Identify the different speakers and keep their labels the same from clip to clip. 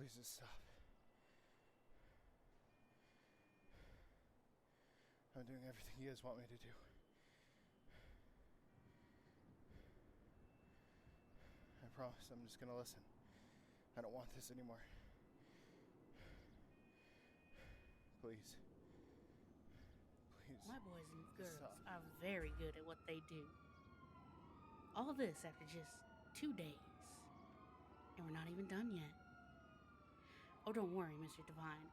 Speaker 1: Please just stop. I'm doing everything you guys want me to do. I promise I'm just gonna listen. I don't want this anymore. Please. Please.
Speaker 2: My boys and girls are very good at what they do. All this after just 2 days. And we're not even done yet. Oh, don't worry, Mr. Divine.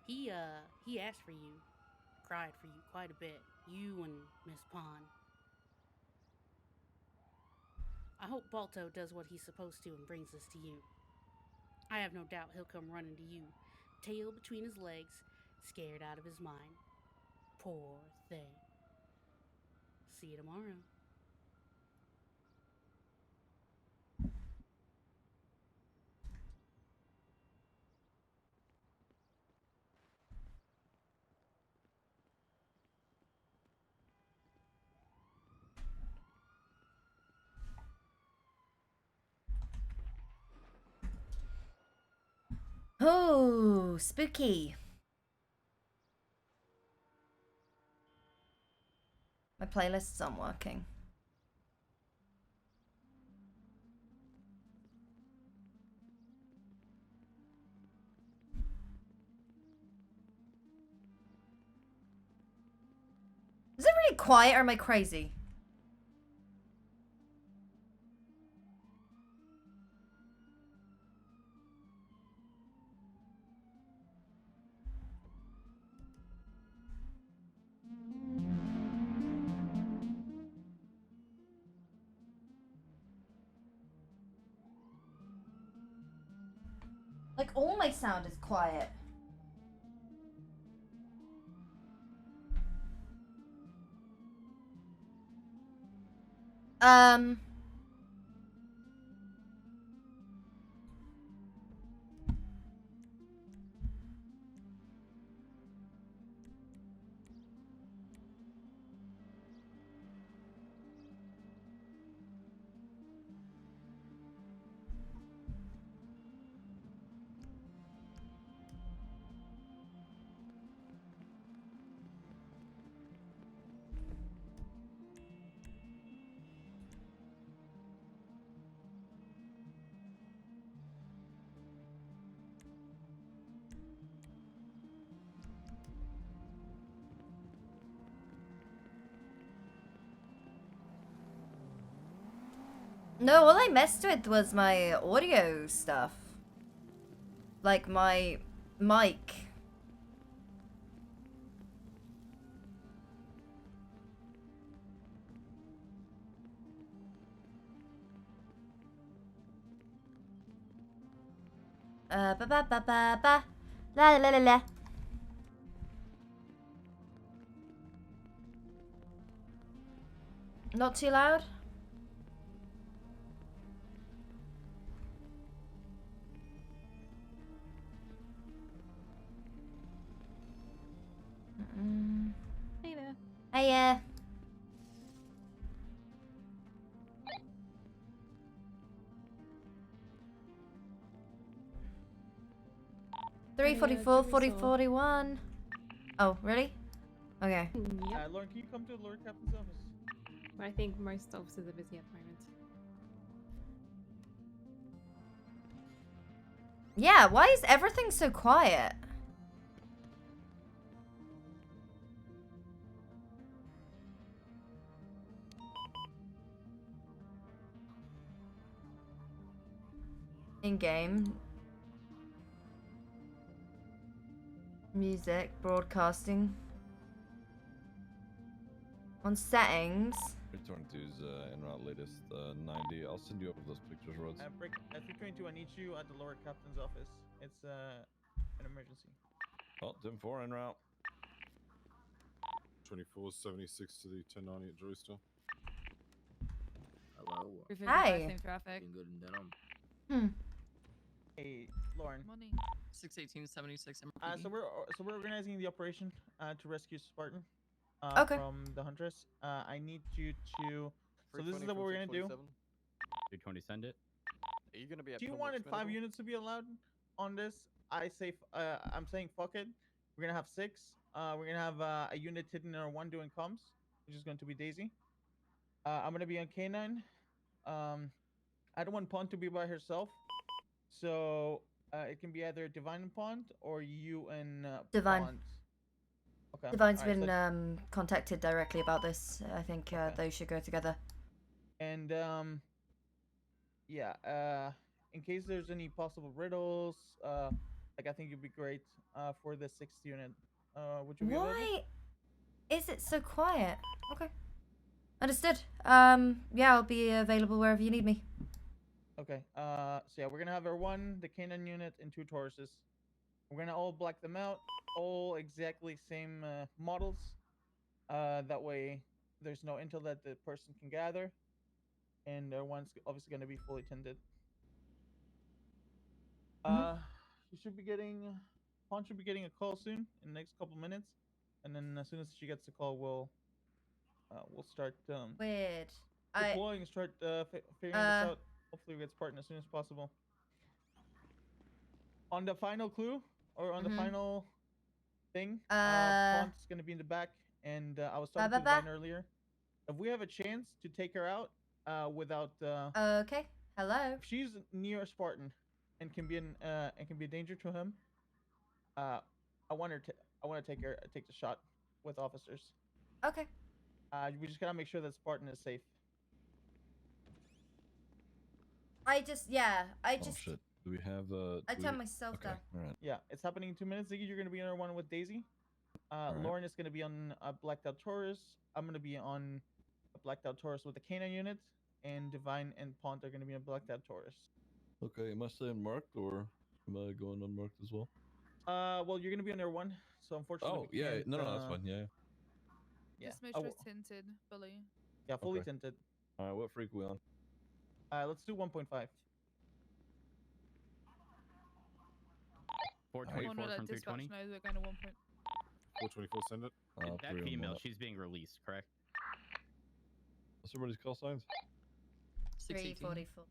Speaker 2: He asked for you, cried for you quite a bit. You and Miss Pond. I hope Balto does what he's supposed to and brings this to you. I have no doubt he'll come running to you, tail between his legs, scared out of his mind. Poor thing. See you tomorrow.
Speaker 3: Oh, spooky. My playlists aren't working. Is it really quiet or am I crazy? Like, all my sound is quiet. No, all I messed with was my audio stuff. Like my mic. Ba ba ba ba ba. La la la la. Not too loud?
Speaker 4: Hey there.
Speaker 3: Hiya. Three 44, 40, 41. Oh, really? Okay.
Speaker 4: Yep.
Speaker 5: Lauren, can you come to the Lord Captain's office?
Speaker 4: I think most officers are busy at the moment.
Speaker 3: Yeah, why is everything so quiet? In-game. Music, broadcasting. On settings.
Speaker 6: Return to his en route latest 90. I'll send you over those pictures, Rods.
Speaker 5: Break at 322, I need you at the Lord Captain's office. It's an emergency.
Speaker 6: Oh, 10-4 en route.
Speaker 7: 2476 to the 1090 at Drewster.
Speaker 8: Hello.
Speaker 3: Hi.
Speaker 9: Same traffic.
Speaker 8: Doing good in Denham.
Speaker 5: Hey, Lauren.
Speaker 9: Money. 61876
Speaker 5: So we're organizing the operation to rescue Spartan
Speaker 3: Okay.
Speaker 5: from the Huntress. I need you to. So this is what we're gonna do.
Speaker 10: 320, send it.
Speaker 8: Are you gonna be at
Speaker 5: Do you
Speaker 8: Pilmo
Speaker 5: wanted 5
Speaker 8: Expendable?
Speaker 5: units to be allowed on this? I'm saying fuck it. We're gonna have 6. We're gonna have a unit hidden in our 1 doing comms, which is going to be Daisy. I'm gonna be on K9. I don't want Pond to be by herself, so it can be either Divine and Pond or you and
Speaker 3: Divine.
Speaker 5: Pond. Okay.
Speaker 3: Divine's
Speaker 5: alright,
Speaker 3: been contacted directly about this. I think
Speaker 5: Okay.
Speaker 3: those should go together.
Speaker 5: And yeah. In case there's any possible riddles, like I think it'd be great for the 6th unit. Would you be available?
Speaker 3: Why is it so quiet? Okay. Understood. Yeah, I'll be available wherever you need me.
Speaker 5: Okay. So yeah, we're gonna have our 1, the Canaan unit, and 2 Tauruses. We're gonna all black them out, all exactly same models. That way, there's no intel that the person can gather, and their one's obviously gonna be fully tinted. You should be getting, Pawn should be getting a call soon in the next couple minutes, and then as soon as she gets the call, we'll start
Speaker 3: Weird.
Speaker 5: deploying and start figuring this out. Hopefully, we get Spartan as soon as possible. On the final clue, or on the final thing, Pawn's gonna be in the back, and I was talking to Divine earlier. If we have a chance to take her out without
Speaker 3: Okay. Hello.
Speaker 5: if she's near a Spartan and can be a danger to him, I want to take the shot with officers.
Speaker 3: Okay.
Speaker 5: We just gotta make sure that Spartan is safe.
Speaker 3: I just
Speaker 6: Oh shit. Do we have
Speaker 3: I turned myself
Speaker 6: Okay.
Speaker 3: down.
Speaker 6: All right.
Speaker 5: Yeah, it's happening in 2 minutes. Ziggy, you're gonna be on one with Daisy.
Speaker 6: right.
Speaker 5: Lauren is gonna be on a blacked out Taurus. I'm gonna be on a blacked out Taurus with the Canine unit, and Divine and Pont are gonna be on blacked out Taurus.
Speaker 6: Okay. Am I staying marked or am I going unmarked as well?
Speaker 5: Well, you're gonna be on their 1, so unfortunately.
Speaker 6: Oh
Speaker 5: we
Speaker 6: yeah.
Speaker 5: can't,
Speaker 6: No, that's fine. Yeah.
Speaker 5: Yeah.
Speaker 10: Just make sure it's tinted fully.
Speaker 5: Yeah, fully
Speaker 6: Okay.
Speaker 5: tinted.
Speaker 6: All right. What freak we on?
Speaker 5: Let's do 1.5.
Speaker 11: 424 from 320.
Speaker 10: knows we're going to 1.
Speaker 7: 424, send it.
Speaker 11: That female, she's being released, correct?
Speaker 6: What's everybody's call signs?
Speaker 3: 344.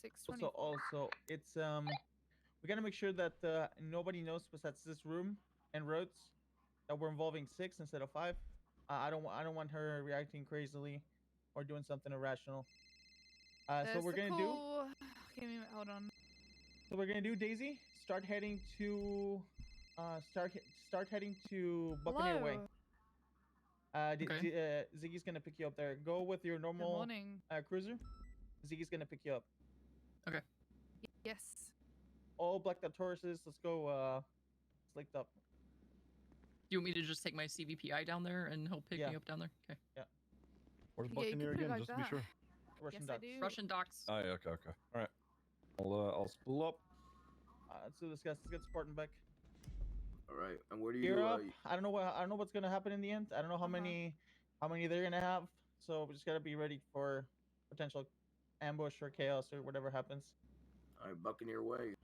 Speaker 10: 620.
Speaker 5: So also, it's we gotta make sure that nobody knows besides this room and Rhodes that we're involving 6 instead of 5. I don't want her reacting crazily or doing something irrational. So we're gonna do.
Speaker 10: Give me, hold on.
Speaker 5: So we're gonna do, Daisy. Start heading to Buccaneer Way. Ziggy's gonna pick you up there. Go with your normal
Speaker 10: morning.
Speaker 5: Cruiser. Ziggy's gonna pick you up.
Speaker 9: Okay.
Speaker 10: Yes.
Speaker 5: All blacked out Tauruses. Let's go. Slicked up.
Speaker 9: You want me to just take my CVPI down there and he'll pick me up down there? Okay.
Speaker 5: Yeah.
Speaker 6: Where's
Speaker 10: Yeah, you
Speaker 6: Buccaneer
Speaker 10: can put it
Speaker 6: again?
Speaker 10: like
Speaker 6: Just to be
Speaker 10: that.
Speaker 6: sure.
Speaker 5: Russian
Speaker 10: Yes,
Speaker 5: ducks.
Speaker 10: I do.
Speaker 9: Russian docks.
Speaker 6: Oh yeah. Okay. Okay. All right. I'll spool up.
Speaker 5: Let's do this, guys. Let's get Spartan back.
Speaker 12: All right. And where do you?
Speaker 5: Gear up. I don't know what's gonna happen in the end. I don't know how many they're gonna have. So we just gotta be ready for potential ambush or chaos or whatever happens.
Speaker 12: All right, Buccaneer Way.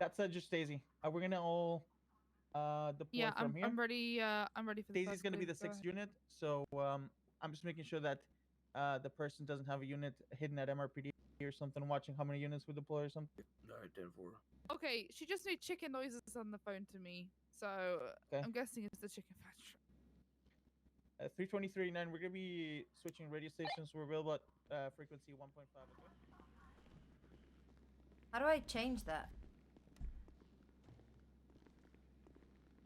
Speaker 5: That's just Daisy. We're gonna all deploy
Speaker 10: Yeah,
Speaker 5: from here.
Speaker 10: I'm ready. I'm ready for the
Speaker 5: Daisy's
Speaker 10: first
Speaker 5: gonna be
Speaker 10: clue.
Speaker 5: the
Speaker 10: Go
Speaker 5: 6th
Speaker 10: ahead.
Speaker 5: unit. So I'm just making sure that the person doesn't have a unit hidden at MRPD or something, watching how many units we deploy or something.
Speaker 12: All right, 10-4.
Speaker 10: Okay, she just made chicken noises on the phone to me, so
Speaker 5: Okay.
Speaker 10: I'm guessing it's the chicken factory.
Speaker 5: 323.9. We're gonna be switching radio stations. We're available at frequency 1.5. Okay.
Speaker 3: How do I change that?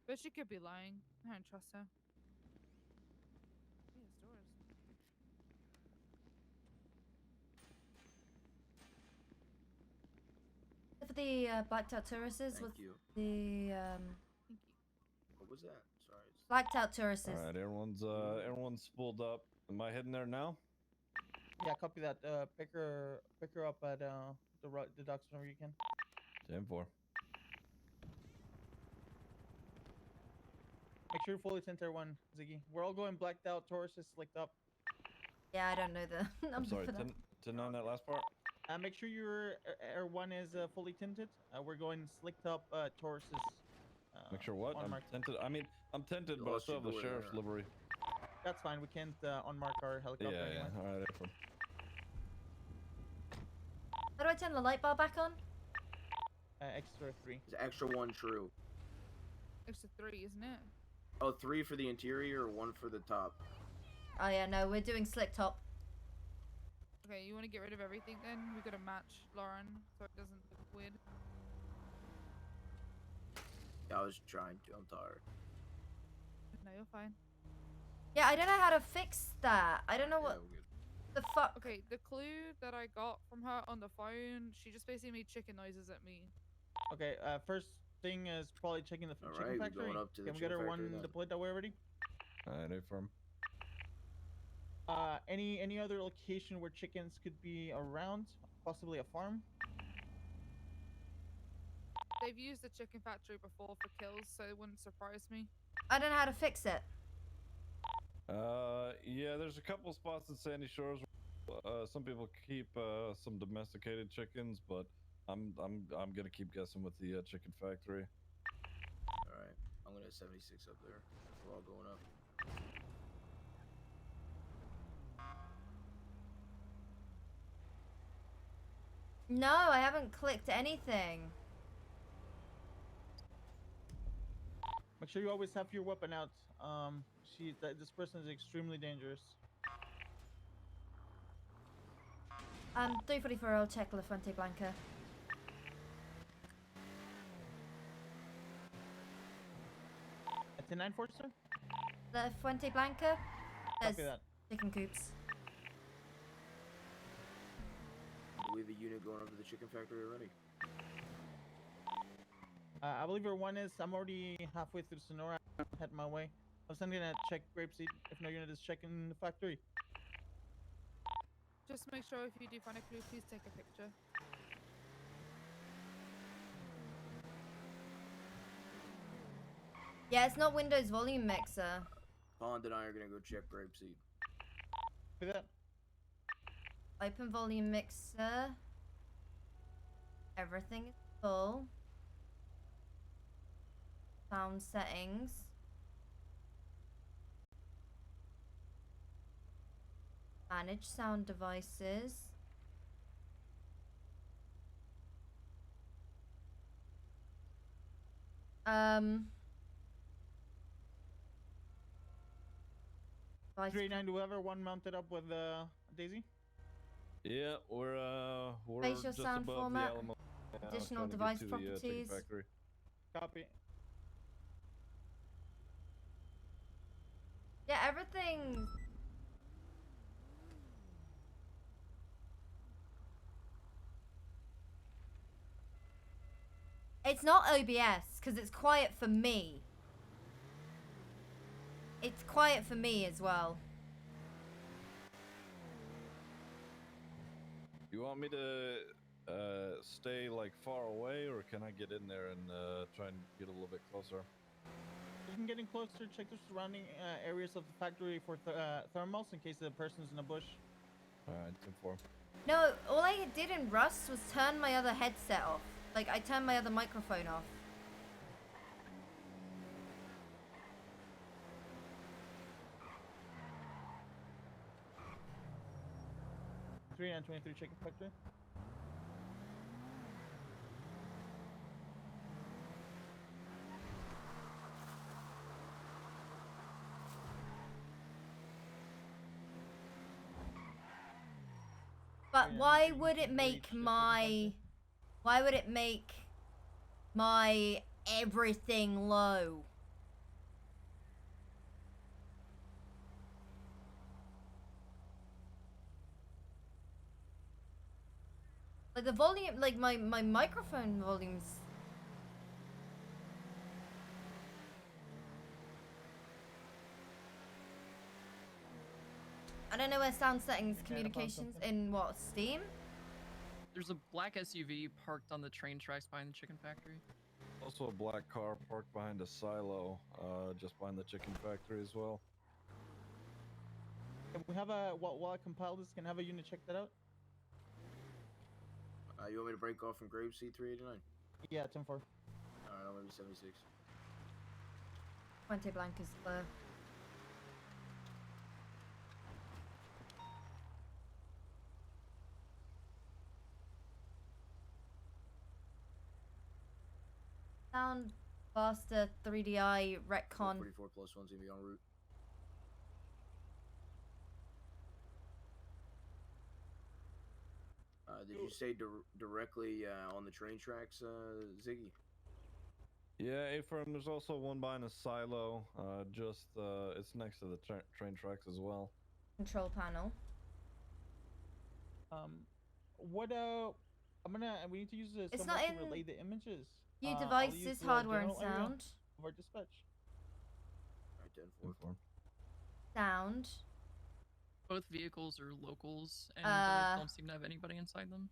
Speaker 10: But she could be lying. I don't trust her. These doors.
Speaker 3: For the blacked out Tauruses
Speaker 12: Thank
Speaker 3: with
Speaker 12: you.
Speaker 3: the
Speaker 10: Thank you.
Speaker 12: What was that? Sorry.
Speaker 3: blacked out Tauruses.
Speaker 6: All right. Everyone's spooled up. Am I heading there now?
Speaker 5: Yeah, copy that. Pick her up at the docks whenever you can.
Speaker 6: 10-4.
Speaker 5: Make sure you fully tint everyone, Ziggy. We're all going blacked out. Tauruses slicked up.
Speaker 3: Yeah, I don't know the
Speaker 6: I'm
Speaker 3: number
Speaker 6: sorry.
Speaker 3: for that.
Speaker 6: 10 on that last part.
Speaker 5: Make sure your one is fully tinted. We're going slicked up Tauruses.
Speaker 6: Make sure what? I'm
Speaker 5: unmarked.
Speaker 6: tinted. I mean, I'm tinted, but I
Speaker 12: lost
Speaker 6: still have the
Speaker 12: your door
Speaker 6: sheriff's
Speaker 12: there.
Speaker 6: livery.
Speaker 5: That's fine. We can't unmark our helicopter
Speaker 6: Yeah,
Speaker 5: anyway.
Speaker 6: yeah. All right. Everyone.
Speaker 3: How do I turn the light bar back on?
Speaker 5: Extra 3.
Speaker 12: It's extra 1 true.
Speaker 10: Extra 3, isn't it?
Speaker 12: Oh, 3 for the interior or 1 for the top?
Speaker 3: Oh yeah, no, we're doing slick top.
Speaker 10: Okay, you want to get rid of everything then? We gotta match Lauren so it doesn't look weird.
Speaker 12: Yeah, I was trying to. I'm tired.
Speaker 10: No, you're fine.
Speaker 3: Yeah, I don't know how to fix that. I don't know what the fuck.
Speaker 10: Okay, the clue that I got from her on the phone, she just basically made chicken noises at me.
Speaker 5: Okay, first thing is probably checking the chicken
Speaker 12: Alright, we're
Speaker 5: factory.
Speaker 12: going up to the
Speaker 5: Can we get
Speaker 12: chicken
Speaker 5: her
Speaker 12: factory
Speaker 5: one
Speaker 12: then.
Speaker 5: deployed that way already?
Speaker 6: Affirm.
Speaker 5: Any other location where chickens could be around? Possibly a farm?
Speaker 10: They've used the chicken factory before for kills, so it wouldn't surprise me.
Speaker 3: I don't know how to fix it.
Speaker 6: Yeah, there's a couple spots in Sandy Shores. Some people keep some domesticated chickens, but I'm gonna keep guessing with the chicken factory.
Speaker 12: Alright, I'm gonna 76 up there. We're all going up.
Speaker 3: No, I haven't clicked anything.
Speaker 5: Make sure you always have your weapon out. This person is extremely dangerous.
Speaker 3: 344, I'll check La Fuente Blanca.
Speaker 5: It's a 9-4, sir?
Speaker 3: La Fuente Blanca? There's
Speaker 5: Copy that.
Speaker 3: chicken coops.
Speaker 12: Do we have a unit going up to the chicken factory already?
Speaker 5: I believe where 1 is. I'm already halfway through Sonora. I'm heading my way. I was gonna check Grapeseed if no unit is checking the factory.
Speaker 10: Just make sure if you do find a clue, please take a picture.
Speaker 3: Yeah, it's not Windows volume mixer.
Speaker 12: Pond and I are gonna go check Grapeseed.
Speaker 5: Copy that.
Speaker 3: Open volume mixer. Everything is full. Sound settings. Manage sound devices. Device
Speaker 5: 389, do we have one mounted up with Daisy?
Speaker 6: Yeah, we're
Speaker 3: Spatial
Speaker 6: just
Speaker 3: sound
Speaker 6: above
Speaker 3: format,
Speaker 6: the Alamo.
Speaker 3: additional
Speaker 6: trying to get
Speaker 3: device
Speaker 6: to the, chicken
Speaker 3: properties.
Speaker 6: factory.
Speaker 5: Copy.
Speaker 3: Yeah, everything. It's not OBS because it's quiet for me. It's quiet for me as well.
Speaker 6: You want me to stay like far away, or can I get in there and try and get a little bit closer?
Speaker 5: You can get in closer, check the surrounding areas of the factory for thermals in case the person's in a bush.
Speaker 6: Alright, 10-4.
Speaker 3: No, all I did in Rust was turn my other headset off. Like, I turned my other microphone off.
Speaker 5: Three and 23 chicken factory.
Speaker 3: But why would it make my... Why would it make my everything low? Like the volume, like my microphone volumes. I don't know where sound settings, communications, in what, Steam?
Speaker 9: There's a black SUV parked on the train tracks behind the chicken factory.
Speaker 6: Also a black car parked behind a silo, just behind the chicken factory as well.
Speaker 5: Can we have a, while I compile this, can I have a unit check that out?
Speaker 12: You want me to break off from Grapeseed 389?
Speaker 5: Yeah, 10-4.
Speaker 12: Alright, I'm gonna be 76.
Speaker 3: Fuente Blanca's clear. Sound faster 3DI retcon.
Speaker 12: 44 plus one's gonna be en route. Did you say directly on the train tracks, Ziggy?
Speaker 6: Yeah, A-firm. There's also one behind a silo. It's next to the train tracks as well.
Speaker 3: Control panel.
Speaker 5: We need to use this
Speaker 3: It's
Speaker 5: somewhat
Speaker 3: not
Speaker 5: to
Speaker 3: in
Speaker 5: relay the images.
Speaker 3: View
Speaker 5: I'll
Speaker 3: devices,
Speaker 5: use the
Speaker 3: hardware and
Speaker 5: general area
Speaker 3: sound.
Speaker 5: of our dispatch.
Speaker 12: Alright, 10-4.
Speaker 3: Sound.
Speaker 9: Both vehicles are locals and don't seem to have anybody inside them.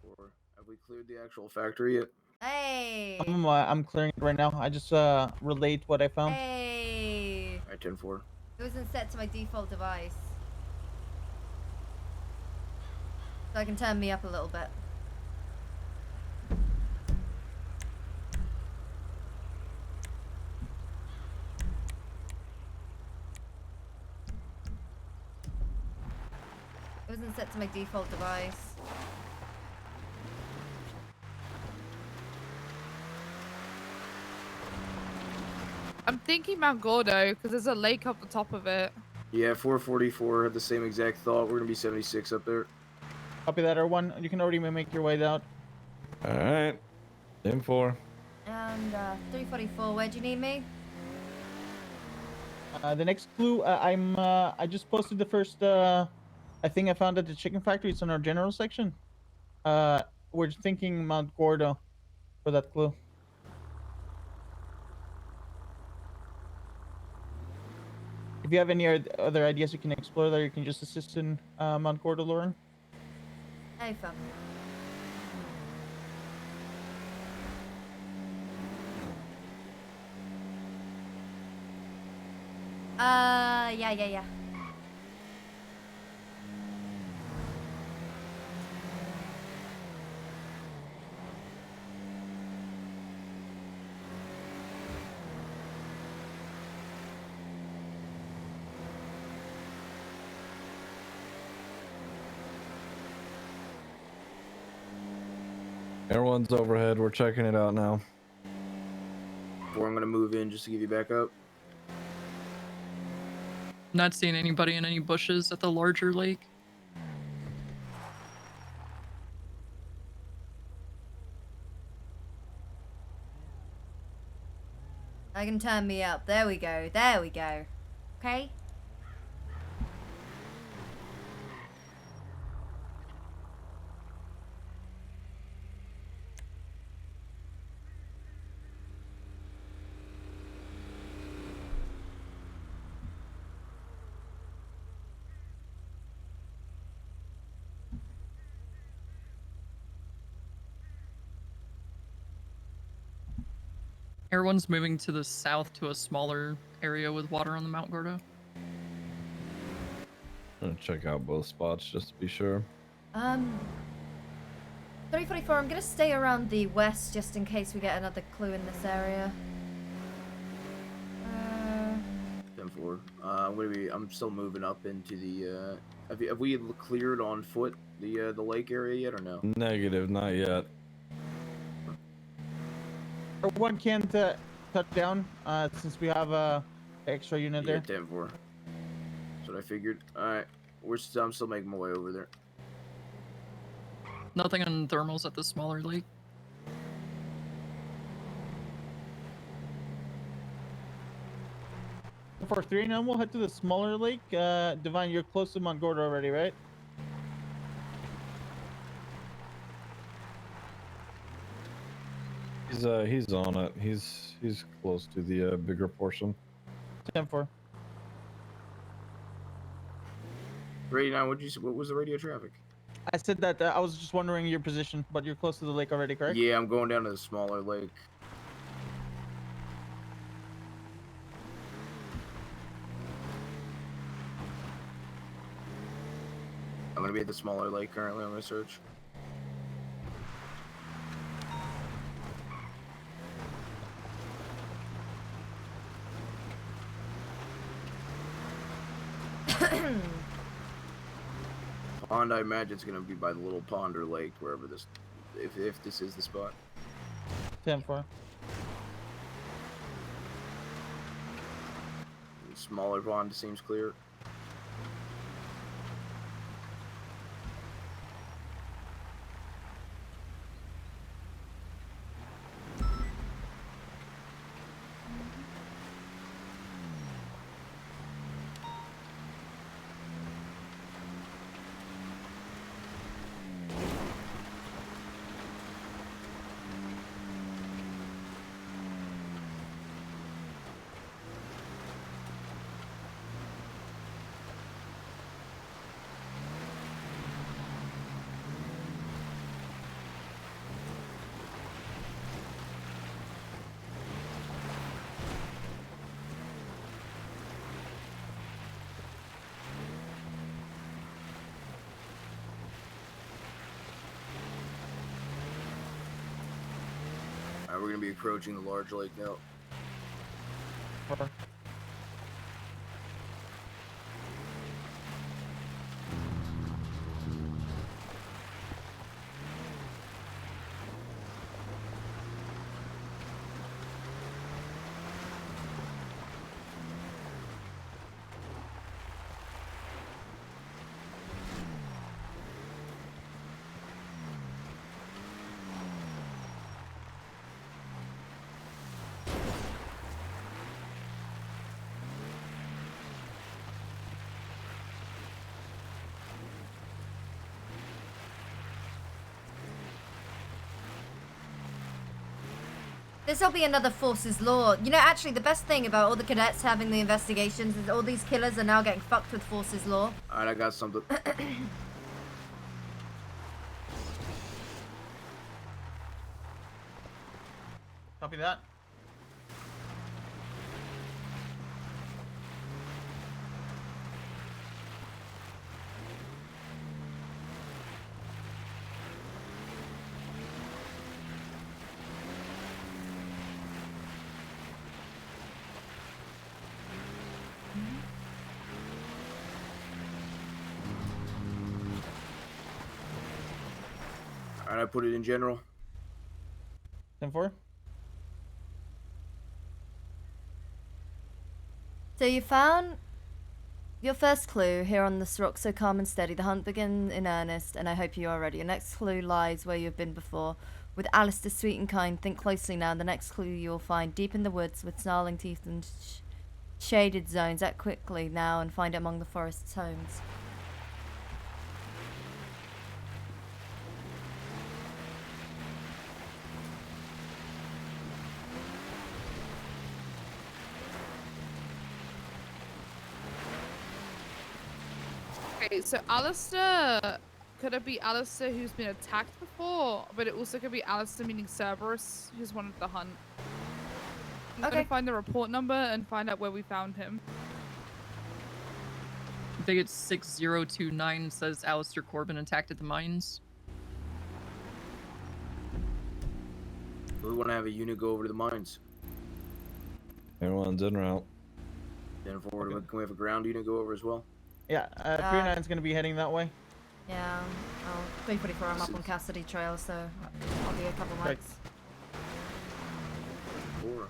Speaker 12: Or have we cleared the actual factory yet?
Speaker 3: Hey.
Speaker 5: I'm clearing it right now. I just relate what I found.
Speaker 3: Hey.
Speaker 12: Alright, 10-4.
Speaker 3: It wasn't set to my default device. So I can turn me up a little bit. It wasn't set to my default device.
Speaker 10: I'm thinking Mount Gordo because there's a lake up the top of it.
Speaker 12: Yeah, 444 had the same exact thought. We're gonna be 76 up there.
Speaker 5: Copy that, R1. You can already make your way out.
Speaker 6: All right. M4.
Speaker 3: And 344, where do you need me?
Speaker 5: The next clue, I just posted the first thing I found at the chicken factory. It's in our general section. We're thinking Mount Gordo for that clue. If you have any other ideas you can explore there, you can just assist in Mount Gordo, Lauren.
Speaker 3: Hey, fam. Yeah.
Speaker 6: Everyone's overhead. We're checking it out now.
Speaker 12: Before I'm gonna move in just to give you back up.
Speaker 9: Not seeing anybody in any bushes at the larger lake.
Speaker 3: I can turn me up. There we go. Okay?
Speaker 9: Everyone's moving to the south to a smaller area with water on the Mount Gordo.
Speaker 6: I'm gonna check out both spots just to be sure.
Speaker 3: 344, I'm gonna stay around the west just in case we get another clue in this area.
Speaker 12: 10-4. I'm still moving up into the. Have we cleared on foot the lake area yet or no?
Speaker 6: Negative, not yet.
Speaker 5: One can touch down since we have a extra unit there.
Speaker 12: 10-4. That's what I figured. All right, I'm still making my way over there.
Speaker 9: Nothing on thermals at the smaller lake.
Speaker 5: For 3 now, we'll head to the smaller lake. Divine, you're close to Mount Gordo already, right?
Speaker 6: He's on it. He's close to the bigger portion.
Speaker 5: 10-4.
Speaker 12: 89. What was the radio traffic?
Speaker 5: I said that I was just wondering your position, but you're close to the lake already, correct?
Speaker 12: Yeah, I'm going down to the smaller lake. I'm gonna be at the smaller lake currently. I'm gonna search. Pond, I imagine it's gonna be by the little pond or lake, wherever this if this is the spot.
Speaker 5: 10-4.
Speaker 12: Smaller pond seems clear. We're gonna be approaching the large lake now.
Speaker 3: This'll be another Forces Law. You know, actually, the best thing about all the cadets having the investigations is all these killers are now getting fucked with Forces Law.
Speaker 12: Alright, I got something.
Speaker 5: Copy that.
Speaker 12: Alright, I put it in general.
Speaker 5: 10-4.
Speaker 3: So you found your first clue here on this rock so calm and steady. The hunt begins in earnest, and I hope you are ready. Your next clue lies where you have been before. With Alistair, sweet and kind, think closely now. The next clue you will find deep in the woods with snarling teeth and shaded zones. Act quickly now and find it among the forest's homes.
Speaker 10: Okay, so Alistair, could it be Alistair who's been attacked before? But it also could be Alistair meaning Cerberus, who's wanted the hunt. I'm gonna find the report number and find out where we found him.
Speaker 9: I think it's 6029 says Alistair Corbin attacked at the mines.
Speaker 12: We want to have a unit go over to the mines.
Speaker 6: Everyone's en route.
Speaker 12: Then forward, can we have a ground unit go over as well?
Speaker 5: Yeah, 39's gonna be heading that way.
Speaker 3: Yeah, I'll 344. I'm up on Cassidy Trail, so I'll be a couple
Speaker 5: Right.
Speaker 3: months.
Speaker 12: 4.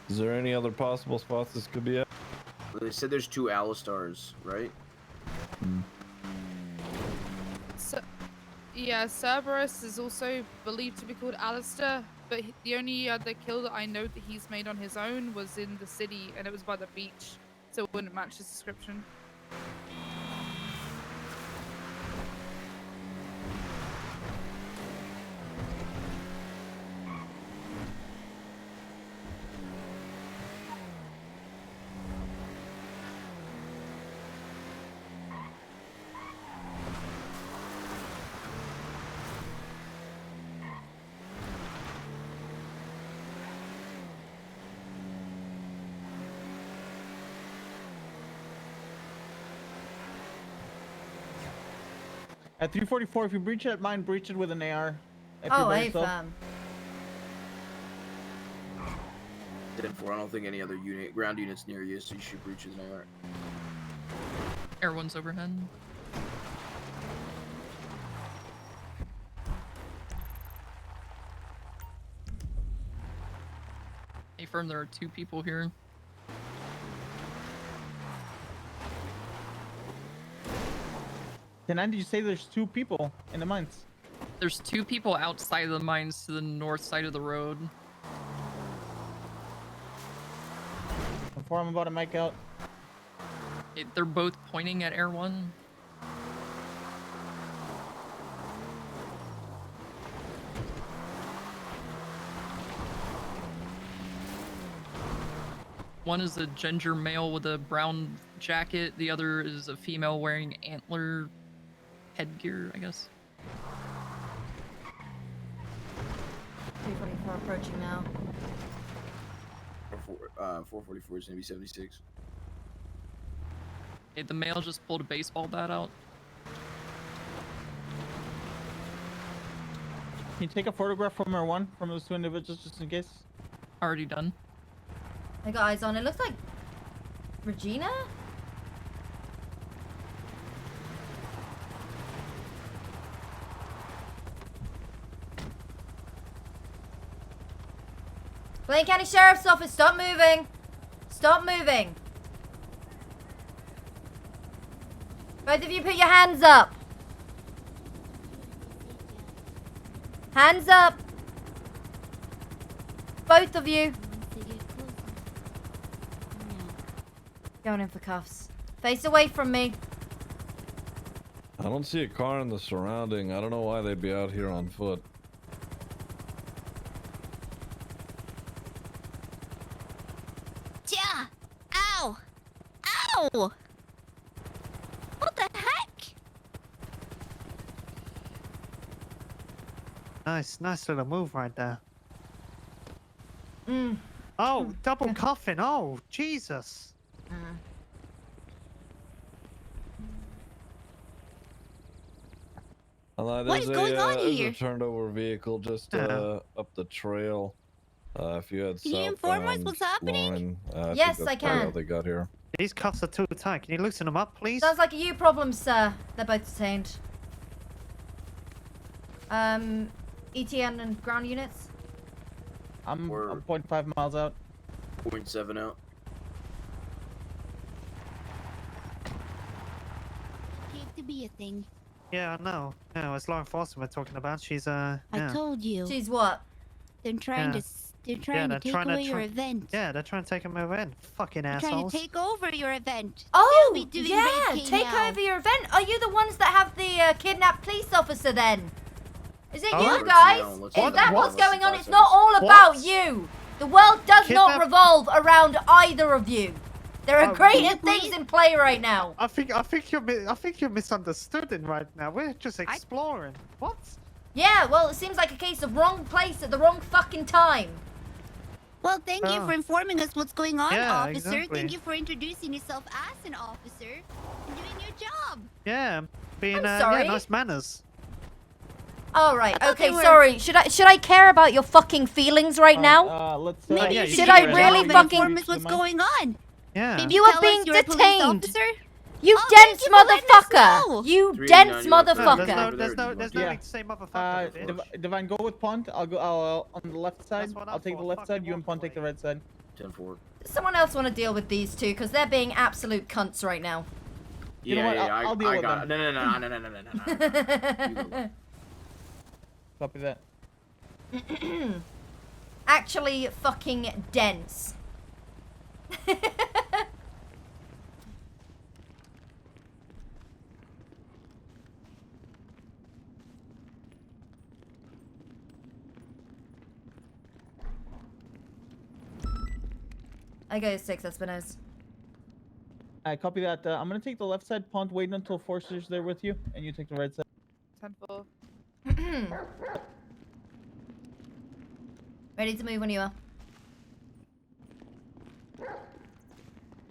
Speaker 6: Is there any other possible spots this could be at?
Speaker 12: They said there's 2 Alistars, right?
Speaker 10: So, yeah, Cerberus is also believed to be called Alistair, but the only other kill that I know that he's made on his own was in the city, and it was by the beach, so it wouldn't match his description.
Speaker 5: At 344, if you breach that mine, breach it with an AR. If
Speaker 3: Oh,
Speaker 5: you're by
Speaker 3: hey,
Speaker 5: yourself.
Speaker 3: fam.
Speaker 12: 10-4, I don't think any other unit, ground units near you, so you should breach with an AR.
Speaker 9: Air 1's overhead. Hey, firm, there are 2 people here.
Speaker 5: Then did you say there's 2 people in the mines?
Speaker 9: There's 2 people outside of the mines to the north side of the road.
Speaker 5: Before I'm about to make out.
Speaker 9: They're both pointing at Air 1. One is a ginger male with a brown jacket. The other is a female wearing antler headgear, I guess.
Speaker 3: 344 approaching now.
Speaker 12: 444 is gonna be 76.
Speaker 9: Hey, the male just pulled a baseball bat out.
Speaker 5: Can you take a photograph from R1 from those 2 individuals just in case?
Speaker 9: Already done.
Speaker 3: I got eyes on. It looks like Regina? Blaine County Sheriff's Office, stop moving. Stop moving. Both of you put your hands up. Hands up. Both of you. Going in for cuffs. Face away from me.
Speaker 6: I don't see a car in the surrounding. I don't know why they'd be out here on foot.
Speaker 8: Yeah. Ow. Ow. What the heck?
Speaker 13: Nice little move right there.
Speaker 3: Mm.
Speaker 13: Oh, double coffin. Oh, Jesus.
Speaker 8: What is going on
Speaker 6: There's
Speaker 8: here?
Speaker 6: a turned over vehicle just up the trail. If you had
Speaker 8: Can you inform us what's happening?
Speaker 6: Lauren,
Speaker 3: Yes,
Speaker 6: think
Speaker 3: I
Speaker 6: that's probably
Speaker 3: can.
Speaker 6: how they got here.
Speaker 13: These cuffs are too tight. Can you loosen them up, please?
Speaker 3: Sounds like a you problem, sir. They're both detained. ETN and ground units?
Speaker 5: I'm 0.5 miles out.
Speaker 12: 0.7 out.
Speaker 8: Hate to be a thing.
Speaker 13: Yeah, I know. No, it's law enforcement we're talking about. She's
Speaker 8: I told you.
Speaker 3: She's what?
Speaker 8: They're trying to. They're trying to take away your event.
Speaker 13: Yeah, they're trying to take my event. Fucking
Speaker 8: They're
Speaker 13: assholes.
Speaker 8: trying to take over your event.
Speaker 3: Oh,
Speaker 8: They'll be doing
Speaker 3: yeah,
Speaker 8: vacay
Speaker 3: take
Speaker 8: now.
Speaker 3: over your event. Are you the ones that have the kidnapped police officer then? Is it
Speaker 13: Oh.
Speaker 3: you
Speaker 13: Let's
Speaker 3: guys?
Speaker 12: know, let's
Speaker 3: Is
Speaker 12: know.
Speaker 3: that what's
Speaker 12: Let's
Speaker 3: going on?
Speaker 12: know.
Speaker 3: It's not all about
Speaker 13: What?
Speaker 3: you. The world does not
Speaker 13: Kidnap-
Speaker 3: revolve around either of you. There are
Speaker 13: Oh,
Speaker 3: greater
Speaker 8: please?
Speaker 3: things in play right now.
Speaker 13: I think you're misunderstood in right now. We're just exploring. What?
Speaker 3: Yeah, well, it seems like a case of wrong place at the wrong fucking time.
Speaker 8: Well, thank you
Speaker 13: Oh.
Speaker 8: for informing us what's going on,
Speaker 13: Yeah,
Speaker 8: officer.
Speaker 13: exactly.
Speaker 8: Thank you for introducing yourself as an officer and doing your job.
Speaker 13: Yeah, being
Speaker 3: I'm sorry.
Speaker 13: nice manners.
Speaker 3: All right.
Speaker 8: thought
Speaker 3: Okay.
Speaker 8: they were-
Speaker 3: Sorry. Should I care about your fucking feelings right now?
Speaker 5: Let's.
Speaker 8: Maybe
Speaker 13: yeah,
Speaker 8: you
Speaker 13: you
Speaker 3: should
Speaker 8: do
Speaker 3: I
Speaker 8: your
Speaker 3: really
Speaker 8: job and
Speaker 3: fucking-
Speaker 8: inform us what's going on?
Speaker 13: Yeah.
Speaker 8: Maybe
Speaker 3: You are
Speaker 8: tell us
Speaker 3: being
Speaker 8: you're a police
Speaker 3: detained.
Speaker 8: officer?
Speaker 3: You
Speaker 8: Oh,
Speaker 3: dense
Speaker 8: thank you for letting us
Speaker 3: motherfucker.
Speaker 8: know.
Speaker 3: You
Speaker 12: 389,
Speaker 3: dense
Speaker 12: you want to-
Speaker 3: motherfucker.
Speaker 13: There's no
Speaker 5: Yeah.
Speaker 13: need to say motherfucker. bitch.
Speaker 5: Divine, go with Pont. I'll go on the left side.
Speaker 13: That's what
Speaker 5: I'll
Speaker 13: I'm
Speaker 5: take the
Speaker 13: for,
Speaker 5: left side.
Speaker 13: fucking
Speaker 5: You and Pont take the right side.
Speaker 12: 10-4.
Speaker 3: Does someone else want to deal with these two? Because they're being absolute cunts right now.
Speaker 5: You know what? I'll deal
Speaker 12: I
Speaker 5: with
Speaker 12: got
Speaker 5: them.
Speaker 12: it. No. You go.
Speaker 5: Copy that.
Speaker 3: Actually fucking dense. I go 6, Espinosa.
Speaker 5: I copy that. I'm gonna take the left side. Pont, wait until Forcer's there with you, and you take the right side.
Speaker 10: 10-4.
Speaker 3: Ready to move when you are.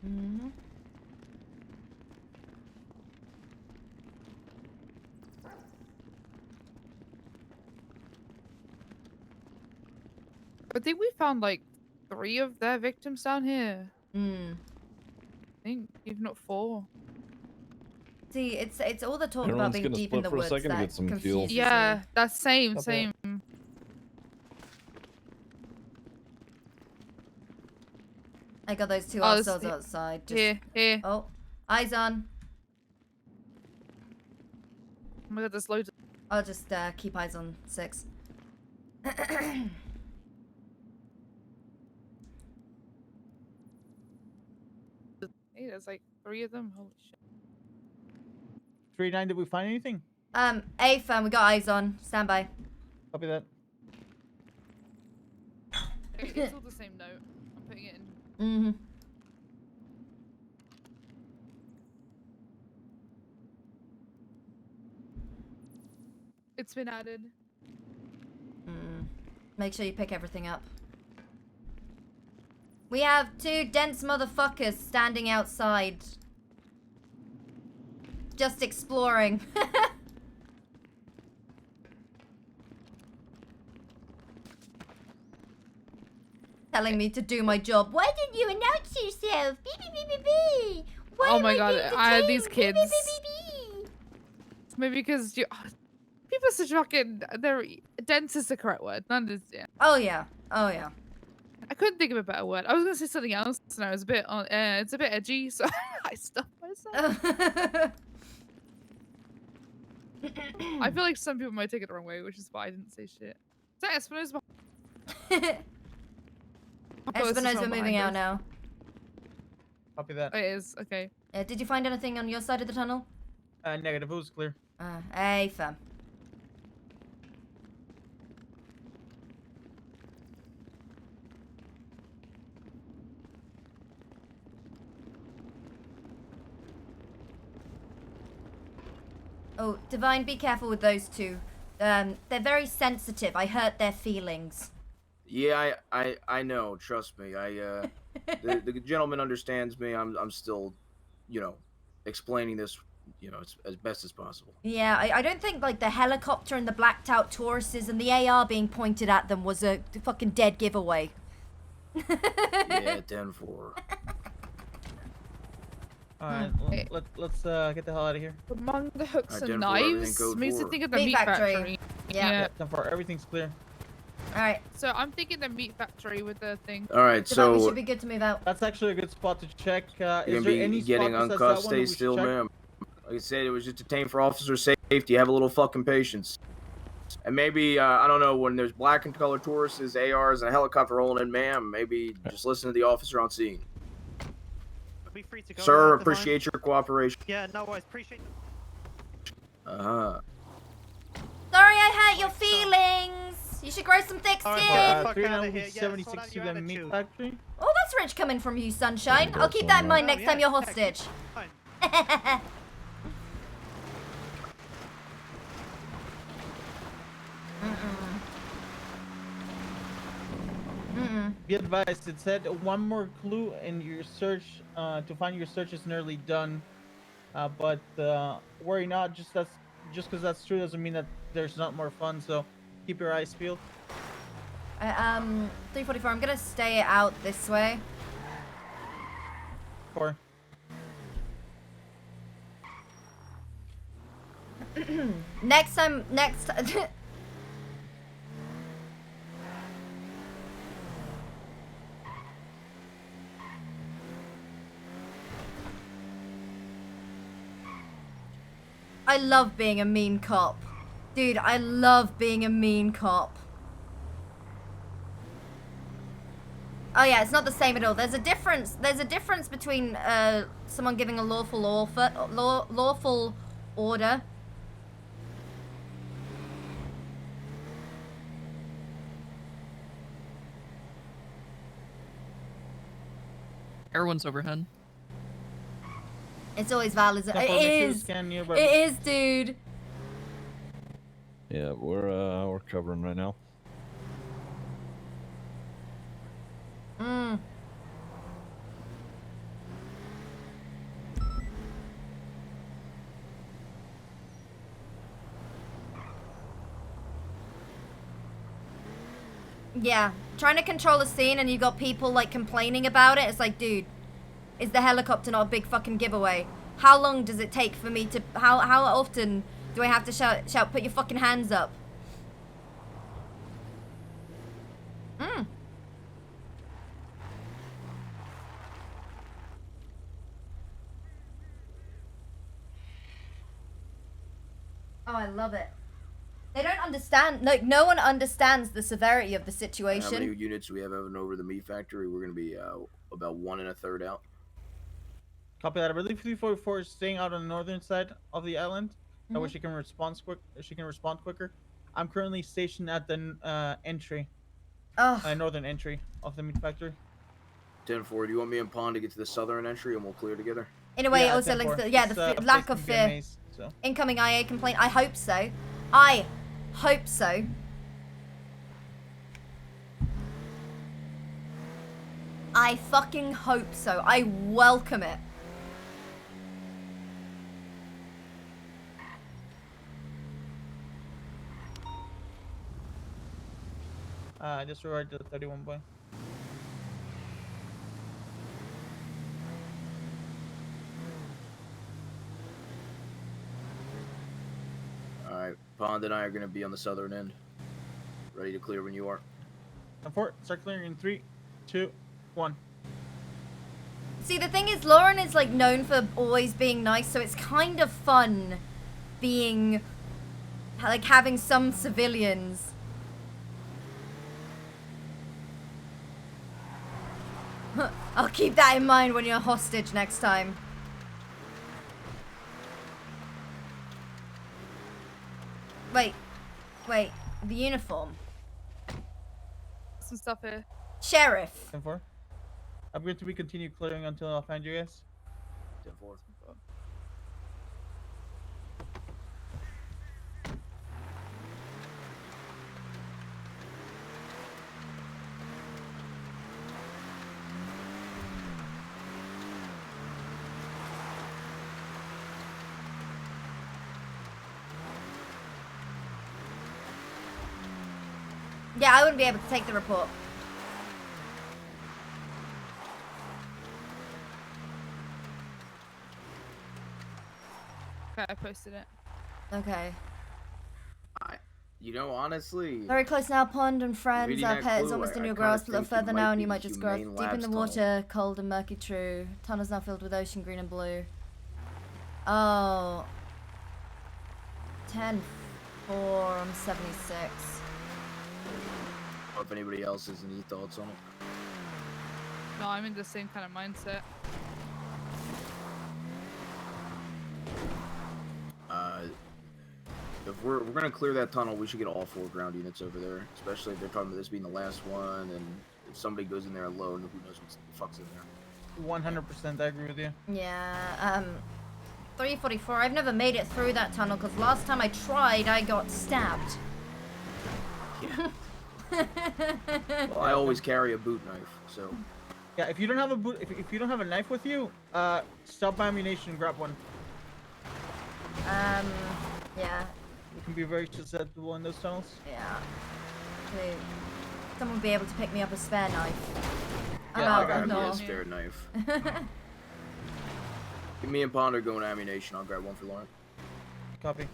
Speaker 3: Mm-hmm.
Speaker 10: I think we found like 3 of their victims down here.
Speaker 3: Mm.
Speaker 10: I think, if not 4.
Speaker 3: See, it's all the talk
Speaker 6: Everyone's
Speaker 3: about being
Speaker 6: gonna
Speaker 3: deep in
Speaker 6: split
Speaker 3: the
Speaker 6: for a
Speaker 3: woods
Speaker 6: second to
Speaker 3: that
Speaker 6: get some fuel.
Speaker 3: confuses
Speaker 10: Yeah,
Speaker 3: me.
Speaker 10: that's same,
Speaker 5: Okay.
Speaker 10: same.
Speaker 3: I got those two
Speaker 10: Oh, this-
Speaker 3: assholes outside. Just...
Speaker 10: Here.
Speaker 3: Oh, eyes on.
Speaker 10: Oh my god, there's loads.
Speaker 3: I'll just keep eyes on 6.
Speaker 10: Hey, there's like 3 of them. Holy shit.
Speaker 5: 3-9, did we find anything?
Speaker 3: A firm, we got eyes on. Stand by.
Speaker 5: Copy that.
Speaker 10: It's all the same note. I'm putting it in.
Speaker 3: Mm-hmm.
Speaker 10: It's been added.
Speaker 3: Make sure you pick everything up. We have 2 dense motherfuckers standing outside. Just exploring. Telling me to do my job. Why didn't you announce yourself? Beep, beep, beep, beep, beep. Why
Speaker 10: Oh
Speaker 3: am
Speaker 10: my
Speaker 3: I
Speaker 10: god,
Speaker 3: being
Speaker 10: I had
Speaker 3: detained?
Speaker 10: these
Speaker 3: Beep, beep,
Speaker 10: kids.
Speaker 3: beep, beep, beep.
Speaker 10: Maybe because you. People are such fucking. They're dense is the correct word. None is. Yeah.
Speaker 3: Oh yeah. Oh yeah.
Speaker 10: I couldn't think of a better word. I was gonna say something else, and I was a bit on. It's a bit edgy, so I stopped myself. I feel like some people might take it the wrong way, which is why I didn't say shit. Is that Espinosa?
Speaker 3: Espinosa moving out now.
Speaker 5: Copy that.
Speaker 10: Oh, it is okay.
Speaker 3: Did you find anything on your side of the tunnel?
Speaker 5: Negative. It was clear.
Speaker 3: Hey, fam. Oh, Divine, be careful with those 2. They're very sensitive. I hurt their feelings.
Speaker 12: Yeah, I know. Trust me. The gentleman understands me. I'm still, explaining this, as best as possible.
Speaker 3: Yeah, I don't think, like, the helicopter and the blacked out Tauruses and the AR being pointed at them was a fucking dead giveaway.
Speaker 12: Yeah, 10-4.
Speaker 5: Alright, let's get the hell out of here.
Speaker 10: Among the hooks and
Speaker 12: 10-4,
Speaker 10: knives,
Speaker 12: everything code
Speaker 10: makes me
Speaker 12: 4.
Speaker 10: think of the
Speaker 3: Meat
Speaker 10: meat
Speaker 3: factory.
Speaker 10: factory.
Speaker 3: Yeah.
Speaker 5: 10-4, everything's clear.
Speaker 3: Alright.
Speaker 10: So I'm thinking the meat factory with the thing.
Speaker 12: Alright,
Speaker 3: Divine, we
Speaker 12: so
Speaker 3: should be good to move out.
Speaker 5: That's actually a good spot to check.
Speaker 12: you're
Speaker 5: Is
Speaker 12: gonna
Speaker 5: there
Speaker 12: be
Speaker 5: any
Speaker 12: getting
Speaker 5: spot besides that
Speaker 12: uncuffed.
Speaker 5: one that
Speaker 12: Stay
Speaker 5: we should
Speaker 12: still,
Speaker 5: check?
Speaker 12: ma'am. Like I said, it was just detained for officer safety. Have a little fucking patience. And maybe, I don't know, when there's black and colored Tauruses, ARs, and a helicopter rolling in, ma'am, maybe just listen to the officer on scene.
Speaker 13: Be free to go.
Speaker 12: Sir,
Speaker 13: Divine.
Speaker 12: appreciate your cooperation.
Speaker 13: Yeah, no worries. Appreciate.
Speaker 3: Sorry I hurt your feelings. You should grow some thick skin.
Speaker 13: Fuck outta here. Yeah,
Speaker 5: 76
Speaker 13: sort out
Speaker 5: to
Speaker 13: your
Speaker 5: the meat
Speaker 13: attitude.
Speaker 5: factory.
Speaker 3: Oh, that's rich coming from you, Sunshine. I'll keep that in mind next time you're hostage.
Speaker 5: Be advised, it said one more clue in your search to find your search is nearly done. But worry not, just because that's true doesn't mean that there's not more fun, so keep your eyes peeled.
Speaker 3: 344, I'm gonna stay out this way.
Speaker 5: 4.
Speaker 3: next I love being a mean cop. Dude, I love being a mean cop. Oh yeah, it's not the same at all. There's a difference between someone giving a lawful order.
Speaker 9: Everyone's overhead.
Speaker 3: It's always Val, isn't it?
Speaker 5: Tempo,
Speaker 3: It
Speaker 5: make sure you
Speaker 3: is.
Speaker 5: scan your
Speaker 3: It is, dude.
Speaker 6: Yeah, we're covering right now.
Speaker 3: Yeah, trying to control a scene and you got people like complaining about it. It's like, dude, is the helicopter not a big fucking giveaway? How long does it take for me to... How often do I have to shout, put your fucking hands up? Mm. Oh, I love it. They don't understand. Like, no one understands the severity of the situation.
Speaker 12: How many units do we have over the meat factory? We're going to be about 1 1/3 out.
Speaker 5: Copy that. I believe 344 is staying out on the northern side of the island. That way she can respond quicker. I'm currently stationed at the entry. Northern entry of the meat factory.
Speaker 12: 10-4, do you want me and Pond to get to the southern entry and we'll clear together?
Speaker 3: In a way, it also links the lack of fear.
Speaker 5: Maze, so.
Speaker 3: Incoming IA complaint. I hope so. I hope so. I fucking hope so. I welcome it.
Speaker 5: Disregard to the 31 boy.
Speaker 12: Alright, Pond and I are going to be on the southern end. Ready to clear when you are.
Speaker 5: 4, start clearing in 3, 2, 1.
Speaker 3: See, the thing is, Lauren is like known for always being nice, so it's kind of fun being like having some civilians. I'll keep that in mind when you're hostage next time. Wait, the uniform.
Speaker 10: Some stuff here.
Speaker 3: Sheriff.
Speaker 5: 10-4. I'm going to be continue clearing until I find you guys.
Speaker 12: 10-4.
Speaker 3: Yeah, I wouldn't be able to take the report.
Speaker 10: Okay, I posted it.
Speaker 3: Okay.
Speaker 12: You know, honestly...
Speaker 3: Very close now, Pond and friends.
Speaker 12: Reading
Speaker 3: Our
Speaker 12: that
Speaker 3: pet is
Speaker 12: clue,
Speaker 3: almost in
Speaker 12: I
Speaker 3: your
Speaker 12: kinda
Speaker 3: grasp. A little
Speaker 12: think it
Speaker 3: further
Speaker 12: might
Speaker 3: now and
Speaker 12: be
Speaker 3: you might
Speaker 12: the
Speaker 3: just grasp.
Speaker 12: Humane
Speaker 3: Deep in
Speaker 12: Labs
Speaker 3: the
Speaker 12: tunnel.
Speaker 3: water, cold and murky true. Tunnel's now filled with ocean green and blue. Oh. 10-4, I'm 76.
Speaker 12: Or if anybody else has any thoughts on it.
Speaker 10: No, I'm in the same kind of mindset.
Speaker 12: If we're gonna clear that tunnel, we should get all 4 ground units over there. Especially if they're talking about this being the last one, and if somebody goes in there alone, who knows what the fuck's in there.
Speaker 5: 100%, I agree with you.
Speaker 3: Yeah, 344. I've never made it through that tunnel because last time I tried, I got stabbed.
Speaker 12: Yeah. Well, I always carry a boot knife, so.
Speaker 5: Yeah, if you don't have a boot, if you don't have a knife with you, stop by ammunition, grab one.
Speaker 3: Yeah.
Speaker 5: You can be very susceptible in those tunnels.
Speaker 3: Yeah. Please. Someone will be able to pick me up a spare knife.
Speaker 12: Yeah, I got a spare knife. Me and Pond are going to ammunition. I'll grab one for Lauren.
Speaker 5: Copy.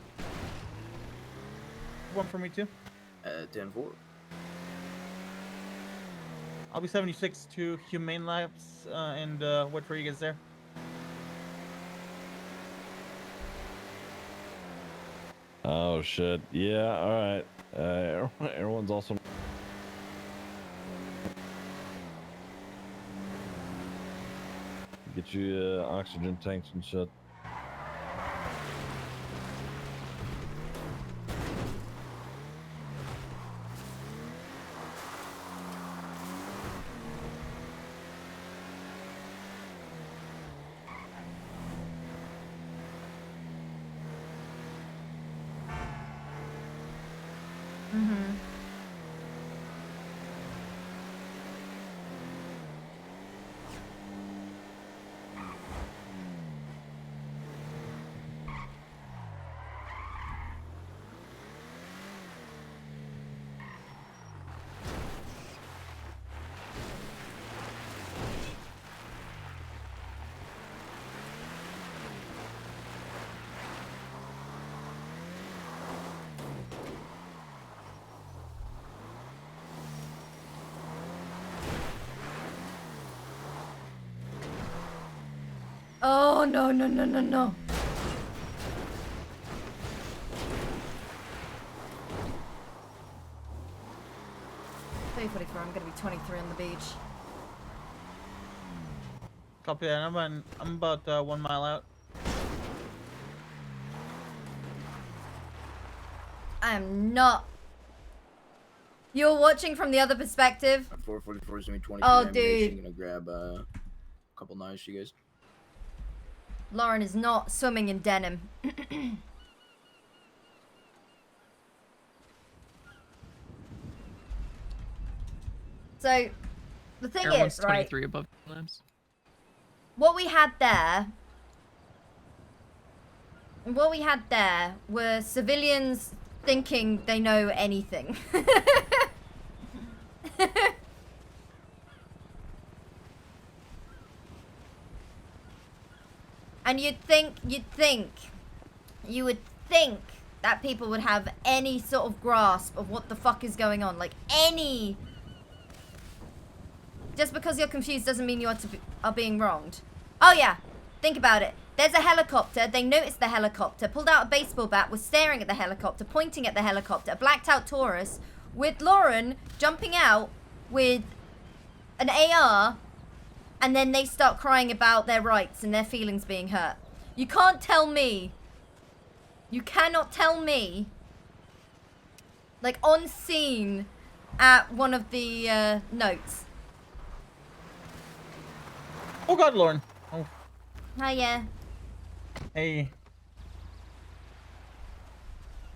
Speaker 5: One for me too.
Speaker 12: 10-4.
Speaker 5: I'll be 76 to Humane Labs and wait for you guys there.
Speaker 6: Oh shit. Yeah, alright. Everyone's also... Get you oxygen tanks and shit.
Speaker 3: Oh, no, no, no, no, no. I'm gonna be 23 on the beach.
Speaker 5: Copy that. I'm about 1 mile out.
Speaker 3: I am not. You're watching from the other perspective.
Speaker 12: 444 is gonna be 20.
Speaker 3: Oh,
Speaker 12: I'm
Speaker 3: dude.
Speaker 12: gonna grab a couple knives for you guys.
Speaker 3: Lauren is not swimming in denim. So, the thing
Speaker 9: Everyone's
Speaker 3: is, right?
Speaker 9: 23 above labs.
Speaker 3: What we had there were civilians thinking they know anything. And you would think that people would have any sort of grasp of what the fuck is going on. Like, any. Just because you're confused doesn't mean you are being wronged. Oh yeah, think about it. There's a helicopter, they noticed the helicopter, pulled out a baseball bat, was staring at the helicopter, pointing at the helicopter, a blacked out Taurus, with Lauren jumping out with an AR, and then they start crying about their rights and their feelings being hurt. You can't tell me, you cannot tell me, like on scene at one of the notes.
Speaker 5: Oh God, Lauren. Oh.
Speaker 3: Hiya.
Speaker 5: Hey.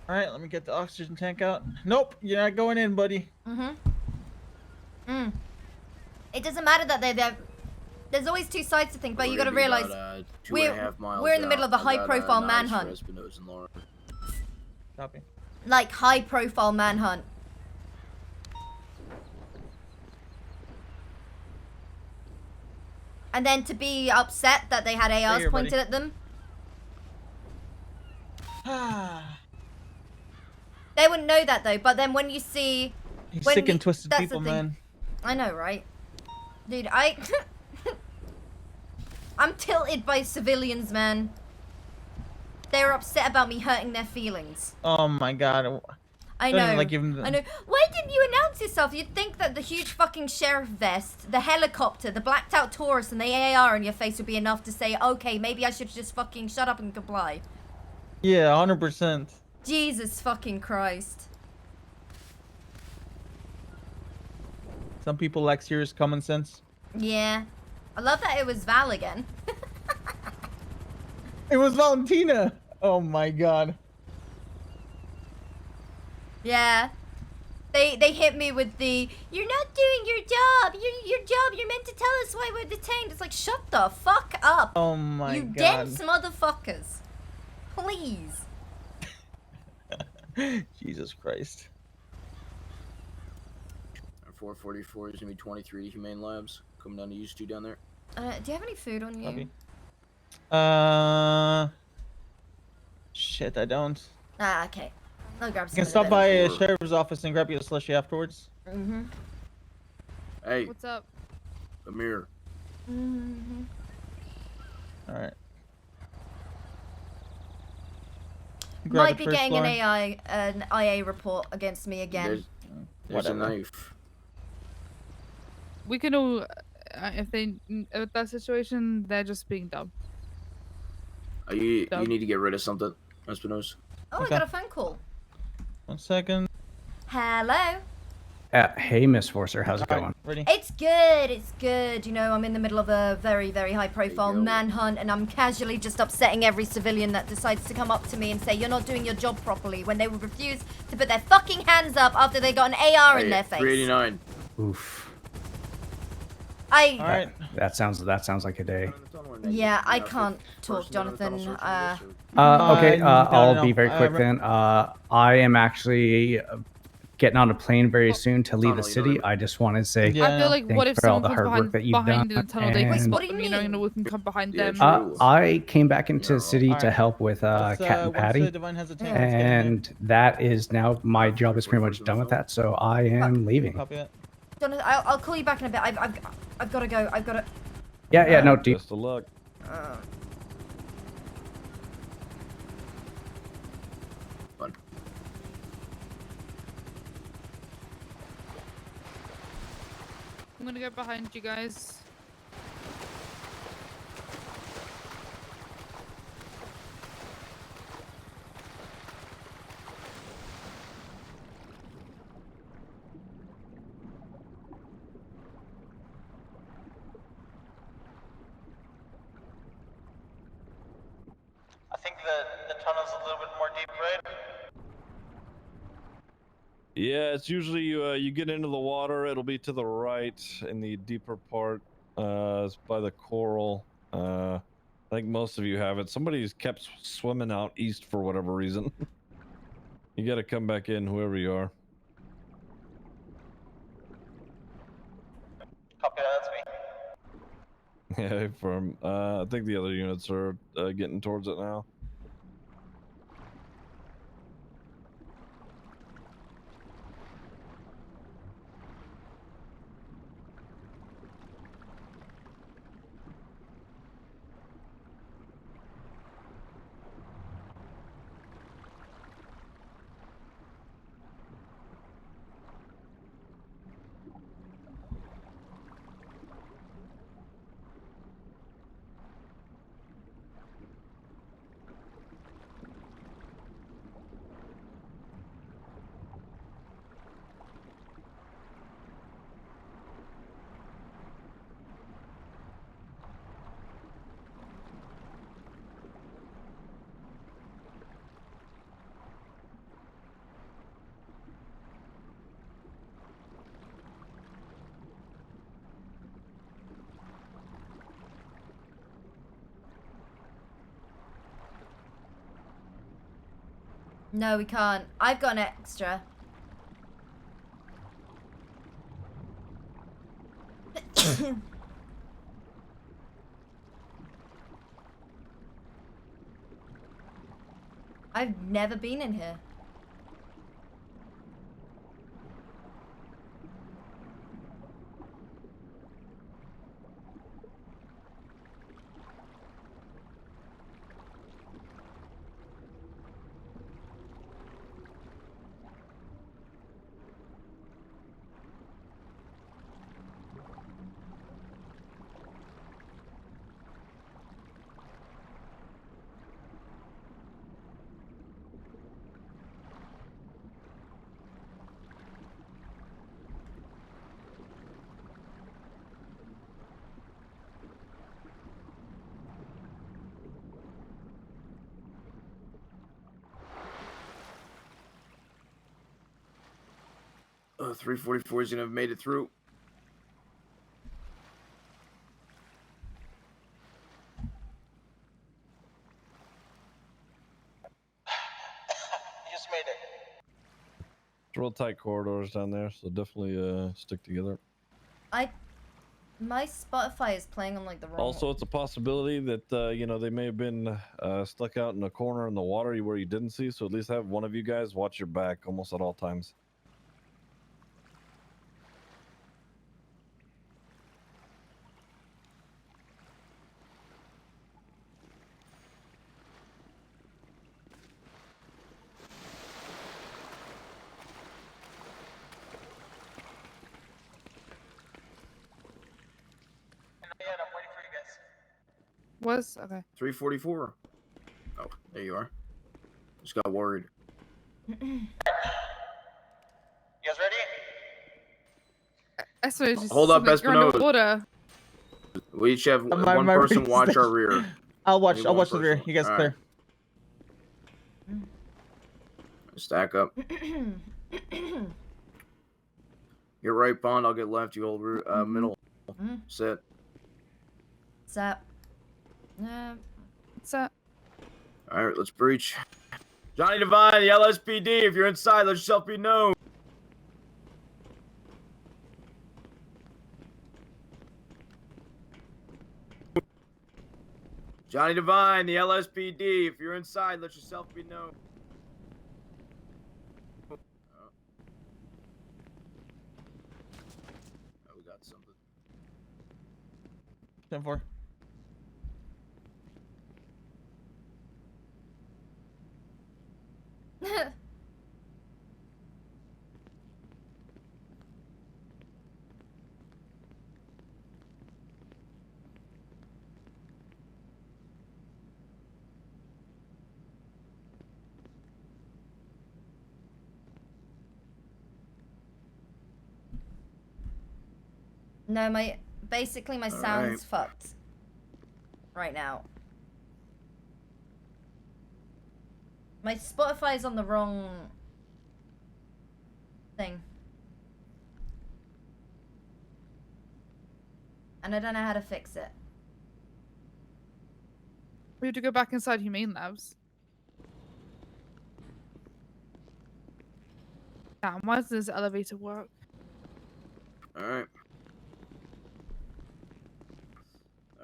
Speaker 5: All right, let me get the oxygen tank out. Nope, you're not going in, buddy.
Speaker 3: It doesn't matter that there's always two sides to think, but you gotta realize we're in the middle of a high-profile manhunt.
Speaker 5: Copy.
Speaker 3: Like high-profile manhunt. And then to be upset that they had ARs
Speaker 5: here,
Speaker 3: pointed
Speaker 5: buddy.
Speaker 3: at them. They wouldn't know that though, but then when you see...
Speaker 5: Sick and twisted
Speaker 3: that's
Speaker 5: people,
Speaker 3: the thing.
Speaker 5: man.
Speaker 3: I know, right? Dude, I'm tilted by civilians, man. They were upset about me hurting their feelings.
Speaker 5: Oh my God.
Speaker 3: I
Speaker 5: Don't
Speaker 3: know.
Speaker 5: even, like, give them the-
Speaker 3: I know. Why didn't you announce yourself? You'd think that the huge fucking sheriff vest, the helicopter, the blacked out Taurus, and the AR in your face would be enough to say, okay, maybe I should just fucking shut up and comply.
Speaker 5: Yeah, 100%.
Speaker 3: Jesus fucking Christ.
Speaker 5: Some people lack serious common sense.
Speaker 3: Yeah. I love that it was Val again.
Speaker 5: It was Valentina. Oh my God.
Speaker 3: Yeah. They hit me with the, you're not doing your job. Your job, you're meant to tell us why we're detained. It's like, shut the fuck up.
Speaker 5: Oh my
Speaker 3: you
Speaker 5: God.
Speaker 3: dense motherfuckers. Please.
Speaker 5: Jesus Christ.
Speaker 12: 444 is gonna be 23 Humane Labs. Coming down to use 2 down there.
Speaker 3: Do you have any food on you?
Speaker 5: Copy. Shit, I don't.
Speaker 3: Ah, okay. I'll grab some.
Speaker 5: You can stop by a sheriff's office and grab you a slushie afterwards.
Speaker 12: Hey.
Speaker 10: What's up?
Speaker 12: Amir.
Speaker 5: Alright.
Speaker 3: Might be getting an IA report against me again.
Speaker 12: There's a knife.
Speaker 10: We can all, if they, with that situation, they're just being dumb.
Speaker 12: You need to get rid of something, Espinosa.
Speaker 3: Oh, I got a phone call.
Speaker 5: 1 second.
Speaker 3: Hello.
Speaker 14: Hey, Miss Forcer, how's it going?
Speaker 5: Ready?
Speaker 3: It's good. It's good. You know, I'm in the middle of a very, very high-profile manhunt, and I'm casually just upsetting every civilian that decides to come up to me and say, you're not doing your job properly, when they would refuse to put their fucking hands up after they got an AR in their face.
Speaker 12: 389.
Speaker 14: Oof.
Speaker 3: Alright.
Speaker 14: That sounds like a day.
Speaker 3: Yeah, I can't talk, Jonathan.
Speaker 14: Okay, I'll be very quick then. I am actually getting on a plane very soon to leave the city. I just wanted to say
Speaker 10: I feel like, what if
Speaker 14: for all
Speaker 10: someone
Speaker 14: the hard work
Speaker 10: comes
Speaker 14: that you've
Speaker 10: behind in
Speaker 14: done.
Speaker 10: the tunnel, they can
Speaker 14: and-
Speaker 10: spot them, you know, we can come behind them.
Speaker 14: I came back into the city to help with Cat and Patty,
Speaker 5: Divine has a tank, let's get in
Speaker 14: and that is now, my job is pretty much done with that, so I am leaving.
Speaker 3: Jonathan, I'll call you back in a bit. I've got to go. I've got to...
Speaker 14: Yeah, no, deep.
Speaker 6: Best of luck.
Speaker 10: I'm gonna go behind you guys.
Speaker 5: I think the tunnel's a little bit more deep, right?
Speaker 6: Yeah, it's usually you get into the water. It'll be to the right in the deeper part. It's by the coral. I think most of you have it. Somebody's kept swimming out east for whatever reason. You got to come back in, whoever you are.
Speaker 5: Copy, that's me.
Speaker 6: Yeah, firm. I think the other units are getting towards it now.
Speaker 3: No, we can't. I've got an extra. I've never been in here.
Speaker 12: Oh, 344 is gonna have made it through.
Speaker 5: Just made it.
Speaker 6: It's real tight corridors down there, so definitely stick together.
Speaker 3: My Spotify is playing on like the wrong.
Speaker 6: Also, it's a possibility that you know, they may have been stuck out in a corner in the water where you didn't see. So at least have one of you guys watch your back almost at all times.
Speaker 5: Yeah, I'm waiting for you guys.
Speaker 10: Was okay.
Speaker 12: 344. Oh, there you are. Just got worried.
Speaker 5: You guys ready?
Speaker 10: I suppose just
Speaker 12: Hold up,
Speaker 10: something
Speaker 12: Espinosa.
Speaker 10: underwater.
Speaker 12: We each have
Speaker 5: My
Speaker 12: one person
Speaker 5: rear's
Speaker 12: watch
Speaker 5: there.
Speaker 12: our rear.
Speaker 5: I'll watch
Speaker 12: Only one
Speaker 5: the rear.
Speaker 12: person.
Speaker 5: You guys
Speaker 12: All
Speaker 5: clear.
Speaker 12: right. Stack up. Get right, Bond. I'll get left. You hold middle. Sit.
Speaker 3: What's up?
Speaker 10: What's up?
Speaker 12: All right, let's breach. Johnny Devine, the LSPD. If you're inside, let yourself be known. Johnny Devine, the LSPD. If you're inside, let yourself be known. Oh, we got something.
Speaker 5: 10-4.
Speaker 3: No, basically my
Speaker 12: All
Speaker 3: sound's
Speaker 12: right.
Speaker 3: fucked right now. My Spotify's on the wrong thing. And I don't know how to fix it.
Speaker 10: We have to go back inside Humane Labs. Damn, why does this elevator work?
Speaker 12: All right.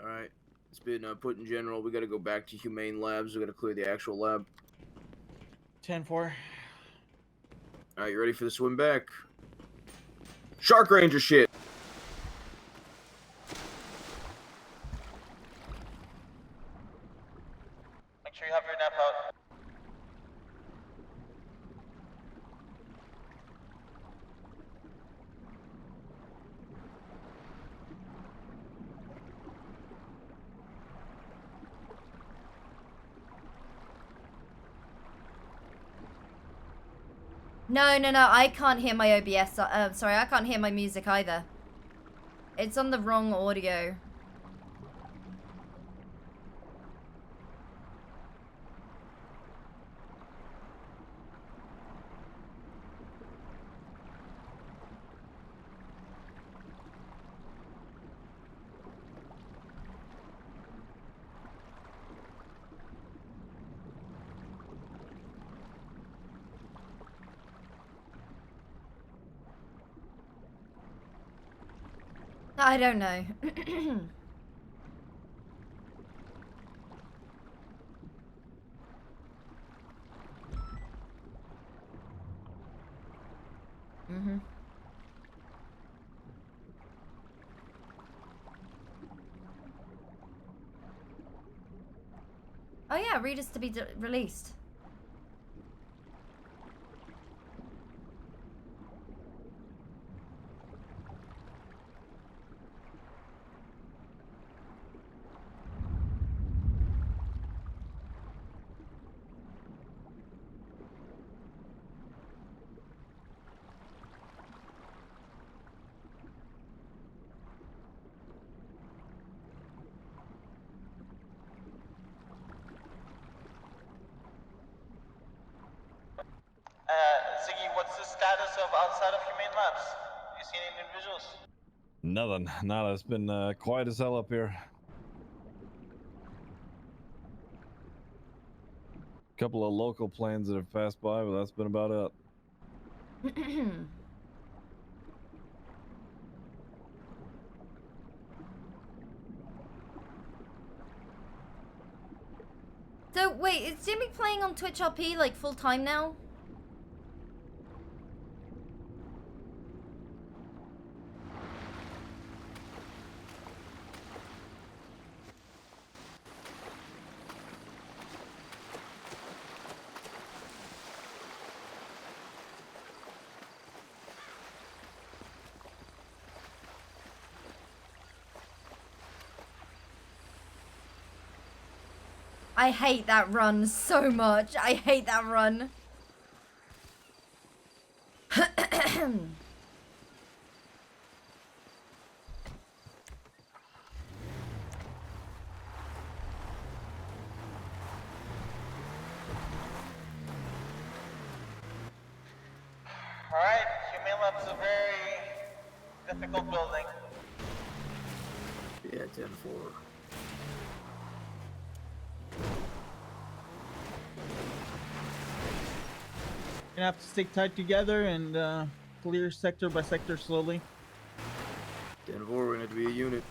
Speaker 12: All right. It's been put in general. We got to go back to Humane Labs. We got to clear the actual lab.
Speaker 5: 10-4.
Speaker 12: All right, you ready for the swim back? Shark Ranger shit.
Speaker 5: Make sure you have your nap out.
Speaker 3: No, I can't hear my OBS. Sorry, I can't hear my music either. It's on the wrong audio. I don't know. Mm-hmm. Oh yeah, readers to be released.
Speaker 5: Ziggy, what's the status of outside of Humane Labs? You seen any individuals?
Speaker 6: Nothing. Nada. It's been quiet as hell up here. Couple of local planes that have passed by, but that's been about it.
Speaker 3: So wait, is Jimmy playing on Twitch RP like full time now? I hate that run so much. I hate that run.
Speaker 5: Alright, Humane Labs is a very difficult building.
Speaker 12: Yeah, 10-4.
Speaker 5: You're gonna have to stick tight together and clear sector by sector slowly.
Speaker 12: 10-4, we're gonna have to be a unit.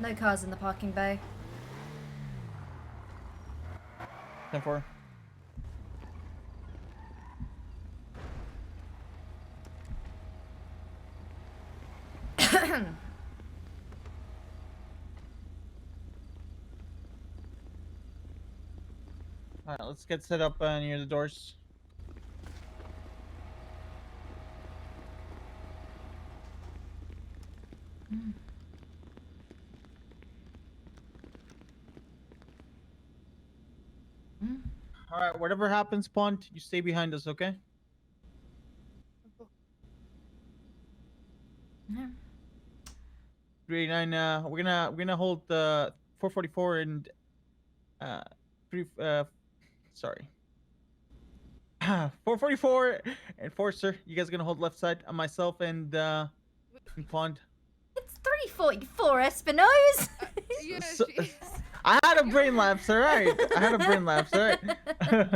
Speaker 3: No cars in the parking bay.
Speaker 5: 10-4. All right, let's get set up near the doors. All right, whatever happens, Pond, you stay behind us, okay?
Speaker 3: Yeah.
Speaker 5: 389. We're gonna hold 444 and three. Sorry. 444 and Forcer. You guys gonna hold left side. Myself and Pond.
Speaker 3: It's 344, Espinosa.
Speaker 10: Yeah,
Speaker 5: So- I had a brain lapse, all right. I had a brain lapse, all right.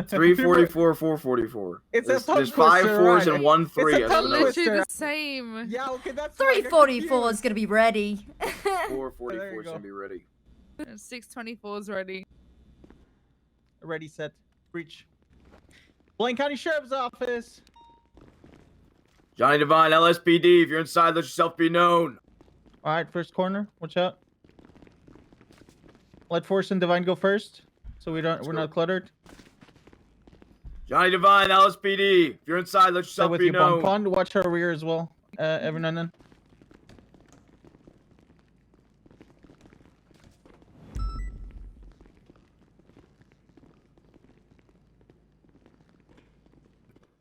Speaker 12: 344, 444.
Speaker 5: It's
Speaker 12: There's,
Speaker 5: a tongue
Speaker 12: there's 5
Speaker 5: twister,
Speaker 12: 4s
Speaker 5: right?
Speaker 12: and 1
Speaker 5: It's
Speaker 12: 3.
Speaker 5: a tongue
Speaker 10: Literally
Speaker 5: twister.
Speaker 10: the same.
Speaker 5: Yeah, okay, that's why I got
Speaker 3: 344 is gonna be ready.
Speaker 12: 444
Speaker 5: There you
Speaker 12: is
Speaker 5: go.
Speaker 12: gonna be ready.
Speaker 10: 624 is ready.
Speaker 5: Ready, set, breach. Blaine County Sheriff's Office.
Speaker 12: Johnny Devine, LSPD. If you're inside, let yourself be known.
Speaker 5: All right, first corner. Watch out. Let Force and Divine go first, so we're not cluttered.
Speaker 12: Johnny Devine, LSPD. If you're inside, let
Speaker 5: Stay
Speaker 12: yourself
Speaker 5: with
Speaker 12: be
Speaker 5: you,
Speaker 12: known.
Speaker 5: Pond. Watch our rear as well. Every now and then.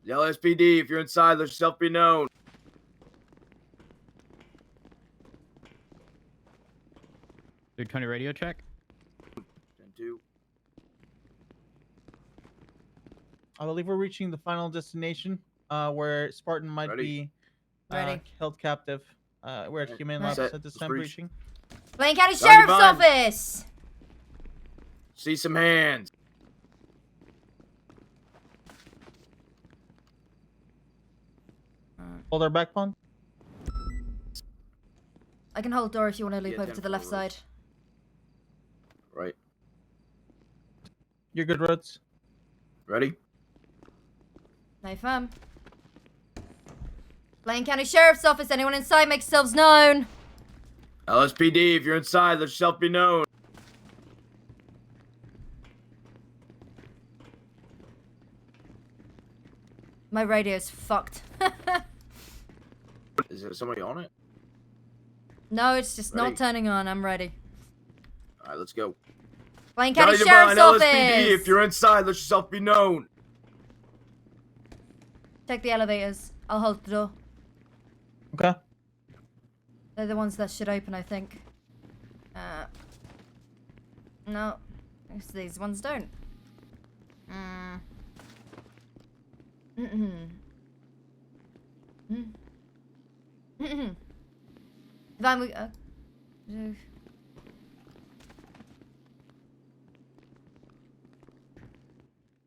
Speaker 12: The LSPD. If you're inside, let yourself be known.
Speaker 11: Dude, 20 radio check.
Speaker 12: 10-2.
Speaker 5: I believe we're reaching the final destination, where Spartan might
Speaker 12: Ready.
Speaker 5: be
Speaker 3: Ready.
Speaker 5: held captive. We're at Humane Labs
Speaker 12: Set.
Speaker 5: at this
Speaker 12: Let's
Speaker 5: time,
Speaker 12: breach.
Speaker 5: breaching.
Speaker 3: Blaine County
Speaker 12: Johnny
Speaker 3: Sheriff's
Speaker 12: Devine.
Speaker 3: Office.
Speaker 12: See some hands.
Speaker 5: Hold our back, Pond.
Speaker 3: I can hold door if you want to loop
Speaker 12: Yeah,
Speaker 3: over to the left
Speaker 12: 10-4
Speaker 3: side.
Speaker 12: Right.
Speaker 5: You're good, Rhodes.
Speaker 12: Ready?
Speaker 3: No firm. Blaine County Sheriff's Office. Anyone inside, make yourselves known.
Speaker 12: LSPD. If you're inside, let yourself be known.
Speaker 3: My radio's fucked.
Speaker 12: Is there somebody on it?
Speaker 3: No, it's just
Speaker 12: Ready?
Speaker 3: not turning on. I'm ready.
Speaker 12: All right, let's go.
Speaker 3: Blaine County
Speaker 12: Johnny
Speaker 3: Sheriff's
Speaker 12: Devine,
Speaker 3: Office.
Speaker 12: LSPD. If you're inside, let yourself be known.
Speaker 3: Check the elevators. I'll hold the door.
Speaker 5: Okay.
Speaker 3: They're the ones that should open, I think. No. These ones don't. Divine, we...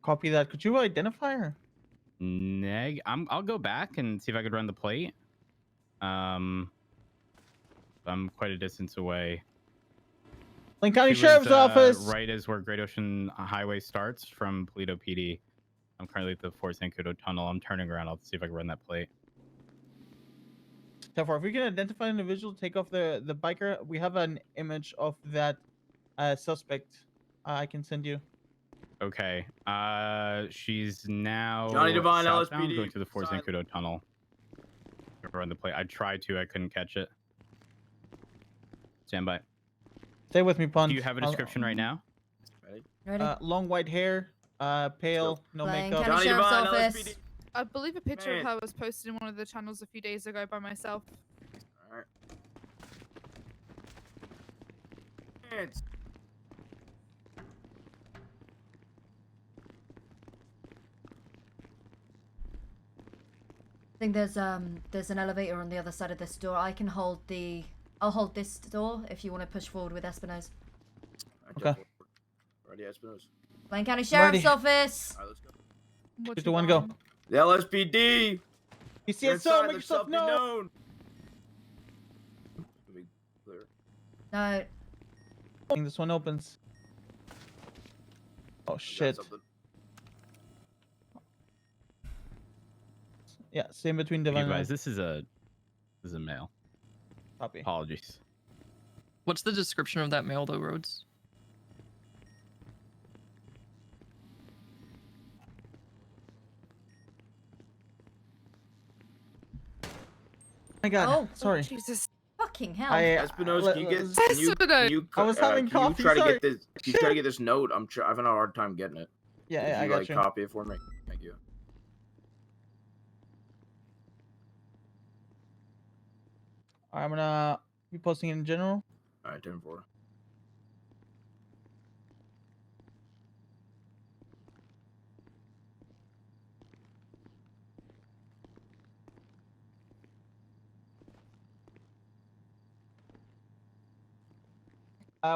Speaker 5: Copy that. Could you identify her?
Speaker 11: Neg. I'll go back and see if I could run the plate. I'm quite a distance away.
Speaker 5: Lake County
Speaker 11: She
Speaker 5: Sheriff's
Speaker 11: was,
Speaker 5: Office.
Speaker 11: Right as where Great Ocean Highway starts from Toledo PD. I'm currently at the Fort Zancudo Tunnel. I'm turning around. I'll see if I can run that plate.
Speaker 5: Therefore, if we can identify an individual, take off the biker. We have an image of that suspect. I can send you.
Speaker 11: Okay. She's now
Speaker 12: Johnny Devine,
Speaker 11: southbound,
Speaker 12: LSPD.
Speaker 11: going to the Fort
Speaker 12: Silent.
Speaker 11: Zancudo Tunnel. Run the plate. I tried to. I couldn't catch it. Stand by.
Speaker 5: Stay with me, Pond.
Speaker 11: Do you have a description right now?
Speaker 3: Ready?
Speaker 5: Long white hair, pale, no
Speaker 3: Blaine
Speaker 5: makeup.
Speaker 3: County
Speaker 12: Johnny
Speaker 3: Sheriff's
Speaker 12: Devine,
Speaker 3: Office.
Speaker 12: LSPD.
Speaker 10: I believe a picture
Speaker 12: Man.
Speaker 10: of her was posted in one of the channels a few days ago by myself.
Speaker 12: All right. Hands.
Speaker 3: I think there's an elevator on the other side of this door. I can hold the... I'll hold this door if you want to push forward with Espinosa.
Speaker 5: Okay.
Speaker 12: Ready, Espinosa.
Speaker 3: Blaine County Sheriff's
Speaker 5: Ready.
Speaker 3: Office.
Speaker 12: All right, let's go.
Speaker 10: What
Speaker 5: Just
Speaker 10: you
Speaker 5: the one go.
Speaker 10: want?
Speaker 12: The LSPD.
Speaker 5: You see
Speaker 12: You're
Speaker 5: it, so
Speaker 12: inside,
Speaker 5: make
Speaker 12: let
Speaker 5: yourself
Speaker 12: be
Speaker 5: known.
Speaker 12: known. Let me clear.
Speaker 3: No.
Speaker 5: I think this one opens. Oh
Speaker 12: I got
Speaker 5: shit.
Speaker 12: something.
Speaker 5: Yeah, same between
Speaker 11: You
Speaker 5: Divine and
Speaker 11: guys, this is a male.
Speaker 5: Copy.
Speaker 11: Apologies.
Speaker 9: What's the description of that male, though, Rhodes?
Speaker 5: my God.
Speaker 3: Oh.
Speaker 5: Sorry.
Speaker 10: Jesus.
Speaker 3: Fucking hell.
Speaker 12: Espinosa, can you
Speaker 5: I was having
Speaker 12: can
Speaker 5: coffee.
Speaker 12: you try to
Speaker 5: Sorry.
Speaker 12: get this? Can you try to get this note? I'm having a hard time getting it.
Speaker 5: Yeah,
Speaker 12: If
Speaker 5: I
Speaker 12: you
Speaker 5: got
Speaker 12: like
Speaker 5: you.
Speaker 12: copy it for me. Thank you.
Speaker 5: I'm gonna be posting it in general.
Speaker 12: All right, 10-4.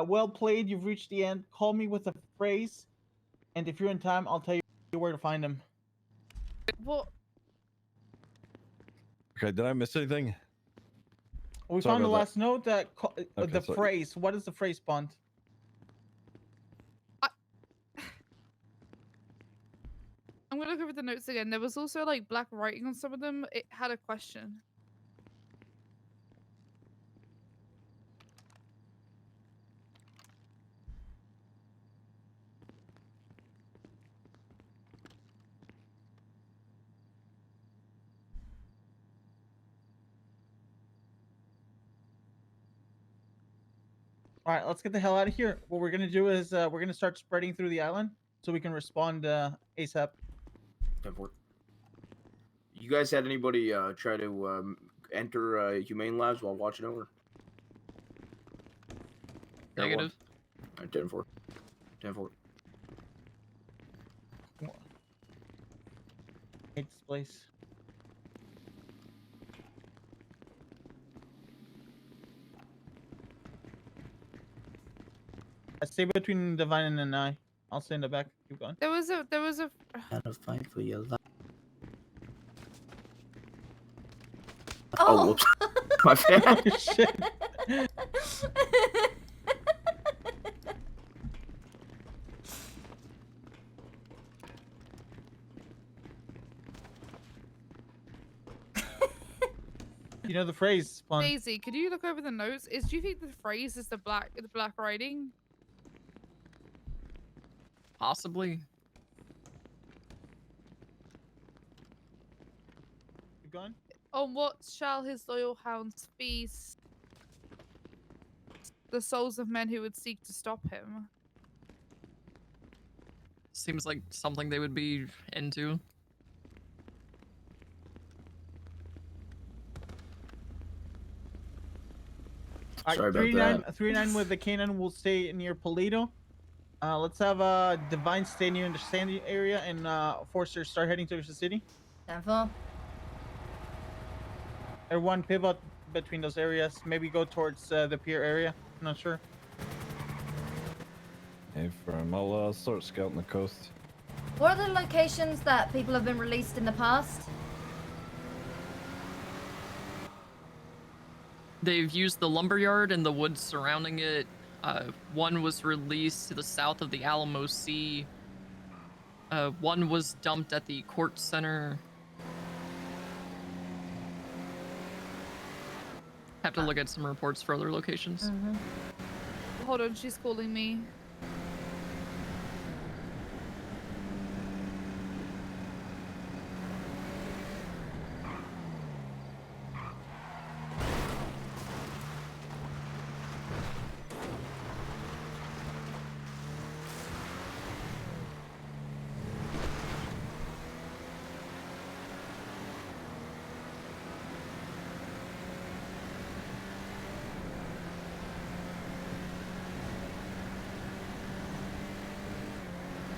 Speaker 5: Well played. You've reached the end. Call me with a phrase, and if you're in time, I'll tell you where to find him.
Speaker 10: What?
Speaker 6: Okay, did I miss anything?
Speaker 5: We
Speaker 6: Sorry
Speaker 5: found the
Speaker 6: about that.
Speaker 5: last note. The
Speaker 6: sorry.
Speaker 5: phrase. What is the phrase, Bond?
Speaker 10: I'm gonna look over the notes again. There was also like black writing on some of them. It had a question.
Speaker 5: All right, let's get the hell out of here. What we're gonna do is we're gonna start spreading through the island so we can respond ASAP.
Speaker 12: 10-4. You guys had anybody try to enter Humane Labs while watching over?
Speaker 9: Negative.
Speaker 12: All right, 10-4. 10-4.
Speaker 5: Hate this place. Stay between Divine and I. I'll stay in the back. Keep going.
Speaker 10: There was a
Speaker 12: Had a fight for your life.
Speaker 3: Oh,
Speaker 12: whoops. My bad.
Speaker 5: Oh, shit. You know the phrase, Bond.
Speaker 10: Daisy, could you look over the notes? Do you think the phrase is the black writing?
Speaker 9: Possibly.
Speaker 5: Keep going.
Speaker 10: On what shall his loyal hounds feast? The souls of men who would seek to stop him.
Speaker 9: Seems like something they would be into.
Speaker 5: All
Speaker 12: Sorry
Speaker 5: right,
Speaker 12: about
Speaker 5: 3-9 with the cannon will stay near Polito. Let's have Divine stay near the sandy area and Forster start heading towards the city.
Speaker 3: 10-4.
Speaker 5: Everyone pivot between those areas. Maybe go towards the pier area. I'm not sure.
Speaker 6: Hey, firm. I'll start scouting the coast.
Speaker 3: What are the locations that people have been released in the past?
Speaker 9: They've used the lumberyard and the woods surrounding it. One was released to the south of the Alamo Sea. One was dumped at the court center. Have to look at some reports for other locations.
Speaker 10: Hold on, she's calling me.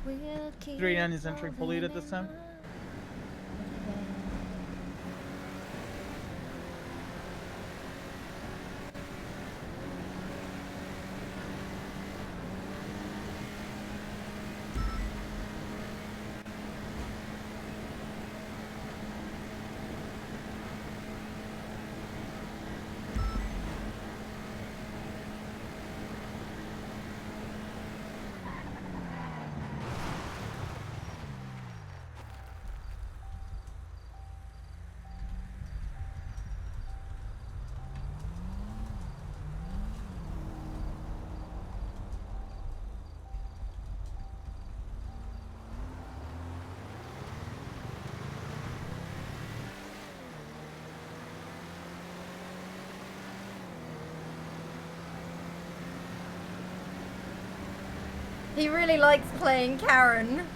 Speaker 3: We'll keep
Speaker 5: 3-9 is entering Polito at this time.
Speaker 3: He really likes playing Karen.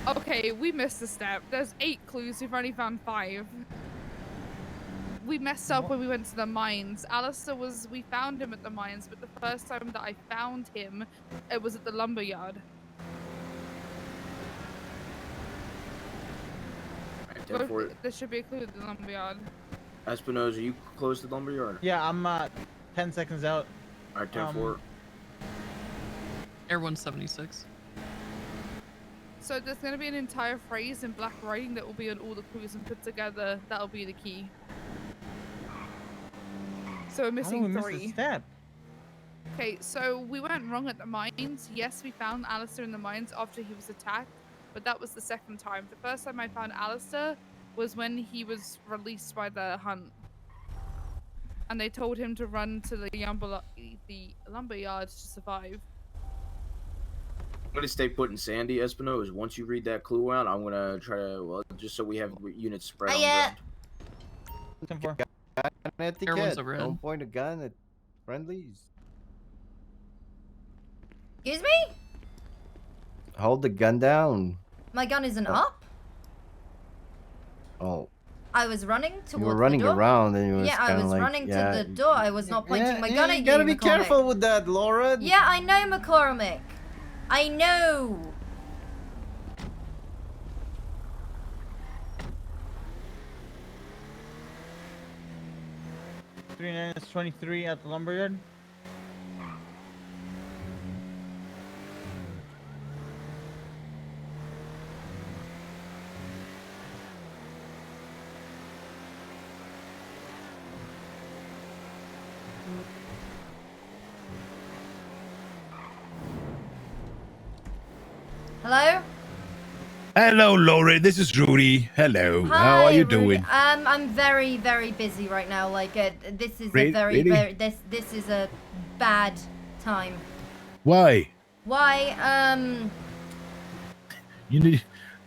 Speaker 10: Okay, we missed a step. There's 8 clues. We've only found 5. We messed up when we went to the mines. Alistair we found him at the mines, but the first time that I found him, it was at the lumberyard. There should be a clue at the lumberyard.
Speaker 12: Espinosa, are you close to the lumberyard?
Speaker 5: Yeah, I'm 10 seconds out.
Speaker 12: Alright, 10-4.
Speaker 9: Air 176.
Speaker 10: So there's going to be an entire phrase in black writing that will be on all the clues and put together. That'll be the key. So we're missing 3.
Speaker 5: Step?
Speaker 10: Okay, so we went wrong at the mines. Yes, we found Alistair in the mines after he was attacked, but that was the second time. The first time I found Alistair was when he was released by the hunt. And they told him to run to the lumberyard to survive.
Speaker 12: I'm gonna stay put in Sandy, Espinosa. Once you read that clue out, I'm gonna try to, well, just so we have units spread on the ground.
Speaker 15: Etiquette. Don't point a gun at friendlies.
Speaker 3: Excuse me?
Speaker 15: Hold the gun down.
Speaker 3: My gun isn't up.
Speaker 15: Oh.
Speaker 3: I was running towards
Speaker 15: You were running
Speaker 3: the door.
Speaker 15: around and you was
Speaker 3: Yeah, I
Speaker 15: kinda
Speaker 3: was
Speaker 15: like,
Speaker 3: running to the door. I was not pointing my gun at you,
Speaker 15: You gotta be
Speaker 3: McCormick.
Speaker 15: careful with that, Laura.
Speaker 3: Yeah, I know, McCormick. I know.
Speaker 5: Is 23 at the lumberyard.
Speaker 3: Hello?
Speaker 16: Hello, Lori. This is Rudy. Hello.
Speaker 3: Hi,
Speaker 16: How are you
Speaker 3: Rudy.
Speaker 16: doing?
Speaker 3: I'm very, very busy right now. Like, this is a very,
Speaker 16: Really?
Speaker 3: very, this is a bad time.
Speaker 16: Why?
Speaker 3: Why?
Speaker 16: You need.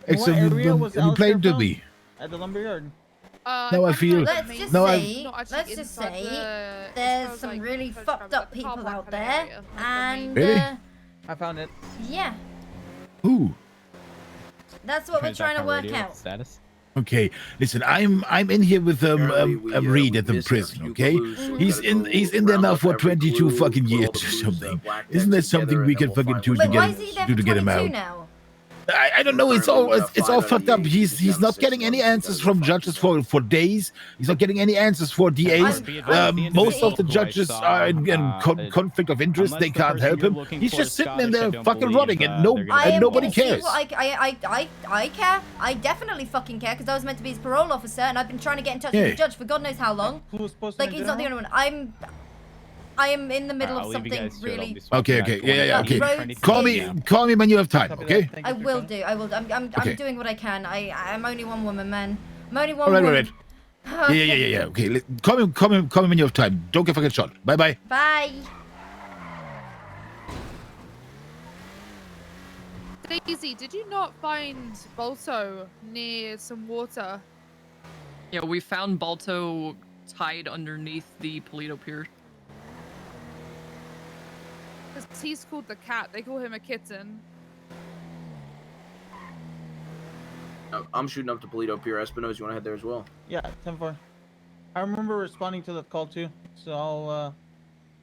Speaker 5: What area was
Speaker 16: You played
Speaker 5: Alistair
Speaker 16: to
Speaker 5: from?
Speaker 16: me.
Speaker 5: At the lumberyard.
Speaker 16: Now I feel.
Speaker 3: Let's just
Speaker 16: now
Speaker 3: say,
Speaker 10: Not actually
Speaker 3: let's just
Speaker 10: inside
Speaker 3: say,
Speaker 10: the-
Speaker 3: there's
Speaker 10: it's
Speaker 3: some
Speaker 10: like
Speaker 3: really
Speaker 10: close
Speaker 3: fucked
Speaker 10: by,
Speaker 3: up
Speaker 10: the car
Speaker 3: people
Speaker 10: park
Speaker 3: out
Speaker 10: kind of
Speaker 3: there,
Speaker 10: area, like the
Speaker 3: and
Speaker 10: main-
Speaker 16: Really?
Speaker 5: I found it.
Speaker 3: Yeah,
Speaker 16: Who?
Speaker 3: that's what we're trying to work out.
Speaker 11: Status.
Speaker 16: Okay, listen. I'm in here with Reed at the
Speaker 12: missed a
Speaker 16: prison.
Speaker 12: few
Speaker 16: Okay,
Speaker 12: clues, so we
Speaker 16: he's
Speaker 12: gotta
Speaker 16: in
Speaker 12: go
Speaker 16: there
Speaker 12: round
Speaker 16: now
Speaker 12: up
Speaker 16: for
Speaker 12: every
Speaker 16: 22
Speaker 12: clue,
Speaker 16: fucking
Speaker 12: put all
Speaker 16: years
Speaker 12: the
Speaker 16: or
Speaker 12: clues,
Speaker 16: something.
Speaker 12: black
Speaker 16: Isn't that
Speaker 12: text together,
Speaker 16: something we
Speaker 12: and
Speaker 16: can
Speaker 12: then
Speaker 16: fucking
Speaker 12: we'll
Speaker 16: do
Speaker 12: find
Speaker 3: Wait, why is
Speaker 16: together
Speaker 3: he there
Speaker 16: to
Speaker 3: for
Speaker 16: get him
Speaker 3: 22
Speaker 16: out?
Speaker 3: now?
Speaker 16: I don't know. It's all fucked up. He's not getting any answers from judges for days. He's not getting any answers for DAs. Most of the judges are in conflict of interest. They can't help him. He's just sitting in there fucking rotting, and nobody cares.
Speaker 3: I care. I definitely fucking care because I was meant to be his parole officer, and I've been trying to get in touch with
Speaker 16: Yeah.
Speaker 3: the judge for God knows how long.
Speaker 5: Who was supposed
Speaker 3: Like
Speaker 5: to
Speaker 3: he's not the only one. I am in the middle of something really.
Speaker 16: Okay. Yeah. Okay.
Speaker 3: Roads
Speaker 16: Call me when you have time. Okay.
Speaker 3: I will do. I'm
Speaker 16: Okay.
Speaker 3: doing what I can. I'm only one woman, man. I'm only one
Speaker 16: All right.
Speaker 3: woman.
Speaker 16: Yeah. Okay. Call me when you have time. Don't get fucking shot. Bye.
Speaker 3: Bye.
Speaker 10: Daisy, did you not find Balto near some water?
Speaker 9: Yeah, we found Balto tied underneath the Polito Pier.
Speaker 10: Because he's called the cat. They call him a kitten.
Speaker 12: I'm shooting up to Polito Pier. Espinosa, you want to head there as well?
Speaker 5: Yeah, 10-4. I remember responding to that call too, so I'll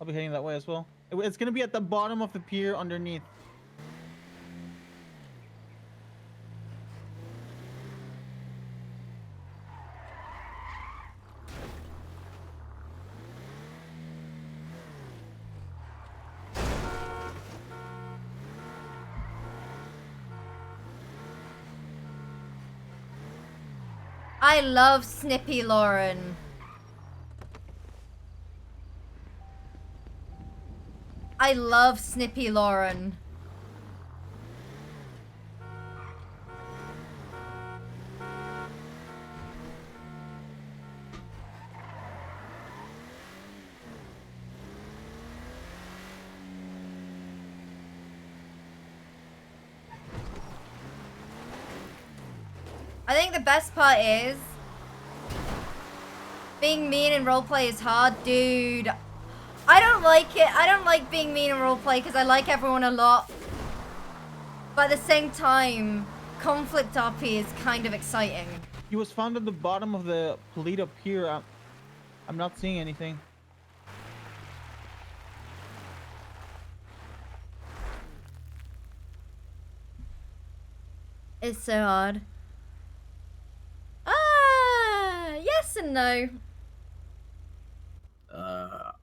Speaker 5: be heading that way as well. It's gonna be at the bottom of the pier underneath.
Speaker 3: I love Snippy Lauren. I love Snippy Lauren. I think the best part is Being mean in roleplay is hard, dude. I don't like it. I don't like being mean in roleplay because I like everyone a lot. But at the same time, conflict RP is kind of exciting.
Speaker 5: He was found at the bottom of the Polito Pier. I'm not seeing anything.
Speaker 3: It's so hard. Yes and no.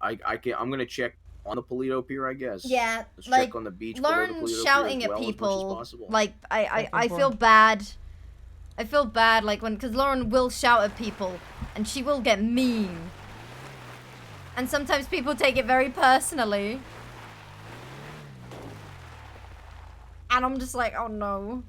Speaker 12: I'm gonna check on the Polito Pier, I guess.
Speaker 3: Yeah,
Speaker 12: Let's
Speaker 3: like
Speaker 12: check on the beach below the
Speaker 3: Lauren
Speaker 12: Polito Pier
Speaker 3: shouting
Speaker 12: as
Speaker 3: at
Speaker 12: well, as much as
Speaker 3: people.
Speaker 12: possible.
Speaker 3: Like I feel bad. I feel bad like because Lauren will shout at people and she will get mean. And sometimes people take it very personally. And I'm just like, oh no.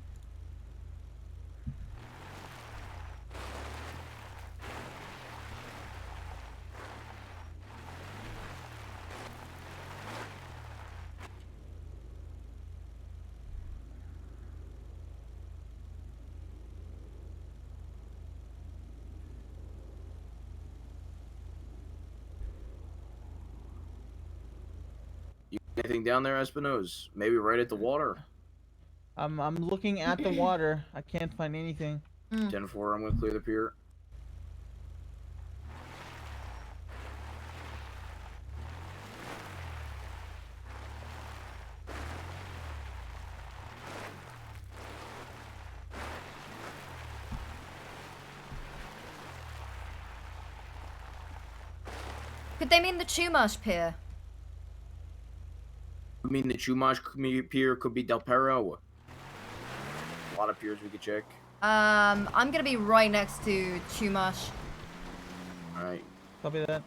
Speaker 12: Anything down there, Espinosa? Maybe right at the water.
Speaker 5: I'm looking at the water. I can't find anything.
Speaker 12: 10-4, I'm gonna clear the pier.
Speaker 3: Could they mean the Chumash Pier?
Speaker 12: I mean, the Chumash Pier could be Del Perro. A lot of piers we could check.
Speaker 3: I'm gonna be right next to Chumash.
Speaker 12: Alright.
Speaker 5: Copy that.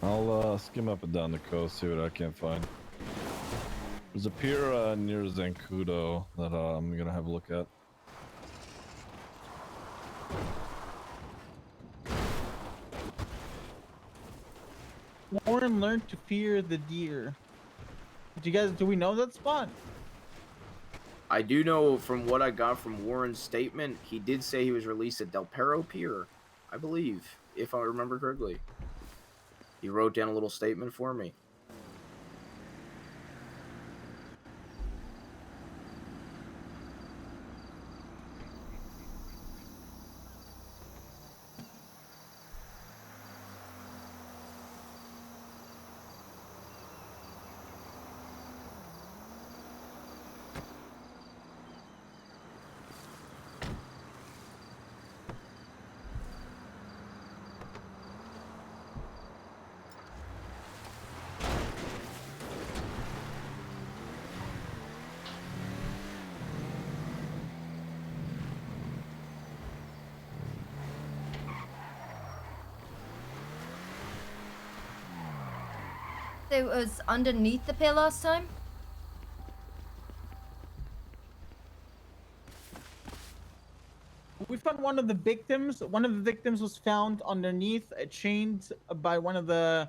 Speaker 6: I'll skim up and down the coast, see what I can find. There's a pier near Zancudo that I'm gonna have a look at.
Speaker 5: Warren learned to fear the deer. Do we know that spot?
Speaker 12: I do know from what I got from Warren's statement, he did say he was released at Del Perro Pier, I believe, if I remember correctly. He wrote down a little statement for me.
Speaker 3: It was underneath the pier last time?
Speaker 5: We found one of the victims. One of the victims was found underneath, chained by one of the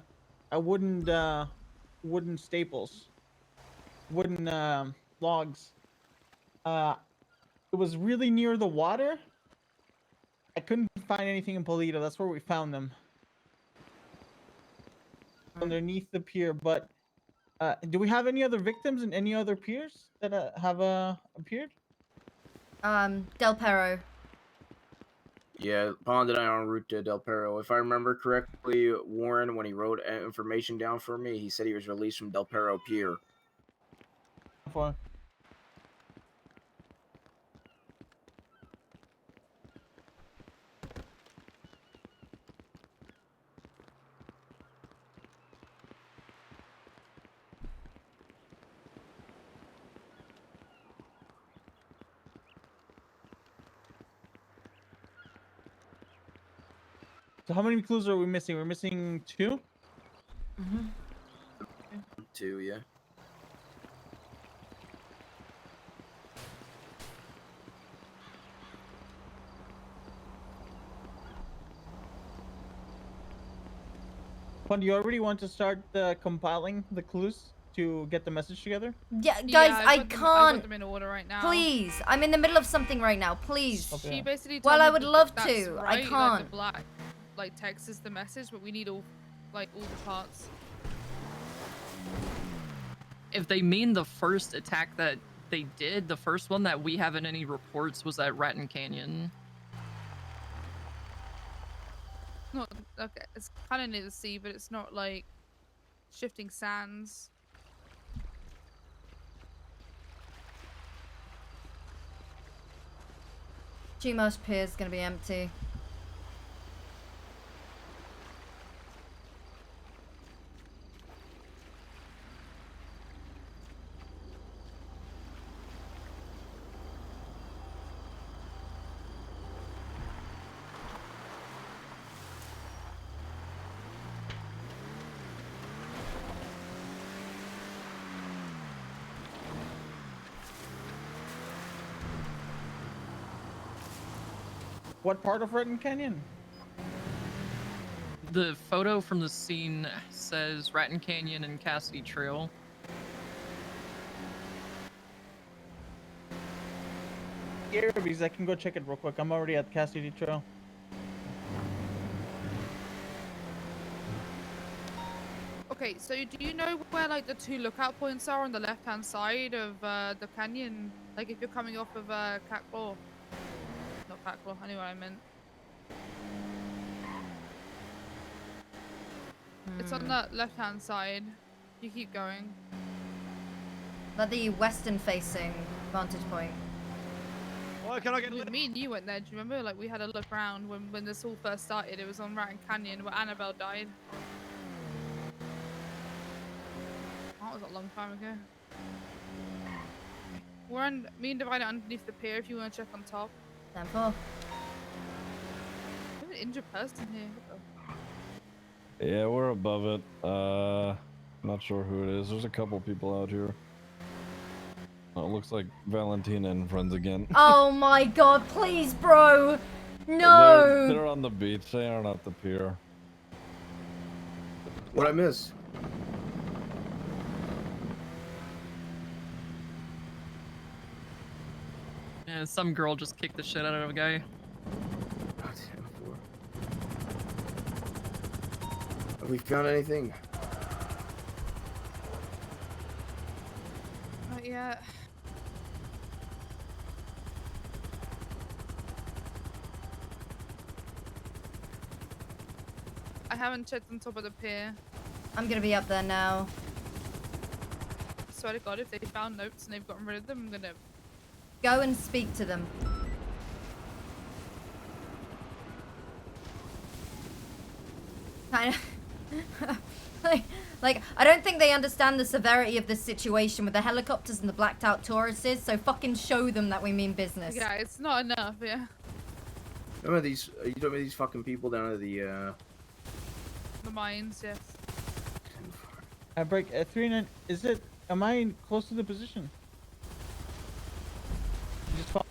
Speaker 5: wooden staples, wooden logs. It was really near the water. I couldn't find anything in Polito. That's where we found them. Underneath the pier, but do we have any other victims in any other piers that have appeared?
Speaker 3: Del Perro.
Speaker 12: Yeah, Pond and I are en route to Del Perro. If I remember correctly, Warren, when he wrote information down for me, he said he was released from Del Perro Pier.
Speaker 5: For So how many clues are we missing? We're missing 2?
Speaker 3: Mm-hmm.
Speaker 12: 2, yeah.
Speaker 5: Do you already want to start compiling the clues to get the message together?
Speaker 3: Yeah, guys, I
Speaker 10: I
Speaker 3: can't.
Speaker 10: put them in order right now.
Speaker 3: Please, I'm in the middle of something right now. Please.
Speaker 10: She basically told
Speaker 3: Well,
Speaker 10: me
Speaker 3: I would
Speaker 10: that
Speaker 3: love
Speaker 10: that's
Speaker 3: to.
Speaker 10: right,
Speaker 3: I can't.
Speaker 10: Like like text us the message, but we need all the parts.
Speaker 9: If they mean the first attack that they did, the first one that we have in any reports was at Raton Canyon.
Speaker 10: Not okay. It's kind of near the sea, but it's not like shifting sands.
Speaker 3: G-Marsh Pier is going to be empty.
Speaker 5: What part of Raton Canyon?
Speaker 9: The photo from the scene says Raton Canyon and Cassidy Trail.
Speaker 5: Here, because I can go check it real quick. I'm already at Cassidy Trail.
Speaker 10: Okay, so do you know where like the 2 lookout points are on the left-hand side of the canyon? Like if you're coming off of Catclaw. Not Catclaw, I knew what I meant. It's on the left-hand side. You keep going.
Speaker 3: But the western-facing vantage point.
Speaker 10: Well, can I get me and you went there, do you remember? Like we had a look around when this all first started. It was on Raton Canyon where Annabelle died. That was a long time ago. We're on me and Divine underneath the pier if you want to check on top.
Speaker 3: 10-4.
Speaker 10: There's an injured person here. What the...
Speaker 6: Yeah, we're above it. Not sure who it is. There's a couple people out here. Oh, it looks like Valentina and friends again.
Speaker 3: Oh my god, please, bro! No!
Speaker 6: They're on the beach. They aren't at the pier.
Speaker 12: What'd I miss?
Speaker 9: Yeah, some girl just kicked the shit out of a guy.
Speaker 12: Have we found anything?
Speaker 10: Not yet. I haven't checked on top of the pier.
Speaker 3: I'm gonna be up there now.
Speaker 10: I swear to God, if they found notes and they've gotten rid of them, I'm gonna...
Speaker 3: Go and speak to them. Kind of... like, I don't think they understand the severity of this situation with the helicopters and the blacked out Tauruses, so fucking show them that we mean business.
Speaker 10: Yeah, it's not enough, yeah.
Speaker 12: Remember these? You don't remember these fucking people down at the
Speaker 10: The mines, yes.
Speaker 5: I break 3-9. Is it? Am I close to the position? Just follow.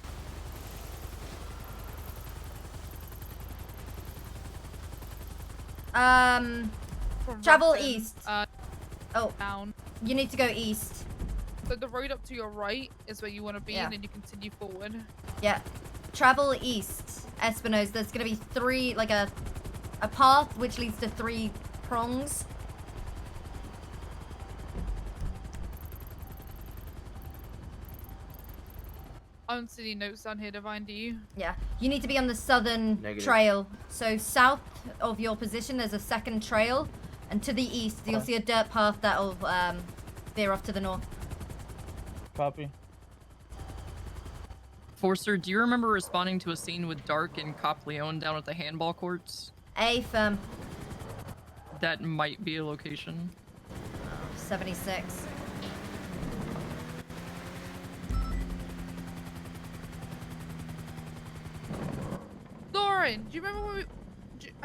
Speaker 3: Travel
Speaker 10: Raton,
Speaker 3: east.
Speaker 10: Oh, down.
Speaker 3: You need to go east.
Speaker 10: So the road up to your right is where you want to be,
Speaker 3: Yeah.
Speaker 10: and then you continue forward.
Speaker 3: Yeah. Travel east, Espinosa. There's gonna be three, like a path which leads to 3 prongs.
Speaker 10: I don't see any notes down here, Divine, do you?
Speaker 3: Yeah. You need to be on the southern
Speaker 10: Negative.
Speaker 3: trail. So south of your position, there's a second trail. And to the east, you'll see a dirt path that'll veer off to the north.
Speaker 5: Copy.
Speaker 9: Forcer, do you remember responding to a scene with Dark and Cop Leon down at the handball courts?
Speaker 3: Firm.
Speaker 9: That might be a location.
Speaker 3: 76.
Speaker 10: Lauren, do you remember when we...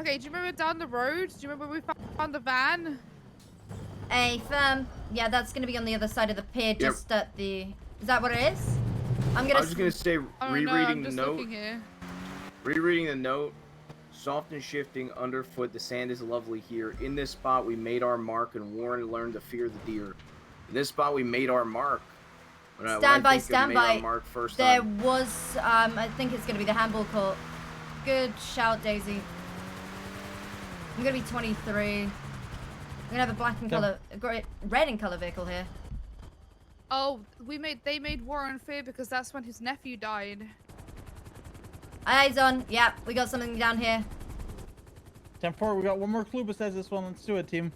Speaker 10: Okay, do you remember down the road? Do you remember when we found the van?
Speaker 3: Firm. Yeah, that's gonna be on the other side of the pier, just at the... Is that what it is? I'm gonna...
Speaker 12: I was just gonna say, rereading the note.
Speaker 10: Looking here.
Speaker 12: Rereading the note. Soft and shifting underfoot. The sand is lovely here. In this spot, we made our mark, and Warren learned to fear the deer. In this spot, we made our mark.
Speaker 3: Stand by, stand by. There
Speaker 12: time.
Speaker 3: was, I think it's gonna be the handball court. Good shout, Daisy. I'm gonna be 23. I'm gonna have a black and color, red in color vehicle here.
Speaker 10: Oh, they made war on Fear because that's when his nephew died.
Speaker 3: Eyes on. Yeah, we got something down here.
Speaker 5: 10-4, we got one more clue besides this one. Let's do it, team.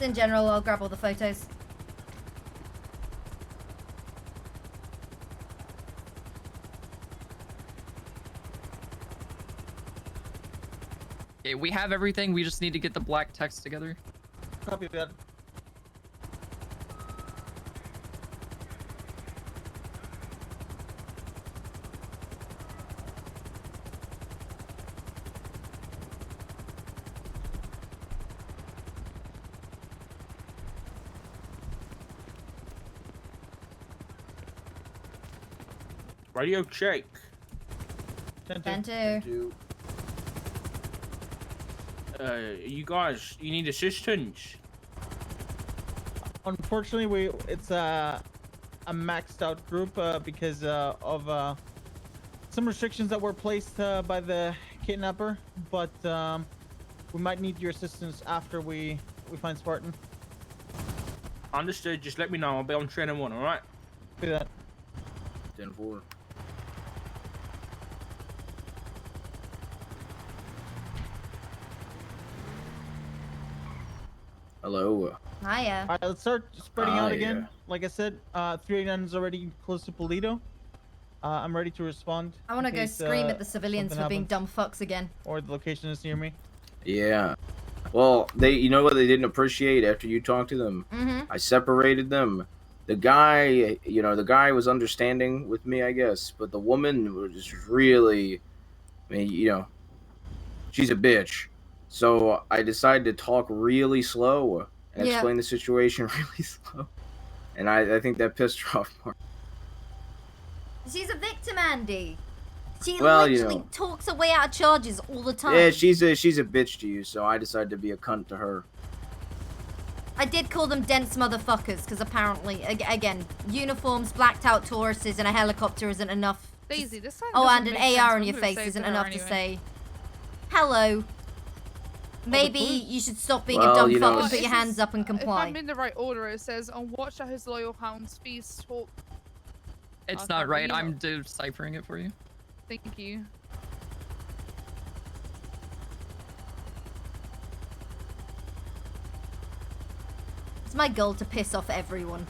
Speaker 3: In general, I'll grab all the photos.
Speaker 9: Okay, we have everything. We just need to get the black text together.
Speaker 5: Copy that.
Speaker 17: Radio check.
Speaker 3: 10-2.
Speaker 17: You guys, you need assistance.
Speaker 5: Unfortunately, it's a maxed out group because of some restrictions that were placed by the kidnapper. But we might need your assistance after we find Spartan.
Speaker 17: Understood. Just let me know. I'll be on training 1. All right.
Speaker 5: Do that.
Speaker 12: 10-4. Hello.
Speaker 3: Hiya.
Speaker 5: All right, let's start spreading out again. Like I said, 389 is already close to Polito. I'm ready to respond.
Speaker 3: I want to go scream at the civilians for being dumb fucks again.
Speaker 5: Or the location is near me.
Speaker 12: Yeah. Well, you know what they didn't appreciate after you talked to them? I separated them. The guy, the guy was understanding with me, I guess, but the woman was just really, she's a bitch. So I decided to talk really slow and explain the situation really slow. And I think that pissed her off more.
Speaker 3: She's a victim, Andy. She
Speaker 12: Well,
Speaker 3: literally talks her way out of charges all the time.
Speaker 12: Yeah, she's a bitch to you, so I decided to be a cunt to her.
Speaker 3: I did call them dense motherfuckers, because apparently, again, uniforms, blacked out Tauruses, and a helicopter isn't enough.
Speaker 10: Daisy, this time
Speaker 3: Oh, and
Speaker 10: doesn't
Speaker 3: an
Speaker 10: make
Speaker 3: AR
Speaker 10: sense.
Speaker 3: on
Speaker 10: I'm
Speaker 3: your
Speaker 10: gonna
Speaker 3: face
Speaker 10: say
Speaker 3: isn't
Speaker 10: to her
Speaker 3: enough to
Speaker 10: anyway.
Speaker 3: say, hello. Maybe you should stop being a
Speaker 12: Well,
Speaker 3: dumb
Speaker 12: you know,
Speaker 3: fuck and put
Speaker 10: If
Speaker 3: your
Speaker 10: it's-
Speaker 3: hands up and
Speaker 10: If
Speaker 3: comply.
Speaker 10: I'm in the right order, it says, on watch at his loyal hounds feast talk.
Speaker 9: It's
Speaker 10: Okay,
Speaker 9: not right.
Speaker 10: you know.
Speaker 9: I'm deciphering it for you.
Speaker 10: Thank you.
Speaker 3: It's my goal to piss off everyone.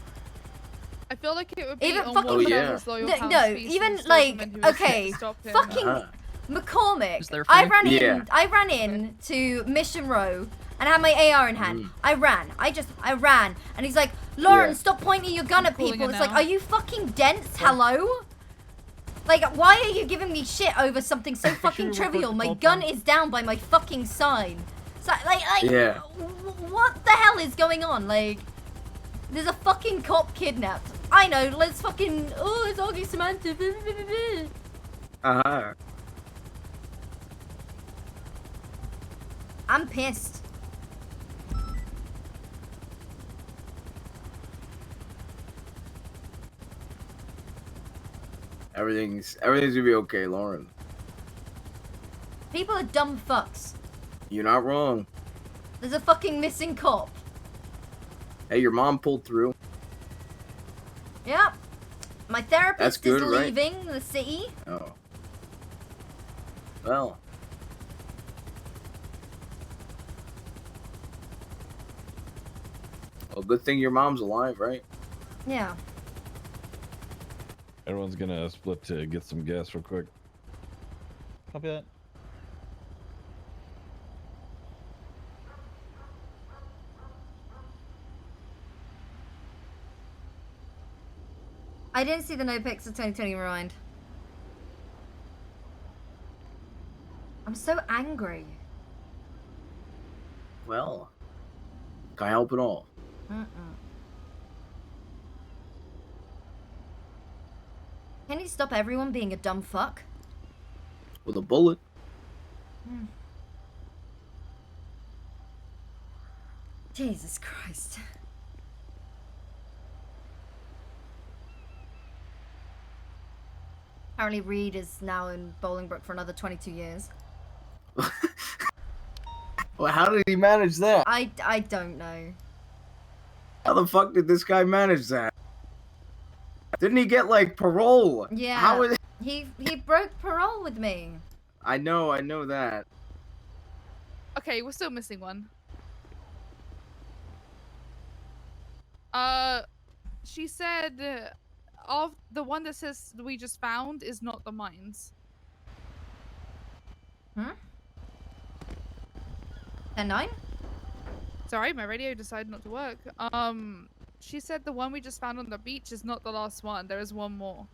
Speaker 10: I feel like it would be
Speaker 3: Even
Speaker 10: on
Speaker 3: fucking
Speaker 10: watch at his loyal hounds
Speaker 3: no,
Speaker 10: feast
Speaker 3: even
Speaker 10: and stop
Speaker 3: like
Speaker 10: him and he was
Speaker 3: okay,
Speaker 10: to stop him.
Speaker 3: fucking McCormick.
Speaker 9: there for
Speaker 3: I
Speaker 9: you?
Speaker 3: ran in.
Speaker 12: Yeah.
Speaker 3: I ran in to Mission Row and I had my AR in hand. I ran. I ran, and he's like, Lauren,
Speaker 12: Yeah.
Speaker 3: stop pointing your gun at
Speaker 10: calling
Speaker 3: people.
Speaker 10: it
Speaker 3: It's like,
Speaker 10: now.
Speaker 3: are you fucking dense? Hello. Like, why are you giving me shit over something so fucking
Speaker 5: record
Speaker 3: trivial?
Speaker 5: the
Speaker 3: My
Speaker 5: call
Speaker 3: gun
Speaker 5: time.
Speaker 3: is down by my fucking sign. So, like,
Speaker 12: Yeah.
Speaker 3: what the hell is going on? Like, there's a fucking cop kidnapped. I know, let's fucking, oh, it's argue semantic.
Speaker 12: Uh-huh.
Speaker 3: I'm pissed.
Speaker 12: Everything's gonna be okay, Lauren.
Speaker 3: People are dumb fucks.
Speaker 12: You're not wrong.
Speaker 3: There's a fucking missing cop.
Speaker 12: Hey, your mom pulled through.
Speaker 3: Yep. My therapist
Speaker 12: That's good,
Speaker 3: is
Speaker 12: right?
Speaker 3: leaving the city.
Speaker 12: Oh. Well. Well, good thing your mom's alive, right?
Speaker 3: Yeah.
Speaker 6: Everyone's gonna split to get some gas real quick.
Speaker 5: Copy that.
Speaker 3: I didn't see the NoPixel 2020 rewind. I'm so angry.
Speaker 12: Well. Can I help at all?
Speaker 3: Can you stop everyone being a dumb fuck?
Speaker 12: With a bullet.
Speaker 3: Jesus Christ. Apparently Reed is now in Bolingbroke for another 22 years.
Speaker 12: Well, how did he manage that?
Speaker 3: I don't know.
Speaker 12: How the fuck did this guy manage that? Didn't he get like parole?
Speaker 3: Yeah.
Speaker 12: How is
Speaker 3: He broke parole with me.
Speaker 12: I know that.
Speaker 10: Okay, we're still missing one. She said of the one that says we just found is not the mines.
Speaker 3: Hmm? 10-9?
Speaker 10: Sorry, my radio decided not to work. She said the one we just found on the beach is not the last one. There is one more.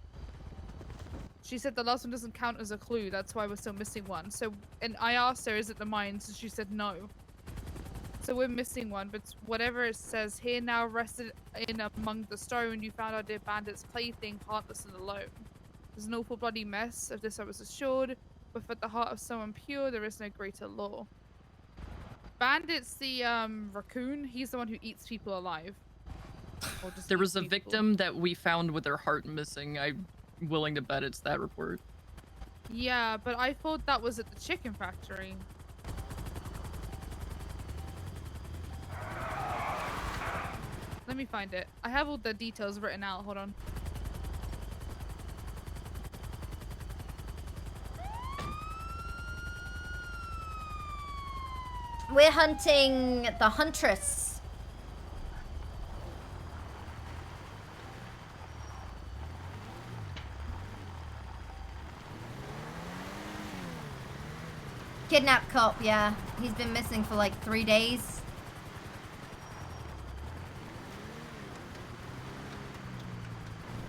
Speaker 10: She said the last one doesn't count as a clue. That's why we're still missing one. So, and I asked her, is it the mines? And she said no. So we're missing one, but whatever it says here now rested in among the stone, you found our dear bandit's plaything, heartless and alone. There's an awful bloody mess, of this I was assured, but for the heart of someone pure, there is no greater law. Bandit's the raccoon. He's the one who eats people alive. Or just
Speaker 9: There
Speaker 10: eats
Speaker 9: was a
Speaker 10: people.
Speaker 9: victim that we found with their heart missing. I'm willing to bet it's that report.
Speaker 10: Yeah, but I thought that was at the chicken factory. Let me find it. I have all the details written out. Hold on.
Speaker 3: We're hunting the Huntress. Kidnap cop, yeah. He's been missing for like 3 days.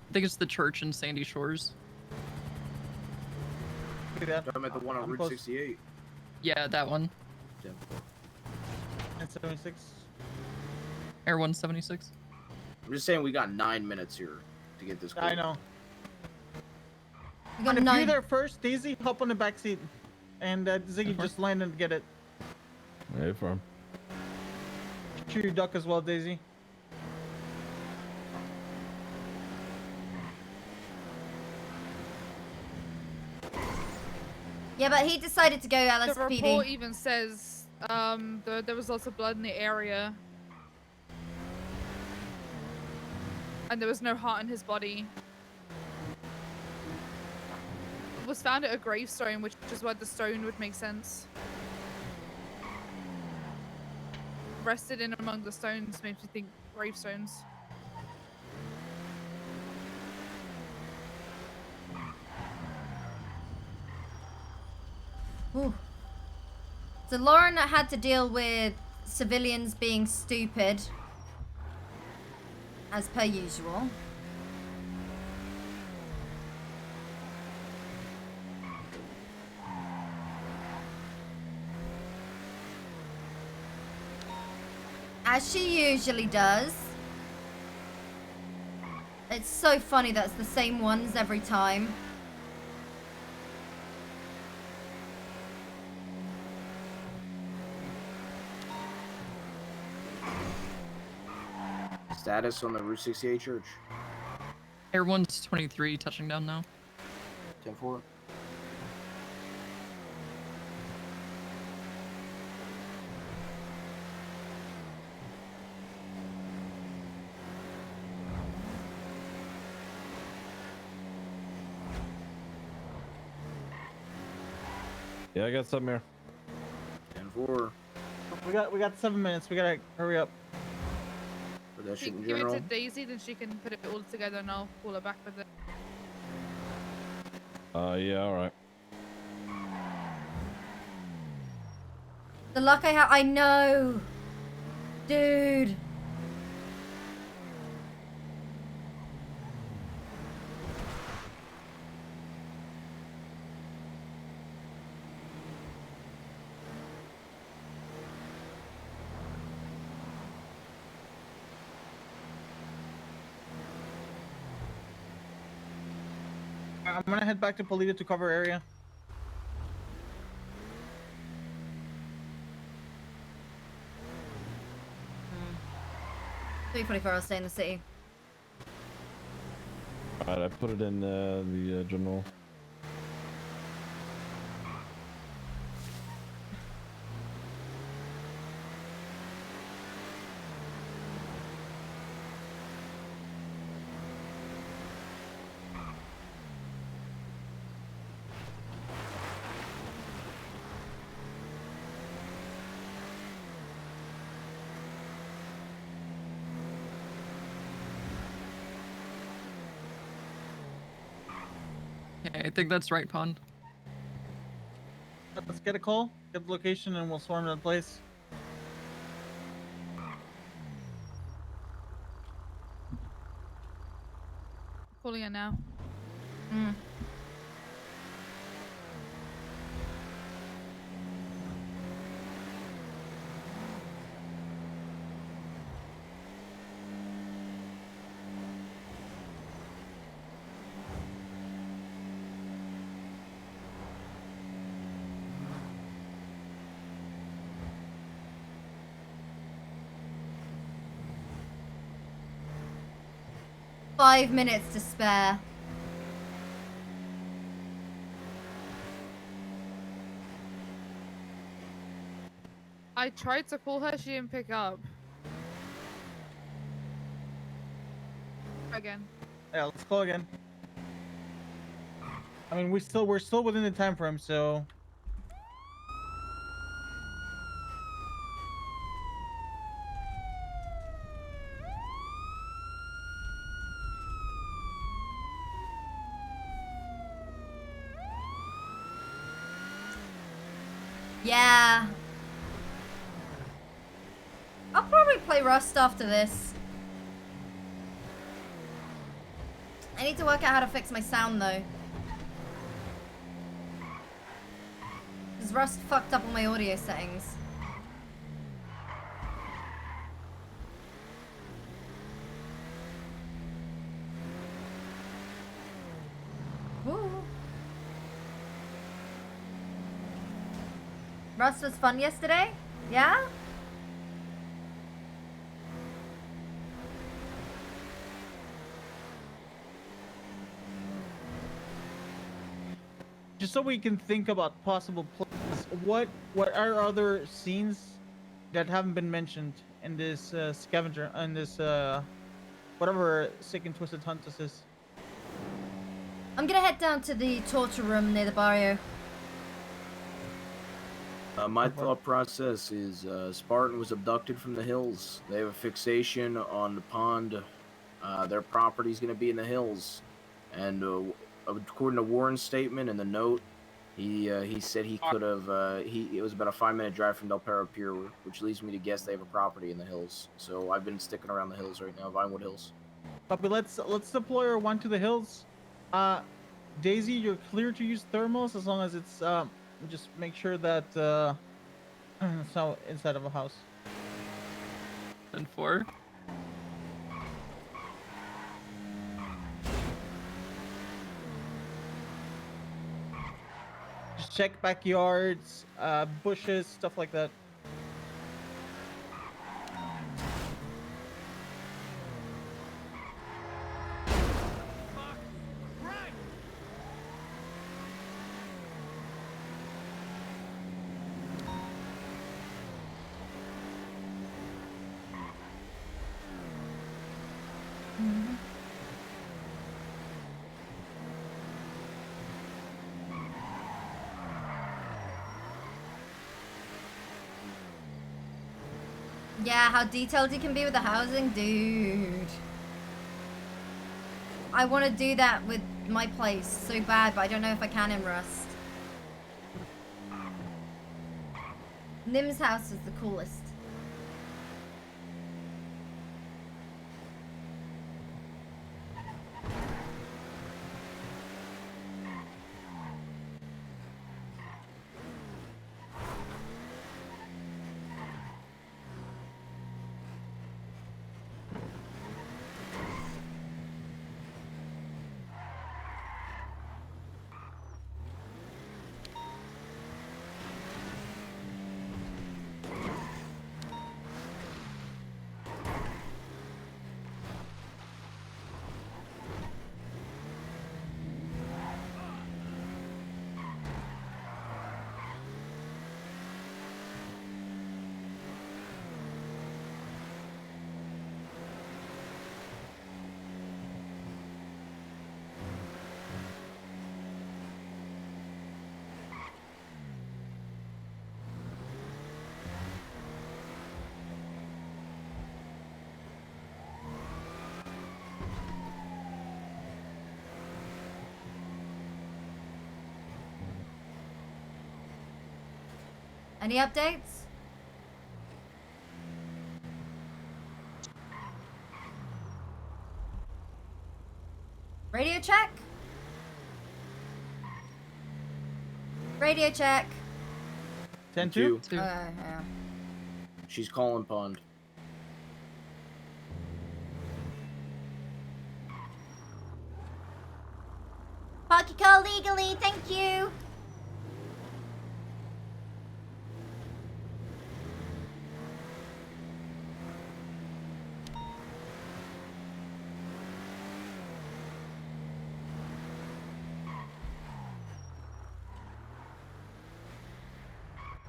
Speaker 9: I think it's the church in Sandy Shores.
Speaker 12: I'm at the one on Route 68.
Speaker 9: Yeah, that one.
Speaker 5: And 76.
Speaker 9: Air 176.
Speaker 12: I'm just saying we got 9 minutes here to get this.
Speaker 5: I know.
Speaker 3: You got
Speaker 5: If
Speaker 3: 9.
Speaker 5: you're there first, Daisy, hop on the back seat, and Ziggy just land and get it.
Speaker 6: Hey, farm.
Speaker 5: Cheer your duck as well, Daisy.
Speaker 3: Yeah, but he decided to go
Speaker 10: The
Speaker 3: LSPD.
Speaker 10: report even says there was lots of blood in the area. And there was no heart in his body. It was found at a gravestone, which is why the stone would make sense. Rested in among the stones makes me think gravestones.
Speaker 3: Ooh. So Lauren had to deal with civilians being stupid, as per usual. As she usually does. It's so funny that it's the same ones every time.
Speaker 12: Status on the Route 68 church.
Speaker 9: Air 123 touching down now.
Speaker 12: 10-4.
Speaker 6: Yeah, I got something here.
Speaker 12: 10-4.
Speaker 5: We got 7 minutes. We gotta hurry up.
Speaker 12: For that shit in
Speaker 10: Give it
Speaker 12: general.
Speaker 10: to Daisy, then she can put it all together and I'll pull her back with it.
Speaker 6: Yeah, all right.
Speaker 3: The luck I have. I know. Dude.
Speaker 5: I'm gonna head back to Polita to cover area.
Speaker 3: 3:44. I'll stay in the city.
Speaker 6: All right, I put it in the general.
Speaker 9: Okay, I think that's right, Pond.
Speaker 5: Let's get a call, get the location, and we'll swarm that place.
Speaker 10: Calling it now.
Speaker 3: Mm. Five minutes to spare.
Speaker 10: I tried to call her, she didn't pick up. Again.
Speaker 5: Yeah, let's call again. I mean, we're still within the time frame, so.
Speaker 3: Yeah. I'll probably play Rust after this. I need to work out how to fix my sound though. Because Rust fucked up all my audio settings. Woo. Rust was fun yesterday? Yeah?
Speaker 5: Just so we can think about possible plays, what are other scenes that haven't been mentioned in this scavenger, in this whatever sick and twisted hunt this is?
Speaker 3: I'm gonna head down to the torture room near the barrio.
Speaker 12: My thought process is Spartan was abducted from the hills. They have a fixation on the pond. Their property's going to be in the hills. And according to Warren's statement in the note, he said he could have. It was about a 5-minute drive from Del Perro Pier, which leads me to guess they have a property in the hills. So I've been sticking around the hills right now, Vinewood Hills.
Speaker 5: But let's deploy our one to the hills. Daisy, you're clear to use thermals as long as it's just make sure that it's not inside of a house.
Speaker 9: And 4.
Speaker 5: Just check backyards, bushes, stuff like that.
Speaker 3: Yeah, how detailed you can be with the housing, dude. I want to do that with my place so bad, but I don't know if I can in Rust. Nim's house is the coolest. Any updates? Radio check? Radio check.
Speaker 5: 10-2.
Speaker 3: Okay, yeah.
Speaker 12: She's calling Pond.
Speaker 3: Park your car legally, thank you.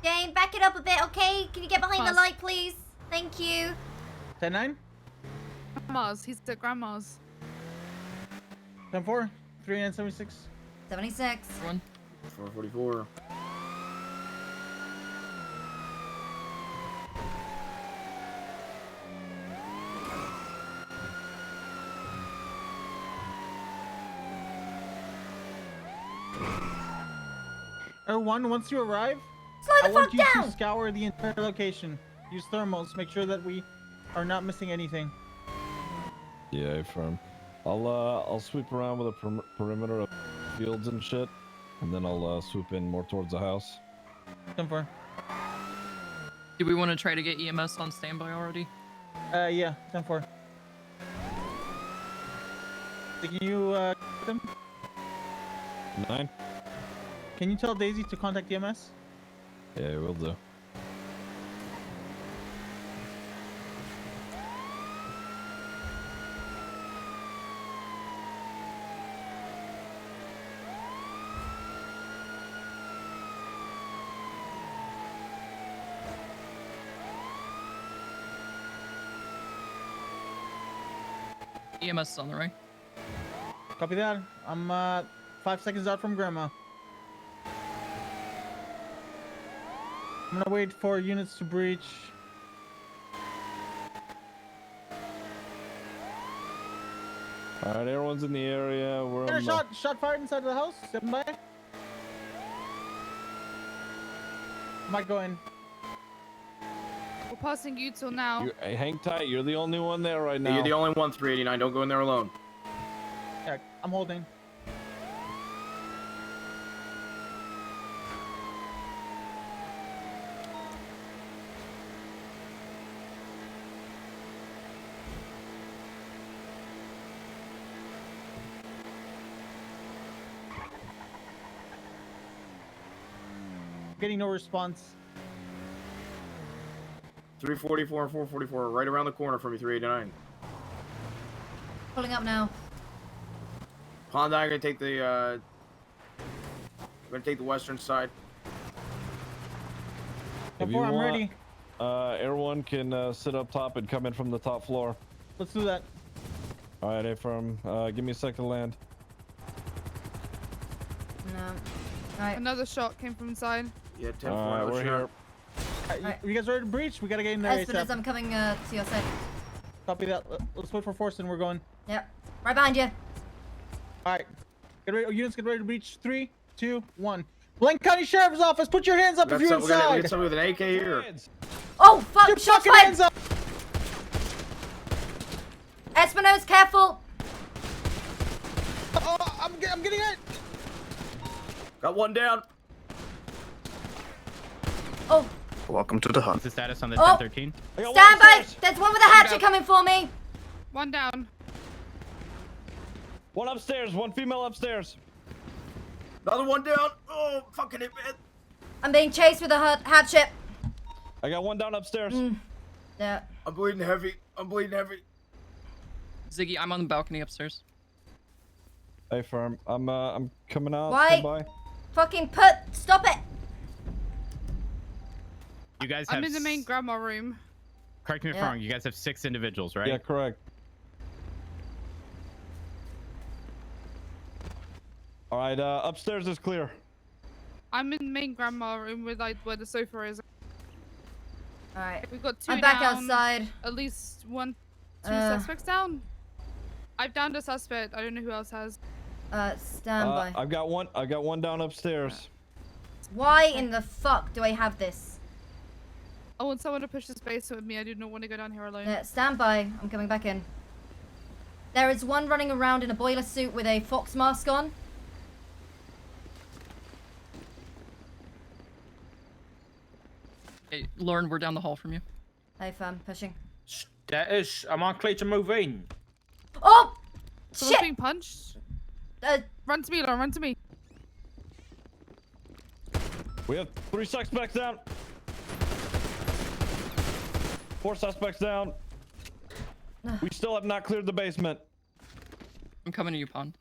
Speaker 3: Jane, back it up a bit, okay? Can you get behind the light, please? Thank you.
Speaker 5: 10-9.
Speaker 10: Grandma's. He's at grandma's.
Speaker 5: 10-4. 376.
Speaker 3: 76.
Speaker 12: 444.
Speaker 5: One, once you arrive,
Speaker 3: Slow the
Speaker 5: I want
Speaker 3: fuck
Speaker 5: you
Speaker 3: down!
Speaker 5: to scour the entire location. Use thermals. Make sure that we are not missing anything.
Speaker 6: Yeah, firm. I'll sweep around with a perimeter of fields and shit, and then I'll swoop in more towards the house.
Speaker 5: 10-4.
Speaker 9: Do we want to try to get EMS on standby already?
Speaker 5: Yeah, 10-4. Can you them?
Speaker 6: 9.
Speaker 5: Can you tell Daisy to contact EMS?
Speaker 6: Yeah, will do.
Speaker 9: EMS is on the right.
Speaker 5: Copy that. I'm 5 seconds out from Grandma. I'm gonna wait for units to breach.
Speaker 6: All right, everyone's in the area. We're
Speaker 5: Got a
Speaker 6: on
Speaker 5: shot fired inside of the house. Stepping by. Might go in.
Speaker 10: We're passing you till now.
Speaker 6: Hey, hang tight. You're the only one there right now.
Speaker 12: You're the only one, 389. Don't go in there alone.
Speaker 5: Yeah, I'm holding. Getting no response.
Speaker 12: 344 and 444, right around the corner from you, 389.
Speaker 3: Pulling up now.
Speaker 12: Pond, I'm gonna take the western side.
Speaker 6: If you
Speaker 5: I'm
Speaker 6: want,
Speaker 5: ready.
Speaker 6: Everyone can sit up top and come in from the top floor.
Speaker 5: Let's do that.
Speaker 6: All right, A-firm. Give me a second to land.
Speaker 3: No. Right.
Speaker 10: Another shot came from inside.
Speaker 12: Yeah, 10
Speaker 6: All right, we're here.
Speaker 5: You guys ready to breach? We gotta get in there
Speaker 3: As I'm coming to your side.
Speaker 5: Copy that. Let's wait for Forsen. We're going.
Speaker 3: Yep. Right behind you.
Speaker 5: Alright. Get ready. Units get ready to breach. 3, 2, 1. Blaine County Sheriff's Office, put your hands up if you're inside.
Speaker 12: We got somebody with an AK here.
Speaker 3: Oh, fuck.
Speaker 5: Your
Speaker 3: Shots
Speaker 5: fucking
Speaker 3: fired.
Speaker 5: hands up.
Speaker 3: Espino's, careful.
Speaker 5: Oh, I'm getting it.
Speaker 12: Got one down.
Speaker 3: Oh.
Speaker 11: Welcome to the hunt. What's the status on the
Speaker 3: Oh.
Speaker 11: 1013?
Speaker 3: Stand by. There's one with a hatchet coming for me.
Speaker 10: One down.
Speaker 6: One upstairs. One female upstairs.
Speaker 12: Another one down. Oh, fucking it, man.
Speaker 3: I'm being chased with a hatchet.
Speaker 6: I got one down upstairs.
Speaker 3: Yeah.
Speaker 12: I'm bleeding heavy.
Speaker 9: Ziggy, I'm on the balcony upstairs.
Speaker 6: Hey, firm. I'm coming out.
Speaker 3: Why?
Speaker 6: Stand by.
Speaker 3: Fucking stop it.
Speaker 11: You guys have...
Speaker 10: I'm in the main grandma room.
Speaker 11: Correct me if I'm wrong. You guys have 6 individuals, right?
Speaker 6: Yeah, correct. All right, upstairs is clear.
Speaker 10: I'm in the main grandma room with where the sofa is.
Speaker 3: Alright.
Speaker 10: We've got 2
Speaker 3: I'm back
Speaker 10: down,
Speaker 3: outside.
Speaker 10: At least 2 suspects down. I've downed a suspect. I don't know who else has.
Speaker 3: Stand by.
Speaker 6: I got one down upstairs.
Speaker 3: Why in the fuck do I have this?
Speaker 10: I want someone to push this basement with me. I do not want to go down here alone.
Speaker 3: Stand by. I'm coming back in. There is one running around in a boiler suit with a fox mask on.
Speaker 9: Hey, Lauren, we're down the hall from you.
Speaker 3: Hey, fam, pushing.
Speaker 17: Status, am I clear to move in?
Speaker 3: Oh!
Speaker 10: Someone's
Speaker 3: Shit!
Speaker 10: being punched.
Speaker 3: Run
Speaker 10: to me, Lauren, run to me.
Speaker 6: We have 3 suspects down. 4 suspects down. We still have not cleared the basement.
Speaker 9: I'm coming to you, Pond.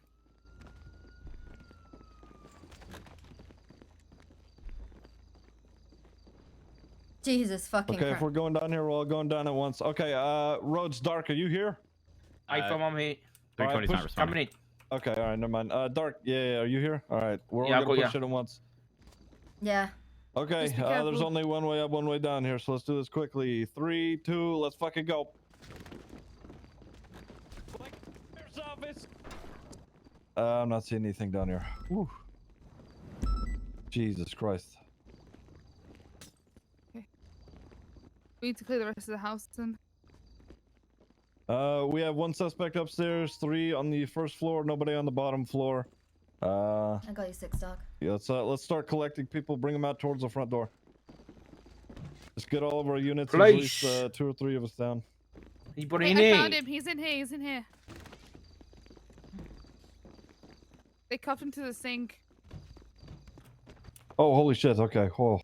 Speaker 3: Jesus fucking
Speaker 6: Okay,
Speaker 3: Christ.
Speaker 6: if we're going down here, we're all going down at once. Okay, Road's Dark, are you here?
Speaker 17: I'm here.
Speaker 11: 320's not responding.
Speaker 17: Coming in.
Speaker 6: Okay, all right, never mind. Dark, yeah, are you here? All right, we're
Speaker 17: Yeah,
Speaker 6: all gonna
Speaker 17: I got
Speaker 6: push it at once.
Speaker 3: Yeah.
Speaker 6: Okay,
Speaker 3: Just be
Speaker 6: there's
Speaker 3: careful.
Speaker 6: only one way up, one way down here, so let's do this quickly. 3, 2, let's fucking go. I'm not seeing anything down here. Whew. Jesus Christ.
Speaker 10: We need to clear the rest of the house then.
Speaker 6: We have 1 suspect upstairs, 3 on the first floor, nobody on the bottom floor.
Speaker 3: I got you 6, dog.
Speaker 6: Yeah, let's start collecting people, bring them out towards the front door. Let's get all of our units, at least 2 or 3 of us down.
Speaker 17: Anybody
Speaker 10: Hey, I found him. He's in here. He's in here. They cuffed him to the sink.
Speaker 6: Oh, holy shit, okay, whoa.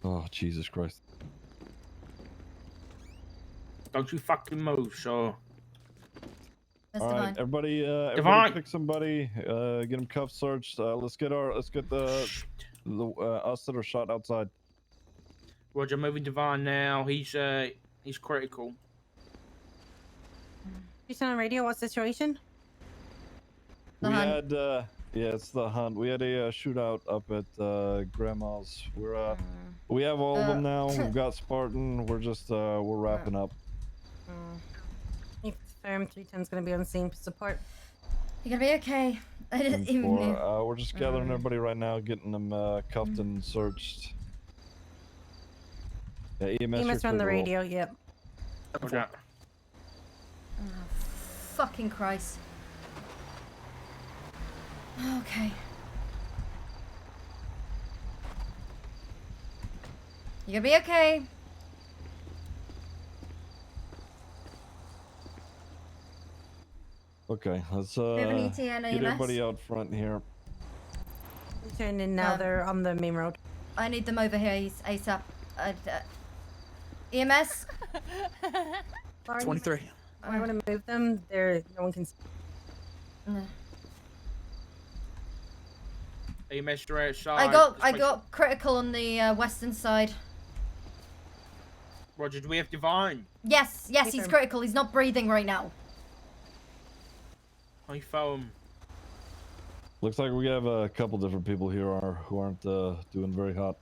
Speaker 6: Oh, Jesus Christ.
Speaker 17: Don't you fucking move, so.
Speaker 6: All right, everybody,
Speaker 17: Divine.
Speaker 6: everybody pick somebody, get them cuff searched. Let's get the us that are shot outside.
Speaker 17: Roger, moving Divine now. He's critical.
Speaker 18: You on radio? What's the situation?
Speaker 6: We had, yeah, it's the hunt. We had a shootout up at Grandma's. We have all of them now. We've got Spartan. We're just, we're wrapping up.
Speaker 18: If firm 310's gonna be on scene support.
Speaker 3: You're gonna be okay. I didn't even know.
Speaker 6: We're just gathering everybody right now, getting them cuffed and searched. Yeah,
Speaker 18: EMS run the radio. Yep.
Speaker 17: Okay.
Speaker 3: Oh, fucking Christ. Okay. You're gonna be okay.
Speaker 6: Okay, let's
Speaker 3: have an ET
Speaker 6: get
Speaker 3: and EMS?
Speaker 6: everybody out front here.
Speaker 18: Turn in now. They're on the main road.
Speaker 3: I need them over here ASAP. EMS?
Speaker 18: 23. I want to move them. There, no one can see.
Speaker 3: No.
Speaker 17: EMS straight shot.
Speaker 3: I got critical on the western side.
Speaker 17: Roger, do we have Divine?
Speaker 3: Yes, he's critical. He's not breathing right now.
Speaker 17: I found.
Speaker 6: Looks like we have a couple different people here who aren't doing very hot.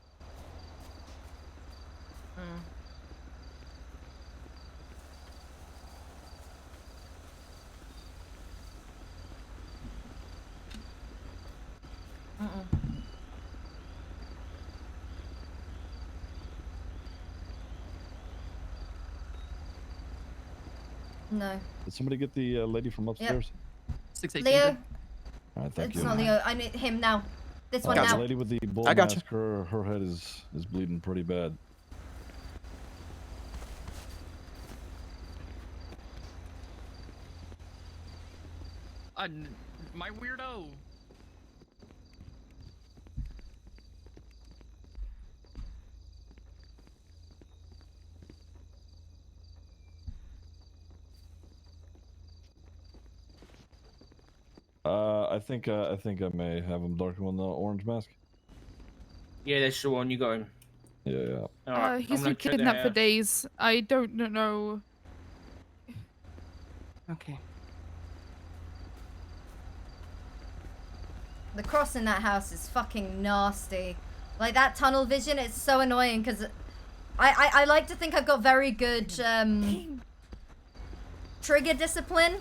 Speaker 3: No.
Speaker 6: Did somebody get the lady from upstairs?
Speaker 9: 618.
Speaker 3: Leo.
Speaker 6: All right, thank
Speaker 3: It's
Speaker 6: you.
Speaker 3: not Leo. I need him now. This one
Speaker 6: The
Speaker 3: now.
Speaker 6: lady with the bull
Speaker 3: I got
Speaker 6: mask, her head is bleeding pretty bad.
Speaker 9: My weirdo.
Speaker 6: I think I may have him darken on the orange mask.
Speaker 17: Yeah, that's the one. You got him.
Speaker 6: Yeah.
Speaker 17: Alright,
Speaker 10: He's been kidnapped for days. I don't know.
Speaker 18: Okay.
Speaker 3: The cross in that house is fucking nasty. Like that tunnel vision, it's so annoying because I like to think I've got very good trigger discipline.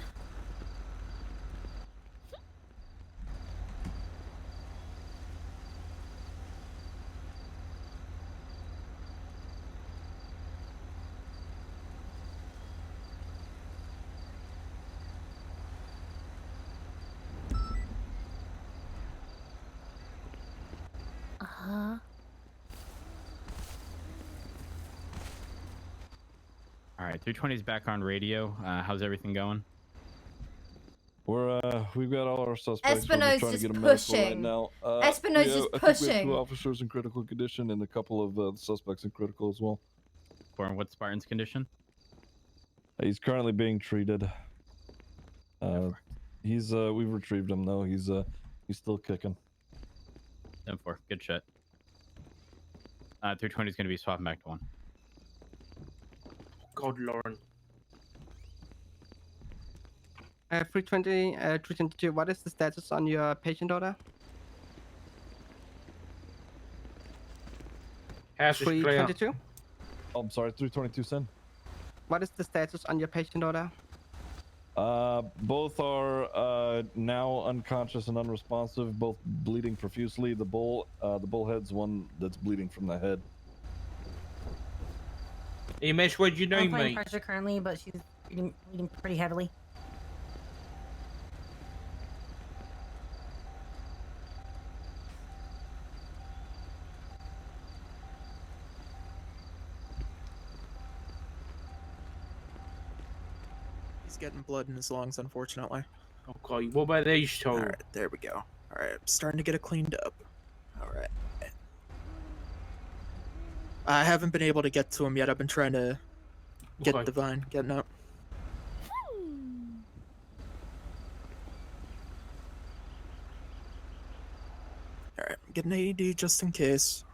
Speaker 18: Uh-huh.
Speaker 11: All right, 320's back on radio. How's everything going?
Speaker 6: We've got all our suspects. We're
Speaker 3: Espino's
Speaker 6: just trying to
Speaker 3: just
Speaker 6: get them medical right
Speaker 3: pushing.
Speaker 6: now.
Speaker 3: Espino's just
Speaker 6: I think we have
Speaker 3: pushing.
Speaker 6: 2 officers in critical condition and a couple of suspects in critical as well.
Speaker 11: What's Spartan's condition?
Speaker 6: He's currently being treated. We've retrieved him though. He's still kicking.
Speaker 11: 10-4, good shit. 320 is going to be swapping back to 1.
Speaker 17: God, Lauren.
Speaker 19: 320, 322, what is the status on your patient order?
Speaker 17: House is clear.
Speaker 19: 322?
Speaker 6: Oh, I'm sorry, 322, Sen.
Speaker 19: What is the status on your patient order?
Speaker 6: Both are now unconscious and unresponsive, both bleeding profusely. The bullhead's one that's bleeding from the head.
Speaker 17: EMS, what do you know,
Speaker 18: I'm applying
Speaker 17: mate?
Speaker 18: pressure currently, but she's bleeding pretty heavily.
Speaker 20: He's getting blood in his lungs, unfortunately.
Speaker 17: Okay, what about these two?
Speaker 20: Alright, there we go. Alright, I'm starting to get it cleaned up. Alright. I haven't been able to get to him yet. I've been trying to get Divine getting up. Alright, I'm getting AED just in case.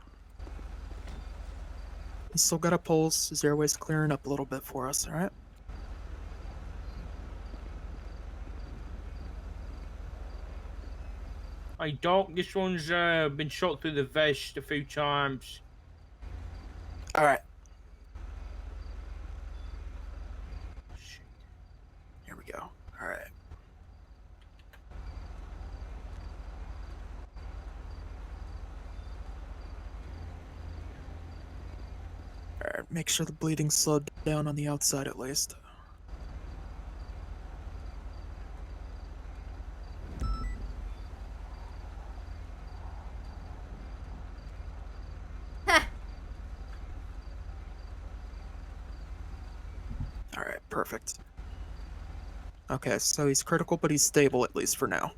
Speaker 20: He's still got a pulse. His airway's clearing up a little bit for us, alright?
Speaker 17: Hey, Doc, this one's been shot through the vest a few times.
Speaker 20: Alright. Here we go. Alright. Alright, make sure the bleeding's slowed down on the outside at least. Alright, perfect. Okay, so he's critical, but he's stable at least for now.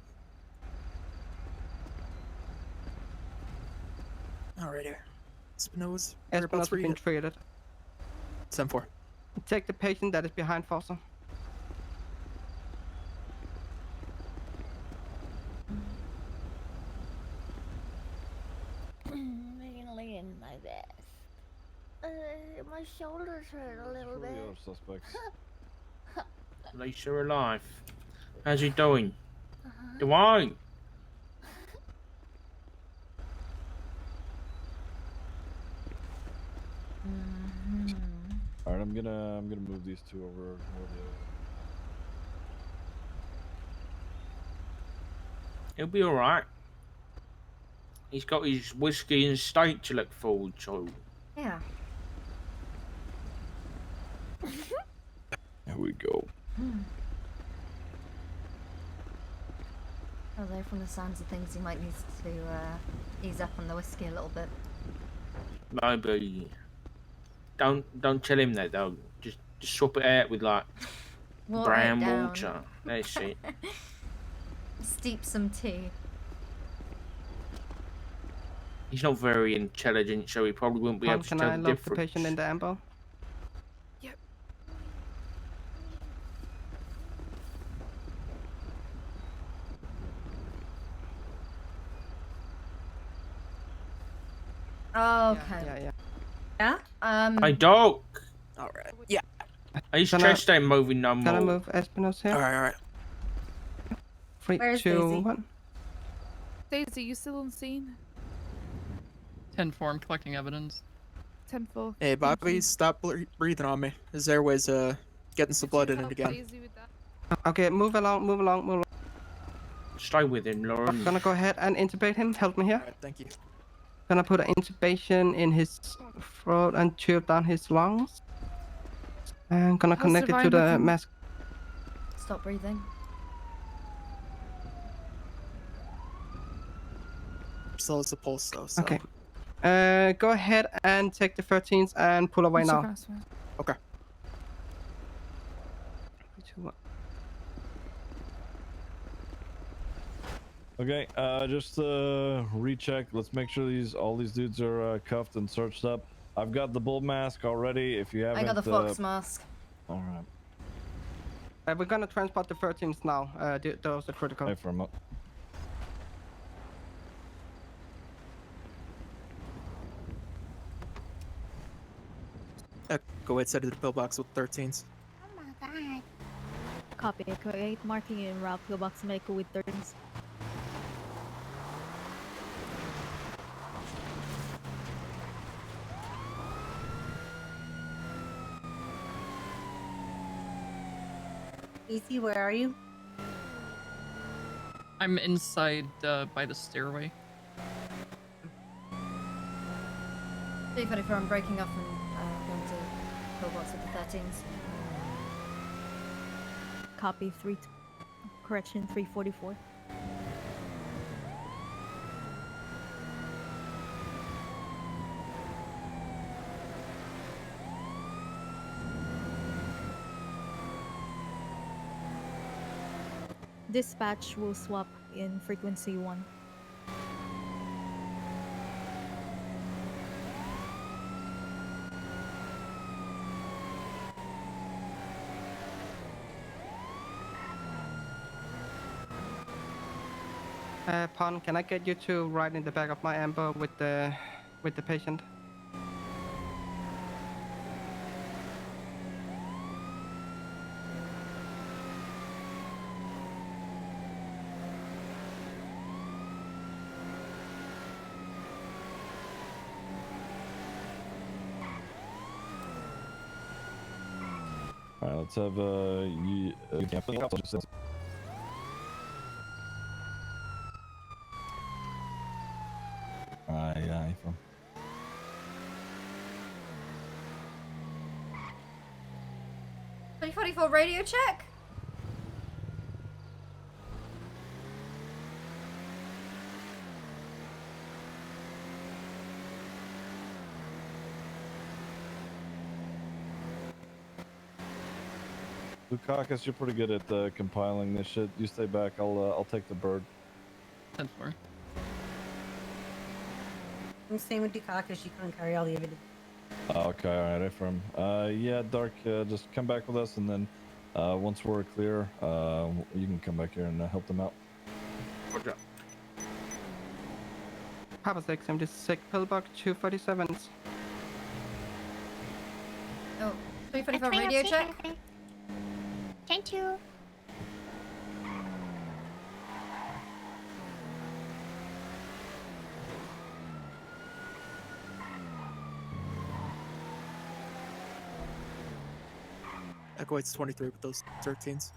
Speaker 20: Alrighty. Espino's,
Speaker 19: Espino's has been treated.
Speaker 20: 10-4.
Speaker 19: Take the patient that is behind Foster.
Speaker 21: I'm gonna lay in my bed. My shoulders hurt a little bit.
Speaker 6: Suspects.
Speaker 17: At least you're alive. How's he doing? Dwight!
Speaker 6: All right, I'm gonna move these 2 over.
Speaker 17: He'll be alright. He's got his whiskey and steak to look forward to.
Speaker 3: Yeah.
Speaker 6: Here we go.
Speaker 3: Although from the sounds of things, you might need to ease up on the whiskey a little bit.
Speaker 17: Maybe. Don't tell him that though. Just swap it out with like brown water. That's it.
Speaker 3: Steep some tea.
Speaker 17: He's not very intelligent, so he probably wouldn't be able to
Speaker 19: Can
Speaker 17: tell
Speaker 19: I
Speaker 17: the
Speaker 19: lock the
Speaker 17: difference.
Speaker 19: patient in the ambo?
Speaker 10: Yep.
Speaker 3: Oh, okay.
Speaker 19: Yeah.
Speaker 3: Yeah.
Speaker 17: Hey, Doc.
Speaker 20: Alright. Yeah.
Speaker 17: His chest ain't moving no more.
Speaker 19: Can I move Espino's here?
Speaker 20: Alright.
Speaker 19: 3,
Speaker 10: Where's
Speaker 19: 2,
Speaker 10: Daisy?
Speaker 19: 1.
Speaker 10: Daisy, you still on scene?
Speaker 9: 10-4, I'm collecting evidence.
Speaker 10: 10-4.
Speaker 20: Hey, Bobby, stop breathing on me. His airway's getting some blood in it again.
Speaker 19: Okay, move along.
Speaker 17: Stay with him, Lauren.
Speaker 19: I'm gonna go ahead and intubate him. Help me here.
Speaker 20: Alright, thank you.
Speaker 19: Gonna put an intubation in his throat and tube down his lungs. And gonna connect it to the mask.
Speaker 3: Stop breathing.
Speaker 20: Still has a pulse though, so.
Speaker 19: Okay. Go ahead and take the 13s and pull away now.
Speaker 20: Okay.
Speaker 19: 3, 2, 1.
Speaker 6: Okay, just recheck. Let's make sure all these dudes are cuffed and searched up. I've got the bull mask already. If you haven't,
Speaker 3: I got the fox mask.
Speaker 6: All right.
Speaker 19: We're gonna transport the 13s now. Those are critical.
Speaker 6: Hey, for a moment.
Speaker 20: Go ahead, set it to the pillbox with 13s.
Speaker 21: Oh my god.
Speaker 1: Copy. Echo 8, marking in route pillbox medical with 13s.
Speaker 18: Easy, where are you?
Speaker 9: I'm inside by the stairway.
Speaker 3: 344, I'm breaking off and going to pillbox with the 13s.
Speaker 1: Copy. 344. Dispatch will swap in frequency 1.
Speaker 19: Pon, can I get you to ride in the back of my amber with the patient?
Speaker 6: All right, let's have Aye, from.
Speaker 3: .44 radio check.
Speaker 6: Lukakis, you're pretty good at compiling this shit. You stay back. I'll take the bird.
Speaker 9: 10-4.
Speaker 18: I'm staying with Dukakis. You can't carry all the evidence.
Speaker 6: Okay, all right, affirm. Yeah, Dark, just come back with us, and then once we're clear, you can come back here and help them out.
Speaker 12: Roger.
Speaker 19: Papa 6, I'm just sick. Pillbox 247s.
Speaker 3: Oh, 344 radio check.
Speaker 21: Thank you.
Speaker 20: Echo 8's 23 with those 13s.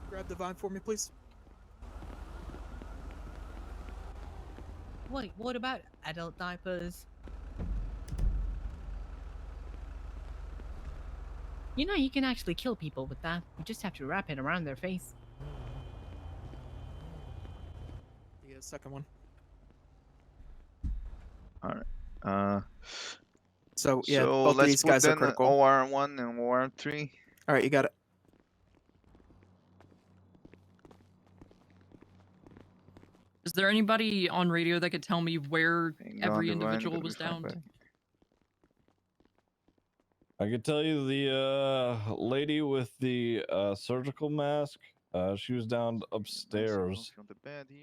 Speaker 20: Grab the vine for me, please.
Speaker 22: Wait, what about adult diapers? You know, you can actually kill people with that. You just have to wrap it around their face.
Speaker 20: The second one.
Speaker 23: All right.
Speaker 20: So yeah,
Speaker 23: so
Speaker 20: both of
Speaker 23: let's
Speaker 20: these
Speaker 23: put
Speaker 20: guys are
Speaker 23: then
Speaker 20: critical.
Speaker 23: OR1 and OR3.
Speaker 20: All right, you got it.
Speaker 9: Is there anybody on radio that could tell me where every individual was downed?
Speaker 6: I could tell you the lady with the surgical mask. She was down upstairs.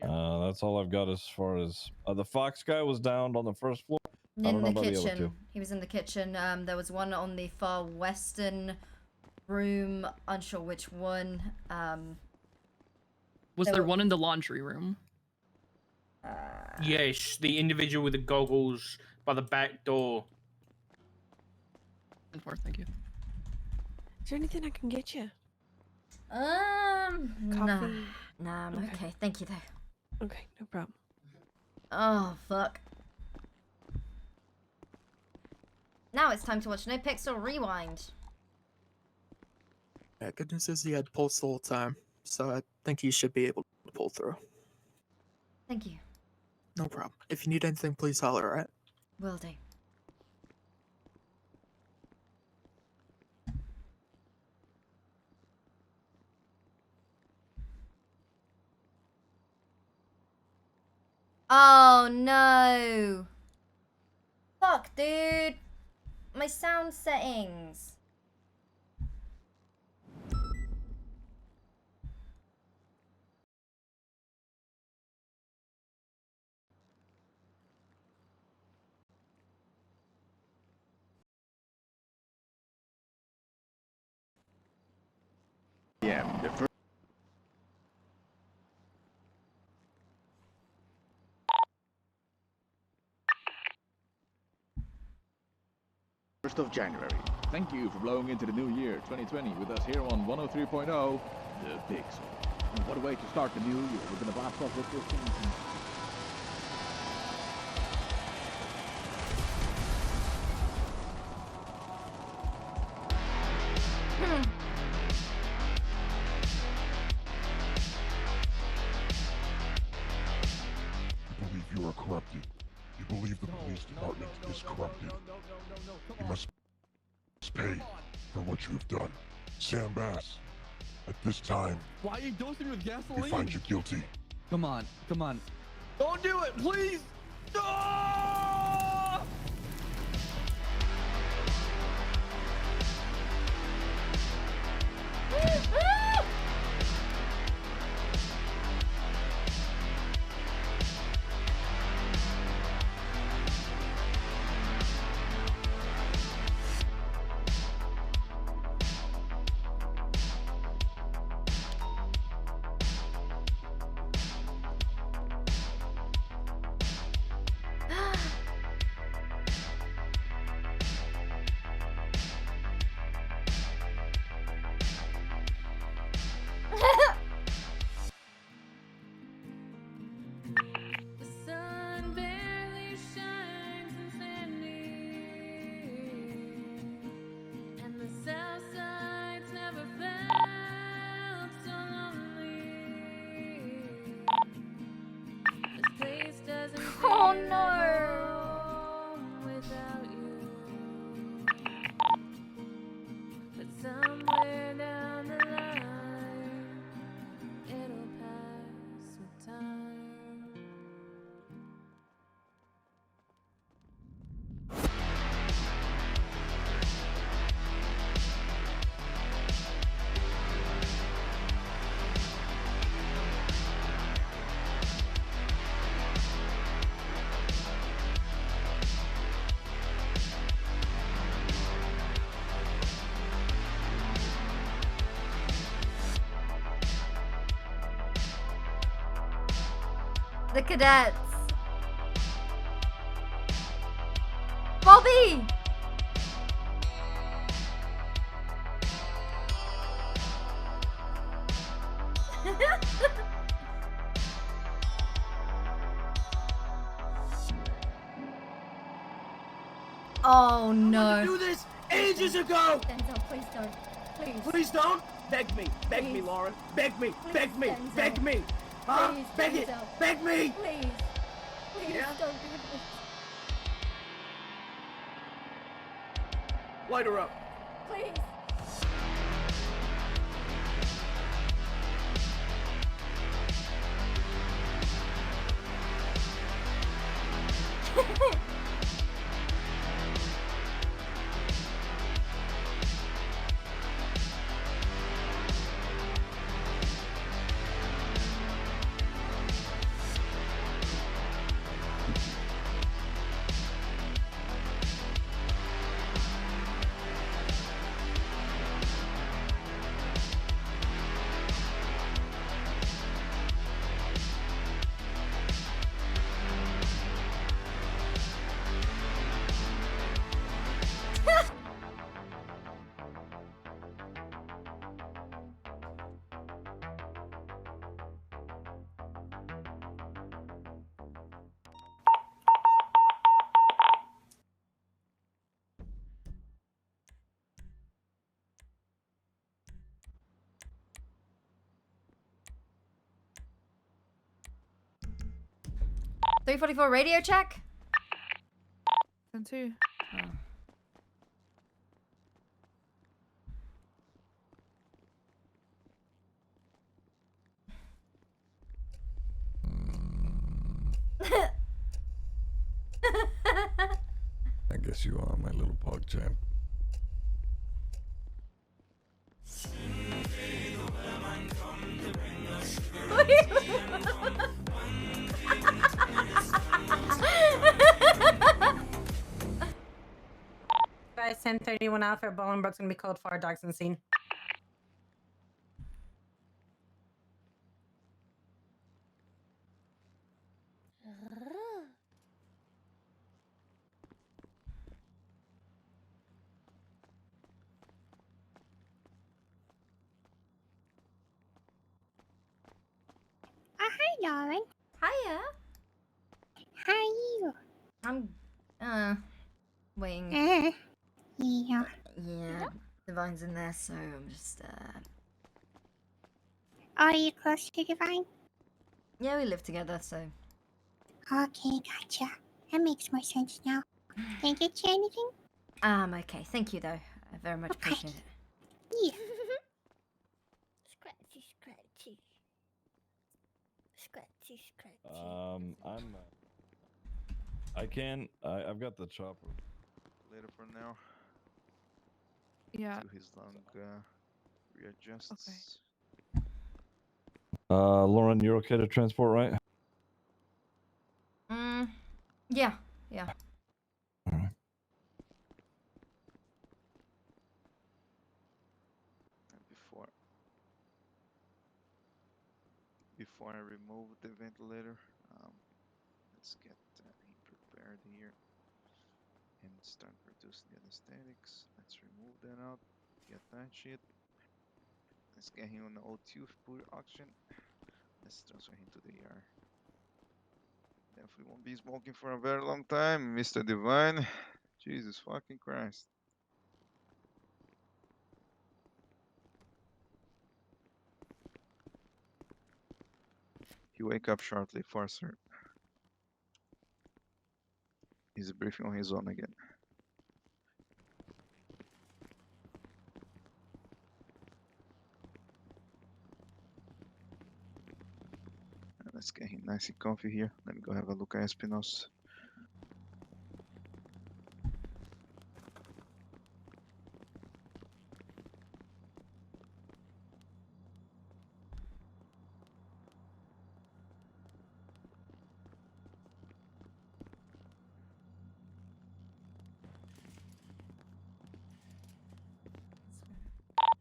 Speaker 6: That's all I've got as far as the Fox guy was down on the first floor. I don't
Speaker 3: In
Speaker 6: know
Speaker 3: the
Speaker 6: about the other
Speaker 3: kitchen.
Speaker 6: two.
Speaker 3: He was in the kitchen. There was one on the far western room. Unsure which one.
Speaker 9: Was there one in the laundry room?
Speaker 17: Yes, the individual with the goggles by the back door.
Speaker 9: Thank you.
Speaker 24: Is there anything I can get you?
Speaker 3: Nah, I'm okay. Thank you though.
Speaker 24: Okay, no problem.
Speaker 3: Oh fuck. Now it's time to watch NoPixel Rewind.
Speaker 20: Yeah, good news is he had pulse the whole time, so I think he should be able to pull through.
Speaker 3: Thank you.
Speaker 20: No problem. If you need anything, please holler, alright?
Speaker 3: Will do. Oh no! Fuck, dude! My sound settings.
Speaker 2: Yeah, the first of January. Thank you for blowing into the new year 2020 with us here on 103.0 The Pixel. And what a way to start the new year. We're gonna blast off with this thing.
Speaker 4: You believe you are corrupted. You believe the police department is corrupted. You must pay for what you have done. Sam Bass, at this time,
Speaker 7: Why are you dosing me with
Speaker 4: we
Speaker 7: gasoline?
Speaker 4: find you guilty.
Speaker 7: Come on, come on. Don't do it, please! Ah!
Speaker 3: Oh no!
Speaker 8: Somewhere down the line, it'll pass with time.
Speaker 3: The cadets. Bobby! Oh no.
Speaker 12: Do this ages ago.
Speaker 3: Denzel, please don't. Please.
Speaker 12: Please don't. Beg me, Lauren. Beg me, beg me,
Speaker 3: Denzel.
Speaker 12: beg me. Huh?
Speaker 3: Please,
Speaker 12: Beg it,
Speaker 3: Denzel.
Speaker 12: beg me.
Speaker 3: Please. Please
Speaker 12: Yeah?
Speaker 3: don't do this.
Speaker 12: Light her up.
Speaker 3: Please. 344 radio check.
Speaker 10: 10-2.
Speaker 3: Oh.
Speaker 13: I guess you are my little pog champ.
Speaker 18: Guys, 1031 Alpha, Bolingbroke's gonna be called for dogs on scene.
Speaker 14: Hi, darling.
Speaker 3: Hiya.
Speaker 14: How are you?
Speaker 3: I'm waiting.
Speaker 14: Yeah.
Speaker 3: Yeah, Divine's in there, so I'm just
Speaker 14: Are you close to Divine?
Speaker 3: yeah, we live together, so
Speaker 14: Okay, gotcha. That makes more sense now. Can I get you anything?
Speaker 3: okay. Thank you though. I very much appreciate it.
Speaker 14: Yeah.
Speaker 21: Scratchy, scratchy. Scratchy, scratchy.
Speaker 6: I've got the chopper.
Speaker 23: Later for now.
Speaker 10: Yeah.
Speaker 23: To his lung readjusts.
Speaker 6: Lauren, you're okay to transport, right?
Speaker 3: Yeah, yeah.
Speaker 23: Before I remove the ventilator, let's get him prepared here and start producing the anesthetics. Let's remove that out. Get that shit. Let's get him on the O2 pure oxygen. Let's transfer him to the ER. Definitely won't be smoking for a very long time, Mr. Divine. Jesus fucking Christ. He wake up shortly, for sir. He's breathing on his own again. Let's get him nice and comfy here. Let me go have a look at Espinos.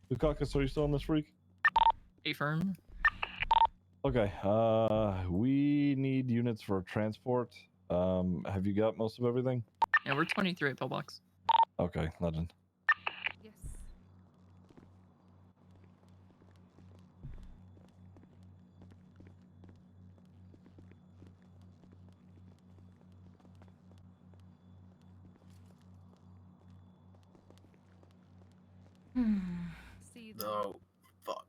Speaker 6: Dukakis, are you still on this freak?
Speaker 9: Affirm.
Speaker 6: Okay. We need units for transport. Have you got most of everything?
Speaker 9: Yeah, we're 23 at pillbox.
Speaker 6: Okay, legend.
Speaker 10: Yes.
Speaker 12: No. Fuck.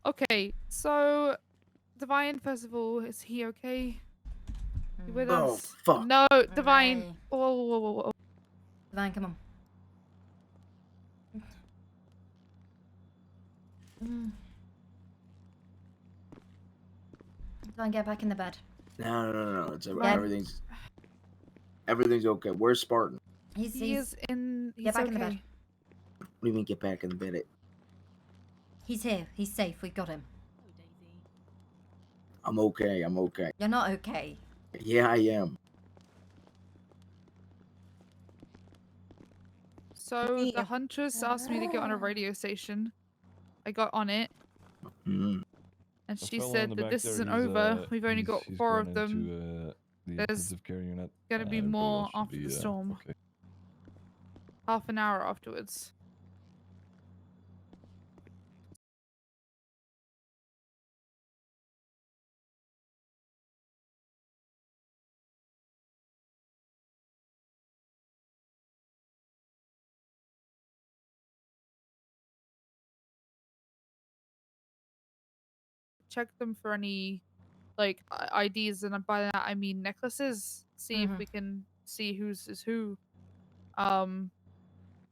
Speaker 10: Okay, so Divine, first of all, is he okay? You with
Speaker 12: Oh,
Speaker 10: us?
Speaker 12: fuck.
Speaker 10: No, Divine.
Speaker 3: Right.
Speaker 10: Whoa, whoa, whoa, whoa.
Speaker 3: Divine, come on. Divine, get back in the bed.
Speaker 12: No. It's
Speaker 3: Yeah.
Speaker 12: everything's okay. Where's Spartan?
Speaker 10: He is in. He's
Speaker 3: Get back
Speaker 10: okay.
Speaker 3: in the bed.
Speaker 12: What do you mean get back in the bed?
Speaker 3: He's here. He's safe. We've got him.
Speaker 12: I'm okay.
Speaker 3: You're not okay.
Speaker 12: Yeah, I am.
Speaker 10: So the Huntress asked me to get on a radio station. I got on it,
Speaker 12: Mm.
Speaker 10: and
Speaker 6: The
Speaker 10: she
Speaker 6: fellow in
Speaker 10: said
Speaker 6: the
Speaker 10: that
Speaker 6: back
Speaker 10: this
Speaker 6: there,
Speaker 10: isn't
Speaker 6: he's,
Speaker 10: over. We've only got
Speaker 6: he's
Speaker 10: 4
Speaker 6: going
Speaker 10: of them.
Speaker 6: into, the
Speaker 10: There's
Speaker 6: intensive care unit.
Speaker 10: gonna be
Speaker 6: Everybody
Speaker 10: more
Speaker 6: else should
Speaker 10: after
Speaker 6: be,
Speaker 10: the storm.
Speaker 6: Okay.
Speaker 10: Half an hour afterwards. Check them for any like IDs, and by that I mean necklaces. See if
Speaker 3: Mhm.
Speaker 10: we can see whose is who.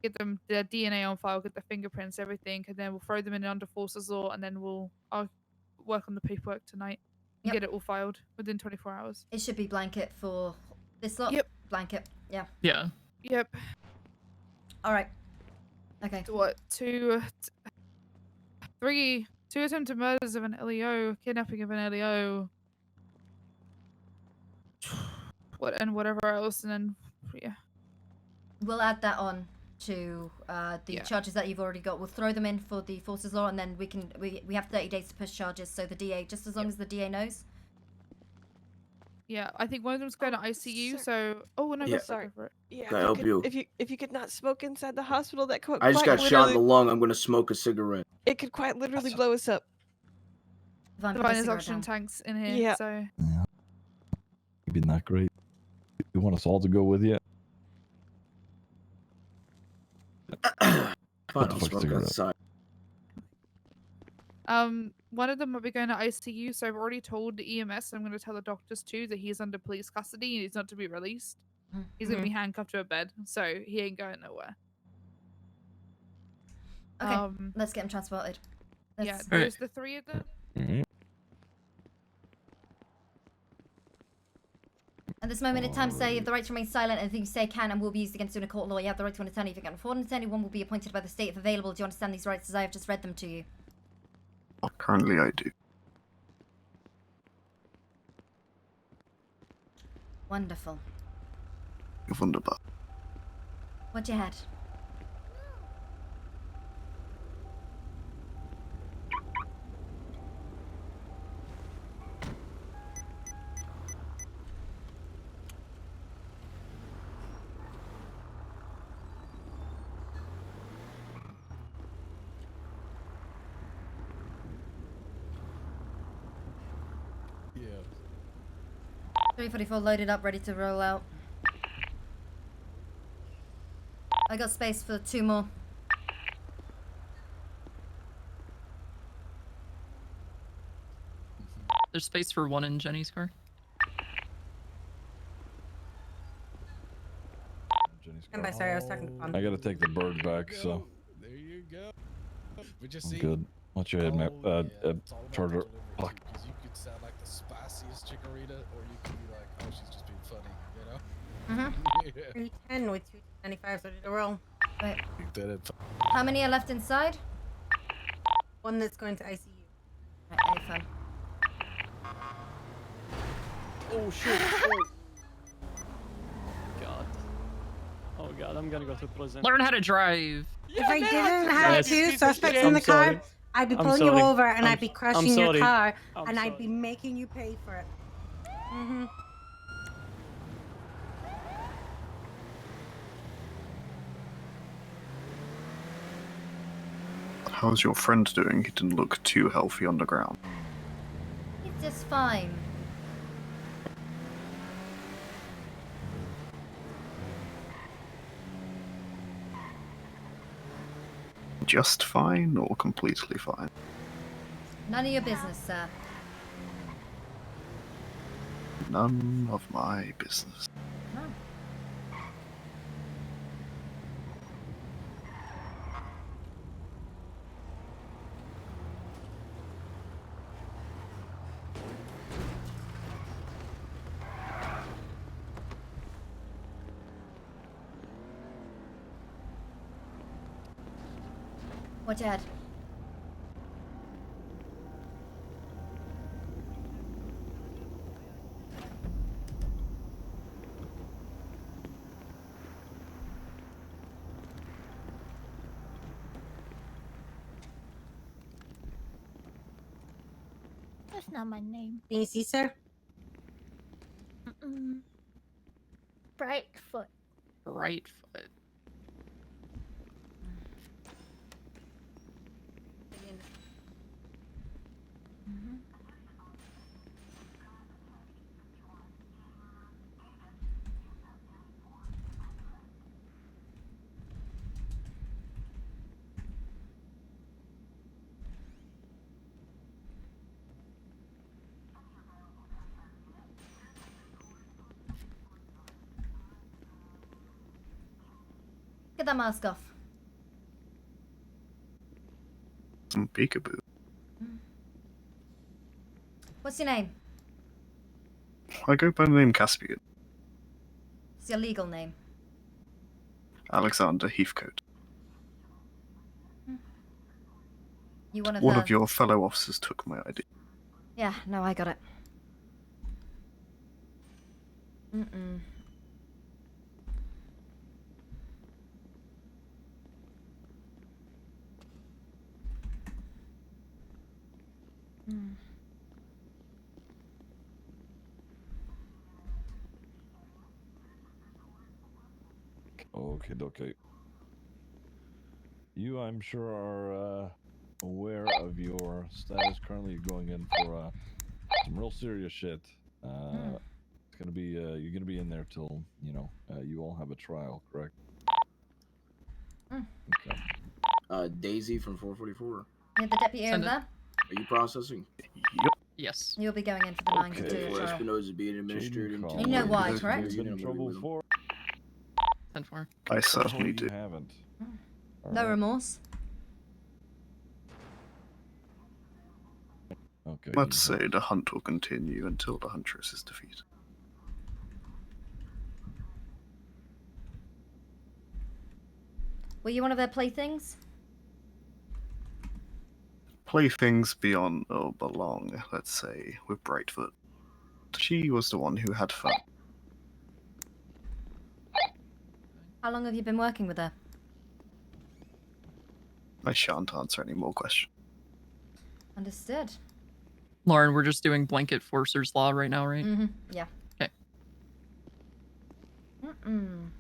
Speaker 10: Get them their DNA on file, get their fingerprints, everything, and then we'll throw them in under forces law, and then I'll work on the paperwork tonight and
Speaker 3: Yep.
Speaker 10: get it all filed within 24 hours.
Speaker 3: It should be blanket for this lot.
Speaker 10: Yep.
Speaker 3: Blanket. Yeah.
Speaker 9: Yeah.
Speaker 10: Yep.
Speaker 3: All right. Okay.
Speaker 10: So what? Two attempted murders of an LEO, kidnapping of an LEO, whatever else, and then yeah.
Speaker 3: We'll add that on to the
Speaker 10: Yeah.
Speaker 3: charges that you've already got. We'll throw them in for the forces law, and then we have 30 days to push charges. So the DA, just as long as the DA knows.
Speaker 10: Yeah, I think one of them's going to ICU.
Speaker 24: sir.
Speaker 10: So no,
Speaker 12: Yeah.
Speaker 10: go
Speaker 24: Sorry.
Speaker 10: for it.
Speaker 24: Yeah.
Speaker 12: Can I help you?
Speaker 24: If you could not smoke inside the hospital, that could
Speaker 12: I just
Speaker 24: quite
Speaker 12: got shot in the
Speaker 24: literally-
Speaker 12: lung. I'm gonna smoke a cigarette.
Speaker 24: It could quite literally blow us up.
Speaker 3: Divine,
Speaker 10: There's oxygen tanks in here.
Speaker 24: Yeah.
Speaker 10: So
Speaker 6: Maybe not great. You want us all to go with you?
Speaker 12: Fine,
Speaker 6: What the
Speaker 12: I'll
Speaker 6: fuck's
Speaker 12: smoke
Speaker 6: cigarette?
Speaker 12: outside.
Speaker 10: one of them will be going to ICU. So I've already told the EMS. I'm going to tell the doctors too that he's under police custody and he's not to be released. He's going to be handcuffed to a bed, so he ain't going nowhere.
Speaker 3: Okay. Let's get him transported.
Speaker 10: Yeah,
Speaker 3: Let's-
Speaker 10: there's the three of them.
Speaker 3: At this moment in time, sir, you have the right to remain silent. Anything you say can and will be used against you in a court of law. You have the right to an attorney. If you can afford an attorney, one will be appointed by the state if available. Do you understand these rights as I have just read them to you?
Speaker 20: Currently, I do.
Speaker 3: Wonderful.
Speaker 20: Wunderbar.
Speaker 3: What you had?
Speaker 13: Yeah.
Speaker 3: 344 loaded up, ready to roll out. I got space for 2 more.
Speaker 9: There's space for 1 in Jenny's car.
Speaker 18: Stand by, sorry, I was talking to Pond.
Speaker 6: I gotta take the bird back, so
Speaker 13: There you go. But you
Speaker 6: I'm
Speaker 13: see,
Speaker 6: good. Watch your head, Matt.
Speaker 13: it's all about
Speaker 6: Charger.
Speaker 13: the delivery,
Speaker 6: Fuck.
Speaker 13: too, 'cause you could sound like the spiciest chikorita, or you could be like, oh, she's just being funny, you know? Yeah.
Speaker 18: 310 with 295, so did a roll.
Speaker 3: Wait.
Speaker 13: You did it.
Speaker 3: How many are left inside?
Speaker 18: One that's going to ICU.
Speaker 3: Right, fun.
Speaker 5: Oh shit. God. Oh god, I'm gonna go to prison.
Speaker 9: Learn how to drive.
Speaker 18: If I didn't have
Speaker 5: Yes.
Speaker 18: two suspects
Speaker 5: I'm
Speaker 18: in the
Speaker 5: sorry.
Speaker 18: car, I'd be
Speaker 5: I'm
Speaker 18: pulling you
Speaker 5: sorry.
Speaker 18: over and I'd be
Speaker 5: I'm
Speaker 18: crushing your
Speaker 5: sorry.
Speaker 18: car
Speaker 5: I'm
Speaker 18: and I'd
Speaker 5: sorry.
Speaker 18: be making you pay for it. Mm-hmm.
Speaker 20: How's your friend doing? He didn't look too healthy on the ground.
Speaker 3: It's just fine.
Speaker 20: Just fine or completely fine?
Speaker 3: None of your business, sir.
Speaker 20: None of my business.
Speaker 3: No. Watch your head.
Speaker 21: That's not my name.
Speaker 18: Can you see, sir?
Speaker 21: Mm-mm. Brightfoot.
Speaker 9: Right foot.
Speaker 3: Get that mask off.
Speaker 1: Some peekaboo.
Speaker 3: What's your name?
Speaker 1: I go by the name Caspian.
Speaker 3: What's your legal name?
Speaker 1: Alexander Heathcote.
Speaker 3: You one of
Speaker 1: One
Speaker 3: her?
Speaker 1: of your fellow officers took my ID.
Speaker 3: Yeah, no, I got it. Mm-mm. Mm.
Speaker 6: Okay. You, I'm sure, are aware of your status. Currently, you're going in for some real serious shit. It's gonna be you're gonna be in there till you all have a trial, correct? Okay.
Speaker 12: Daisy from 444.
Speaker 3: Yeah, the deputy over there.
Speaker 12: Are you processing?
Speaker 1: Yep.
Speaker 9: Yes.
Speaker 3: You'll be going in for the 9 to 2
Speaker 12: For
Speaker 3: trial.
Speaker 12: Espinosa being administered into.
Speaker 3: You know why, correct?
Speaker 6: You've been in trouble before?
Speaker 9: 10-4.
Speaker 1: I certainly
Speaker 6: You
Speaker 1: do.
Speaker 6: haven't.
Speaker 3: No remorse.
Speaker 6: Okay.
Speaker 1: Let's say the hunt will continue until the huntress is defeated.
Speaker 3: Were you one of their playthings?
Speaker 1: Playthings beyond or belong, let's say, with Brightfoot. She was the one who had fun.
Speaker 3: How long have you been working with her?
Speaker 1: I shan't answer any more questions.
Speaker 3: Understood.
Speaker 9: Lauren, we're just doing blanket forcer's law right now, right?
Speaker 3: Mm-hmm. Yeah.
Speaker 9: Okay.
Speaker 3: Mm-mm.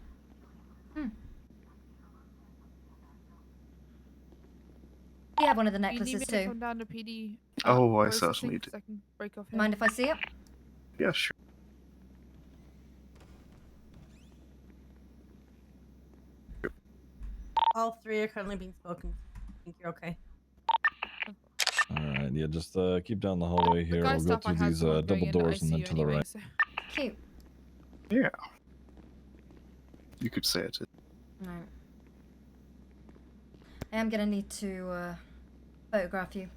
Speaker 3: You have one of the
Speaker 10: You need
Speaker 3: necklaces
Speaker 10: me to
Speaker 3: too.
Speaker 10: come down to PD.
Speaker 1: Oh, I
Speaker 10: processing
Speaker 1: certainly do.
Speaker 10: so I can break off here.
Speaker 3: Mind if I see it?
Speaker 1: Yeah, sure.
Speaker 18: All three are currently being spoken. I think you're okay.
Speaker 6: Alright, yeah, just keep down the hallway here.
Speaker 10: guy
Speaker 6: We'll go
Speaker 10: stuff I
Speaker 6: through
Speaker 10: had
Speaker 6: these
Speaker 10: someone going
Speaker 6: double
Speaker 10: into
Speaker 6: doors and then
Speaker 10: ICU
Speaker 6: to the
Speaker 10: anyway,
Speaker 6: right.
Speaker 10: so-
Speaker 3: Cute.
Speaker 1: Yeah. You could say it.
Speaker 3: Right. I am gonna need to photograph you.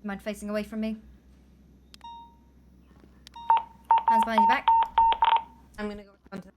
Speaker 3: Mind facing away from me? Hands behind your back.
Speaker 18: I'm gonna go respond to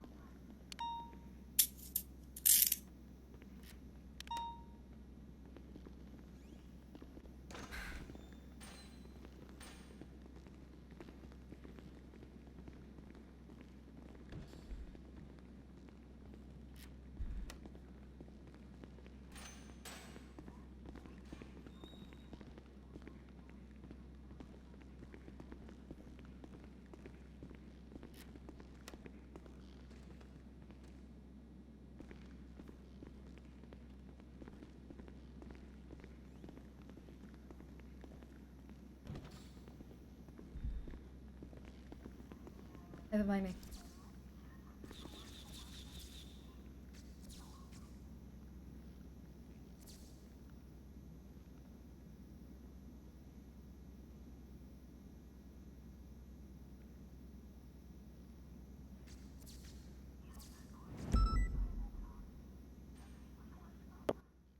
Speaker 3: Over by me.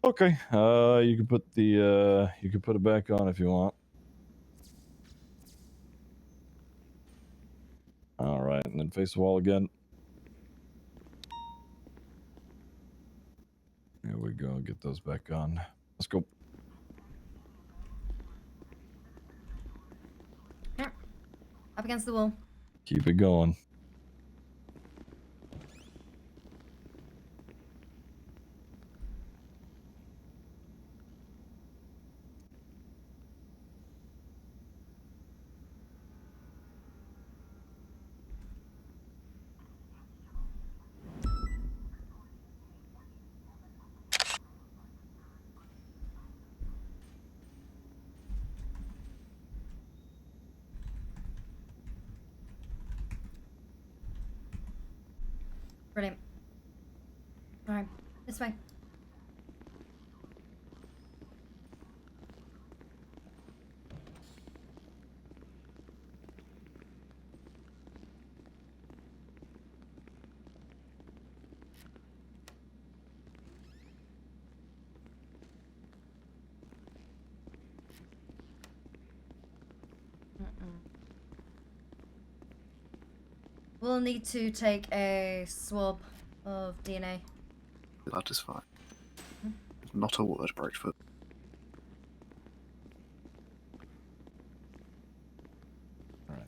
Speaker 6: Okay, you can put it back on if you want. All right, and then face the wall again. There we go. Get those back on. Let's go.
Speaker 3: Here. Up against the wall.
Speaker 6: Keep it going.
Speaker 3: Brilliant. Alright, this way. We'll need to take a swab of DNA.
Speaker 1: That is fine. Not a word, Brightfoot.
Speaker 6: Alright.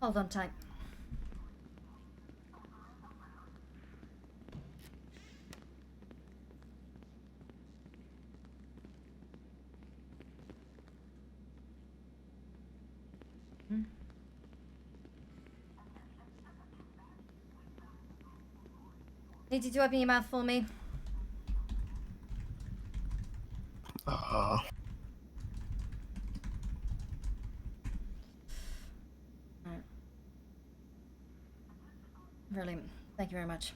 Speaker 3: Hold on tight. Need you to open your mouth for me? Alright. Brilliant. Thank you very much.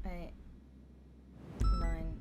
Speaker 3: Eight, 9.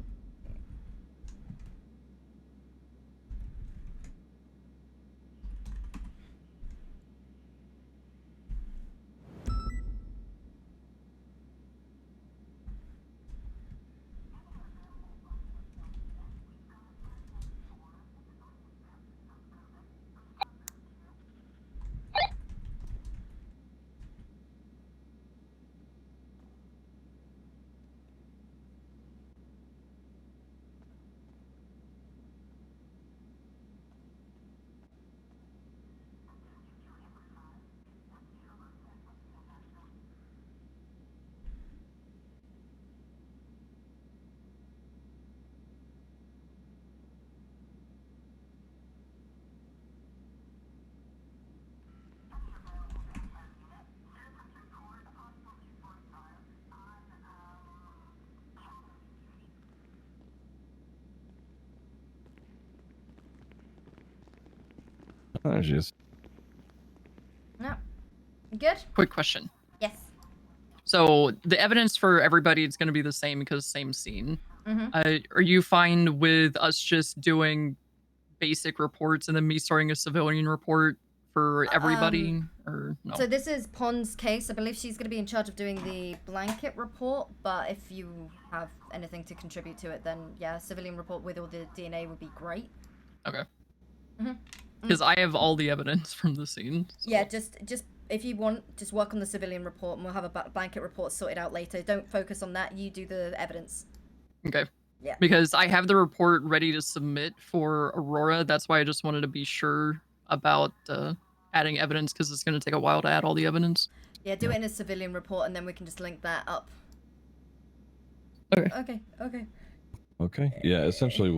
Speaker 6: There she is.
Speaker 3: No. You good?
Speaker 9: Quick question.
Speaker 3: Yes.
Speaker 9: So the evidence for everybody is going to be the same because same scene.
Speaker 3: Mhm.
Speaker 9: Are you fine with us just doing basic reports and then me starting a civilian report for everybody, or no?
Speaker 3: So this is Pond's case. I believe she's going to be in charge of doing the blanket report, but if you have anything to contribute to it, then yeah, civilian report with all the DNA would be great.
Speaker 9: Okay.
Speaker 3: Mhm.
Speaker 9: Because I have all the evidence from the scene. So.
Speaker 3: Yeah, just if you want, just work on the civilian report, and we'll have a blanket report sorted out later. Don't focus on that. You do the evidence.
Speaker 9: Okay.
Speaker 3: Yeah.
Speaker 9: Because I have the report ready to submit for Aurora. That's why I just wanted to be sure about adding evidence, because it's going to take a while to add all the evidence.
Speaker 3: Yeah, do it in a civilian report, and then we can just link that up.
Speaker 9: Okay.
Speaker 3: Okay. Okay.
Speaker 6: Okay. Yeah, essentially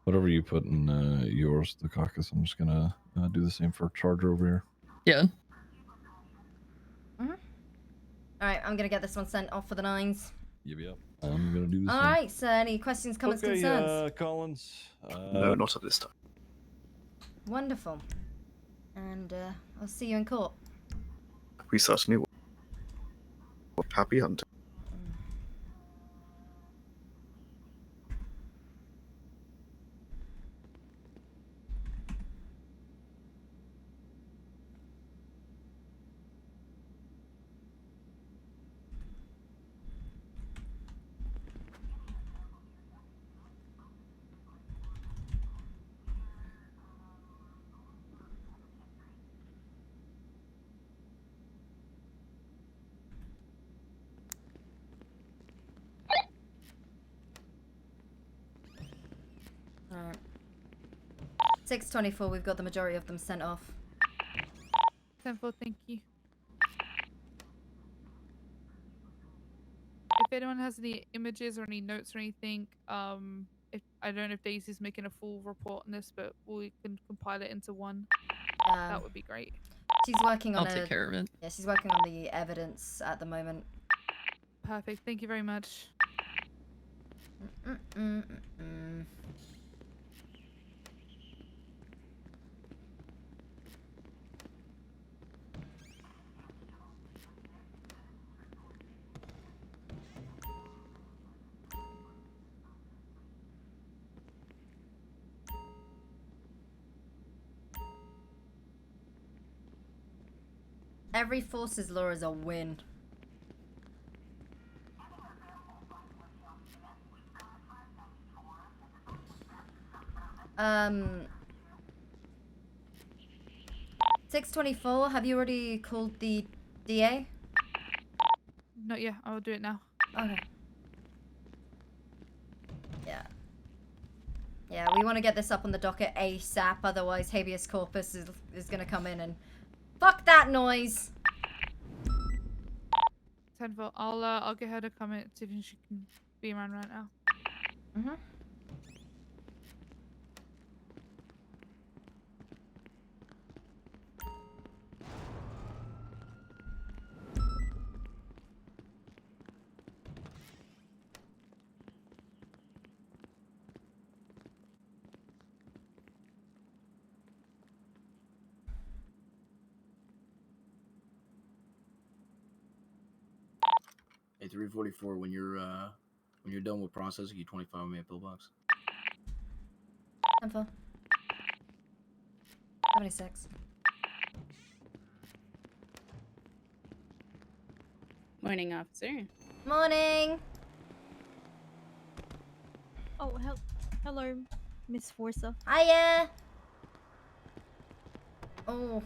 Speaker 6: whatever you put in yours, the caucus, I'm just gonna do the same for Charger over here.
Speaker 9: Yeah.
Speaker 3: Mhm. All right, I'm gonna get this one sent off for the 9s.
Speaker 6: Yep. I'm gonna do the
Speaker 3: All
Speaker 6: same.
Speaker 3: right. So, any questions, comments,
Speaker 6: Okay,
Speaker 3: concerns?
Speaker 6: Collins.
Speaker 1: No, not at this time.
Speaker 3: Wonderful. And I'll see you in court.
Speaker 1: We certainly will. Happy hunting.
Speaker 3: All right. 6:24. We've got the majority of them sent off.
Speaker 10: 10-4, thank you. If anyone has any images or any notes or anything, if I don't know if Daisy's making a full report on this, but we can compile it into one. That would be great.
Speaker 3: She's working on
Speaker 9: I'll take care of it.
Speaker 3: Yeah, she's working on the evidence at the moment.
Speaker 10: Perfect. Thank you very much.
Speaker 3: Every forces law is a win. Um, 624, have you already called the DA?
Speaker 10: Not yet. I will do it now.
Speaker 3: Okay. Yeah. Yeah, we want to get this up on the docket ASAP, otherwise habeas corpus is gonna come in and fuck that noise.
Speaker 10: 10-4. I'll get her to come in, see if she can be around right now.
Speaker 3: Mm-hmm.
Speaker 12: Hey, 344. When you're done with processing, you 25-minute pillbox.
Speaker 3: 10-4. 76.
Speaker 11: Morning, officer.
Speaker 3: Morning.
Speaker 15: Oh, hello, Miss Forza.
Speaker 3: Hiya. Oh.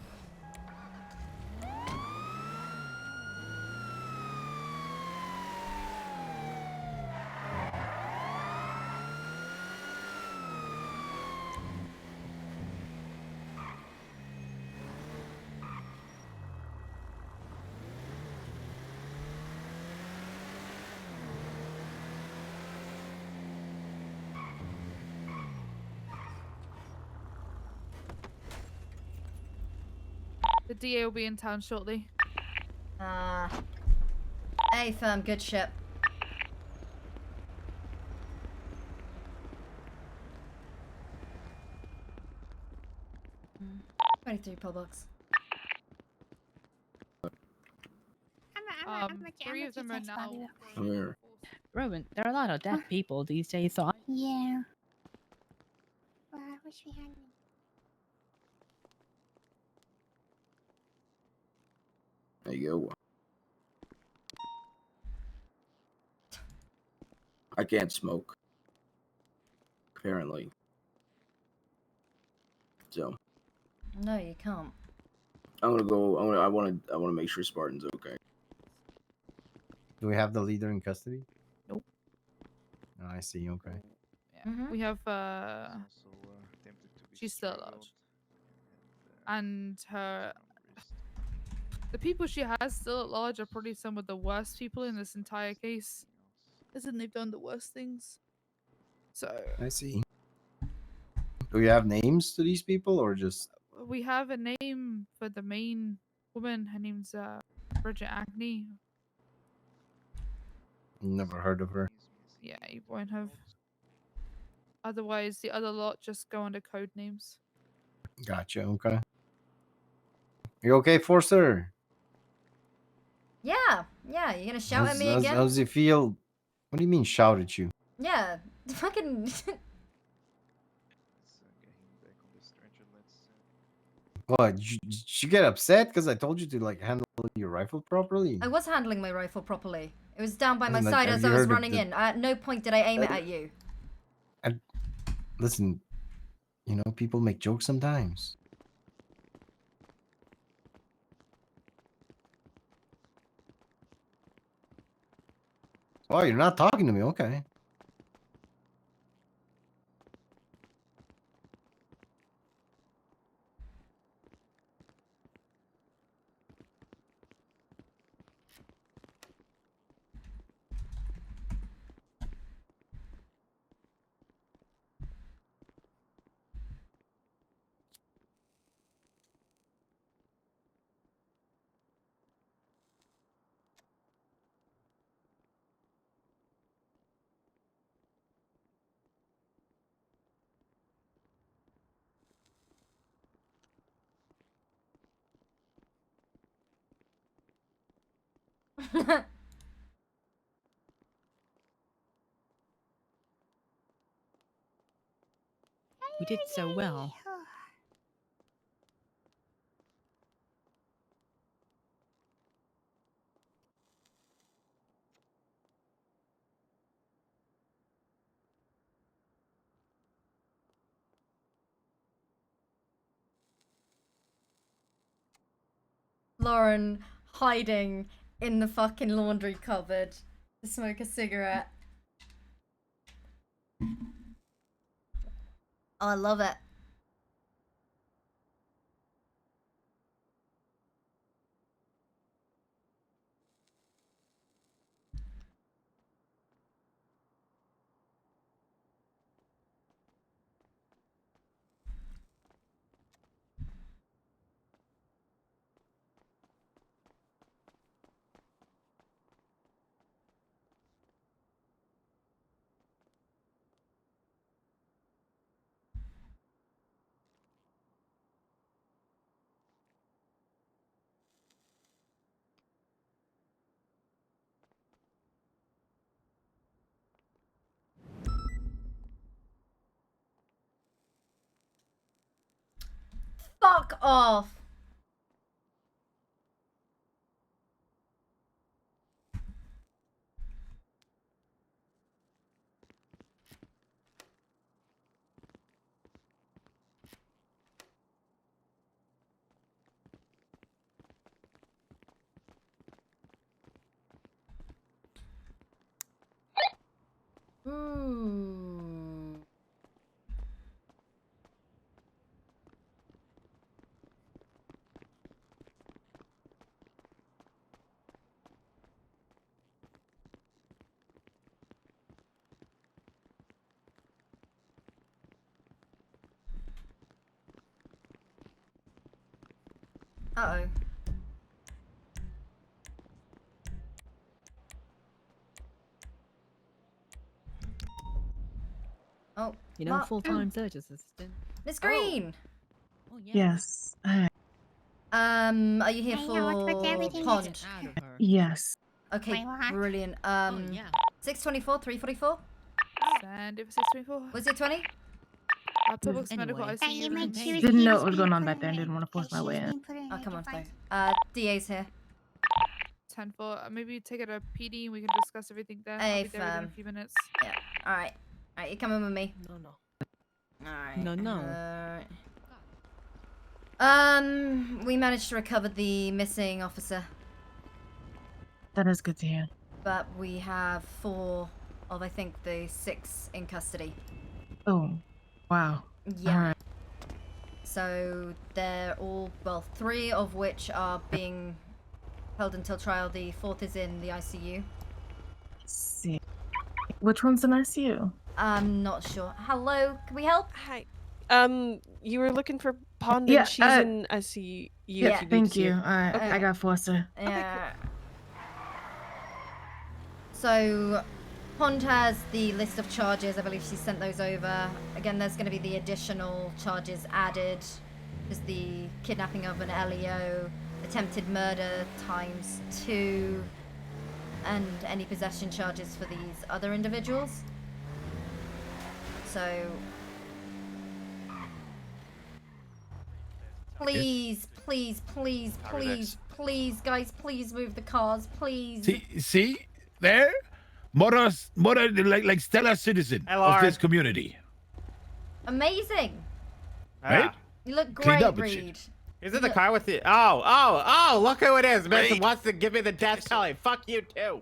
Speaker 10: The DA will be in town shortly.
Speaker 3: Hey, firm, good ship. Mm. 23 pillbox.
Speaker 10: Three of them are now.
Speaker 22: Rowan, there are a lot of dead people these days, so
Speaker 14: Yeah. Well, I wish we had.
Speaker 12: There you go. I can't smoke. Apparently. So
Speaker 3: No, you can't.
Speaker 12: I'm gonna go. I want to make sure Spartan's okay.
Speaker 16: Do we have the leader in custody?
Speaker 10: Nope.
Speaker 16: Oh, I see. Okay.
Speaker 10: Yeah. We have she's still at large. And the people she has still at large are probably some of the worst people in this entire case. As in, they've done the worst things. So
Speaker 16: I see. Do we have names to these people or just?
Speaker 10: we have a name for the main woman. Her name's Bridget Agnew.
Speaker 16: Never heard of her.
Speaker 10: Yeah, you won't have. Otherwise, the other lot just go under code names.
Speaker 16: Gotcha. Okay. You okay, Forcer?
Speaker 3: Yeah, you gonna shout at me again?
Speaker 16: How does it feel? What do you mean shout at you?
Speaker 3: Yeah, fucking.
Speaker 16: What? Did you get upset because I told you to like handle your rifle properly?
Speaker 3: I was handling my rifle properly. It was down by my
Speaker 16: Listen,
Speaker 3: side
Speaker 16: have
Speaker 3: as
Speaker 16: you
Speaker 3: I was
Speaker 16: heard of
Speaker 3: running
Speaker 16: the-
Speaker 3: in. At no point did I aim it at you.
Speaker 16: Listen, you know, people make jokes sometimes. Oh, you're not talking to me. Okay.
Speaker 22: We did so well.
Speaker 3: Lauren hiding in the fucking laundry cupboard to smoke a cigarette. Oh, I love it. Fuck off. Ooh. Uh-oh. Oh,
Speaker 22: You know, full-time search assistant.
Speaker 3: Miss Green.
Speaker 22: Oh yeah.
Speaker 2: Yes. Hi.
Speaker 3: Are you here
Speaker 14: Hey,
Speaker 3: for
Speaker 14: what's with everything?
Speaker 3: Pond?
Speaker 2: Yes.
Speaker 3: Okay,
Speaker 14: Wait, what?
Speaker 3: brilliant. 624, 344.
Speaker 10: Send it for 624.
Speaker 3: Was it 20?
Speaker 10: Public's medical
Speaker 22: Anyway.
Speaker 14: Thought you
Speaker 10: ICU.
Speaker 14: meant she was
Speaker 2: Didn't know
Speaker 14: being
Speaker 2: what was going on
Speaker 14: put
Speaker 2: back there and didn't want to force
Speaker 14: that
Speaker 2: my
Speaker 14: she was
Speaker 2: way in.
Speaker 14: being put in
Speaker 3: Oh,
Speaker 14: a
Speaker 3: come on,
Speaker 14: device.
Speaker 3: Flo. DA's here.
Speaker 10: 10-4. Maybe take it to PD and we can discuss everything there.
Speaker 3: Hey,
Speaker 10: I'll be there within a
Speaker 3: fam.
Speaker 10: few minutes.
Speaker 3: Yeah. Alright. Alright, you're coming with me.
Speaker 22: No.
Speaker 3: Alright.
Speaker 22: No.
Speaker 3: We managed to recover the missing officer,
Speaker 2: That is good to hear.
Speaker 3: but we have 4 of, I think, the 6 in custody.
Speaker 2: Oh, wow.
Speaker 3: Yeah.
Speaker 2: Alright.
Speaker 3: So they're all, well, 3 of which are being held until trial. The 4th is in the ICU.
Speaker 2: Let's see. Which one's in ICU?
Speaker 3: I'm not sure. Hello, can we help?
Speaker 24: Hi. You were looking for Pond
Speaker 2: Yeah,
Speaker 24: and she's in ICU.
Speaker 2: Yeah,
Speaker 24: if you need
Speaker 2: thank
Speaker 24: to.
Speaker 2: you. Alright,
Speaker 24: Okay.
Speaker 2: I got Forster.
Speaker 3: Yeah. So, Pond has the list of charges. I believe she sent those over. Again, there's going to be the additional charges added. There's the kidnapping of an LEO, attempted murder ×2, and any possession charges for these other individuals. So, please, please, please, please, please, guys, please move the cars, please.
Speaker 4: See there, Mora like stellar citizen of this community,
Speaker 3: Amazing.
Speaker 4: right?
Speaker 3: You look
Speaker 4: Cleaned
Speaker 3: great,
Speaker 4: up and shit.
Speaker 3: Reed.
Speaker 17: He's in the car with you. Oh, look who it is. Mason
Speaker 4: Great.
Speaker 17: wants to give me the death penalty. Fuck you too.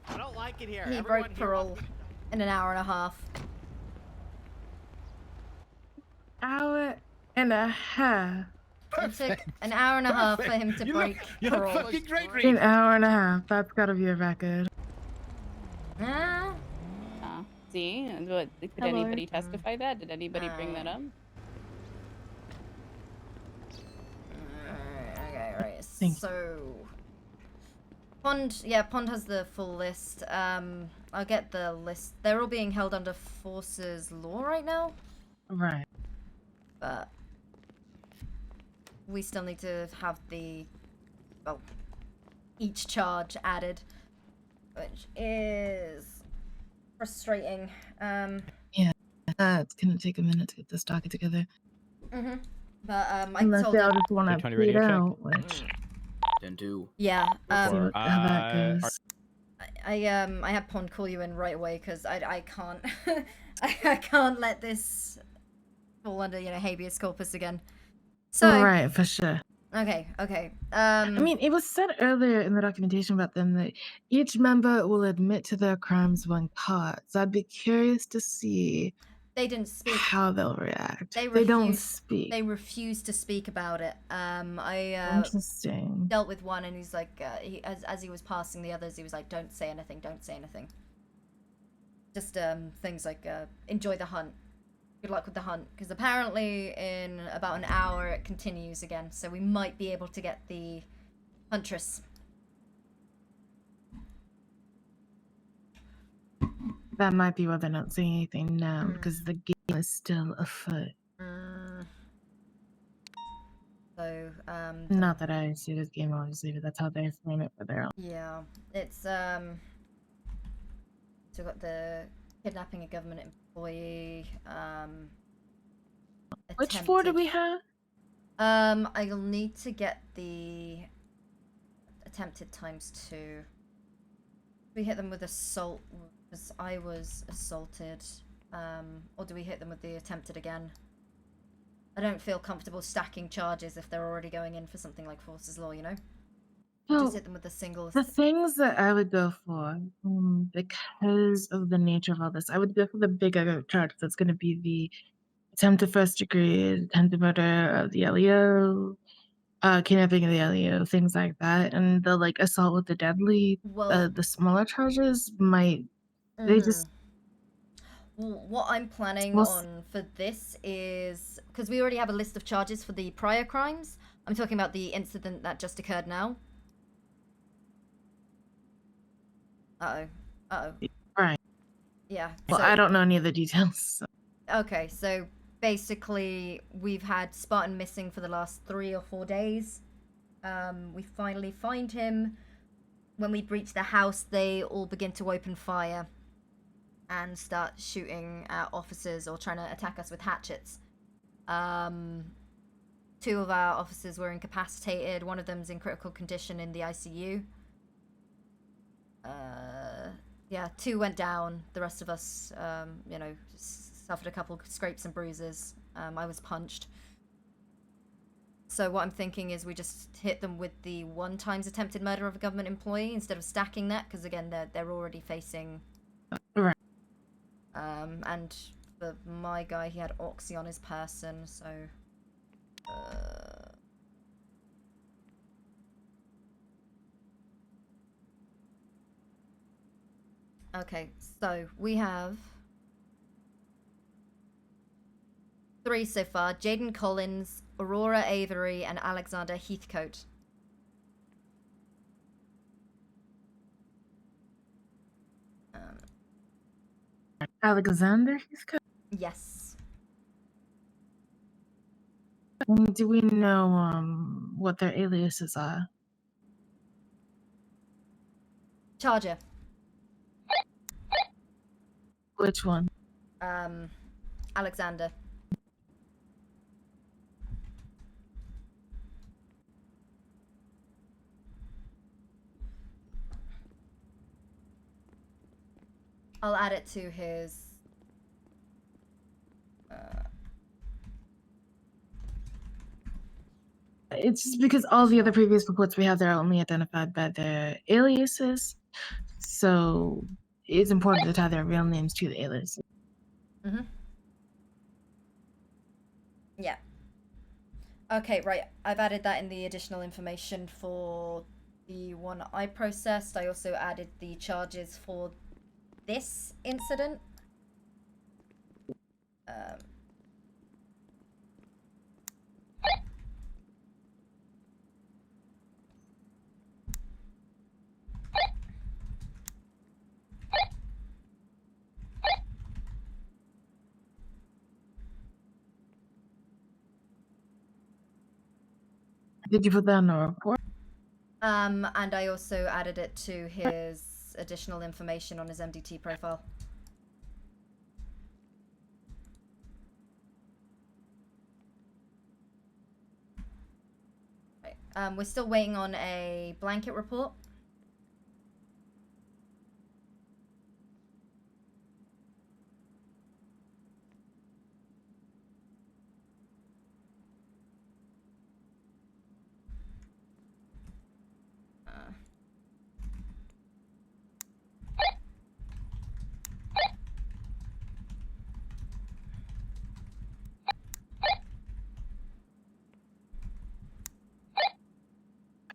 Speaker 17: I don't like it here.
Speaker 3: He
Speaker 17: Everyone
Speaker 3: broke
Speaker 17: here
Speaker 3: parole in an hour and a half.
Speaker 2: Hour and a half.
Speaker 3: It took an hour and a half for him to break parole.
Speaker 2: An hour and a half. That's gotta be a record.
Speaker 3: Ah.
Speaker 11: See? What, did
Speaker 2: Hello.
Speaker 11: anybody testify that? Did anybody bring that up?
Speaker 3: Okay, right. So, Pond has the full list. I'll get the list. They're all being held under Force's law right now,
Speaker 2: Right.
Speaker 3: but we still need to have the, well, each charge added, which is frustrating.
Speaker 2: Yeah, it's gonna take a minute to get this docket together.
Speaker 3: But I
Speaker 2: Unless
Speaker 3: told
Speaker 2: they all
Speaker 3: him.
Speaker 2: just want to plead out, which
Speaker 12: 10-2.
Speaker 3: Yeah.
Speaker 2: see how that goes.
Speaker 3: I had Pond call you in right away because I can't I can't let this fall under habeas corpus again. So
Speaker 2: Right, for sure.
Speaker 3: okay.
Speaker 2: I mean, it was said earlier in the documentation about them that each member will admit to their crimes when caught. So I'd be curious to see
Speaker 3: they didn't speak.
Speaker 2: How they'll react.
Speaker 3: They
Speaker 2: don't speak.
Speaker 3: They refused to speak about it. I
Speaker 2: Interesting.
Speaker 3: dealt with one, and he's like, as he was passing the others, he was like, "Don't say anything. Don't say anything." Just things like, "Enjoy the hunt. Good luck with the hunt," because apparently in about an hour it continues again, so we might be able to get the huntress.
Speaker 2: That might be why they're not saying anything now, because the game is still afoot.
Speaker 3: So,
Speaker 2: Not that I see this game, obviously, but that's how they frame it for their own.
Speaker 3: yeah, it's so we've got the kidnapping a government employee.
Speaker 2: Which four do we have?
Speaker 3: I'll need to get the attempted ×2. We hit them with assault because I was assaulted, or do we hit them with the attempted again? I don't feel comfortable stacking charges if they're already going in for something like Forces Law, you know? Just hit them with a single.
Speaker 2: The things that I would go for, because of the nature of all this, I would go for the bigger charge. That's going to be the attempted first degree, attempted murder of the LEO, kidnapping of the LEO, things like that, and the assault with the deadly. The smaller charges might they just.
Speaker 3: What I'm planning on for this is, because we already have a list of charges for the prior crimes. I'm talking about the incident that just occurred now.
Speaker 2: Right.
Speaker 3: Yeah.
Speaker 2: Well,
Speaker 3: so,
Speaker 2: I don't know any of the details. So.
Speaker 3: Okay, so basically we've had Spartan missing for the last 3 or 4 days. We finally find him. When we breach the house, they all begin to open fire and start shooting at officers or trying to attack us with hatchets. 2 of our officers were incapacitated. One of them's in critical condition in the ICU. Yeah, 2 went down. The rest of us, suffered a couple scrapes and bruises. I was punched. So what I'm thinking is we just hit them with the 1 times attempted murder of a government employee instead of stacking that, because again, they're already facing.
Speaker 2: Right.
Speaker 3: And for my guy, he had Oxy on his person, so. Okay, so we have 3 so far: Jaden Collins, Aurora Avery, and Alexander Heathcote.
Speaker 2: Alexander Heathcote?
Speaker 3: Yes.
Speaker 2: Do we know what their aliases are?
Speaker 3: Charger.
Speaker 2: Which one?
Speaker 3: Alexander. I'll add it to his.
Speaker 2: It's just because all the other previous reports we have, they're only identified by their aliases. So it's important to tie their real names to the aliases.
Speaker 3: Yeah. Okay, right. I've added that in the additional information for the one I processed. I also added the charges for this incident.
Speaker 2: Did you put that in the report?
Speaker 3: And I also added it to his additional information on his MDT profile. Right. We're still waiting on a blanket report.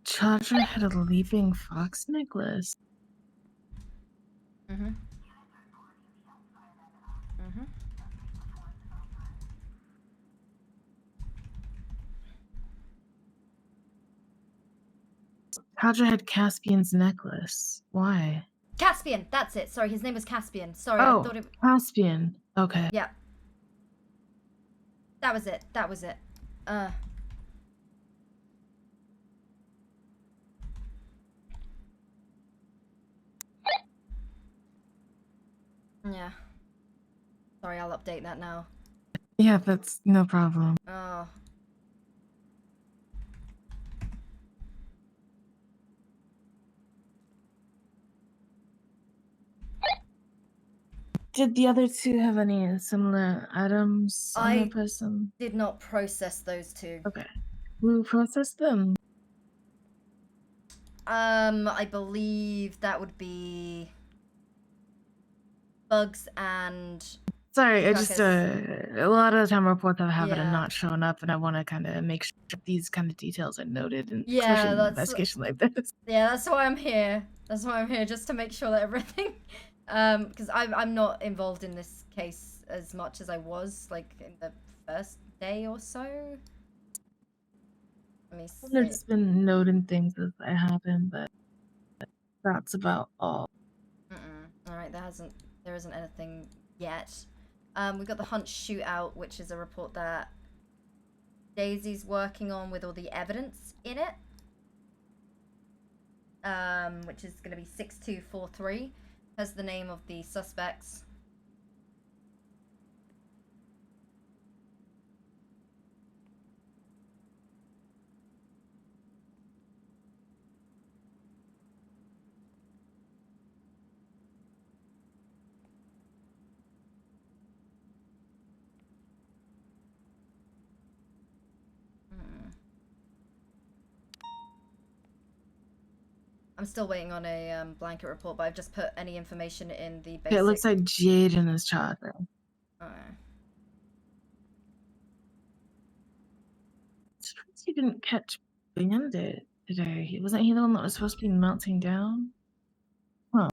Speaker 2: Charger had a leaping fox necklace.
Speaker 3: Mm-hmm. Mm-hmm.
Speaker 2: Charger had Caspian's necklace. Why?
Speaker 3: Caspian, that's it. Sorry, his name was Caspian. Sorry, I
Speaker 2: Oh,
Speaker 3: thought it.
Speaker 2: Caspian. Okay.
Speaker 3: Yeah. That was it. That was it. Yeah. Sorry, I'll update that now.
Speaker 2: Yeah, that's no problem.
Speaker 3: Oh.
Speaker 2: Did the other two have any similar items on their person?
Speaker 3: Did not process those two.
Speaker 2: Okay. Who processed them?
Speaker 3: I believe that would be Bugs and.
Speaker 2: Sorry, I just
Speaker 3: Ruckus.
Speaker 2: a lot of the time reports have a habit of
Speaker 3: Yeah.
Speaker 2: not showing up, and I want to kind of make sure these kind of details are noted, and
Speaker 3: Yeah,
Speaker 2: especially in an
Speaker 3: that's
Speaker 2: investigation like this.
Speaker 3: Yeah, that's why I'm here. That's why I'm here, just to make sure that everything, because I'm not involved in this case as much as I was like in the first day or so. Let me see.
Speaker 2: There's been noting things as they happen, but that's about all.
Speaker 3: All right, there isn't anything yet. We've got the hunt shootout, which is a report that Daisy's working on with all the evidence in it. Which is going to be 6243. Has the name of the suspects. I'm still waiting on a blanket report, but I've just put any information in the basic.
Speaker 2: Okay, it looks like Jaden is charged. Surprised he didn't catch Bandit today. Wasn't he the one that was supposed to be melting down? Huh.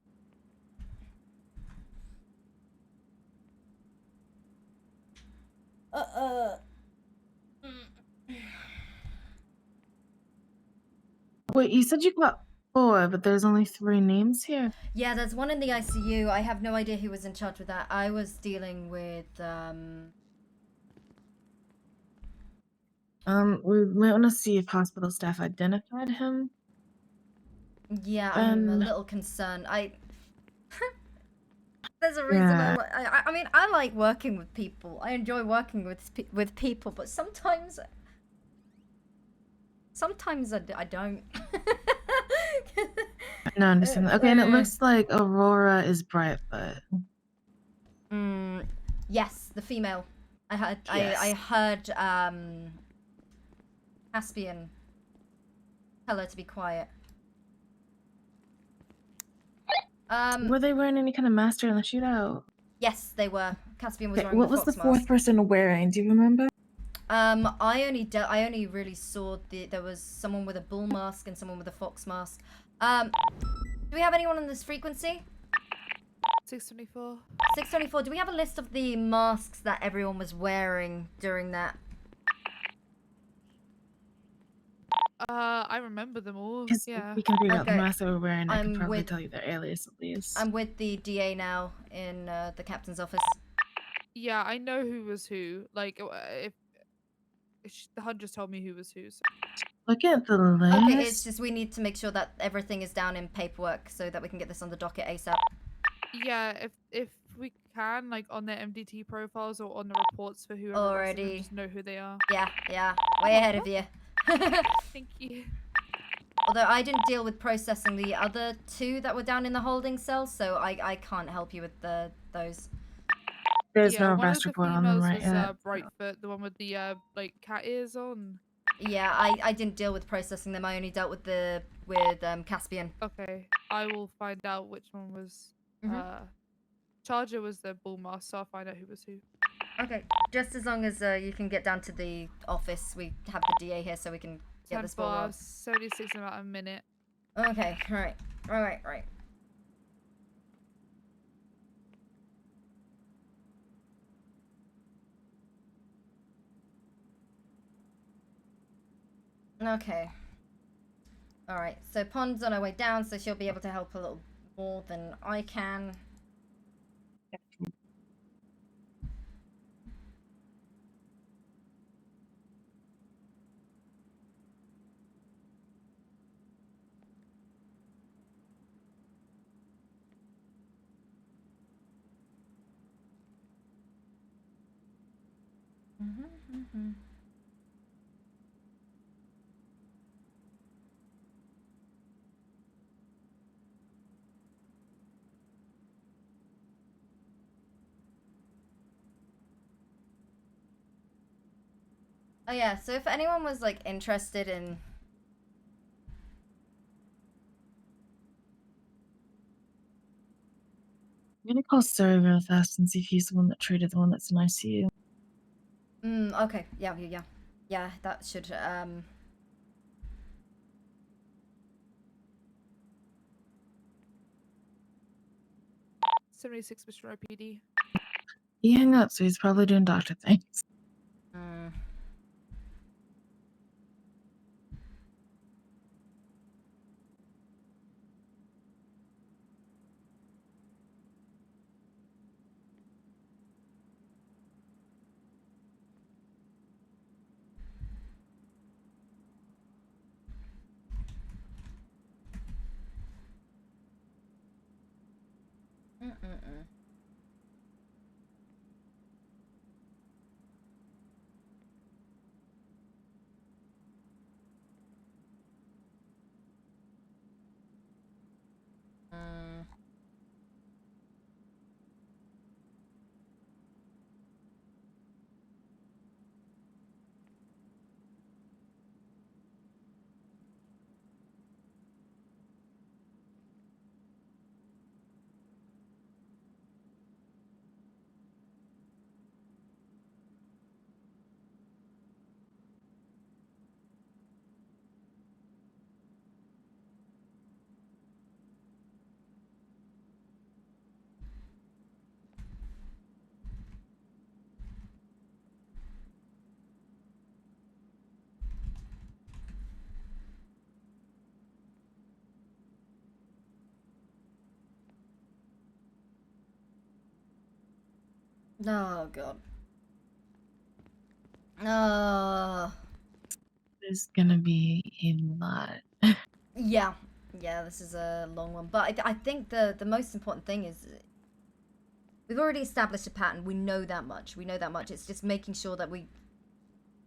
Speaker 2: Wait, you said you got 4, but there's only 3 names here?
Speaker 3: Yeah, there's one in the ICU. I have no idea who was in charge with that. I was dealing with,
Speaker 2: We might want to see if hospital staff identified him.
Speaker 3: Yeah, I'm a little concerned. There's a reason I mean, I like working with people. I enjoy working with people, but sometimes I don't.
Speaker 2: No, I understand. Okay, and it looks like Aurora is Brightfoot.
Speaker 3: Yes, the female. I heard.
Speaker 2: Yes.
Speaker 3: I heard. Caspian tell her to be quiet.
Speaker 2: Were they wearing any kind of mask during the shootout?
Speaker 3: Yes, they were. Caspian was
Speaker 2: Okay,
Speaker 3: wearing
Speaker 2: what
Speaker 3: the
Speaker 2: was the
Speaker 3: fox
Speaker 2: 4th
Speaker 3: mask.
Speaker 2: person wearing? Do you remember?
Speaker 3: I only really saw there was someone with a bull mask and someone with a fox mask. Do we have anyone on this frequency?
Speaker 10: 624.
Speaker 3: 624. Do we have a list of the masks that everyone was wearing during that?
Speaker 10: I remember them all. Yeah.
Speaker 2: We can figure out the
Speaker 3: Okay.
Speaker 2: mask they were wearing. I can
Speaker 3: I'm
Speaker 2: probably
Speaker 3: with-
Speaker 2: tell you their alias at least.
Speaker 3: I'm with the DA now in the captain's office.
Speaker 10: Yeah, I know who was who. Like, if the hunt just told me who was who. So.
Speaker 2: Look at the list.
Speaker 3: Okay, it's just we need to make sure that everything is down in paperwork so that we can get this on the docket ASAP.
Speaker 10: Yeah, if we can, like on their MDT profiles or on the reports for whoever arrested them,
Speaker 3: Already.
Speaker 10: just know who they are.
Speaker 3: Yeah, way ahead of you.
Speaker 10: Thank you.
Speaker 3: Although I didn't deal with processing the other 2 that were down in the holding cell, so I can't help you with those.
Speaker 2: There's
Speaker 10: Yeah,
Speaker 2: no
Speaker 10: one of
Speaker 2: arrest
Speaker 10: the
Speaker 2: report on them
Speaker 10: females
Speaker 2: right
Speaker 10: was
Speaker 2: yet.
Speaker 10: Brightfoot, the one with the like cat ears on.
Speaker 3: Yeah, I didn't deal with processing them. I only dealt with Caspian.
Speaker 10: Okay, I will find out which one was.
Speaker 3: Mhm.
Speaker 10: Charger was the bullmaster. So I'll find out who was who.
Speaker 3: Okay, just as long as you can get down to the office, we have the DA here, so we can get
Speaker 10: 10
Speaker 3: this ball rolling.
Speaker 10: 76 in about a minute.
Speaker 3: Okay, right. Okay. Alright, so Pond's on her way down, so she'll be able to help a little more than I can. Oh yeah, so if anyone was like interested in
Speaker 2: I'm gonna call Surrey real fast and see if he's the one that treated the one that's in ICU.
Speaker 3: Okay, yeah, that should
Speaker 10: 76 Mr. IPD.
Speaker 2: He hung up, so he's probably doing doctor things.
Speaker 3: Oh god. Oh.
Speaker 2: There's gonna be a lot.
Speaker 3: Yeah, this is a long one, but I think the most important thing is we've already established a pattern. We know that much. It's just making sure that we,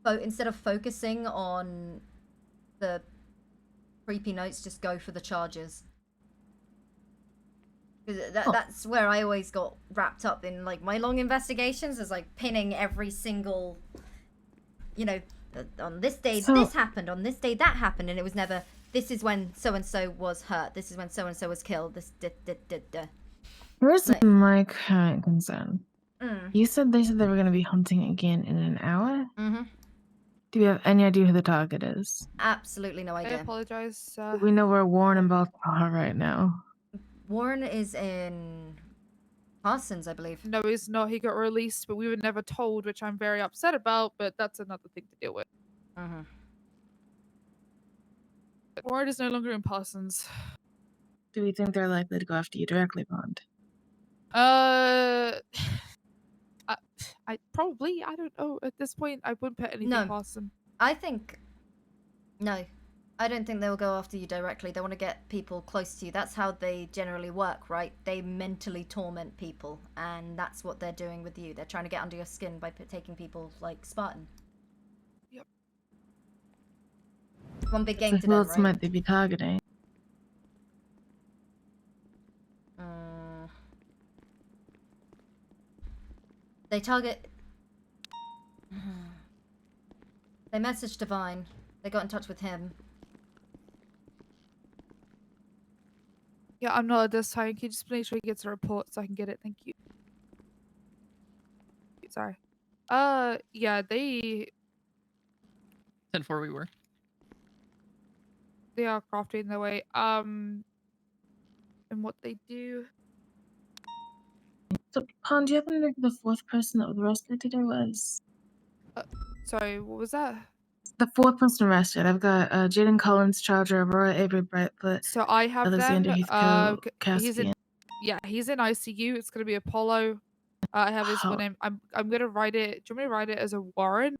Speaker 3: instead of focusing on the creepy notes, just go for the charges. That's where I always got wrapped up in, like, my long investigations, is like pinning every single, you know, on this day this happened, on this day that happened, and it was never, this is when so-and-so was hurt, this is when so-and-so was killed, this
Speaker 2: Here's my current concern. You said they said they were gonna be hunting again in an hour? Do we have any idea who the target is?
Speaker 3: Absolutely no
Speaker 10: I
Speaker 3: idea.
Speaker 10: apologize.
Speaker 2: We know where Warren and Beth are right now.
Speaker 3: Warren is in Parsons, I believe.
Speaker 10: No, he's not. He got released, but we were never told, which I'm very upset about, but that's another thing to deal with. Warren is no longer in Parsons.
Speaker 2: Do we think they're likely to go after you directly, Bond?
Speaker 10: I probably, I don't know. At this point, I wouldn't put anything past them.
Speaker 3: I think No, I don't think they'll go after you directly. They want to get people close to you. That's how they generally work, right? They mentally torment people, and that's what they're doing with you. They're trying to get under your skin by taking people like Spartan.
Speaker 10: Yep.
Speaker 3: One big game
Speaker 2: So
Speaker 3: to
Speaker 2: who
Speaker 3: them,
Speaker 2: else
Speaker 3: right?
Speaker 2: might they be targeting?
Speaker 3: They target... They messaged Divine. They got in touch with him.
Speaker 10: Yeah, I'm not at this time. Can you just make sure he gets a report so I can get it? Thank you. Sorry. Yeah, they
Speaker 9: 10-4 we were.
Speaker 10: are crafting their way. And what they do.
Speaker 2: So, Pond, do you happen to know who the fourth person that was arrested today was?
Speaker 10: Sorry, what was that?
Speaker 2: The fourth person arrested. I've got Jaden Collins, Charger, Aurora, Avery Brightfoot,
Speaker 10: So I have
Speaker 2: Alexander
Speaker 10: them.
Speaker 2: Heathcote,
Speaker 10: He's in.
Speaker 2: Caspian.
Speaker 10: Yeah, he's in ICU. It's gonna be Apollo. I have his full name. I'm gonna write it. Do you want me to write it as a warrant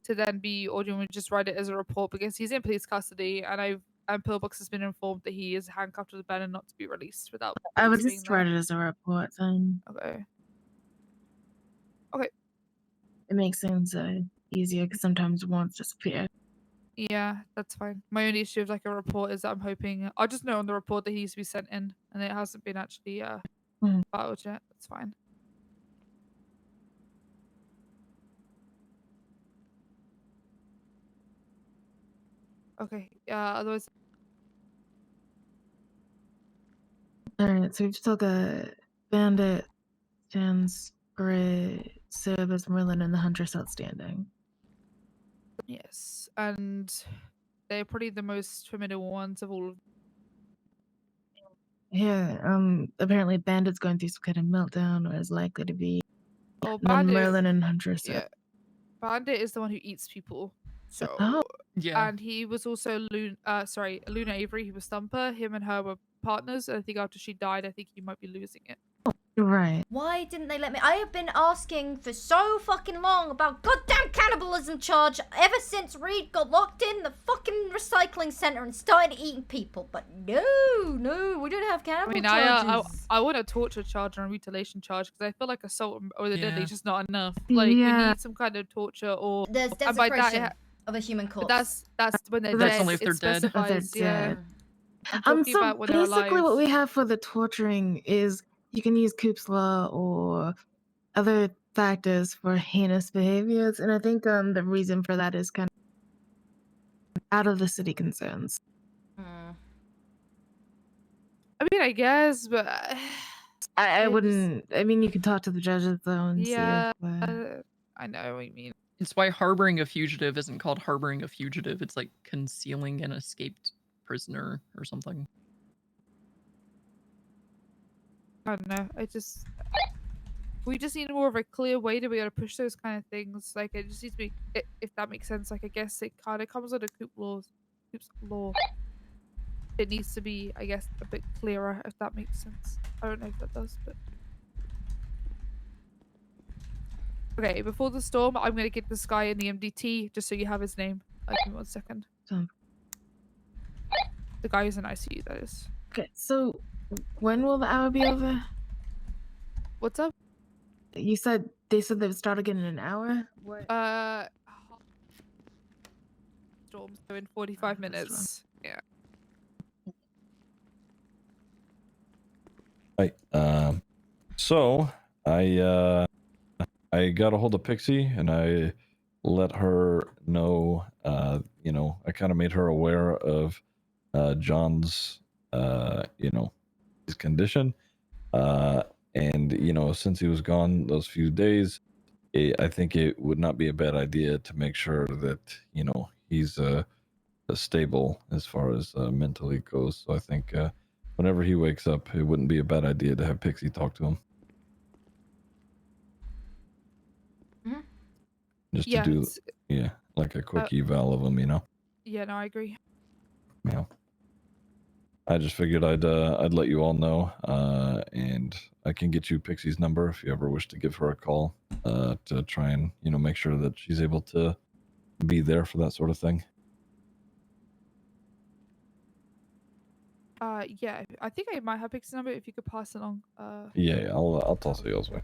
Speaker 10: to then be, or do you want me to just write it as a report because he's in police custody and Pillbox has been informed that he is handcuffed to the bed and not to be released without.
Speaker 2: I would
Speaker 10: police
Speaker 2: just
Speaker 10: being
Speaker 2: write
Speaker 10: there.
Speaker 2: it as a report then.
Speaker 10: Okay. Okay.
Speaker 2: It makes things easier because sometimes warrants disappear.
Speaker 10: Yeah, that's fine. My only issue with like a report is that I'm hoping I'll just know on the report that he needs to be sent in and it hasn't been actually filed yet. That's fine. Okay. Yeah. Otherwise,
Speaker 2: Alright, so we've still got Bandit, Sans, Gray, Service, Merlin, and the Huntress outstanding.
Speaker 10: yes, and they're probably the most formidable ones of all of.
Speaker 2: Yeah, apparently Bandit's going through some kind of meltdown or is likely to be.
Speaker 10: Oh,
Speaker 2: And then
Speaker 10: Bandit.
Speaker 2: Merlin and Huntress.
Speaker 10: Yeah. Bandit is the one who eats people. So
Speaker 2: Oh.
Speaker 9: Yeah.
Speaker 10: and he was also Luna Avery, who was Thumper. Him and her were partners. And I think after she died, I think he might be losing it.
Speaker 2: Right.
Speaker 3: Why didn't they let me? I have been asking for so fucking long about goddamn cannibalism charge ever since Reed got locked in the fucking recycling center and started eating people. But no, we don't have
Speaker 10: I
Speaker 3: cannibal
Speaker 10: mean,
Speaker 3: charges.
Speaker 10: I want a torture charge and a mutilation charge because I feel like assault or the deadly
Speaker 3: Yeah.
Speaker 10: is just not enough. Like we
Speaker 2: Yeah.
Speaker 10: need some kind of torture or
Speaker 3: There's
Speaker 10: and by that,
Speaker 3: desecration of a human corpse.
Speaker 10: that's when they're
Speaker 9: That's
Speaker 10: dead.
Speaker 9: only if they're
Speaker 10: it
Speaker 9: dead.
Speaker 10: specifies, yeah.
Speaker 2: dead.
Speaker 10: I'm talking
Speaker 2: So
Speaker 10: about when they're
Speaker 2: basically
Speaker 10: alive.
Speaker 2: what we have for the torturing is you can use Coop's Law or other factors for heinous behaviors, and I think the reason for that is kind of out of the city concerns.
Speaker 10: I mean, I guess, but
Speaker 2: I
Speaker 10: it's-
Speaker 2: wouldn't. I mean, you could talk to the judges though and
Speaker 10: Yeah,
Speaker 2: see if.
Speaker 10: I know what you mean.
Speaker 9: It's why harboring a fugitive isn't called harboring a fugitive. It's like concealing an escaped prisoner or something.
Speaker 10: I don't know. We just need more of a clear way to be able to push those kind of things. Like it just needs to be, if that makes sense. Like I guess it kind of comes under Coop's law. It needs to be, I guess, a bit clearer if that makes sense. I don't know if that does, but okay. Before the storm, I'm gonna get this guy in the MDT just so you have his name. Give me 1 second. The guy who's in ICU, that is.
Speaker 2: Okay, so when will the hour be over?
Speaker 10: What's up?
Speaker 2: You said they said they would start again in an hour. What?
Speaker 10: Storm, so in 45 minutes. Yeah.
Speaker 6: Right. So I got a hold of Pixie and I let her know. I kind of made her aware of John's, his condition. And since he was gone those few days, I think it would not be a bad idea to make sure that he's stable as far as mentally goes. So I think whenever he wakes up, it wouldn't be a bad idea to have Pixie talk to him. Just
Speaker 10: Yeah,
Speaker 6: to do,
Speaker 10: it's-
Speaker 6: like a quick eval of him,
Speaker 10: Yeah, no, I agree.
Speaker 6: Yeah. I just figured I'd let you all know, and I can get you Pixie's number if you ever wish to give her a call, to try and make sure that she's able to be there for that sort of thing.
Speaker 10: Yeah, I think I might have Pixie's number. If you could pass it along.
Speaker 6: Yeah, I'll toss it yours way.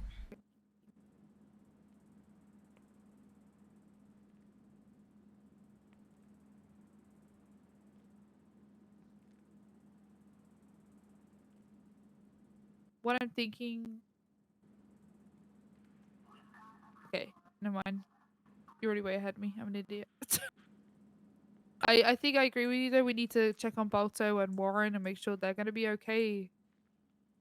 Speaker 10: What I'm thinking. Okay, never mind. You're already way ahead of me. I'm an idiot. I think I agree with you though. We need to check on Balto and Warren and make sure they're gonna be okay.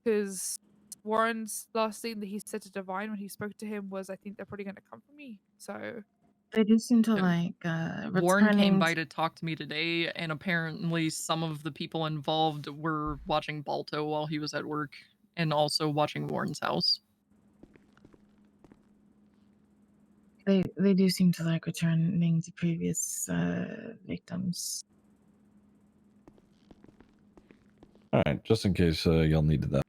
Speaker 10: Because Warren's last thing that he said to Divine when he spoke to him was, "I think they're probably gonna come for me." So
Speaker 2: They do seem to
Speaker 9: Yeah.
Speaker 2: like
Speaker 9: Warren came
Speaker 2: returning.
Speaker 9: by to talk to me today, and apparently some of the people involved were watching Balto while he was at work, and also watching Warren's house.
Speaker 2: They do seem to like returning to previous victims.
Speaker 6: All right, just in case y'all needed that.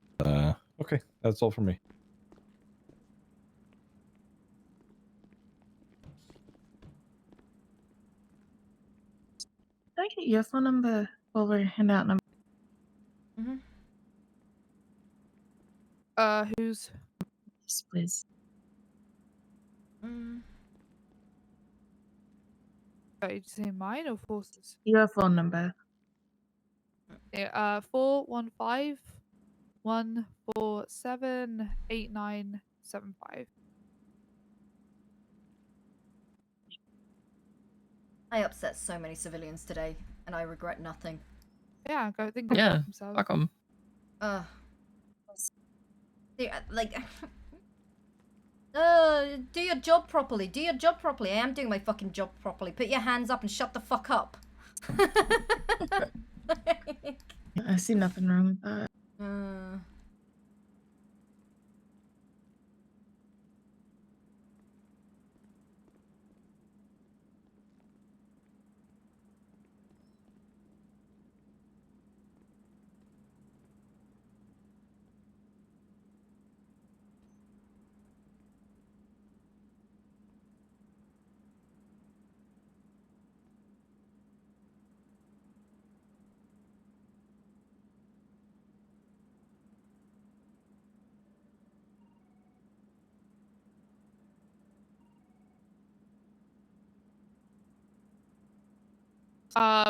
Speaker 6: Okay, that's all for me.
Speaker 2: Can I get your phone number while we're handing out number?
Speaker 10: who's?
Speaker 2: Yes, please.
Speaker 10: Did you say mine or Force's?
Speaker 2: Your phone number.
Speaker 10: Yeah, 415-147-8975.
Speaker 3: I upset so many civilians today, and I regret nothing.
Speaker 10: Yeah, I think
Speaker 9: Yeah, fuck 'em.
Speaker 3: Like, do your job properly. Do your job properly. I am doing my fucking job properly. Put your hands up and shut the fuck up.
Speaker 2: I see nothing wrong with that.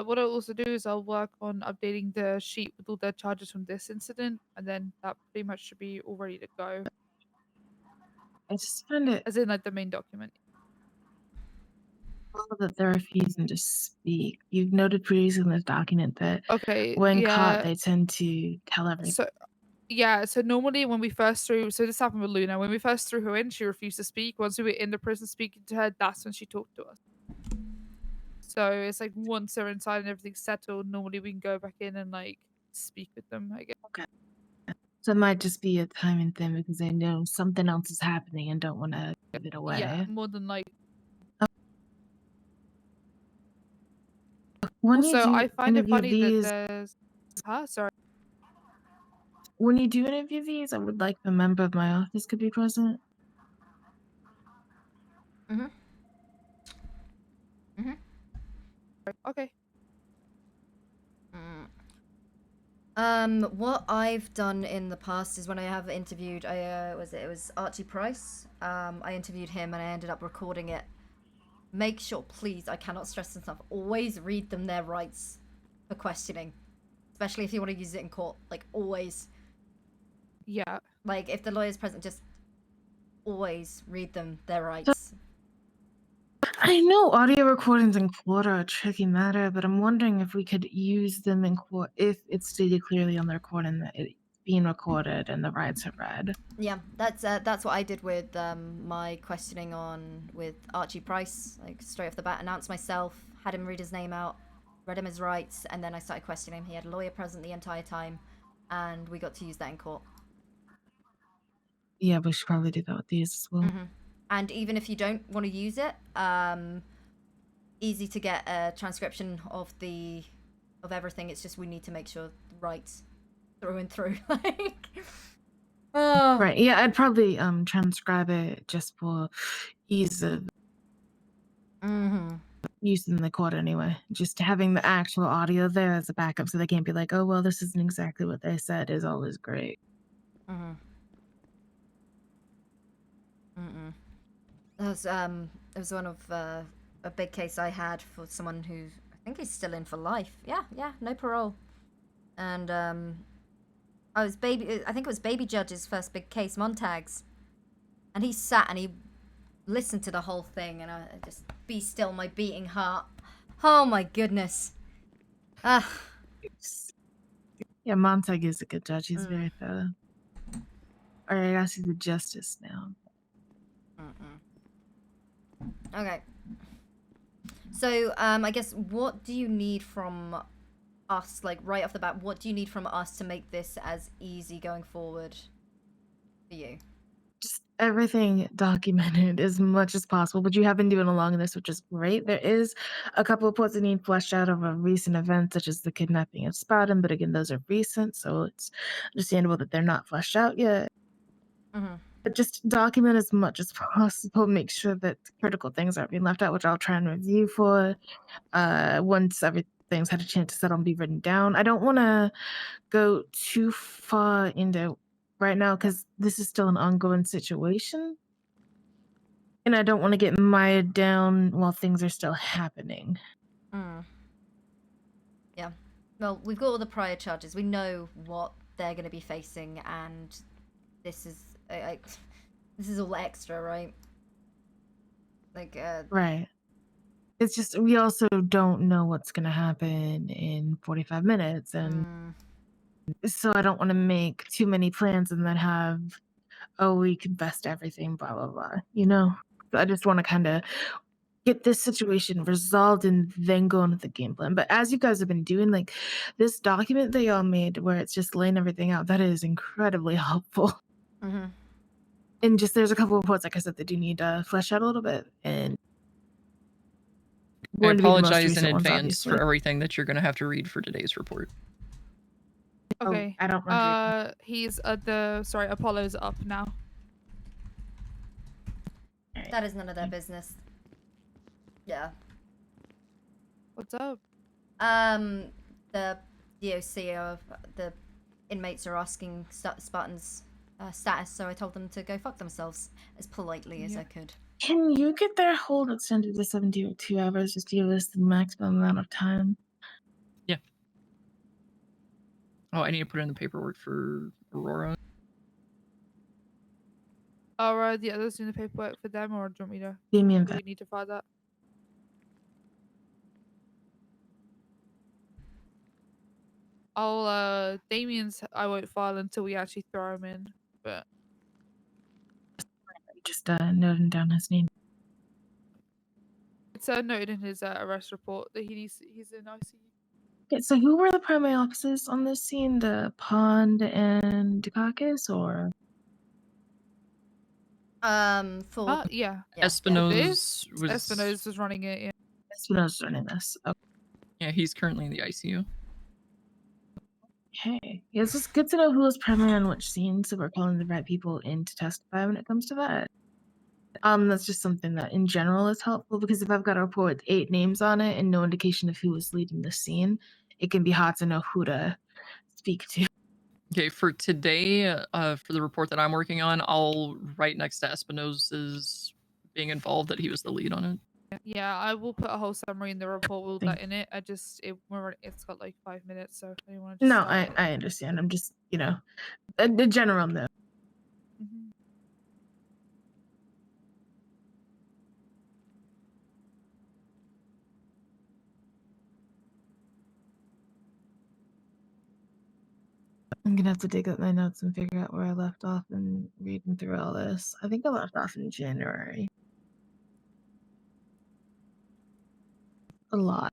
Speaker 10: What I'll also do is I'll work on updating the sheet with all the charges from this incident, and then that pretty much should be all ready to go.
Speaker 2: I just find it
Speaker 10: As in, like, the main document.
Speaker 2: that they're refusing to speak. You've noted previously in this document that
Speaker 10: Okay,
Speaker 2: when caught,
Speaker 10: yeah.
Speaker 2: they tend to tell everything.
Speaker 10: So, yeah, so normally when we first threw, so this happened with Luna, when we first threw her in, she refused to speak. Once we were in the prison speaking to her, that's when she talked to us. So it's like once they're inside and everything's settled, normally we can go back in and like speak with them, I guess.
Speaker 2: Okay. So it might just be a timing thing because they know something else is happening and don't want to give it away.
Speaker 10: Yeah, more than like.
Speaker 2: When
Speaker 10: Also,
Speaker 2: you do
Speaker 10: I find it
Speaker 2: interview
Speaker 10: funny
Speaker 2: these,
Speaker 10: that there's. Sorry.
Speaker 2: when you do interview these, I would like a member of my office could be present.
Speaker 10: Okay.
Speaker 3: What I've done in the past is when I have interviewed, it was Archie Price. I interviewed him and I ended up recording it. Make sure, please, I cannot stress this enough, always read them their rights for questioning. Especially if you want to use it in court, like, always.
Speaker 10: Yeah.
Speaker 3: Like, if the lawyer's present, just always read them their rights.
Speaker 2: I know audio recordings in court are a tricky matter, but I'm wondering if we could use them in court if it's stated clearly on the recording that it's being recorded and the rights are read.
Speaker 3: Yeah, that's what I did with my questioning with Archie Price. Like, straight off the bat, announced myself, had him read his name out, read him his rights, and then I started questioning him. He had a lawyer present the entire time, and we got to use that in court.
Speaker 2: Yeah, we should probably do that with these as well.
Speaker 3: And even if you don't want to use it, easy to get a transcription of everything. It's just we need to make sure the rights through and through. Like,
Speaker 2: Right. Yeah, I'd probably transcribe it just for ease of. use in the court anyway. Just having the actual audio there as a backup so they can't be like, oh, well, this isn't exactly what they said is always great.
Speaker 3: Mm-hmm. Mm-mm. It was one of a big case I had for someone who I think is still in for life. Yeah, no parole. And I think it was Baby Judge's first big case, Montags. And he sat and he listened to the whole thing, and I just be still my beating heart. Oh my goodness. Ah.
Speaker 2: Yeah, Montag is a good judge. He's very thorough. Or I guess he's a justice now.
Speaker 3: Okay. So, I guess, what do you need from us, like, right off the bat? What do you need from us to make this as easy going forward for you?
Speaker 2: Just everything documented as much as possible, but you have been doing along this, which is great. There is a couple of parts that need fleshed out of a recent event, such as the kidnapping of Spartan, but again, those are recent, so it's understandable that they're not fleshed out yet. But just document as much as possible, make sure that critical things aren't being left out, which I'll try and review for once everything's had a chance to settle and be written down. I don't want to go too far into right now because this is still an ongoing situation. And I don't want to get mired down while things are still happening.
Speaker 3: Yeah. Well, we've got all the prior charges. We know what they're going to be facing, and this is this is all extra, right? Like,
Speaker 2: Right. It's just we also don't know what's going to happen in 45 minutes, and so I don't want to make too many plans and then have, oh, we confessed everything, blah blah blah. You know, I just want to kind of get this situation resolved and then go into the game plan. But as you guys have been doing, like this document that y'all made where it's just laying everything out, that is incredibly helpful. And just there's a couple of parts, like I said, that do need to flesh out a little bit. And
Speaker 9: I
Speaker 2: going to be the most
Speaker 9: apologize in
Speaker 2: recent ones,
Speaker 9: advance
Speaker 2: obviously.
Speaker 9: for everything that you're going to have to read for today's report.
Speaker 10: Okay.
Speaker 2: I don't want
Speaker 10: he's at the Apollo's up now.
Speaker 3: that is none of their business. Yeah.
Speaker 10: What's up?
Speaker 3: The DOC of the inmates are asking Spartan's status, so I told them to go fuck themselves as politely as I could.
Speaker 2: Can you get their hold extended to 72 hours just to give us the maximum amount of time?
Speaker 9: Yeah. Oh, I need to put in the paperwork for Aurora.
Speaker 10: Are the others doing the paperwork for them, or do you want me to?
Speaker 2: Damien,
Speaker 10: Do we need to file that? Damien's I won't file until we actually throw him in, but
Speaker 2: Just noting down his name.
Speaker 10: it's noted in his arrest report that he's in ICU.
Speaker 2: Okay, so who were the primary officers on this scene? The Pond and Dukakis, or?
Speaker 3: For
Speaker 10: yeah.
Speaker 9: Espinosa was
Speaker 10: Espinosa was running it. Yeah.
Speaker 2: Espinosa's running this. Okay.
Speaker 9: Yeah, he's currently in the ICU.
Speaker 2: Okay. Yeah, it's just good to know who was primary on which scene, so we're calling the right people in to testify when it comes to that. That's just something that in general is helpful, because if I've got a report with 8 names on it and no indication of who was leading the scene, it can be hard to know who to speak to.
Speaker 9: Okay, for today, for the report that I'm working on, I'll write next to Espinosa's being involved that he was the lead on it.
Speaker 10: Yeah, I will put a whole summary in the report with that in it. It's got like 5 minutes, so I want to.
Speaker 2: No, I understand. I'm just, the general note. I'm gonna have to dig up my notes and figure out where I left off and reading through all this. I think I left off in January. A lot.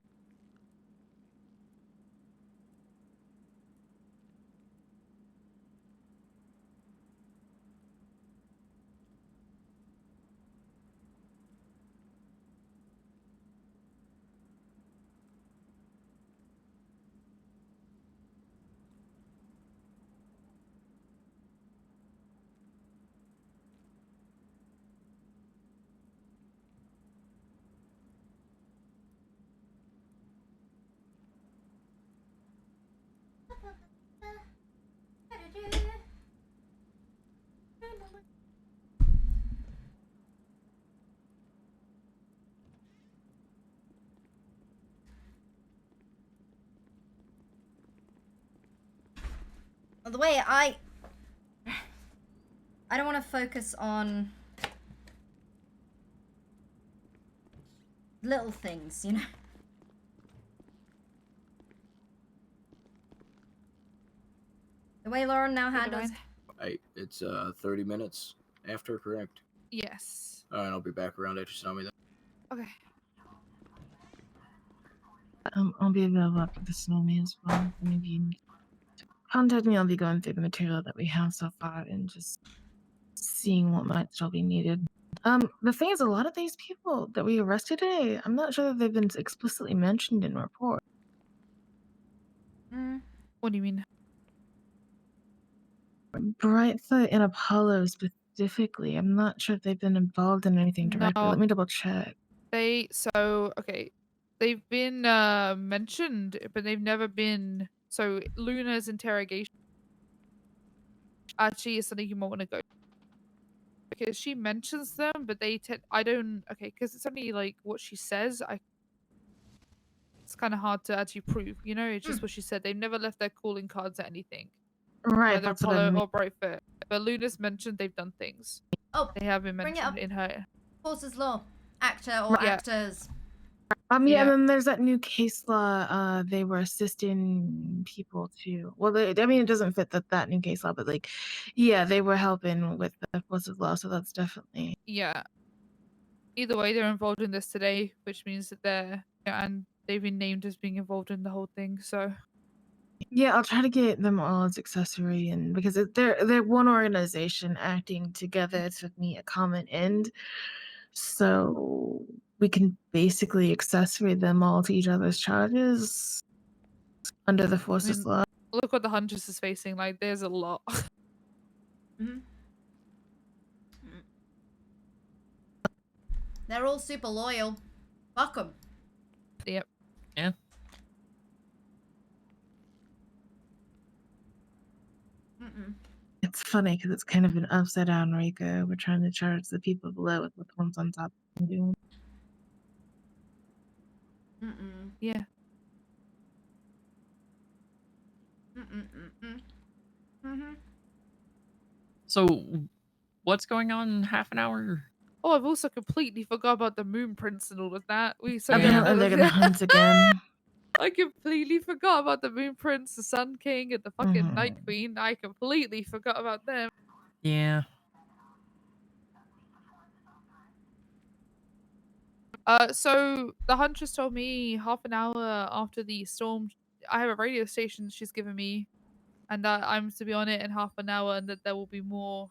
Speaker 3: the way I don't want to focus on little things, you know. The way Lauren now handles.
Speaker 12: Hey, it's 30 minutes after, correct?
Speaker 10: Yes.
Speaker 12: All right, I'll be back around after Tsunami then.
Speaker 10: Okay.
Speaker 2: I'll be available after the Tsunami as well. Maybe you need to contact me. I'll be going through the material that we have so far and just seeing what might still be needed. The thing is, a lot of these people that we arrested today, I'm not sure that they've been explicitly mentioned in report.
Speaker 10: What do you mean?
Speaker 2: Brightfoot and Apollo specifically. I'm not sure if they've been involved in anything directly.
Speaker 10: No.
Speaker 2: Let me double check.
Speaker 10: Okay. They've been mentioned, but they've never been. So Luna's interrogation actually is something you might want to go because she mentions them, but I don't. Okay, because it's only like what she says. It's kind of hard to actually prove. You know, it's just what she said. They've never left their calling cards or anything.
Speaker 2: Right,
Speaker 10: Either
Speaker 2: that's what I
Speaker 10: Apollo
Speaker 2: mean.
Speaker 10: or Brightfoot. But Luna's mentioned they've done things.
Speaker 3: Oh,
Speaker 10: they have been
Speaker 3: bring it
Speaker 10: mentioned
Speaker 3: up.
Speaker 10: in her.
Speaker 3: Forces Law. Actor or
Speaker 10: Yeah.
Speaker 3: actors.
Speaker 2: Yeah,
Speaker 10: Yeah.
Speaker 2: and then there's that new case law. They were assisting people to. Well, I mean, it doesn't fit that new case law, but like, yeah, they were helping with the forces law, so that's definitely.
Speaker 10: Yeah. Either way, they're involved in this today, which means that they've been named as being involved in the whole thing. So
Speaker 2: Yeah, I'll try to get them all as accessory, and because they're one organization acting together to meet a common end, so we can basically accessory them all to each other's charges under the forces law.
Speaker 10: look what the Huntress is facing. Like, there's a lot.
Speaker 3: They're all super loyal. Fuck them.
Speaker 10: Yep.
Speaker 9: Yeah.
Speaker 2: It's funny because it's kind of an upside down Rico. We're trying to charge the people below with what the ones on top are doing.
Speaker 10: Yeah.
Speaker 9: So, what's going on in half an hour?
Speaker 10: Oh, I've also completely forgot about the moon prince and all of that.
Speaker 2: Apparently they're gonna hunt again.
Speaker 10: I completely forgot about the moon prince, the sun king, and the fucking night queen. I completely forgot about them.
Speaker 9: Yeah.
Speaker 10: So the Huntress told me half an hour after the storm, I have a radio station she's given me, and that I'm to be on it in half an hour, and that there will be more.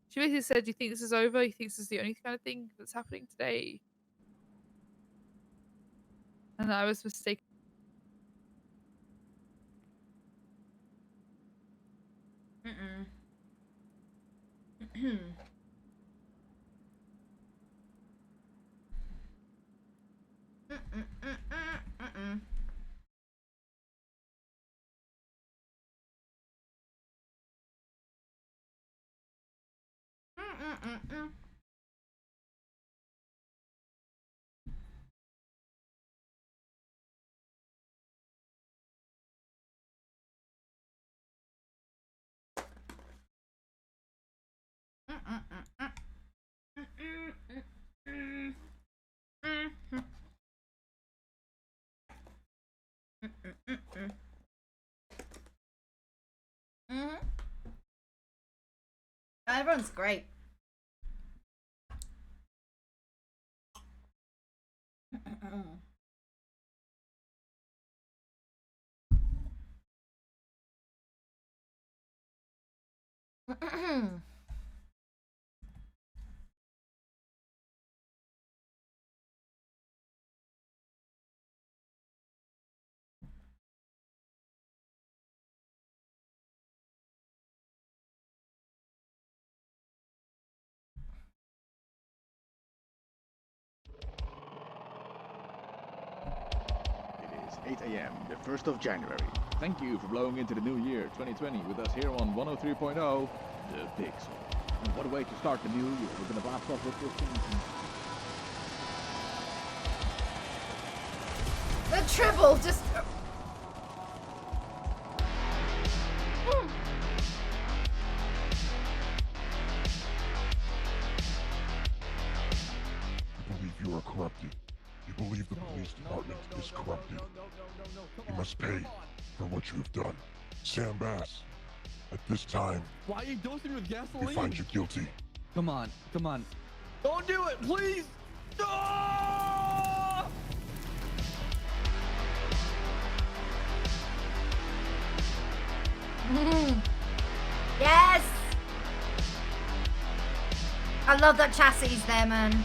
Speaker 10: She basically said, "Do you think this is over? You think this is the only kind of thing that's happening today?" And I was mistaken.
Speaker 3: Everyone's great.
Speaker 7: It is 8 a.m., the 1st of January. Thank you for blowing into the new year, 2020, with us here on 103.0, The Pixel. And what a way to start the new year. We're going to blast off with this thing.
Speaker 3: The triple just.
Speaker 8: must pay for what you have done. Sam Bass, at this time,
Speaker 6: Why are you dosing with
Speaker 8: we
Speaker 6: gasoline?
Speaker 8: find you guilty.
Speaker 6: Come on, come on. Don't do it, please! No!
Speaker 3: Yes! I love that chassis there, man.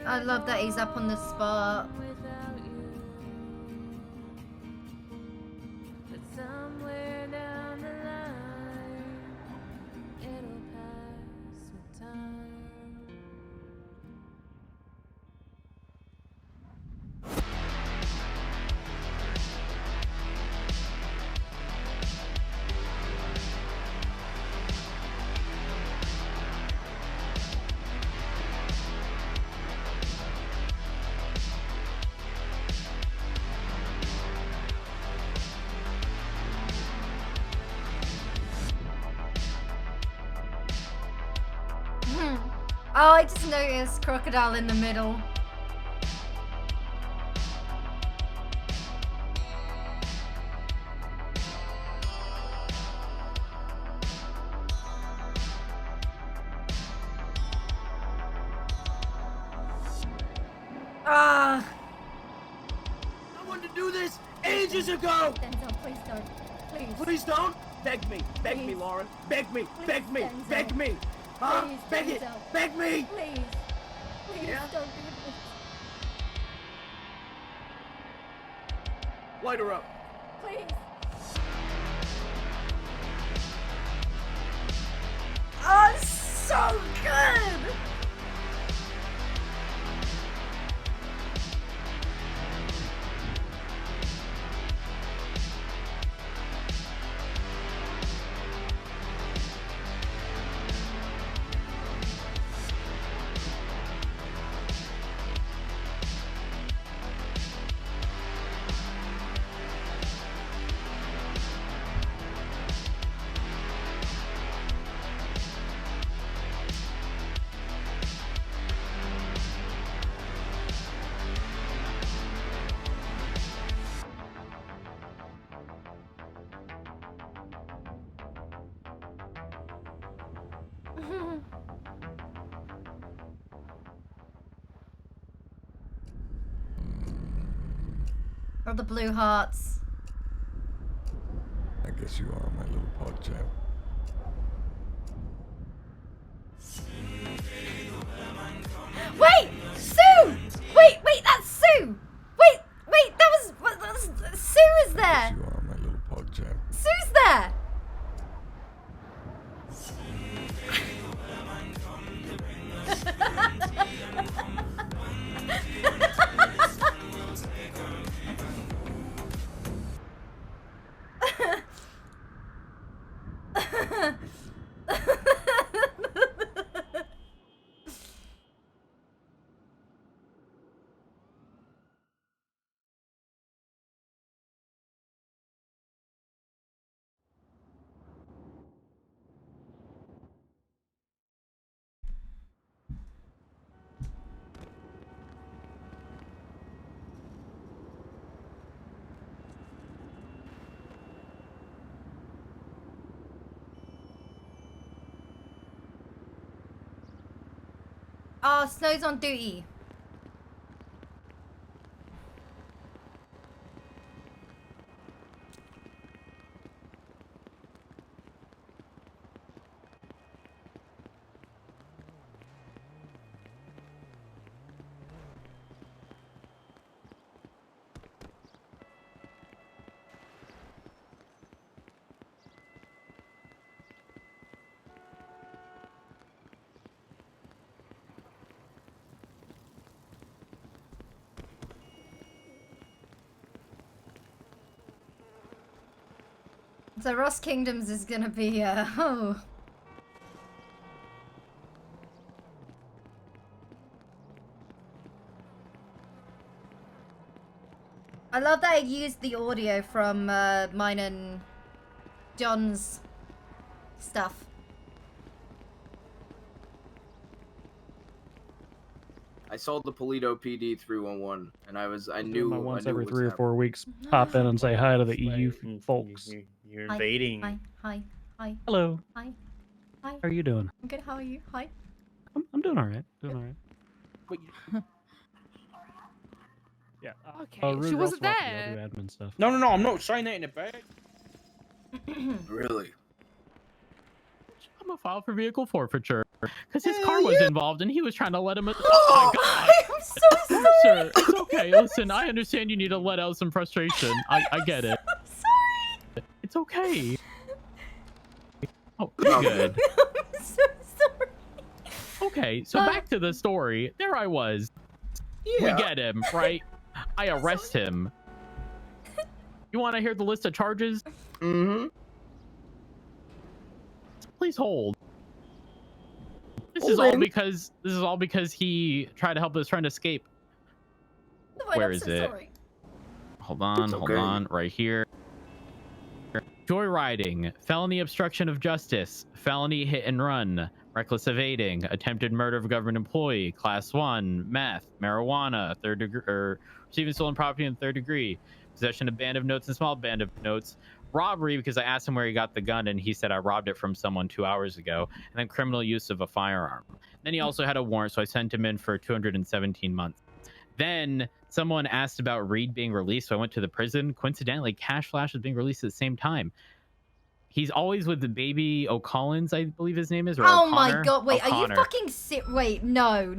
Speaker 3: I love that he's up on the spot. Oh, I just noticed crocodile in the middle. Ah.
Speaker 13: I wanted to do this ages ago!
Speaker 21: Denzel, please don't. Please.
Speaker 13: Please don't! Beg me, Lauren. Beg me, beg me,
Speaker 21: Denzel.
Speaker 13: beg me! Huh?
Speaker 21: Please,
Speaker 13: Beg it!
Speaker 21: Denzel.
Speaker 13: Beg me!
Speaker 21: Please. Please
Speaker 13: Yeah?
Speaker 21: don't do this.
Speaker 13: Light her up.
Speaker 21: Please.
Speaker 3: Oh, it's so good! Or the blue hearts.
Speaker 8: I guess you are my little pod champ.
Speaker 3: Wait! Sue! Wait, that's Sue! Wait, that was Sue is there!
Speaker 8: You are my little pod champ.
Speaker 3: Sue's there! Oh, Snow's on duty. So Ross Kingdoms is gonna be, oh. I love that I used the audio from mine and John's stuff.
Speaker 12: I sold the Polito PD 311, and I knew
Speaker 5: my
Speaker 12: I
Speaker 5: once
Speaker 12: knew
Speaker 5: every
Speaker 12: it was
Speaker 5: 3 or 4
Speaker 12: happening.
Speaker 5: weeks. Pop in and say hi to the EU folks.
Speaker 19: You're
Speaker 3: Hi,
Speaker 19: invading.
Speaker 3: Hi.
Speaker 5: Hello.
Speaker 3: Hi. Hi.
Speaker 5: How are you doing?
Speaker 3: I'm good. How are you? Hi.
Speaker 5: I'm doing all right. Doing all right. Yeah.
Speaker 10: Okay, she wasn't
Speaker 5: I'll
Speaker 10: there.
Speaker 5: do admin stuff.
Speaker 19: No, I'm not saying that in the bag.
Speaker 12: Really?
Speaker 22: I'm gonna file for vehicle forfeiture because his car was involved and he was trying to let him. Oh my god!
Speaker 3: I'm so sorry.
Speaker 22: Sir, it's okay. Listen, I understand you need to let out some frustration. I get it.
Speaker 3: Sorry.
Speaker 22: It's okay. Oh,
Speaker 12: No.
Speaker 22: good.
Speaker 3: I'm so sorry.
Speaker 22: Okay, so back to the story. There I was.
Speaker 12: Yeah.
Speaker 22: We get him, right? I arrest him. You want to hear the list of charges?
Speaker 12: Mm-hmm.
Speaker 22: Please hold. This
Speaker 12: Hold
Speaker 22: is all
Speaker 12: in.
Speaker 22: because he tried to help his friend escape. Where is it?
Speaker 3: Sorry.
Speaker 22: Hold on, right here. Joyriding, felony obstruction of justice, felony hit and run, reckless evading, attempted murder of a government employee, class 1, meth, marijuana, third degree, or receiving stolen property in third degree, possession of band of notes and small band of notes, robbery because I asked him where he got the gun and he said I robbed it from someone 2 hours ago, and then criminal use of a firearm. Then he also had a warrant, so I sent him in for 217 months. Then someone asked about Reed being released, so I went to the prison. Coincidentally, Cash Flash was being released at the same time. He's always with the baby O'Collins, I believe his name is. Or
Speaker 3: Oh
Speaker 22: O'Connor.
Speaker 3: my god, wait,
Speaker 22: O'Connor.
Speaker 3: are you fucking wait, no,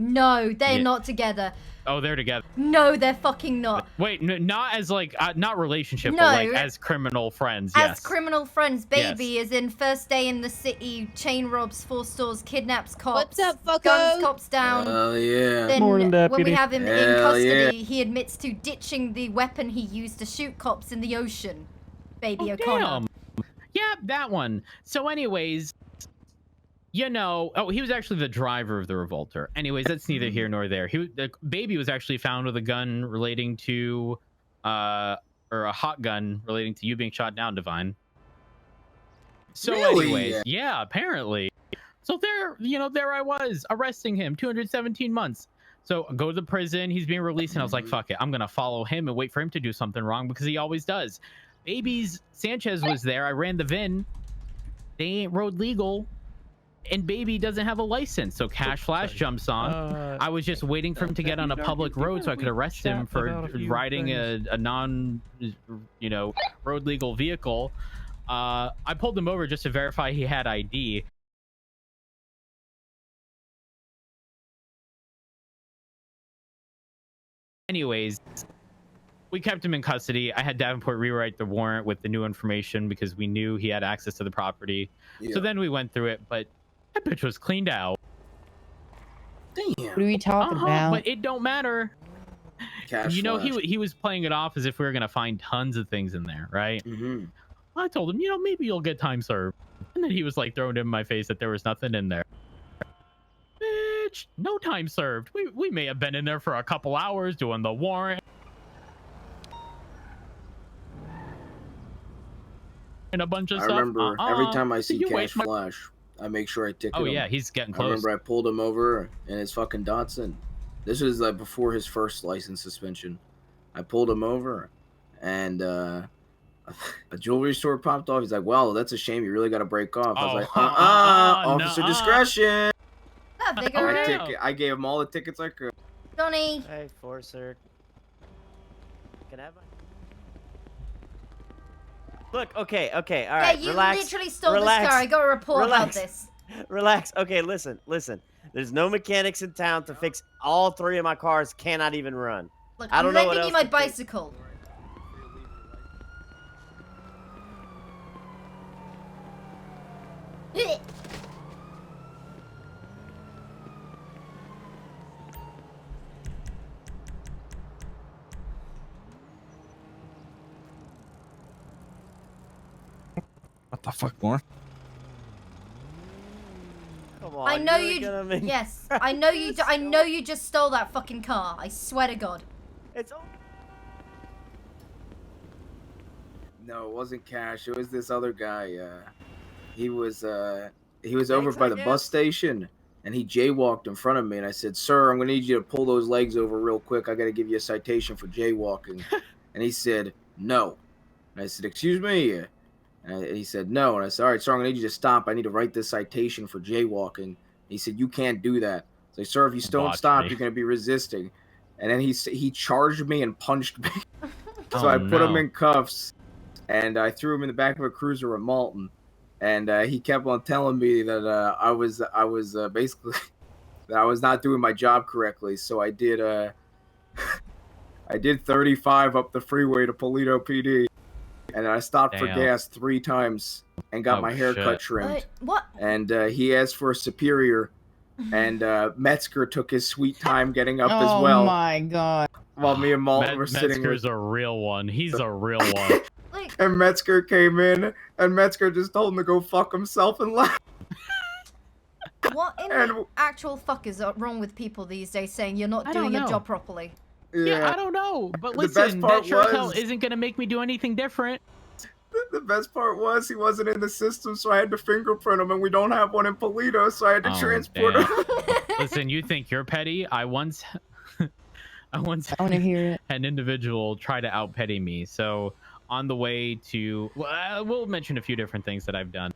Speaker 3: they're
Speaker 22: Yeah.
Speaker 3: not together.
Speaker 22: Oh, they're together.
Speaker 3: No, they're fucking not.
Speaker 22: Wait, not as like, not relationship,
Speaker 3: No.
Speaker 22: but like as criminal friends,
Speaker 3: As
Speaker 22: yes.
Speaker 3: criminal friends, baby is in first day in the city, chain robs 4 stores, kidnaps cops,
Speaker 21: What's up, fucko?
Speaker 3: guns cops down.
Speaker 12: Hell yeah.
Speaker 3: Then
Speaker 5: Morning,
Speaker 3: when we
Speaker 5: deputy.
Speaker 3: have him in
Speaker 12: Hell
Speaker 3: custody,
Speaker 12: yeah.
Speaker 3: he admits to ditching the weapon he used to shoot cops in the ocean. Baby
Speaker 22: Oh,
Speaker 3: O'Connor.
Speaker 22: damn. Yeah, that one. So anyways, you know, oh, he was actually the driver of the Revolter. Anyways, that's neither here nor there. The baby was actually found with a gun relating to, or a hot gun relating to you being shot down, Divine. So
Speaker 12: Really?
Speaker 22: anyways, yeah, apparently. So there I was, arresting him, 217 months. So I go to the prison, he's being released, and I was like, fuck it, I'm gonna follow him and wait for him to do something wrong because he always does. Baby's Sanchez was there, I ran the VIN. They ain't road legal. And baby doesn't have a license, so Cash Flash jumps on. I was just waiting for him to get on a public road so I could arrest him for riding a non, road legal vehicle. I pulled him over just to verify he had ID. Anyways, we kept him in custody. I had Davenport rewrite the warrant with the new information because we knew he had access to the property.
Speaker 12: Yeah.
Speaker 22: So then we went through it, but that bitch was cleaned out.
Speaker 12: Damn.
Speaker 21: What are we talking about?
Speaker 22: But it don't matter.
Speaker 12: Cash
Speaker 22: You know,
Speaker 12: Flash.
Speaker 22: he was playing it off as if we were gonna find tons of things in there, right?
Speaker 12: Mm-hmm.
Speaker 22: I told him, maybe you'll get time served. And then he was like throwing it in my face that there was nothing in there. Bitch, no time served. We may have been in there for a couple hours doing the warrant. And a bunch of
Speaker 12: I
Speaker 22: stuff.
Speaker 12: remember every time I see
Speaker 22: You
Speaker 12: Cash
Speaker 22: waste my-
Speaker 12: Flash, I make sure I ticket him.
Speaker 22: Oh yeah, he's getting
Speaker 12: I
Speaker 22: close.
Speaker 12: remember I pulled him over in his fucking Datsun. This was like before his first license suspension. I pulled him over, and a jewelry store popped off. He's like, "Well, that's a shame. You really got to break off." I was like, officer discretion." I gave him all the tickets I could.
Speaker 3: Johnny.
Speaker 19: Hey, Forcer. Can I have Look, okay, all right,
Speaker 3: Yeah, you
Speaker 19: relax.
Speaker 3: literally stole
Speaker 19: relax,
Speaker 3: this car. I got a report
Speaker 19: relax,
Speaker 3: about this.
Speaker 19: Relax. Okay, listen. There's no mechanics in town to fix all 3 of my cars. Cannot even run.
Speaker 3: Look,
Speaker 19: I
Speaker 3: I'm
Speaker 19: don't know what
Speaker 3: lending you
Speaker 19: else
Speaker 3: my
Speaker 19: to do.
Speaker 3: bicycle.
Speaker 6: What the fuck, more?
Speaker 19: Come on,
Speaker 3: I know
Speaker 19: you're
Speaker 3: you.
Speaker 19: gonna make-
Speaker 3: Yes, I know you. I know you just stole that fucking car. I swear to God.
Speaker 19: It's.
Speaker 12: No, it wasn't Cash. It was this other guy. He was over
Speaker 19: Thanks,
Speaker 12: by
Speaker 19: I
Speaker 12: the bus
Speaker 19: guess.
Speaker 12: station, and he jaywalked in front of me. And I said, "Sir, I'm gonna need you to pull those legs over real quick. I gotta give you a citation for jaywalking." And he said, "No." And I said, "Excuse me." And he said, "No." And I said, "All right, sir, I'm gonna need you to stop. I need to write this citation for jaywalking." And he said, "You can't do that." So, "Sir, if you don't
Speaker 22: Watch
Speaker 12: stop,
Speaker 22: me.
Speaker 12: you're gonna be resisting." And then he charged me and punched me. So
Speaker 22: Oh,
Speaker 12: I put him
Speaker 22: no.
Speaker 12: in cuffs, and I threw him in the back of a cruiser at Malton. And he kept on telling me that I was basically that I was not doing my job correctly. So I did I did 35 up the freeway to Polito PD, and I stopped for
Speaker 22: Damn.
Speaker 12: gas 3 times and got
Speaker 22: Oh,
Speaker 12: my haircut
Speaker 22: shit.
Speaker 12: trimmed.
Speaker 3: What?
Speaker 12: And he asked for a superior, and Metzger took his sweet time getting up as well.
Speaker 1: Oh my god.
Speaker 12: While me and Malton were sitting
Speaker 22: Metzger's
Speaker 12: with,
Speaker 22: a real one. He's a real one.
Speaker 12: and Metzger came in, and Metzger just told him to go fuck himself and left.
Speaker 3: What in the actual fuck is wrong with people these days saying you're not
Speaker 22: I don't
Speaker 3: doing your
Speaker 22: know.
Speaker 3: job properly?
Speaker 22: Yeah, I don't know. But
Speaker 12: The best
Speaker 22: listen,
Speaker 12: part
Speaker 22: that sure as hell
Speaker 12: was-
Speaker 22: isn't gonna make me do anything different.
Speaker 12: The best part was he wasn't in the system, so I had to fingerprint him, and we don't have one in Polito, so I had to
Speaker 22: Oh,
Speaker 12: transport
Speaker 22: damn.
Speaker 12: him.
Speaker 22: Listen, you think you're petty? I once
Speaker 1: wanna hear it.
Speaker 22: had an individual try to out petty me. So on the way to, we'll mention a few different things that I've done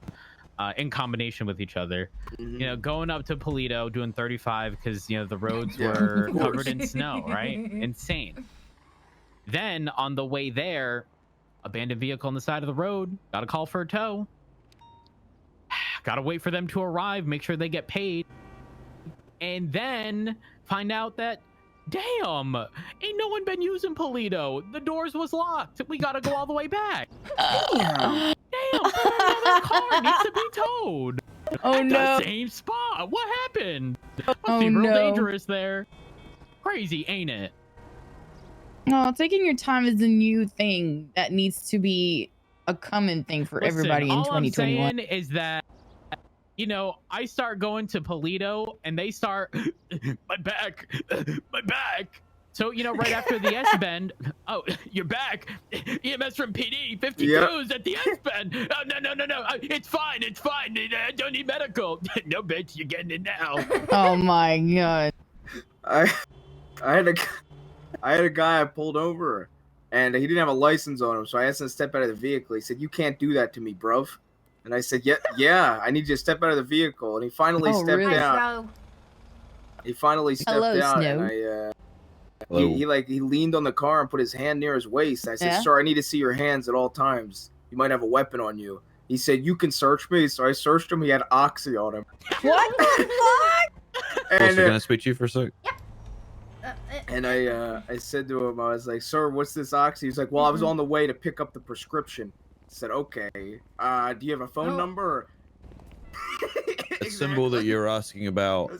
Speaker 22: in combination with each other. You know, going up to Polito, doing 35 because the roads
Speaker 12: Yeah,
Speaker 22: were
Speaker 12: of course.
Speaker 22: covered in snow, right? Insane. Then on the way there, abandoned vehicle on the side of the road. Got to call for a tow. Got to wait for them to arrive, make sure they get paid, and then find out that, damn, ain't no one been using Polito. The doors was locked. We got to go all the way back. Damn, another car needs to be towed.
Speaker 1: Oh,
Speaker 22: At
Speaker 1: no.
Speaker 22: the same spot. What happened? Must
Speaker 1: Oh,
Speaker 22: be real
Speaker 1: no.
Speaker 22: dangerous there. Crazy, ain't it?
Speaker 1: No, taking your time is a new thing that needs to be a common thing for
Speaker 22: Listen,
Speaker 1: everybody in
Speaker 22: all
Speaker 1: 2021.
Speaker 22: I'm saying is that, I start going to Polito and they start, my back. So, right after the S-bend, oh, you're back. EMS from PD, 52's at the S-bend. Oh, no. It's fine. I don't need medical. No, bitch, you're getting it now.
Speaker 1: Oh my god.
Speaker 12: I had a guy I pulled over, and he didn't have a license on him, so I asked him to step out of the vehicle. He said, "You can't do that to me, bruv." And I said, "Yeah, I need you to step out of the vehicle." And he finally stepped
Speaker 3: Hi,
Speaker 12: out.
Speaker 3: Snow.
Speaker 12: He finally stepped
Speaker 1: Hello,
Speaker 12: out,
Speaker 1: Snow.
Speaker 12: and
Speaker 4: Hello.
Speaker 12: he leaned on the car and put his hand near his waist. I said,
Speaker 1: Yeah?
Speaker 12: "Sir, I need to see your hands at all times. You might have a weapon on you." He said, "You can search me." So I searched him. He had oxy on him.
Speaker 1: What the fuck?
Speaker 12: And
Speaker 4: can I speak to you for a sec?
Speaker 12: And I said to him, I was like, "Sir, what's this oxy?" He's like, "Well, I was on the way to pick up the prescription." I said, "Okay. Do you have a phone number?"
Speaker 4: A symbol that you're asking about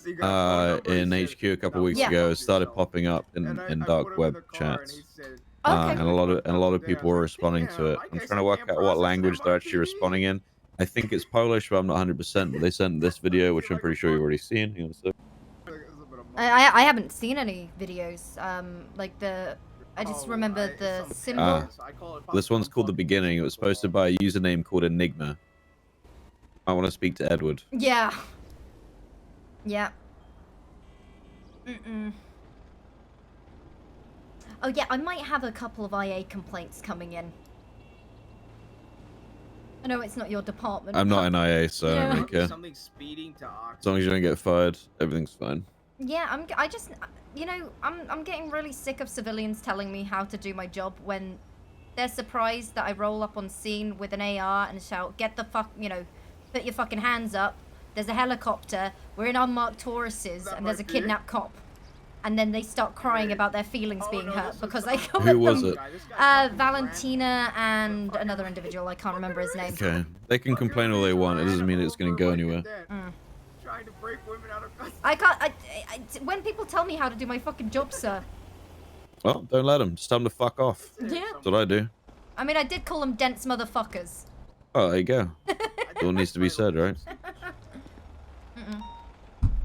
Speaker 4: in HQ a couple weeks
Speaker 3: Yeah.
Speaker 4: ago started popping up in dark web chats,
Speaker 3: Okay.
Speaker 4: and a lot of people were responding to it. I'm trying to work out what language they're actually responding in. I think it's Polish, but I'm not 100%. But they sent this video, which I'm pretty sure you've already seen. You know, so.
Speaker 3: I haven't seen any videos. I just remember the symbol.
Speaker 4: This one's called The Beginning. It was posted by a username called Enigma. I want to speak to Edward.
Speaker 3: Yeah. Yeah. Oh yeah, I might have a couple of IA complaints coming in. I know it's not your department.
Speaker 4: I'm not an IA, so I don't really care.
Speaker 12: Something speeding to oxy.
Speaker 4: As long as you don't get fired, everything's fine.
Speaker 3: Yeah, I'm getting really sick of civilians telling me how to do my job when they're surprised that I roll up on scene with an AR and shout, "Get the fuck, put your fucking hands up. There's a helicopter. We're in unmarked Tauruses, and there's a kidnapped cop." And then they start crying about their feelings being hurt because I come
Speaker 4: Who
Speaker 3: at
Speaker 4: was
Speaker 3: them.
Speaker 4: it?
Speaker 3: Valentina and another individual. I can't remember his name.
Speaker 4: Okay. They can complain all they want. It doesn't mean it's going to go anywhere.
Speaker 12: Trying to break women out of custody.
Speaker 3: I can't. When people tell me how to do my fucking job, sir.
Speaker 4: Well, don't let them. Just tell them to fuck off.
Speaker 3: Yeah.
Speaker 4: That's what I do.
Speaker 3: I mean, I did call them dense motherfuckers.
Speaker 4: Oh, there you go. All needs to be said, right?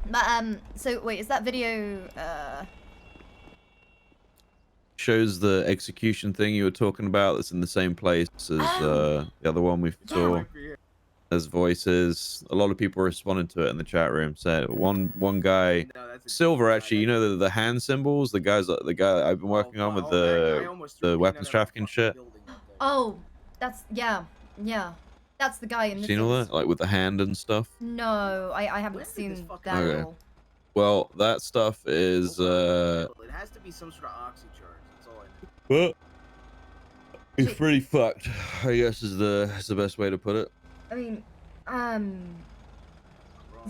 Speaker 3: But so wait, is that video?
Speaker 4: Shows the execution thing you were talking about. That's in the same place as the other one we saw. There's voices. A lot of people responded to it in the chat room. Said one guy, Silver, actually, you know the hand symbols. The guy I've been working on with the weapons trafficking shit.
Speaker 3: Oh, that's yeah. That's the guy in this.
Speaker 4: Seen all that, like with the hand and stuff.
Speaker 3: No, I haven't seen that at all.
Speaker 4: Well, that stuff is
Speaker 12: It has to be some sort of oxycharge. That's all I know.
Speaker 4: well, it's pretty fucked, I guess is the best way to put it.
Speaker 3: I mean,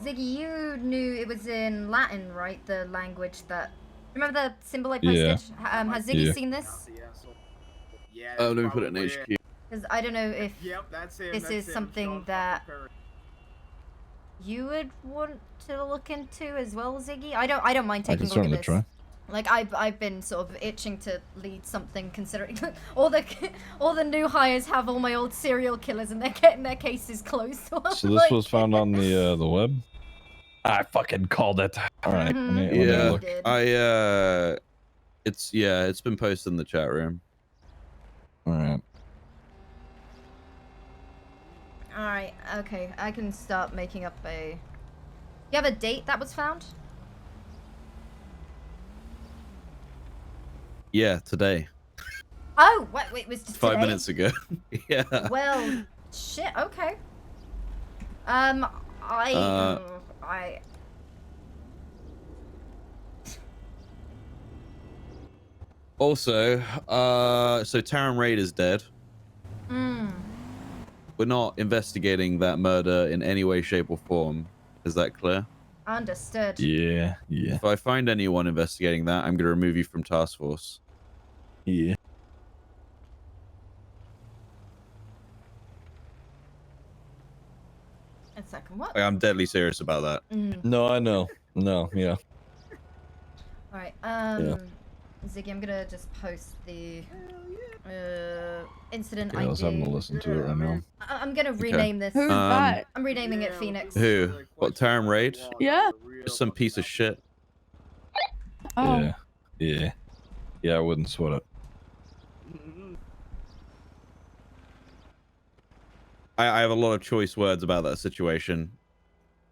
Speaker 3: Ziggy, you knew it was in Latin, right? The language that. Remember the symbol I posted?
Speaker 6: Yeah.
Speaker 3: Has Ziggy seen this?
Speaker 4: Oh, let me put it in HQ.
Speaker 3: Because I don't know if
Speaker 12: that's
Speaker 3: this is something that you would want to look into as well, Ziggy. I don't mind taking a look at this.
Speaker 6: Try.
Speaker 3: Like I've been sort of itching to lead something, considering all the new hires have all my old serial killers and they're getting their cases closed.
Speaker 6: So this was found on the web. I fucking called it. All right. Let me look.
Speaker 4: It's been posted in the chat room.
Speaker 6: All right.
Speaker 3: Alright, okay. I can start making up a... You have a date that was found?
Speaker 4: Yeah, today.
Speaker 3: Oh, wait, it was just
Speaker 4: 5
Speaker 3: today?
Speaker 4: minutes ago. Yeah.
Speaker 3: Well, shit, okay. I...
Speaker 4: Also, so Taron Raid is dead. We're not investigating that murder in any way, shape, or form. Is that clear?
Speaker 3: Understood.
Speaker 6: Yeah.
Speaker 4: If I find anyone investigating that, I'm going to remove you from task force.
Speaker 6: Yeah.
Speaker 3: A second, what?
Speaker 4: I'm deadly serious about that.
Speaker 6: No, I know. No, yeah.
Speaker 3: Alright, Ziggy, I'm gonna just post the incident
Speaker 6: Yeah, I was having to listen to it right now.
Speaker 3: I'm gonna rename this.
Speaker 1: Who's that?
Speaker 3: I'm renaming it Phoenix.
Speaker 4: Who? What, Taron Raid?
Speaker 1: Yeah.
Speaker 4: Just some piece of shit.
Speaker 1: Oh.
Speaker 6: Yeah, I wouldn't sweat it.
Speaker 4: I have a lot of choice words about that situation.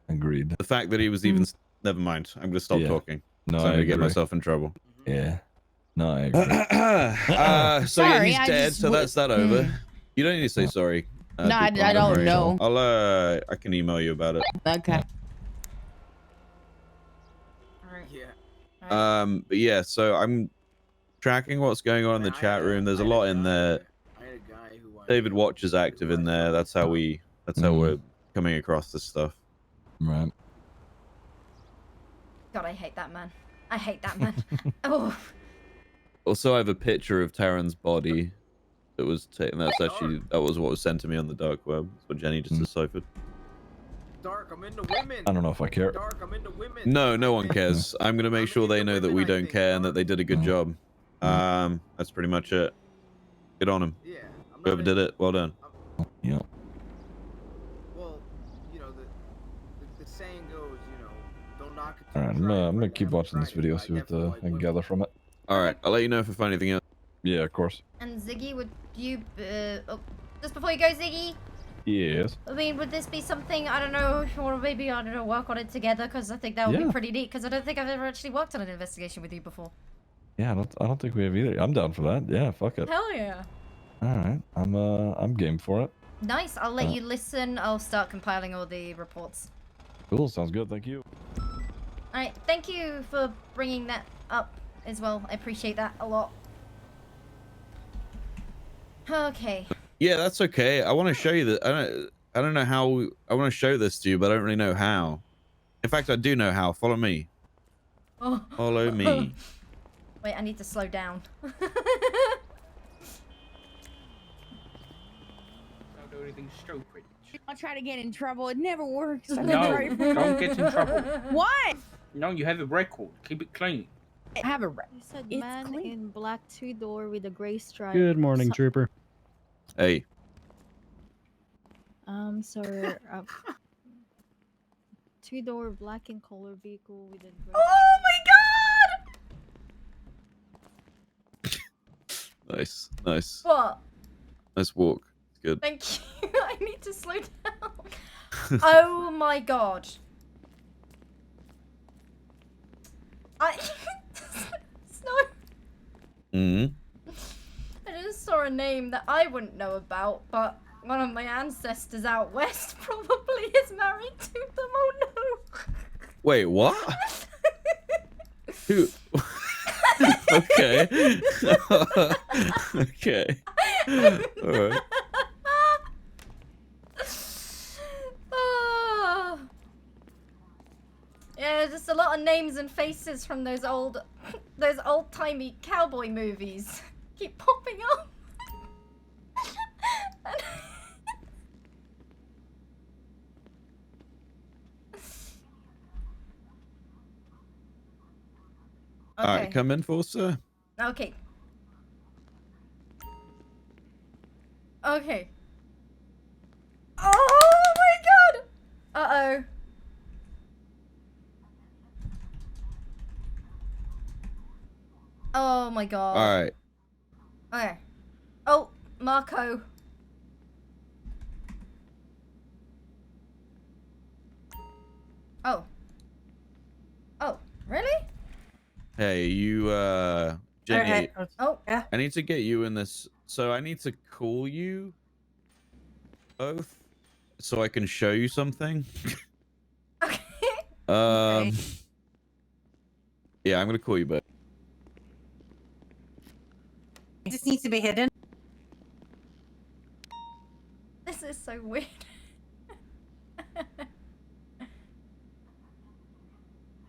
Speaker 6: Agreed.
Speaker 4: The fact that he was even... Never mind. I'm going to stop talking.
Speaker 6: No,
Speaker 4: I'm
Speaker 6: I
Speaker 4: going to get
Speaker 6: agree.
Speaker 4: myself in trouble.
Speaker 6: Yeah. No, I agree.
Speaker 4: So yeah,
Speaker 1: Sorry,
Speaker 4: he's
Speaker 1: I
Speaker 4: dead,
Speaker 1: just
Speaker 4: so that's that over. You don't need to say sorry.
Speaker 1: No, I don't know.
Speaker 4: I can email you about it.
Speaker 1: Okay.
Speaker 4: But yeah, so I'm tracking what's going on in the chat room. There's a lot in there. David Watch is active in there. That's how we're coming across this stuff.
Speaker 6: Right.
Speaker 3: God, I hate that man. I hate that man. Oh.
Speaker 4: Also, I have a picture of Taron's body that was taken. That was what was sent to me on the dark web. That's what Jenny just deciphered.
Speaker 12: Dark, I'm into women.
Speaker 6: I don't know if I care.
Speaker 12: Dark, I'm into women.
Speaker 4: No one cares. I'm gonna make sure they know that we don't care and that they did a good job. That's pretty much it. Good on him.
Speaker 12: Yeah.
Speaker 4: Whoever did it, well done.
Speaker 6: Yeah.
Speaker 12: Well, you know, the saying goes, you know, don't knock it.
Speaker 6: All right, I'm gonna keep watching this video, see what I can gather from it.
Speaker 4: All right, I'll let you know if I find anything else.
Speaker 6: Yeah, of course.
Speaker 3: And Ziggy, would you just before you go, Ziggy?
Speaker 6: Yes.
Speaker 3: I mean, would this be something, I don't know, if you want to maybe, I don't know, work on it together? Because I think that would be pretty neat, because I don't think I've ever actually worked on an investigation with you before.
Speaker 6: Yeah, I don't think we have either. I'm down for that. Yeah, fuck it.
Speaker 3: Hell yeah.
Speaker 6: All right, I'm game for it.
Speaker 3: Nice, I'll let you listen. I'll start compiling all the reports.
Speaker 6: Cool, sounds good. Thank you.
Speaker 3: Alright, thank you for bringing that up as well. I appreciate that a lot. Okay.
Speaker 4: Yeah, that's okay. I want to show you that. I don't know how. I want to show this to you, but I don't really know how. In fact, I do know how. Follow me.
Speaker 3: Oh.
Speaker 4: Follow me.
Speaker 3: Wait, I need to slow down.
Speaker 15: Don't do anything stupid.
Speaker 1: I'll try to get in trouble. It never works.
Speaker 15: No, don't get in trouble.
Speaker 1: What?
Speaker 15: No, you have a record. Keep it clean.
Speaker 1: I have a record.
Speaker 18: You said man in black two-door with a gray stripe.
Speaker 5: Good morning, Trooper.
Speaker 4: Hey.
Speaker 18: Sir, two-door black in color vehicle with a gray.
Speaker 3: Oh my god!
Speaker 4: Nice, nice,
Speaker 3: What?
Speaker 4: nice walk. It's good.
Speaker 3: Thank you. I need to slow down. Oh my god. Snow.
Speaker 4: Mm.
Speaker 3: I just saw a name that I wouldn't know about, but one of my ancestors out west probably is married to them. Oh no.
Speaker 4: Wait, what? Who? Okay. Okay. All right.
Speaker 3: Ah. Yeah, just a lot of names and faces from those old-timey cowboy movies keep popping up.
Speaker 4: All right, come in, Forster.
Speaker 3: Okay. Okay. Oh my god! Uh-oh. Oh my god.
Speaker 4: All right.
Speaker 3: Okay. Oh, Marco. Oh. Oh, really?
Speaker 4: Hey, you, Jenny.
Speaker 3: Alright. Oh, yeah.
Speaker 4: I need to get you in this. So I need to call you both so I can show you something. Okay. Yeah, I'm gonna call you both.
Speaker 14: It just needs to be hidden.
Speaker 3: This is so weird.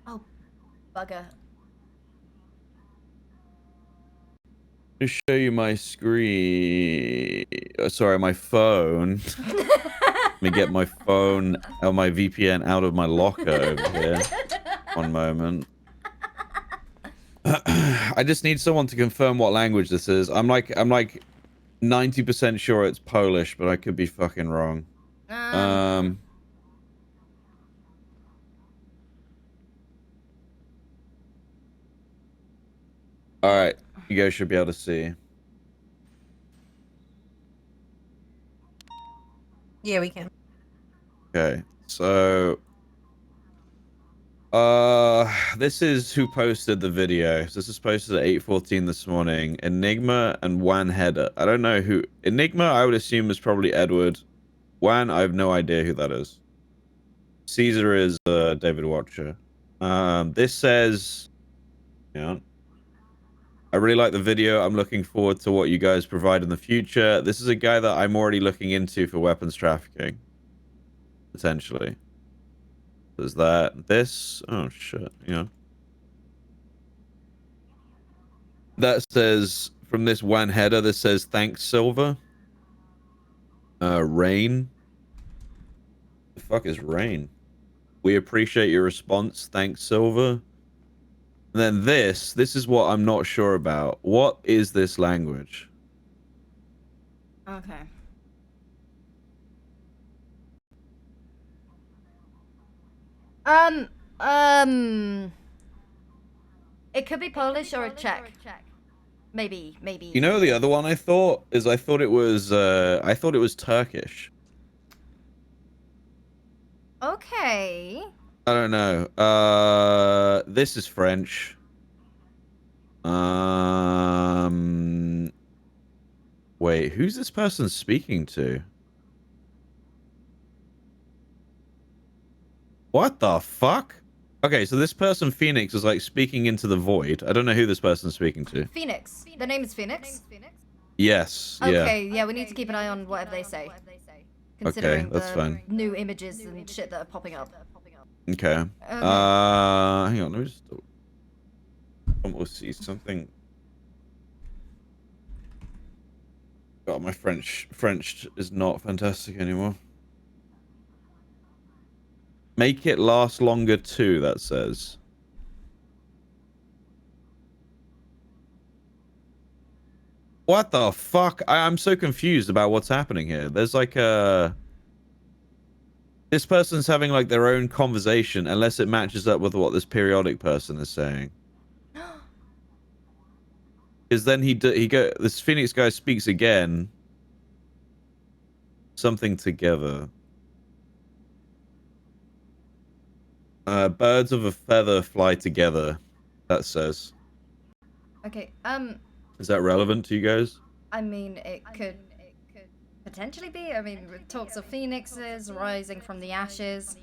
Speaker 3: Oh, bugger.
Speaker 4: To show you my screen. Sorry, my phone. Let me get my phone or my VPN out of my locker over here. One moment. I just need someone to confirm what language this is. I'm like 90% sure it's Polish, but I could be fucking wrong. All right, you guys should be able to see.
Speaker 14: Yeah, we can.
Speaker 4: Okay, so this is who posted the video. So this is posted at 8:14 this morning. Enigma and Juan Header. I don't know who. Enigma, I would assume, is probably Edward. Juan, I have no idea who that is. Caesar is David Watcher. This says, yeah. I really like the video. I'm looking forward to what you guys provide in the future. This is a guy that I'm already looking into for weapons trafficking. Potentially. There's that. This. Oh, shit. Yeah. That says, from this one header, this says, thanks, Silver. Rain. The fuck is Rain? We appreciate your response. Thanks, Silver. And then this is what I'm not sure about. What is this language?
Speaker 3: Okay. It could be Polish or a Czech. Maybe.
Speaker 4: You know, the other one I thought it was Turkish.
Speaker 3: Okay.
Speaker 4: I don't know. This is French. Wait, who's this person speaking to? What the fuck? Okay, so this person, Phoenix, is like speaking into the void. I don't know who this person's speaking to.
Speaker 3: Phoenix. The name is Phoenix?
Speaker 4: Yes,
Speaker 3: Okay, yeah, we need to keep an eye on whatever they say. Considering
Speaker 4: Okay, that's fine.
Speaker 3: new images and shit that are popping up.
Speaker 4: Okay. Hang on, let me just... We'll see something. God, my French is not fantastic anymore. Make it last longer too, that says. What the fuck? I'm so confused about what's happening here. There's like a... This person's having like their own conversation, unless it matches up with what this periodic person is saying. Because then this Phoenix guy speaks again. Something together. Birds of a feather fly together. That says.
Speaker 3: Okay.
Speaker 4: Is that relevant to you guys?
Speaker 3: I mean, it could potentially be. I mean, with talks of phoenixes rising from the ashes.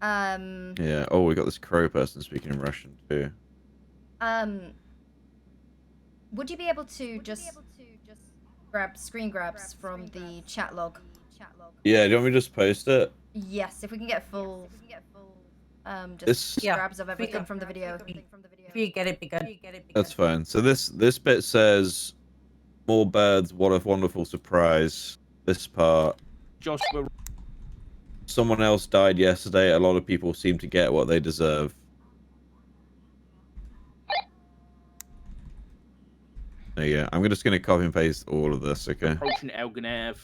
Speaker 4: Yeah. Oh, we got this crow person speaking in Russian too.
Speaker 3: Would you be able to just grab screen grabs from the chat log?
Speaker 4: Yeah. Do you want me to just post it?
Speaker 3: Yes, if we can get full, just
Speaker 4: This-
Speaker 3: grabs of everything from the video.
Speaker 14: If you get it, be good.
Speaker 4: That's fine. So this bit says, "More birds. What a wonderful surprise." This part.
Speaker 15: Josh, we're...
Speaker 4: Someone else died yesterday. A lot of people seem to get what they deserve. There you go. I'm just going to copy and paste all of this, okay?
Speaker 15: approaching Elgin Ave.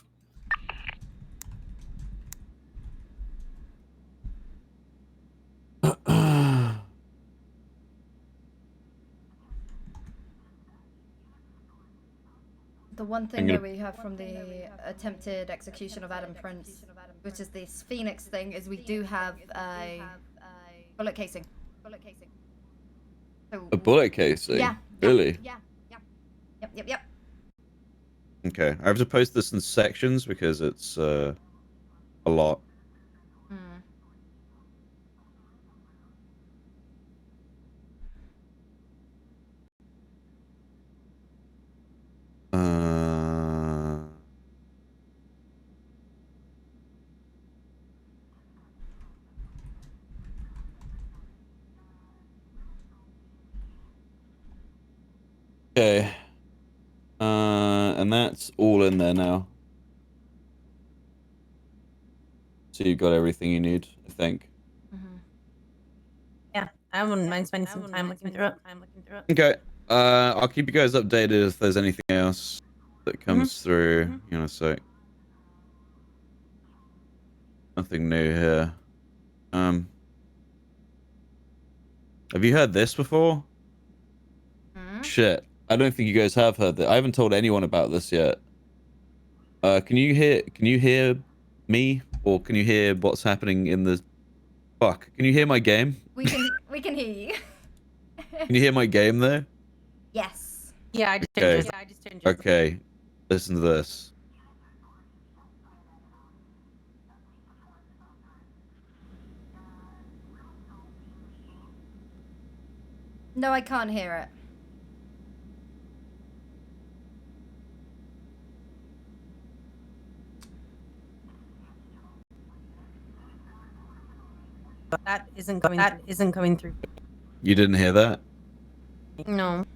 Speaker 3: The one thing that we have from the attempted execution of Adam Prince, which is this Phoenix thing, is we do have a bullet casing. So,
Speaker 4: A bullet casing?
Speaker 3: Yeah.
Speaker 4: Really?
Speaker 3: Yeah. Yep.
Speaker 4: Okay. I have to post this in sections because it's a lot. Okay. And that's all in there now. So you've got everything you need, I think.
Speaker 14: Yeah, I wouldn't mind spending some time looking through it.
Speaker 4: Okay. I'll keep you guys updated if there's anything else that comes through. You know, so nothing new here. Have you heard this before? Shit. I don't think you guys have heard that. I haven't told anyone about this yet. Can you hear me? Or can you hear what's happening in the... Fuck. Can you hear my game?
Speaker 3: We can hear you.
Speaker 4: Can you hear my game there?
Speaker 3: Yes.
Speaker 14: Yeah, I just
Speaker 4: Okay.
Speaker 14: changed it.
Speaker 4: Okay. Listen to this.
Speaker 3: No, I can't hear it.
Speaker 14: But that isn't coming through.
Speaker 4: You didn't hear that?
Speaker 14: No.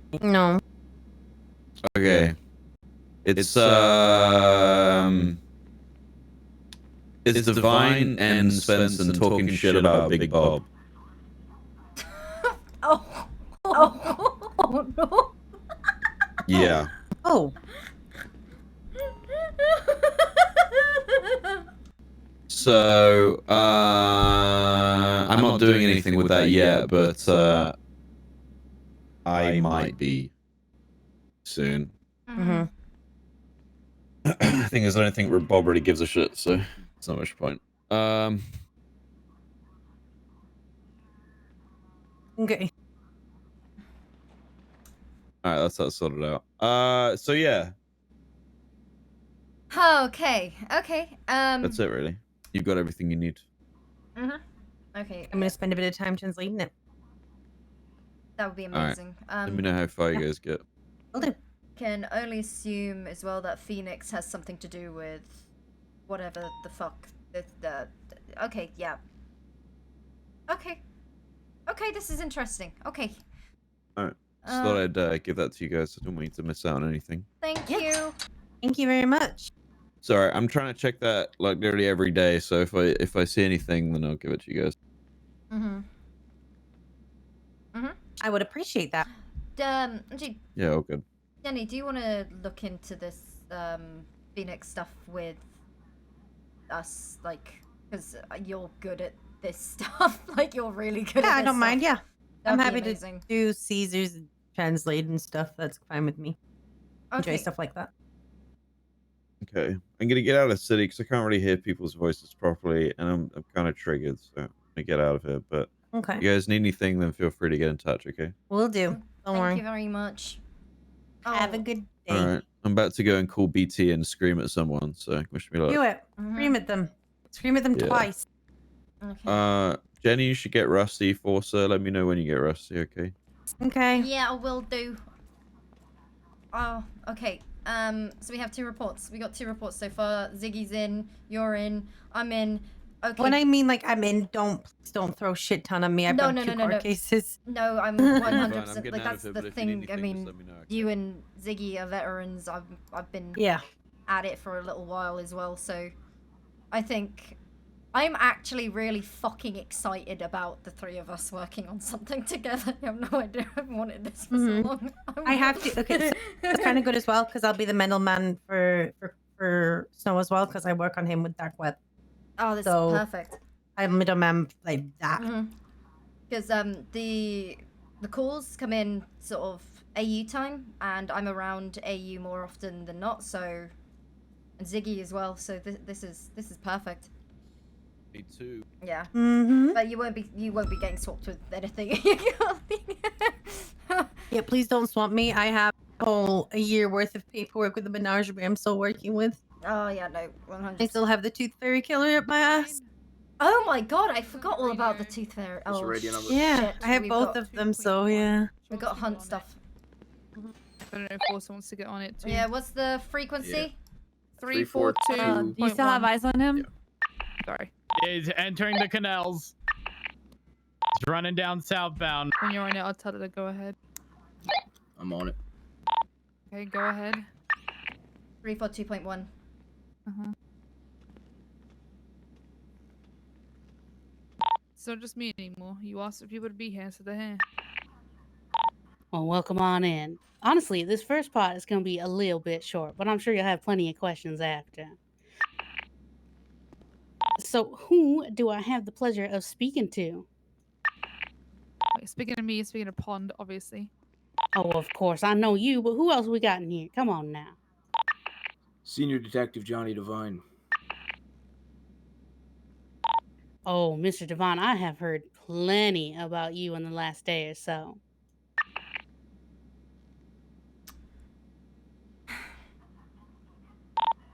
Speaker 4: Okay. It's Divine and Svensson talking shit about Big Bob.
Speaker 3: Oh no.
Speaker 4: Yeah.
Speaker 14: Oh.
Speaker 4: So, I'm not doing anything with that yet, but I might be soon. The thing is, I don't think Bob really gives a shit, so it's not much point.
Speaker 14: Okay.
Speaker 4: Alright, that's that sorted out. So yeah.
Speaker 3: Okay.
Speaker 4: That's it, really. You've got everything you need.
Speaker 3: Okay.
Speaker 14: I'm gonna spend a bit of time translating it.
Speaker 3: That would be
Speaker 4: Alright.
Speaker 3: amazing.
Speaker 4: Let me know how far you guys get.
Speaker 14: Will do.
Speaker 3: Can only assume as well that Phoenix has something to do with whatever the fuck. Okay, yeah. Okay, this is interesting. Okay.
Speaker 4: Alright. Just thought I'd give that to you guys. I don't want you to miss out on anything.
Speaker 3: Thank you.
Speaker 14: Thank you very much.
Speaker 4: Sorry, I'm trying to check that like nearly every day, so if I see anything, then I'll give it to you guys.
Speaker 14: I would appreciate that.
Speaker 4: Yeah, all good.
Speaker 3: Jenny, do you want to look into this Phoenix stuff with us, like Because you're good at this stuff. Like, you're really good at this
Speaker 14: Yeah, I don't mind.
Speaker 3: stuff.
Speaker 14: Yeah, I'm
Speaker 3: That'd be
Speaker 14: happy
Speaker 3: amazing.
Speaker 14: to do Caesars and translate and stuff. That's fine with me. Enjoy
Speaker 3: Okay.
Speaker 14: stuff like that.
Speaker 4: Okay, I'm gonna get out of the city because I can't really hear people's voices properly, and I'm kind of triggered, so I'm gonna get out of here. But
Speaker 14: Okay.
Speaker 4: if you guys need anything, then feel free to get in touch. Okay.
Speaker 14: We'll do. Don't
Speaker 3: Thank
Speaker 14: worry.
Speaker 3: you very much.
Speaker 14: Have a good day.
Speaker 4: All right. I'm about to go and call BT and scream at someone. So wish me luck.
Speaker 14: Do it. Scream at them. Scream at them
Speaker 4: Yeah.
Speaker 14: twice.
Speaker 4: Jenny, you should get Rusty. Forcer, let me know when you get Rusty. Okay.
Speaker 14: Okay.
Speaker 3: Yeah, I will do. Oh, okay. So we have 2 reports. We got 2 reports so far. Ziggy's in. You're in. I'm in. Okay.
Speaker 14: When I mean like I'm in, please don't throw shit ton on me. I've got 2 court cases.
Speaker 3: No, I'm
Speaker 4: Fine,
Speaker 3: 100%.
Speaker 4: getting
Speaker 3: Like
Speaker 4: out of
Speaker 3: that's
Speaker 4: here,
Speaker 3: the
Speaker 4: but if you need
Speaker 3: thing. I
Speaker 4: anything, just
Speaker 3: mean,
Speaker 4: let me know, okay?
Speaker 3: you and Ziggy are veterans. I've been at it for a little while as well. So I think I'm actually really fucking excited about the 3 of us working on something together. I have no idea. I've wanted this for so long.
Speaker 14: I have to. Okay, so it's kind of good as well because I'll be the middleman for Snow as well because I work on him with Dark Web.
Speaker 3: Oh, this
Speaker 14: So
Speaker 3: is perfect.
Speaker 14: I'm middleman like that.
Speaker 3: Because the calls come in sort of AU time, and I'm around AU more often than not. So, and Ziggy as well. So this is perfect.
Speaker 4: Me too.
Speaker 3: Yeah.
Speaker 14: Mm-hmm.
Speaker 3: But you won't be getting swapped with anything.
Speaker 14: Yeah, please don't swamp me. I have a year worth of paperwork with the menagerie I'm still working with.
Speaker 3: Oh yeah, no, 100.
Speaker 14: I still have the tooth fairy killer up my ass.
Speaker 3: Oh my god, I forgot all about the tooth fairy. Oh shit.
Speaker 14: Yeah, I have
Speaker 3: We've
Speaker 14: both
Speaker 3: got-
Speaker 14: of them, so yeah.
Speaker 3: We got hunt stuff.
Speaker 10: I don't know if Forza wants to get on it too.
Speaker 3: Yeah, what's the frequency?
Speaker 10: 342.
Speaker 16: Do you still have eyes on him?
Speaker 10: Sorry.
Speaker 22: He's entering the canals. He's running down southbound.
Speaker 10: When you're on it, I'll tell it to go ahead.
Speaker 12: I'm on it.
Speaker 10: Okay, go ahead.
Speaker 3: 342.1.
Speaker 10: It's not just me anymore. You asked for people to be here, so they're here.
Speaker 20: Well, welcome on in. Honestly, this first part is going to be a little bit short, but I'm sure you'll have plenty of questions after. So, who do I have the pleasure of speaking to?
Speaker 10: Wait, speaking of me, you're speaking of Pond, obviously.
Speaker 20: Oh, of course, I know you, but who else we got in here? Come on now.
Speaker 12: Senior Detective Johnny Devine.
Speaker 20: Oh, Mr. Devon, I have heard plenty about you in the last day or so.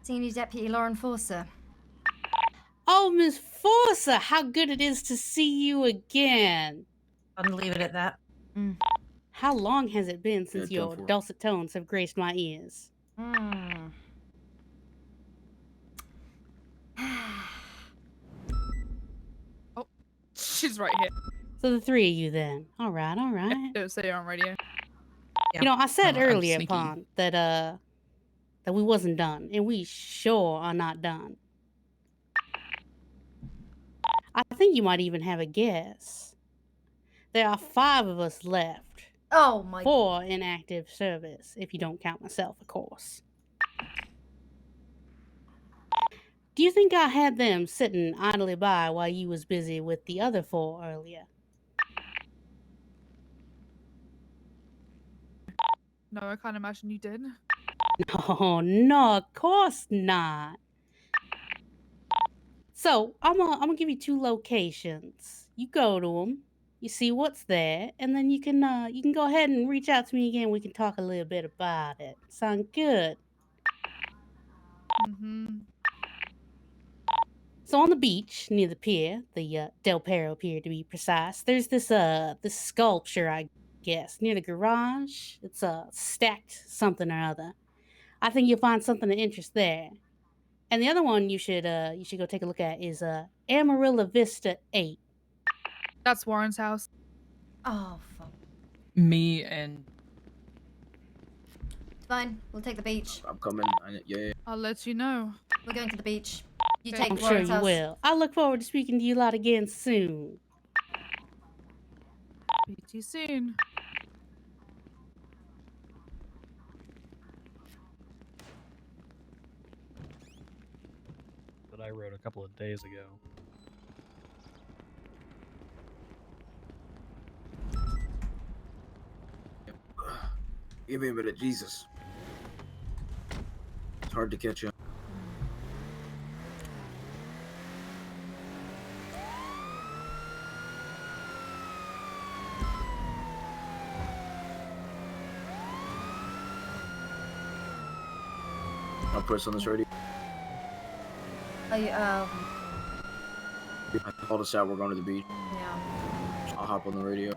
Speaker 3: Senior Deputy Law Enforcer.
Speaker 20: Oh, Miss Forza, how good it is to see you again.
Speaker 14: I'll leave it at that.
Speaker 20: How long has it been since
Speaker 14: Yeah,
Speaker 20: your
Speaker 14: 10-4.
Speaker 20: dulcet tones have graced my ears?
Speaker 10: Oh, she's right here.
Speaker 20: So the 3 of you then. All right, all right.
Speaker 10: Don't say it on radio.
Speaker 20: You know, I said
Speaker 10: Oh, I'm
Speaker 20: earlier,
Speaker 10: sneaky.
Speaker 20: Pond, that we wasn't done, and we sure are not done. I think you might even have a guess. There are 5 of us left.
Speaker 3: Oh my.
Speaker 20: 4 in active service, if you don't count myself, of course. Do you think I had them sitting idly by while you was busy with the other 4 earlier?
Speaker 10: No, I can't imagine you did.
Speaker 20: No, no, of course not. So I'm gonna give you 2 locations. You go to them, you see what's there, and then you can go ahead and reach out to me again. We can talk a little bit about it. Sound good? So on the beach near the pier, the Del Perro pier to be precise, there's this sculpture, I guess, near the garage. It's stacked something or other. I think you'll find something of interest there. And the other one you should go take a look at is Amarillo Vista 8.
Speaker 10: That's Warren's house.
Speaker 3: Oh fuck.
Speaker 9: Me and
Speaker 3: It's fine. We'll take the beach.
Speaker 12: I'm coming. Yeah.
Speaker 10: I'll let you know.
Speaker 3: We're going to the beach. You
Speaker 10: Okay.
Speaker 3: take
Speaker 20: I'm sure
Speaker 3: Warren's
Speaker 20: you
Speaker 3: house.
Speaker 20: will. I look forward to speaking to you lot again soon.
Speaker 10: Speak to you soon.
Speaker 5: That I wrote a couple of days ago.
Speaker 12: Give me a minute, Jesus. It's hard to catch up. I'll press on this radio.
Speaker 3: I
Speaker 12: called us out. We're going to the beach.
Speaker 3: Yeah.
Speaker 12: I'll hop on the radio.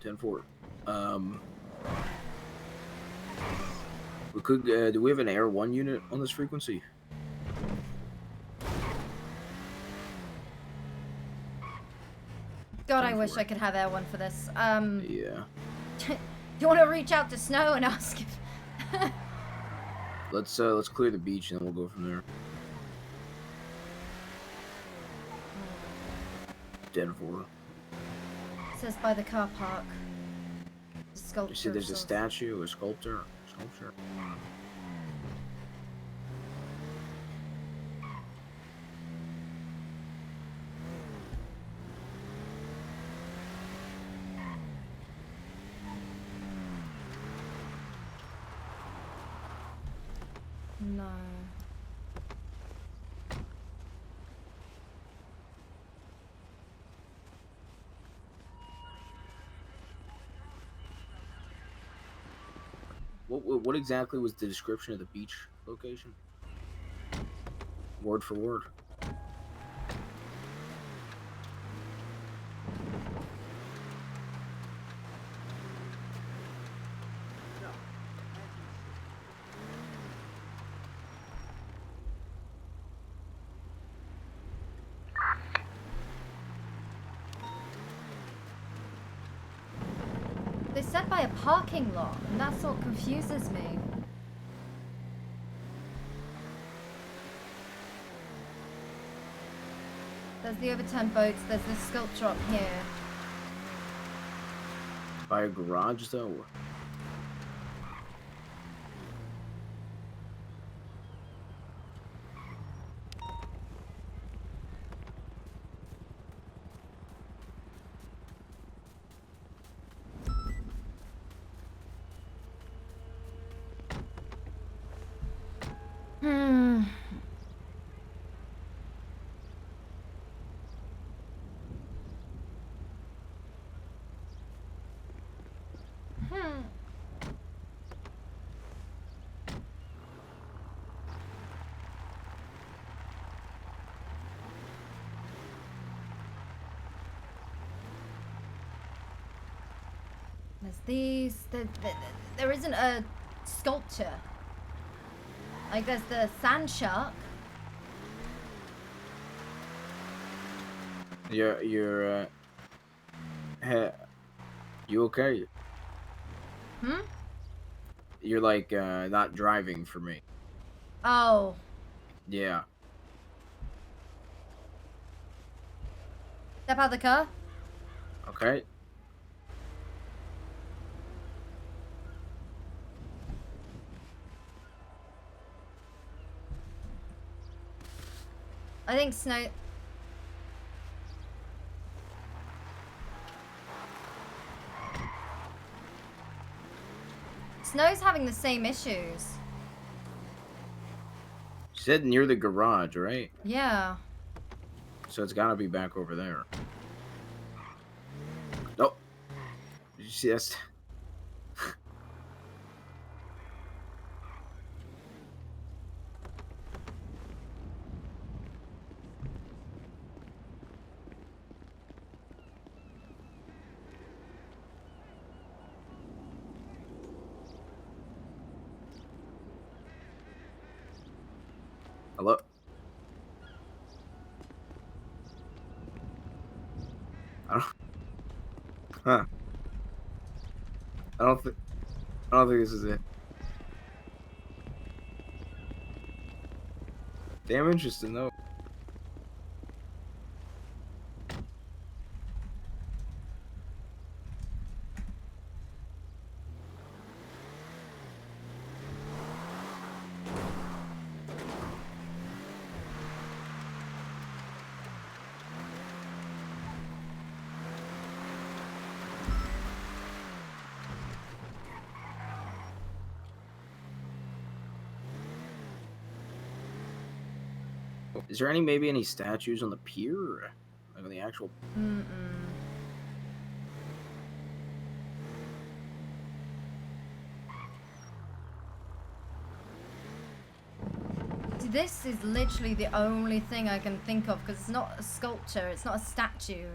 Speaker 12: Ten-4. We could. Do we have an Air 1 unit on this frequency?
Speaker 3: God, I wish I could have Air 1 for this.
Speaker 12: Yeah.
Speaker 3: Do you want to reach out to Snow and ask if...
Speaker 12: Let's clear the beach and then we'll go from there. 10-4.
Speaker 3: It says by the car park. Sculpture.
Speaker 12: You see, there's a
Speaker 3: of sorts.
Speaker 12: statue, a sculpture.
Speaker 3: No.
Speaker 12: What exactly was the description of the beach location? Word for word.
Speaker 3: They said by a parking lot, and that's what confuses me. There's the overturned boats, there's this sculpture up here.
Speaker 12: By a garage, though.
Speaker 3: Hmm. Hmm. There's these. There isn't a sculpture. Like there's the sand shark.
Speaker 12: You're you okay?
Speaker 3: Hmm?
Speaker 12: You're like not driving for me.
Speaker 3: Oh.
Speaker 12: Yeah.
Speaker 3: Step out of the car.
Speaker 12: Okay.
Speaker 3: I think Snow. Snow's having the same issues.
Speaker 12: You said near the garage, right?
Speaker 3: Yeah.
Speaker 12: So it's gotta be back over there. Nope. Did you see that? Hello? Huh. I don't think this is it. Damn interesting though. Is there maybe any statues on the pier? Or, like on the actual...
Speaker 3: See, this is literally the only thing I can think of because it's not a sculpture, it's not a statue.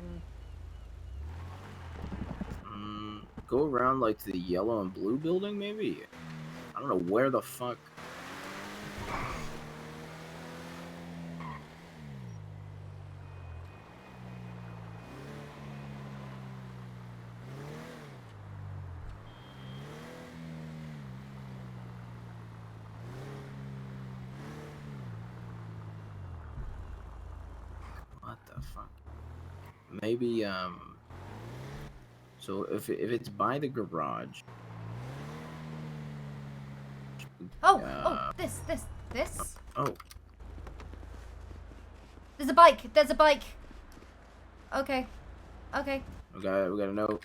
Speaker 12: Go around like the yellow and blue building, maybe? I don't know where the fuck. What the fuck? Maybe, so if it's by the garage.
Speaker 3: Oh, this.
Speaker 12: Oh.
Speaker 3: There's a bike. Okay.
Speaker 12: We got a note.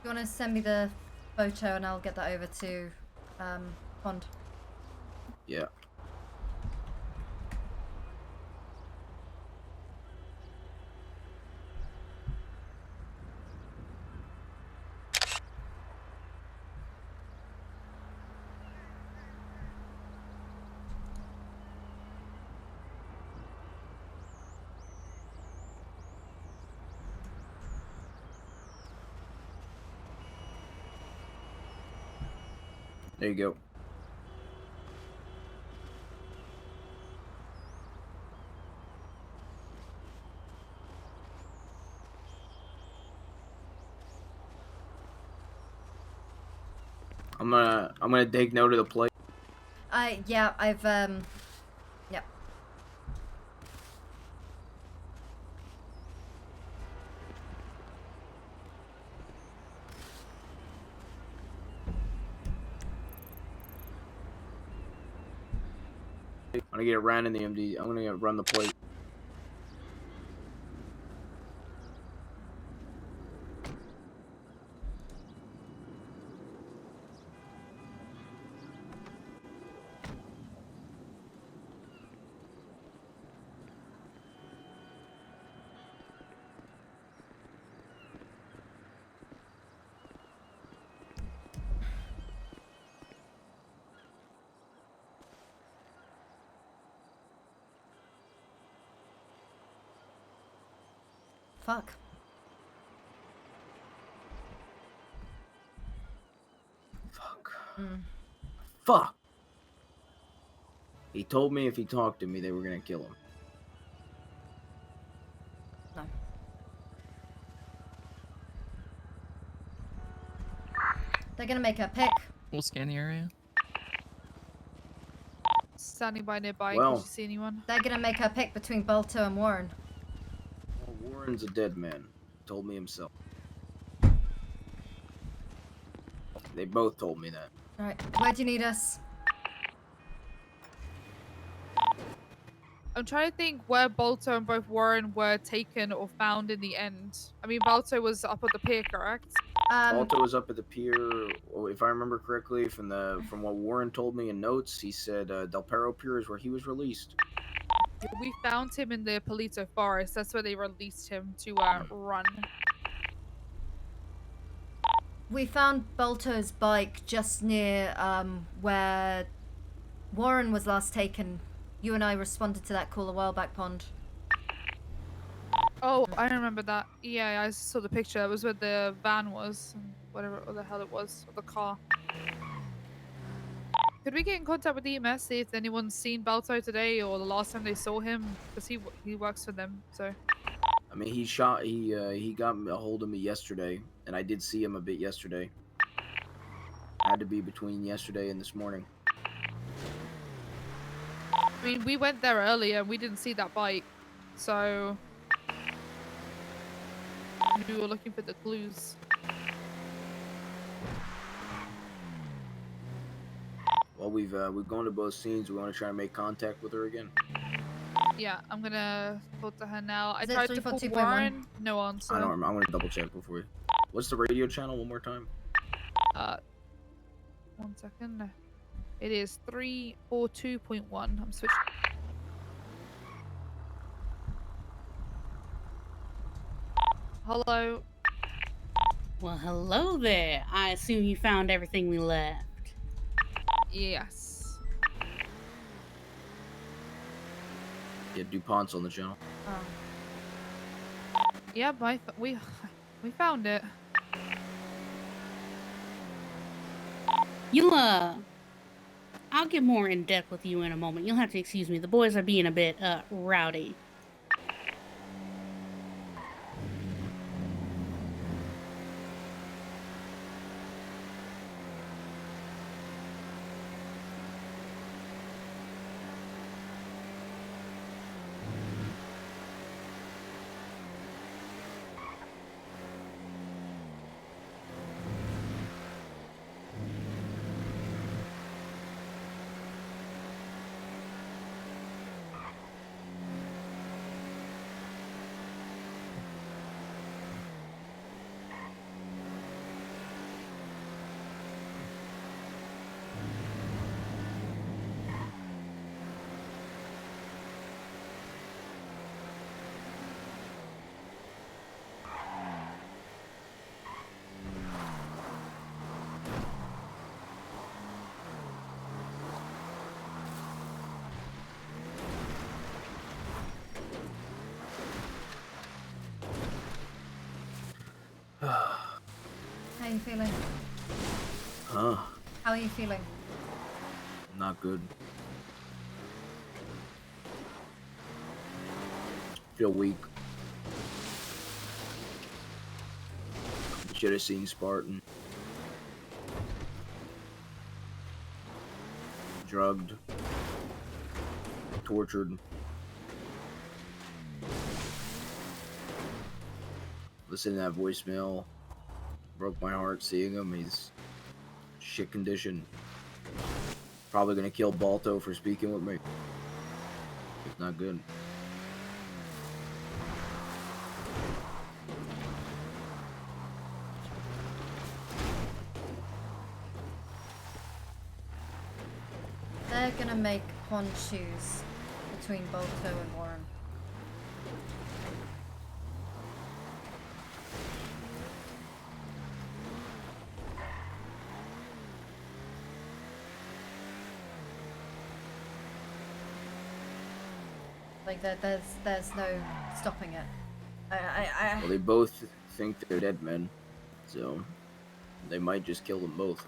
Speaker 3: You want to send me the photo and I'll get that over to Pond?
Speaker 12: Yeah. There you go. I'm gonna take note of the plate.
Speaker 3: Yeah, I've yep.
Speaker 12: I'm gonna get it ran in the MD. I'm gonna run the plate.
Speaker 3: Fuck.
Speaker 12: Fuck. He told me if he talked to me, they were gonna kill him.
Speaker 3: No. They're gonna make a pick.
Speaker 9: We'll scan the area.
Speaker 10: Standing by nearby.
Speaker 12: Well.
Speaker 10: Did you see anyone?
Speaker 3: They're gonna make a pick between Balto and Warren.
Speaker 12: Well, Warren's a dead man. Told me himself. They both told me that.
Speaker 3: Alright, where do you need us?
Speaker 10: I'm trying to think where Balto and both Warren were taken or found in the end. I mean, Balto was up at the pier, correct?
Speaker 12: Balto was up at the pier. If I remember correctly, from what Warren told me in notes, he said Del Perro Pier is where he was released.
Speaker 10: We found him in the Palito Forest. That's where they released him to run.
Speaker 3: We found Balto's bike just near where Warren was last taken. You and I responded to that call a while back, Pond.
Speaker 10: Oh, I remember that. Yeah, I saw the picture. That was where the van was, and whatever the hell it was, or the car. Could we get in contact with EMS, see if anyone's seen Balto today or the last time they saw him? Because he works for them, so.
Speaker 12: I mean, he got a hold of me yesterday, and I did see him a bit yesterday. Had to be between yesterday and this morning.
Speaker 10: I mean, we went there earlier. We didn't see that bike, so we were looking for the clues.
Speaker 12: Well, we've gone to both scenes. We want to try and make contact with her again.
Speaker 10: Yeah, I'm gonna talk to her now. I
Speaker 3: Is it
Speaker 10: tried to call
Speaker 3: 342.1?
Speaker 10: Warren. No answer.
Speaker 12: I don't remember. I'm gonna double check before you. What's the radio channel one more time?
Speaker 10: 1 second. It is 342.1. I'm switching. Hello.
Speaker 20: Well, hello there. I assume you found everything we left.
Speaker 10: Yes.
Speaker 12: Yeah, DuPont's on the channel.
Speaker 10: Yeah, we found it.
Speaker 20: You'll, I'll get more in depth with you in a moment. You'll have to excuse me. The boys are being a bit, rowdy.
Speaker 3: How are you feeling?
Speaker 12: Huh?
Speaker 3: How are you feeling?
Speaker 12: Not good. Feel weak. Should have seen Spartan. Drugged. Tortured. Listening to that voicemail broke my heart seeing him. He's shit condition. Probably gonna kill Balto for speaking with me. It's not good.
Speaker 3: They're gonna make pawn shoes between Bolto and Warren. Like there's no stopping it.
Speaker 12: Well, they both think they're dead men, so they might just kill them both.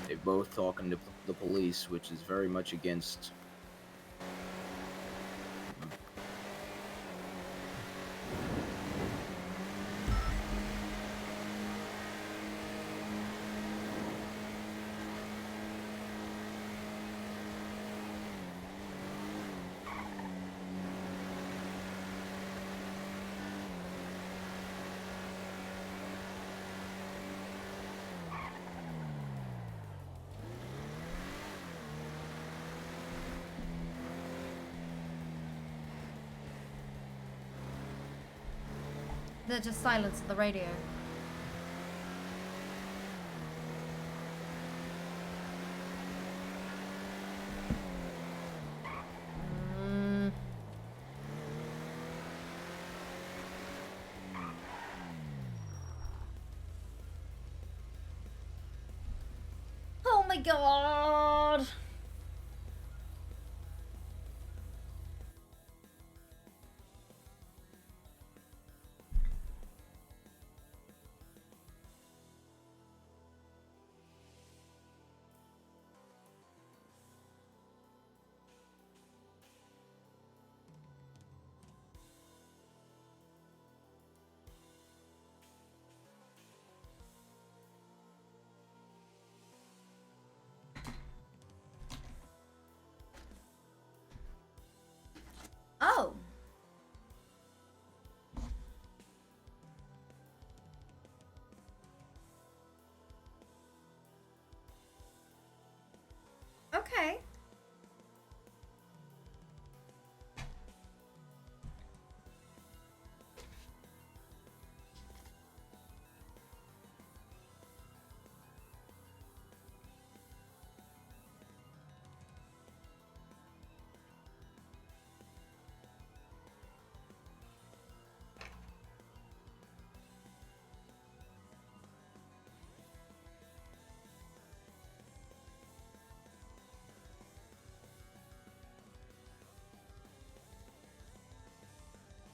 Speaker 12: They're both talking to the police, which is very much against.
Speaker 3: They're just silence at the radio. Oh my god!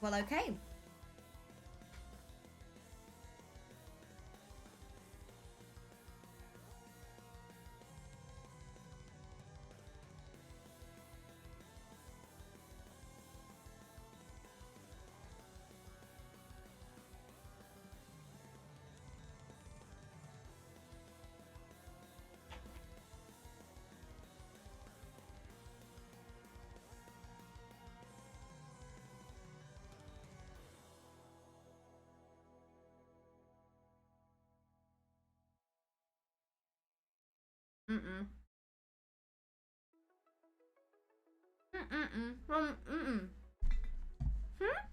Speaker 3: Well, okay. Mm-mm. Mm-mm. Mm-mm. Hmm?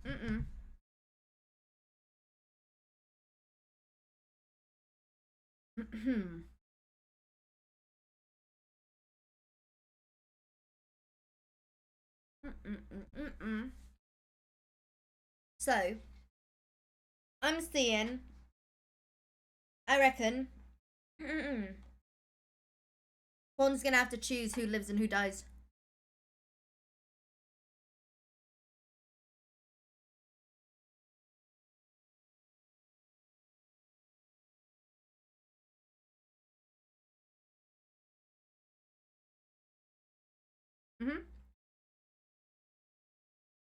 Speaker 3: Mm-mm. Mm-mm. Mm-mm. So, I'm seeing, I reckon, one's gonna have to choose who lives and who dies. Mm-hmm.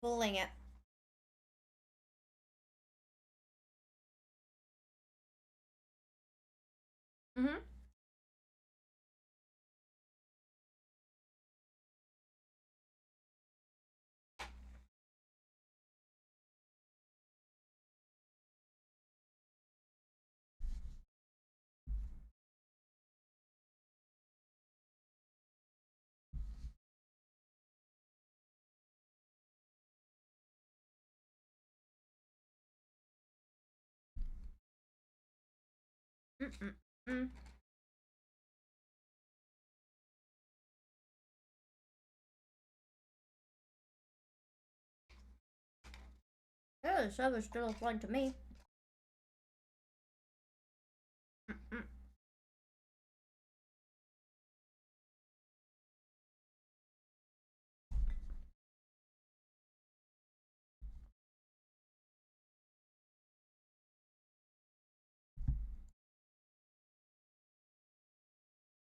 Speaker 3: Pulling it. Mm-hmm. Mm-mm. Yeah, the server's still applying to me. Mm-mm.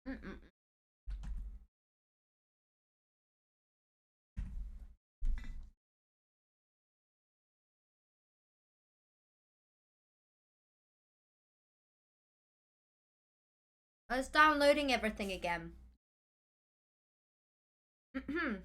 Speaker 3: Mm-mm. I was downloading everything again. Mm-mm.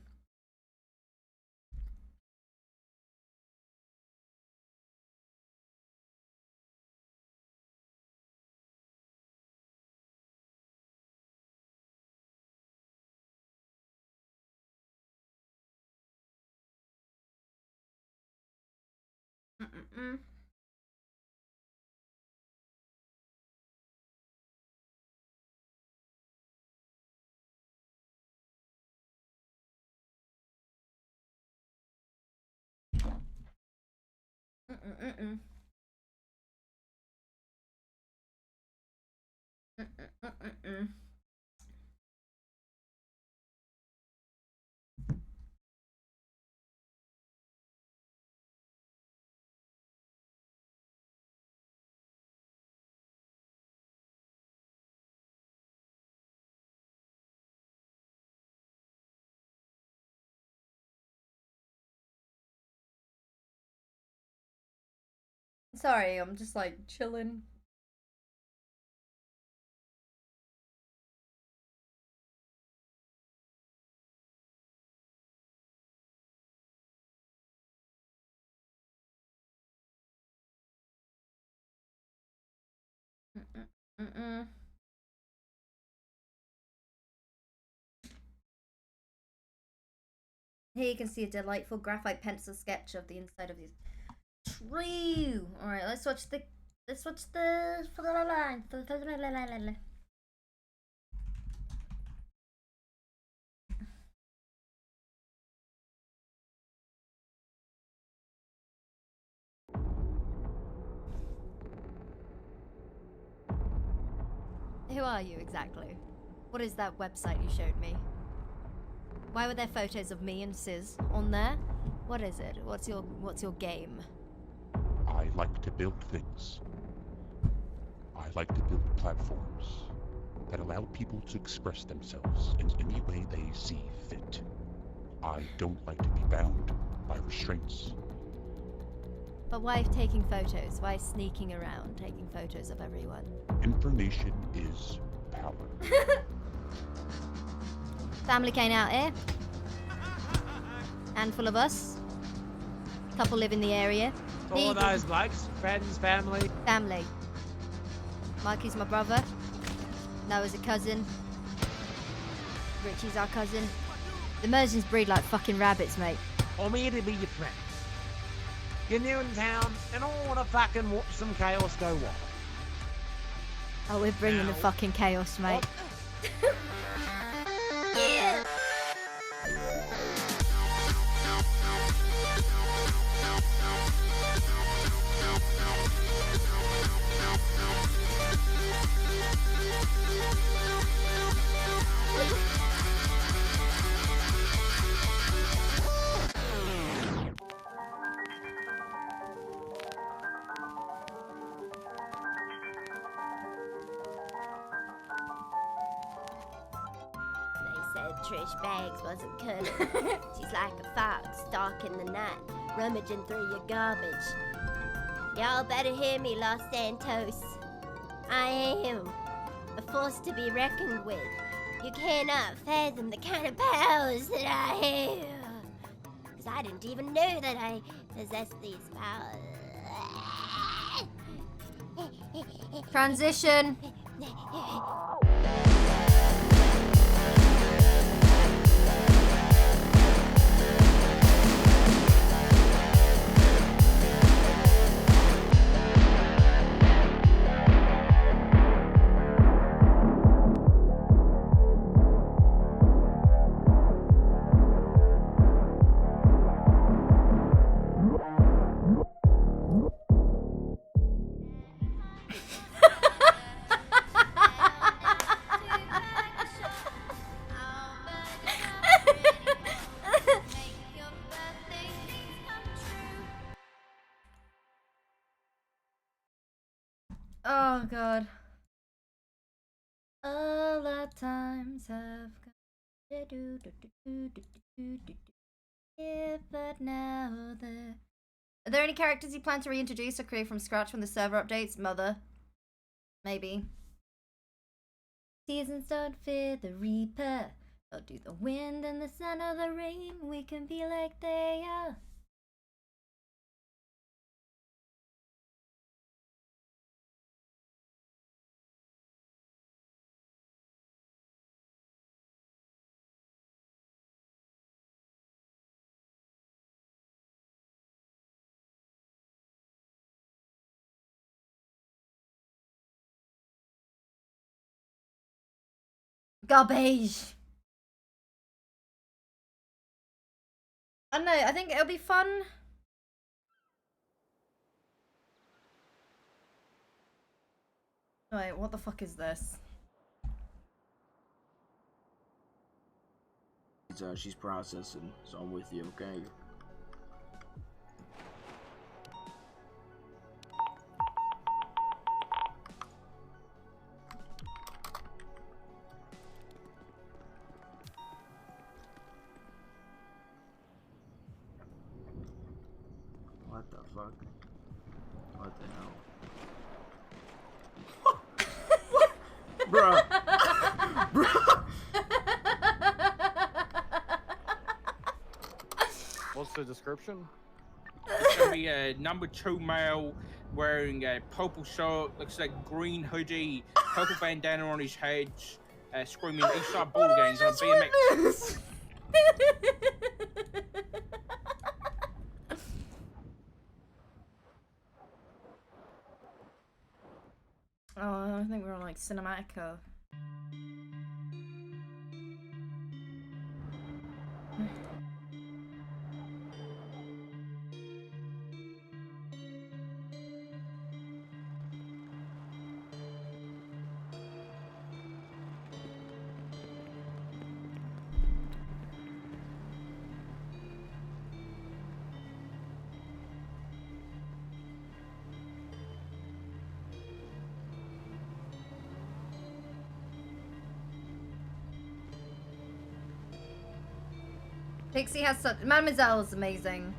Speaker 3: Mm-mm. Mm-mm. Mm-mm. Sorry, I'm just like chilling. Here you can see a delightful graphite pencil sketch of the inside of this tree. All right, let's watch the. Who are you exactly? What is that website you showed me? Why were there photos of me and Sis on there? What is it? What's your game?
Speaker 8: I like to build things. I like to build platforms that allow people to express themselves in any way they see fit. I don't like to be bound by restraints.
Speaker 3: But why taking photos? Why sneaking around taking photos of everyone?
Speaker 8: Information is power.
Speaker 3: Family came out here. Handful of us. Couple live in the area.
Speaker 16: All of those blokes, friends, family.
Speaker 3: Family. Mikey's my brother. Noah's a cousin. Richie's our cousin. The Mersians breed like fucking rabbits, mate.
Speaker 16: I'm here to be your friend. You're new in town, and I want to fucking watch some chaos go wild.
Speaker 3: Oh, we're bringing the fucking chaos, mate. Yeah.
Speaker 17: Trish Bags wasn't cutting. She's like a fox stalking the night, rummaging through your garbage. Y'all better hear me, Los Santos. I am a force to be reckoned with. You cannot fathom the kind of powers that I have. Because I didn't even know that I possessed these powers.
Speaker 3: Transition. Oh god. All our times have gone. Yeah, but now the. Are there any characters you plan to reintroduce or create from scratch when the server updates? Mother. Maybe. Seasons don't fear the reaper. Or do the wind and the sun or the rain. We can be like they are. Garbage. I don't know, I think it'll be fun. Wait, what the fuck is this?
Speaker 12: She's processing, so I'm with you, okay? What the fuck? What the hell? Bruh. Bruh.
Speaker 15: What's the description?
Speaker 23: It's gonna be a number 2 male wearing a purple shirt, looks like green hoodie, purple bandana on his head, screaming Eastside Ball Games on a BMX.
Speaker 3: Oh, I think we're on like cinematic. Pixie has such. Mademoiselle is amazing.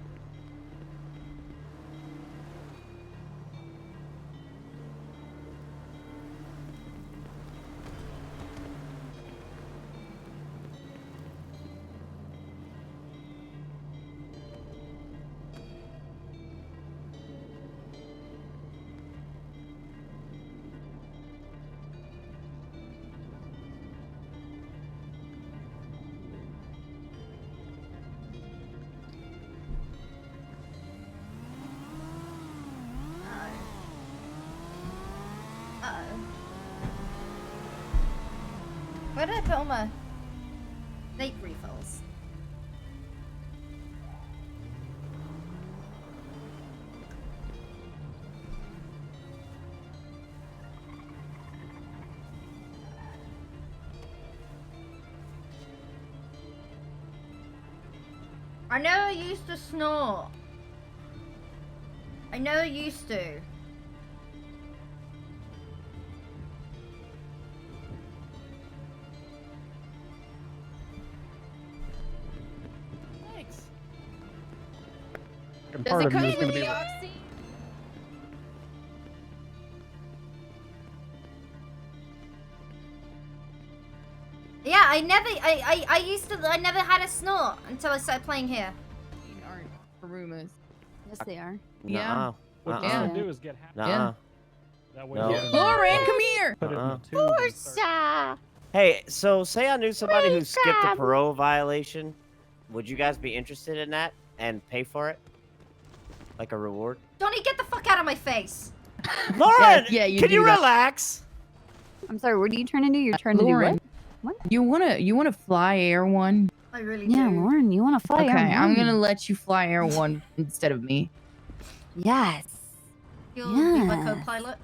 Speaker 3: Where did I put all my vape refills? I know I used to snort. I know I used to.
Speaker 5: And
Speaker 1: Does
Speaker 5: part
Speaker 1: it
Speaker 5: of me
Speaker 1: come
Speaker 5: is going
Speaker 1: with
Speaker 5: to be.
Speaker 1: the oxy?
Speaker 3: Yeah, I never had a snort until I started playing here.
Speaker 1: Aren't rumors.
Speaker 18: Yes, they are.
Speaker 1: Yeah.
Speaker 5: What
Speaker 1: Yeah.
Speaker 5: you should do is get happy.
Speaker 1: Yeah.
Speaker 5: That way
Speaker 19: No.
Speaker 5: you can
Speaker 1: Lauren, come here.
Speaker 5: put it in the tube and start-
Speaker 19: Hey, so say I knew somebody who skipped a
Speaker 17: Grab.
Speaker 19: parole violation. Would you guys be interested in that and pay for it? Like a reward?
Speaker 3: Donnie, get the fuck out of my face!
Speaker 19: Lauren,
Speaker 1: yeah, you
Speaker 19: can
Speaker 1: do
Speaker 19: you
Speaker 1: that.
Speaker 19: relax?
Speaker 18: I'm sorry, what are you trying to do? You're trying to do
Speaker 1: Lauren,
Speaker 18: what?
Speaker 1: you wanna fly Air One?
Speaker 3: I really
Speaker 18: Yeah,
Speaker 3: do.
Speaker 18: Lauren, you want to fly?
Speaker 1: Okay,
Speaker 18: Air
Speaker 1: I'm
Speaker 18: One.
Speaker 1: gonna let you fly Air One instead of me.
Speaker 18: Yes.
Speaker 3: You'll be my
Speaker 18: Yes.
Speaker 3: co-pilot.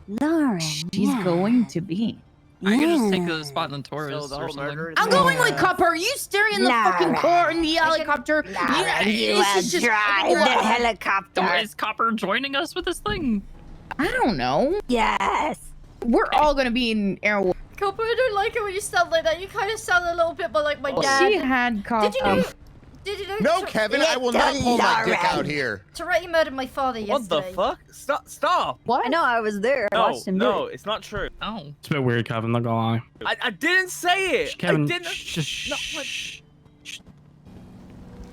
Speaker 18: Lauren.
Speaker 1: She's going to be.
Speaker 9: I can just take a spot in the Taurus
Speaker 19: So the
Speaker 9: or
Speaker 19: whole
Speaker 9: something.
Speaker 19: murder
Speaker 1: I'm going with Copper. Are you staring in the fucking car in the helicopter? This is just-
Speaker 18: helicopter.
Speaker 9: Oh, is Copper joining us with this thing?
Speaker 1: I don't know.
Speaker 18: Yes.
Speaker 1: We're all gonna be in Air One.
Speaker 3: Copper, I don't like it when you sound like that. You kind of sound a little bit more like my dad.
Speaker 1: She had Copper.
Speaker 3: Did you know? Did you know?
Speaker 2: No, Kevin, I will not pull my dick out here.
Speaker 3: Tourette murdered my father
Speaker 7: What the
Speaker 3: yesterday.
Speaker 7: fuck? Stop!
Speaker 1: What?
Speaker 18: I know, I was there. I
Speaker 7: No,
Speaker 18: watched him do
Speaker 7: no,
Speaker 18: it.
Speaker 7: it's not true.
Speaker 9: Oh.
Speaker 5: It's a bit weird, Kevin. Not gonna lie.
Speaker 7: I didn't say it.
Speaker 5: Kevin,
Speaker 7: I didn't.
Speaker 5: shh.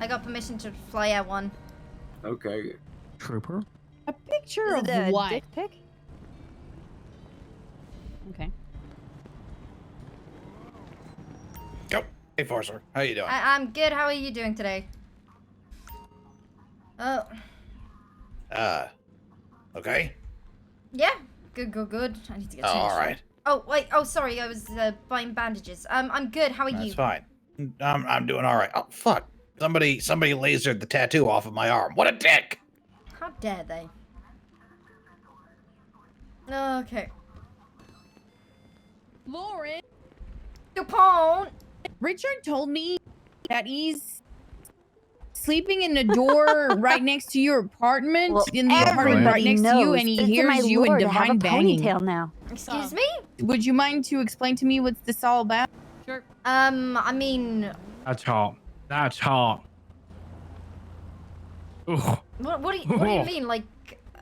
Speaker 3: I got permission to fly Air One.
Speaker 12: Okay.
Speaker 5: Trooper.
Speaker 1: A picture
Speaker 18: Is
Speaker 1: of
Speaker 18: it a
Speaker 1: what?
Speaker 18: dick pic? Okay.
Speaker 2: Go. Hey, Forcer. How you doing?
Speaker 3: I'm good. How are you doing today? Oh,
Speaker 2: Okay.
Speaker 3: yeah. Good. I need to get changed.
Speaker 2: All right.
Speaker 3: Oh, wait. Oh, sorry. I was buying bandages. I'm good. How are
Speaker 2: That's
Speaker 3: you?
Speaker 2: fine. I'm doing all right. Oh, fuck. Somebody lasered the tattoo off of my arm. What a dick.
Speaker 3: How dare they? Okay.
Speaker 1: Lauren.
Speaker 3: Dupont.
Speaker 1: Richard told me that he's sleeping in the door right next to your apartment,
Speaker 18: Well,
Speaker 1: in the apartment right
Speaker 18: everybody
Speaker 1: next to you,
Speaker 18: knows
Speaker 1: and he
Speaker 18: that my
Speaker 1: hears you and
Speaker 18: lord, I have a
Speaker 1: Divine banging.
Speaker 18: ponytail now.
Speaker 3: Excuse me?
Speaker 1: Would you mind to explain to me what's this all about?
Speaker 3: Sure. I mean,
Speaker 5: That's hot. That's hot. Ugh.
Speaker 3: what do you mean? Like,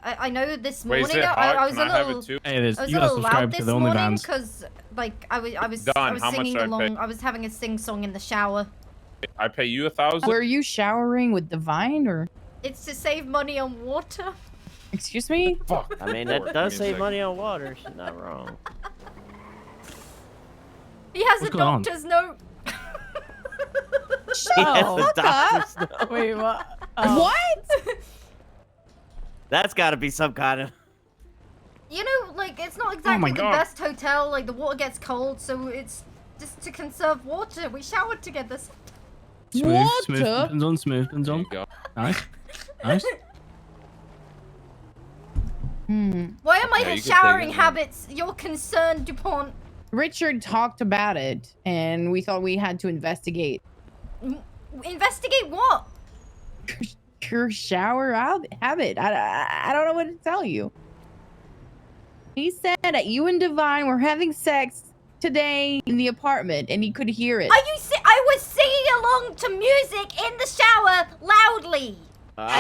Speaker 3: I know this
Speaker 15: Wait,
Speaker 3: morning
Speaker 15: is it
Speaker 3: I
Speaker 15: hot?
Speaker 3: was
Speaker 15: Can
Speaker 3: a
Speaker 15: I have
Speaker 3: little.
Speaker 15: it too?
Speaker 5: Hey, it is.
Speaker 3: I was
Speaker 5: You
Speaker 3: a
Speaker 5: gotta
Speaker 3: little
Speaker 5: subscribe
Speaker 3: loud
Speaker 5: to
Speaker 3: this
Speaker 5: the
Speaker 3: morning
Speaker 5: OnlyFans.
Speaker 3: because, like, I was
Speaker 15: Don, how much
Speaker 3: singing
Speaker 15: do I
Speaker 3: along.
Speaker 15: pay?
Speaker 3: I was having a sing song in the shower.
Speaker 15: I pay you 1,000.
Speaker 1: Were you showering with Divine, or
Speaker 3: It's to save money on water.
Speaker 1: excuse me?
Speaker 2: Fuck.
Speaker 19: I mean, that does save money on water. She's not wrong.
Speaker 3: He has
Speaker 5: What's
Speaker 3: a
Speaker 5: going on?
Speaker 3: doctor's note.
Speaker 19: She has the doctor's note.
Speaker 18: Wait, what?
Speaker 1: What?
Speaker 19: That's got to be some kind of.
Speaker 3: You know, like it's not exactly the
Speaker 5: God.
Speaker 3: best hotel. Like the water gets cold, so it's just to conserve water. We showered together.
Speaker 5: Smooth buttons on, smooth buttons on. Nice. Nice.
Speaker 3: Why are my
Speaker 1: Yeah, you can
Speaker 3: showering
Speaker 1: take it,
Speaker 3: habits your concern, Dupont?
Speaker 1: Richard talked about it, and we thought we had to investigate.
Speaker 3: Investigate what?
Speaker 1: Your shower habit. I don't know what to tell you. He said that you and Divine were having sex today in the apartment, and he could hear it.
Speaker 3: Are you? I was singing along to music in the shower loudly.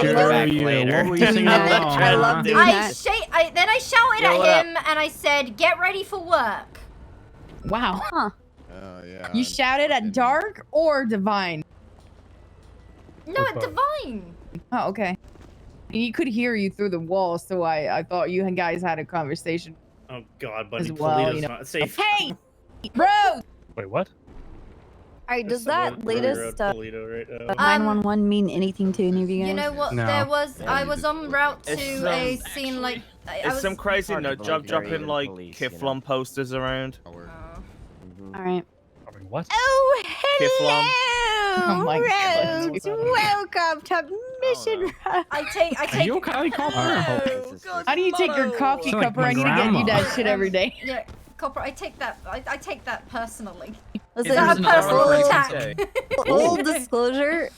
Speaker 5: Sure you. What were you singing along?
Speaker 18: I love doing that.
Speaker 3: Then I shouted
Speaker 19: Yo, what
Speaker 3: at him and I said, "Get ready for work."
Speaker 1: Wow.
Speaker 18: Huh.
Speaker 11: Oh yeah.
Speaker 1: You shouted at Dark or Divine?
Speaker 3: No, at Divine.
Speaker 1: Oh, okay. And he could hear you through the wall, so I thought you guys had a conversation.
Speaker 13: Oh God, buddy,
Speaker 1: As well,
Speaker 13: Polito's
Speaker 1: you know.
Speaker 13: not safe.
Speaker 1: Hey, bro.
Speaker 5: Wait, what?
Speaker 18: Alright, does
Speaker 13: Someone
Speaker 18: that
Speaker 13: really
Speaker 18: latest
Speaker 13: rode Polito right now.
Speaker 18: 911 mean anything to any of you guys?
Speaker 3: You know what?
Speaker 5: No.
Speaker 3: There was. I was en route to
Speaker 7: It's,
Speaker 3: a scene like. I
Speaker 7: It's
Speaker 3: was,
Speaker 7: some crazy
Speaker 19: hard to
Speaker 7: nut
Speaker 19: believe
Speaker 7: job
Speaker 19: they're
Speaker 7: dropping
Speaker 19: even
Speaker 7: like
Speaker 19: police,
Speaker 7: Kiflom posters around.
Speaker 18: Alright.
Speaker 5: What?
Speaker 18: Oh,
Speaker 7: Kiflom.
Speaker 1: Oh my God.
Speaker 18: Rose! Welcome to Mission Road.
Speaker 3: I take.
Speaker 5: Are you okay, Copper?
Speaker 1: How do you take your coffee
Speaker 5: Sound like
Speaker 1: cupper?
Speaker 5: my
Speaker 1: I need to get you
Speaker 5: grandma.
Speaker 1: that shit every day.
Speaker 3: Yeah, Copper. I take that. I take that personally.
Speaker 18: Listen,
Speaker 3: Is that a personal
Speaker 18: full-
Speaker 3: attack?
Speaker 18: Full disclosure,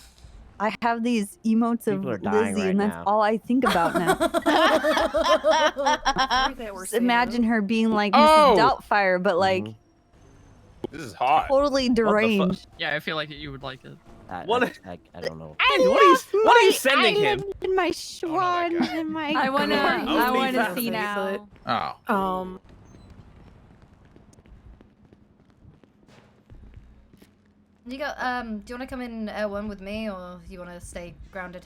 Speaker 18: I have these emotes of
Speaker 19: People are dying
Speaker 18: Lizzie,
Speaker 19: right
Speaker 18: and that's
Speaker 19: now.
Speaker 18: all I think about now. Just imagine her being like
Speaker 15: Oh!
Speaker 18: Mrs. Doubtfire, but like
Speaker 15: This is hot.
Speaker 18: totally deranged.
Speaker 9: Yeah, I feel like you would like it.
Speaker 7: What?
Speaker 19: I don't know.
Speaker 7: What are you sending him?
Speaker 18: And my schwan and my.
Speaker 21: I wanna
Speaker 7: that.
Speaker 21: see now.
Speaker 2: Oh.
Speaker 3: You got. Do you want to come in L1 with me, or you want to stay grounded?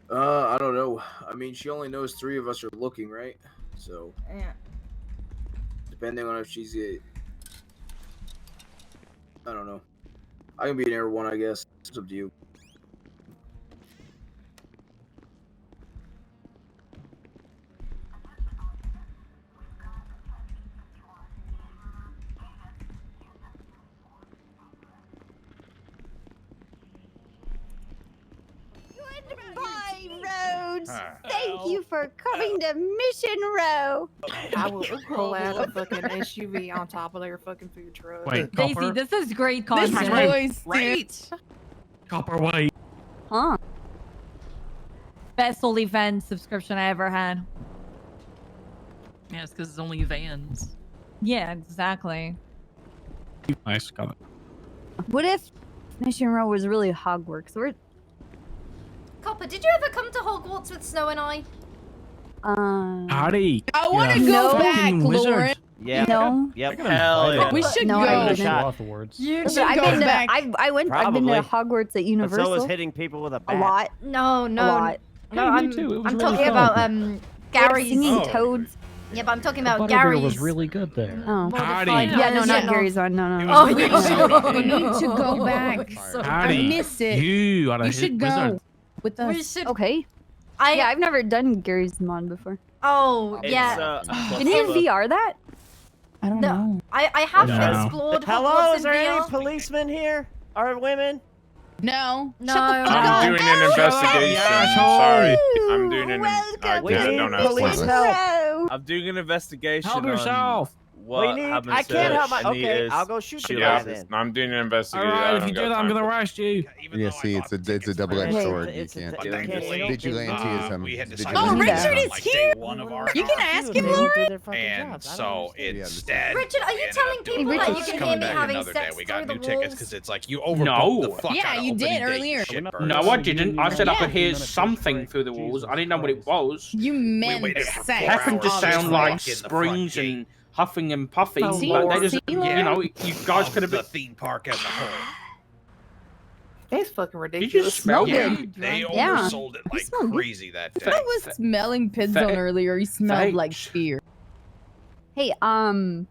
Speaker 12: I don't know. I mean, she only knows 3 of us are looking, right? So,
Speaker 3: Yeah.
Speaker 12: depending on if she's I don't know. I can be in Air 1, I guess. It's up to you.
Speaker 18: Bye, Rhodes. Thank you for coming to Mission Row.
Speaker 21: I will pull out a fucking SUV on top of their fucking food truck.
Speaker 5: Wait,
Speaker 21: Daisy,
Speaker 5: Copper?
Speaker 21: this is great
Speaker 1: This
Speaker 21: content.
Speaker 1: voice,
Speaker 21: Great.
Speaker 5: Copper, wait.
Speaker 18: Huh?
Speaker 21: Best OnlyFans subscription I ever had.
Speaker 9: Yeah, it's because it's only vans.
Speaker 21: Yeah, exactly.
Speaker 5: Nice, got it.
Speaker 18: What if Mission Row was really Hogwarts? We're
Speaker 3: Copper, did you ever come to Hogwarts with Snow and I?
Speaker 5: Howdy.
Speaker 1: I want to
Speaker 5: Yeah.
Speaker 1: go
Speaker 18: No.
Speaker 1: back,
Speaker 5: Fucking wizard.
Speaker 1: Lauren.
Speaker 19: Yeah.
Speaker 18: No.
Speaker 19: Yep.
Speaker 7: Hell yeah.
Speaker 1: We should
Speaker 18: No,
Speaker 1: go.
Speaker 18: I
Speaker 19: Give it a shot.
Speaker 5: Afterwards.
Speaker 1: You
Speaker 18: Listen,
Speaker 1: should
Speaker 18: I've
Speaker 1: go
Speaker 18: been to,
Speaker 1: back.
Speaker 18: I've been to
Speaker 19: Probably.
Speaker 18: Hogwarts at
Speaker 19: But
Speaker 18: Universal.
Speaker 19: so is hitting people with a
Speaker 18: a
Speaker 19: bat.
Speaker 18: lot.
Speaker 3: No, no.
Speaker 18: A lot.
Speaker 3: No,
Speaker 5: Hey, me
Speaker 3: I'm.
Speaker 5: too. It was
Speaker 3: I'm
Speaker 5: really
Speaker 3: talking
Speaker 5: fun.
Speaker 3: about Gary's.
Speaker 18: Singing
Speaker 2: Oh.
Speaker 18: toads.
Speaker 3: Yeah, but I'm talking
Speaker 5: The
Speaker 3: about
Speaker 5: Butterbeer
Speaker 3: Gary's.
Speaker 5: was really good there.
Speaker 18: Oh.
Speaker 5: Howdy.
Speaker 18: Yeah, no, not
Speaker 3: Yeah.
Speaker 18: Gary's one. No, no,
Speaker 2: It
Speaker 18: no.
Speaker 2: was
Speaker 3: Oh,
Speaker 2: really
Speaker 3: no.
Speaker 2: soda.
Speaker 1: You need to go back.
Speaker 5: Howdy.
Speaker 1: I miss it.
Speaker 5: You are a
Speaker 1: You should
Speaker 5: wizard.
Speaker 1: go with us.
Speaker 3: We should.
Speaker 18: Okay.
Speaker 3: I.
Speaker 18: Yeah, I've never done Gary's mod before.
Speaker 3: Oh,
Speaker 7: It's,
Speaker 3: yeah.
Speaker 18: Can you VR that?
Speaker 1: I don't
Speaker 3: No.
Speaker 1: know.
Speaker 3: I have
Speaker 5: No.
Speaker 3: explored
Speaker 19: Hello,
Speaker 3: Hogwarts
Speaker 19: is
Speaker 3: in
Speaker 19: there any
Speaker 3: VR.
Speaker 19: policemen here? Or women?
Speaker 1: No.
Speaker 3: No.
Speaker 1: Shut the fuck
Speaker 15: I'm
Speaker 1: up.
Speaker 15: doing an investigation.
Speaker 5: asshole.
Speaker 15: Sorry. I'm doing an
Speaker 18: Welcome
Speaker 19: We
Speaker 15: I
Speaker 19: need
Speaker 15: don't
Speaker 19: police
Speaker 15: know.
Speaker 19: help.
Speaker 7: I'm doing an investigation.
Speaker 5: Help
Speaker 7: on
Speaker 5: yourself.
Speaker 7: What
Speaker 19: We need.
Speaker 7: happened
Speaker 19: I
Speaker 7: to
Speaker 19: can't help my. Okay,
Speaker 7: Anita's
Speaker 19: I'll go shoot the
Speaker 15: Yeah,
Speaker 19: guy then.
Speaker 15: I'm doing an investigation.
Speaker 5: All
Speaker 15: I
Speaker 5: right, if
Speaker 15: don't
Speaker 5: you
Speaker 15: got
Speaker 5: do that, I'm
Speaker 15: time
Speaker 5: gonna
Speaker 15: for-
Speaker 5: arrest you.
Speaker 11: Yeah, see, it's a double-edged
Speaker 19: Hey,
Speaker 11: sword.
Speaker 19: it's
Speaker 11: You
Speaker 19: a-
Speaker 11: can't.
Speaker 19: it's a-
Speaker 11: Vigilante
Speaker 19: Vigilante
Speaker 11: is
Speaker 2: we had decided
Speaker 11: vigilante.
Speaker 1: Oh,
Speaker 2: to
Speaker 1: Richard
Speaker 2: on,
Speaker 1: is
Speaker 2: like,
Speaker 1: here.
Speaker 2: day 1 of our
Speaker 1: You can ask him,
Speaker 19: They don't do
Speaker 1: Lauren.
Speaker 19: their fucking
Speaker 2: and
Speaker 19: jobs. I don't
Speaker 2: so
Speaker 19: understand.
Speaker 2: instead,
Speaker 3: Richard, are you
Speaker 2: we ended
Speaker 3: telling
Speaker 2: up doing
Speaker 3: people that
Speaker 2: Richard's
Speaker 3: you can
Speaker 2: coming
Speaker 3: hear me
Speaker 2: back
Speaker 3: having
Speaker 2: another
Speaker 3: sex
Speaker 2: day. We got
Speaker 3: through
Speaker 2: new
Speaker 3: the
Speaker 2: tickets
Speaker 3: walls?
Speaker 2: because it's like you overbooked
Speaker 23: No.
Speaker 2: the fuck
Speaker 1: Yeah,
Speaker 2: out of
Speaker 1: you
Speaker 2: opening
Speaker 1: did
Speaker 2: day,
Speaker 1: earlier.
Speaker 2: shitbirds.
Speaker 23: No, I didn't. I said I
Speaker 1: Yeah.
Speaker 23: could hear something through the walls. I didn't know what it was.
Speaker 1: You meant
Speaker 2: waited for
Speaker 1: sex.
Speaker 2: four
Speaker 23: Happened to
Speaker 2: hours
Speaker 23: sound
Speaker 2: just
Speaker 23: like
Speaker 2: walk in the front
Speaker 23: springs
Speaker 2: gate.
Speaker 23: and huffing and puffing.
Speaker 1: Oh,
Speaker 23: but they
Speaker 1: Lord.
Speaker 23: just,
Speaker 1: See,
Speaker 23: you
Speaker 1: Lauren?
Speaker 23: know, you guys
Speaker 2: Of
Speaker 23: could have
Speaker 2: the
Speaker 23: been.
Speaker 2: theme park as a whole.
Speaker 21: It's fucking
Speaker 23: Did you
Speaker 21: ridiculous.
Speaker 23: smell
Speaker 1: Yeah.
Speaker 23: it?
Speaker 2: They
Speaker 18: Yeah.
Speaker 2: oversold it like
Speaker 18: smell good.
Speaker 2: crazy that day.
Speaker 1: I was smelling pins on earlier. He smelled like
Speaker 23: Thanks.
Speaker 1: fear.
Speaker 18: Hey, do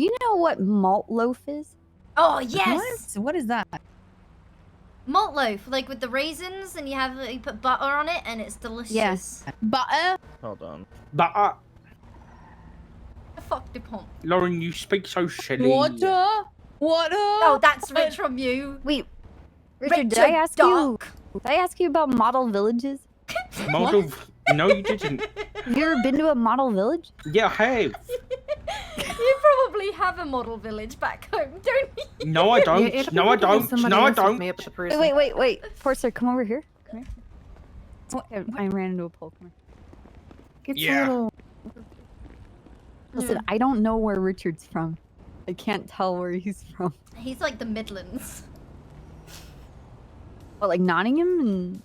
Speaker 18: you know what malt loaf is?
Speaker 3: Oh yes.
Speaker 1: What is that?
Speaker 3: Malt loaf, like with the raisins, and you put butter on it, and it's delicious.
Speaker 18: Yes.
Speaker 1: Butter.
Speaker 7: Hold on.
Speaker 23: But
Speaker 3: fuck the pump?
Speaker 23: Lauren, you speak so silly.
Speaker 1: Water? Water?
Speaker 3: Oh, that's rich from you.
Speaker 18: Wait, Richard, did I ask you? Did I ask you about model villages?
Speaker 23: Model? No, you didn't.
Speaker 18: Have you ever been to a model village?
Speaker 23: Yeah, I have.
Speaker 3: You probably have a model village back home, don't you?
Speaker 23: No, I don't. No, I don't. No, I don't.
Speaker 18: Wait. Forster, come over here. Come here. I ran into a pole. Come here.
Speaker 2: Yeah.
Speaker 18: A little... Listen, I don't know where Richard's from. I can't tell where he's from.
Speaker 3: He's like the Midlands.
Speaker 18: What, like Nottingham and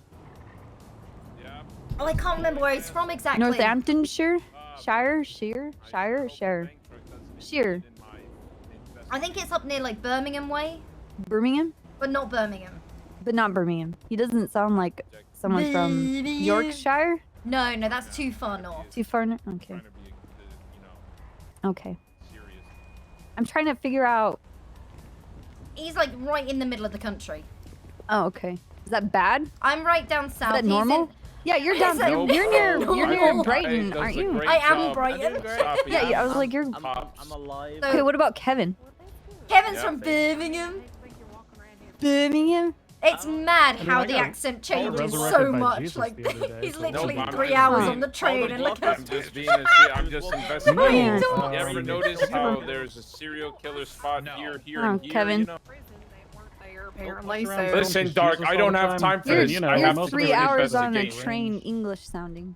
Speaker 3: Oh, I can't remember where he's from exactly.
Speaker 18: Northamptonshire? Sheer?
Speaker 3: I think it's up near like Birmingham way,
Speaker 18: Birmingham?
Speaker 3: but not Birmingham.
Speaker 18: But not Birmingham. He doesn't sound like someone from Yorkshire?
Speaker 3: No, that's too far north.
Speaker 18: Too far north? Okay. Okay. I'm trying to figure out...
Speaker 3: He's like right in the middle of the country.
Speaker 18: Oh, okay. Is that bad?
Speaker 3: I'm right down south.
Speaker 18: Is that normal? Yeah, you're down.
Speaker 3: Nope.
Speaker 18: You're near Brighton, aren't you?
Speaker 3: I am Brighton.
Speaker 18: Yeah, I was like, you're.
Speaker 19: I'm alive.
Speaker 18: Okay, what about Kevin?
Speaker 3: Kevin's from Birmingham.
Speaker 18: Birmingham?
Speaker 3: It's mad how the accent changes so much. Like, he's literally 3 hours on the train and look at
Speaker 15: I'm just being a I'm just investigating. You ever notice how there's a serial killer spot here, and here,
Speaker 18: Kevin.
Speaker 15: you know?
Speaker 21: Apparently, so.
Speaker 15: Listen, Dark, I don't have time for this. I have
Speaker 18: You're
Speaker 15: to
Speaker 18: 3
Speaker 15: do an
Speaker 18: hours on a
Speaker 15: investigation.
Speaker 18: train, English sounding.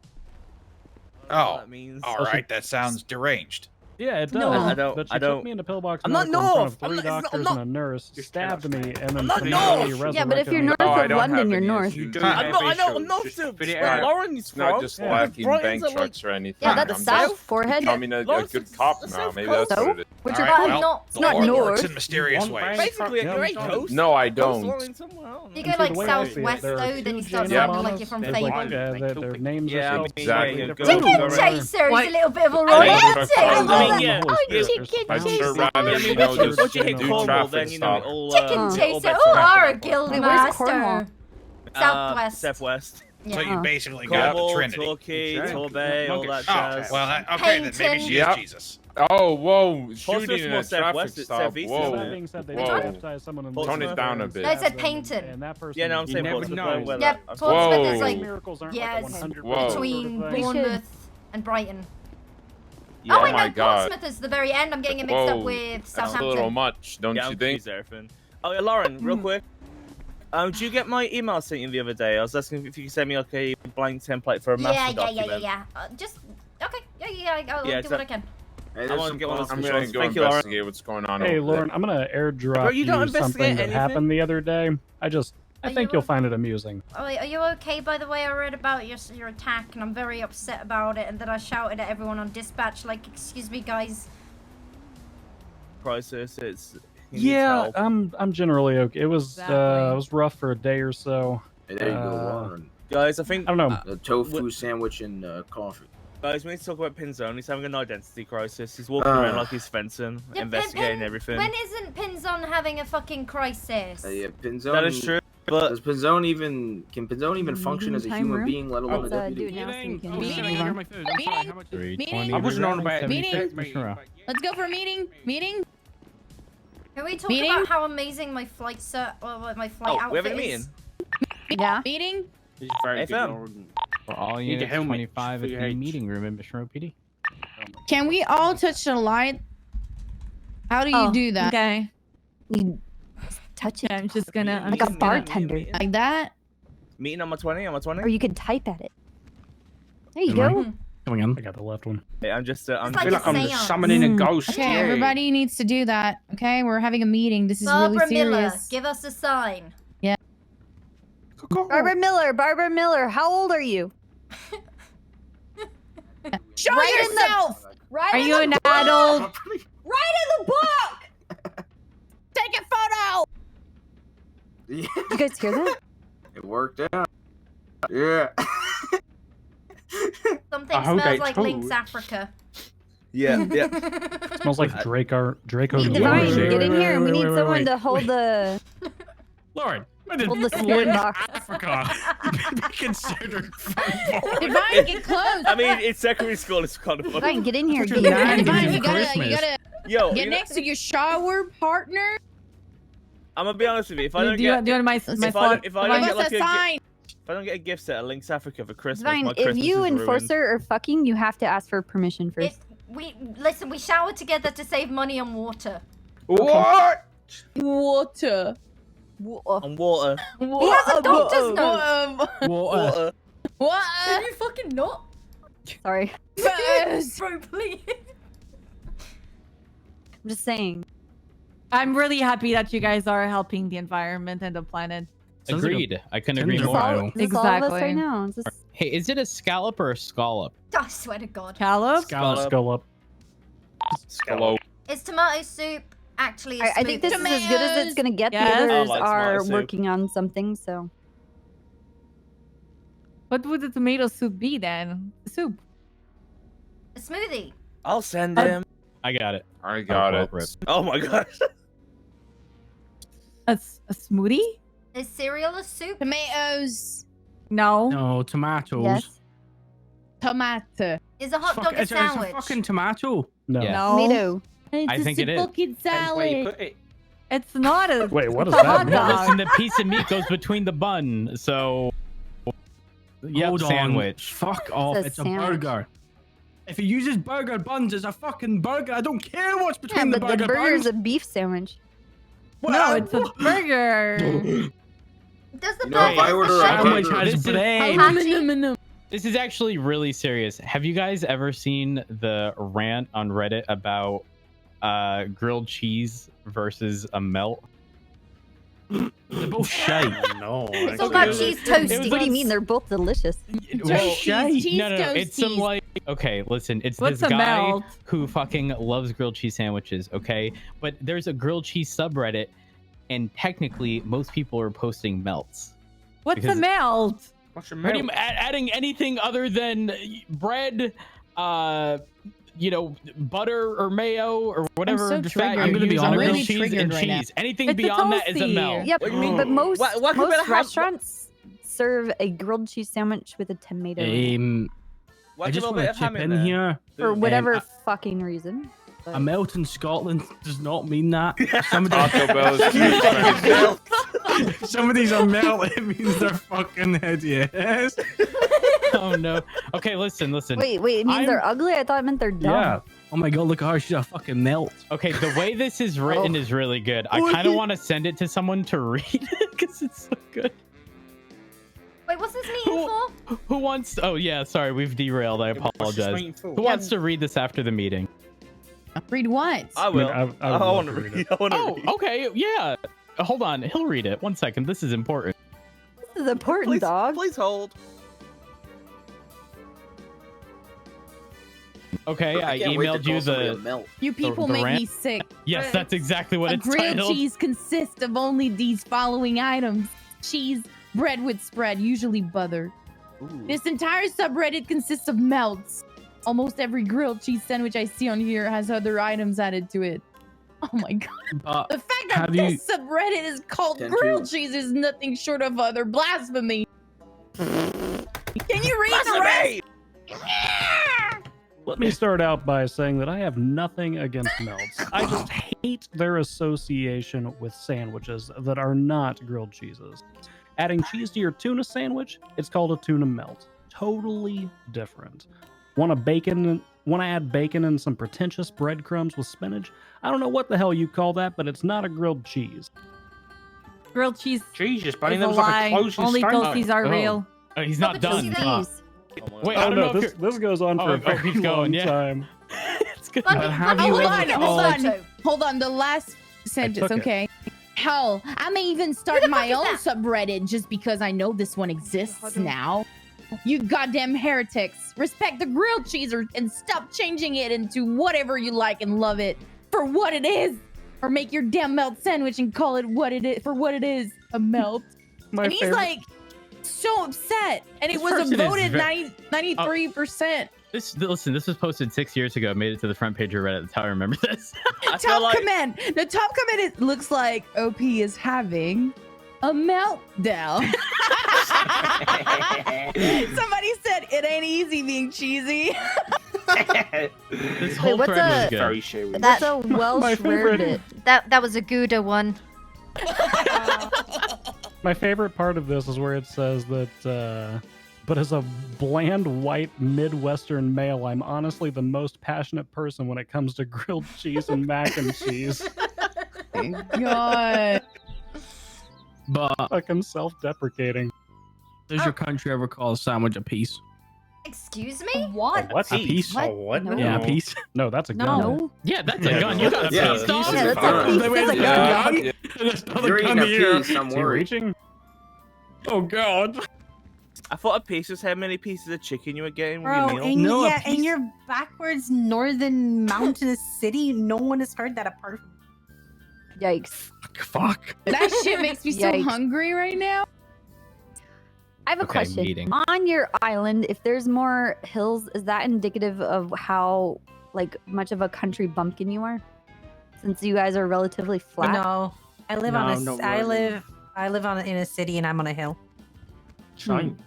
Speaker 2: Oh, all right. That sounds deranged.
Speaker 5: Yeah, it does.
Speaker 18: No.
Speaker 12: I don't-
Speaker 5: But she
Speaker 12: I don't-
Speaker 5: took me into pillbox
Speaker 12: I'm not
Speaker 5: medical in front of
Speaker 12: north. I'm
Speaker 5: 3
Speaker 12: not-
Speaker 5: doctors
Speaker 12: I'm not-
Speaker 5: and a nurse, stabbed me, and then
Speaker 12: not
Speaker 5: immediately
Speaker 12: north.
Speaker 18: Yeah, but if
Speaker 5: resurrected
Speaker 18: you're
Speaker 5: me.
Speaker 18: north
Speaker 15: No, I
Speaker 18: of
Speaker 15: don't
Speaker 18: London,
Speaker 15: have
Speaker 18: you're
Speaker 15: any
Speaker 18: north.
Speaker 15: issues.
Speaker 12: I know, I'm not to
Speaker 23: Spit it
Speaker 12: where
Speaker 23: out.
Speaker 12: Lauren is
Speaker 15: It's not
Speaker 12: from.
Speaker 15: just lacking
Speaker 12: Brighton's
Speaker 15: bank
Speaker 12: are like-
Speaker 15: trucks or anything.
Speaker 18: Yeah, that's
Speaker 15: I'm
Speaker 18: south,
Speaker 15: just
Speaker 18: forehead.
Speaker 15: becoming a good cop now. Maybe that's
Speaker 18: So?
Speaker 15: what it is.
Speaker 18: What's
Speaker 2: All
Speaker 18: your
Speaker 2: right,
Speaker 18: call?
Speaker 2: well,
Speaker 18: It's not
Speaker 2: the Lord
Speaker 18: north.
Speaker 2: works in mysterious ways.
Speaker 12: Basically, you're a coast.
Speaker 15: No, I
Speaker 12: Coastline
Speaker 15: don't.
Speaker 12: somewhere, I don't
Speaker 3: You
Speaker 12: know.
Speaker 3: go
Speaker 5: See,
Speaker 3: like
Speaker 5: the way I see it,
Speaker 3: southwest
Speaker 5: there are
Speaker 3: though, then
Speaker 5: two
Speaker 3: you start
Speaker 5: Jane
Speaker 3: sounding
Speaker 5: Mamas.
Speaker 3: like you're from
Speaker 5: There's
Speaker 3: Fable.
Speaker 5: like, their names
Speaker 12: Yeah,
Speaker 5: are
Speaker 12: I mean,
Speaker 15: Exactly.
Speaker 12: yeah,
Speaker 3: Chicken
Speaker 12: go-
Speaker 3: chaser is a little bit of a
Speaker 15: I
Speaker 3: royalty.
Speaker 15: live
Speaker 12: I mean,
Speaker 15: across
Speaker 12: yeah.
Speaker 15: I'd sure rather,
Speaker 12: I mean,
Speaker 15: you know,
Speaker 12: once
Speaker 15: just
Speaker 12: you hit
Speaker 15: do
Speaker 12: Cornwall,
Speaker 15: traffic
Speaker 12: then you know
Speaker 15: stop.
Speaker 12: all.
Speaker 3: Chicken
Speaker 12: all
Speaker 3: chaser.
Speaker 12: bets
Speaker 3: Oh,
Speaker 12: are off
Speaker 3: our
Speaker 12: at that
Speaker 3: guild
Speaker 12: point.
Speaker 18: Wait, where's Cornwall?
Speaker 3: master. Southwest.
Speaker 12: Southwest.
Speaker 2: So you
Speaker 3: Yeah.
Speaker 2: basically got the
Speaker 12: Cornwall,
Speaker 2: Trinity.
Speaker 12: Torquay,
Speaker 23: Okay.
Speaker 12: Torbay, all that
Speaker 2: Oh, okay.
Speaker 12: jazz.
Speaker 2: Well, okay, then maybe she is
Speaker 15: Yep.
Speaker 2: Jesus.
Speaker 15: Oh, whoa!
Speaker 12: Portsmouth's
Speaker 15: Shooting in
Speaker 12: more
Speaker 15: a traffic
Speaker 12: southwest, it's
Speaker 15: stop.
Speaker 12: southeast,
Speaker 5: So
Speaker 12: isn't
Speaker 5: that
Speaker 12: it?
Speaker 5: being said, they
Speaker 15: Whoa.
Speaker 5: baptized someone in
Speaker 15: Tone it down a
Speaker 5: and
Speaker 15: bit.
Speaker 3: No, I said
Speaker 5: stabbed them,
Speaker 3: Paynton.
Speaker 5: and that person
Speaker 12: Yeah, no, I'm saying
Speaker 23: never
Speaker 12: Portsmouth.
Speaker 23: know.
Speaker 12: where
Speaker 3: Yep,
Speaker 12: that-
Speaker 3: Portsmouth is
Speaker 15: Whoa.
Speaker 3: like
Speaker 5: miracles aren't
Speaker 3: yeah,
Speaker 5: like
Speaker 3: it's
Speaker 5: 100%
Speaker 15: Whoa.
Speaker 3: between
Speaker 5: sort of thing.
Speaker 3: Bournemouth and Brighton.
Speaker 12: Yeah.
Speaker 3: Oh wait,
Speaker 15: Oh my
Speaker 3: no,
Speaker 15: God.
Speaker 3: Portsmouth is the very end. I'm getting it mixed up
Speaker 15: Whoa.
Speaker 3: with
Speaker 15: That's a little
Speaker 3: Southampton.
Speaker 15: much, don't
Speaker 12: Yeah,
Speaker 15: you
Speaker 12: I'm
Speaker 15: think?
Speaker 12: confused everything. Oh yeah, Lauren, real quick. Did you get my email sent you the other day? I was asking if you could send me like a blank template for a master document.
Speaker 3: Just okay. I'll
Speaker 12: Yeah,
Speaker 3: do what I can.
Speaker 12: Hey, I want to get one of
Speaker 15: I'm
Speaker 12: those
Speaker 15: gonna
Speaker 12: shots.
Speaker 15: go
Speaker 12: Thank you, Lauren.
Speaker 15: investigate what's going on
Speaker 5: Hey,
Speaker 15: over
Speaker 5: Lauren,
Speaker 15: there.
Speaker 5: I'm gonna airdrop
Speaker 12: Bro, you don't
Speaker 5: something
Speaker 12: investigate
Speaker 5: that
Speaker 12: anything?
Speaker 5: happened the other day. I
Speaker 3: Are
Speaker 5: think
Speaker 3: you
Speaker 5: you'll find it amusing.
Speaker 3: Oh, are you okay? By the way, I read about your attack, and I'm very upset about it. And then I shouted at everyone on dispatch, like, "Excuse me, guys."
Speaker 12: Crisis. He needs
Speaker 5: Yeah,
Speaker 12: help.
Speaker 5: I'm generally okay. It was
Speaker 1: Exactly.
Speaker 5: it was rough for a day or so.
Speaker 12: Hey, there you go,
Speaker 5: Uh,
Speaker 12: Lauren. Guys, I think
Speaker 5: I don't know.
Speaker 12: a tofu sandwich and coffee. Guys, we need to talk about Pinzone. He's having an identity crisis. He's walking around like he's fencing,
Speaker 3: Yeah,
Speaker 12: investigating everything.
Speaker 3: When isn't Pinzon having a fucking crisis?
Speaker 12: Yeah, Pinzone.
Speaker 3: That
Speaker 12: is true. But can Pinzone even function as a human being, let alone a deputy?
Speaker 23: I wasn't on about
Speaker 1: Meeting?
Speaker 23: meeting.
Speaker 1: Let's go for a meeting. Meeting?
Speaker 3: Can we talk
Speaker 1: Meeting?
Speaker 3: about how amazing my flight my flight outfit
Speaker 12: we having a
Speaker 3: is?
Speaker 12: meeting?
Speaker 1: Yeah. Meeting?
Speaker 23: He's very
Speaker 12: Hey,
Speaker 23: good,
Speaker 12: fam.
Speaker 23: Lauren.
Speaker 5: For all
Speaker 23: Need a
Speaker 5: units,
Speaker 23: helmet
Speaker 5: 25
Speaker 23: for
Speaker 5: at
Speaker 23: your
Speaker 5: the
Speaker 23: H.
Speaker 5: meeting room in Mission Row PD.
Speaker 1: Can we all touch the light? How do you do that?
Speaker 18: Okay. You touch it.
Speaker 21: I'm just gonna. I'm
Speaker 18: Like a
Speaker 21: just gonna-
Speaker 18: bartender.
Speaker 1: Like that?
Speaker 12: Meeting on my 20, on my 20?
Speaker 18: Or you could type at it. There you
Speaker 5: Am I?
Speaker 18: go.
Speaker 5: Coming in. I got the left one.
Speaker 12: Hey, I'm just, I'm
Speaker 3: It's like
Speaker 23: I feel like I'm
Speaker 3: seance.
Speaker 23: just summoning a ghost.
Speaker 1: Okay,
Speaker 23: yeah.
Speaker 1: everybody needs to do that. Okay, we're having a meeting. This is
Speaker 3: Barbara
Speaker 1: really
Speaker 3: Miller,
Speaker 1: serious.
Speaker 3: give us a sign.
Speaker 18: Barbara Miller, how old are you?
Speaker 1: Show
Speaker 18: Write in the-
Speaker 1: yourself!
Speaker 18: Right
Speaker 21: Are
Speaker 18: in
Speaker 21: you
Speaker 18: the
Speaker 21: an
Speaker 18: book!
Speaker 21: adult?
Speaker 18: Write in the book!
Speaker 1: Take a photo!
Speaker 12: Yeah,
Speaker 18: You guys hear that?
Speaker 12: it worked out. Yeah.
Speaker 3: Something
Speaker 23: I hope
Speaker 3: smells
Speaker 23: they
Speaker 3: like
Speaker 23: told.
Speaker 3: Lynx Africa.
Speaker 12: Yeah, yeah.
Speaker 5: Smells like Draco
Speaker 18: Hey,
Speaker 5: Noir.
Speaker 18: Divine, get in here. We
Speaker 5: Wait,
Speaker 18: need
Speaker 5: wait,
Speaker 18: someone
Speaker 5: wait.
Speaker 18: to hold the...
Speaker 5: Lauren,
Speaker 18: Hold the spirit box.
Speaker 5: Africa. Be considered
Speaker 1: Divine, get close.
Speaker 7: I mean, in secondary school, it's kind of funny.
Speaker 18: Divine, get in here.
Speaker 1: Divine, you gotta
Speaker 7: Yo,
Speaker 1: get next to your shower partner.
Speaker 7: I'm gonna be honest with you. If I
Speaker 21: Do
Speaker 7: don't
Speaker 21: you
Speaker 7: get,
Speaker 21: want my
Speaker 7: if I don't get a gift set at Link's Africa for Christmas,
Speaker 18: Divine,
Speaker 7: my
Speaker 18: if
Speaker 7: Christmas
Speaker 18: you
Speaker 7: is ruined.
Speaker 18: enforcer are fucking, you have to ask for permission first.
Speaker 3: Listen, we showered together to save money on water.
Speaker 7: What?
Speaker 1: Water.
Speaker 7: On water.
Speaker 3: He has a doctor's note.
Speaker 5: Water.
Speaker 1: What?
Speaker 3: Can you fucking not?
Speaker 18: Sorry.
Speaker 3: Bro, please.
Speaker 18: I'm just saying.
Speaker 21: I'm really happy that you guys are helping the environment and the planet.
Speaker 4: Agreed. I couldn't agree more.
Speaker 21: Exactly.
Speaker 18: Right now. It's just...
Speaker 4: Hey, is it a scallop or a scallop?
Speaker 3: I swear to God.
Speaker 21: Scallop?
Speaker 5: Scallop.
Speaker 15: Scallop.
Speaker 3: Is tomato soup actually a
Speaker 18: I think this is as good as it's gonna get.
Speaker 21: Yes.
Speaker 18: The others
Speaker 7: I like
Speaker 18: are
Speaker 7: tomato soup.
Speaker 18: working on something, so.
Speaker 21: What would the tomato soup be then? Soup.
Speaker 3: A smoothie.
Speaker 7: I'll send him.
Speaker 4: I got it.
Speaker 15: I got it.
Speaker 7: Oh my gosh.
Speaker 21: A smoothie?
Speaker 3: Is cereal a soup?
Speaker 1: Tomatoes.
Speaker 21: No.
Speaker 5: No, tomatoes.
Speaker 18: Yes.
Speaker 1: Tomato.
Speaker 3: Is a hot dog a
Speaker 5: It's a
Speaker 3: sandwich?
Speaker 5: fucking tomato.
Speaker 21: No.
Speaker 18: Tomato.
Speaker 1: It's
Speaker 4: I think it is.
Speaker 1: fucking salad.
Speaker 21: It's not a.
Speaker 5: Wait, what
Speaker 21: it's
Speaker 5: does
Speaker 21: a
Speaker 5: that
Speaker 21: hot
Speaker 5: mean?
Speaker 21: dog.
Speaker 4: Listen, the piece of meat goes between the bun, so. Yep,
Speaker 5: Hold on.
Speaker 4: sandwich.
Speaker 5: Fuck off.
Speaker 18: It's a
Speaker 5: It's a
Speaker 18: sandwich.
Speaker 5: burger. If it uses burger buns, it's a fucking burger. I don't care what's
Speaker 18: Yeah,
Speaker 5: between
Speaker 18: but
Speaker 5: the
Speaker 18: the
Speaker 5: burger
Speaker 18: burger's
Speaker 5: buns.
Speaker 18: a beef sandwich.
Speaker 21: No, it's a burger.
Speaker 3: Does the
Speaker 12: You know, if I
Speaker 3: burger
Speaker 12: order a
Speaker 5: Sandwich
Speaker 12: burger,
Speaker 5: has
Speaker 4: This is-
Speaker 5: bread.
Speaker 3: Patty?
Speaker 4: This is actually really serious. Have you guys ever seen the rant on Reddit about grilled cheese versus a melt?
Speaker 5: They're both shite.
Speaker 13: No.
Speaker 3: It's all about cheese toasty.
Speaker 18: What do you mean? They're both delicious.
Speaker 4: Well,
Speaker 1: cheese
Speaker 4: no, it's some
Speaker 1: toasties.
Speaker 4: like okay, listen, it's
Speaker 21: What's
Speaker 4: this
Speaker 21: a
Speaker 4: guy
Speaker 21: melt?
Speaker 4: who fucking loves grilled cheese sandwiches, okay? But there's a grilled cheese subreddit, and technically most people are posting melts.
Speaker 21: What's
Speaker 4: Because-
Speaker 21: a melt?
Speaker 13: What's your
Speaker 4: Pretty
Speaker 13: milk?
Speaker 4: adding anything other than bread, butter or mayo or whatever
Speaker 1: so
Speaker 4: fat
Speaker 1: triggered.
Speaker 4: you
Speaker 5: I'm gonna be
Speaker 4: use on a
Speaker 5: honest.
Speaker 4: grilled cheese
Speaker 1: Really
Speaker 4: and
Speaker 1: triggered right
Speaker 4: cheese. Anything
Speaker 21: It's a
Speaker 4: beyond that is a
Speaker 21: toasty.
Speaker 4: melt.
Speaker 18: Yep,
Speaker 7: What do you mean?
Speaker 18: but most
Speaker 7: Why could we
Speaker 18: most
Speaker 7: have-
Speaker 18: restaurants serve a grilled cheese sandwich with a tomato
Speaker 7: Why
Speaker 5: I just
Speaker 7: want
Speaker 5: want to chip in here.
Speaker 18: for whatever
Speaker 5: Um,
Speaker 18: fucking reason.
Speaker 5: A melt in Scotland does not mean that. Somebody,
Speaker 15: Taco Bell's cheese fries.
Speaker 5: somebody's a melt. It means they're fucking hideous.
Speaker 4: Oh no. Okay, listen.
Speaker 18: Wait, it means they're ugly? I thought it meant they're dumb.
Speaker 5: Yeah. Oh my god, look at her. She's a fucking melt.
Speaker 4: Okay, the way this is written is really good. I kind of want to send it to someone to read it because it's so good.
Speaker 3: Wait, what's this meeting for?
Speaker 4: Who wants? Oh yeah, sorry, we've derailed. I
Speaker 13: what's this
Speaker 4: apologize.
Speaker 13: meeting for?
Speaker 4: Who wants to read this after the meeting?
Speaker 1: Read what?
Speaker 7: I will.
Speaker 5: I would
Speaker 7: I
Speaker 5: love
Speaker 7: want
Speaker 5: to
Speaker 7: to
Speaker 5: read
Speaker 7: read.
Speaker 5: it.
Speaker 7: I want to
Speaker 4: Oh,
Speaker 7: read.
Speaker 4: okay, yeah. Hold on, he'll read it. 1 second. This is important.
Speaker 18: This is important, dog.
Speaker 7: Please hold.
Speaker 4: Okay, I
Speaker 12: can't wait to
Speaker 4: emailed you
Speaker 12: call somebody a
Speaker 4: the.
Speaker 12: melt.
Speaker 1: You people
Speaker 4: the
Speaker 1: make me
Speaker 4: rant?
Speaker 1: sick.
Speaker 4: Yes, that's exactly what
Speaker 1: A
Speaker 4: it's
Speaker 1: grilled
Speaker 4: titled.
Speaker 1: cheese consists of only these following items: cheese, bread with spread, usually butter. This entire subreddit consists of melts. Almost every grilled cheese sandwich I see on here has other items added to it. Oh my god.
Speaker 5: But
Speaker 1: The fact that
Speaker 5: have
Speaker 1: this subreddit is called
Speaker 12: Can
Speaker 1: grilled
Speaker 12: you-
Speaker 1: cheese is nothing short of utter blasphemy. Can you read the rest?
Speaker 6: Let me start out by saying that I have nothing against melts. I just hate their association with sandwiches that are not grilled cheeses. Adding cheese to your tuna sandwich, it's called a tuna melt. Totally different. Want to add bacon and some pretentious breadcrumbs with spinach? I don't know what the hell you call that, but it's not a grilled cheese.
Speaker 21: Grilled cheese.
Speaker 13: Jesus, buddy,
Speaker 21: is
Speaker 13: that
Speaker 21: a
Speaker 13: was like
Speaker 21: lie.
Speaker 13: a closing
Speaker 21: Only
Speaker 13: statement.
Speaker 21: toasties are real.
Speaker 4: Oh, he's not done. Wait, I
Speaker 6: Oh
Speaker 4: don't
Speaker 6: no,
Speaker 4: know if
Speaker 6: this goes on for a very
Speaker 4: keep going,
Speaker 6: long
Speaker 4: yeah.
Speaker 6: time.
Speaker 4: It's good.
Speaker 1: But
Speaker 5: have you
Speaker 1: hold
Speaker 5: ever
Speaker 1: on,
Speaker 5: called-
Speaker 1: hold on. The last sentence,
Speaker 5: took it.
Speaker 1: okay? Hell, I may even start my own subreddit just because I know this one exists now. You goddamn heretics. Respect the grilled cheese and stop changing it into whatever you like and love it for what it is. Or make your damn melt sandwich and call it what it is for what it is, a melt.
Speaker 6: My
Speaker 1: And he's
Speaker 6: favorite-
Speaker 1: like so upset. And it
Speaker 4: This
Speaker 1: was
Speaker 4: person is
Speaker 1: voted
Speaker 4: ve-
Speaker 1: 93%.
Speaker 4: Listen, this was posted 6 years ago. Made it to the front page of Reddit. That's how I remember this.
Speaker 1: The top comment. It looks like OP is having A meltdown. Somebody said it ain't easy being cheesy.
Speaker 4: This whole
Speaker 3: what's
Speaker 4: thread
Speaker 3: a-
Speaker 4: was good.
Speaker 3: That's
Speaker 18: a Welsh rarebit.
Speaker 3: That was a Gouda one.
Speaker 6: My favorite part of this is where it says that, but as a bland white Midwestern male, I'm honestly the most passionate person when it comes to grilled cheese and mac and cheese.
Speaker 1: God.
Speaker 5: But
Speaker 6: Fucking self-deprecating.
Speaker 5: does your country ever call a sandwich a piece?
Speaker 3: Excuse me?
Speaker 18: What?
Speaker 6: What?
Speaker 5: A piece?
Speaker 6: What? What?
Speaker 18: No.
Speaker 5: Yeah, a piece.
Speaker 6: No, that's a gun.
Speaker 18: No.
Speaker 4: Yeah, that's a gun. You got a piece, dog.
Speaker 18: Yeah, that's a piece. That's a gun.
Speaker 12: You're eating a piece, I'm
Speaker 6: Is he
Speaker 12: worried.
Speaker 6: reaching?
Speaker 5: Oh god.
Speaker 7: I thought a piece was how many pieces of chicken you were getting with
Speaker 10: Bro,
Speaker 7: your meal.
Speaker 10: in,
Speaker 5: No, a
Speaker 10: yeah, in
Speaker 5: piece-
Speaker 10: your backwards northern mountainous city, no one has heard that apart from.
Speaker 18: Yikes.
Speaker 5: Fuck.
Speaker 1: That shit makes me so
Speaker 18: Yikes.
Speaker 1: hungry right now.
Speaker 18: I have a
Speaker 4: Okay,
Speaker 18: question.
Speaker 4: meeting.
Speaker 18: On your island, if there's more hills, is that indicative of how like much of a country bumpkin you are? Since you guys are relatively flat.
Speaker 10: No, I live on a.
Speaker 5: No,
Speaker 10: I
Speaker 5: really.
Speaker 10: live on in a city, and I'm on a hill.
Speaker 5: Shine.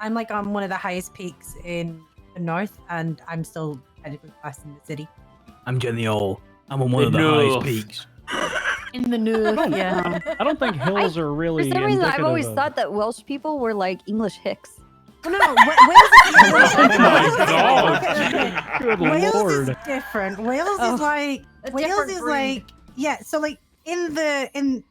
Speaker 10: I'm like on one of the highest peaks in the north, and I'm still technically classed in the city.
Speaker 5: I'm Genial. I'm on one of the highest peaks.
Speaker 10: In the north, yeah.
Speaker 6: I don't think hills are really.
Speaker 18: For some reason, I've
Speaker 6: indicative
Speaker 18: always
Speaker 6: of-
Speaker 18: thought that Welsh people were like English Hicks.
Speaker 10: No, Wales is
Speaker 6: Oh my God. Good
Speaker 10: Wales
Speaker 6: lord.
Speaker 10: is different. Wales
Speaker 18: Oh.
Speaker 10: is like
Speaker 3: A
Speaker 10: Wales
Speaker 3: different
Speaker 10: is
Speaker 3: breed.
Speaker 10: like yeah. So like in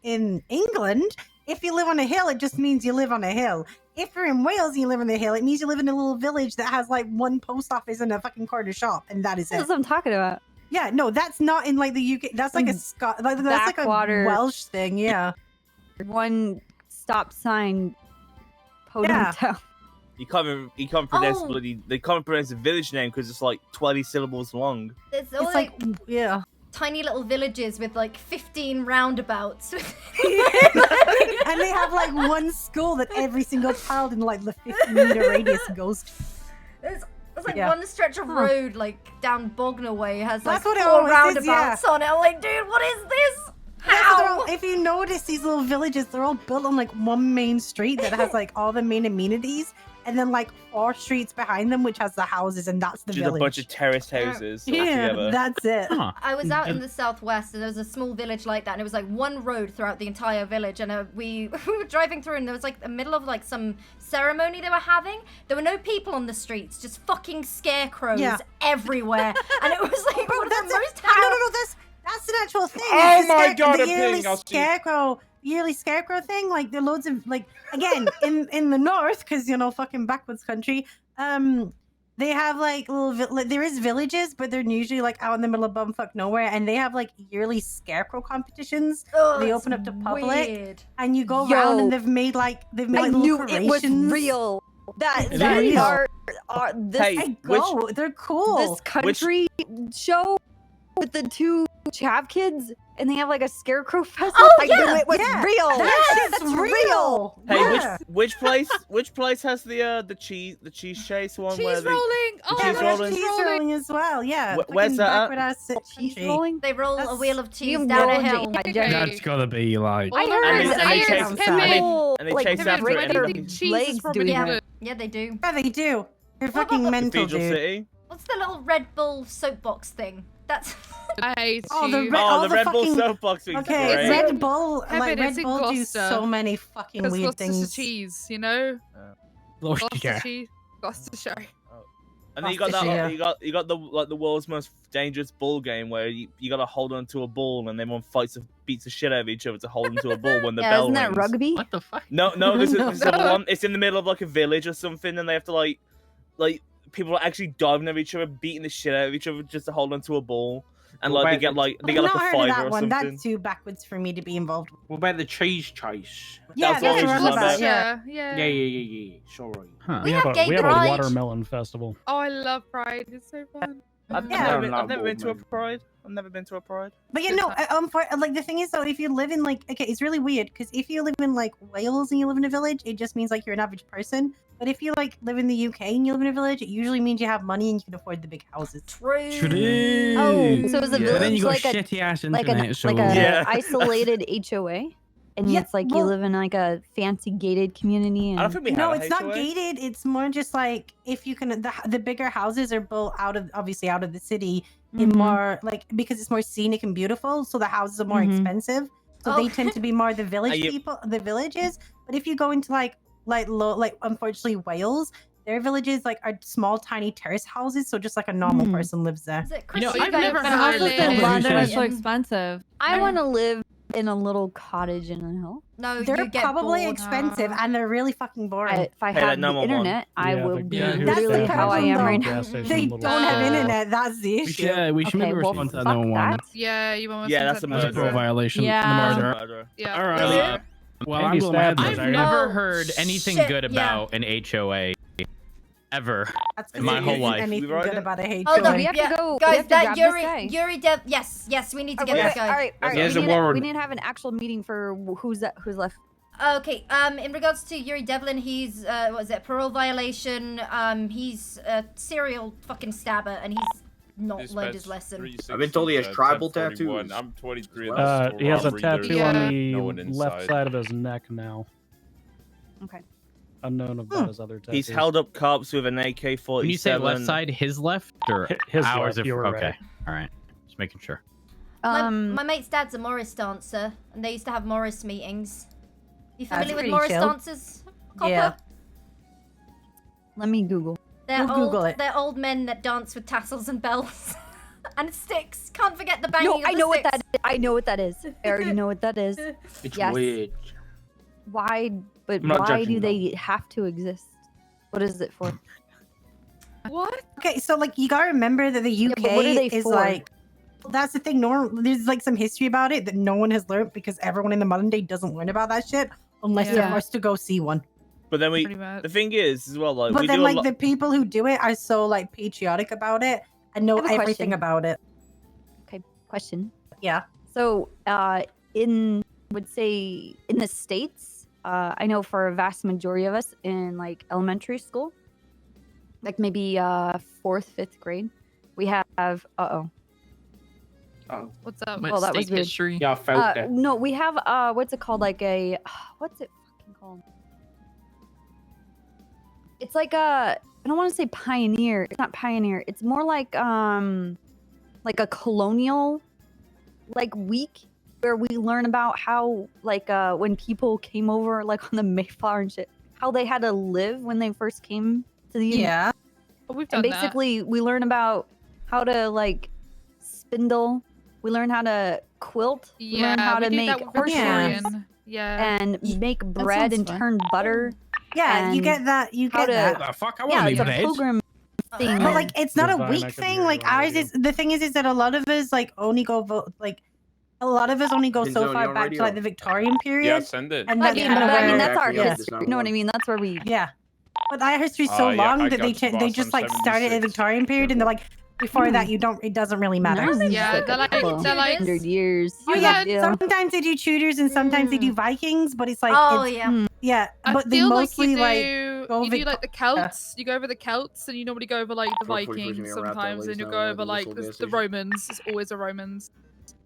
Speaker 10: England, if you live on a hill, it just means you live on a hill. If you're in Wales and you live on a hill, it means you live in a little village that has like one post office and a fucking corner shop, and that is
Speaker 18: That's
Speaker 10: it.
Speaker 18: what I'm talking about.
Speaker 10: Yeah, no, that's not in like the UK. That's like a Scot. Like, that's like a
Speaker 18: Backwater.
Speaker 10: Welsh thing. Yeah.
Speaker 18: One stop sign. Podum
Speaker 10: Yeah.
Speaker 18: town.
Speaker 7: You can't pronounce
Speaker 3: Oh.
Speaker 7: they can't pronounce the village name because it's like 20 syllables long.
Speaker 3: There's all
Speaker 10: It's
Speaker 3: like
Speaker 10: like yeah.
Speaker 3: tiny little villages with like 15 roundabouts.
Speaker 10: And they have like one school that every single child in like the 50-meter radius goes to.
Speaker 3: There's like
Speaker 10: Yeah.
Speaker 3: one stretch of road like down Bognor Way has like
Speaker 10: That's what it
Speaker 3: 4
Speaker 10: always is,
Speaker 3: roundabouts
Speaker 10: yeah.
Speaker 3: on it. I'm like, dude, what is this?
Speaker 10: Yeah, so they're
Speaker 3: How?
Speaker 10: all- if you notice these little villages, they're all built on like one main street that has like all the main amenities, and then like 4 streets behind them, which has the houses, and that's the
Speaker 7: Just
Speaker 10: village.
Speaker 7: a bunch of terraced houses all
Speaker 10: yeah,
Speaker 7: together.
Speaker 10: that's it.
Speaker 3: I was out in the southwest, and there was a small village like that, and it was like one road throughout the entire village. And we were driving through, and there was like the middle of like some ceremony they were having. There were no people on the streets, just fucking scarecrows
Speaker 10: Yeah.
Speaker 3: everywhere, and it was like one of the most.
Speaker 10: No, that's an actual thing.
Speaker 7: Oh
Speaker 10: It's the
Speaker 7: my God,
Speaker 10: the
Speaker 7: a
Speaker 10: yearly
Speaker 7: ping, I'll see.
Speaker 10: yearly scarecrow thing. Like there are loads of like again in the north, because you know fucking backwoods country. They have like like, there is villages, but they're usually like out in the middle of bumfuck nowhere, and they have like yearly scarecrow competitions.
Speaker 3: Oh,
Speaker 10: they
Speaker 3: it's
Speaker 10: open up to public,
Speaker 3: weird.
Speaker 10: and you go
Speaker 18: Yo.
Speaker 10: around, and they've made like
Speaker 18: I
Speaker 10: little
Speaker 18: knew it was
Speaker 10: decorations.
Speaker 18: real. That
Speaker 10: It
Speaker 18: that
Speaker 10: is.
Speaker 18: are this
Speaker 7: Hey,
Speaker 10: I go. They're cool.
Speaker 18: this country show with the 2 chav kids, and they have like a scarecrow festival.
Speaker 3: Oh,
Speaker 18: I knew
Speaker 3: yeah,
Speaker 18: it was
Speaker 10: yeah.
Speaker 18: real.
Speaker 10: That shit's
Speaker 18: That's
Speaker 10: real.
Speaker 7: Hey,
Speaker 10: Yeah.
Speaker 7: which place has the cheese chase one where
Speaker 21: Cheese
Speaker 7: they
Speaker 21: rolling. Oh,
Speaker 7: cheese
Speaker 10: There's
Speaker 7: rolling?
Speaker 10: cheese rolling as well. Yeah.
Speaker 7: Where's
Speaker 10: fucking
Speaker 7: that at?
Speaker 10: backward ass
Speaker 18: Cheese
Speaker 10: country.
Speaker 18: rolling.
Speaker 3: They roll a
Speaker 10: That's-
Speaker 3: wheel of cheese
Speaker 18: You
Speaker 3: down a
Speaker 18: rolled
Speaker 3: hill.
Speaker 18: it.
Speaker 5: That's gotta be like.
Speaker 18: I heard
Speaker 7: And
Speaker 18: it's
Speaker 7: they
Speaker 18: iron
Speaker 7: chase-
Speaker 18: people,
Speaker 7: and they
Speaker 18: like,
Speaker 7: chase after it and
Speaker 18: regular
Speaker 7: fucking-
Speaker 18: legs doing
Speaker 3: yeah,
Speaker 18: that.
Speaker 3: yeah, they do.
Speaker 10: Yeah, they do. They're fucking mental,
Speaker 7: Cathedral
Speaker 10: dude.
Speaker 7: City.
Speaker 3: What's the little Red Bull soapbox thing? That's.
Speaker 21: I hate
Speaker 10: Oh, the
Speaker 21: you.
Speaker 10: Red-
Speaker 7: Oh,
Speaker 10: all
Speaker 7: the
Speaker 10: the
Speaker 7: Red Bull
Speaker 10: fucking-
Speaker 7: soapbox thing's
Speaker 10: Okay,
Speaker 7: great.
Speaker 10: Red Bull,
Speaker 21: Kevin,
Speaker 10: like
Speaker 21: it's
Speaker 10: Red
Speaker 21: in
Speaker 10: Bull do
Speaker 21: Gloucester.
Speaker 10: so many fucking
Speaker 21: Because
Speaker 10: weird
Speaker 21: Gloucester's
Speaker 10: things.
Speaker 21: cheese, you know?
Speaker 5: Gloucestershire.
Speaker 21: cheese. Gloucestershire.
Speaker 7: And then you got that.
Speaker 10: Gloucestershire.
Speaker 7: You got the world's most dangerous bull game where you got to hold on to a ball and everyone beats the shit out of each other to hold onto a ball when the
Speaker 18: Yeah,
Speaker 7: bell
Speaker 18: isn't that
Speaker 7: rings.
Speaker 18: rugby?
Speaker 4: What the fuck?
Speaker 7: No, this is the one. It's in the middle of like a village or something, and they have to like people are actually diving at each other, beating the shit out of each other just to hold onto a ball, and
Speaker 23: What
Speaker 7: like they
Speaker 23: about
Speaker 7: get like
Speaker 10: I've
Speaker 7: a
Speaker 10: not heard of
Speaker 7: fiver
Speaker 10: that
Speaker 7: or
Speaker 10: one.
Speaker 7: something.
Speaker 10: That's too backwards for me to be involved with.
Speaker 23: What about the cheese chase?
Speaker 10: Yeah,
Speaker 7: That's what
Speaker 10: that's
Speaker 7: we
Speaker 10: what I'm
Speaker 7: just
Speaker 10: about.
Speaker 7: about.
Speaker 10: Yeah.
Speaker 23: Yeah. Sorry.
Speaker 4: Huh.
Speaker 3: We have gay
Speaker 6: we have
Speaker 3: pride.
Speaker 6: a watermelon festival.
Speaker 21: Oh, I love Pride. It's so fun.
Speaker 7: I've
Speaker 10: Yeah.
Speaker 7: never been to a pride. I've never been to a pride.
Speaker 10: But you know, like the thing is though, if you live in like, okay, it's really weird because if you live in like Wales and you live in a village, it just means like you're an average person. But if you like live in the UK and you live in a village, it usually means you have money and you can afford the big houses.
Speaker 3: True.
Speaker 18: Oh, so is a
Speaker 5: But then
Speaker 18: village
Speaker 5: you got
Speaker 18: like a
Speaker 5: shitty ass
Speaker 18: like
Speaker 5: internet, so
Speaker 18: like a
Speaker 7: Yeah.
Speaker 18: isolated HOA? and it's like you live in like a fancy gated community. And...
Speaker 10: No, it's not gated. It's more just like if you can. The bigger houses are built obviously out of the city. In more like because it's more scenic and beautiful, so the houses are more expensive. So they tend to be more the village people, the villages. But if you go into like unfortunately Wales, their villages like are small, tiny terrace houses. So just like a normal person lives there.
Speaker 3: I've never heard
Speaker 18: London
Speaker 21: is so expensive.
Speaker 18: I want to live in a little cottage in a hill.
Speaker 3: No,
Speaker 10: they're probably expensive and they're really fucking boring.
Speaker 18: If I have the internet, I will be literally
Speaker 10: the
Speaker 18: how I am right
Speaker 10: problem,
Speaker 18: now.
Speaker 10: though. They don't have internet. That's the issue.
Speaker 5: Yeah, we should maybe respond to that number one.
Speaker 9: Yeah, you want
Speaker 7: Yeah, that's a
Speaker 5: That's a pro violation.
Speaker 9: Yeah.
Speaker 5: The murder.
Speaker 9: Yeah.
Speaker 5: All right. Well, I'm going to have
Speaker 4: I've
Speaker 5: this.
Speaker 4: never heard anything
Speaker 3: shit,
Speaker 4: good about an HOA ever in my whole life.
Speaker 10: Anything good about a HOA.
Speaker 3: Hold on,
Speaker 18: we have to go.
Speaker 3: Guys,
Speaker 18: we have to
Speaker 3: that
Speaker 18: grab this guy.
Speaker 3: Yuri yes, we need to get this guy.
Speaker 18: All right.
Speaker 2: There's a
Speaker 18: We
Speaker 2: word.
Speaker 18: need to have an actual meeting for who's left.
Speaker 3: Okay, in regards to Yuri Devlin, he's, what is it, parole violation, he's a serial fucking stabber, and he's not learned his lesson.
Speaker 12: I've been told he has tribal tattoos.
Speaker 15: I'm 23.
Speaker 6: He has a tattoo on the
Speaker 15: No one
Speaker 6: left
Speaker 15: inside.
Speaker 6: side of his neck now.
Speaker 18: Okay.
Speaker 6: Unknown about his other tattoos.
Speaker 7: He's held up cops with an AK-47.
Speaker 4: When you say left side, his left or
Speaker 6: His
Speaker 4: ours?
Speaker 6: left, you were
Speaker 4: Okay,
Speaker 6: right.
Speaker 4: all right, just making sure.
Speaker 3: My mate's dad's a Morris dancer, and they used to have Morris meetings. You familiar with
Speaker 10: pretty
Speaker 3: Morris
Speaker 10: chill.
Speaker 3: dancers? Copper?
Speaker 10: Yeah.
Speaker 18: Let me Google.
Speaker 3: They're
Speaker 10: We'll
Speaker 3: old,
Speaker 10: Google it.
Speaker 3: They're old men that dance with tassels and bells. And sticks. Can't forget the banging
Speaker 18: No,
Speaker 3: of
Speaker 18: I
Speaker 3: the
Speaker 18: know what
Speaker 3: sticks.
Speaker 18: that is. I know what that is. I already know what that is.
Speaker 23: It's
Speaker 18: Yes.
Speaker 23: weird.
Speaker 18: Why? But
Speaker 23: I'm not
Speaker 18: why
Speaker 23: judging
Speaker 18: do they have to exist? What is it for?
Speaker 21: What?
Speaker 10: Okay, so like you gotta remember that the UK
Speaker 18: but what are they
Speaker 10: is
Speaker 18: for?
Speaker 10: like. That's the thing. There's like some history about it that no one has learned because everyone in the modern day doesn't learn about that shit unless they're
Speaker 18: Yeah.
Speaker 10: forced to go see one.
Speaker 7: But then
Speaker 9: Pretty much.
Speaker 7: the thing is, as well, like,
Speaker 10: But
Speaker 7: we
Speaker 10: then
Speaker 7: do a
Speaker 10: like
Speaker 7: lot.
Speaker 10: the people who do it are so like patriotic about it and know
Speaker 18: I have a
Speaker 10: everything
Speaker 18: question.
Speaker 10: about it.
Speaker 18: Okay, question.
Speaker 10: Yeah.
Speaker 18: So, in the States, I know for a vast majority of us in like elementary school, like maybe 4th, 5th grade, we have
Speaker 9: What's up?
Speaker 18: Well, that was
Speaker 9: State
Speaker 18: weird.
Speaker 9: history.
Speaker 23: Yeah, I felt that.
Speaker 18: no, we have what's it called? Like a what's it fucking called? It's like I don't want to say pioneer. It's not pioneer. It's more like a colonial like week where we learn about how like when people came over like on the Mayflower and shit, how they had to live when they first came to the
Speaker 10: Yeah.
Speaker 9: Oh, we've done
Speaker 18: and basically we learn about how to like spindle. We learn how to quilt. We learn how to make horseshoes
Speaker 9: Yeah.
Speaker 18: and make bread
Speaker 10: sounds
Speaker 18: and
Speaker 10: fun.
Speaker 18: turn butter.
Speaker 10: Yeah, you
Speaker 18: and
Speaker 10: get that. You
Speaker 18: how
Speaker 10: get
Speaker 18: to-
Speaker 10: that.
Speaker 2: The fuck? I
Speaker 18: Yeah,
Speaker 2: want
Speaker 18: it's
Speaker 2: to
Speaker 18: a
Speaker 2: make bread.
Speaker 18: pilgrim thing.
Speaker 10: But like, it's not a
Speaker 6: Divine, I
Speaker 10: weak
Speaker 6: can
Speaker 10: thing.
Speaker 6: hear
Speaker 10: Like
Speaker 6: you on
Speaker 10: ours
Speaker 6: radio.
Speaker 10: is the thing is that a lot of us like only go vote like. A lot of us only go
Speaker 12: Pins
Speaker 10: so
Speaker 12: on
Speaker 10: far
Speaker 12: your
Speaker 10: back
Speaker 12: radio.
Speaker 10: to like the Victorian period.
Speaker 15: Yeah, send it.
Speaker 10: And
Speaker 18: I
Speaker 10: that's
Speaker 18: mean,
Speaker 10: kind of
Speaker 18: but I mean,
Speaker 10: where,
Speaker 18: that's our
Speaker 12: yeah.
Speaker 18: history. You know what I mean? That's where we.
Speaker 10: yeah. But our history's so
Speaker 15: Yeah,
Speaker 10: long
Speaker 15: I
Speaker 10: that
Speaker 15: got you,
Speaker 10: they
Speaker 15: boss.
Speaker 10: just
Speaker 15: I'm
Speaker 10: like started in the
Speaker 15: 76.
Speaker 10: Victorian period and they're like before that it doesn't really matter.
Speaker 9: Yeah, they're like
Speaker 18: 100 years.
Speaker 10: Oh
Speaker 18: No
Speaker 10: yeah,
Speaker 18: big deal.
Speaker 10: sometimes they do Tudors and sometimes they do Vikings, but it's like
Speaker 3: Oh,
Speaker 10: it's,
Speaker 3: yeah.
Speaker 10: yeah,
Speaker 9: I
Speaker 10: but they
Speaker 9: feel
Speaker 10: mostly
Speaker 9: like
Speaker 10: like
Speaker 9: you do,
Speaker 10: go
Speaker 9: you do like the
Speaker 10: Vic-
Speaker 9: Celts. You go over the Celts, and you normally go over like the
Speaker 12: For 40
Speaker 9: Vikings
Speaker 12: years, around that
Speaker 9: sometimes,
Speaker 12: ladies
Speaker 9: and you'll
Speaker 12: know
Speaker 9: go
Speaker 12: where
Speaker 9: over
Speaker 12: the
Speaker 9: like
Speaker 12: whistle
Speaker 9: the
Speaker 12: gas station.
Speaker 9: Romans. It's always the Romans,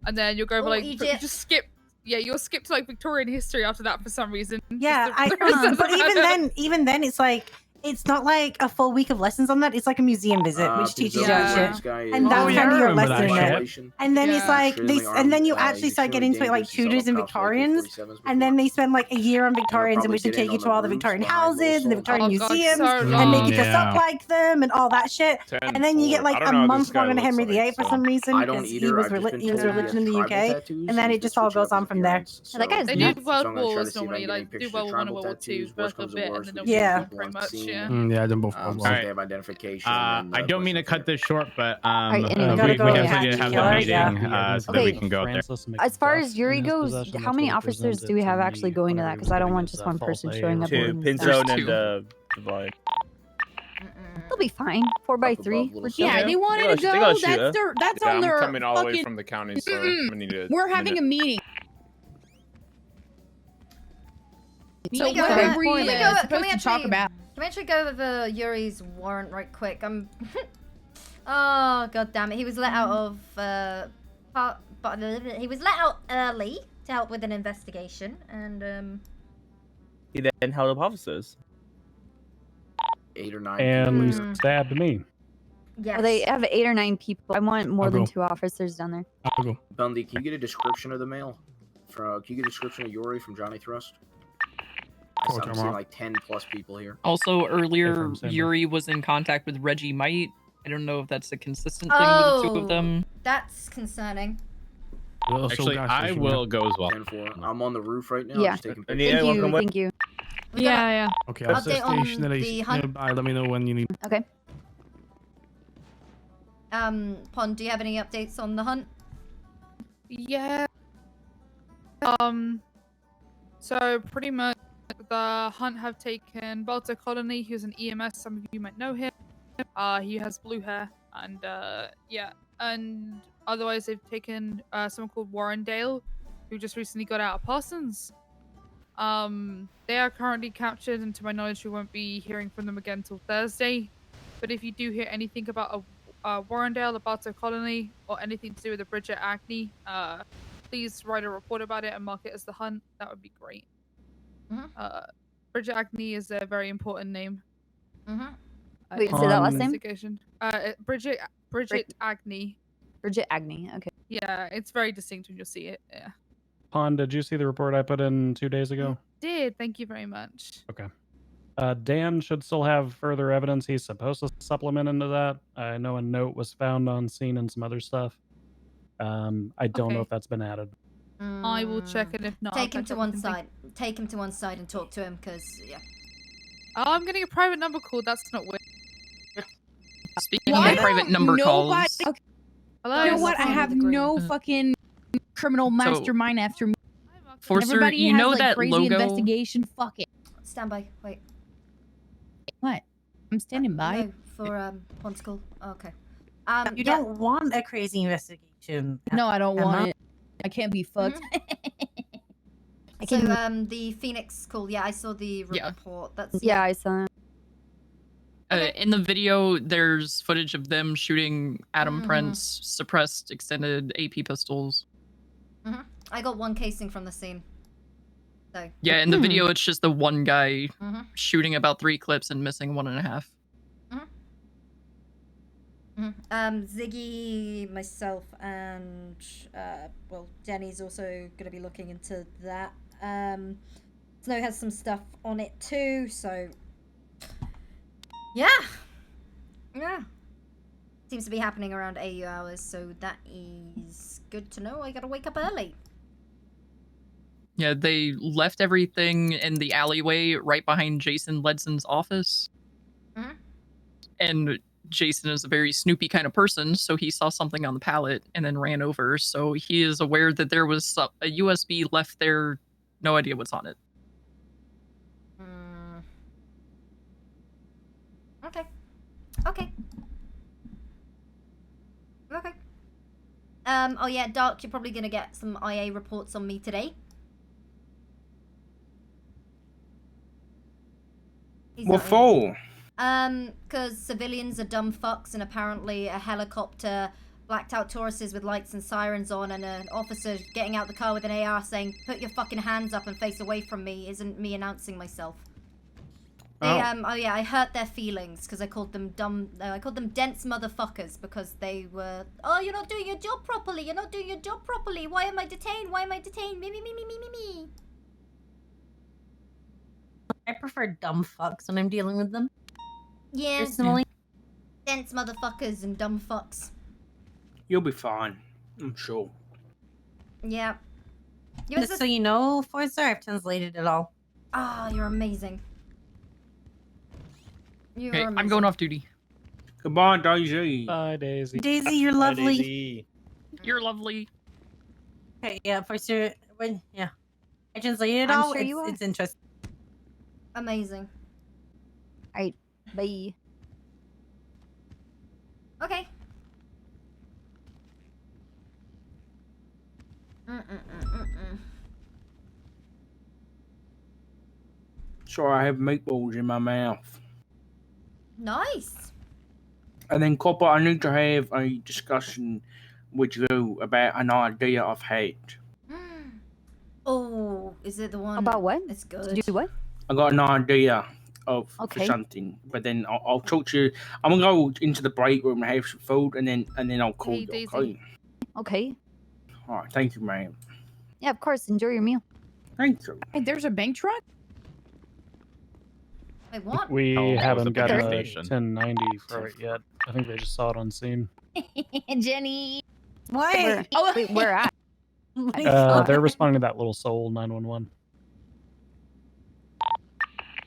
Speaker 9: and then you'll go over
Speaker 3: Oh,
Speaker 9: like
Speaker 3: Egypt.
Speaker 9: you just skip. Yeah, you'll skip to like Victorian history after that for some reason.
Speaker 10: Yeah,
Speaker 9: Just the-
Speaker 10: but even then it's like it's not like a full week of lessons on that. It's like a museum visit, which teaches you that shit. And that's kind of your lesson in it. And then it's like and then you actually start getting into like Tudors and Victorians, and then they spend like a year on Victorians in which they take you to all the Victorian houses and the Victorian museums and make you dress up like them and all that shit. And then you get like a month long on Henry VIII for some reason
Speaker 12: I don't
Speaker 10: because he
Speaker 12: either.
Speaker 10: was
Speaker 12: I've just been
Speaker 10: he was
Speaker 12: told he
Speaker 10: religion in the
Speaker 12: has
Speaker 10: UK,
Speaker 12: tribal tattoos,
Speaker 10: and then
Speaker 12: he's
Speaker 10: it just all goes on from there.
Speaker 18: That guy's
Speaker 9: They
Speaker 18: nuts.
Speaker 9: do
Speaker 12: So
Speaker 9: World
Speaker 12: I'm gonna try to
Speaker 9: Wars
Speaker 12: see if I
Speaker 9: normally,
Speaker 12: can get any
Speaker 9: like do
Speaker 12: pictures
Speaker 9: World
Speaker 12: of
Speaker 9: One and
Speaker 12: tribal
Speaker 9: World Two
Speaker 12: tattoos,
Speaker 9: for like
Speaker 12: worst
Speaker 9: a
Speaker 12: comes to
Speaker 9: bit, and
Speaker 12: worst,
Speaker 9: then they'll
Speaker 12: we
Speaker 9: move
Speaker 10: Yeah.
Speaker 9: on pretty much. Yeah.
Speaker 5: Yeah, I done both.
Speaker 12: So
Speaker 4: Alright.
Speaker 12: they have identification.
Speaker 4: I don't mean to cut this short, but
Speaker 18: anyway,
Speaker 4: we
Speaker 18: gotta go
Speaker 4: definitely need to have
Speaker 10: Killer,
Speaker 4: the meeting
Speaker 10: yeah.
Speaker 4: so that we
Speaker 18: Okay.
Speaker 4: can go up there.
Speaker 18: As far as Yuri goes, how many officers do we have actually going to that? Because I don't want just one person showing up.
Speaker 7: Two,
Speaker 18: and
Speaker 7: Pinzone
Speaker 18: stuff.
Speaker 7: and Divide.
Speaker 18: They'll be fine. 4x3. We're chill.
Speaker 1: Yeah, they wanted to
Speaker 7: They got a
Speaker 1: go.
Speaker 7: shooter.
Speaker 1: That's
Speaker 15: Yeah,
Speaker 1: on
Speaker 15: I'm
Speaker 1: their
Speaker 15: coming all the way
Speaker 1: fucking.
Speaker 15: from the county, so I'm gonna need a
Speaker 1: We're having a
Speaker 15: minute.
Speaker 1: meeting. So
Speaker 3: Can we
Speaker 1: what
Speaker 3: go-
Speaker 1: are we
Speaker 3: can we go-
Speaker 1: supposed
Speaker 3: can we
Speaker 1: to talk
Speaker 3: actually-
Speaker 1: about?
Speaker 3: Can we actually go over Yuri's warrant right quick? Oh god damn it! He was let out of he was let out early
Speaker 14: to help with an investigation, and
Speaker 7: He then held up officers.
Speaker 12: 8 or 9
Speaker 6: And
Speaker 12: people.
Speaker 6: stabbed me.
Speaker 14: yes.
Speaker 18: Well, they have 8 or 9 people. I want more
Speaker 6: I'll
Speaker 18: than
Speaker 6: go.
Speaker 18: 2 officers down there.
Speaker 5: I'll go.
Speaker 12: Bundy, can you get a description of the male? Can you get a description of Yuri from Johnny Thrust? I'm seeing like 10 plus people here.
Speaker 9: Also, earlier,
Speaker 12: Affirm, same
Speaker 9: Yuri was in contact with Reggie Might. I don't know if that's a consistent thing with the two of them.
Speaker 14: That's concerning.
Speaker 4: Actually, I will go as well.
Speaker 12: 10-4. I'm on the roof right now.
Speaker 18: Yeah.
Speaker 12: Just taking
Speaker 18: Thank
Speaker 12: pictures.
Speaker 18: you. Thank you.
Speaker 21: Yeah.
Speaker 5: Okay, I'll stay
Speaker 14: Update on
Speaker 5: stationary
Speaker 14: the hunt.
Speaker 5: nearby. Let me know when you need.
Speaker 18: Okay.
Speaker 14: Pond, do you have any updates on the hunt?
Speaker 21: Yeah. So pretty much the hunt have taken Balto Colony, who's an EMS, some of you might know him. He has blue hair, and yeah. And otherwise they've taken someone called Warrendale, who just recently got out of Parsons. They are currently captured, and to my knowledge we won't be hearing from them again until Thursday. But if you do hear anything about a Warrendale, the Balto Colony, or anything to do with the Bridget Agnew, please write a report about it and mark it as the hunt. That would be great. Bridget Agnew is a very important name.
Speaker 18: Wait, say that last name?
Speaker 21: Investigation. Bridget Agnew.
Speaker 18: Bridget Agnew. Okay.
Speaker 21: Yeah, it's very distinct when you see it. Yeah.
Speaker 6: Pond, did you see the report I put in 2 days ago?
Speaker 21: Did. Thank you very much.
Speaker 6: Okay. Dan should still have further evidence he's supposed to supplement into that. I know a note was found on scene and some other stuff. I don't know
Speaker 21: Okay.
Speaker 6: if that's been added.
Speaker 21: I will check it. If not,
Speaker 14: Take
Speaker 21: I'll
Speaker 14: him to
Speaker 21: catch
Speaker 14: one
Speaker 21: everything.
Speaker 14: side. Take him to one side and talk to him, because yeah.
Speaker 21: Oh, I'm getting a private number call. That's not weird.
Speaker 9: Speaking
Speaker 1: Why
Speaker 9: of private
Speaker 1: don't
Speaker 9: number
Speaker 1: nobody-
Speaker 9: calls,
Speaker 1: Okay.
Speaker 21: Hello?
Speaker 1: You know what? I have no fucking criminal mastermind after me.
Speaker 9: Forcer,
Speaker 1: Everybody
Speaker 9: you
Speaker 1: has,
Speaker 9: know
Speaker 1: like,
Speaker 9: that
Speaker 1: crazy
Speaker 9: logo?
Speaker 1: investigation. Fuck it.
Speaker 14: Stand by. Wait.
Speaker 1: What? I'm standing by.
Speaker 14: No, for Pond School. Okay.
Speaker 10: You don't want a crazy investigation.
Speaker 1: No, I don't
Speaker 10: Emma.
Speaker 1: want it. I can't be fucked.
Speaker 14: So the Phoenix call. Yeah, I saw the report. That's
Speaker 18: Yeah, I saw it.
Speaker 9: In the video, there's footage of them shooting Adam
Speaker 14: Mhm.
Speaker 9: Prince, suppressed extended AP pistols.
Speaker 14: I got one casing from the scene. So.
Speaker 9: Yeah, in the video, it's just the one guy
Speaker 14: Mhm.
Speaker 9: shooting about 3 clips and missing 1.5.
Speaker 14: Ziggy, myself, and well, Jenny's also gonna be looking into that. Snow has some stuff on it too, so yeah. Seems to be happening around AU hours, so that is good to know. I gotta wake up early.
Speaker 9: Yeah, they left everything in the alleyway right behind Jason Ledson's office. And Jason is a very snoopy kind of person, so he saw something on the pallet and then ran over. So he is aware that there was a USB left there. No idea what's on it.
Speaker 14: Okay. Okay. Okay. Oh yeah, Dark, you're probably gonna get some IA reports on me today.
Speaker 23: What for?
Speaker 14: Because civilians are dumb fucks, and apparently a helicopter blacked out Tauruses with lights and sirens on, and an officer getting out the car with an AR saying, "Put your fucking hands up and face away from me," isn't me announcing myself. They, oh yeah, I hurt their feelings because I called them dumb. I called them dense motherfuckers because they were. Oh, you're not doing your job properly. You're not doing your job properly. Why am I detained? Why am I detained? Me.
Speaker 10: I prefer dumb fucks when I'm dealing with them.
Speaker 14: Yeah.
Speaker 10: Personally.
Speaker 14: Dense motherfuckers and dumb fucks.
Speaker 23: You'll be fine, I'm sure.
Speaker 14: Yeah.
Speaker 10: Just so you know, Forza, I've translated it all.
Speaker 14: Ah, you're amazing. You're
Speaker 9: Okay,
Speaker 14: amazing.
Speaker 9: I'm going off duty.
Speaker 23: Goodbye, Daisy.
Speaker 6: Bye, Daisy.
Speaker 10: Daisy, you're lovely.
Speaker 9: You're lovely.
Speaker 10: Okay, yeah, Forza, yeah. I translated it
Speaker 18: I'm
Speaker 10: all.
Speaker 18: sure you are.
Speaker 10: It's interesting.
Speaker 14: Amazing.
Speaker 18: Alright, bye.
Speaker 14: Okay.
Speaker 23: So I have meatballs in my mouth.
Speaker 14: Nice.
Speaker 23: And then, Copper, I need to have a discussion with you about an idea I've had.
Speaker 14: Oh, is it the one
Speaker 18: About what?
Speaker 14: It's good.
Speaker 18: To do what?
Speaker 23: I got an idea of for
Speaker 18: Okay.
Speaker 23: something, but then I'll talk to you. I'm gonna go into the break room and have some food, and then I'll call
Speaker 21: Hey,
Speaker 23: you.
Speaker 21: Daisy.
Speaker 23: Okay?
Speaker 18: Okay.
Speaker 23: All right. Thank you, ma'am.
Speaker 18: Yeah, of course. Enjoy your meal.
Speaker 23: Thank you.
Speaker 1: Hey, there's a bank truck?
Speaker 14: Wait, what?
Speaker 6: We
Speaker 4: Oh, that was
Speaker 6: haven't
Speaker 4: a
Speaker 6: gotten
Speaker 4: gas
Speaker 6: a
Speaker 4: station.
Speaker 6: 1090 for it yet. I think they just saw it on scene.
Speaker 1: Jenny.
Speaker 10: What?
Speaker 1: Oh,
Speaker 18: Wait, where at?
Speaker 6: They're responding to that little soul 911.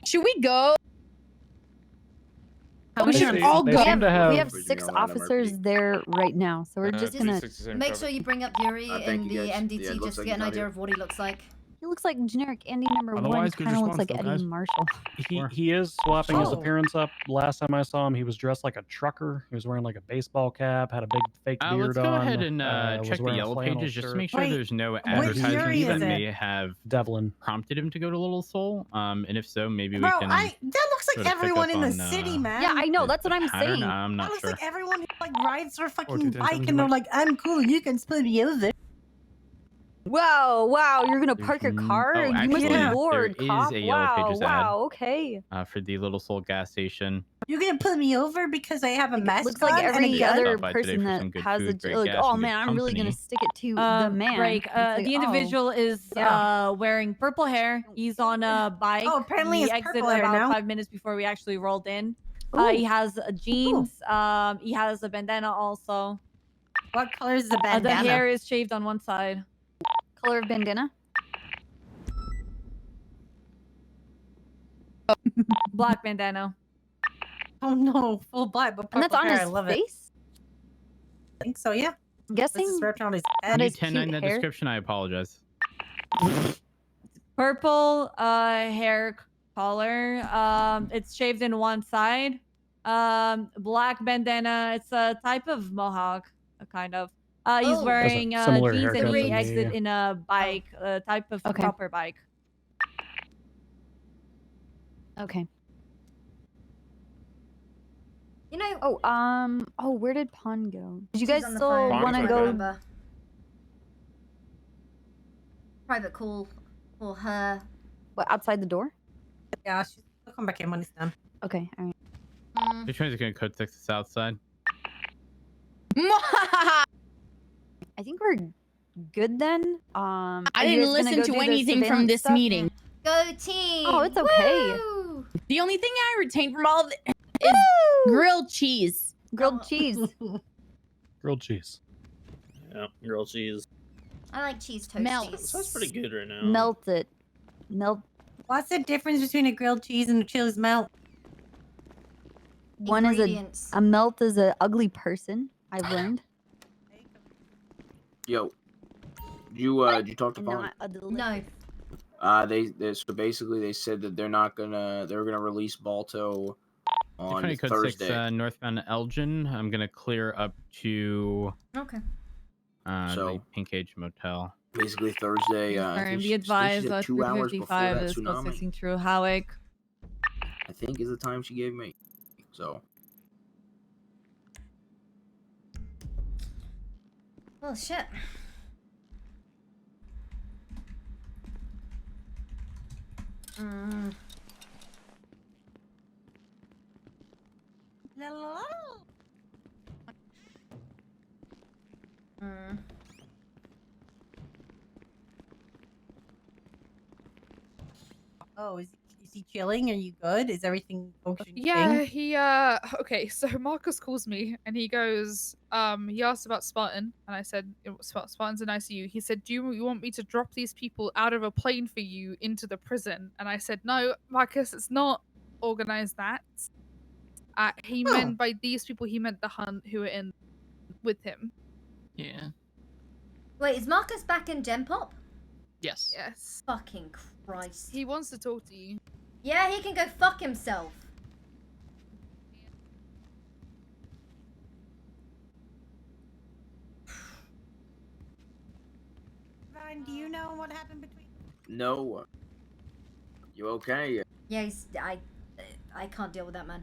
Speaker 1: Should we go?
Speaker 10: How
Speaker 1: We
Speaker 10: many
Speaker 1: should
Speaker 6: They-
Speaker 1: all
Speaker 6: they
Speaker 1: go.
Speaker 6: seem to have-
Speaker 18: We have 6 officers there right now, so we're just gonna.
Speaker 14: Make sure you bring up Yuri
Speaker 12: I
Speaker 14: in
Speaker 12: thank you
Speaker 14: the
Speaker 12: guys.
Speaker 14: MDT
Speaker 12: Yeah, it
Speaker 14: just
Speaker 12: looks
Speaker 14: to
Speaker 12: like
Speaker 14: get an
Speaker 12: he's out
Speaker 14: idea
Speaker 12: here.
Speaker 14: of what he looks like.
Speaker 18: He looks like generic Andy number one.
Speaker 5: Otherwise, good
Speaker 18: Kind of looks
Speaker 5: response,
Speaker 18: like
Speaker 5: though,
Speaker 18: Eddie
Speaker 5: guys.
Speaker 18: Marshall.
Speaker 6: He is swapping his
Speaker 10: Oh.
Speaker 6: appearance up. Last time I saw him, he was dressed like a trucker. He was wearing like a baseball cap, had a big fake beard
Speaker 4: Let's go
Speaker 6: on.
Speaker 4: ahead and
Speaker 6: was
Speaker 4: check the
Speaker 6: wearing a
Speaker 4: yellow
Speaker 6: flannel
Speaker 4: pages just to
Speaker 6: shirt.
Speaker 4: make sure
Speaker 10: Wait,
Speaker 4: there's no
Speaker 10: Yuri
Speaker 4: advertisements
Speaker 10: is
Speaker 4: that
Speaker 10: it?
Speaker 4: may have
Speaker 6: Devlin.
Speaker 4: prompted him to go to Little Soul. And if so, maybe we
Speaker 10: Bro,
Speaker 4: can.
Speaker 10: that looks
Speaker 4: sort
Speaker 10: like
Speaker 4: of pick
Speaker 10: everyone
Speaker 4: up
Speaker 10: in the
Speaker 4: on,
Speaker 10: city, man.
Speaker 18: Yeah, I know.
Speaker 4: the
Speaker 18: That's what I'm
Speaker 4: pattern.
Speaker 18: saying.
Speaker 4: I'm
Speaker 10: That
Speaker 4: not
Speaker 10: looks
Speaker 4: sure.
Speaker 10: like everyone who like rides their fucking
Speaker 5: 210,
Speaker 10: bike and they're like, I'm cool, you can split me over.
Speaker 18: Wow, you're gonna park your
Speaker 4: There's
Speaker 18: car?
Speaker 4: oh,
Speaker 18: You must
Speaker 4: actually,
Speaker 18: be
Speaker 10: Yeah.
Speaker 18: bored,
Speaker 4: there
Speaker 18: cop.
Speaker 4: is a yellow
Speaker 18: Wow,
Speaker 4: pages
Speaker 18: wow, okay.
Speaker 4: ad for the Little Soul gas station.
Speaker 10: You're gonna pull me over because I have a mask
Speaker 18: Looks like
Speaker 10: on and a
Speaker 18: every
Speaker 10: gun?
Speaker 18: other
Speaker 4: Stop by today
Speaker 18: person
Speaker 4: for
Speaker 18: that
Speaker 4: some good
Speaker 18: has
Speaker 4: food,
Speaker 18: a
Speaker 4: great
Speaker 18: like,
Speaker 4: gas,
Speaker 18: oh
Speaker 4: and good
Speaker 18: man, I'm really gonna
Speaker 4: company.
Speaker 18: stick it to the man.
Speaker 8: Break.
Speaker 18: It's like,
Speaker 8: The
Speaker 18: oh,
Speaker 8: individual is
Speaker 10: Yeah.
Speaker 8: wearing purple hair. He's on a bike.
Speaker 10: Oh, apparently
Speaker 8: he
Speaker 10: it's
Speaker 8: exited
Speaker 10: purple hair
Speaker 8: about
Speaker 10: now.
Speaker 8: 5 minutes before we actually rolled in.
Speaker 18: Ooh.
Speaker 8: He has jeans. He has a bandana also.
Speaker 10: What color is the
Speaker 8: The
Speaker 10: bandana?
Speaker 8: hair is shaved on one side.
Speaker 18: color of bandana?
Speaker 8: Black bandana.
Speaker 10: Oh no, full black, but
Speaker 18: And
Speaker 10: purple
Speaker 18: that's on
Speaker 10: hair. I
Speaker 18: his
Speaker 10: love it.
Speaker 18: face?
Speaker 10: I think so, yeah.
Speaker 18: I'm
Speaker 10: This
Speaker 18: guessing.
Speaker 10: is wrapped around his
Speaker 4: Can
Speaker 10: head.
Speaker 4: you
Speaker 18: his
Speaker 4: 10-9
Speaker 18: cute
Speaker 4: that
Speaker 18: hair.
Speaker 4: description? I apologize.
Speaker 8: Purple hair collar. It's shaved in one side. Black bandana. It's a type of mohawk, kind of. He's
Speaker 14: Oh.
Speaker 8: wearing
Speaker 6: That's a similar
Speaker 8: jeans
Speaker 6: haircut
Speaker 8: and he
Speaker 6: to me,
Speaker 8: exit
Speaker 6: yeah.
Speaker 8: in a bike, type of
Speaker 18: Okay.
Speaker 8: proper bike.
Speaker 18: Okay.
Speaker 14: You know,
Speaker 18: Oh, where did Pon go? Did you
Speaker 14: she's
Speaker 18: guys
Speaker 14: on the
Speaker 18: still
Speaker 14: phone.
Speaker 18: want to
Speaker 14: I
Speaker 18: go?
Speaker 14: remember. Private call for her.
Speaker 18: What, outside the door?
Speaker 10: Yeah, she'll come back in when it's done.
Speaker 18: Okay, all right.
Speaker 4: Which one's gonna code 6 the south side?
Speaker 18: I think we're good then.
Speaker 1: I
Speaker 18: are you
Speaker 1: didn't
Speaker 18: guys gonna
Speaker 1: listen
Speaker 18: go
Speaker 1: to
Speaker 18: do the
Speaker 1: anything from
Speaker 18: surveillance
Speaker 1: this
Speaker 18: stuff?
Speaker 1: meeting.
Speaker 14: Go team!
Speaker 18: Oh, it's okay.
Speaker 14: Woo!
Speaker 1: The only thing I retain from all of it is grilled cheese.
Speaker 18: Grilled cheese.
Speaker 6: Grilled cheese.
Speaker 13: Yeah, grilled cheese.
Speaker 14: I like cheese toasties.
Speaker 1: Melt.
Speaker 13: That's pretty good right now.
Speaker 18: Melt it. Melt.
Speaker 10: What's the difference between a grilled cheese and a chili's melt?
Speaker 18: One is
Speaker 14: Ingredients.
Speaker 18: a melt is a ugly person. I've learned.
Speaker 12: Yo, did you talk to Paul?
Speaker 18: Not a delicious.
Speaker 14: No.
Speaker 12: They so basically they said that they're gonna release Balto on
Speaker 4: 20 code 6
Speaker 12: Thursday.
Speaker 4: northbound Elgin. I'm gonna clear up to
Speaker 14: Okay.
Speaker 4: the Pink Age Motel.
Speaker 12: Basically Thursday. I
Speaker 8: Alright,
Speaker 12: think
Speaker 8: be
Speaker 12: she
Speaker 8: advised
Speaker 12: said
Speaker 8: that
Speaker 12: 2 hours before
Speaker 8: 355
Speaker 12: that
Speaker 8: is still
Speaker 12: tsunami.
Speaker 8: fixing through Howick.
Speaker 12: I think is the time she gave me. So
Speaker 14: Well, shit. Mm. Mm.
Speaker 10: Oh, is he chilling? Are you good? Is everything functioning?
Speaker 21: Yeah, he okay, so Marcus calls me and he goes, he asked about Spartan and I said Spartan's in ICU. He said, Do you want me to drop these people out of a plane for you into the prison? And I said, No, Marcus, it's not organized that. He meant by these people he meant the hunt who were in with him.
Speaker 9: Yeah.
Speaker 14: Wait, is Marcus back in Gen Pop?
Speaker 9: Yes.
Speaker 21: Yes.
Speaker 14: Fucking Christ.
Speaker 21: He wants to talk to you.
Speaker 14: Yeah, he can go fuck himself.
Speaker 10: Ryan, do you know what happened between?
Speaker 12: no, you okay?
Speaker 14: Yeah, I can't deal with that man.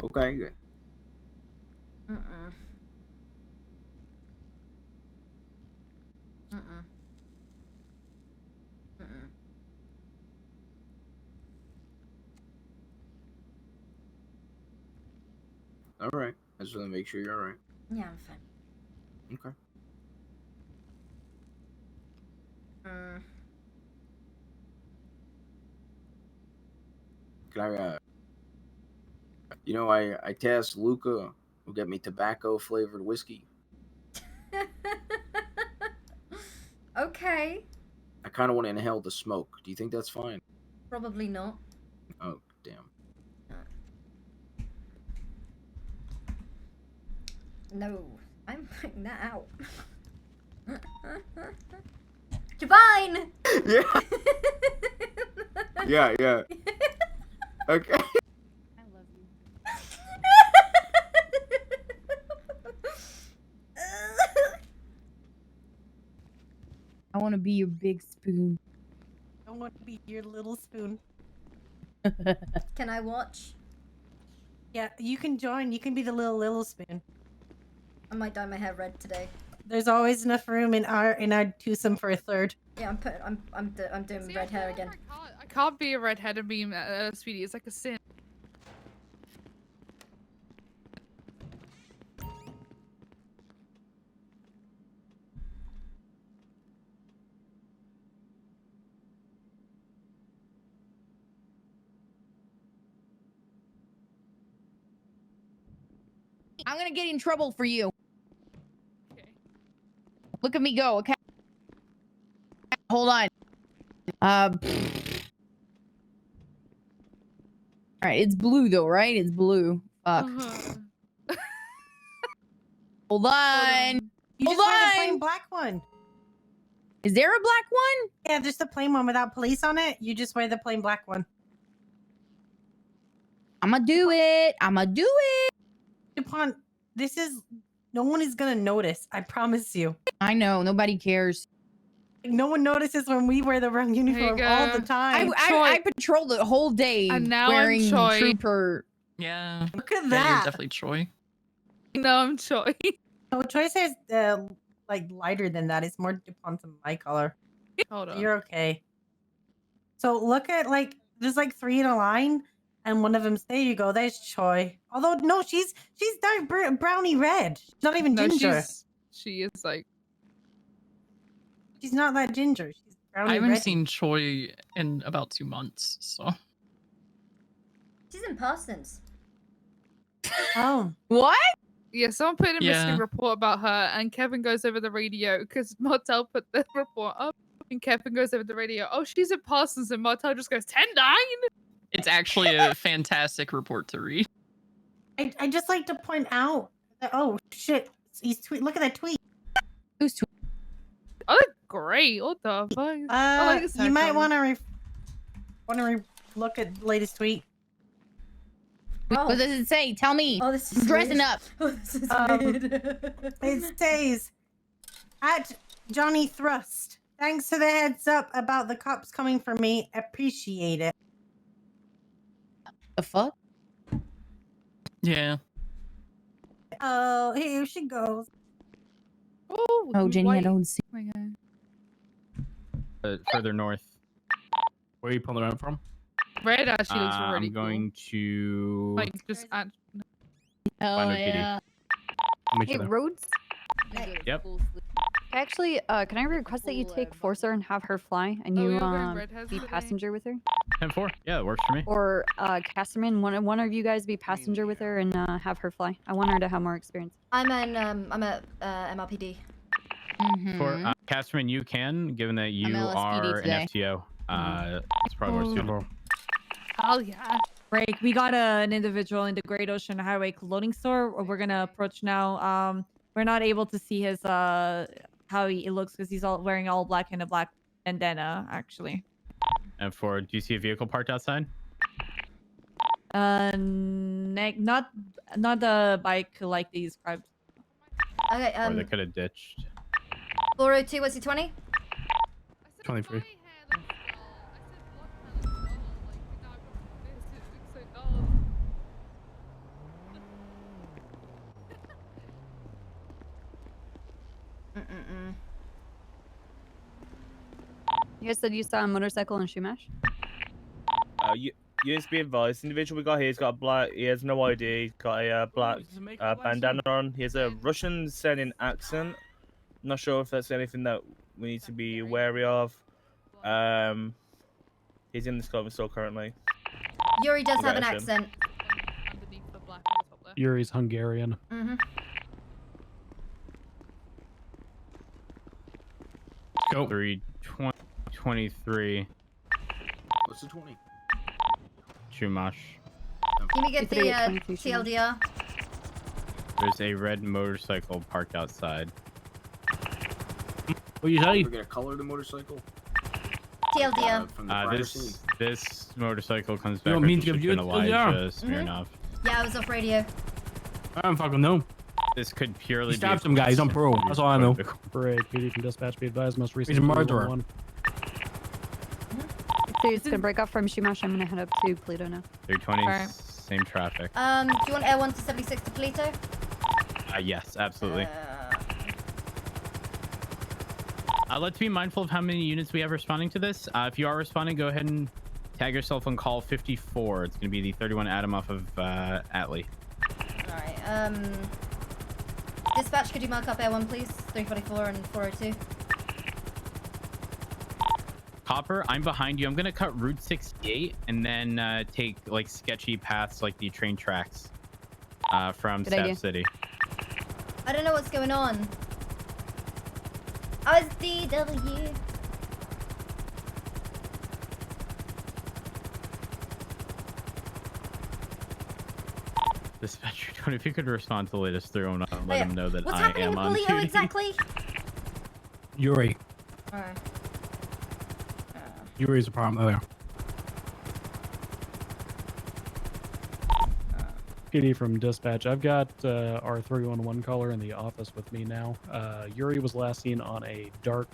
Speaker 12: Okay, good.
Speaker 14: Mm-mm. Mm-mm.
Speaker 12: All right. I just want to make sure you're all right.
Speaker 14: Yeah, I'm fine.
Speaker 12: Okay. Can I, you know, I tasked Luca who get me tobacco flavored whiskey.
Speaker 14: Okay.
Speaker 12: I kind of want to inhale the smoke. Do you think that's fine?
Speaker 14: Probably not.
Speaker 12: Oh, damn.
Speaker 14: No, I'm putting that out. Divine!
Speaker 12: Yeah. Yeah. Okay.
Speaker 1: I love you. I want to be your big spoon.
Speaker 10: I want to be your little spoon.
Speaker 14: Can I watch?
Speaker 10: Yeah, you can join. You can be the little spoon.
Speaker 14: I might dye my hair red today.
Speaker 10: There's always enough room in our twosome for a third.
Speaker 14: Yeah, I'm doing red hair again.
Speaker 21: I can't be a redhead and be Speedy. It's like a sin.
Speaker 1: I'm gonna get in trouble for you. Okay. Look at me go, okay? Hold on. All right, it's blue though, right? It's blue. Fuck. Hold on.
Speaker 10: You
Speaker 1: Hold
Speaker 10: just wear the
Speaker 1: on.
Speaker 10: plain black one.
Speaker 1: Is there a black one?
Speaker 10: Yeah, just the plain one without police on it. You just wear the plain black one.
Speaker 1: I'ma do it. I'ma do it.
Speaker 10: DuPont, this is... No one is gonna notice. I promise you.
Speaker 1: I know. Nobody cares.
Speaker 10: No one notices when we wear the wrong uniform all the time.
Speaker 1: I patrol the whole day
Speaker 21: And now
Speaker 1: wearing
Speaker 21: I'm Choi.
Speaker 1: trooper.
Speaker 9: Yeah.
Speaker 10: Look at
Speaker 9: Yeah,
Speaker 10: that.
Speaker 9: you're definitely Troy.
Speaker 21: No, I'm Choi.
Speaker 10: No, Choice hair's like lighter than that. It's more DuPont than my color.
Speaker 21: Hold on.
Speaker 10: You're okay. So look at like there's like 3 in a line, and one of them's there. You go. There's Choi. Although no, she's dark brownie red. She's not even
Speaker 21: No,
Speaker 10: ginger.
Speaker 21: she is like.
Speaker 10: She's not that ginger. She's brownie
Speaker 9: I haven't
Speaker 10: red.
Speaker 9: seen Troy in about 2 months, so.
Speaker 14: She's in Parsons.
Speaker 10: Oh.
Speaker 1: What?
Speaker 21: Yeah, someone put in a
Speaker 9: Yeah.
Speaker 21: missing report about her, and Kevin goes over the radio because Martel put the report up, and Kevin goes over the radio. Oh, she's in Parsons, and Martel just goes 10-9.
Speaker 9: It's actually a fantastic report to read.
Speaker 10: I just like to point out that oh shit, he's tweet. Look at that tweet.
Speaker 1: Who's tweet?
Speaker 21: Oh, that's great. What the fuck? I like this
Speaker 10: You might
Speaker 21: haircut.
Speaker 10: want to look at the latest tweet.
Speaker 1: What does it say? Tell me.
Speaker 14: Oh, this is
Speaker 1: I'm dressing
Speaker 14: weird.
Speaker 1: up.
Speaker 14: Oh, this is weird.
Speaker 10: It says, at Johnny Thrust, thanks for the heads up about the cops coming for me. Appreciate it.
Speaker 1: The fuck?
Speaker 9: Yeah.
Speaker 10: Oh, here she goes.
Speaker 21: Oh,
Speaker 1: Jenny, I don't see.
Speaker 21: Oh my God.
Speaker 4: Further north.
Speaker 5: Where are you pulling around from?
Speaker 21: Red actually looks really
Speaker 4: I'm going to.
Speaker 21: cool. Like just
Speaker 1: Oh
Speaker 4: Find a kitty.
Speaker 1: yeah.
Speaker 5: I'll meet
Speaker 18: Hey,
Speaker 5: you there.
Speaker 18: Rhodes.
Speaker 4: Yep.
Speaker 18: Actually, can I request that you take Forcer and have her fly, and
Speaker 21: Oh,
Speaker 18: you
Speaker 21: you're wearing red hairs
Speaker 18: be
Speaker 21: today?
Speaker 18: passenger with her,
Speaker 4: 10-4. Yeah, that works for me.
Speaker 18: or Casterman, one of you guys be passenger with her and have her fly. I want her to have more experience.
Speaker 14: I'm at MRPD.
Speaker 4: For Casterman, you can, given that you
Speaker 1: LSPD
Speaker 4: are
Speaker 1: today.
Speaker 4: an FTO. It's probably more suitable.
Speaker 21: Oh yeah.
Speaker 8: Break. We got an individual in the Great Ocean Highway clothing store. We're gonna approach now. We're not able to see his how he looks because he's all wearing all black and a black bandana actually.
Speaker 4: And do you see a vehicle parked outside?
Speaker 8: Not the bike like they described.
Speaker 14: Okay.
Speaker 4: Or they could have ditched.
Speaker 14: 402. What's he 20?
Speaker 5: 23.
Speaker 18: You guys said you saw a motorcycle in Shumash?
Speaker 7: Units be advised. The individual we got here, he's got a black. He has no ID. He's got a black bandana on. He has a Russian-sounding accent. Not sure if that's anything that we need to be wary of. He's in this clothing store currently.
Speaker 14: Yuri does have an accent.
Speaker 6: Yuri's Hungarian.
Speaker 14: Mm-hmm.
Speaker 4: Go. 323.
Speaker 12: What's the 20?
Speaker 4: Chumash.
Speaker 14: Can we get the TLDR?
Speaker 4: There's a red motorcycle parked outside.
Speaker 5: What you say?
Speaker 12: We're gonna color the motorcycle.
Speaker 14: TLDR.
Speaker 12: From the prior scene.
Speaker 4: This motorcycle comes
Speaker 5: You
Speaker 4: back.
Speaker 5: want me
Speaker 4: with
Speaker 5: to give you
Speaker 4: just
Speaker 5: a
Speaker 4: been
Speaker 5: TLDR?
Speaker 4: Elijah Smirnoff.
Speaker 14: Yeah, I was off radio.
Speaker 5: I don't fucking know.
Speaker 4: This could purely
Speaker 5: He stabbed some guys on pro. That's all I know.
Speaker 6: Parade, PD from dispatch, be advised, most recent.
Speaker 5: He's a murderer.
Speaker 18: So it's gonna break up from Shumash. I'm gonna head up to Pluto now.
Speaker 4: 320,
Speaker 14: Alright.
Speaker 4: same traffic.
Speaker 14: Do you want Air 1 to 76 to Polito?
Speaker 4: Yes, absolutely. Let's be mindful of how many units we have responding to this. If you are responding, go ahead and tag yourself on call 54. It's going to be the 31 Adam off of Atlee.
Speaker 14: Alright, dispatch, could you mark up Air 1, please? 344 and 402.
Speaker 4: Copper, I'm behind you. I'm going to cut Route 68 and then take like sketchy paths like the train tracks from Stab City.
Speaker 14: I don't know what's going on. I was DW.
Speaker 4: Dispatcher, if you could respond to the latest through and let them know that
Speaker 14: What's
Speaker 4: I
Speaker 14: happening
Speaker 4: am
Speaker 14: with
Speaker 4: on
Speaker 14: Polito
Speaker 4: duty.
Speaker 14: exactly?
Speaker 5: Yuri.
Speaker 14: Alright.
Speaker 5: Yuri's a problem there.
Speaker 6: PD from dispatch. I've got our 311 caller in the office with me now. Yuri was last seen on a dark,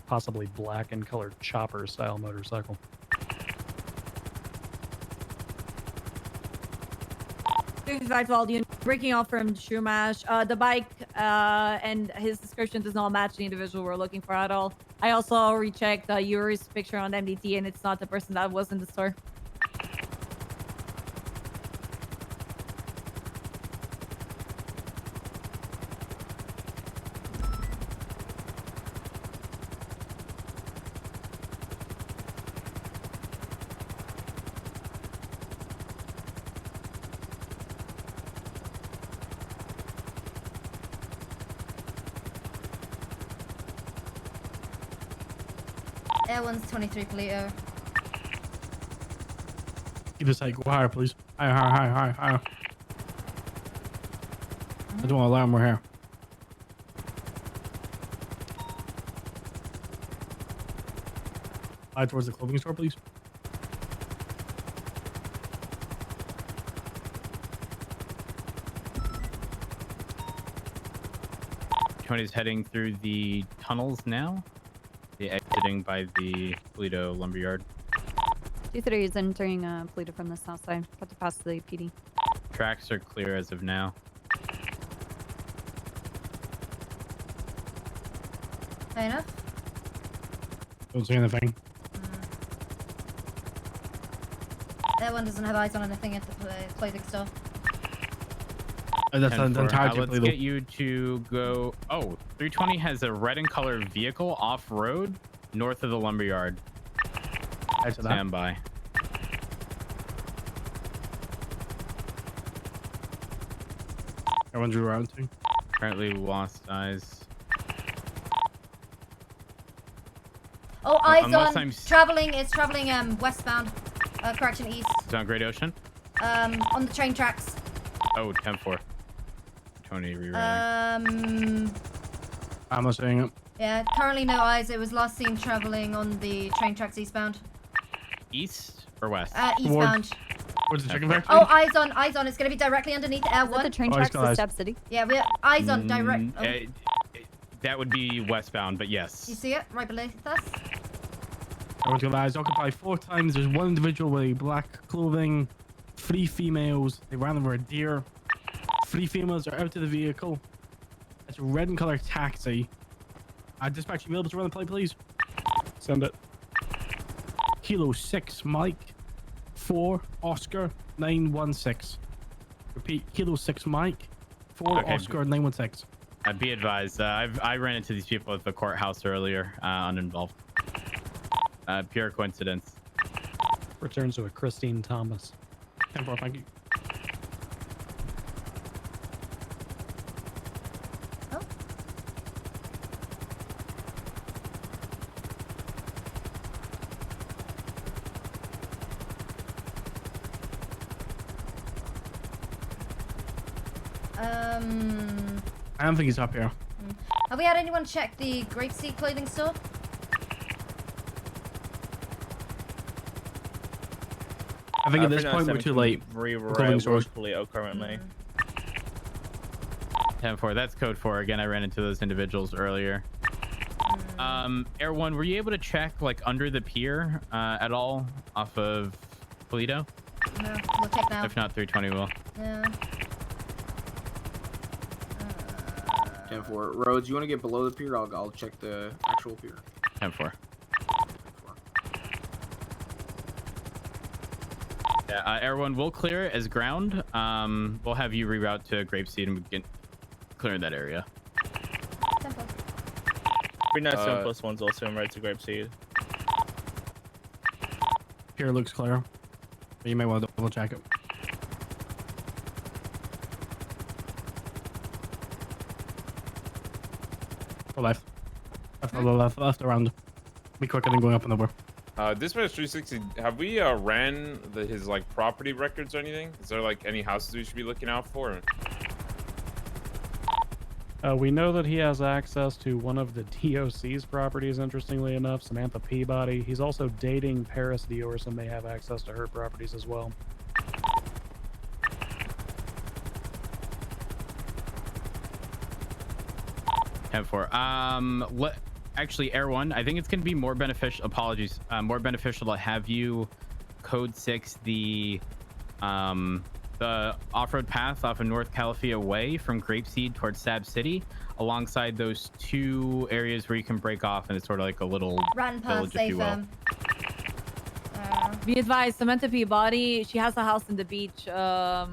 Speaker 6: possibly black and colored chopper style motorcycle.
Speaker 8: Breaking off from Shumash. The bike and his description does not match the individual we're looking for at all. I also rechecked Yuri's picture on MDT and it's not the person that was in the store.
Speaker 14: Air 1's 23 Polito.
Speaker 5: Keep this height. Go higher, please. Higher. I don't want to alarm. We're here. Fly towards the clothing store, please.
Speaker 4: Tony's heading through the tunnels now. The exiting by the Polito lumberyard.
Speaker 18: 2-3 is entering Pluto from the south side. About to pass the PD.
Speaker 4: Tracks are clear as of now.
Speaker 14: Fair enough.
Speaker 5: Don't say anything.
Speaker 14: Air 1 doesn't have eyes on anything at the clothing store.
Speaker 5: That's an entire
Speaker 4: Let's get you to go. Oh, 320 has a red and colored vehicle off-road north of the lumberyard. Stand by.
Speaker 5: Everyone's around too.
Speaker 4: Currently lost eyes.
Speaker 14: Oh, eyes
Speaker 4: unless
Speaker 14: on.
Speaker 4: I'm
Speaker 14: Traveling. It's traveling westbound. Correction, east.
Speaker 4: It's on Great Ocean.
Speaker 14: On the train tracks.
Speaker 4: Oh, 10-4. Tony rerunning.
Speaker 5: I'm not saying it.
Speaker 14: Yeah, currently no eyes. It was last seen traveling on the train tracks eastbound.
Speaker 4: East or west?
Speaker 14: Eastbound.
Speaker 5: What's the chicken factory?
Speaker 14: Oh, eyes on, eyes on. It's gonna be directly underneath Air 1.
Speaker 18: The train tracks to Stab City.
Speaker 14: Yeah, we're eyes on direct. Oh.
Speaker 4: That would be westbound, but yes.
Speaker 14: You see it right beneath us?
Speaker 5: Everyone's got eyes occupied 4 times. There's one individual with black clothing, 3 females. They ran over a deer. 3 females are out of the vehicle. It's a red and colored taxi. Dispatch, you able to run the play, please?
Speaker 6: Send it.
Speaker 5: Kilo 6, Mike. 4 Oscar 916. Repeat, Kilo 6 Mike, 4
Speaker 4: Okay.
Speaker 5: Oscar 916.
Speaker 4: Be advised, I ran into these people at the courthouse earlier, uninvolved. Pure coincidence.
Speaker 6: Returns to a Christine Thomas.
Speaker 5: 10-4, thank you. I don't think he's up here.
Speaker 14: Have we had anyone check the Grapeseed clothing store?
Speaker 5: I think at this point we're too late. Clothing stores.
Speaker 7: Currently.
Speaker 4: 10-4, that's code 4. Again, I ran into those individuals earlier. Air 1, were you able to check like under the pier at all off of Polito?
Speaker 14: No, we'll check now.
Speaker 4: If not, 320 will.
Speaker 14: Yeah.
Speaker 12: 10-4. Rhodes, you want to get below the pier? I'll check the actual pier.
Speaker 4: 10-4. Yeah, Air 1, we'll clear it as ground. We'll have you reroute to Grapeseed and begin clearing that area.
Speaker 7: 397+1's also in right to Grapeseed.
Speaker 5: Pier looks clear. You may want to double check it. Or left. Left around. Be quicker than going up and over.
Speaker 15: Dispatch 360, have we ran his like property records or anything? Is there like any houses we should be looking out for?
Speaker 6: We know that he has access to one of the DOC's properties, interestingly enough, Samantha Peabody. He's also dating Paris Dior, so may have access to her properties as well.
Speaker 4: Actually, Air 1, I think it's going to be more beneficial. Apologies. More beneficial to have you code 6 the off-road path off of North Calafia Way from Grapeseed towards Sab City, alongside those 2 areas where you can break off, and it's sort of like a little
Speaker 14: Run past
Speaker 4: village, if you will.
Speaker 8: Be advised, Samantha Peabody, she has a house in the beach, by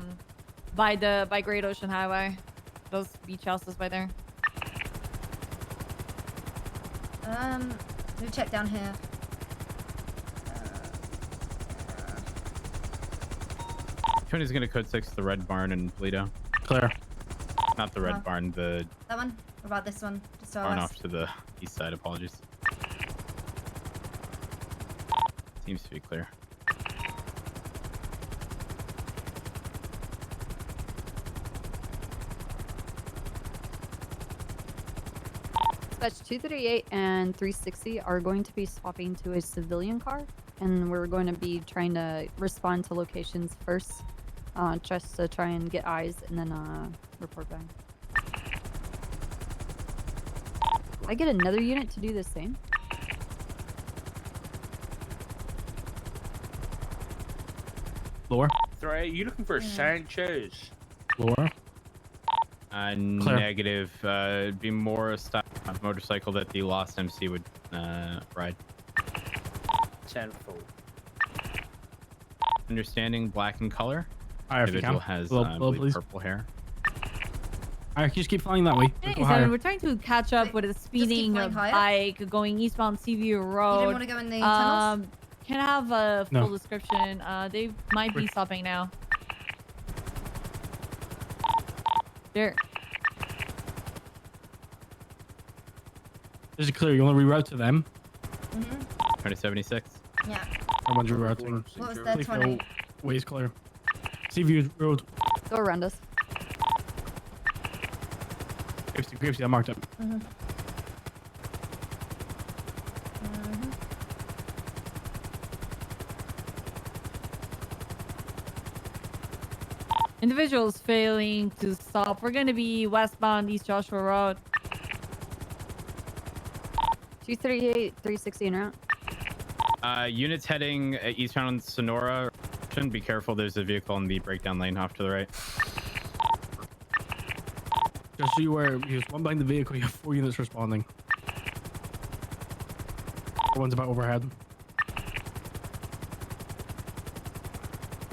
Speaker 8: Great Ocean Highway. Those beach houses by there.
Speaker 14: We'll check down here.
Speaker 4: Tony's going to code 6 the Red Barn in Polito.
Speaker 5: Clear.
Speaker 4: Not the Red Barn, the
Speaker 14: That one? What about this one? Just so
Speaker 4: barn
Speaker 14: I
Speaker 4: off to the east side. Apologies. Seems to be clear.
Speaker 18: Dispatch 238 and 360 are going to be swapping to a civilian car, and we're going to be trying to respond to locations first, just to try and get eyes and then report back. I get another unit to do the same.
Speaker 5: Lower.
Speaker 23: Are you looking for Sanchez?
Speaker 5: Lower.
Speaker 4: Negative. It'd be more a style motorcycle that the lost MC would ride.
Speaker 23: 10-4.
Speaker 4: Understanding black in color.
Speaker 5: Alright, if you
Speaker 4: Individual
Speaker 5: can.
Speaker 4: has
Speaker 5: Low, please.
Speaker 4: purple hair.
Speaker 5: Alright, just keep flying that way. Just go
Speaker 8: 87,
Speaker 5: higher.
Speaker 8: we're trying to catch up with a speeding
Speaker 14: flying higher?
Speaker 8: bike going eastbound Seaview Road.
Speaker 14: You didn't want to go in the tunnels?
Speaker 8: Can I have a full
Speaker 5: No.
Speaker 8: description? They might be stopping now. There.
Speaker 5: This is clear. You want to reroute to them?
Speaker 4: 2076.
Speaker 14: Yeah.
Speaker 5: Or one's rerouting?
Speaker 14: What was the
Speaker 5: Please
Speaker 14: 20?
Speaker 5: go. Way's clear. Seaview Road.
Speaker 18: Go around us.
Speaker 5: Grapeseed, I marked it.
Speaker 8: Individuals failing to stop. We're going to be westbound East Joshua Road.
Speaker 18: 238, 360 en route.
Speaker 4: Units heading eastbound on Sonora. Be careful. There's a vehicle in the breakdown lane off to the right.
Speaker 5: Just so you aware, you have one behind the vehicle, you have 4 units responding. One's about overhead.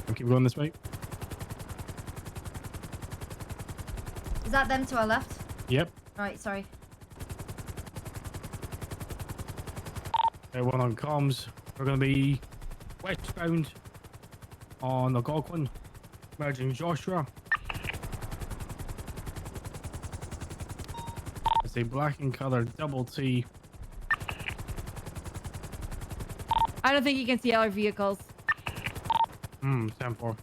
Speaker 5: I'll keep going this way.
Speaker 14: Is that them to our left?
Speaker 5: Yep.
Speaker 14: Right, sorry.
Speaker 5: One on comms. We're going to be westbound on Algonquin, merging Joshua. It's a black and colored double T.
Speaker 8: I don't think you can see our vehicles.
Speaker 5: 10-4.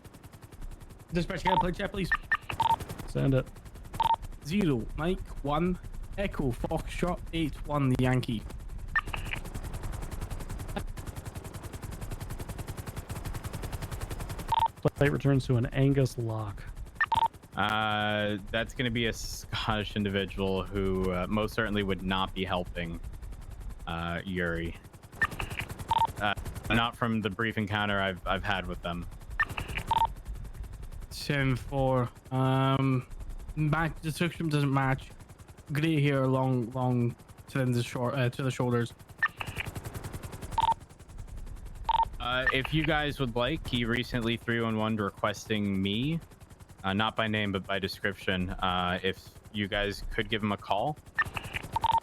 Speaker 5: Dispatch, can I play chat, please?
Speaker 6: Send it.
Speaker 5: 0 Mike 1 Echo Foxtrot 8-1 Yankee.
Speaker 6: Plate returns to an Angus lock.
Speaker 4: That's going to be a Scottish individual who most certainly would not be helping Yuri. Not from the brief encounter I've had with them.
Speaker 5: 10-4. Match description doesn't match. Grey hair, long to the shoulders.
Speaker 4: If you guys would like, he recently 311 requesting me, not by name but by description. If you guys could give him a call.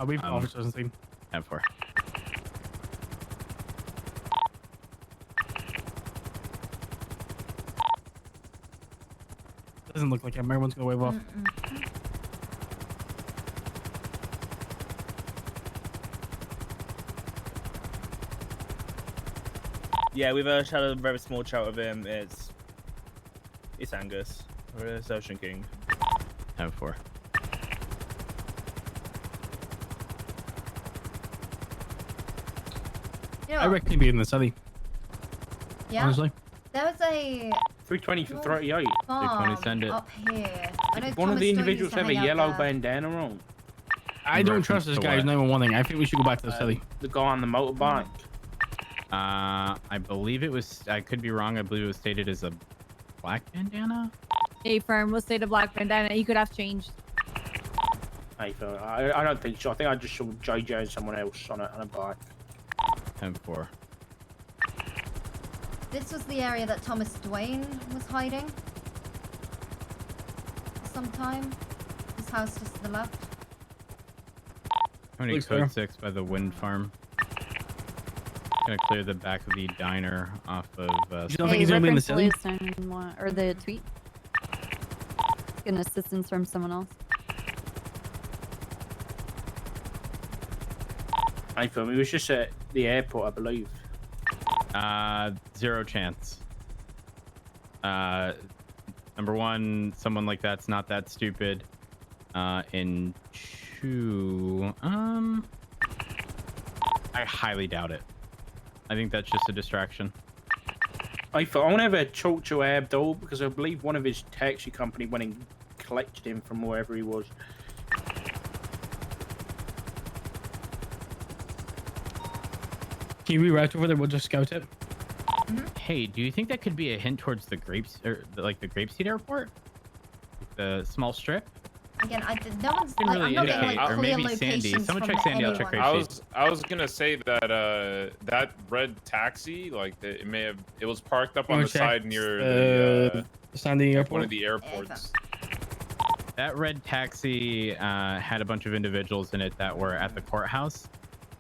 Speaker 5: We've officers on scene.
Speaker 4: 10-4.
Speaker 5: Doesn't look like him. Everyone's gonna wave off.
Speaker 7: Yeah, we've had a very small chat with him. It's Angus. It's Ocean King.
Speaker 4: 10-4.
Speaker 14: You know,
Speaker 5: I reckon he'd be in the city.
Speaker 14: yeah.
Speaker 5: Honestly.
Speaker 14: There was a
Speaker 23: 320 for 38.
Speaker 14: farm
Speaker 4: send it.
Speaker 14: up here. I know
Speaker 23: One of
Speaker 14: Thomas
Speaker 23: the
Speaker 14: Stoy
Speaker 23: individuals
Speaker 14: used to
Speaker 23: have a
Speaker 14: hang out
Speaker 23: yellow
Speaker 14: there.
Speaker 23: bandana on.
Speaker 5: I don't trust this guy's name on one thing. I think we should go back to the city.
Speaker 23: The guy on the motorbike.
Speaker 4: I believe it was, I could be wrong, I believe it was stated as a black bandana?
Speaker 8: A firm will say the black bandana. He could have changed.
Speaker 23: I don't think so. I think I just saw JJ and someone else on a bike.
Speaker 4: 10-4.
Speaker 14: This was the area that Thomas Dwayne was hiding. Sometime. This house just to the left.
Speaker 4: Tony code 6 by the wind farm. Gonna clear the back of the diner off of.
Speaker 5: You don't think he's gonna be in the city?
Speaker 18: Or the tweet? An assistance from someone else.
Speaker 23: I thought it was just at the airport, I believe.
Speaker 4: 0 chance. Number one, someone like that's not that stupid. And 2, I highly doubt it. I think that's just a distraction.
Speaker 23: I thought I want to have a talk to Abdul because I believe one of his taxi company went and collected him from wherever he was.
Speaker 5: Can we route over there? We'll just scout it.
Speaker 4: Hey, do you think that could be a hint towards the grapes, or like the Grapeseed Airport? The small strip?
Speaker 14: Again, no one's
Speaker 4: Didn't
Speaker 14: like,
Speaker 4: really
Speaker 14: I'm not getting
Speaker 4: indicate,
Speaker 14: like
Speaker 4: or
Speaker 14: clear
Speaker 4: maybe Sandy.
Speaker 14: locations
Speaker 4: Someone
Speaker 14: from
Speaker 4: check Sandy. I'll
Speaker 14: anyone.
Speaker 4: check Grapeseed.
Speaker 15: I was gonna say that that red taxi, like it was parked up on the side near the
Speaker 5: Sandy Airport.
Speaker 15: one of the airports.
Speaker 4: That red taxi had a bunch of individuals in it that were at the courthouse,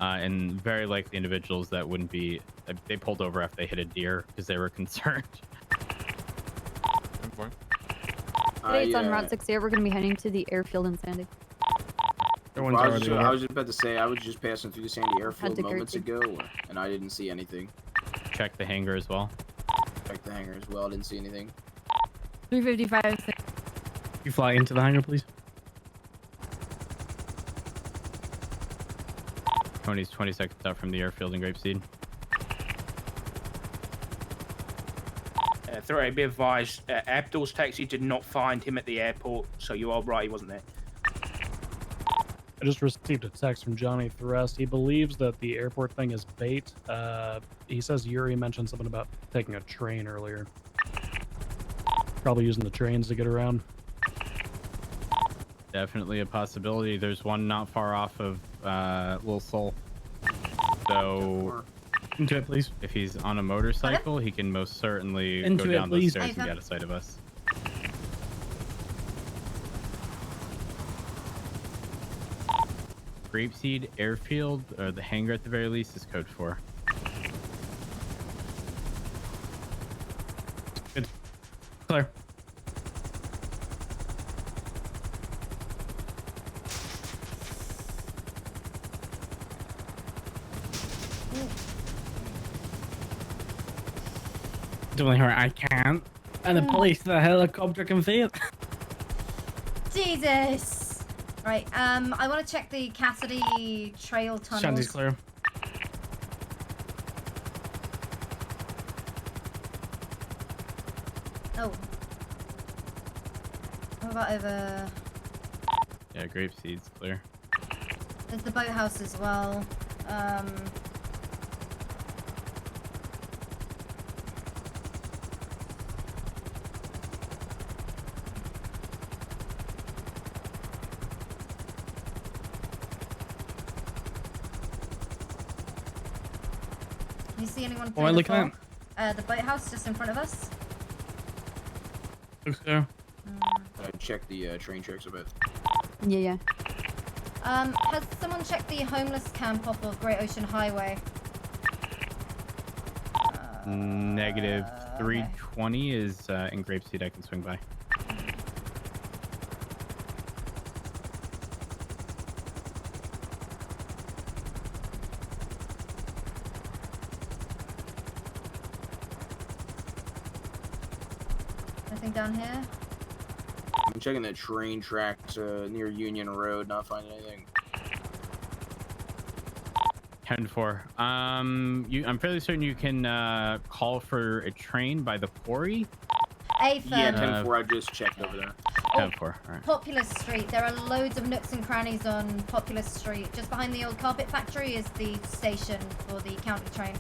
Speaker 4: and very likely individuals that wouldn't be. They pulled over after they hit a deer because they were concerned.
Speaker 18: Today it's on Route 68. We're going to be heading to the airfield in Sandy.
Speaker 12: I was just about to say, I was just passing through the Sandy airfield moments ago, and I didn't see anything.
Speaker 4: Check the hangar as well.
Speaker 12: Check the hangar as well. I didn't see anything.
Speaker 8: 355.
Speaker 5: You fly into the hangar, please.
Speaker 4: Tony's 20 seconds out from the airfield in Grapeseed.
Speaker 23: Throw be advised, Abdul's taxi did not find him at the airport, so you are right, he wasn't there.
Speaker 6: I just received a text from Johnny Thrust. He believes that the airport thing is bait. He says Yuri mentioned something about taking a train earlier. Probably using the trains to get around.
Speaker 4: Definitely a possibility. There's one not far off of Little Soul. So
Speaker 5: Into it, please.
Speaker 4: If he's on a motorcycle, he can most certainly
Speaker 5: Into
Speaker 4: go
Speaker 5: it,
Speaker 4: down those
Speaker 5: please.
Speaker 4: stairs and get out of sight of us. Grapeseed Airfield, or the hangar at the very least, is code 4.
Speaker 5: Good. Clear. Doing her, I can't. And the police, the helicopter can fail.
Speaker 14: Jesus. Right. I want to check the Cassidy Trail tunnels.
Speaker 5: Shandy's clear.
Speaker 14: Oh. What about over?
Speaker 4: Yeah, Grapeseed's clear.
Speaker 14: There's the boathouse as well. Can you see anyone through
Speaker 5: What am I
Speaker 14: the
Speaker 5: looking
Speaker 14: fog? The boathouse just in front of us.
Speaker 5: Looks clear.
Speaker 12: Check the train tracks a bit.
Speaker 18: Yeah.
Speaker 14: Has someone checked the homeless camp off of Great Ocean Highway?
Speaker 4: Negative 320 is in Grapeseed. I can swing by.
Speaker 14: Anything down here?
Speaker 12: I'm checking the train tracks near Union Road, not finding anything.
Speaker 4: 10-4. I'm fairly certain you can call for a train by the quarry.
Speaker 14: Affirm.
Speaker 12: Yeah, 10-4. I just checked over there.
Speaker 4: 10-4. All right.
Speaker 14: Populous Street. There are loads of nooks and crannies on Populous Street. Just behind the old carpet factory is the station for the county train.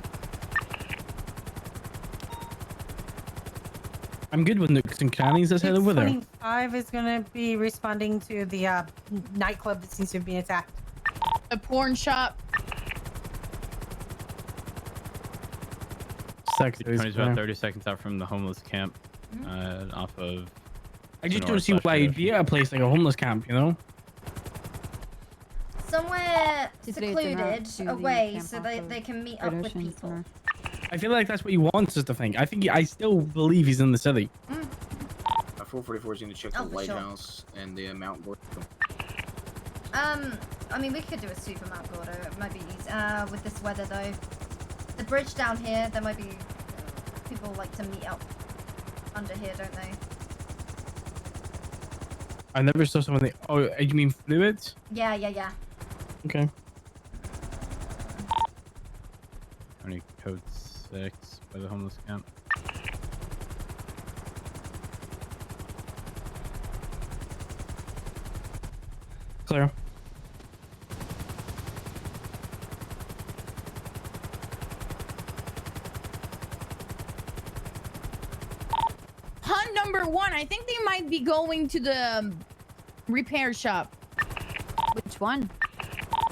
Speaker 5: I'm good with nooks and crannies. Let's head over there.
Speaker 10: 25 is going to be responding to the nightclub that seems to have been attacked.
Speaker 1: A porn shop.
Speaker 4: Tony's about 30 seconds out from the homeless camp, off of.
Speaker 5: I just don't see why you'd be at a place like a homeless camp, you know?
Speaker 14: Somewhere
Speaker 18: Today it's an out
Speaker 14: secluded,
Speaker 18: to the
Speaker 14: away,
Speaker 18: camp
Speaker 14: so
Speaker 18: off
Speaker 14: they
Speaker 18: of
Speaker 14: can meet up
Speaker 18: Great
Speaker 14: with
Speaker 18: Ocean
Speaker 14: people.
Speaker 18: Center.
Speaker 5: I feel like that's what he wants us to think. I still believe he's in the city.
Speaker 12: 444 is going to check the
Speaker 14: Oh, for sure.
Speaker 12: lighthouse and the Mount Gordo.
Speaker 14: I mean, we could do a super Mount Gordo. It might be easy. With this weather, though. The bridge down here, there might be people like to meet up under here, don't they?
Speaker 5: I never saw someone. Oh, you mean fluids?
Speaker 14: Yeah.
Speaker 5: Okay.
Speaker 4: Only code 6 by the homeless camp.
Speaker 5: Clear.
Speaker 1: Hunt number 1. I think they might be going to the repair shop.
Speaker 18: Which one?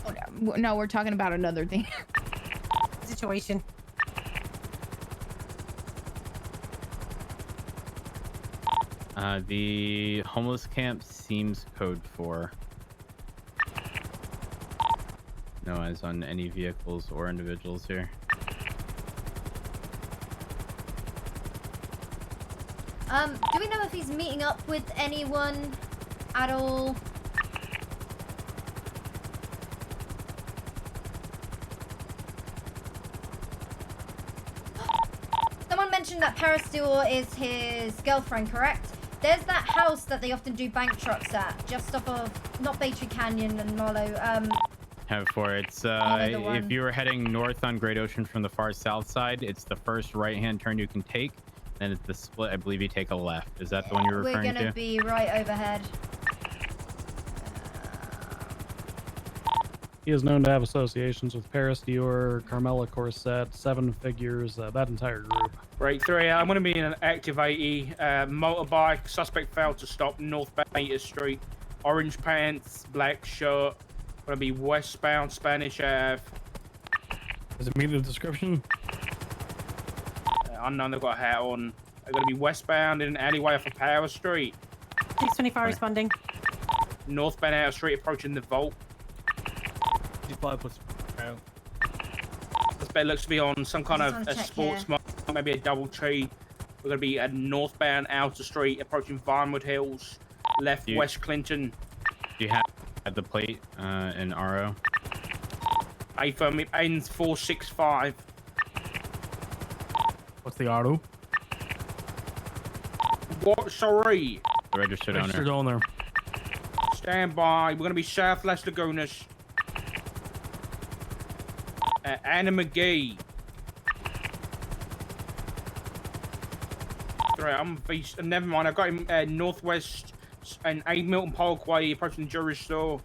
Speaker 1: Oh, no, we're talking about another thing.
Speaker 10: Situation.
Speaker 4: The homeless camp seems code 4. No eyes on any vehicles or individuals here.
Speaker 14: Do we know if he's meeting up with anyone at all? Someone mentioned that Parastor is his girlfriend, correct? There's that house that they often do bank trucks at, just off of, not Baytree Canyon and Marlow,
Speaker 4: 10-4. It's
Speaker 14: Another one.
Speaker 4: if you were heading north on Great Ocean from the far south side, it's the first right-hand turn you can take. Then it's the split. I believe you take a left. Is that the one you're
Speaker 14: we're
Speaker 4: referring
Speaker 14: gonna
Speaker 4: to?
Speaker 14: be right overhead.
Speaker 6: He is known to have associations with Paris Dior, Carmela Corset, Seven Figures, that entire group.
Speaker 23: Right, 3, I'm going to be in an active 80. Motorbike, suspect failed to stop north Beta Street. Orange pants, black shirt. Going to be westbound Spanish Ave.
Speaker 5: Does it meet the description?
Speaker 23: Unknown, they've got a hat on. They're going to be westbound in an alleyway off of Power Street.
Speaker 10: 625 responding.
Speaker 23: Northbound out street approaching the vault.
Speaker 7: 55 plus.
Speaker 23: Suspect looks to be on some kind of a sports
Speaker 14: here.
Speaker 23: mode, maybe a double tree. We're going to be at northbound outer street approaching Vinewood Hills. Left West Clinton.
Speaker 4: Do you have the plate in RO?
Speaker 23: A firm, it ends 465.
Speaker 5: What's the auto?
Speaker 23: What? Sorry.
Speaker 4: The registered owner.
Speaker 5: Registered owner.
Speaker 23: Stand by. We're going to be South Les Lagunas. Anna McGee. Right, I'm beast. Never mind. I've got him northwest and A Milton Parkway approaching the jewelry store.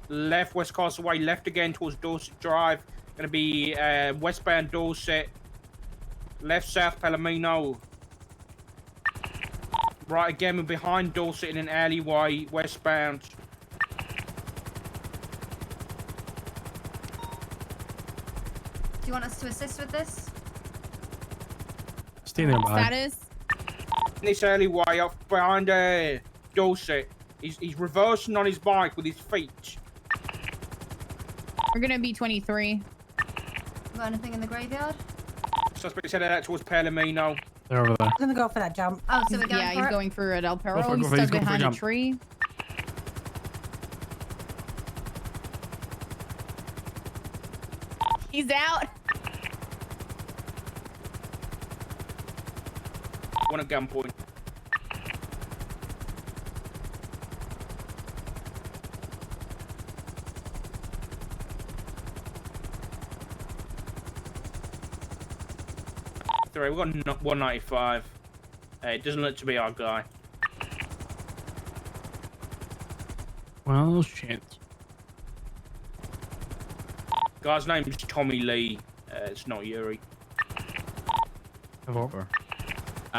Speaker 23: Left West Castle Way. Left again towards Dorset Drive. Going to be westbound Dorset. Left South Palomino. Right again, we're behind Dorset in an alleyway westbound.
Speaker 14: Do you want us to assist with this?
Speaker 5: Stay nearby.
Speaker 1: Status?
Speaker 23: In this alleyway up behind Dorset. He's reversing on his bike with his feet.
Speaker 1: We're gonna be 23.
Speaker 14: Got anything in the graveyard?
Speaker 23: Suspect's headed out towards Palomino.
Speaker 5: They're over there.
Speaker 10: I'm gonna go for that jump.
Speaker 14: Oh, so we're going
Speaker 1: Yeah,
Speaker 14: for
Speaker 1: he's
Speaker 14: it?
Speaker 1: going for it. El Perro.
Speaker 5: Go for it,
Speaker 1: He's
Speaker 5: go for it, he's
Speaker 1: stuck
Speaker 5: going for a
Speaker 1: behind a
Speaker 5: jump.
Speaker 1: tree. He's out.
Speaker 23: One at gunpoint. Three, we've got 195. It doesn't look to be our guy.
Speaker 5: Well, shit.
Speaker 23: Guy's name's Tommy Lee. It's not Yuri.
Speaker 4: Over.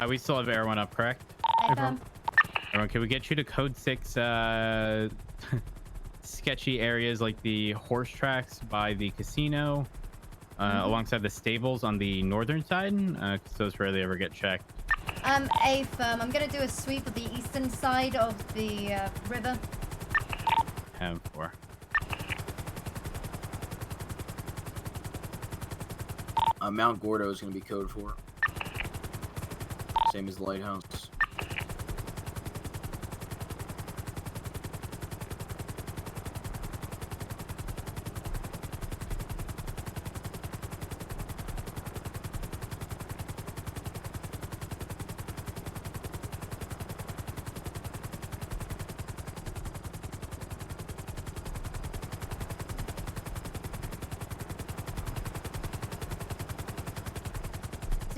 Speaker 4: We still have everyone up, correct? Everyone, can we get you to code 6 sketchy areas like the horse tracks by the casino, alongside the stables on the northern side? Because those rarely ever get checked.
Speaker 14: A firm. I'm gonna do a sweep of the eastern side of the river.
Speaker 4: Have 4.
Speaker 12: Mount Gordo is going to be code 4. Same as the lighthouse.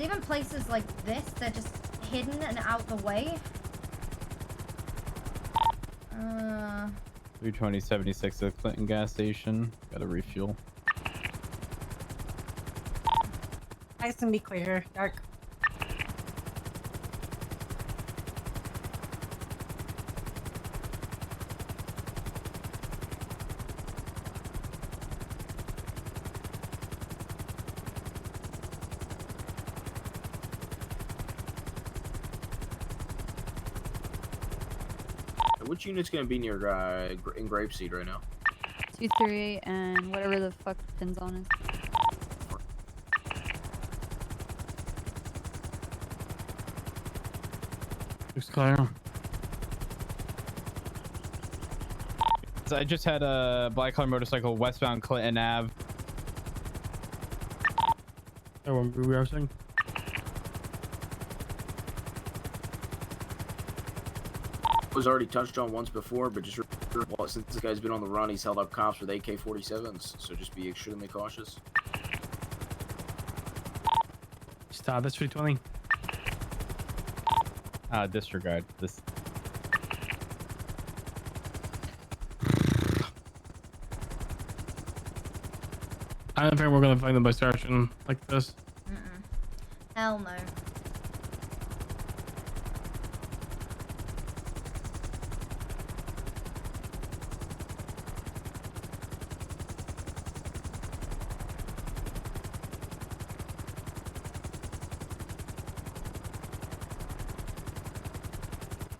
Speaker 14: Even places like this, they're just hidden and out the way.
Speaker 4: 32076 at the Clinton gas station. Got to refuel.
Speaker 10: Nice and be clear. Dark.
Speaker 12: Which unit's going to be near in Grapeseed right now?
Speaker 18: 238 and whatever the fuck the pin's on is.
Speaker 5: Looks clear.
Speaker 4: So I just had a black color motorcycle westbound Clinton Ave.
Speaker 5: Everyone be reversing.
Speaker 12: Was already touched on once before, but just well, since this guy's been on the run, he's held up cops with AK-47s, so just be extremely cautious.
Speaker 5: Stop, that's 320.
Speaker 4: Disregard this.
Speaker 5: I don't think we're gonna find them by searching like this.
Speaker 14: Hell no.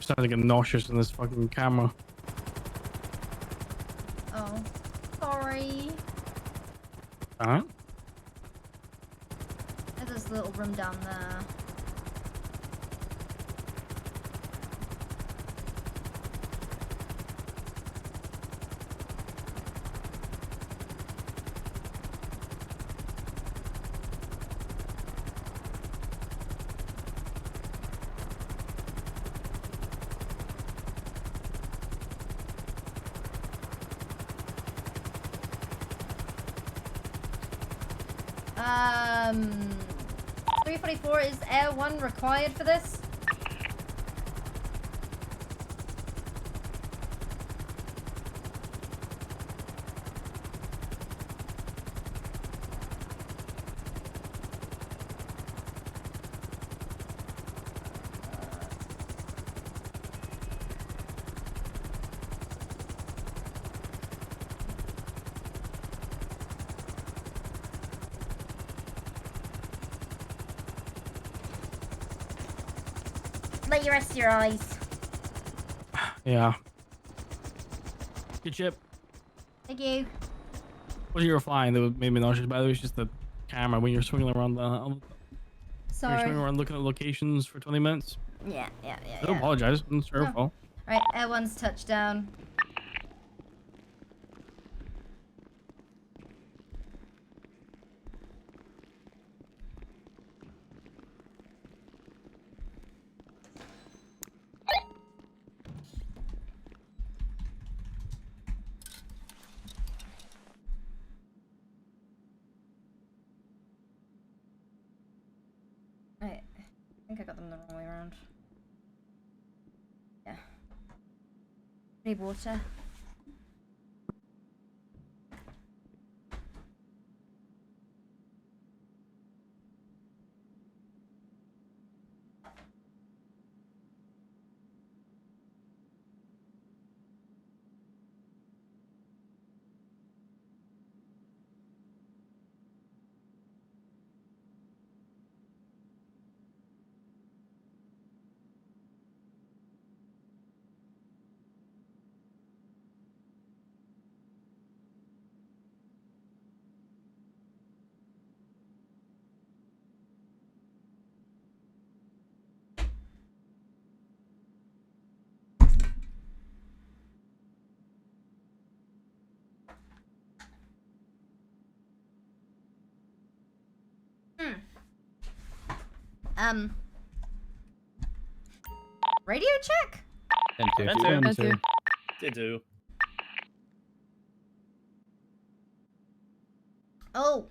Speaker 5: starting to get nauseous in this fucking camera.
Speaker 14: Oh, sorry.
Speaker 5: Alright.
Speaker 14: There's this little room down there. Um, 344, is Air 1 required for this? Let you rest your eyes.
Speaker 5: Yeah. Good chip.
Speaker 14: Thank you.
Speaker 5: What you were flying that made me nauseous, by the way, it's just the camera when you're swinging around the... When
Speaker 14: Sorry.
Speaker 5: you're swinging around looking at locations for 20 minutes.
Speaker 14: Yeah.
Speaker 5: I don't apologize. It's your fault.
Speaker 14: Right, Air 1's touchdown. Right, I think I got them the wrong way around. Yeah. Need water. Radio check?
Speaker 4: 10-2.
Speaker 13: 10-2.
Speaker 14: Oh,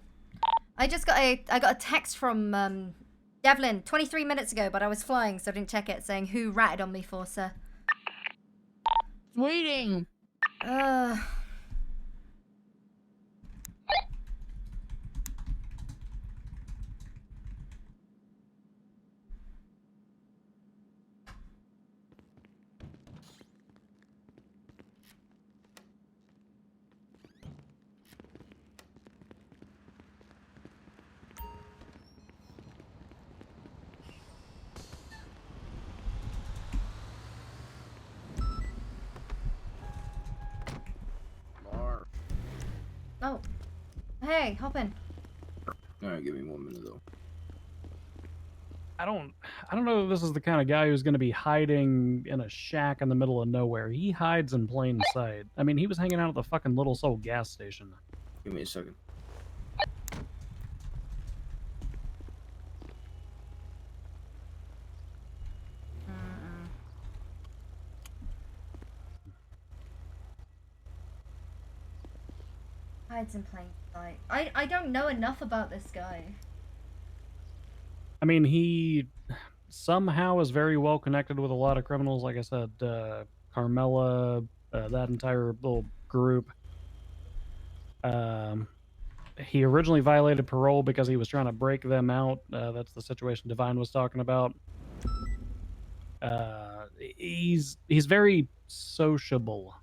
Speaker 14: I got a text from Devlin 23 minutes ago, but I was flying, so I didn't check it, saying who ratted on me for, sir.
Speaker 1: Waiting.
Speaker 14: Oh, hey, hop in.
Speaker 12: All right, give me 1 minute though.
Speaker 6: I don't know if this is the kind of guy who's going to be hiding in a shack in the middle of nowhere. He hides in plain sight. I mean, he was hanging out at the fucking Little Soul gas station.
Speaker 12: Give me a second.
Speaker 14: Hides in plain sight. I don't know enough about this guy.
Speaker 6: I mean, he somehow is very well connected with a lot of criminals. Like I said, Carmela, that entire little group. He originally violated parole because he was trying to break them out. That's the situation Divine was talking about. He's very sociable,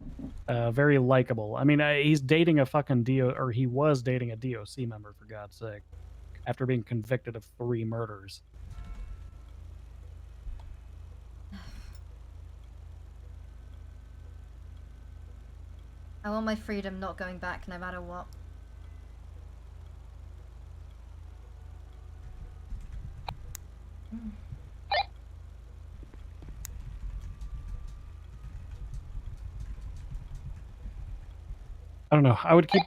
Speaker 6: very likable. I mean, he's dating a fucking he was dating a DOC member, for God's sake, after being convicted of 3 murders.
Speaker 14: I want my freedom not going back no matter what.
Speaker 6: I don't know. I would keep.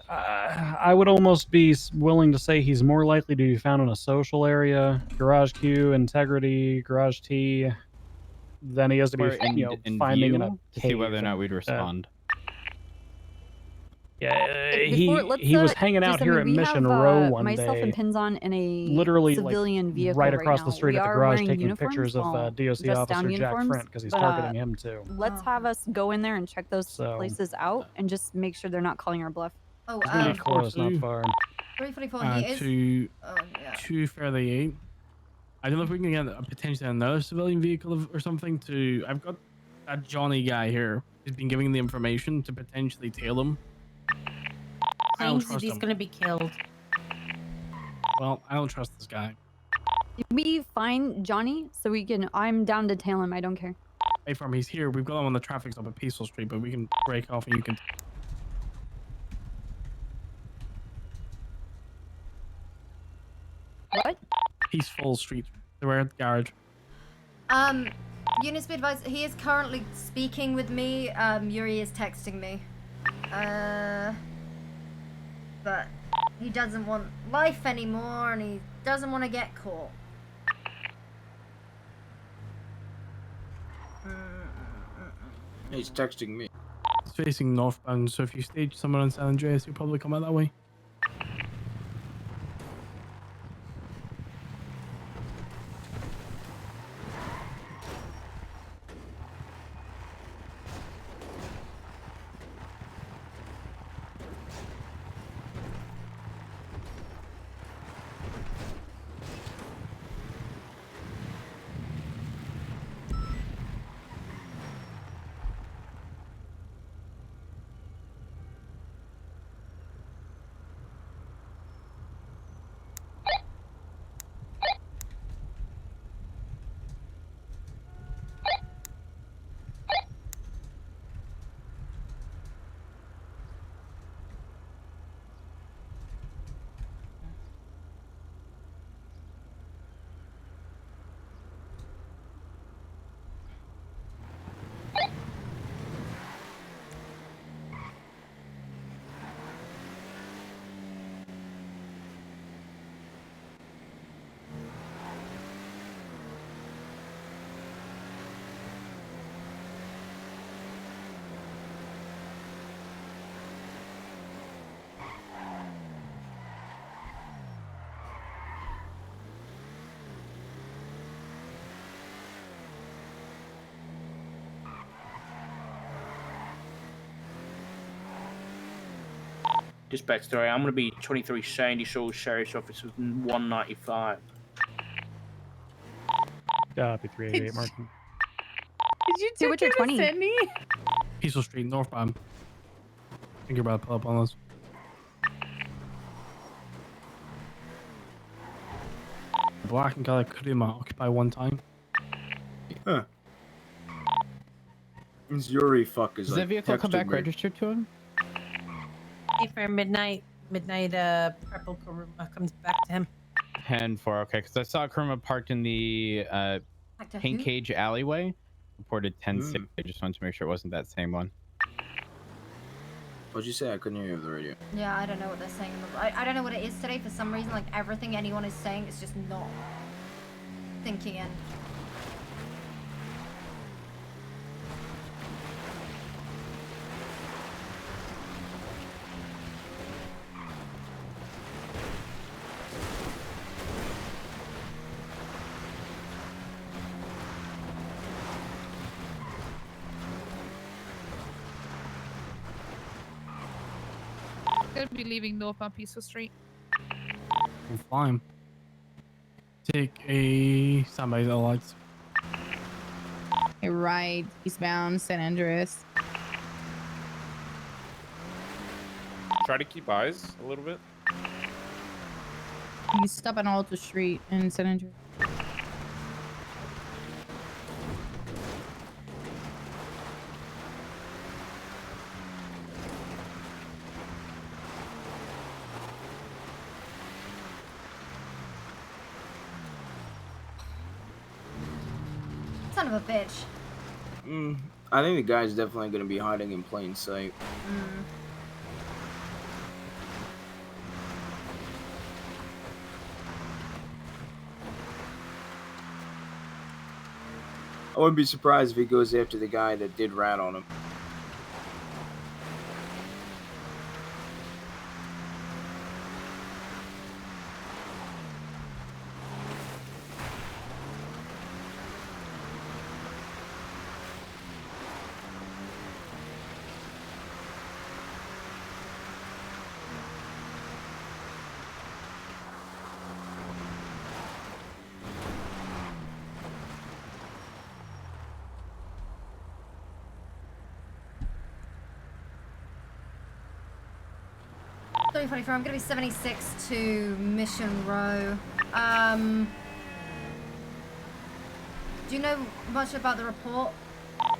Speaker 6: I would almost be willing to say he's more likely to be found in a social area, garage Q, integrity, garage T, than he is to be,
Speaker 4: Or
Speaker 6: finding in a
Speaker 4: view to
Speaker 6: cave.
Speaker 4: see whether or not
Speaker 6: and
Speaker 4: we'd respond.
Speaker 6: Yeah,
Speaker 18: Before, let's,
Speaker 6: he was hanging
Speaker 18: do
Speaker 6: out here
Speaker 18: something.
Speaker 6: at
Speaker 18: We
Speaker 6: Mission
Speaker 18: have,
Speaker 6: Row one
Speaker 18: myself
Speaker 6: day.
Speaker 18: and Pinzon in a
Speaker 6: Literally,
Speaker 18: civilian vehicle
Speaker 6: right across the
Speaker 18: now.
Speaker 6: street
Speaker 18: We
Speaker 6: at the
Speaker 18: are
Speaker 6: garage,
Speaker 18: wearing
Speaker 6: taking
Speaker 18: uniforms,
Speaker 6: pictures of
Speaker 18: well,
Speaker 6: DOC
Speaker 18: dressed down
Speaker 6: officer Jack
Speaker 18: uniforms,
Speaker 6: Frint because he's
Speaker 18: but,
Speaker 6: targeting him too.
Speaker 18: Let's have us go in there and check those
Speaker 6: So-
Speaker 18: places out and just make sure they're not calling our bluff.
Speaker 14: Oh,
Speaker 6: It's gonna be close, not far.
Speaker 14: 344, he is.
Speaker 5: To
Speaker 14: Oh, yeah.
Speaker 5: 238. I don't know if we can get potentially another civilian vehicle or something to. I've got a Johnny guy here who's been giving the information to potentially tail him. I don't
Speaker 10: Claims that
Speaker 5: trust
Speaker 10: he's
Speaker 5: him.
Speaker 10: gonna be killed.
Speaker 5: Well, I don't trust this guy.
Speaker 18: Can we find Johnny so we can? I'm down to tail him. I don't care.
Speaker 5: Wait for him. He's here. We've got him on the traffic stop at Peaceful Street, but we can break off and you can.
Speaker 18: What?
Speaker 5: Peaceful Street. They're at the garage.
Speaker 14: Units be advised, he is currently speaking with me. Yuri is texting me. But he doesn't want life anymore and he doesn't want to get caught.
Speaker 12: He's texting me.
Speaker 5: It's facing northbound, so if you stage someone on San Andreas, you'll probably come out that way.
Speaker 23: Dispatch story. I'm gonna be 23 Sandy Shores Sheriff's Office with 195.
Speaker 6: Copy 388, Martin.
Speaker 1: Did you
Speaker 18: Hey,
Speaker 1: take
Speaker 18: what's your
Speaker 1: him
Speaker 18: 20?
Speaker 1: to send me?
Speaker 5: Peaceful Street, northbound. I think you're about to pull up on us. Black and color Kurima occupy one time.
Speaker 12: Huh. This Yuri fuck is
Speaker 4: Does
Speaker 12: like
Speaker 4: that vehicle come back
Speaker 12: texting me.
Speaker 4: registered to him?
Speaker 10: Hey, for midnight, purple Karuma comes back to him.
Speaker 4: 10-4, okay, because I saw Kuruma parked in the
Speaker 14: Back to
Speaker 4: Pink
Speaker 14: who?
Speaker 4: Cage alleyway. Reported 10-6. I just wanted to make sure it wasn't that same one.
Speaker 12: What'd you say? I couldn't hear you over the radio.
Speaker 14: Yeah, I don't know what they're saying. I don't know what it is today. For some reason, like everything anyone is saying is just not thinking in.
Speaker 21: Gonna be leaving northbound Peaceful Street.
Speaker 5: I'm fine. Take a standby the lights.
Speaker 1: Hey, right, eastbound San Andreas.
Speaker 15: Try to keep eyes a little bit.
Speaker 1: You stop on Alta Street in San Andreas.
Speaker 14: Son of a bitch.
Speaker 12: I think the guy's definitely going to be hiding in plain sight. I wouldn't be surprised if he goes after the guy that did rat on him.
Speaker 14: I'm gonna be 76 to Mission Row. Do you know much about the report?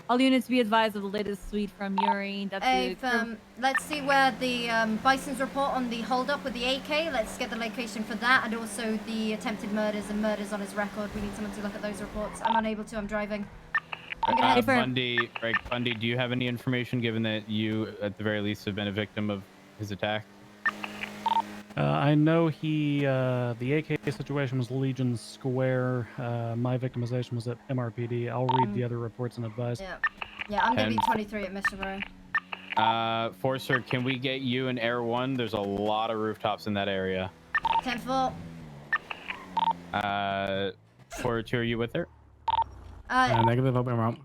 Speaker 8: All units be advised of the latest suite from Yuri.
Speaker 14: Let's see where the Bison's report on the holdup with the AK. Let's get the location for that, and also the attempted murders and murders on his record. We need someone to look at those reports. I'm unable to. I'm driving. I'm gonna head for
Speaker 4: Bundy, Bundy, do you have any information, given that you, at the very least, have been a victim of his attack?
Speaker 6: I know the AK situation was Legion Square. My victimization was at MRPD. I'll read the other reports and advise.
Speaker 14: Yeah, I'm gonna be 23 at Mission Row.
Speaker 4: Forcer, can we get you in Air 1? There's a lot of rooftops in that area.
Speaker 14: 10-4.
Speaker 4: 4-2, are you with her?
Speaker 5: Negative, I'll be around.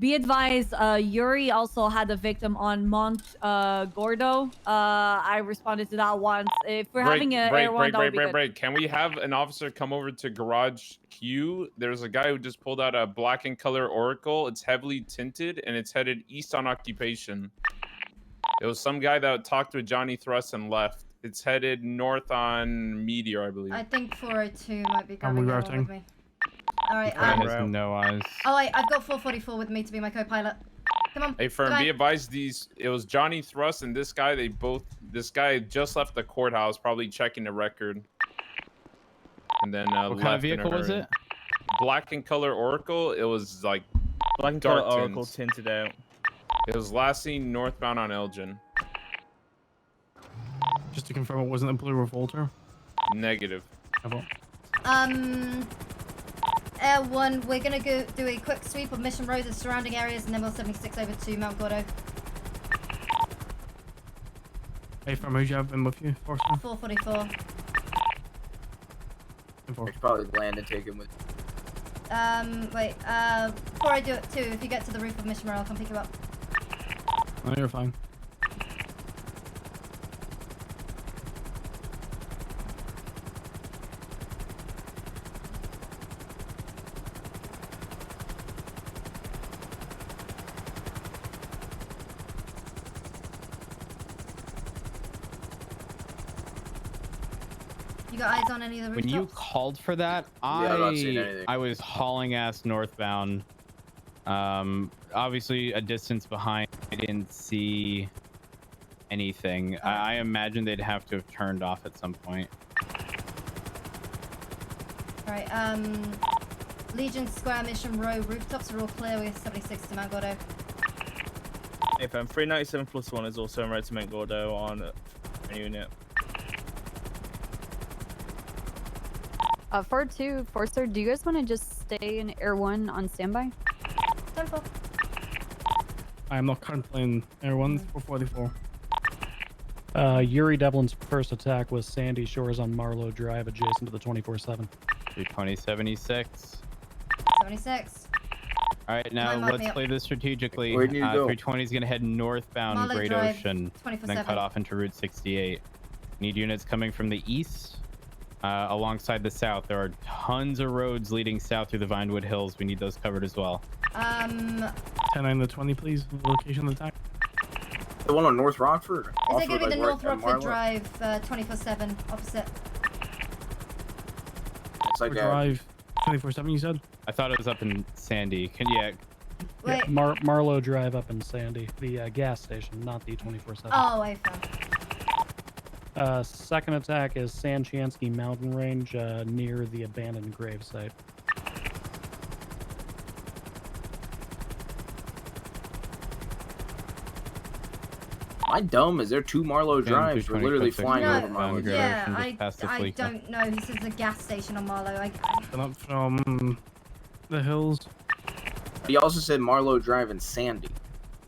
Speaker 8: Be advised, Yuri also had a victim on Mont Gordo. I responded to that once. If we're having a Air 1, that would be good.
Speaker 15: Can we have an officer come over to Garage Q? There's a guy who just pulled out a black and color Oracle. It's heavily tinted and it's headed east on occupation. It was some guy that talked with Johnny Thrust and left. It's headed north on Meteor, I believe.
Speaker 14: I think 402 might be grabbing that one with me. All right.
Speaker 4: Has no eyes.
Speaker 14: Oh wait, I've got 444 with me to be my co-pilot. Come on.
Speaker 15: Hey, firm, be advised. It was Johnny Thrust and this guy. This guy just left the courthouse, probably checking the record. And then
Speaker 4: what kind of vehicle was it?
Speaker 15: Black and color Oracle. It was like
Speaker 7: black and color Oracle tinted out.
Speaker 15: It was last seen northbound on Elgin.
Speaker 5: Just to confirm, it wasn't a blue revolter.
Speaker 15: Negative.
Speaker 14: Air 1, we're gonna go do a quick sweep of Mission Row, the surrounding areas, and then we'll 76 over to Mount Gordo.
Speaker 5: Hey, from who'd you have been with you?
Speaker 14: 444.
Speaker 12: I should probably land and take him with.
Speaker 14: Wait. Before I do it too, if you get to the roof of Mission Row, I'll come pick you up.
Speaker 5: No, you're fine.
Speaker 14: You got eyes on any of the rooftops?
Speaker 4: When you called for that,
Speaker 12: I'm not seeing anything.
Speaker 4: I was hauling ass northbound. Obviously a distance behind. I didn't see anything. I imagine they'd have to have turned off at some point.
Speaker 14: Right. Legion Square, Mission Row, rooftops are all clear. We're 76 to Mount Gordo.
Speaker 7: Hey, fam, 397 plus 1 is also en route to Mount Gordo on a unit.
Speaker 18: 4-2, Forcer, do you guys want to just stay in Air 1 on standby?
Speaker 14: Temple.
Speaker 5: I'm not currently in Air 1, 444.
Speaker 6: Yuri Devlin's first attack was Sandy Shores on Marlowe Drive, adjacent to the 24/7.
Speaker 4: 320-76.
Speaker 14: 76.
Speaker 4: All right, now let's play this strategically.
Speaker 12: Where do you go?
Speaker 4: 320 is going to head northbound
Speaker 14: Marlowe
Speaker 4: Great
Speaker 14: Drive,
Speaker 4: Ocean, then
Speaker 14: 24/7.
Speaker 4: cut off into Route 68. Need units coming from the east. Alongside the south, there are tons of roads leading south through the Vinewood Hills. We need those covered as well.
Speaker 5: 10-9 to 20, please. Location of the attack.
Speaker 12: The one on North Rockford?
Speaker 14: Is it going to be the North Rockford Drive 24/7 opposite?
Speaker 12: It's like
Speaker 5: Drive 24/7, you said?
Speaker 4: I thought it was up in Sandy.
Speaker 14: Wait.
Speaker 6: Marlowe Drive up in Sandy, the gas station, not the 24/7.
Speaker 14: Oh, I found.
Speaker 6: Second attack is Sanchansky Mountain Range near the abandoned grave site.
Speaker 12: I dumb? Is there 2 Marlowe drives? We're literally flying over Marlowe.
Speaker 14: Yeah, I don't know. He says a gas station on Marlowe.
Speaker 5: Up from the hills.
Speaker 12: He also said Marlowe Drive and Sandy.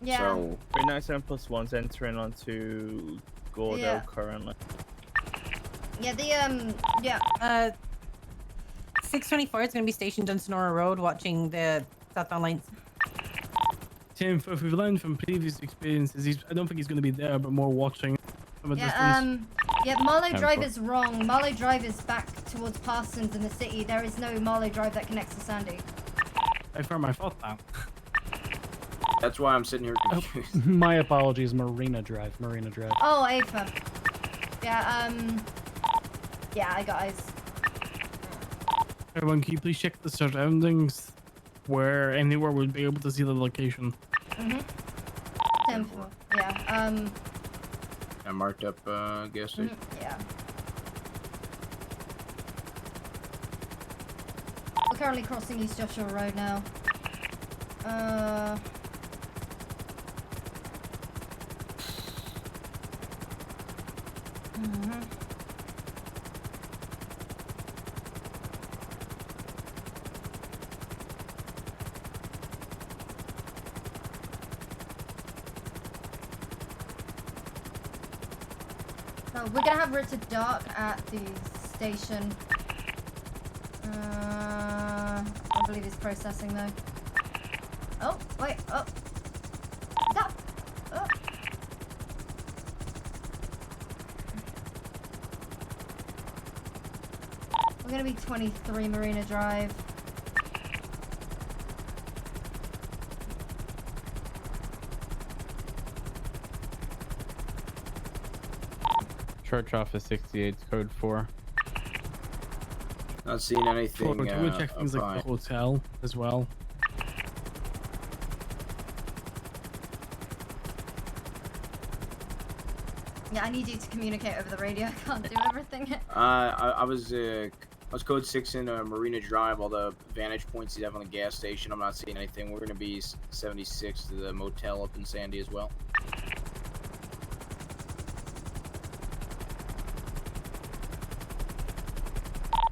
Speaker 14: Yeah.
Speaker 12: So
Speaker 7: 397+1's entering onto Gordo
Speaker 14: Yeah.
Speaker 7: currently.
Speaker 14: Yeah, yeah.
Speaker 10: 624 is going to be stationed on Sonora Road watching the southbound lanes.
Speaker 5: Tim, if we've learned from previous experiences, I don't think he's going to be there, but more watching from a distance.
Speaker 14: Yeah, Marlowe Drive is wrong. Marlowe Drive is back towards Parsons in the city. There is no Marlowe Drive that connects to Sandy.
Speaker 5: I found my thought that.
Speaker 12: that's why I'm sitting here confused.
Speaker 6: My apologies, Marina Drive. Marina Drive.
Speaker 14: Oh, AFA. Yeah, yeah, I got eyes.
Speaker 5: Everyone, can you please check the surroundings where anywhere would be able to see the location?
Speaker 14: Temple. Yeah,
Speaker 12: I marked up gas station.
Speaker 14: yeah. We're currently crossing East Joshua Road now. So we're gonna have Richard Dark at the station. I believe he's processing though. Oh, wait, oh. Stop! Oh. We're gonna be 23 Marina Drive.
Speaker 4: Church office 68, code 4.
Speaker 12: Not seeing anything.
Speaker 5: Can we check things like the hotel as well?
Speaker 14: Yeah, I need you to communicate over the radio. I can't do everything.
Speaker 12: I was code 6 in Marina Drive. All the vantage points you have on the gas station. I'm not seeing anything. We're gonna be 76 to the motel up in Sandy as well.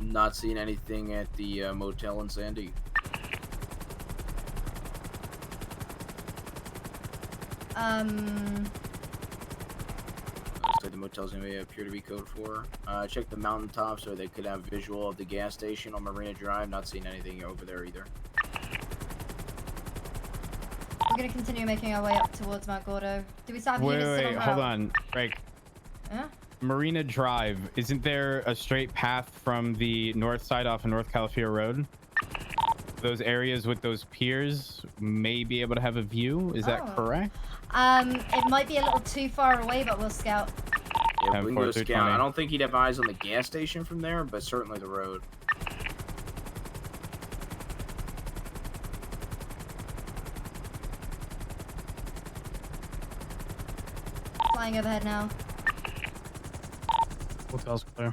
Speaker 12: Not seeing anything at the motel in Sandy. Looks like the motel's gonna appear to be code 4. Check the mountaintops so they could have visual of the gas station on Marina Drive. Not seeing anything over there either.
Speaker 14: We're gonna continue making our way up towards Mount Gordo. Do we start
Speaker 4: Wait,
Speaker 14: units
Speaker 4: wait, hold on. Break.
Speaker 14: Yeah?
Speaker 4: Marina Drive, isn't there a straight path from the north side off of North Calafia Road? Those areas with those piers may be able to have a view, is that correct?
Speaker 14: It might be a little too far away, but we'll scout.
Speaker 12: Yeah, we can go scout. I don't think he'd have eyes on the gas station from there, but certainly the road.
Speaker 14: Flying overhead now.
Speaker 5: Hotel's clear.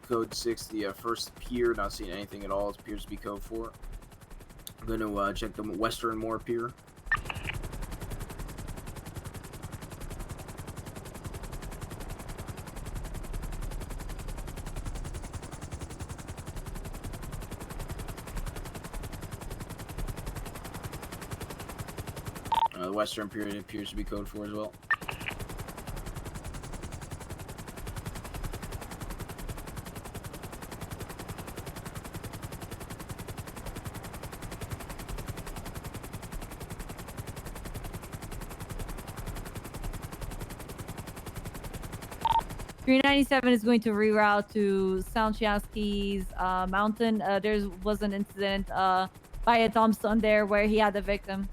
Speaker 12: Code 6, the first pier, not seeing anything at all. It appears to be code 4. I'm going to check the Western Moor pier. The Western pier appears to be code 4 as well.
Speaker 8: .397 is going to reroute to Soundshaski's mountain. There was an incident by a tombstone there where he had a victim.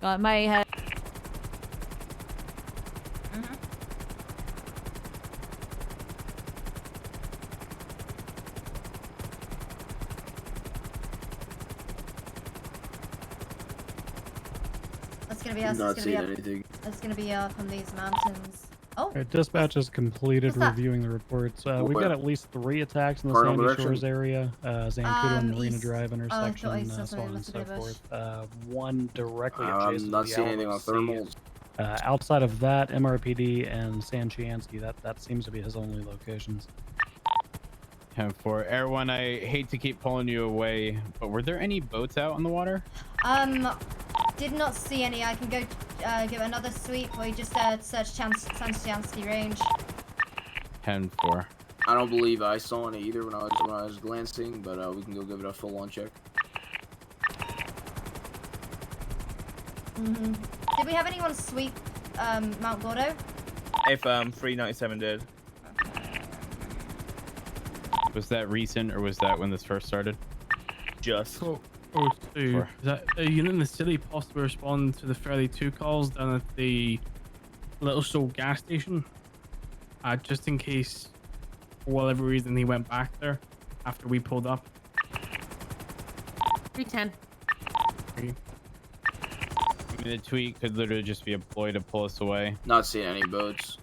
Speaker 8: Got my head.
Speaker 14: It's gonna be us.
Speaker 12: Not
Speaker 14: It's
Speaker 12: seeing
Speaker 14: gonna be up.
Speaker 12: anything.
Speaker 14: It's gonna be up on these mountains. Oh.
Speaker 6: All right, dispatch has completed
Speaker 14: What's that?
Speaker 6: reviewing the reports. We've
Speaker 12: Where?
Speaker 6: got at least 3 attacks in the
Speaker 12: Cardinal
Speaker 6: Sandy
Speaker 12: direction?
Speaker 6: Shores area, Zancudo and Marina
Speaker 14: east.
Speaker 6: Drive
Speaker 14: Oh, I
Speaker 6: intersection,
Speaker 14: thought I saw
Speaker 6: so
Speaker 14: something
Speaker 6: on and
Speaker 14: left
Speaker 6: so
Speaker 14: in the bush.
Speaker 6: forth. One directly adjacent
Speaker 12: I'm
Speaker 6: to
Speaker 12: not
Speaker 6: the
Speaker 12: seeing anything on
Speaker 6: Alamo
Speaker 12: thermals.
Speaker 6: Sea. Outside of that, MRPD and San Chiansky, that seems to be his only locations.
Speaker 4: 10-4. Air 1, I hate to keep pulling you away, but were there any boats out on the water?
Speaker 14: Did not see any. I can go give it another sweep. We just search Sanstiansky range.
Speaker 4: 10-4.
Speaker 12: I don't believe I saw any either when I was glancing, but we can go give it a full-on check.
Speaker 14: Did we have anyone sweep Mount Gordo?
Speaker 7: If 397 did.
Speaker 4: Was that recent, or was that when this first started?
Speaker 7: Just.
Speaker 5: Oh, two. Is that a unit in the city possibly respond to the 32 calls down at the Little Show gas station? Just in case, for whatever reason, he went back there after we pulled up.
Speaker 10: 310.
Speaker 4: I mean, the tweet could literally just be a ploy to pull us away.
Speaker 12: Not seeing any boats.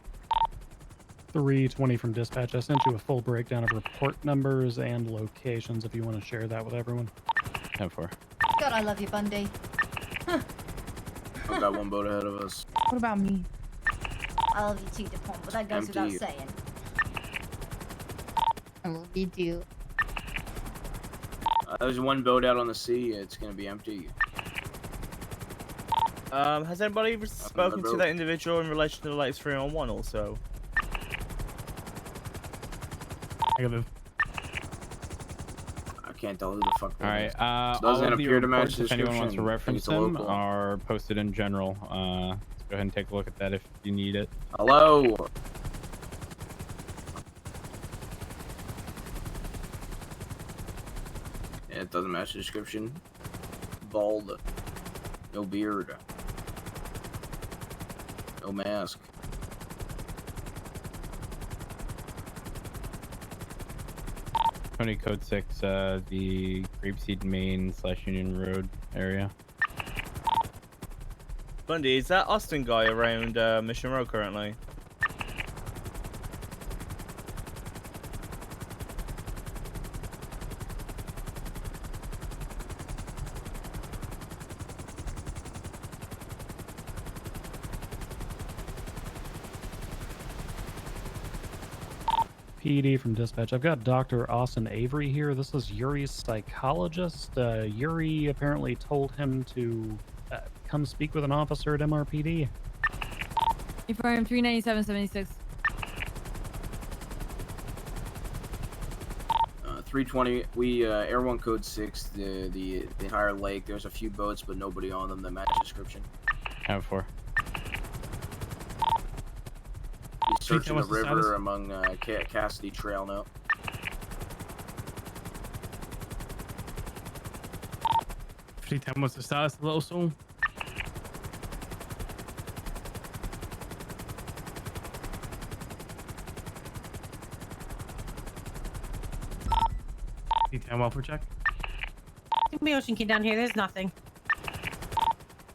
Speaker 6: 320 from dispatch. I sent you a full breakdown of report numbers and locations if you want to share that with everyone.
Speaker 4: 10-4.
Speaker 14: God, I love you, Bundy.
Speaker 12: I've got one boat ahead of us.
Speaker 1: What about me?
Speaker 14: I love you too, DuPont, but that goes without
Speaker 12: Empty.
Speaker 14: saying.
Speaker 1: I love you too.
Speaker 12: There's one boat out on the sea. It's gonna be empty.
Speaker 7: Has anybody spoken to that individual in relation to the latest 3-on-1 also?
Speaker 12: I can't tell who the fuck.
Speaker 4: All right. All
Speaker 12: Doesn't
Speaker 4: of the
Speaker 12: appear to match
Speaker 4: reports,
Speaker 12: the
Speaker 4: if anyone wants to
Speaker 12: description. I think
Speaker 4: reference
Speaker 12: it's a
Speaker 4: them,
Speaker 12: local.
Speaker 4: are posted in general. Let's go ahead and take a look at that if you need it.
Speaker 12: Hello. Yeah, it doesn't match the description. Bald. No beard. No mask.
Speaker 4: Tony Code 6, the Grapeseed Main / Union Road area.
Speaker 7: Bundy, is that Austin guy around Mission Road currently?
Speaker 6: PD from dispatch. I've got Dr. Austin Avery here. This is Yuri's psychologist. Yuri apparently told him to come speak with an officer at MRPD.
Speaker 8: Affirm 39776.
Speaker 12: 320. We Air 1 Code 6. The entire lake. There's a few boats, but nobody on them that match the description.
Speaker 4: 10-4.
Speaker 12: He's searching the
Speaker 5: what's the
Speaker 12: river
Speaker 5: status?
Speaker 12: among Cassidy Trail now.
Speaker 5: What's the status of the Little Soul? Welfare check.
Speaker 10: Give me Ocean Key down here. There's nothing.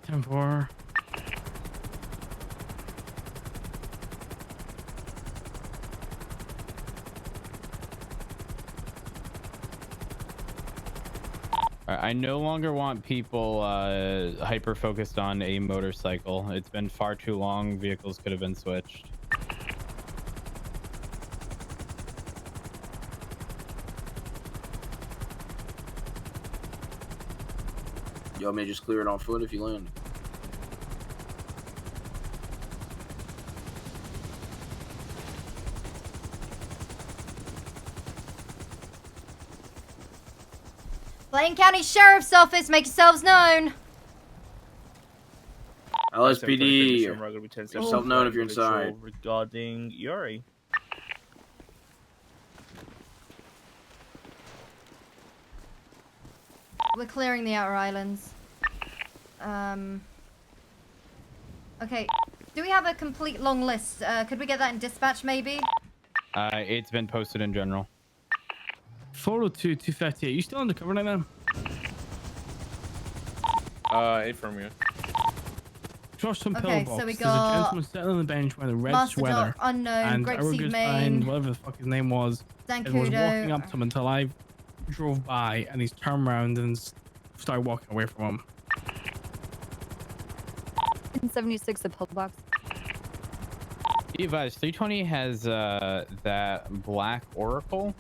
Speaker 5: 10-4.
Speaker 4: I no longer want people hyper focused on a motorcycle. It's been far too long. Vehicles could have been switched.
Speaker 12: You want me to just clear it on foot if you land?
Speaker 14: Blaine County Sheriff's Office, make yourselves known.
Speaker 12: LSPD, yourself known if you're inside.
Speaker 7: Regarding Yuri.
Speaker 14: We're clearing the outer islands. Okay. Do we have a complete long list? Could we get that in dispatch, maybe?
Speaker 4: It's been posted in general.
Speaker 5: 402 258. You still undercover right now?
Speaker 15: Affirm you.
Speaker 5: across some
Speaker 3: Okay,
Speaker 5: pillbox,
Speaker 3: so we
Speaker 5: there's a
Speaker 3: got
Speaker 5: gentleman sitting on the bench wearing a red
Speaker 3: Master
Speaker 5: sweater.
Speaker 3: Doc, Unknown,
Speaker 5: And
Speaker 3: Grapeseed
Speaker 5: our good
Speaker 3: Main,
Speaker 5: friend, whatever the fuck his name was, and was
Speaker 3: Zancudo.
Speaker 5: walking up to him until I drove by, and he's turned around and started walking away from him.
Speaker 18: 76 the pillbox.
Speaker 4: Advise 320 has that black Oracle,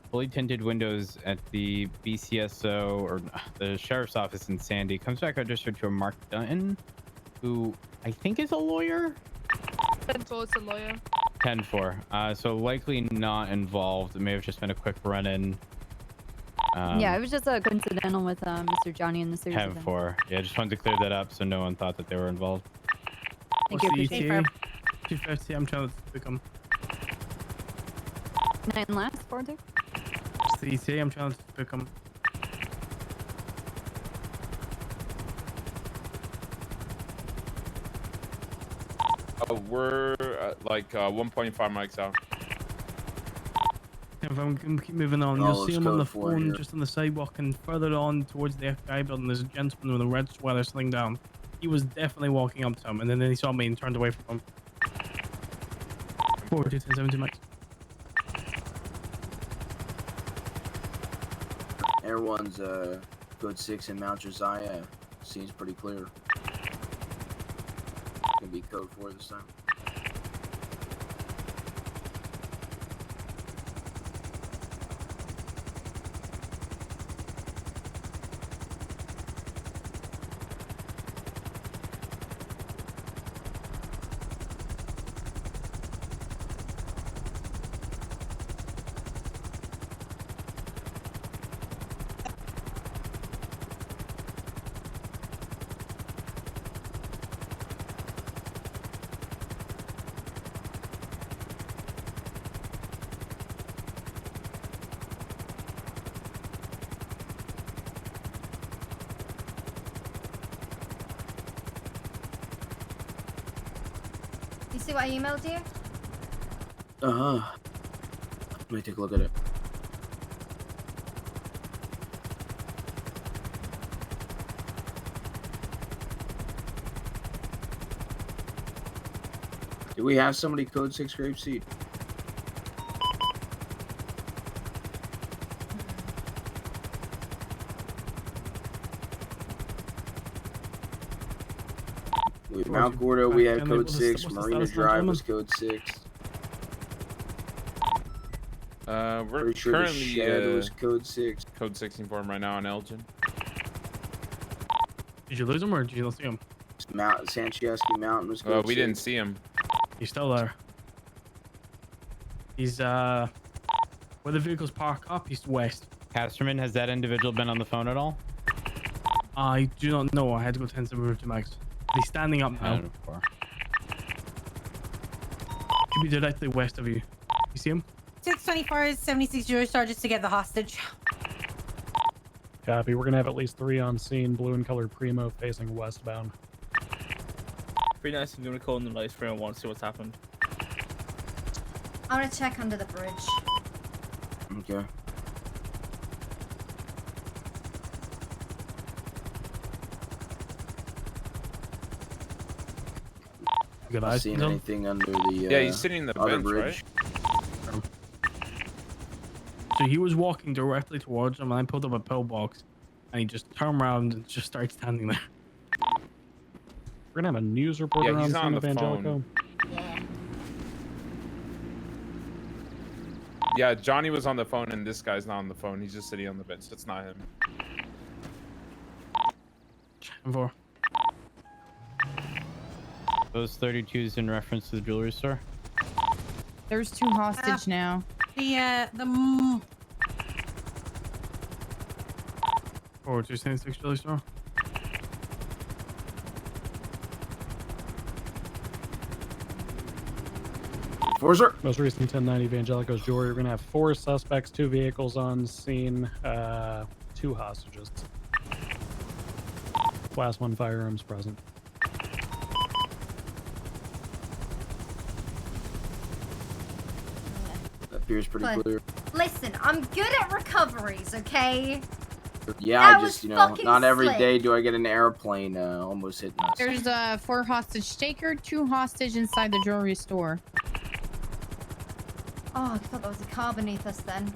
Speaker 4: fully tinted windows at the BCSO or the sheriff's office in Sandy. Comes back registered to a Mark Dutton, who I think is a lawyer.
Speaker 21: 10-4, it's a lawyer.
Speaker 4: 10-4. So likely not involved. It may have just been a quick run-in.
Speaker 18: Yeah, it was just a coincidental with Mr. Johnny and the series.
Speaker 4: 10-4. Yeah, just wanted to clear that up so no one thought that they were involved.
Speaker 18: Thank you, appreciate it.
Speaker 5: 250, I'm trying to pick him.
Speaker 18: 9 last, 4-2.
Speaker 5: CT, I'm trying to pick him.
Speaker 15: We're like 1.5 mics out.
Speaker 5: If I'm gonna keep moving on, you'll see him on the phone just on the sidewalk, and further on towards the FBI building, there's a gentleman with a red sweater sitting down. He was definitely walking up to him, and then he saw me and turned away from him. 4-2-10-7-2 mics.
Speaker 12: Everyone's code 6 in Mount Josiah. Seems pretty clear. Gonna be code 4 this time.
Speaker 14: You see what I emailed you?
Speaker 12: Let me take a look at it. Do we have somebody code 6 Grapeseed? Mount Gordo, we had code 6. Marina Drive was code 6.
Speaker 15: We're
Speaker 12: Pretty sure
Speaker 15: currently
Speaker 12: the shed was code 6.
Speaker 15: Code 6 informed right now on Elgin.
Speaker 5: Did you lose him or did you not see him?
Speaker 12: Mount Sanchieski Mountain was code 6.
Speaker 15: We didn't see him.
Speaker 5: He's still there. He's where the vehicles park up, he's west.
Speaker 4: Casterman, has that individual been on the phone at all?
Speaker 5: I do not know. I had to go 10-7 to max. He's standing up now. Should be directly west of you. You see him?
Speaker 10: 624 is 76 Eurostar just to get the hostage.
Speaker 6: Copy. We're gonna have at least 3 on scene. Blue and colored Primo facing westbound.
Speaker 7: Pretty nice. I'm gonna call in the lights for 301 to see what's happened.
Speaker 14: I want to check under the bridge.
Speaker 12: Okay.
Speaker 5: Good
Speaker 12: I
Speaker 5: eyes.
Speaker 12: seen anything under the
Speaker 15: Yeah, he's sitting in the
Speaker 12: other
Speaker 15: bench,
Speaker 12: bridge.
Speaker 15: right?
Speaker 5: So he was walking directly towards him, and I pulled up a pillbox, and he just turned around and just started standing there.
Speaker 6: We're gonna have a news reporter
Speaker 15: Yeah, he's
Speaker 6: on
Speaker 15: on
Speaker 6: scene,
Speaker 15: the
Speaker 6: Evangelico.
Speaker 15: phone.
Speaker 14: Yeah.
Speaker 15: Yeah, Johnny was on the phone, and this guy's not on the phone. He's just sitting on the bench. That's not him.
Speaker 5: 4.
Speaker 4: Those 32s in reference to the jewelry store?
Speaker 1: There's 2 hostage now.
Speaker 10: The
Speaker 5: 4-2-6 jewelry store.
Speaker 12: Forza.
Speaker 6: Most recent 1090 Evangelico's jewelry. We're gonna have 4 suspects, 2 vehicles on scene, 2 hostages. Class 1 firearms present.
Speaker 12: That appears pretty clear.
Speaker 14: Listen, I'm good at recoveries, okay?
Speaker 12: Yeah,
Speaker 14: That
Speaker 12: I
Speaker 14: was
Speaker 12: just, you know,
Speaker 14: fucking
Speaker 12: not every
Speaker 14: slick.
Speaker 12: day do I get an airplane almost hitting us.
Speaker 1: There's a 4 hostage taker, 2 hostage inside the jewelry store.
Speaker 14: Oh, I thought there was a car beneath us then.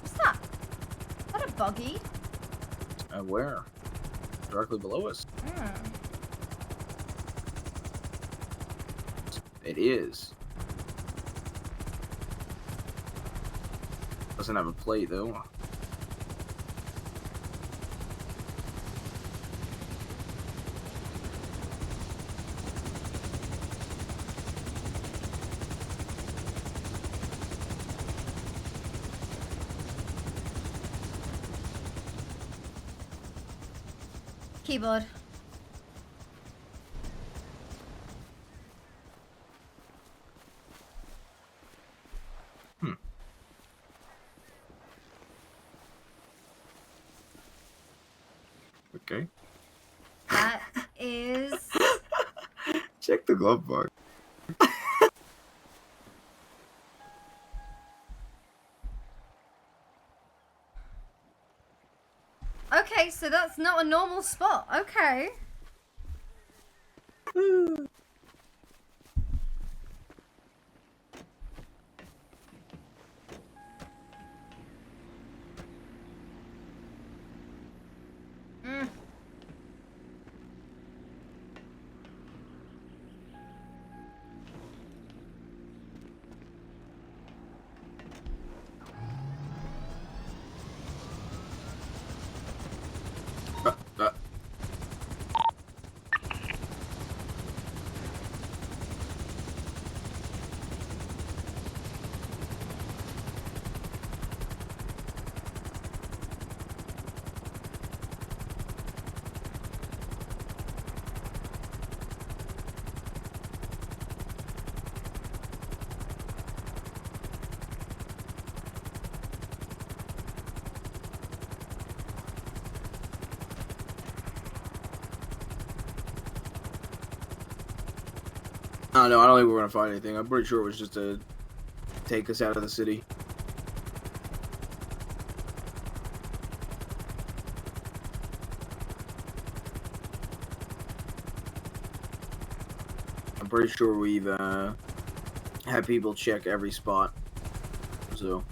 Speaker 14: What's that? Is that a buggy?
Speaker 12: Where? Directly below us.
Speaker 14: Hmm.
Speaker 12: It is. Doesn't have a plate though.
Speaker 14: Keyboard.
Speaker 12: Okay.
Speaker 14: That is.
Speaker 12: Check the glove box.
Speaker 14: Okay, so that's not a normal spot. Okay. Mm.
Speaker 12: I don't know. I don't think we're gonna find anything. I'm pretty sure it was just to take us out of the city. I'm pretty sure we've had people check every spot. So.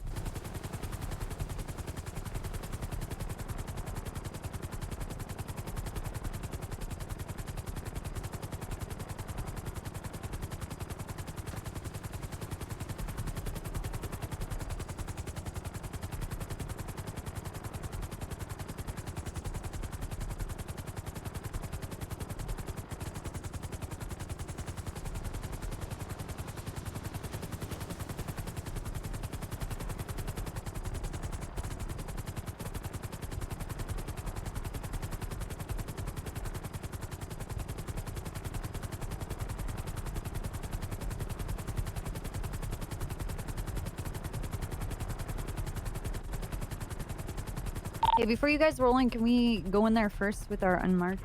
Speaker 18: Hey, before you guys roll in, can we go in there first with our unmarked?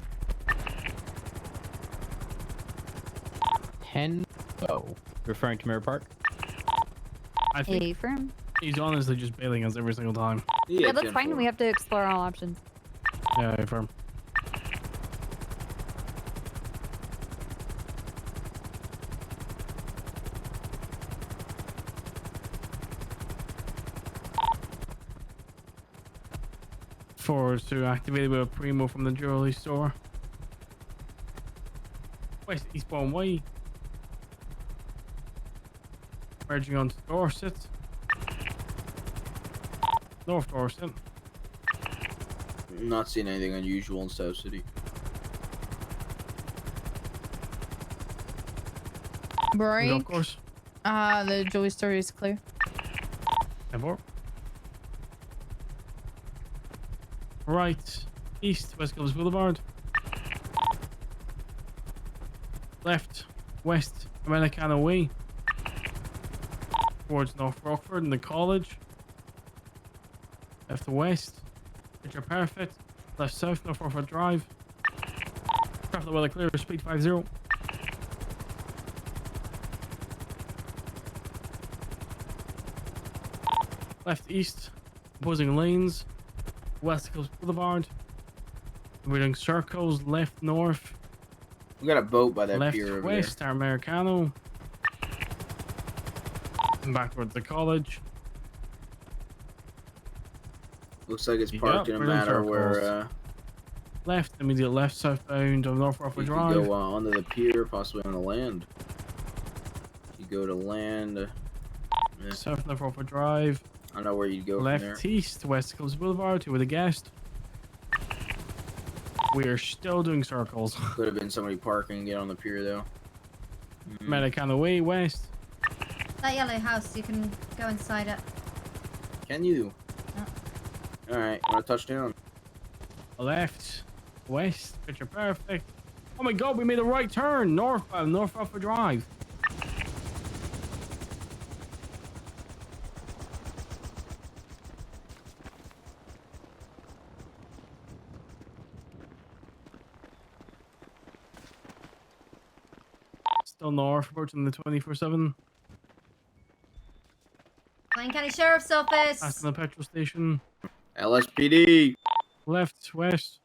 Speaker 4: 10 referring to Mirror Park.
Speaker 5: I think
Speaker 18: Hey, firm.
Speaker 5: he's honestly just bailing us every single time.
Speaker 18: Yeah, that's fine. We have to explore all options.
Speaker 5: Yeah, firm. Forwards to activate with a primo from the jewelry store. West eastbound way. Merging onto Dorset. North Dorset.
Speaker 12: Not seeing anything unusual in South City.
Speaker 1: Break.
Speaker 5: Golf course.
Speaker 1: The jewelry store is clear.
Speaker 5: And more. Right. East, West Gilbert Boulevard. Left, West, Americana Way. Towards North Rockford and the college. Left to west. Picture perfect. Left south, North Rockford Drive. Traffic weather clear, speed 50. Left east, opposing lanes. West Coast Boulevard. We're doing circles. Left north.
Speaker 12: We got a boat by that
Speaker 5: left
Speaker 12: pier over
Speaker 5: west, Americano. And back towards the college.
Speaker 12: there. Looks like it's
Speaker 5: Yep,
Speaker 12: parked in a
Speaker 5: we're in
Speaker 12: manner where
Speaker 5: circles. Left, immediate left, southbound on North Rockford
Speaker 12: you
Speaker 5: Drive.
Speaker 12: can go onto the pier, possibly on the land. You go to land.
Speaker 5: South North Rockford Drive.
Speaker 12: I don't know where you'd go
Speaker 5: Left
Speaker 12: from there.
Speaker 5: east, West Coast Boulevard, to with a guest. We are still doing circles.
Speaker 12: Could have been somebody parking, get on the pier though.
Speaker 5: Americano Way, west.
Speaker 14: That yellow house, you can go inside it.
Speaker 12: Can you?
Speaker 14: Oh.
Speaker 12: Alright, wanna touch down?
Speaker 5: Left, west, picture perfect. Oh my god, we made a right turn. Northbound, North Rockford Drive. Still north, approaching the 24/7.
Speaker 14: Plain County Sheriff's Office.
Speaker 5: Passing the petrol station.
Speaker 12: LSPD.
Speaker 5: Left, west.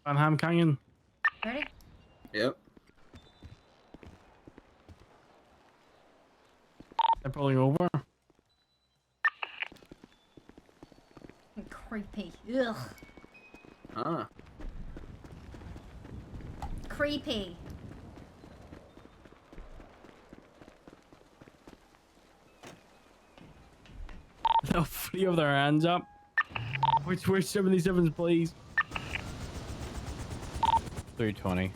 Speaker 5: Van Ham Canyon.
Speaker 14: Ready?
Speaker 12: Yep.
Speaker 5: They're pulling over.
Speaker 14: Creepy. Ugh.
Speaker 12: Huh.
Speaker 14: Creepy.
Speaker 5: They'll free of their hands up. Which 77s, please?
Speaker 4: 320.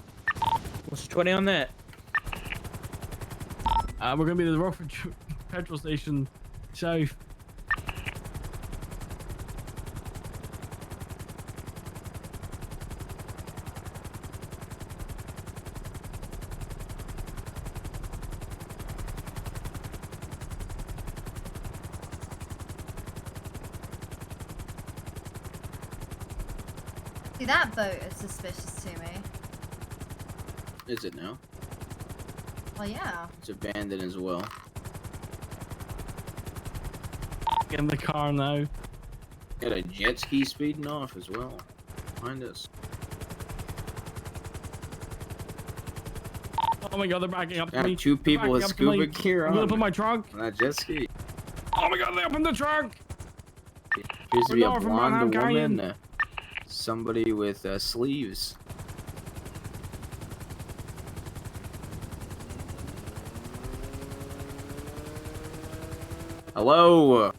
Speaker 23: What's 20 on that?
Speaker 5: We're gonna be at the Rockford petrol station south.
Speaker 14: See, that boat is suspicious to me.
Speaker 12: Is it now?
Speaker 14: Well, yeah.
Speaker 12: It's abandoned as well.
Speaker 5: Get in the car now.
Speaker 12: Got a jet ski speeding off as well. Behind us.
Speaker 5: Oh my god, they're backing up to
Speaker 12: Got
Speaker 5: me.
Speaker 12: two
Speaker 5: They're
Speaker 12: people with
Speaker 5: backing up to me.
Speaker 12: scuba gear
Speaker 5: I'm gonna
Speaker 12: on.
Speaker 5: put my trunk.
Speaker 12: On that jet ski.
Speaker 5: Oh my god, they opened the trunk.
Speaker 12: Appears to be a
Speaker 5: North from Van Ham
Speaker 12: blonde
Speaker 5: Canyon.
Speaker 12: woman. Somebody with sleeves. Hello.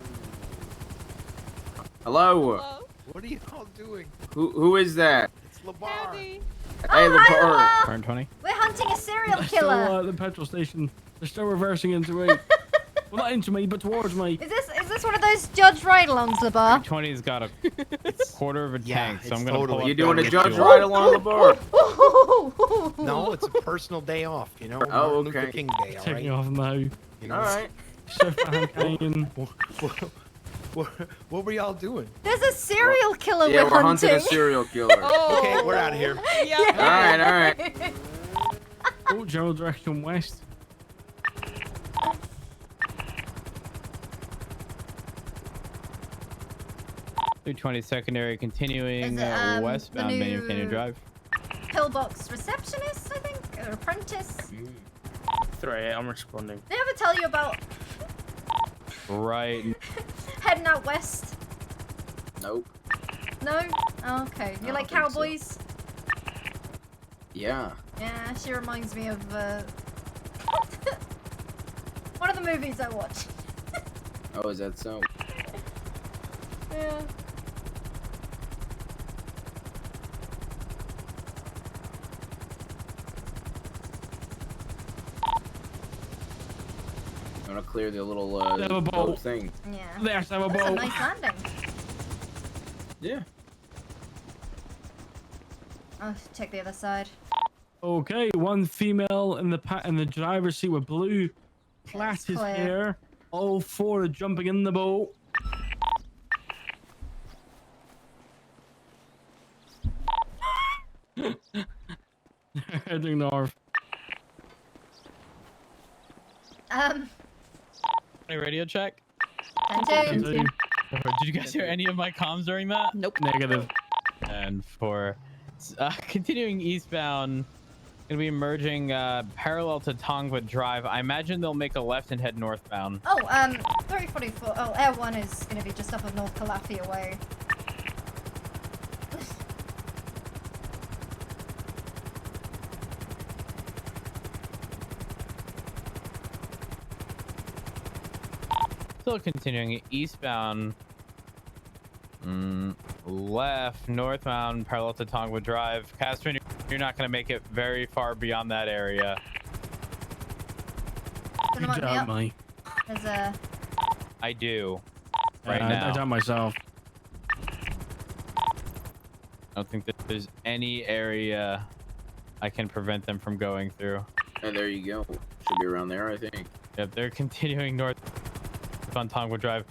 Speaker 12: Hello.
Speaker 16: What are you all doing?
Speaker 12: Who is that?
Speaker 16: It's Labar.
Speaker 12: Hey,
Speaker 14: hi,
Speaker 12: Labar.
Speaker 14: Labar.
Speaker 4: 20.
Speaker 14: We're hunting a serial
Speaker 5: They're still
Speaker 14: killer.
Speaker 5: at the petrol station. They're still reversing into me. Well, not into me, but towards me.
Speaker 14: Is this one of those judge ride-alongs, Labar?
Speaker 4: 20's got a quarter of a tank, so I'm gonna
Speaker 16: totally-
Speaker 4: pull up
Speaker 12: You
Speaker 4: there
Speaker 12: doing
Speaker 4: and
Speaker 12: a
Speaker 4: get
Speaker 12: judge
Speaker 4: fuel.
Speaker 12: ride along the board?
Speaker 16: No, it's a personal day off, you know?
Speaker 12: Oh,
Speaker 16: Martin Luther
Speaker 12: okay.
Speaker 16: King Day, all
Speaker 5: Taking
Speaker 16: right?
Speaker 5: off now.
Speaker 16: You know?
Speaker 12: All right.
Speaker 5: South Van Ham Canyon.
Speaker 16: What were y'all doing?
Speaker 14: There's a serial killer
Speaker 12: Yeah,
Speaker 14: we're
Speaker 12: we're hunting a serial killer.
Speaker 14: Oh.
Speaker 16: Okay, we're out of here.
Speaker 14: Yeah.
Speaker 12: All right.
Speaker 5: Oh, general direction west.
Speaker 4: Through 20 secondary, continuing
Speaker 14: Is it,
Speaker 4: westbound
Speaker 14: the
Speaker 4: Manual
Speaker 14: new-
Speaker 4: Canyon Drive.
Speaker 14: Pillbox receptionist, I think, or apprentice.
Speaker 7: Sorry, I'm responding.
Speaker 14: Did they ever tell you about
Speaker 4: Right.
Speaker 14: heading out west?
Speaker 12: Nope.
Speaker 14: No? Oh, okay. You
Speaker 12: I
Speaker 14: like
Speaker 12: don't think so.
Speaker 14: cowboys?
Speaker 12: Yeah.
Speaker 14: Yeah, she reminds me of one of the movies I watch.
Speaker 12: Oh, is that so?
Speaker 14: Yeah.
Speaker 12: I'm gonna clear the little
Speaker 5: They have a
Speaker 12: boat
Speaker 5: boat.
Speaker 12: thing.
Speaker 14: Yeah.
Speaker 5: There's have a
Speaker 14: That's a
Speaker 5: boat.
Speaker 14: nice landing.
Speaker 12: Yeah.
Speaker 14: Oh, check the other side.
Speaker 5: Okay, one female in the driver's seat with blue plaited
Speaker 14: clear.
Speaker 5: hair. All four are jumping in the boat. Heading north.
Speaker 4: Any radio check?
Speaker 14: 10-2.
Speaker 4: Did you guys hear any of my comms during that?
Speaker 18: Nope.
Speaker 5: Negative.
Speaker 4: And for continuing eastbound, gonna be merging parallel to Tongwood Drive. I imagine they'll make a left and head northbound.
Speaker 14: Oh, 344. Oh, Air 1 is going to be just up of North Calafia way.
Speaker 4: Still continuing eastbound. Left, northbound, parallel to Tongwood Drive. Castro, you're not going to make it very far beyond that area.
Speaker 14: Gonna mark me up.
Speaker 5: Mike.
Speaker 14: There's a...
Speaker 4: I do. Right now.
Speaker 5: I done myself.
Speaker 4: I don't think that there's any area I can prevent them from going through.
Speaker 12: And there you go. Should be around there, I think.
Speaker 4: Yep, they're continuing north on Tongwood Drive.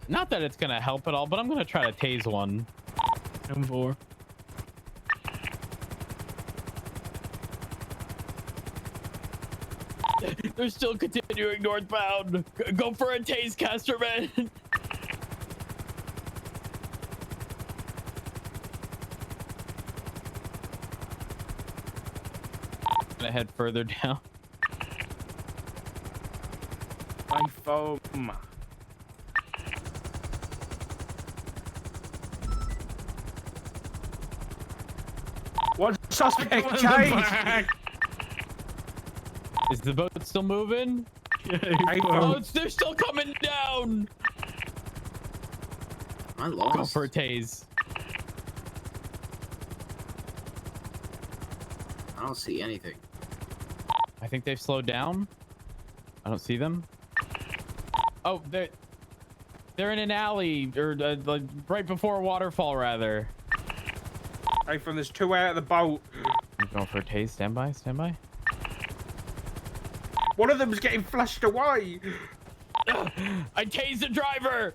Speaker 4: Not that it's gonna help at all, but I'm gonna try to tase one.
Speaker 5: M4.
Speaker 4: They're still continuing northbound. Go for a tase, Casterman. Gonna head further down.
Speaker 23: My foam. One suspect chase.
Speaker 4: Is the boat still moving?
Speaker 23: Oh,
Speaker 4: they're still coming down.
Speaker 12: I lost.
Speaker 4: Go for a tase.
Speaker 12: I don't see anything.
Speaker 4: I think they've slowed down. I don't see them. Oh, they're in an alley, or like right before a waterfall, rather.
Speaker 23: Hey, from there's two out of the boat.
Speaker 4: I'm going for a tase. Stand by. Stand by.
Speaker 23: One of them's getting flushed away.
Speaker 4: I tased the driver.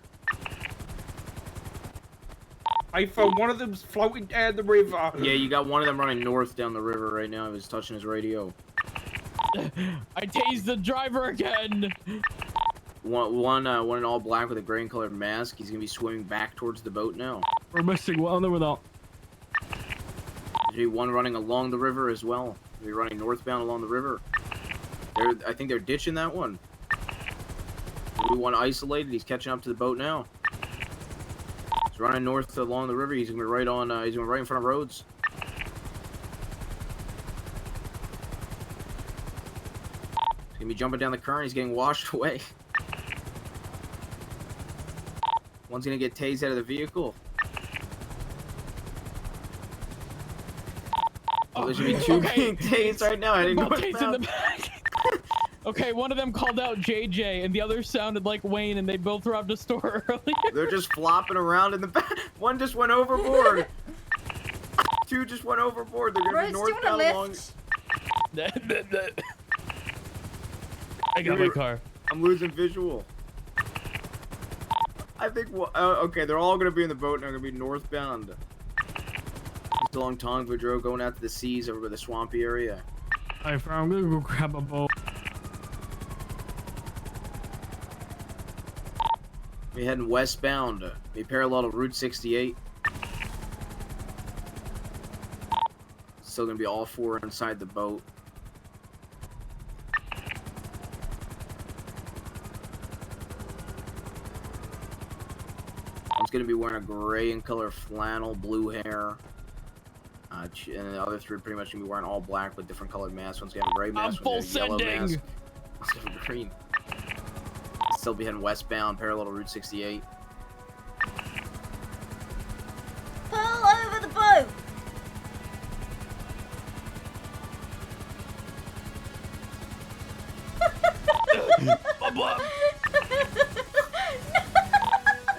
Speaker 23: I found one of them's floating down the river.
Speaker 12: Yeah, you got one of them running north down the river right now. He was touching his radio.
Speaker 4: I tased the driver again.
Speaker 12: One in all black with a gray and colored mask. He's gonna be swimming back towards the boat now.
Speaker 5: We're missing one of them.
Speaker 12: There'll be one running along the river as well. They'll be running northbound along the river. I think they're ditching that one. There'll be one isolated. He's catching up to the boat now. He's running north along the river. He's gonna be right on. He's gonna be right in front of Rhodes. He's gonna be jumping down the current. He's getting washed away. One's gonna get tased out of the vehicle. Oh, there should be two being tased right now. I didn't know
Speaker 4: Tased in the back. Okay, one of them called out JJ, and the other sounded like Wayne, and they both robbed a store earlier.
Speaker 12: They're just flopping around in the back. One just went overboard. Two just went overboard. They're gonna be northbound along.
Speaker 4: I got my car.
Speaker 12: I'm losing visual. I think. Okay, they're all gonna be in the boat and they're gonna be northbound. Just along Tongwood Road, going out to the seas over by the swampy area.
Speaker 5: Alright, I'm gonna go grab a boat.
Speaker 12: We're heading westbound. Be parallel to Route 68. Still gonna be all four inside the boat. One's gonna be wearing a gray in color flannel, blue hair. And the other three pretty much gonna be wearing all black with different colored masks. One's gonna have a gray mask, one's gonna have a yellow mask. One's gonna have green. Still be heading westbound, parallel to Route 68.
Speaker 14: Pull over the boat!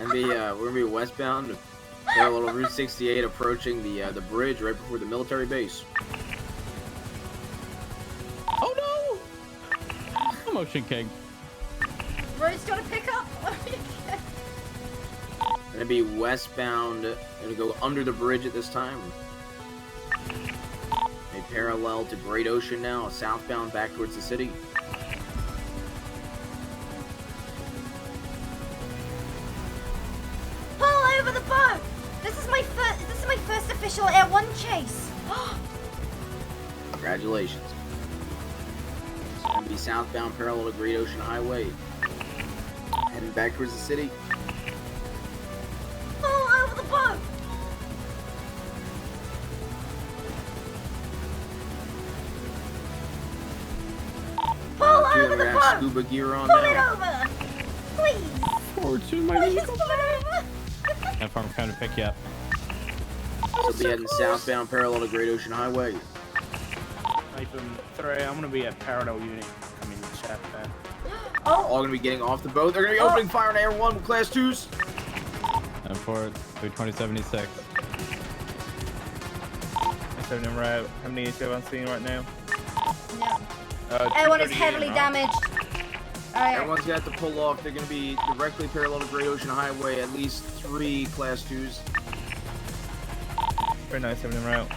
Speaker 12: And we're gonna be westbound, parallel to Route 68, approaching the bridge right before the military base.
Speaker 4: Oh no! Motion king.
Speaker 14: Rose, do you want to pick up?
Speaker 12: Gonna be westbound. Gonna go under the bridge at this time. A parallel to Great Ocean now. Southbound back towards the city.
Speaker 14: Air 1 chase.
Speaker 12: Congratulations. It's going to be southbound parallel to Great Ocean Highway. Heading back towards the city.
Speaker 14: Oh, over the boat. Pull over the boat.
Speaker 12: Scuba gear on
Speaker 14: Pull
Speaker 12: now.
Speaker 14: it over. Please.
Speaker 5: Forward to my
Speaker 14: Please
Speaker 5: vehicle.
Speaker 14: pull it over.
Speaker 4: If I'm coming to pick you up.
Speaker 12: So be heading southbound parallel to Great Ocean Highway.
Speaker 23: Nathan 3, I'm gonna be a parallel unit coming southbound.
Speaker 12: All going to be getting off the boat. They're going to be opening fire on Air 1 with Class 2s.
Speaker 4: And for 2076.
Speaker 7: 7 in route. How many is you on scene right now?
Speaker 14: Air 1 is heavily damaged. Alright.
Speaker 12: Everyone's going to have to pull off. They're going to be directly parallel to Great Ocean Highway. At least 3 Class 2s.
Speaker 7: Very nice, 7 in route.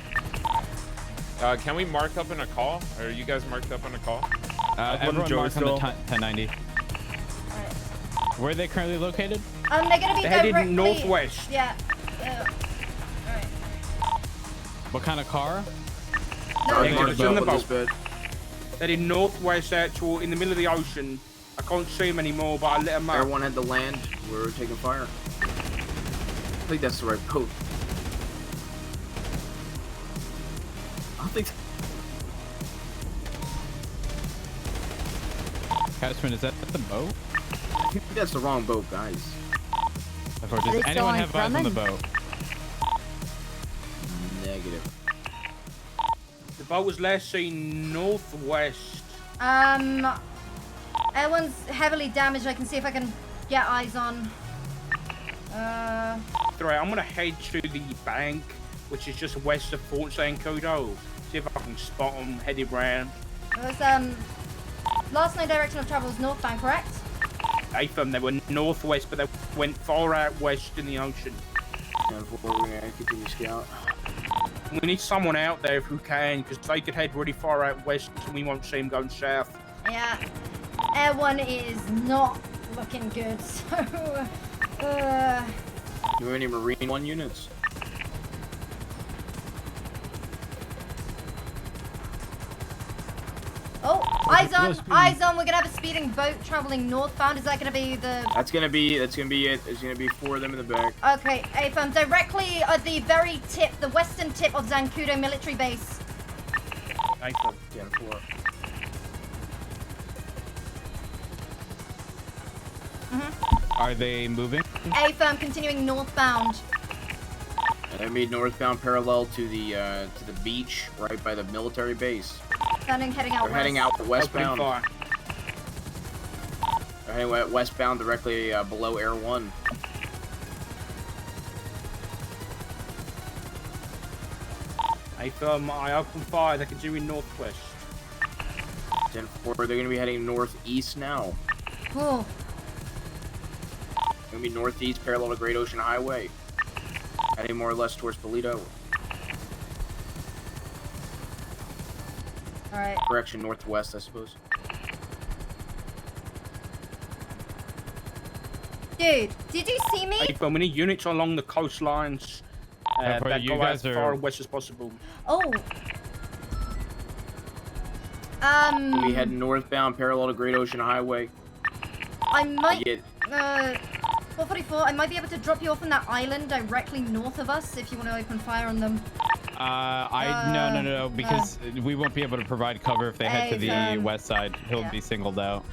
Speaker 15: Can we mark up in a call? Or are you guys marked up in a call?
Speaker 4: Everyone mark on the 1090. Where are they currently located?
Speaker 14: They're gonna be
Speaker 23: They're headed
Speaker 14: directly
Speaker 23: northwest.
Speaker 14: Yeah.
Speaker 4: What kind of car?
Speaker 23: No,
Speaker 12: They marked
Speaker 23: they're in the
Speaker 12: up on this
Speaker 23: boat.
Speaker 12: bed.
Speaker 23: They're in northwest actual in the middle of the ocean. I can't see them anymore, but I lit them up.
Speaker 12: Everyone had to land. We're taking fire. I think that's the right boat. I don't think.
Speaker 4: Catchman, is that the boat?
Speaker 12: I think that's the wrong boat, guys.
Speaker 4: Does anyone have eyes on the boat?
Speaker 12: Negative.
Speaker 23: The boat was last seen northwest.
Speaker 14: Air 1's heavily damaged. I can see if I can get eyes on.
Speaker 23: Right, I'm gonna head to the bank, which is just west of Fort San Codo. See if I can spot them headed round.
Speaker 14: It was last known direction of travel was northbound, correct?
Speaker 23: They were northwest, but they went far out west in the ocean.
Speaker 12: Continue scout.
Speaker 23: We need someone out there if we can, because they could head really far out west and we won't see them going south.
Speaker 14: Yeah. Air 1 is not looking good, so...
Speaker 12: Do we have any Marine 1 units?
Speaker 14: Oh, eyes on, eyes on. We're gonna have a speeding boat traveling northbound. Is that gonna be the?
Speaker 12: That's gonna be it. There's gonna be 4 of them in the back.
Speaker 14: Okay, AFM, directly at the very tip, the western tip of Zancudo military base.
Speaker 12: AFM, 10-4.
Speaker 4: Are they moving?
Speaker 14: AFM continuing northbound.
Speaker 12: Enemy northbound parallel to the beach right by the military base.
Speaker 14: Heading out
Speaker 12: They're heading out westbound.
Speaker 23: Fire.
Speaker 12: They're heading westbound directly below Air 1.
Speaker 23: AFM, I open fire. They're continuing northwest.
Speaker 12: 10-4. They're gonna be heading northeast now.
Speaker 14: Cool.
Speaker 12: Gonna be northeast parallel to Great Ocean Highway. Heading more or less towards Toledo.
Speaker 14: Alright.
Speaker 12: Correction, northwest, I suppose.
Speaker 14: Dude, did you see me?
Speaker 23: AFM, we need units along the coastlines. That
Speaker 4: you
Speaker 23: go
Speaker 4: guys
Speaker 23: as
Speaker 4: are-
Speaker 23: far west as possible.
Speaker 14: Oh.
Speaker 12: Gonna be heading northbound parallel to Great Ocean Highway.
Speaker 14: I might...
Speaker 12: Get
Speaker 14: 444, I might be able to drop you off on that island directly north of us if you want to open fire on them.
Speaker 4: No, because we won't be able to provide cover if they head to the west side. He'll be singled out.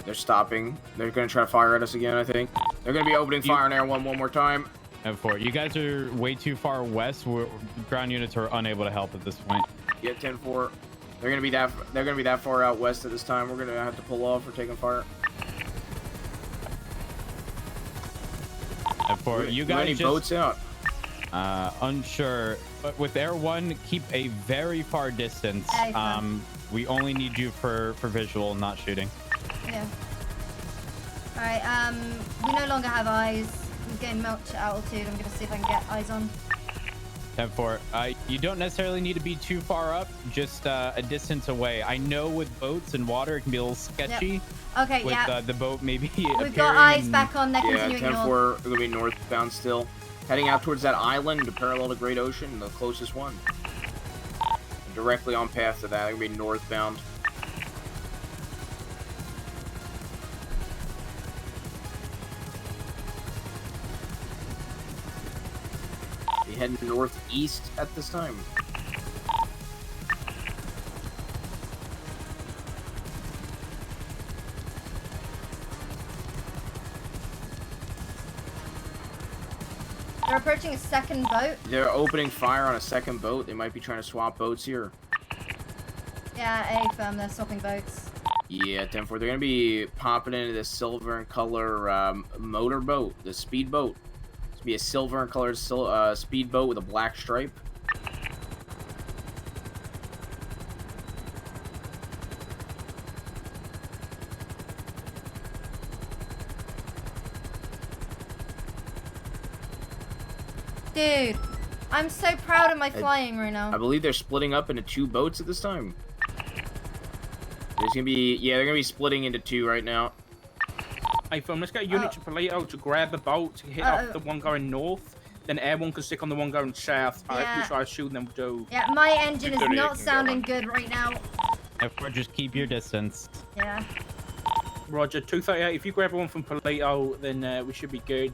Speaker 12: They're stopping. They're gonna try to fire at us again, I think. They're gonna be opening fire on Air 1 one more time.
Speaker 4: And 4. You guys are way too far west. Ground units are unable to help at this point.
Speaker 12: Yeah, 10-4. They're gonna be that far out west at this time. We're gonna have to pull off. We're taking fire.
Speaker 4: And 4. You guys
Speaker 12: any
Speaker 4: just
Speaker 12: boats out?
Speaker 4: Unsure, but with Air 1, keep a very far distance. We only need you for visual, not shooting.
Speaker 14: Yeah. Alright, we no longer have eyes. I'm getting melt to altitude. I'm gonna see if I can get eyes on.
Speaker 4: 10-4. You don't necessarily need to be too far up, just a distance away. I know with boats and water, it can be a little sketchy.
Speaker 14: Yep. Okay,
Speaker 4: with,
Speaker 14: yeah.
Speaker 4: The boat maybe
Speaker 14: We've got eyes back on. They're
Speaker 12: Yeah,
Speaker 14: continuing
Speaker 12: 10-4.
Speaker 14: north.
Speaker 12: They're gonna be northbound still. Heading out towards that island, parallel to Great Ocean, the closest one. Directly on path to that, they're gonna be northbound. Be heading northeast at this time.
Speaker 14: They're approaching a second boat.
Speaker 12: They're opening fire on a second boat. They might be trying to swap boats here.
Speaker 14: Yeah, affirm. They're swapping boats.
Speaker 12: Yeah, 10-4. They're gonna be popping into this silver and color motor boat, the speedboat. It's gonna be a silver and colored speedboat with a black stripe.
Speaker 14: Dude, I'm so proud of my flying right now.
Speaker 12: I believe they're splitting up into 2 boats at this time. There's gonna be, yeah, they're gonna be splitting into 2 right now.
Speaker 23: Hey, Phil, let's get a unit to Palito to grab the boat to hit off the one going north. Then everyone can stick on the one going south,
Speaker 14: Yeah.
Speaker 23: which I assume them do.
Speaker 14: Yeah, my engine is not sounding good right now.
Speaker 4: Therefore, just keep your distance.
Speaker 14: Yeah.
Speaker 23: Roger, 238. If you grab one from Palito, then we should be good.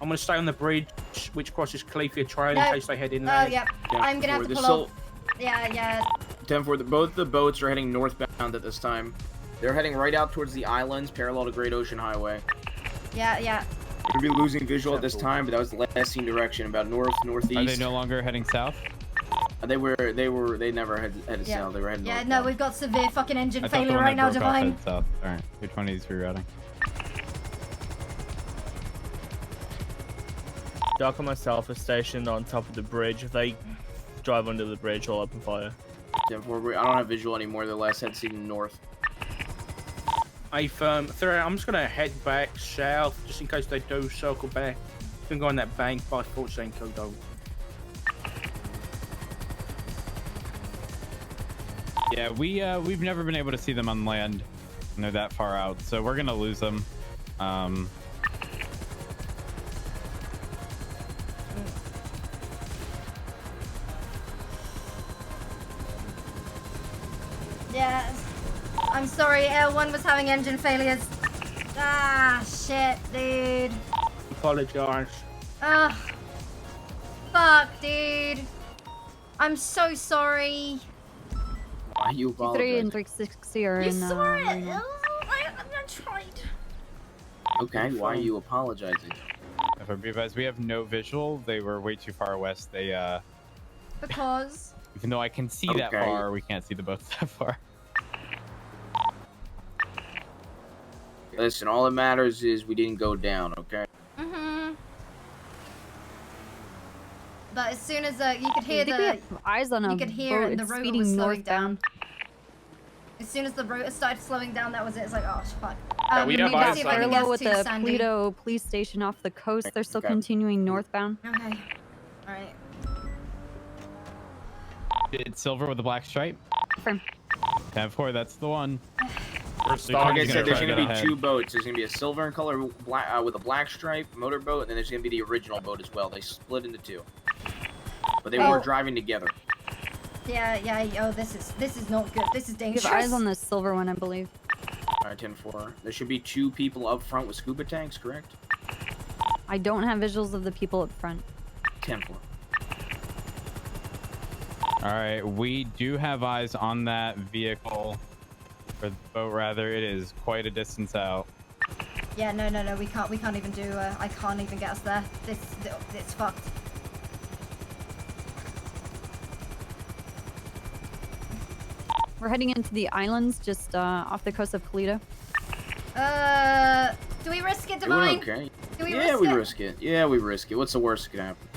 Speaker 23: I'm gonna stay on the bridge, which crosses Cleafia Trail in case they head in there.
Speaker 14: Oh, yeah. I'm gonna have to pull off. Yeah.
Speaker 12: 10-4. Both the boats are heading northbound at this time. They're heading right out towards the islands, parallel to Great Ocean Highway.
Speaker 14: Yeah.
Speaker 12: We're gonna be losing visual at this time, but that was the last seen direction, about northeast.
Speaker 4: Are they no longer heading south?
Speaker 12: They never headed
Speaker 14: Yeah.
Speaker 12: south. They were heading
Speaker 14: Yeah,
Speaker 12: north.
Speaker 14: no, we've got severe fucking engine
Speaker 4: I thought the
Speaker 14: failure
Speaker 4: one
Speaker 14: right
Speaker 4: that
Speaker 14: now,
Speaker 4: broke off
Speaker 14: Divine.
Speaker 4: headed south. Alright, 220 is rerouting.
Speaker 7: Doc and myself are stationed on top of the bridge. If they drive under the bridge, I'll open fire.
Speaker 12: 10-4. I don't have visual anymore. The last head seen north.
Speaker 23: Hey, I'm just gonna head back south just in case they do circle back. Can go on that bank by Fort St. Kildo.
Speaker 4: Yeah, we've never been able to see them on land when they're that far out, so we're gonna lose them.
Speaker 14: Yeah. I'm sorry, L1 was having engine failures. Ah, shit, dude.
Speaker 23: Apologize.
Speaker 14: Ugh. Fuck, dude. I'm so sorry.
Speaker 12: Why you
Speaker 18: 3
Speaker 12: apologize?
Speaker 18: and 360 are
Speaker 14: You
Speaker 18: in.
Speaker 14: saw it.
Speaker 18: Reno.
Speaker 14: I tried.
Speaker 12: Okay, why are you apologizing?
Speaker 4: If I be advised, we have no visual. They were way too far west. They
Speaker 14: Because.
Speaker 4: even though I can see that
Speaker 12: Okay.
Speaker 4: far, we can't see the boats that far.
Speaker 12: Listen, all that matters is we didn't go down, okay?
Speaker 14: But as soon as you could hear
Speaker 18: I think we have eyes on a
Speaker 14: you could hear
Speaker 18: boat.
Speaker 14: it, the
Speaker 18: It's
Speaker 14: rotor
Speaker 18: speeding
Speaker 14: was slowing
Speaker 18: northbound.
Speaker 14: down. As soon as the rotor started slowing down, that was it. It's like, oh fuck.
Speaker 15: Yeah, we have
Speaker 14: maybe
Speaker 15: eyes
Speaker 14: see if
Speaker 15: on
Speaker 14: I can
Speaker 18: Parallel
Speaker 14: guess
Speaker 18: with
Speaker 14: to
Speaker 18: the
Speaker 14: Sandy.
Speaker 18: Pluto police station off the coast. They're still
Speaker 12: Okay.
Speaker 18: continuing northbound.
Speaker 14: Okay. All right.
Speaker 4: It's silver with a black stripe.
Speaker 18: Confirm.
Speaker 4: 10-4, that's the one.
Speaker 15: First
Speaker 12: Like I
Speaker 4: Gonna
Speaker 12: said, there's
Speaker 4: try
Speaker 12: gonna
Speaker 4: to
Speaker 12: be
Speaker 4: get
Speaker 12: 2
Speaker 4: ahead.
Speaker 12: boats. There's gonna be a silver and color black with a black stripe motorboat, and then there's gonna be the original boat as well. They split into 2, but they were driving together.
Speaker 14: Yeah. Oh, this is not good. This is
Speaker 18: We
Speaker 14: dangerous.
Speaker 18: have eyes on the silver one, I believe.
Speaker 12: All right, 10-4. There should be 2 people up front with scuba tanks, correct?
Speaker 18: I don't have visuals of the people up front.
Speaker 12: 10-4.
Speaker 4: All right, we do have eyes on that vehicle, or the boat rather. It is quite a distance out.
Speaker 14: Yeah, no. We can't even do. I can't even get us there. It's fucked.
Speaker 18: We're heading into the islands just off the coast of Polito.
Speaker 14: Do we risk it,
Speaker 12: Doing
Speaker 14: Divine?
Speaker 12: okay.
Speaker 14: Do we
Speaker 12: Yeah,
Speaker 14: risk
Speaker 12: we
Speaker 14: it?
Speaker 12: risk it. Yeah, we risk it. What's the worst that could happen?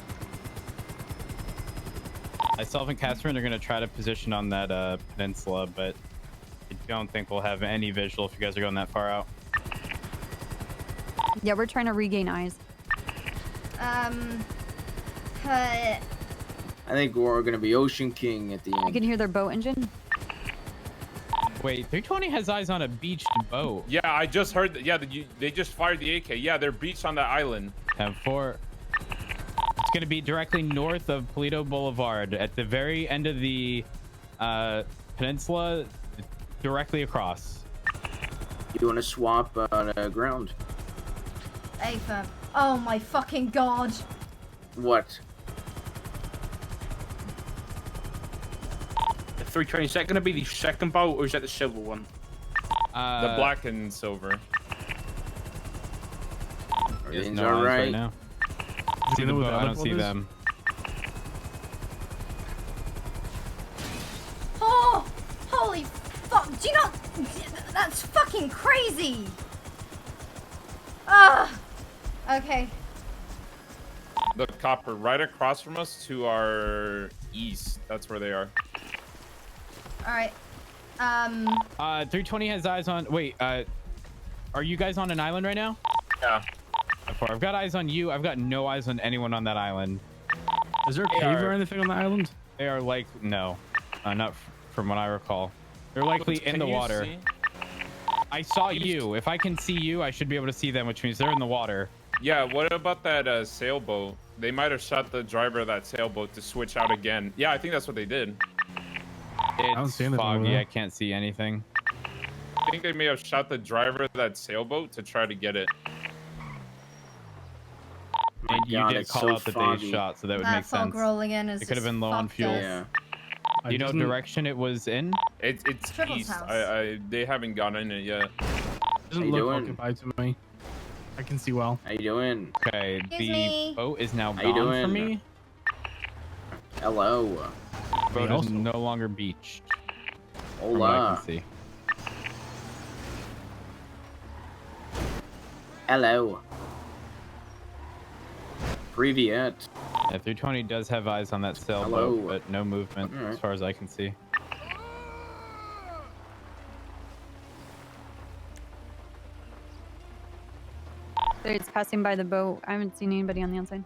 Speaker 4: Myself and Catherine are going to try to position on that peninsula, but I don't think we'll have any visual if you guys are going that far out.
Speaker 18: Yeah, we're trying to regain eyes.
Speaker 12: I think we're gonna be Ocean King at the
Speaker 18: I
Speaker 12: end.
Speaker 18: can hear their boat engine.
Speaker 4: Wait, 320 has eyes on a beached boat.
Speaker 15: Yeah, I just heard that. Yeah, they just fired the AK. Yeah, they're beached on that island.
Speaker 4: 10-4. going to be directly north of Polito Boulevard at the very end of the peninsula, directly across.
Speaker 12: You want to swap ground?
Speaker 14: Hey, fam. Oh my fucking god.
Speaker 12: What?
Speaker 23: The 320, is that going to be the second boat, or is that the silver one?
Speaker 15: The black and silver.
Speaker 4: There's
Speaker 12: Everything's
Speaker 4: no eyes
Speaker 12: alright.
Speaker 4: right now. See the boat, I don't see them.
Speaker 14: Oh! Holy fuck! Do you not... That's fucking crazy! Ah! Okay.
Speaker 15: The copper right across from us to our east. That's where they are.
Speaker 14: Alright.
Speaker 4: 320 has eyes on... Wait, are you guys on an island right now?
Speaker 15: Yeah.
Speaker 4: I've got eyes on you. I've got no eyes on anyone on that island.
Speaker 5: Is there a cave or anything on the island?
Speaker 4: They are like... No. Not from what I recall. They're likely in the water.
Speaker 15: See?
Speaker 4: I saw you. If I can see you, I should be able to see them, which means they're in the water.
Speaker 15: Yeah, what about that sailboat? They might have shot the driver of that sailboat to switch out again. Yeah, I think that's what they did.
Speaker 4: It's foggy. I can't see anything.
Speaker 15: I think they may have shot the driver of that sailboat to try to get it.
Speaker 4: And you
Speaker 12: God,
Speaker 4: did
Speaker 12: it's
Speaker 4: call
Speaker 12: so
Speaker 4: out the
Speaker 12: foggy.
Speaker 4: day's shot, so that would
Speaker 14: That
Speaker 4: make
Speaker 14: fog
Speaker 4: sense.
Speaker 14: rolling in is
Speaker 4: It could have
Speaker 14: just
Speaker 4: been low on
Speaker 14: fucked
Speaker 4: fuel.
Speaker 14: us.
Speaker 12: Yeah.
Speaker 4: Do you know what direction it was in?
Speaker 15: It's
Speaker 14: Tribble's
Speaker 15: east.
Speaker 14: house.
Speaker 15: They haven't gotten it yet.
Speaker 5: Doesn't
Speaker 12: How you
Speaker 5: look
Speaker 12: doing?
Speaker 5: occupied to me. I can see well.
Speaker 12: How you doing?
Speaker 4: Okay,
Speaker 14: Excuse
Speaker 4: the
Speaker 14: me.
Speaker 4: boat is now
Speaker 12: How you
Speaker 4: gone from
Speaker 12: doing?
Speaker 4: me.
Speaker 12: Hello.
Speaker 4: The boat is
Speaker 5: also-
Speaker 4: no longer beached. From what I
Speaker 12: Hola.
Speaker 4: can see.
Speaker 12: Hello. Privyet.
Speaker 4: Yeah, 320 does have eyes on that sailboat,
Speaker 12: Hello.
Speaker 4: but no movement
Speaker 12: Alright.
Speaker 4: as far as I can see.
Speaker 18: It's passing by the boat. I haven't seen anybody on the outside.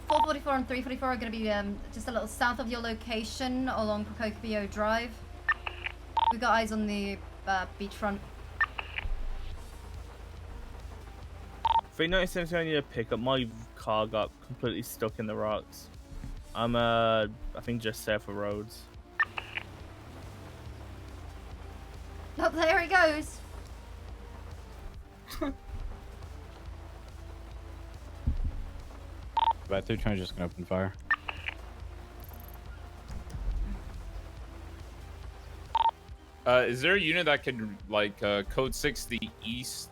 Speaker 14: 444 and 344 are going to be just a little south of your location along Procopio Drive. We've got eyes on the beachfront.
Speaker 7: 397, I need to pick up. My car got completely stuck in the rocks. I'm I think just south of roads.
Speaker 14: Oh, there he goes.
Speaker 4: But 320 just gonna open fire.
Speaker 15: Is there a unit that could like code 6 the east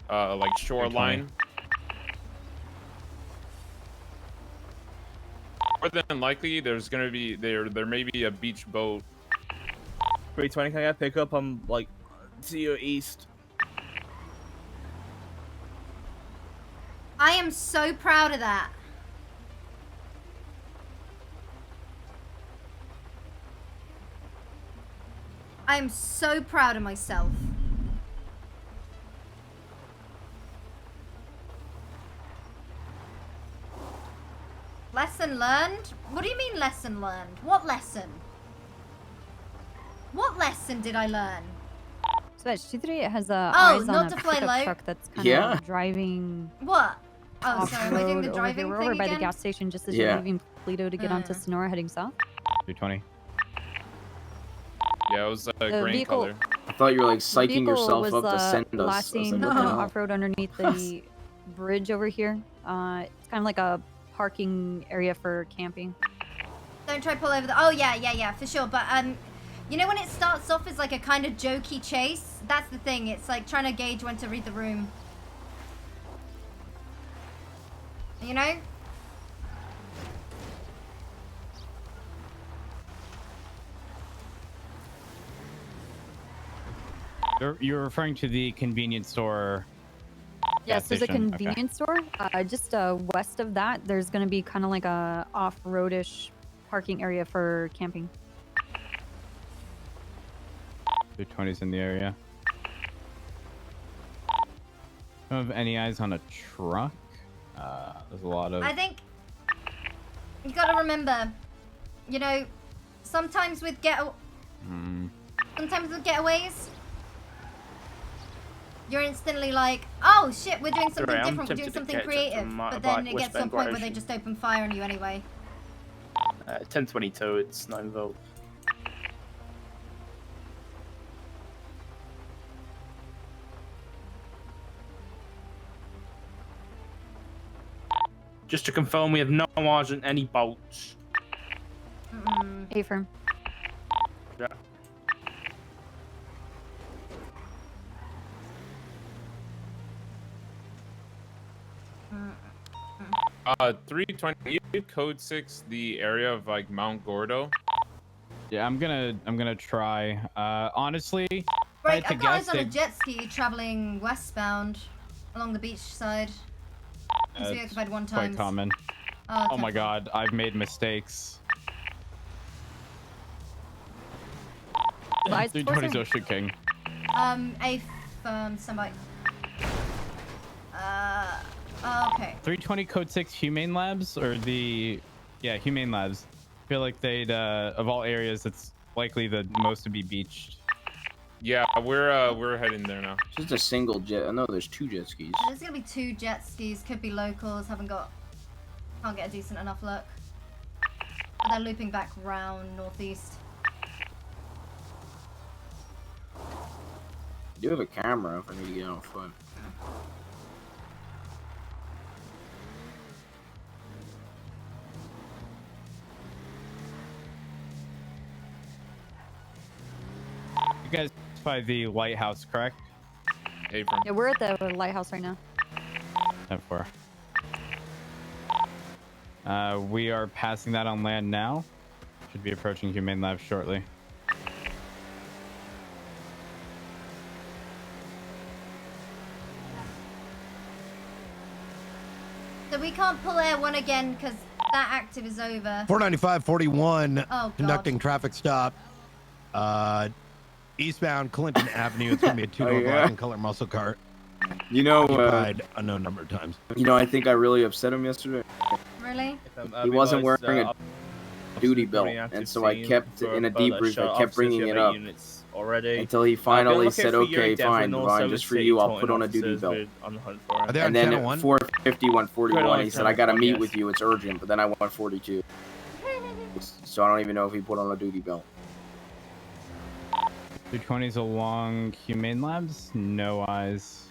Speaker 15: like shoreline? More than likely, there's gonna be there may be a beach boat.
Speaker 7: 320, can I get pick up? I'm like to your east.
Speaker 14: I am so proud of that. I am so proud of myself. Lesson learned? What do you mean lesson learned? What lesson? What lesson did I learn?
Speaker 18: So that 238 has eyes
Speaker 14: not
Speaker 18: on
Speaker 14: to
Speaker 18: a
Speaker 14: fly
Speaker 18: pickup
Speaker 14: low.
Speaker 18: truck that's kind
Speaker 12: Yeah.
Speaker 18: of driving
Speaker 14: What? Oh, sorry, am I doing
Speaker 18: off-road
Speaker 14: the
Speaker 18: over
Speaker 14: driving
Speaker 18: here. We're
Speaker 14: thing
Speaker 18: over by the
Speaker 14: again?
Speaker 18: gas station just as
Speaker 12: Yeah.
Speaker 18: you're leaving Polito to get onto Sonora heading south.
Speaker 4: 320.
Speaker 15: Yeah, it was a green
Speaker 18: vehicle-
Speaker 15: color.
Speaker 12: I thought you were like
Speaker 18: The
Speaker 12: psyching
Speaker 18: vehicle
Speaker 12: yourself
Speaker 18: was,
Speaker 12: up to send us. I was
Speaker 18: last
Speaker 12: like,
Speaker 18: seen
Speaker 12: what the
Speaker 18: looking
Speaker 12: hell?
Speaker 18: off-road underneath the bridge over here. It's kind of like a parking area for camping.
Speaker 14: Don't try pull over the. Oh yeah, for sure. But you know when it starts off as like a kind of jokey chase? That's the thing. It's like trying to gauge when to read the room. You know?
Speaker 4: You're referring to the convenience store.
Speaker 18: Yes,
Speaker 4: gas
Speaker 18: there's a
Speaker 4: station. Okay.
Speaker 18: convenience store. Just west of that, there's going to be kind of like a off-roadish parking area for camping.
Speaker 4: 220's in the area. Don't have any eyes on a truck. There's a lot of.
Speaker 14: I think you gotta remember, you know, sometimes with
Speaker 4: Hmm.
Speaker 14: sometimes with getaways, you're instantly like, oh shit, we're doing something
Speaker 7: Sorry, I'm
Speaker 14: different, we're doing
Speaker 7: tempted to
Speaker 14: something
Speaker 7: catch up
Speaker 14: creative.
Speaker 7: from,
Speaker 14: But
Speaker 7: about
Speaker 14: then it
Speaker 7: West
Speaker 14: gets to a
Speaker 7: Bend
Speaker 14: point where they
Speaker 7: Ocean.
Speaker 14: just open fire on you anyway.
Speaker 7: 1022, it's 9 volt. Just to confirm, we have no wires and any bolts.
Speaker 18: Affirm.
Speaker 7: Yeah.
Speaker 14: Mm-hmm.
Speaker 15: 320 code 6, the area of like Mount Gordo.
Speaker 4: Yeah, I'm gonna try. Honestly, if I
Speaker 14: Right,
Speaker 4: had to
Speaker 14: I've got eyes
Speaker 4: guess,
Speaker 14: on a
Speaker 4: they-
Speaker 14: jet ski traveling westbound along the beach side. Seems to be occupied one
Speaker 4: quite
Speaker 14: time.
Speaker 4: common. Oh my god, I've made mistakes. 320's Ocean King.
Speaker 14: Somebody. Okay.
Speaker 4: 320 code 6 Humane Labs or Humane Labs. I feel like they'd of all areas, it's likely the most to be beached.
Speaker 15: Yeah, we're heading there now.
Speaker 12: Just a single jet. I know there's 2 jet skis.
Speaker 14: There's gonna be 2 jet skis, could be locals, can't get a decent enough look. But they're looping back round northeast.
Speaker 12: I do have a camera if I need to get on foot.
Speaker 4: You guys by the lighthouse, correct?
Speaker 15: Apron.
Speaker 18: Yeah, we're at the lighthouse right now.
Speaker 4: 10-4. We are passing that on land now. Should be approaching Humane Labs shortly.
Speaker 14: So we can't pull Air 1 again because that active is over.
Speaker 16: 495-41,
Speaker 14: Oh, God.
Speaker 16: conducting traffic stop. Eastbound Clinton Avenue. It's going to be a 2-door black and color muscle car.
Speaker 12: You know,
Speaker 16: occupied unknown number of times.
Speaker 12: You know, I think I really upset him yesterday.
Speaker 14: Really?
Speaker 12: He wasn't wearing a duty belt, and so I kept in a debrief. I kept bringing it up until he finally said, "Okay, fine, Divine, just for you, I'll put on a duty belt." And then at 450, 141, he said, "I gotta meet with you. It's urgent." But then I went 42, so I don't even know if he put on a duty belt.
Speaker 4: 220's along Humane Labs. No eyes.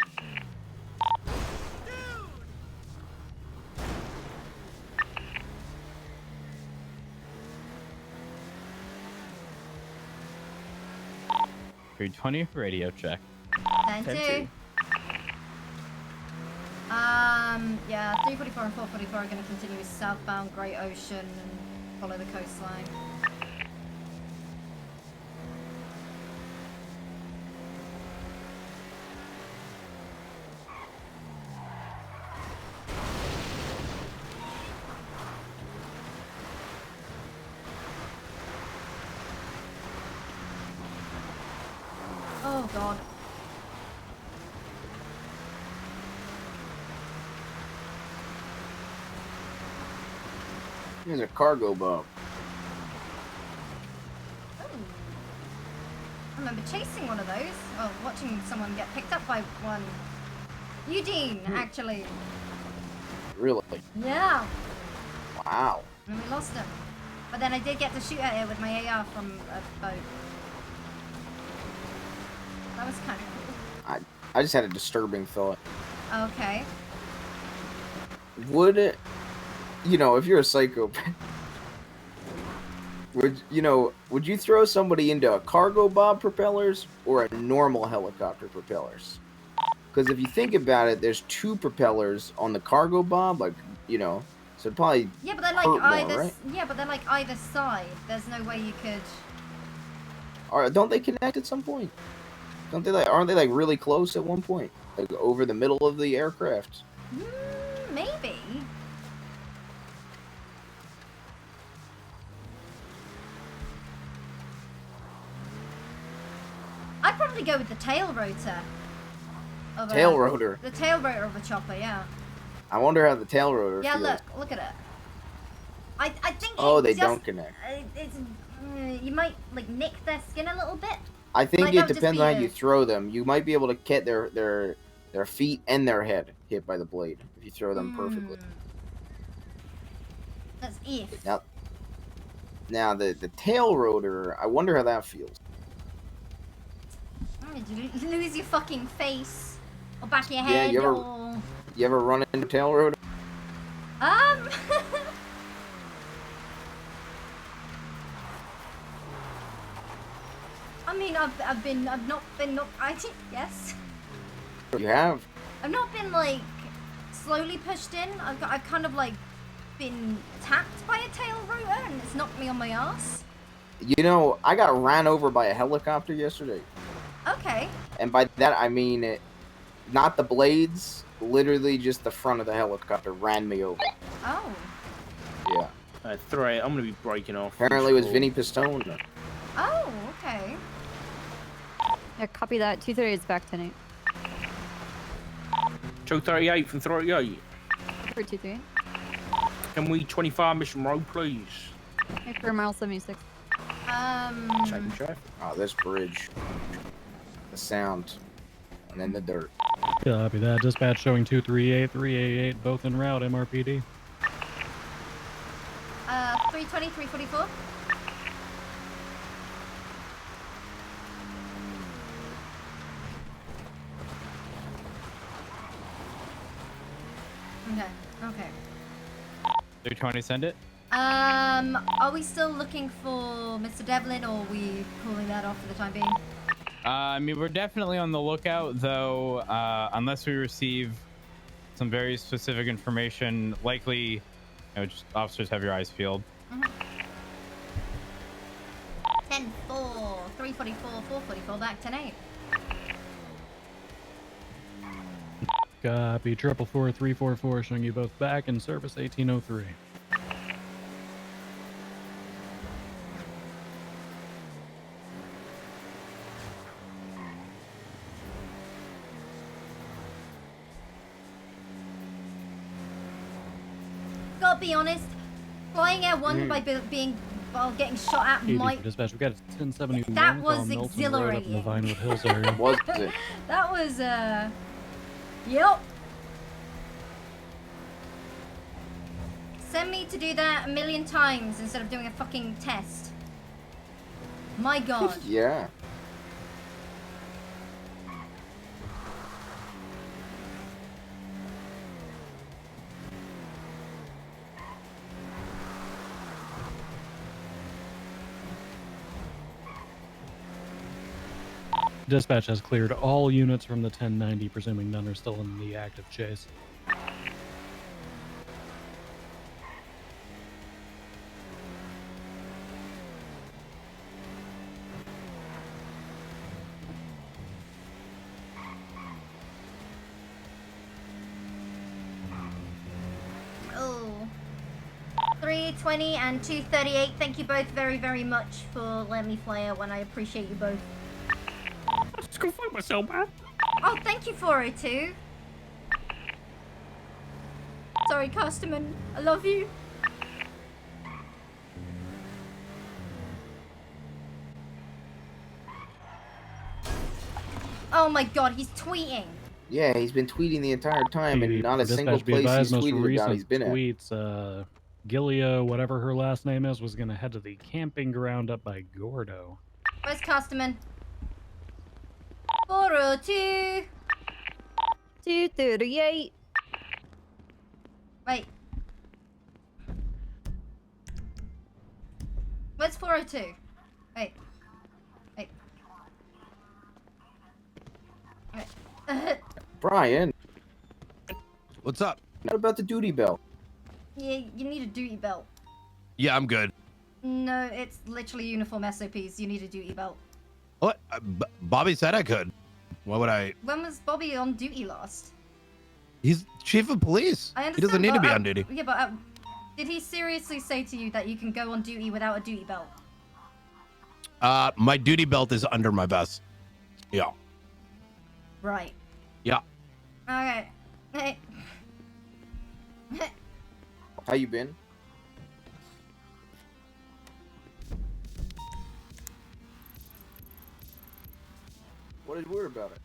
Speaker 4: .320 radio check.
Speaker 14: 10-2. Yeah, 344 and 444 are going to continue southbound Great Ocean and follow the coastline. Oh god.
Speaker 12: There's a cargo bomb.
Speaker 14: I remember chasing one of those. Well, watching someone get picked up by one. Eugene, actually.
Speaker 12: Really?
Speaker 14: Yeah.
Speaker 12: Wow.
Speaker 14: And we lost him. But then I did get to shoot at it with my AR from a boat. That was kind of cool.
Speaker 12: I just had a disturbing thought.
Speaker 14: Okay.
Speaker 12: Would it, you know, if you're a psychopath, would you throw somebody into a cargo bomb propellers or a normal helicopter propellers? Because if you think about it, there's 2 propellers on the cargo bomb, like, you know, so it'd probably
Speaker 14: Yeah, but they're like
Speaker 12: hurt
Speaker 14: either.
Speaker 12: more, right?
Speaker 14: Yeah, but they're like either side. There's no way you could.
Speaker 12: Or don't they connect at some point? Don't they aren't they like really close at one point? Like over the middle of the aircraft?
Speaker 14: Maybe. I'd probably go with the tail rotor.
Speaker 12: Tail rotor?
Speaker 14: The tail rotor of a chopper, yeah.
Speaker 12: I wonder how the tail rotor
Speaker 14: Yeah,
Speaker 12: feels.
Speaker 14: look at it. I think.
Speaker 12: Oh,
Speaker 14: it
Speaker 12: they
Speaker 14: just-
Speaker 12: don't connect.
Speaker 14: It's you might like nick their skin a little bit,
Speaker 12: I think
Speaker 14: Like,
Speaker 12: it
Speaker 14: that would just
Speaker 12: depends
Speaker 14: be
Speaker 12: on how you
Speaker 14: a-
Speaker 12: throw them. You might be able to get their feet and their head hit by the blade if you throw them perfectly.
Speaker 14: That's if.
Speaker 12: Now the tail rotor, I wonder how that feels.
Speaker 14: You lose your fucking face or back of your
Speaker 12: Yeah,
Speaker 14: head
Speaker 12: you ever run into tail rotor?
Speaker 14: I mean, yes.
Speaker 12: You have.
Speaker 14: I've not been like slowly pushed in. I've kind of like been tapped by a tail rotor and it's knocked me on my ass.
Speaker 12: You know, I got ran over by a helicopter yesterday.
Speaker 14: Okay.
Speaker 12: And by that I mean not the blades, literally just the front of the helicopter ran me over.
Speaker 14: Oh.
Speaker 12: Yeah.
Speaker 23: That's right. I'm gonna be breaking off.
Speaker 12: Apparently it was Vinny Pistone.
Speaker 14: Oh, okay.
Speaker 18: Yeah, copy that. 2:30 is back tonight.
Speaker 23: 238 from 38.
Speaker 18: For 2:30.
Speaker 23: Can we 25 Mission Road, please?
Speaker 18: Hey, for mile 76.
Speaker 12: Checking traffic. Oh, this bridge. The sound. And then the dirt.
Speaker 6: Copy that. Dispatch showing 238, 388, both en route, MRPD.
Speaker 14: 320, 344. Okay.
Speaker 4: 320, send it.
Speaker 14: Are we still looking for Mr. Devlin, or are we pulling that off for the time being?
Speaker 4: I mean, we're definitely on the lookout, though, unless we receive some very specific information, likely, just officers have your eyes peeled.
Speaker 14: 10-4, 344, 444, back 10-8.
Speaker 6: Copy. 444, 344, showing you both back in service 1803.
Speaker 14: Gotta be honest, flying Air 1 by while getting shot at might...
Speaker 6: Dispatch, we got 1071.
Speaker 14: That was
Speaker 6: on Milton Road up in
Speaker 14: exhilarating.
Speaker 6: the Vinewood Hills area.
Speaker 12: Was it?
Speaker 14: That was, Yep. Send me to do that 1,000,000 times instead of doing a fucking test. My god.
Speaker 12: Yeah.
Speaker 6: Dispatch has cleared all units from the 1090, presuming none are still in the active chase.
Speaker 14: Oh. 320 and 238. Thank you both very, very much for letting me fly out when I appreciate you both.
Speaker 5: Just go find myself, man.
Speaker 14: Oh, thank you, 402. Sorry, Customan. I love you. Oh my god, he's tweeting.
Speaker 12: Yeah, he's been tweeting the entire time, and not a single
Speaker 6: Dispatch, be
Speaker 12: place
Speaker 6: advised,
Speaker 12: he's
Speaker 6: most
Speaker 12: tweeted about he's
Speaker 6: recent
Speaker 12: been at.
Speaker 6: tweets, Gilia, whatever her last name is, was going to head to the camping ground up by Gordo.
Speaker 14: Where's Customan? 402.
Speaker 18: 238.
Speaker 14: Wait. Where's 402? Wait. Wait. Wait.
Speaker 12: Brian.
Speaker 16: What's up?
Speaker 12: What about the duty belt?
Speaker 14: Yeah, you need a duty belt.
Speaker 16: Yeah, I'm good.
Speaker 14: No, it's literally uniform SOPs. You need a duty belt.
Speaker 16: What? Bobby said I could. Why would I?
Speaker 14: When was Bobby on duty last?
Speaker 16: He's chief of police.
Speaker 14: I understand.
Speaker 16: He doesn't need to
Speaker 14: but,
Speaker 16: be on duty.
Speaker 14: Yeah, but did he seriously say to you that you can go on duty without a duty belt?
Speaker 16: My duty belt is under my vest. Yeah.
Speaker 14: Right.
Speaker 16: Yeah.
Speaker 14: Okay. Hey.
Speaker 12: How you been? What is weird about it?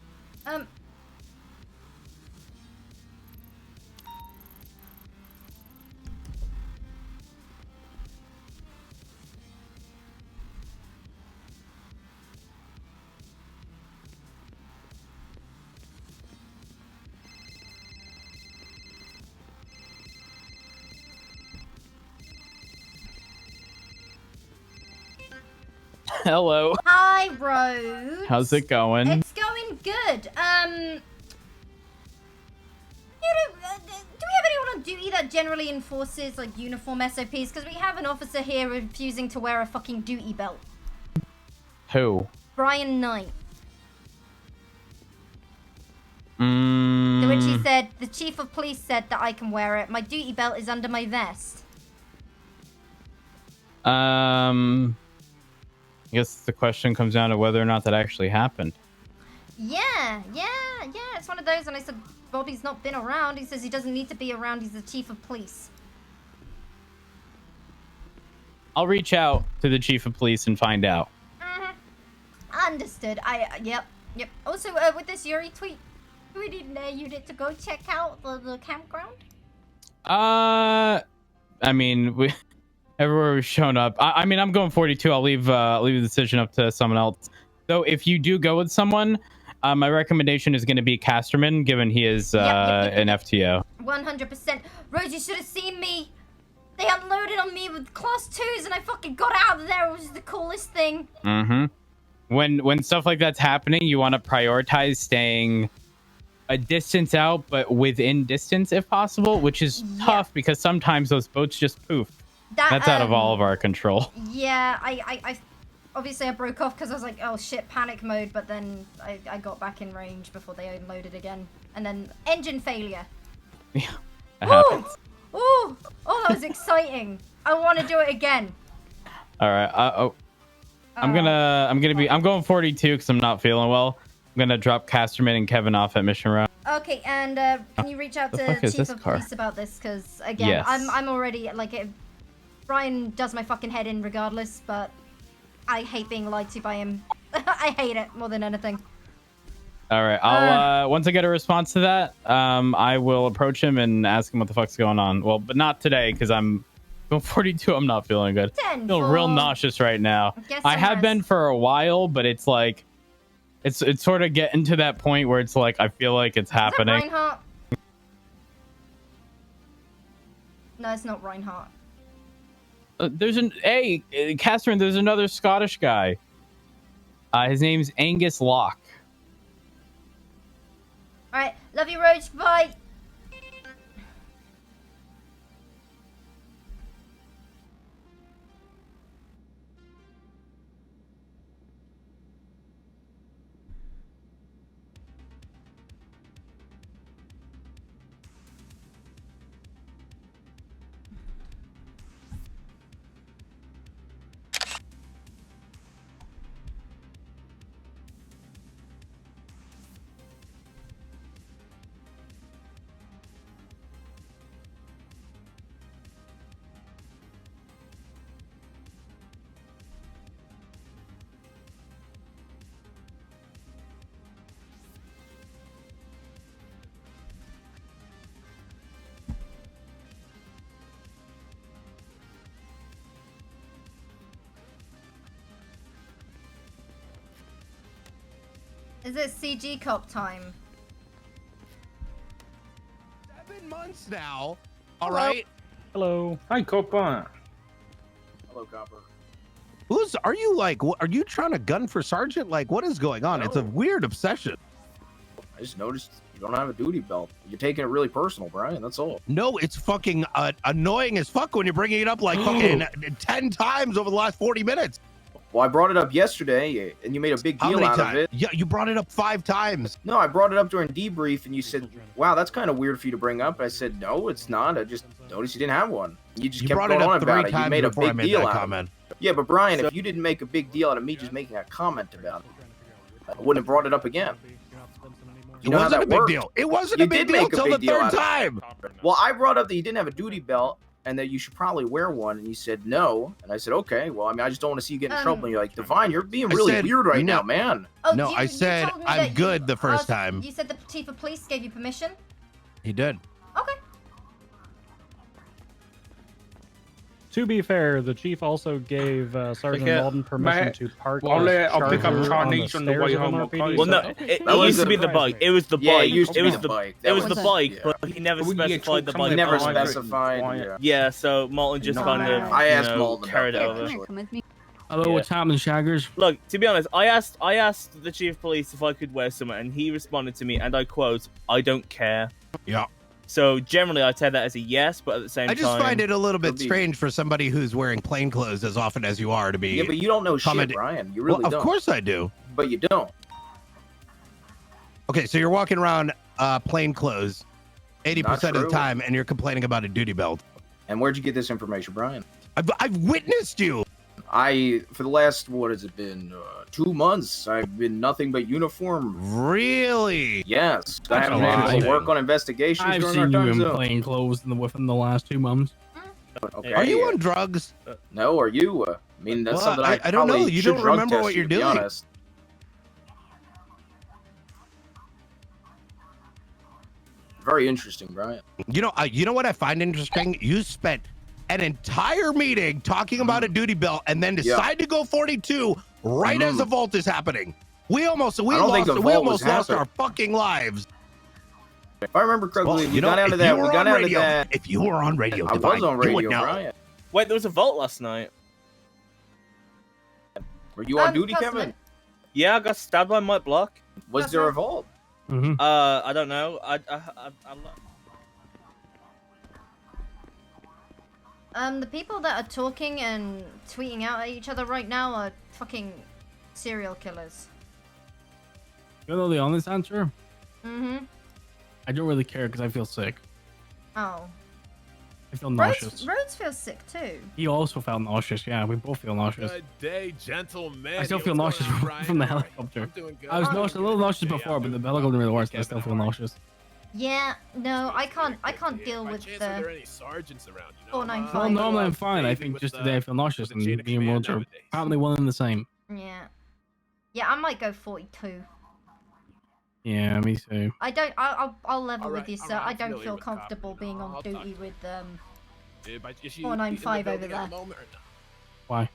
Speaker 4: Hello.
Speaker 14: Hi, Rose.
Speaker 4: How's it going?
Speaker 14: It's going good. Do we have anyone on duty that generally enforces like uniform SOPs? Because we have an officer here refusing to wear a fucking duty belt.
Speaker 4: Who?
Speaker 14: Brian Knight. To which he said, the chief of police said that I can wear it. My duty belt is under my vest.
Speaker 4: I guess the question comes down to whether or not that actually happened.
Speaker 14: Yeah. It's one of those. And I said, Bobby's not been around. He says he doesn't need to be around. He's the chief of police.
Speaker 4: I'll reach out to the chief of police and find out.
Speaker 14: Understood. Yep. Also, with this Yuri tweet, we didn't you need to go check out the campground?
Speaker 4: I mean, everywhere we've shown up. I mean, I'm going 42. I'll leave the decision up to someone else. Though, if you do go with someone, my recommendation is going to be Casterman, given he is an FTO.
Speaker 14: 100%. Rose, you should have seen me. They unloaded on me with class 2s, and I fucking got out of there. It was the coolest thing.
Speaker 4: When stuff like that's happening, you want to prioritize staying a distance out, but within distance if possible, which is tough because sometimes those boats just poof. That's out of all of our control.
Speaker 14: Yeah, I obviously I broke off because I was like, oh shit, panic mode, but then I got back in range before they unloaded again. And then engine failure.
Speaker 4: Yeah, that happens.
Speaker 14: Oh, that was exciting. I want to do it again.
Speaker 4: All right. I'm going 42 because I'm not feeling well. I'm gonna drop Casterman and Kevin off at mission route.
Speaker 14: Okay, and can you reach out to
Speaker 4: fuck is
Speaker 14: Chief
Speaker 4: this
Speaker 14: of
Speaker 4: car?
Speaker 14: Police about this? Because again,
Speaker 4: Yes.
Speaker 14: I'm already like, Brian does my fucking head in regardless, but I hate being lied to by him. I hate it more than anything.
Speaker 4: All right. I'll once I get a response to that, I will approach him and ask him what the fuck's going on. Well, but not today because I'm going 42. I'm not feeling good. I feel real nauseous right now. I have been for a while, but it's like. It's sort of getting to that point where it's like I feel like it's happening.
Speaker 14: Is that Reinhardt? No, it's not Reinhardt.
Speaker 4: Catherine, there's another Scottish guy. His name's Angus Locke.
Speaker 14: All right, love you, Roach. Bye. Is it CG cop time?
Speaker 16: 7 months now. All right.
Speaker 6: Hello.
Speaker 23: Hi, Copper.
Speaker 12: Hello, Copper.
Speaker 16: Are you like, are you trying to gun for sergeant? Like, what is going on? It's a weird obsession.
Speaker 12: I just noticed you don't have a duty belt. You're taking it really personal, Brian. That's all.
Speaker 16: No, it's fucking annoying as fuck when you're bringing it up like fucking 10 times over the last 40 minutes.
Speaker 12: Well, I brought it up yesterday, and you made a big deal out of it.
Speaker 16: Yeah, you brought it up 5 times.
Speaker 12: No, I brought it up during debrief, and you said, wow, that's kind of weird for you to bring up. I said, no, it's not. I just noticed you didn't have one. You just kept
Speaker 16: brought
Speaker 12: going
Speaker 16: it up
Speaker 12: on
Speaker 16: 3
Speaker 12: about it. You
Speaker 16: times
Speaker 12: made a
Speaker 16: before I
Speaker 12: big
Speaker 16: made
Speaker 12: deal
Speaker 16: that
Speaker 12: out
Speaker 16: comment.
Speaker 12: of it. Yeah, but Brian, if you didn't make a big deal out of me just making a comment about it, I wouldn't have brought it up again. You know how that worked?
Speaker 16: It wasn't
Speaker 12: You
Speaker 16: a big
Speaker 12: did
Speaker 16: deal
Speaker 12: make a
Speaker 16: until the
Speaker 12: big deal
Speaker 16: third
Speaker 12: out of it.
Speaker 16: time.
Speaker 12: Well, I brought up that you didn't have a duty belt, and that you should probably wear one. And you said no, and I said okay. Well, I mean, I just don't want to see you get in trouble. And you're like, Divine, you're being really weird right now, man.
Speaker 14: Oh,
Speaker 16: No, I said
Speaker 14: told me
Speaker 16: I'm
Speaker 14: that
Speaker 16: good the first time.
Speaker 14: You said the chief of police gave you permission.
Speaker 16: He did.
Speaker 14: Okay.
Speaker 6: To be fair, the chief also gave Sergeant
Speaker 23: Okay,
Speaker 6: Walden permission to park
Speaker 23: I'll
Speaker 6: his
Speaker 23: pick up
Speaker 6: Charger on the
Speaker 23: Chinese on the
Speaker 6: stairs
Speaker 23: way
Speaker 6: of
Speaker 23: home.
Speaker 6: NRPD.
Speaker 7: Well, no,
Speaker 6: So-
Speaker 7: it
Speaker 12: That
Speaker 7: used to
Speaker 12: wasn't
Speaker 7: be the
Speaker 12: surprise
Speaker 7: bike.
Speaker 12: me.
Speaker 7: It was the
Speaker 12: Yeah, it
Speaker 7: bike.
Speaker 12: used to
Speaker 7: It
Speaker 12: be
Speaker 7: was
Speaker 12: the
Speaker 7: the
Speaker 12: bike.
Speaker 7: It
Speaker 12: That
Speaker 7: was the
Speaker 12: was-
Speaker 7: bike,
Speaker 12: yeah.
Speaker 7: but he never
Speaker 23: We get
Speaker 7: specified the
Speaker 23: took
Speaker 7: bike.
Speaker 12: He never
Speaker 23: Fine.
Speaker 12: specified. Yeah.
Speaker 7: Yeah, so Malton just
Speaker 12: No,
Speaker 7: kind of
Speaker 12: I asked
Speaker 7: you know,
Speaker 12: Malton
Speaker 7: carried it
Speaker 12: about
Speaker 7: over.
Speaker 12: that, actually.
Speaker 18: Come with me.
Speaker 5: Hello, what's happening, Shaggers?
Speaker 7: Look, to be honest, I asked the chief of police if I could wear something, and he responded to me, and I quote, "I don't care."
Speaker 16: Yeah.
Speaker 7: So generally, I take that as a yes, but at the same
Speaker 16: I
Speaker 7: time,
Speaker 16: just find it a little bit
Speaker 12: Could be.
Speaker 16: strange for somebody who's wearing plain clothes as often as you are to be.
Speaker 12: Yeah, but you don't know shit,
Speaker 16: commenting-
Speaker 12: Brian. You really
Speaker 16: Well,
Speaker 12: don't.
Speaker 16: of course I do.
Speaker 12: But you don't.
Speaker 16: Okay, so you're walking around plain clothes 80% of the
Speaker 12: true.
Speaker 16: time, and you're complaining about a duty belt.
Speaker 12: And where'd you get this information, Brian?
Speaker 16: I've witnessed you.
Speaker 12: For the last, what has it been, 2 months, I've been nothing but uniform.
Speaker 16: Really?
Speaker 12: Yes. I
Speaker 5: That's
Speaker 12: haven't
Speaker 5: a
Speaker 12: been
Speaker 5: lie.
Speaker 12: able to work on investigations
Speaker 5: I've
Speaker 12: during
Speaker 5: seen
Speaker 12: our
Speaker 5: you
Speaker 12: time
Speaker 5: in
Speaker 12: zone.
Speaker 5: plain clothes within the last 2 months.
Speaker 12: Okay.
Speaker 16: Are you on drugs?
Speaker 12: No, are you? I mean, that's
Speaker 16: Well,
Speaker 12: something
Speaker 16: I don't know.
Speaker 12: probably
Speaker 16: You
Speaker 12: should
Speaker 16: don't
Speaker 12: drug
Speaker 16: remember
Speaker 12: test
Speaker 16: what
Speaker 12: you,
Speaker 16: you're
Speaker 12: to be
Speaker 16: doing.
Speaker 12: honest. Very interesting, Brian.
Speaker 16: You know what I find interesting? You spent an entire meeting talking about a duty belt, and then decide to go 42 right as the vault is happening. We almost lost our fucking lives.
Speaker 12: If I remember correctly,
Speaker 16: Well,
Speaker 12: we got out of that. We got out of that.
Speaker 16: If you were on radio,
Speaker 12: I was
Speaker 16: Divine,
Speaker 12: on
Speaker 16: you
Speaker 12: radio,
Speaker 16: would know.
Speaker 12: Brian.
Speaker 7: Wait, there was a vault last night.
Speaker 12: Were you on duty, Kevin?
Speaker 7: Yeah, I got stabbed by Mike Block.
Speaker 12: Was there a vault?
Speaker 7: I don't know.
Speaker 14: The people that are talking and tweeting out at each other right now are fucking serial killers.
Speaker 5: You know the honest answer?
Speaker 14: Mm-hmm.
Speaker 5: I don't really care because I feel sick.
Speaker 14: Oh.
Speaker 5: I feel nauseous.
Speaker 14: Rhodes feels sick too.
Speaker 5: He also felt nauseous. Yeah, we both feel nauseous.
Speaker 17: Good day, gentlemen.
Speaker 5: I still feel
Speaker 17: What's
Speaker 5: nauseous
Speaker 17: going on, Brian?
Speaker 5: from the
Speaker 17: All right.
Speaker 5: helicopter.
Speaker 17: I'm doing good.
Speaker 5: I was
Speaker 17: I'm
Speaker 5: nauseous, a
Speaker 17: doing
Speaker 5: little
Speaker 17: good.
Speaker 5: nauseous before, but the helicopter didn't really work, so I still feel nauseous.
Speaker 14: Yeah, no, I can't deal with
Speaker 17: Chance, are there
Speaker 14: the
Speaker 17: any sergeants around? You know,
Speaker 14: 495.
Speaker 5: Well, normally I'm
Speaker 17: David
Speaker 5: fine. I
Speaker 17: with
Speaker 5: think just
Speaker 17: the-
Speaker 5: today I feel nauseous, and
Speaker 17: chain of
Speaker 5: me and Rhodes are
Speaker 17: command
Speaker 5: apparently one and the same.
Speaker 14: Yeah. Yeah, I might go 42.
Speaker 5: Yeah, me too.
Speaker 14: I'll level with
Speaker 17: Alright,
Speaker 14: you, sir.
Speaker 17: alright,
Speaker 14: I
Speaker 17: I'm
Speaker 14: don't
Speaker 17: familiar
Speaker 14: feel
Speaker 17: with copy,
Speaker 14: comfortable being on
Speaker 17: I'll
Speaker 14: duty
Speaker 17: talk.
Speaker 14: with
Speaker 17: Is she
Speaker 14: 495
Speaker 17: in the
Speaker 14: over
Speaker 17: building
Speaker 14: there.
Speaker 17: at the moment or no?
Speaker 5: Why?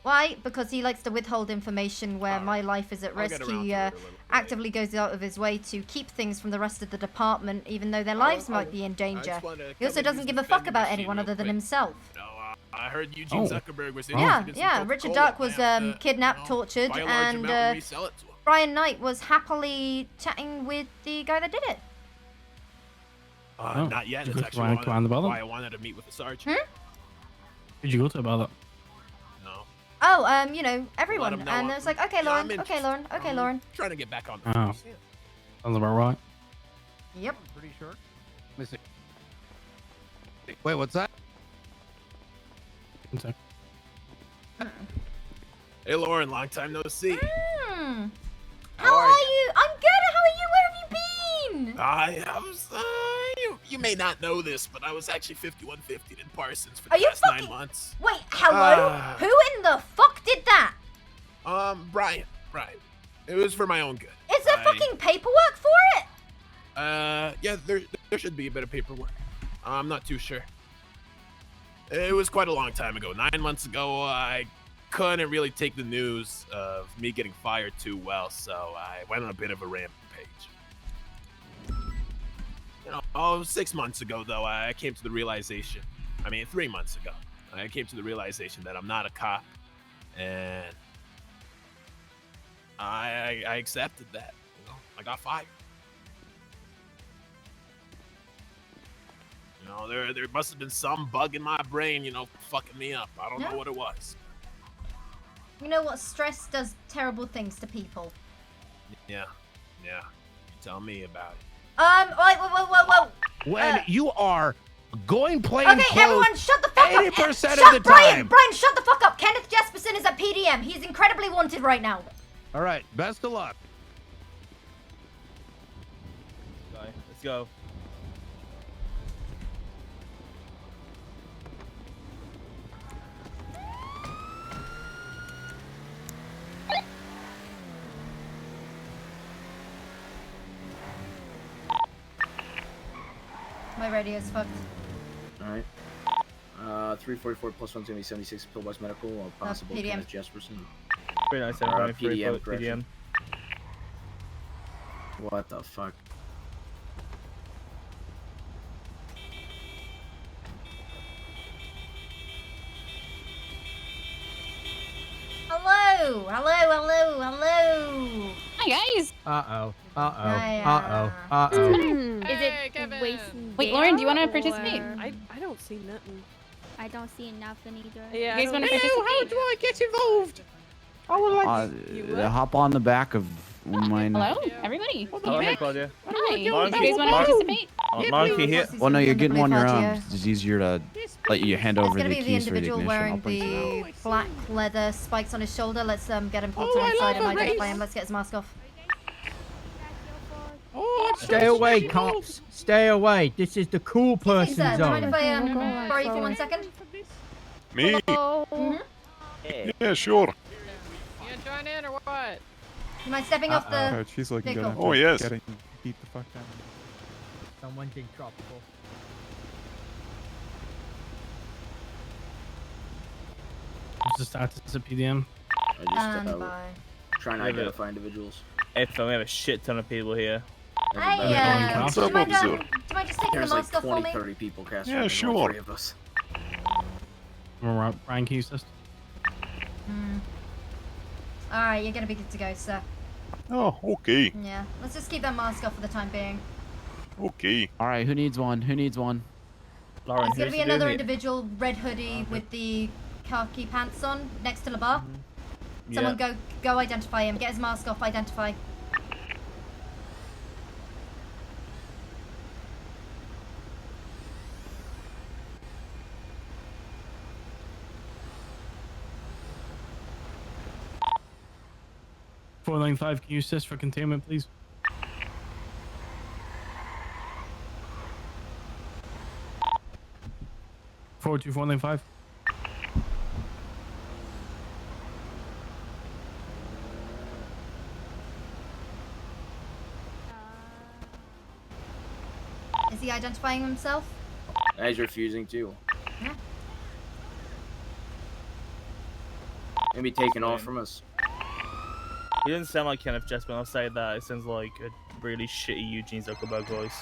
Speaker 14: Why? Because he likes to withhold information where my life is at
Speaker 17: I'll
Speaker 14: risk.
Speaker 17: get around
Speaker 14: He
Speaker 17: to it a little
Speaker 14: actively goes out of his way to keep things from the rest of the department, even though their lives might be in danger. He also doesn't give a fuck about anyone other than himself.
Speaker 17: I heard Eugene Zuckerberg was
Speaker 14: Yeah,
Speaker 17: interested in some
Speaker 14: yeah. Richard
Speaker 17: Coca-Cola.
Speaker 14: Dark was
Speaker 17: I have to,
Speaker 14: kidnapped, tortured,
Speaker 17: buy a large
Speaker 14: and
Speaker 17: amount and resell it to him.
Speaker 14: Brian Knight was happily chatting with the guy that did it.
Speaker 5: Oh,
Speaker 17: Not yet.
Speaker 5: did
Speaker 17: That's
Speaker 5: you
Speaker 17: actually
Speaker 5: go to Command about
Speaker 17: why
Speaker 5: it?
Speaker 17: I wanted to meet with the sergeant.
Speaker 5: Did you go to about it?
Speaker 17: No.
Speaker 14: Oh, you know, everyone.
Speaker 17: him know
Speaker 14: And
Speaker 17: I'm-
Speaker 14: it was like, okay,
Speaker 17: yeah,
Speaker 14: Lauren,
Speaker 17: I'm
Speaker 14: okay, Lauren, okay, Lauren.
Speaker 17: Trying to get back on the
Speaker 5: Oh.
Speaker 17: force, yeah.
Speaker 5: Sounds about right.
Speaker 14: Yep.
Speaker 16: Pretty sure. Let me see. Wait, what's that?
Speaker 5: One sec.
Speaker 17: Hey, Lauren, long time no see.
Speaker 14: Hmm. How are you? I'm good. How are you? Where have you been?
Speaker 17: I was, you may not know this, but I was actually 5150 in Parsons for
Speaker 14: Are
Speaker 17: the
Speaker 14: you
Speaker 17: past
Speaker 14: fucking-
Speaker 17: 9 months.
Speaker 14: Wait, hello? Who in the fuck did that?
Speaker 17: Brian. It was for my own good.
Speaker 14: Is there fucking paperwork for it?
Speaker 17: Yeah, there should be a bit of paperwork. I'm not too sure. It was quite a long time ago. 9 months ago, I couldn't really take the news of me getting fired too well, so I went on a bit of a rampage. 6 months ago, though, I came to the realization. 3 months ago, I came to the realization that I'm not a cop, and I accepted that. I got fired. There must have been some bug in my brain, fucking me up. I don't know what it was.
Speaker 14: You know what? Stress does terrible things to people.
Speaker 17: Yeah. You tell me about it.
Speaker 14: Wait, whoa.
Speaker 16: When you are going plain
Speaker 14: Okay,
Speaker 16: clothes
Speaker 14: everyone, shut the fuck
Speaker 16: 80%
Speaker 14: up.
Speaker 16: of the
Speaker 14: Brian,
Speaker 16: time.
Speaker 14: shut the fuck up. Kenneth Jesperson is at PDM. He's incredibly wanted right now.
Speaker 16: All right, best of luck.
Speaker 7: Let's go.
Speaker 14: My radio's fucked.
Speaker 12: Alright. 344 plus 1's gonna be 76 Pillbox Medical, possible
Speaker 14: PDM.
Speaker 12: Kenneth Jesperson.
Speaker 7: 397,
Speaker 12: PDM,
Speaker 7: PDM.
Speaker 12: correction. What the fuck?
Speaker 14: Hello!
Speaker 11: Hi guys.
Speaker 20: Uh-oh.
Speaker 14: Hi,
Speaker 11: Is it Wait, Lauren, do you want to participate?
Speaker 22: I don't see nothing.
Speaker 11: I don't see nothing either.
Speaker 22: Yeah,
Speaker 11: You guys want to participate?
Speaker 22: how do I get involved?
Speaker 20: I would like hop on the back of mine.
Speaker 11: Hello, everybody.
Speaker 7: Oh, hey, Claudia.
Speaker 11: Hi. You
Speaker 7: Lauren,
Speaker 11: guys want to participate?
Speaker 7: Lauren, can you hear?
Speaker 20: Well, no, you're getting one on your own.
Speaker 14: Claudia.
Speaker 20: It's easier to let you hand over
Speaker 14: It's gonna
Speaker 20: the
Speaker 14: be the
Speaker 20: keys for the
Speaker 14: individual
Speaker 20: ignition.
Speaker 14: wearing
Speaker 20: I'll bring some.
Speaker 14: the black leather spikes on his shoulder. Let's get him pulled to one side and identify him. Let's get his mask off.
Speaker 20: Stay away, cops. Stay away. This is the cool person
Speaker 14: Sir, do you mind
Speaker 20: zone.
Speaker 14: if I borrow you for 1 second?
Speaker 24: Me?
Speaker 14: Mhm.
Speaker 24: Yeah, sure.
Speaker 22: You gonna join in or what?
Speaker 14: You mind stepping off the
Speaker 24: She's looking
Speaker 14: vehicle?
Speaker 24: Oh, yes. Getting beat the fuck down.
Speaker 20: Someone's in tropical.
Speaker 5: What's the status of PDM?
Speaker 12: I just
Speaker 14: Stand by.
Speaker 12: trying to identify individuals.
Speaker 7: Hey, Phil, we have a shit ton of people here.
Speaker 14: Hey, do you mind just taking the
Speaker 12: There's like
Speaker 14: mask off for
Speaker 12: 20,
Speaker 14: me?
Speaker 12: 30 people cast.
Speaker 24: Yeah,
Speaker 12: all
Speaker 24: sure.
Speaker 12: 3 of us.
Speaker 5: Brian, can you assist?
Speaker 14: Alright, you're gonna be good to go, sir.
Speaker 24: Oh, okay.
Speaker 14: Yeah, let's just keep that mask off for the time being.
Speaker 24: Okay.
Speaker 20: All right, who needs one? Who needs one?
Speaker 7: Lauren,
Speaker 14: There's gonna be another individual, red hoodie with the khaki pants on, next to the bar. Someone go identify him. Get his mask off, identify.
Speaker 5: $495, can you assist for containment, please? $42495.
Speaker 14: Is he identifying himself?
Speaker 12: He's refusing to.
Speaker 14: Yeah.
Speaker 12: Maybe taken off from us.
Speaker 7: He doesn't sound like Kenneth Jesper, I'll say that. It sounds like a really shitty Eugene Zuckerberg voice.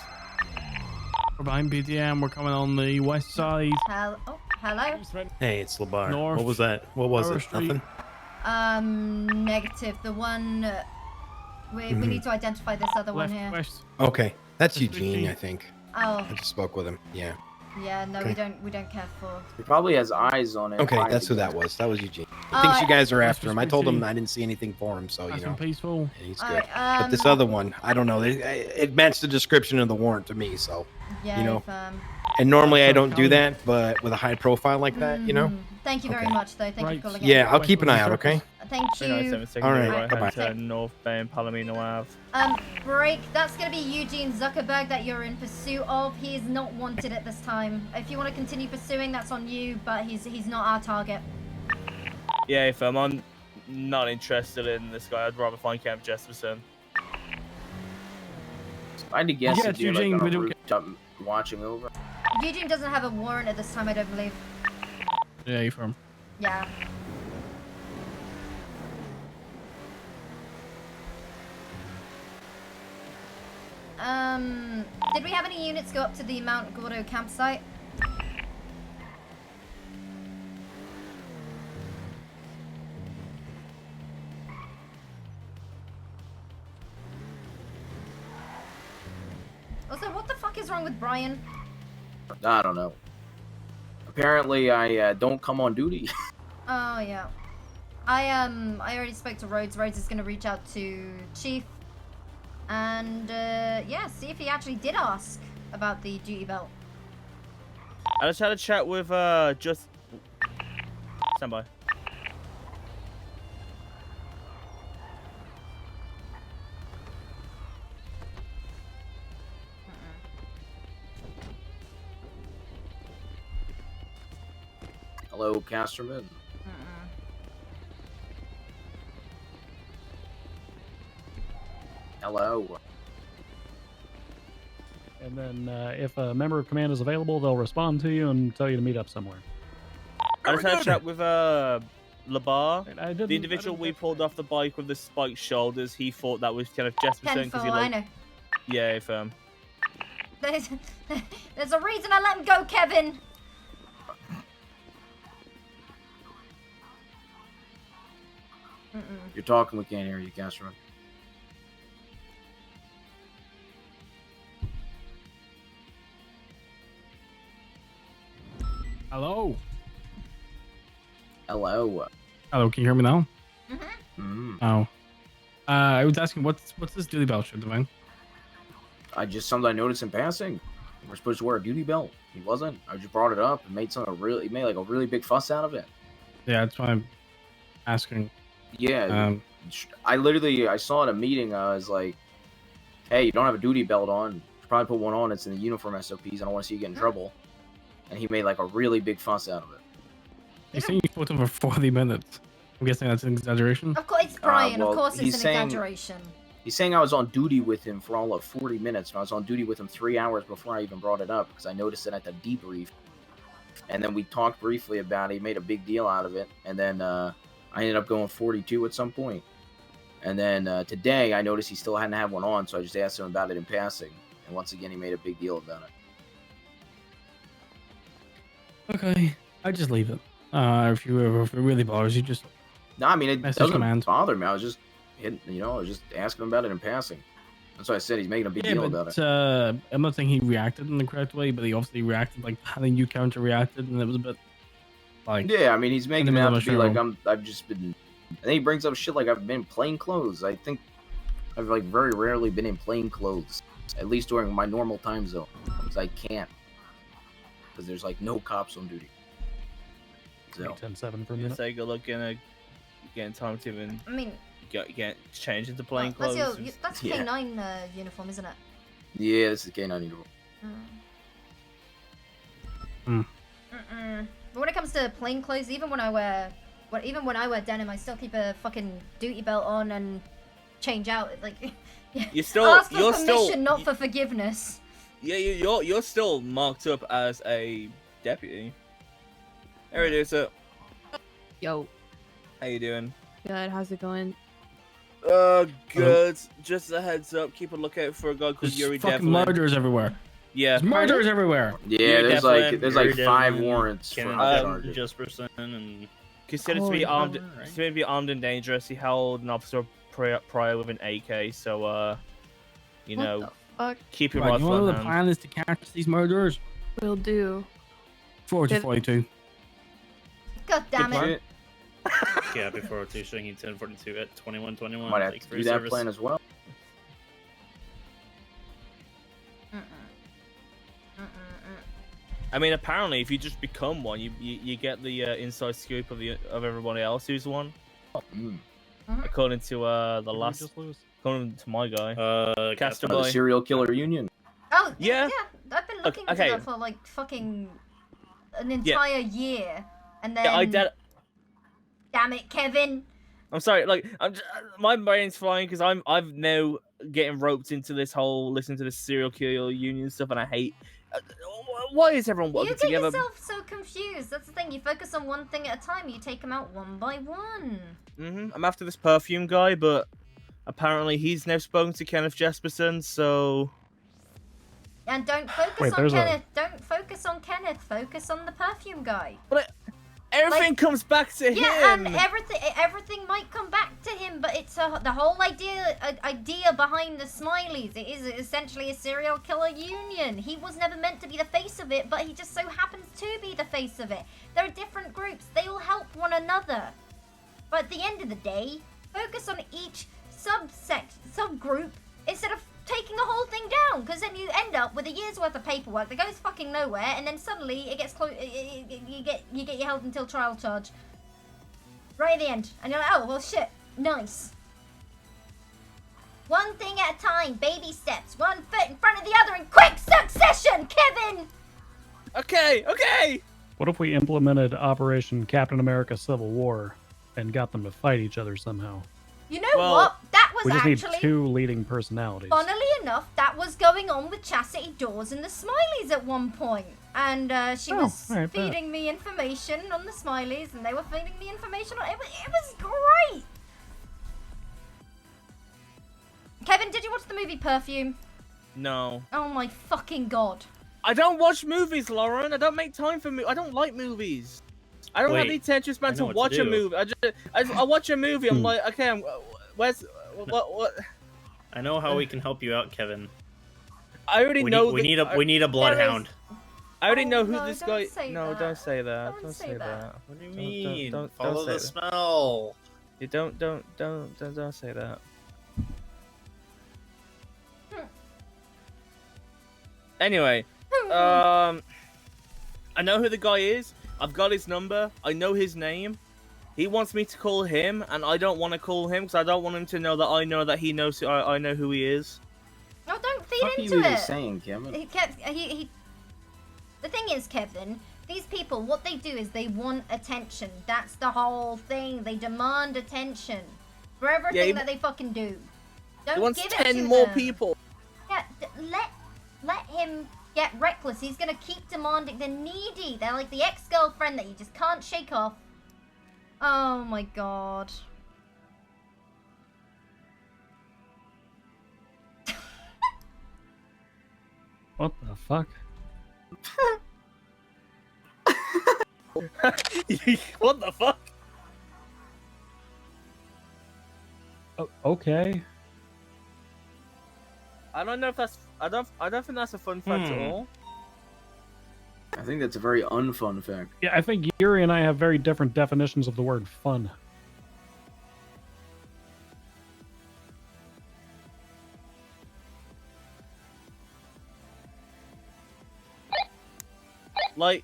Speaker 5: We're behind PDM, we're coming on the west side.
Speaker 14: Hello?
Speaker 25: Hey, it's Labar.
Speaker 5: North.
Speaker 25: What was that? What was
Speaker 5: Power
Speaker 25: it?
Speaker 5: Street.
Speaker 25: Nothing?
Speaker 14: Negative. The one... we need to identify this other one here.
Speaker 5: West.
Speaker 25: Okay, that's
Speaker 5: Just
Speaker 25: Eugene,
Speaker 5: 15.
Speaker 25: I think.
Speaker 14: Oh.
Speaker 25: I just spoke with him. Yeah.
Speaker 14: Yeah, no,
Speaker 25: Okay.
Speaker 14: we don't care for...
Speaker 12: He probably has eyes on it.
Speaker 25: Okay,
Speaker 12: Eyes
Speaker 25: that's who
Speaker 12: again.
Speaker 25: that was. That was Eugene. He
Speaker 14: Oh,
Speaker 25: thinks you guys are
Speaker 5: That's
Speaker 25: after him. I told him
Speaker 5: 15.
Speaker 25: I didn't see anything for him, so
Speaker 5: Nice
Speaker 25: you know.
Speaker 5: and peaceful.
Speaker 25: And he's
Speaker 14: All
Speaker 25: good.
Speaker 14: right,
Speaker 25: But this other one, I don't know. It matched the description of the warrant to me, so
Speaker 14: Yeah,
Speaker 25: you know.
Speaker 14: if,
Speaker 25: And normally I
Speaker 5: So
Speaker 25: don't do
Speaker 5: Kelly-
Speaker 25: that, but with a high profile like that, you know.
Speaker 14: Thank you very
Speaker 25: Okay.
Speaker 14: much, though. Thank you
Speaker 5: Right.
Speaker 14: for calling in.
Speaker 25: Yeah, I'll keep an eye out. Okay.
Speaker 14: Thank you.
Speaker 7: 397,
Speaker 25: All right,
Speaker 7: right
Speaker 25: bye-bye.
Speaker 7: hand turn, northbound Palomino Ave.
Speaker 14: Break. That's gonna be Eugene Zuckerberg that you're in pursuit of. He is not wanted at this time. If you want to continue pursuing, that's on you, but he's not our target.
Speaker 7: Yeah, if I'm not interested in this guy, I'd rather find Kenneth Jesperson.
Speaker 12: I had to guess
Speaker 5: Yeah,
Speaker 12: if you're
Speaker 5: Eugene,
Speaker 12: like on
Speaker 5: we
Speaker 12: a
Speaker 5: don't
Speaker 12: rooftop watching over.
Speaker 14: Eugene doesn't have a warrant at this time, I don't believe.
Speaker 5: Yeah, you firm.
Speaker 14: Yeah. Did we have any units go up to the Mount Gordo campsite? Also, what the fuck is wrong with Brian?
Speaker 12: I don't know. Apparently, I don't come on duty.
Speaker 14: Oh yeah. I already spoke to Rhodes. Rhodes is gonna reach out to Chief and yeah, see if he actually did ask about the duty belt.
Speaker 7: I just had a chat with just stand by.
Speaker 12: Hello, Casterman. Hello.
Speaker 6: And then if a member of command is available, they'll respond to you and tell you to meet up somewhere.
Speaker 7: I just had a chat with Labar. The individual we pulled off the bike with the spiked shoulders, he thought that was kind of Jesperson because he
Speaker 14: I
Speaker 7: looked...
Speaker 14: know.
Speaker 7: Yeah, firm.
Speaker 14: There's a reason I let him go, Kevin.
Speaker 12: You're talking, we can't hear you, Castro.
Speaker 5: Hello.
Speaker 12: Hello.
Speaker 5: Hello, can you hear me now?
Speaker 12: Mm.
Speaker 5: Oh. I was asking, what's this duty belt shit, Divine?
Speaker 12: Something I noticed in passing. We're supposed to wear a duty belt. He wasn't. I just brought it up and made like a really big fuss out of it.
Speaker 5: Yeah, that's why I'm asking.
Speaker 12: Yeah. I saw at a meeting, I was like, hey, you don't have a duty belt on. You should probably put one on. It's in the uniform SOPs. I don't want to see you get in trouble. And he made like a really big fuss out of it.
Speaker 5: You're saying you spoke to him for 40 minutes. I'm guessing that's an exaggeration?
Speaker 14: Of course, it's Brian.
Speaker 12: well,
Speaker 14: of course, it's
Speaker 12: he's
Speaker 14: an
Speaker 12: saying-
Speaker 14: exaggeration.
Speaker 12: He's saying I was on duty with him for all of 40 minutes, and I was on duty with him 3 hours before I even brought it up, because I noticed it at the debrief. And then we talked briefly about it. He made a big deal out of it, and then I ended up going 42 at some point. And then today, I noticed he still hadn't had one on, so I just asked him about it in passing. And once again, he made a big deal about it.
Speaker 5: Okay, I just leave it. If it really bothers you, just...
Speaker 12: No, I mean, it
Speaker 5: message
Speaker 12: doesn't
Speaker 5: command.
Speaker 12: bother me. I was just hitting, I was just asking him about it in passing. That's why I said he's making a big
Speaker 5: Yeah,
Speaker 12: deal
Speaker 5: but
Speaker 12: about it.
Speaker 5: I'm not saying he reacted in the correct way, but he obviously reacted like how you counter-reacted, and it was a bit like...
Speaker 12: Yeah, I mean, he's making
Speaker 5: in
Speaker 12: it
Speaker 5: the
Speaker 12: out
Speaker 5: middle
Speaker 12: to
Speaker 5: of
Speaker 12: be
Speaker 5: a
Speaker 12: like I've just been... And then he brings up shit like I've been in plain clothes. I think I've like very rarely been in plain clothes, at least during my normal time zone, because I can't, because there's like no cops on duty. So
Speaker 6: 10-7 for a
Speaker 7: You
Speaker 6: minute.
Speaker 7: say good luck getting time to even
Speaker 14: I mean,
Speaker 7: get changed into plain
Speaker 14: that's
Speaker 7: clothes.
Speaker 14: that's
Speaker 12: Yeah.
Speaker 14: K9 uniform, isn't it?
Speaker 12: Yeah, this is K9 uniform.
Speaker 14: But when it comes to plain clothes, even when I wear denim, I still keep a fucking duty belt on and change out. Like,
Speaker 7: You're still,
Speaker 14: ask for
Speaker 7: you're
Speaker 14: permission,
Speaker 7: still,
Speaker 14: not for forgiveness.
Speaker 7: yeah, you're still marked up as a deputy. There it is, sir.
Speaker 11: Yo.
Speaker 7: How you doing?
Speaker 11: Good. How's it going?
Speaker 7: Good. Just a heads up. Keep a lookout for a guy called
Speaker 5: There's
Speaker 7: Yuri
Speaker 5: fucking
Speaker 7: Devlin.
Speaker 5: murders everywhere.
Speaker 7: Yeah.
Speaker 5: There's murders everywhere.
Speaker 12: Yeah, there's like 5 warrants for
Speaker 7: Devlin,
Speaker 12: charges.
Speaker 7: and considered to be armed, considered to be armed and dangerous. He held an officer prior with an AK, so you
Speaker 11: What
Speaker 7: know,
Speaker 11: the fuck?
Speaker 7: keep your
Speaker 5: Right, you
Speaker 7: rifle
Speaker 5: know
Speaker 7: in
Speaker 5: the
Speaker 7: hand.
Speaker 5: plan is to catch these murderers?
Speaker 11: Will do.
Speaker 5: 40
Speaker 11: Did-
Speaker 5: 42.
Speaker 14: God damn it.
Speaker 2: Yeah, before rotation, 1042 at 2121.
Speaker 12: Might have
Speaker 2: Thanks
Speaker 12: to
Speaker 2: for
Speaker 12: do
Speaker 2: your
Speaker 12: that
Speaker 2: service.
Speaker 12: plan as well.
Speaker 7: I mean, apparently, if you just become one, you get the inside scoop of everybody else who's one. According to the last, according to my guy, Caster
Speaker 12: The
Speaker 7: Boy.
Speaker 12: serial killer union.
Speaker 14: Oh,
Speaker 7: Yeah.
Speaker 14: I've been looking
Speaker 7: Okay.
Speaker 14: into that for like fucking an entire year, and then.
Speaker 7: Yeah,
Speaker 14: Damn it, Kevin.
Speaker 7: I'm sorry, like my brain's flying because I've now getting roped into this whole listening to this serial killer union stuff, and I hate. Why is everyone
Speaker 14: You
Speaker 7: working
Speaker 14: get
Speaker 7: together?
Speaker 14: yourself so confused. That's the thing. You focus on one thing at a time. You take them out one by one.
Speaker 7: I'm after this perfume guy, but apparently he's now spoken to Kenneth Jesperson, so.
Speaker 14: And don't focus
Speaker 7: Wait,
Speaker 14: on
Speaker 7: there's a-
Speaker 14: Kenneth. Don't focus on Kenneth. Focus on the perfume guy.
Speaker 7: But everything comes back to
Speaker 14: Yeah,
Speaker 7: him.
Speaker 14: and everything might come back to him, but it's the whole idea behind the Smileys. It is essentially a serial killer union. He was never meant to be the face of it, but he just so happens to be the face of it. There are different groups. They all help one another. But at the end of the day, focus on each subgroup instead of taking the whole thing down, because then you end up with a year's worth of paperwork that goes fucking nowhere, and then suddenly it gets you get your held until trial charge right at the end, and you're like, oh well, shit, nice. One thing at a time, baby steps, one foot in front of the other in quick succession, Kevin.
Speaker 7: Okay.
Speaker 6: What if we implemented Operation Captain America Civil War and got them to fight each other somehow?
Speaker 14: You know what? That was
Speaker 6: We just
Speaker 14: actually
Speaker 6: need 2 leading personalities.
Speaker 14: funnily enough, that was going on with Chastity Dawes and the Smileys at one point. And she was feeding me information on the Smileys, and they were feeding me information on it. It was great. Kevin, did you watch the movie Perfume?
Speaker 7: No.
Speaker 14: Oh my fucking god.
Speaker 7: I don't watch movies, Lauren. I don't make time for I don't like movies. I don't have the attention span to watch a movie. I watch a movie. I'm like, okay, where's what?
Speaker 2: I know how we can help you out, Kevin.
Speaker 7: I already know.
Speaker 2: We need a bloodhound.
Speaker 7: I already know who
Speaker 14: no,
Speaker 7: this
Speaker 14: don't
Speaker 7: guy.
Speaker 14: say
Speaker 7: No,
Speaker 14: that.
Speaker 7: don't say that.
Speaker 14: Don't say that.
Speaker 2: What do you mean?
Speaker 7: Don't
Speaker 2: Follow
Speaker 7: say
Speaker 2: the
Speaker 7: that.
Speaker 2: smell.
Speaker 7: You don't say that. Anyway, I know who the guy is. I've got his number. I know his name. He wants me to call him, and I don't want to call him because I don't want him to know that I know that he knows. I know who he is.
Speaker 14: No, don't feed
Speaker 12: What are
Speaker 14: into
Speaker 12: you
Speaker 14: it.
Speaker 12: even saying, Kevin?
Speaker 14: The thing is, Kevin, these people, what they do is they want attention. That's the whole thing. They demand attention for everything that they fucking do. Don't
Speaker 7: He wants
Speaker 14: give it
Speaker 7: 10
Speaker 14: to
Speaker 7: more
Speaker 14: them.
Speaker 7: people.
Speaker 14: Yeah, let him get reckless. He's gonna keep demanding. They're needy. They're like the ex-girlfriend that you just can't shake off. Oh my god.
Speaker 6: What the fuck?
Speaker 7: What the fuck?
Speaker 6: Oh, okay.
Speaker 7: I don't know if that's. I don't think that's a fun fact at all.
Speaker 12: I think that's a very unfun fact.
Speaker 6: Yeah, I think Yuri and I have very different definitions of the word fun.
Speaker 7: Like,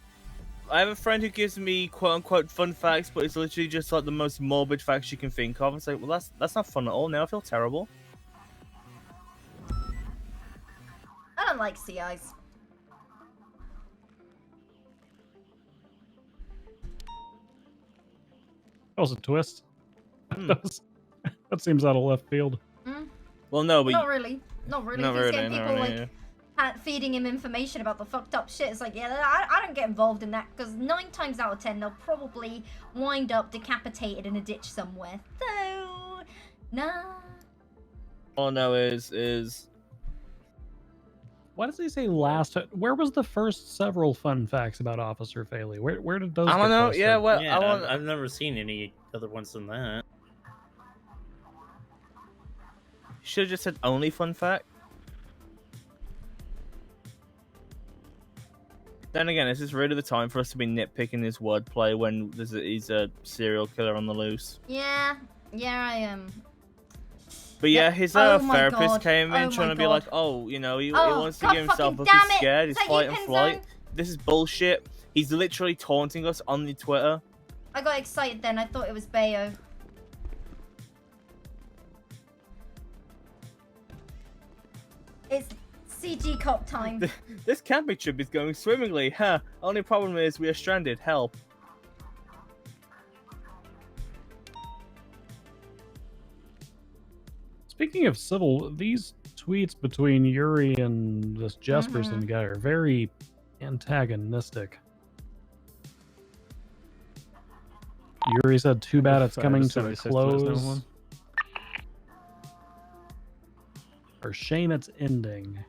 Speaker 7: I have a friend who gives me quote-unquote fun facts, but it's literally just like the most morbid facts you can think of. It's like, well, that's not fun at all. Now I feel terrible.
Speaker 14: I don't like CIs.
Speaker 6: That was a twist. That seems out of left field.
Speaker 7: Well, no, but
Speaker 14: Not really. Not really.
Speaker 7: Not
Speaker 14: He's
Speaker 7: really,
Speaker 14: getting
Speaker 7: not
Speaker 14: people
Speaker 7: really,
Speaker 14: like feeding him information about the fucked up shit. It's like, yeah, I don't get involved in that because 9 times out of 10 they'll probably wind up decapitated in a ditch somewhere. So, nah.
Speaker 7: all I know is.
Speaker 6: Why does he say last? Where was the first several fun facts about Officer Faley? Where did those?
Speaker 7: I don't
Speaker 6: get
Speaker 7: know.
Speaker 6: posted?
Speaker 7: Yeah, well,
Speaker 2: Yeah, I've never seen any other ones than that.
Speaker 7: Should have just said only fun fact. Then again, is this really the time for us to be nitpicking his wordplay when he's a serial killer on the loose?
Speaker 14: Yeah, I am.
Speaker 7: But yeah, his
Speaker 14: Oh my
Speaker 7: therapist
Speaker 14: God.
Speaker 7: came in
Speaker 14: Oh
Speaker 7: trying
Speaker 14: my
Speaker 7: to be
Speaker 14: God.
Speaker 7: like, oh, you know, he
Speaker 14: Oh,
Speaker 7: wants to
Speaker 14: God
Speaker 7: give himself
Speaker 14: fucking
Speaker 7: up. He's
Speaker 14: damn it.
Speaker 7: scared.
Speaker 14: Is
Speaker 7: He's
Speaker 14: that you,
Speaker 7: fight and flight.
Speaker 14: Penzone?
Speaker 7: This is bullshit. He's literally taunting us on the Twitter.
Speaker 14: I got excited then. I thought it was Bayo. It's CG cop time.
Speaker 7: This camping trip is going swimmingly, huh? Only problem is we are stranded. Help.
Speaker 6: Speaking of civil, these tweets between Yuri and this Jesperson guy are very antagonistic. Yuri said, "Too bad it's coming to a close." Or shame it's ending.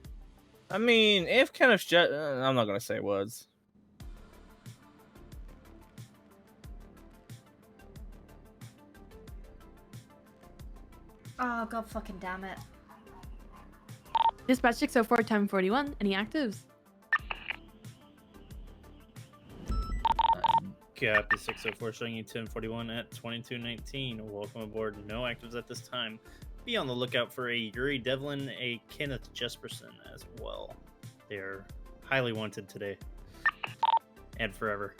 Speaker 7: I mean, if Kenneth I'm not gonna say words.
Speaker 14: Oh, god fucking damn it.
Speaker 11: Dispatch 604, time 41. Any actives?
Speaker 2: Cap is 604 showing you 1041 at 2219. Welcome aboard. No actives at this time. Be on the lookout for a Yuri Devlin, a Kenneth Jesperson as well. They're highly wanted today. And forever.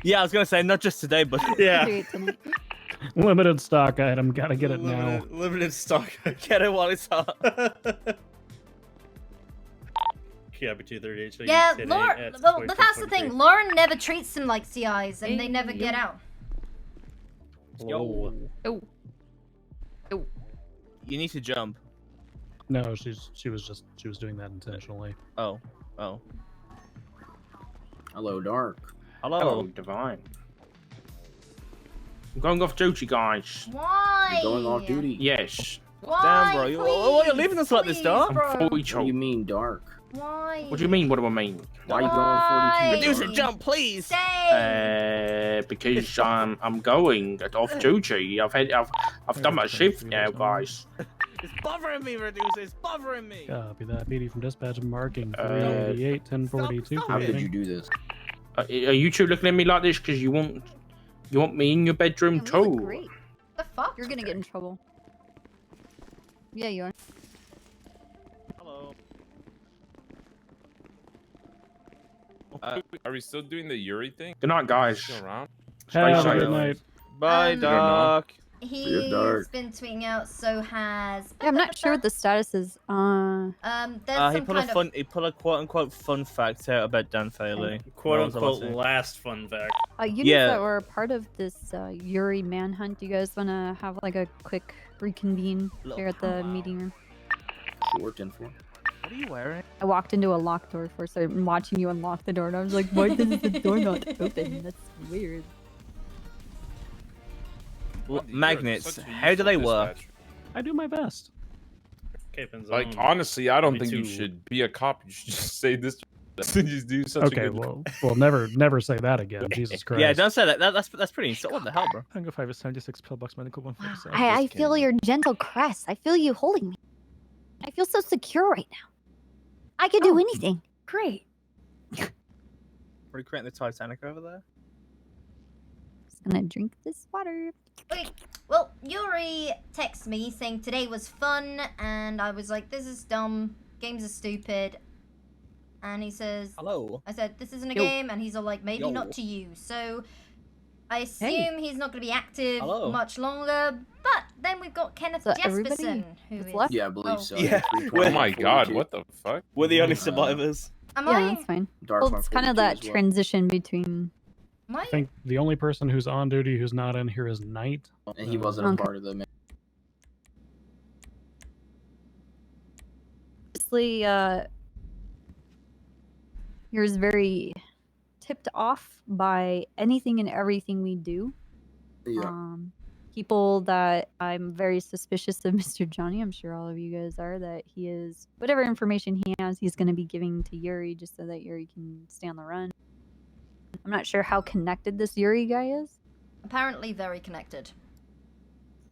Speaker 7: Yeah, I was gonna say not just today, but
Speaker 2: yeah.
Speaker 6: Limited stock item. Gotta get it now.
Speaker 2: Limited stock.
Speaker 7: Get it while it's hot.
Speaker 2: Cap 238 showing
Speaker 14: Yeah,
Speaker 2: you 10
Speaker 14: Lauren.
Speaker 2: at
Speaker 14: Well, but that's the
Speaker 2: 2223.
Speaker 14: thing. Lauren never treats them like CIs, and they never get out.
Speaker 2: Yo.
Speaker 11: Oh.
Speaker 7: You need to jump.
Speaker 6: No, she was doing that intentionally.
Speaker 7: Oh.
Speaker 12: Hello, Dark.
Speaker 23: Hello, Divine. I'm going off duty, guys.
Speaker 14: Why?
Speaker 12: You're going off duty.
Speaker 23: Yes.
Speaker 14: Why?
Speaker 7: Damn, bro. Why are you leaving us like this, Dark?
Speaker 23: I'm 40.
Speaker 12: What do you mean, Dark?
Speaker 14: Why?
Speaker 23: What do you mean? What do I mean?
Speaker 12: Why are you going 42?
Speaker 7: Reduce it, jump, please.
Speaker 23: Because I'm going off duty. I've done my shift now, guys.
Speaker 7: It's bothering me, Reduce. It's bothering me.
Speaker 6: Copy that. PD from dispatch marking 388 1042.
Speaker 12: How did you do this?
Speaker 23: Are you two looking at me like this because you want me in your bedroom too?
Speaker 18: Great.
Speaker 14: The fuck?
Speaker 18: You're gonna get in trouble. Yeah, you are.
Speaker 7: Hello.
Speaker 15: Are we still doing the Yuri thing?
Speaker 23: Good night, guys.
Speaker 15: Still around?
Speaker 6: Have
Speaker 23: Stay
Speaker 6: a
Speaker 23: safe.
Speaker 6: good night.
Speaker 7: Bye, Dark.
Speaker 14: He's
Speaker 12: Dark.
Speaker 14: been tweeting out. So has.
Speaker 18: Yeah, I'm not sure what the status is.
Speaker 14: There's
Speaker 7: He
Speaker 14: some
Speaker 7: put
Speaker 14: kind of.
Speaker 7: he put a quote unquote fun fact out about Dan Faley.
Speaker 2: Quote
Speaker 7: That was the
Speaker 2: unquote
Speaker 7: thing.
Speaker 2: last fun fact.
Speaker 18: Units that were part of this Yuri manhunt. Do you guys want to have like a quick reconvene here at the meeting room?
Speaker 12: Sure, 10-4.
Speaker 7: What are you wearing?
Speaker 18: I walked into a locked door first, so I'm watching you unlock the door, and I was like, why is the door not open? That's weird.
Speaker 7: Magnets. How do they work?
Speaker 6: I do my best.
Speaker 15: Like, honestly, I don't think you should be a cop. You should just say this. Just do such
Speaker 6: Okay,
Speaker 15: a good.
Speaker 6: well, never say that again. Jesus Christ.
Speaker 7: Yeah, don't say that. That's pretty insult. What the hell, bro?
Speaker 6: Tango 5 is 76 pillbox medical 147.
Speaker 18: I feel your gentle caress. I feel you holding me. I feel so secure right now. I could do anything. Great.
Speaker 7: Are you creating the Titanic over there?
Speaker 18: Just gonna drink this water.
Speaker 14: Wait, well, Yuri texted me saying today was fun, and I was like, this is dumb. Games are stupid. And he says,
Speaker 7: hello.
Speaker 14: I said, this isn't a
Speaker 7: Yo.
Speaker 14: game, and he's all like, maybe
Speaker 7: Yo.
Speaker 14: not to you. So I assume he's not going to be active
Speaker 7: Hello.
Speaker 14: much longer. But then we've got Kenneth
Speaker 18: So everybody
Speaker 14: Jesperson, who
Speaker 18: is
Speaker 14: is.
Speaker 18: left?
Speaker 12: Yeah, I believe so.
Speaker 7: Yeah.
Speaker 15: Oh my god, what the fuck?
Speaker 7: We're the only survivors.
Speaker 14: Am
Speaker 18: Yeah,
Speaker 14: I?
Speaker 18: that's fine.
Speaker 12: Dark
Speaker 18: Well, it's kind of
Speaker 12: 142
Speaker 18: that
Speaker 12: as well.
Speaker 18: transition between.
Speaker 14: Am
Speaker 6: I
Speaker 14: I?
Speaker 6: think the only person who's on duty who's not in here is Knight.
Speaker 12: And he wasn't a
Speaker 18: Okay.
Speaker 12: part of the.
Speaker 18: Obviously, you're very tipped off by anything and everything we do.
Speaker 12: Yeah.
Speaker 18: People that I'm very suspicious of Mr. Johnny. I'm sure all of you guys are, that he is whatever information he has, he's going to be giving to Yuri just so that Yuri can stay on the run. I'm not sure how connected this Yuri guy is.
Speaker 14: Apparently very connected.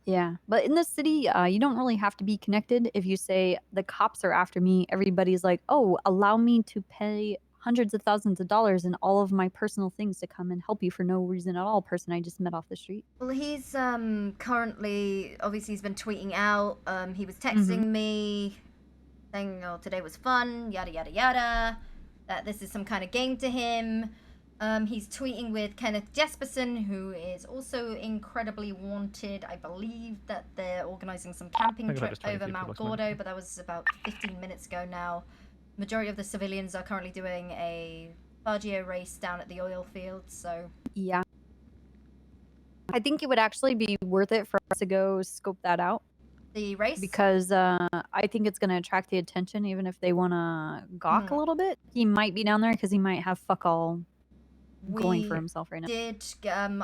Speaker 18: Yeah, but in this city, you don't really have to be connected. If you say the cops are after me, everybody's like, "Oh, allow me to pay hundreds of thousands of dollars and all of my personal things to come and help you for no reason at all." Person I just met off the street.
Speaker 14: Well, he's currently, obviously he's been tweeting out. He was texting me saying, oh, today was fun, yada, yada, yada. That this is some kind of game to him. He's tweeting with Kenneth Jesperson, who is also incredibly wanted. I believe that they're organizing some camping trip over Mount Gordo, but that was about 15 minutes ago now. Majority of the civilians are currently doing a Baggio race down at the oil fields, so...
Speaker 18: Yeah. I think it would actually be worth it for us to go scope that out.
Speaker 14: The race?
Speaker 18: Because I think it's going to attract the attention, even if they want to gawk a little bit. He might be down there because he might have fuck all going for himself right now.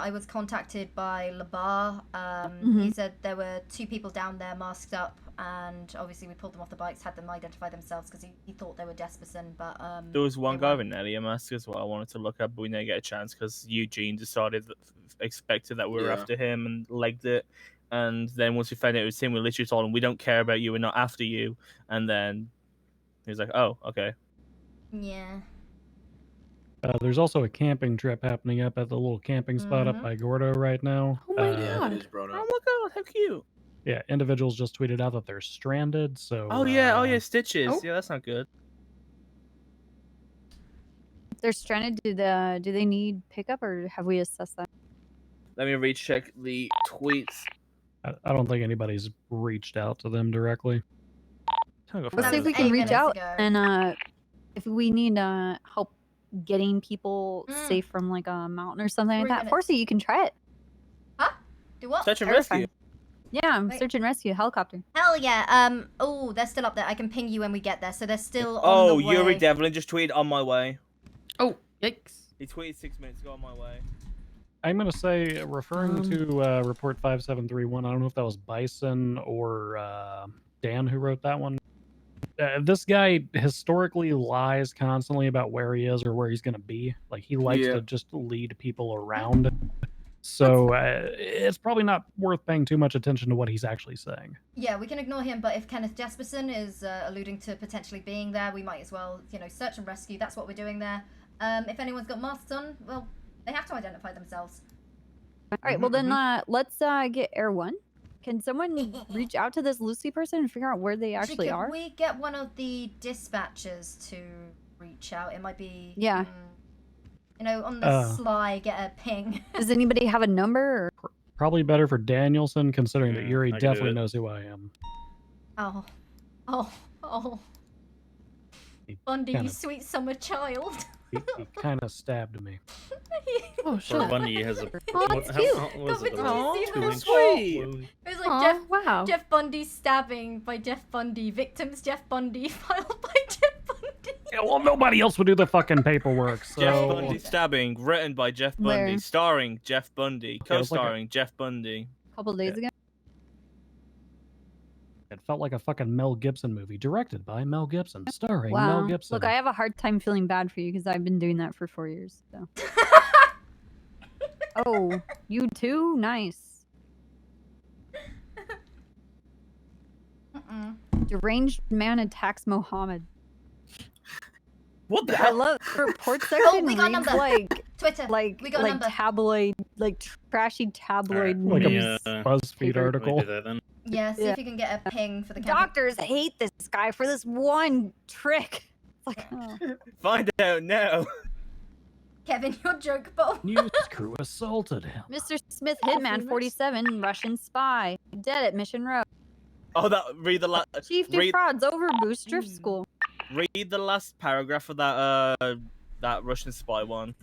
Speaker 14: I was contacted by Labar. He said there were 2 people down there masked up, and obviously we pulled them off the bikes, had them identify themselves because he thought they were Jesperson, but
Speaker 7: There was one guy with an alien mask as well I wanted to look at, but we didn't get a chance because Eugene decided expected that we were after him and legged it. And then once we found out it was him, we literally told him, we don't care about you, we're not after you. And then he was like, oh, okay.
Speaker 14: Yeah.
Speaker 6: There's also a camping trip happening up at the little camping spot up by Gordo right now.
Speaker 14: Oh my
Speaker 12: Yeah, it is brought
Speaker 7: Oh
Speaker 12: up.
Speaker 7: my god, how cute.
Speaker 6: Yeah, individuals just tweeted out that they're stranded, so...
Speaker 7: Oh yeah, Stitches. Yeah, that's not good.
Speaker 18: If they're stranded, do they need pickup, or have we assessed that?
Speaker 7: Let me recheck the tweets.
Speaker 6: I don't think anybody's reached out to them directly.
Speaker 18: Let's see if we can reach out, and if we need help getting people safe from like a mountain or something like that. Forsey, you can try it.
Speaker 14: Huh? Do what?
Speaker 7: Search and rescue.
Speaker 18: Yeah,
Speaker 14: Wait.
Speaker 18: search and rescue helicopter.
Speaker 14: Hell yeah. Oh, they're still up there. I can ping you when we get there. So they're still on
Speaker 7: Oh,
Speaker 14: the way.
Speaker 7: Yuri Devlin just tweeted on my way.
Speaker 1: Oh, yikes.
Speaker 7: He tweeted 6 minutes ago on my way.
Speaker 6: I'm going to say, referring to report 5731, I don't know if that was Bison or Dan who wrote that one. This guy historically lies constantly about where he is or where he's going to be. Like, he likes to just lead people around. So it's probably not worth paying too much attention to what he's actually saying.
Speaker 14: Yeah, we can ignore him, but if Kenneth Jesperson is alluding to potentially being there, we might as well, you know, search and rescue. That's what we're doing there. If anyone's got masks on, well, they have to identify themselves.
Speaker 18: All right, well then let's get Air 1. Can someone reach out to this Lucy person and figure out where they actually
Speaker 14: Can
Speaker 18: are?
Speaker 14: we get one of the dispatchers to reach out? It might be...
Speaker 18: Yeah.
Speaker 14: You know, on the sly, get a ping.
Speaker 18: Does anybody have a number? Or...
Speaker 6: Probably better for Danielson, considering that Yuri
Speaker 2: I can do
Speaker 6: definitely
Speaker 2: it.
Speaker 6: knows who I am.
Speaker 14: Oh. Bundy, you sweet summer child.
Speaker 6: He kind of stabbed me.
Speaker 1: Oh,
Speaker 2: Poor Bundy has a.
Speaker 14: Oh,
Speaker 2: what,
Speaker 14: that's cute.
Speaker 2: how was it?
Speaker 14: Oh,
Speaker 2: Two
Speaker 14: how
Speaker 2: inch-
Speaker 14: sweet.
Speaker 2: Whoa.
Speaker 14: It was like
Speaker 1: wow.
Speaker 14: Jeff Bundy stabbing by Jeff Bundy. Victims Jeff Bundy. Filed by Jeff Bundy.
Speaker 6: Yeah, well, nobody else would do the fucking paperwork, so...
Speaker 7: Jeff Bundy stabbing, written by Jeff Bundy,
Speaker 18: Where?
Speaker 7: starring Jeff Bundy,
Speaker 6: Yeah, it was like
Speaker 7: co-starring Jeff Bundy.
Speaker 18: A couple days ago?
Speaker 6: It felt like a fucking Mel Gibson movie, directed by Mel Gibson, starring
Speaker 18: Wow.
Speaker 6: Mel Gibson.
Speaker 18: Look, I have a hard time feeling bad for you because I've been doing that for 4 years. So. Oh, you too? Nice. Deranged man attacks Mohammed.
Speaker 7: What the
Speaker 18: I
Speaker 7: hell?
Speaker 18: love the report section
Speaker 14: we got
Speaker 18: reads
Speaker 14: number.
Speaker 18: like
Speaker 14: Twitter.
Speaker 18: like
Speaker 14: We got
Speaker 18: like
Speaker 14: number.
Speaker 18: tabloid, like trashy tabloid
Speaker 6: Like
Speaker 18: news.
Speaker 6: a BuzzFeed
Speaker 18: paper.
Speaker 6: article.
Speaker 2: Let me do that then.
Speaker 14: Yeah, see
Speaker 18: Yeah.
Speaker 14: if you can get a ping for the camera.
Speaker 18: Doctors hate this guy for this one trick. It's like, oh.
Speaker 7: Find out now.
Speaker 14: Kevin, your joke bomb.
Speaker 6: News crew assaulted him.
Speaker 18: Mr. Smith, Hitman 47, Russian spy, dead at Mission Road.
Speaker 7: Oh, read the last.
Speaker 18: Chief defrauds over boost drift school.
Speaker 7: Read the last paragraph of that Russian spy one.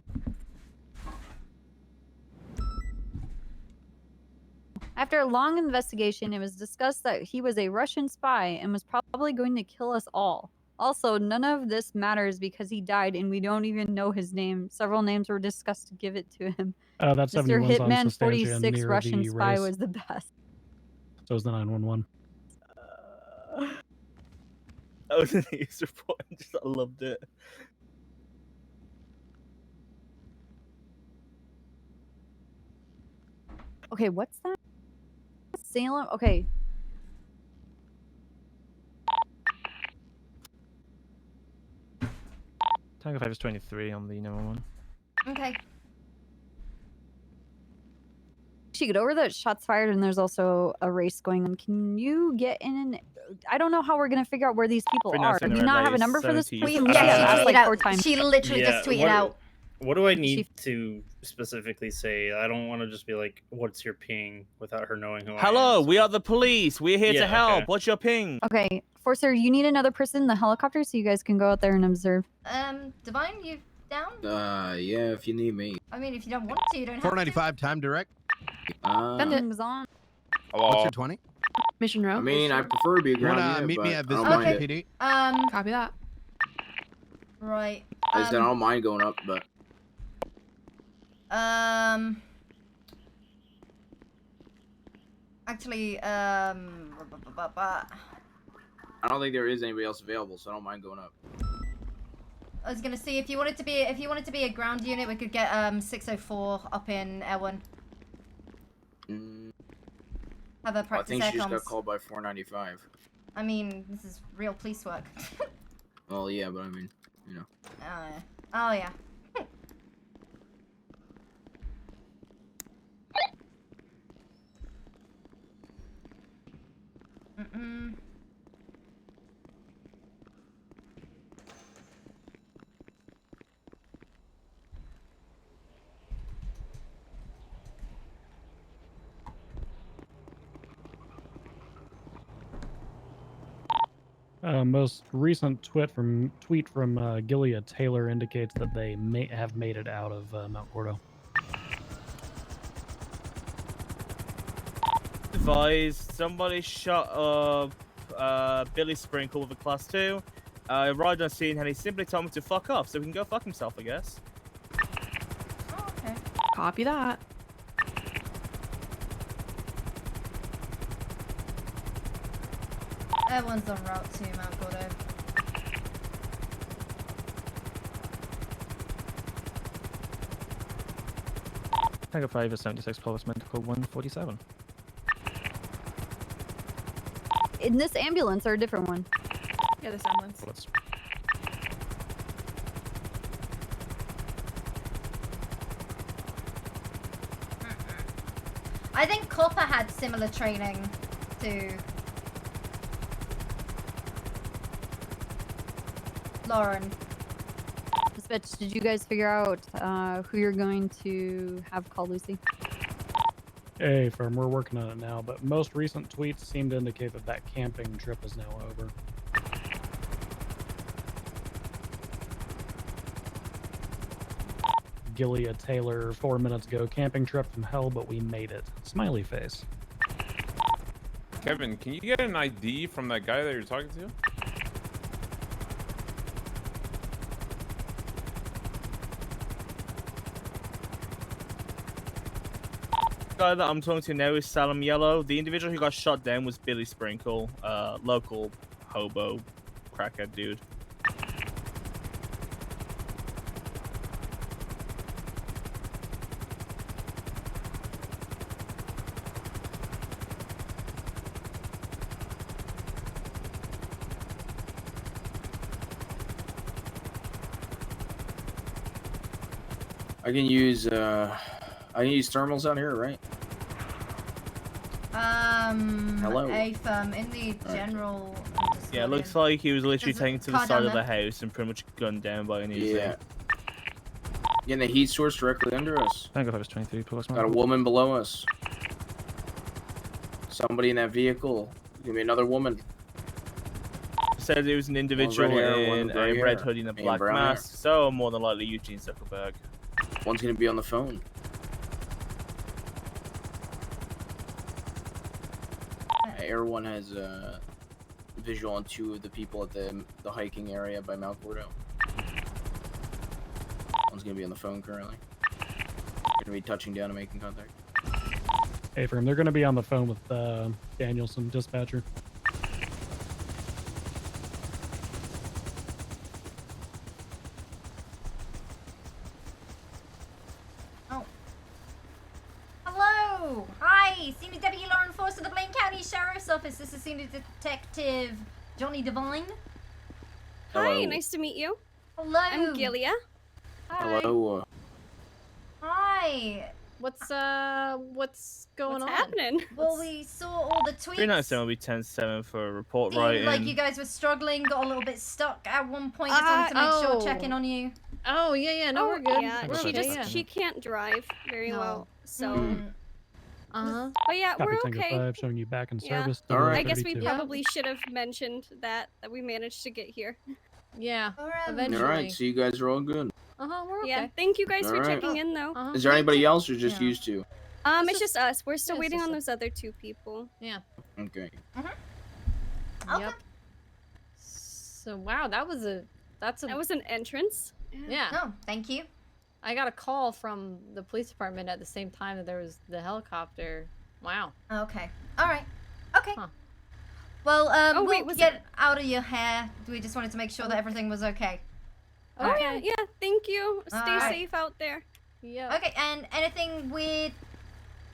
Speaker 18: After a long investigation, it was discussed that he was a Russian spy and was probably going to kill us all. Also, none of this matters because he died and we don't even know his name. Several names were discussed to give it to him.
Speaker 6: That
Speaker 18: Mr.
Speaker 6: 71's on
Speaker 18: Hitman
Speaker 6: Sustancia
Speaker 18: 46
Speaker 6: near
Speaker 18: Russian
Speaker 6: the
Speaker 18: spy
Speaker 6: race.
Speaker 18: was the best.
Speaker 6: So is the 911.
Speaker 7: That was a news report. I loved it.
Speaker 18: Okay, what's that? Salem? Okay.
Speaker 3: Tango 5 is 23 on the number one.
Speaker 14: Okay.
Speaker 18: She get over that shots fired and there's also a race going on. Can you get in and I don't know how we're gonna figure out where these people are. Do you not have a number for this?
Speaker 14: Yeah, she
Speaker 18: asked
Speaker 14: tweeted
Speaker 18: like
Speaker 14: out.
Speaker 18: 4 times.
Speaker 14: She literally just tweeted out.
Speaker 2: What do I need to specifically say? I don't want to just be like, "What's your ping?" without her knowing who I am.
Speaker 7: Hello, we are the police. We're here
Speaker 2: Yeah,
Speaker 7: to help.
Speaker 2: okay.
Speaker 7: What's your ping?
Speaker 18: Okay, Forcer, you need another person in the helicopter so you guys can go out there and observe.
Speaker 14: Divine, you down?
Speaker 12: Yeah, if you need me.
Speaker 14: I mean, if you don't want to, you don't have
Speaker 16: 495 time direct.
Speaker 18: Things on.
Speaker 16: What's your 20?
Speaker 1: Mission row.
Speaker 12: I mean, I prefer to be a
Speaker 16: You wanna
Speaker 12: ground unit,
Speaker 16: meet me
Speaker 12: but
Speaker 16: at
Speaker 12: I don't
Speaker 16: Visitor
Speaker 12: mind
Speaker 16: PD?
Speaker 12: it.
Speaker 1: Copy that.
Speaker 14: Right.
Speaker 12: I just I don't mind going up, but
Speaker 14: Actually,
Speaker 12: I don't think there is anybody else available, so I don't mind going up.
Speaker 14: I was gonna see if you wanted to be a ground unit, we could get 604 up in L1. Have a
Speaker 12: I
Speaker 14: practice
Speaker 12: think
Speaker 14: air
Speaker 12: she just got
Speaker 14: comms.
Speaker 12: called by 495.
Speaker 14: I mean, this is real police work.
Speaker 12: Well, yeah, but I mean, you know.
Speaker 14: Oh yeah. Mm-mm.
Speaker 6: Most recent tweet from Gilead Taylor indicates that they may have made it out of Mount Gordo.
Speaker 7: advised, somebody shot up Billy Sprinkle with a class 2. Arrived on scene and he simply told me to fuck off, so he can go fuck himself, I guess.
Speaker 14: Oh, okay.
Speaker 22: Copy that.
Speaker 14: Everyone's en route to Mount Gordo.
Speaker 3: Tango 5 is 76 plus medical 147.
Speaker 18: In this ambulance or a different one?
Speaker 22: Yeah, this ambulance.
Speaker 3: Bullets.
Speaker 14: I think Copper had similar training to Lauren.
Speaker 18: Dispatch, did you guys figure out who you're going to have call Lucy?
Speaker 6: Hey, firm, we're working on it now, but most recent tweets seem to indicate that that camping trip is now over. Gilia Taylor, 4 minutes ago, camping trip from hell, but we made it. Smiley face.
Speaker 15: Kevin, can you get an ID from that guy that you're talking to?
Speaker 7: Guy that I'm talking to now is Salem Yellow. The individual who got shot down was Billy Sprinkle, local hobo crackhead dude.
Speaker 12: I can use thermals out here, right? Hello.
Speaker 14: AFM in the general.
Speaker 7: Yeah, it looks like he was literally
Speaker 14: There's a
Speaker 7: taken to the
Speaker 14: car
Speaker 7: side
Speaker 14: down
Speaker 7: of the
Speaker 14: there.
Speaker 7: house and pretty much gunned down by an
Speaker 12: Yeah. Getting the heat source directly under us.
Speaker 3: Tango 5 is 23 plus
Speaker 12: Got a woman below us. Somebody in that vehicle. Give me another woman.
Speaker 7: Said it was an individual
Speaker 12: red hair, one
Speaker 7: in
Speaker 12: with gray
Speaker 7: a red
Speaker 12: hair,
Speaker 7: hoodie and a
Speaker 12: and
Speaker 7: black
Speaker 12: brown hair.
Speaker 7: mask, so more than likely Eugene Zuckerberg.
Speaker 12: One's gonna be on the phone. Air One has visual on 2 of the people at the hiking area by Mount Gordo. One's gonna be on the phone currently. Gonna be touching down and making contact.
Speaker 6: Hey, firm, they're going to be on the phone with Danielson, dispatcher.
Speaker 14: Oh. Hello! Hi! Senior Deputy Law Enforcer of the Blaine County Sheriff's Office. This is Senior Detective Johnny Devine.
Speaker 11: Hi,
Speaker 12: Hello.
Speaker 11: nice to meet you.
Speaker 14: Hello.
Speaker 11: I'm Gilia.
Speaker 12: Hello.
Speaker 14: Hi.
Speaker 22: What's going on?
Speaker 11: Happening?
Speaker 14: Well, we saw all the tweets.
Speaker 7: 397 will be 10-7 for a report
Speaker 14: Seemed
Speaker 7: writing.
Speaker 14: like you guys were struggling, got a little bit stuck at one point. Just wanted to make sure, checking on you.
Speaker 22: Oh yeah, no, we're good.
Speaker 11: Yeah,
Speaker 22: We're
Speaker 11: she
Speaker 22: okay,
Speaker 11: just
Speaker 22: yeah.
Speaker 11: she can't drive very
Speaker 14: No.
Speaker 11: well, so.
Speaker 22: Uh-huh.
Speaker 11: But yeah,
Speaker 6: Copy
Speaker 11: we're
Speaker 6: Tango
Speaker 11: okay.
Speaker 6: 5 showing you back in
Speaker 11: Yeah.
Speaker 6: service.
Speaker 12: All right.
Speaker 11: I guess we
Speaker 6: 32.
Speaker 11: probably should have mentioned that we managed to get here.
Speaker 22: Yeah.
Speaker 14: Alright.
Speaker 22: Eventually.
Speaker 12: Alright, so you guys are all good.
Speaker 22: We're okay.
Speaker 11: Yeah, thank you guys for
Speaker 12: Alright.
Speaker 11: checking in though.
Speaker 12: Is there anybody else or just
Speaker 14: Yeah.
Speaker 12: used to?
Speaker 11: It's just us. We're still
Speaker 22: yeah, it's
Speaker 11: waiting
Speaker 22: just
Speaker 11: on
Speaker 22: us.
Speaker 11: those other 2 people.
Speaker 22: Yeah.
Speaker 12: Okay.
Speaker 14: Okay.
Speaker 22: Yep. So wow, that was
Speaker 11: an entrance.
Speaker 22: yeah.
Speaker 14: No, thank you.
Speaker 22: I got a call from the police department at the same time that there was the helicopter. Wow.
Speaker 14: Okay. All right. Okay.
Speaker 22: Huh.
Speaker 14: Well,
Speaker 11: Oh,
Speaker 14: we'll
Speaker 11: wait, was
Speaker 14: get out of your hair. We just wanted to make sure that everything was okay.
Speaker 11: Oh yeah, thank you. Stay
Speaker 14: Alright.
Speaker 11: safe out there.
Speaker 22: Yeah.
Speaker 14: Okay, and anything weird,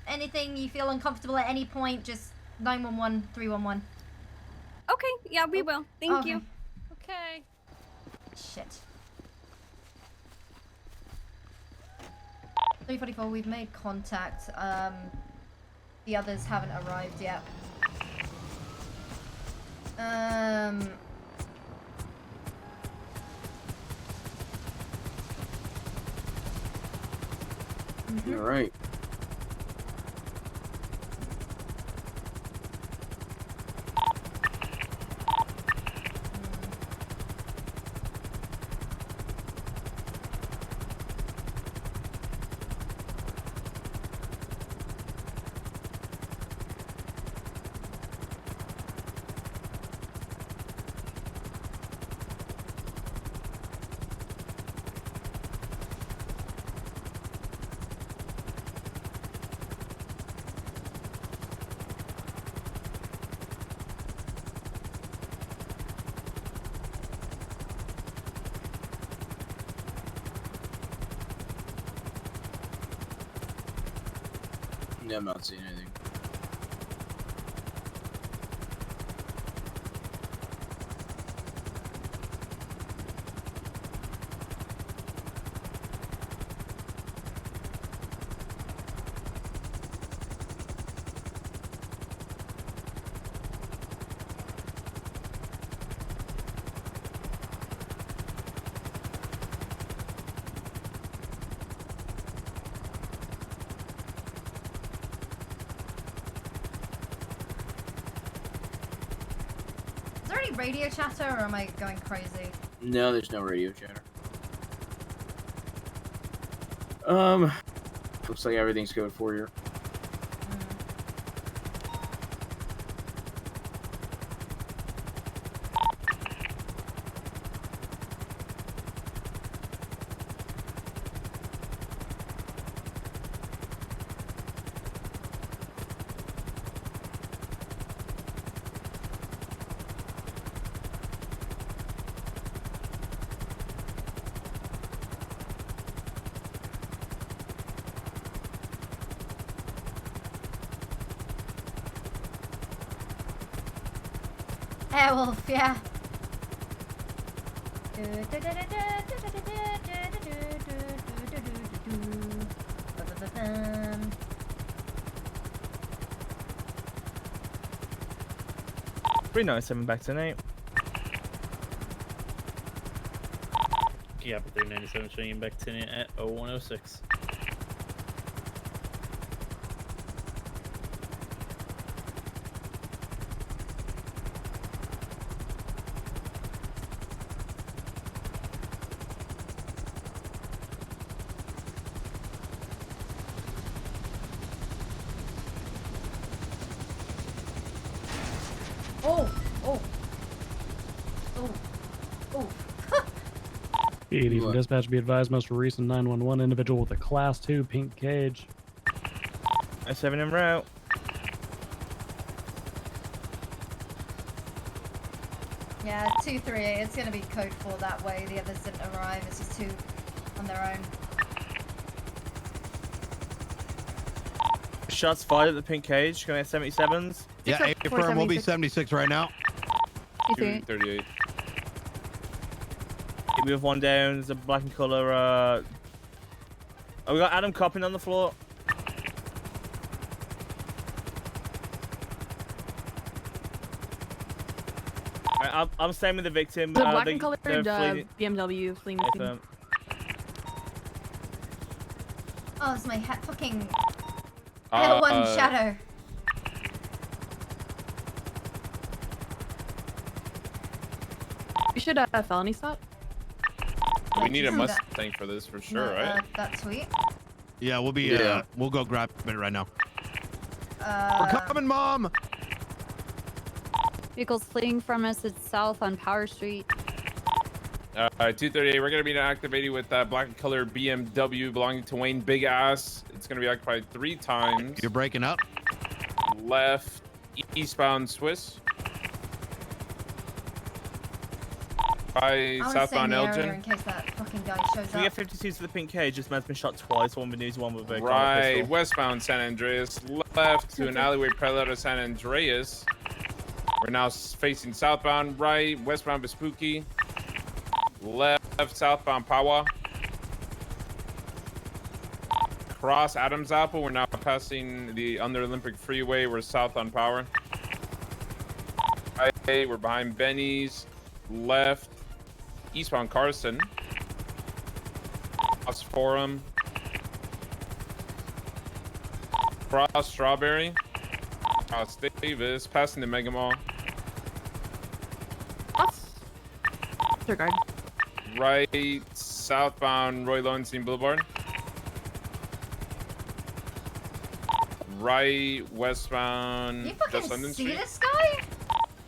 Speaker 14: anything you feel uncomfortable at any point, just 911, 311.
Speaker 11: Okay, yeah, we will. Thank you.
Speaker 22: Okay.
Speaker 14: Shit. 344, we've made contact. The others haven't arrived yet.
Speaker 12: All right. Yeah, I'm not seeing anything.
Speaker 14: Is there any radio chatter, or am I going crazy?
Speaker 12: No, there's no radio chatter. Looks like everything's code 4 here.
Speaker 14: Airwolf, yeah.
Speaker 7: Three 97 back tonight.
Speaker 2: Yeah, but 397 showing back to it at 0106.
Speaker 14: Oh, oh, oh, oh.
Speaker 6: 80 from dispatch, be advised, most recent 911 individual with a class 2 pink cage.
Speaker 7: 97 en route.
Speaker 14: Yeah, 238. It's gonna be code 4 that way. The others didn't arrive. It's just 2 on their own.
Speaker 7: Shots fired at the pink cage. Going at 77s.
Speaker 16: Yeah, affirm will be 76 right now.
Speaker 15: 238.
Speaker 7: We have one down. There's a black and color. Oh, we got Adam copping on the floor. I'm staying with the victim.
Speaker 8: The black and
Speaker 7: they're
Speaker 8: colored BMW fleeing the scene.
Speaker 14: Oh, it's my fucking
Speaker 15: Uh,
Speaker 14: L1 shadow.
Speaker 8: We should felony stop.
Speaker 15: We need a Mustang for this for sure, right?
Speaker 14: That's sweet.
Speaker 16: Yeah, we'll be. We'll go grab it right now. We're coming, Mom.
Speaker 18: Vehicles fleeing from us. It's south on Power Street.
Speaker 15: 238. We're gonna be activated with that black and color BMW belonging to Wayne Big Ass. It's gonna be occupied 3 times.
Speaker 16: You're breaking up.
Speaker 15: Left, eastbound Swiss. By southbound Elgin.
Speaker 14: In case that fucking guy shows
Speaker 7: Can we
Speaker 14: up.
Speaker 7: get 52s to the pink cage? This man's been shot twice. One with news, one with a
Speaker 15: Right,
Speaker 7: pistol.
Speaker 15: westbound San Andreas. Left to an alleyway parallel to San Andreas. We're now facing southbound. Right, westbound Vespucci. Left, southbound Pawa. Cross Adams Apple. We're now passing the under Olympic Freeway. We're south on Power. Right, we're behind Benny's. Left, eastbound Carson. Cross Forum. Cross Strawberry. Cross Davis. Passing the Mega Mall.
Speaker 8: Disregard.
Speaker 15: Right, southbound Roy Lowenstein Boulevard. Right, westbound
Speaker 14: You
Speaker 15: West
Speaker 14: fucking
Speaker 15: London
Speaker 14: see
Speaker 15: Street.
Speaker 14: this guy?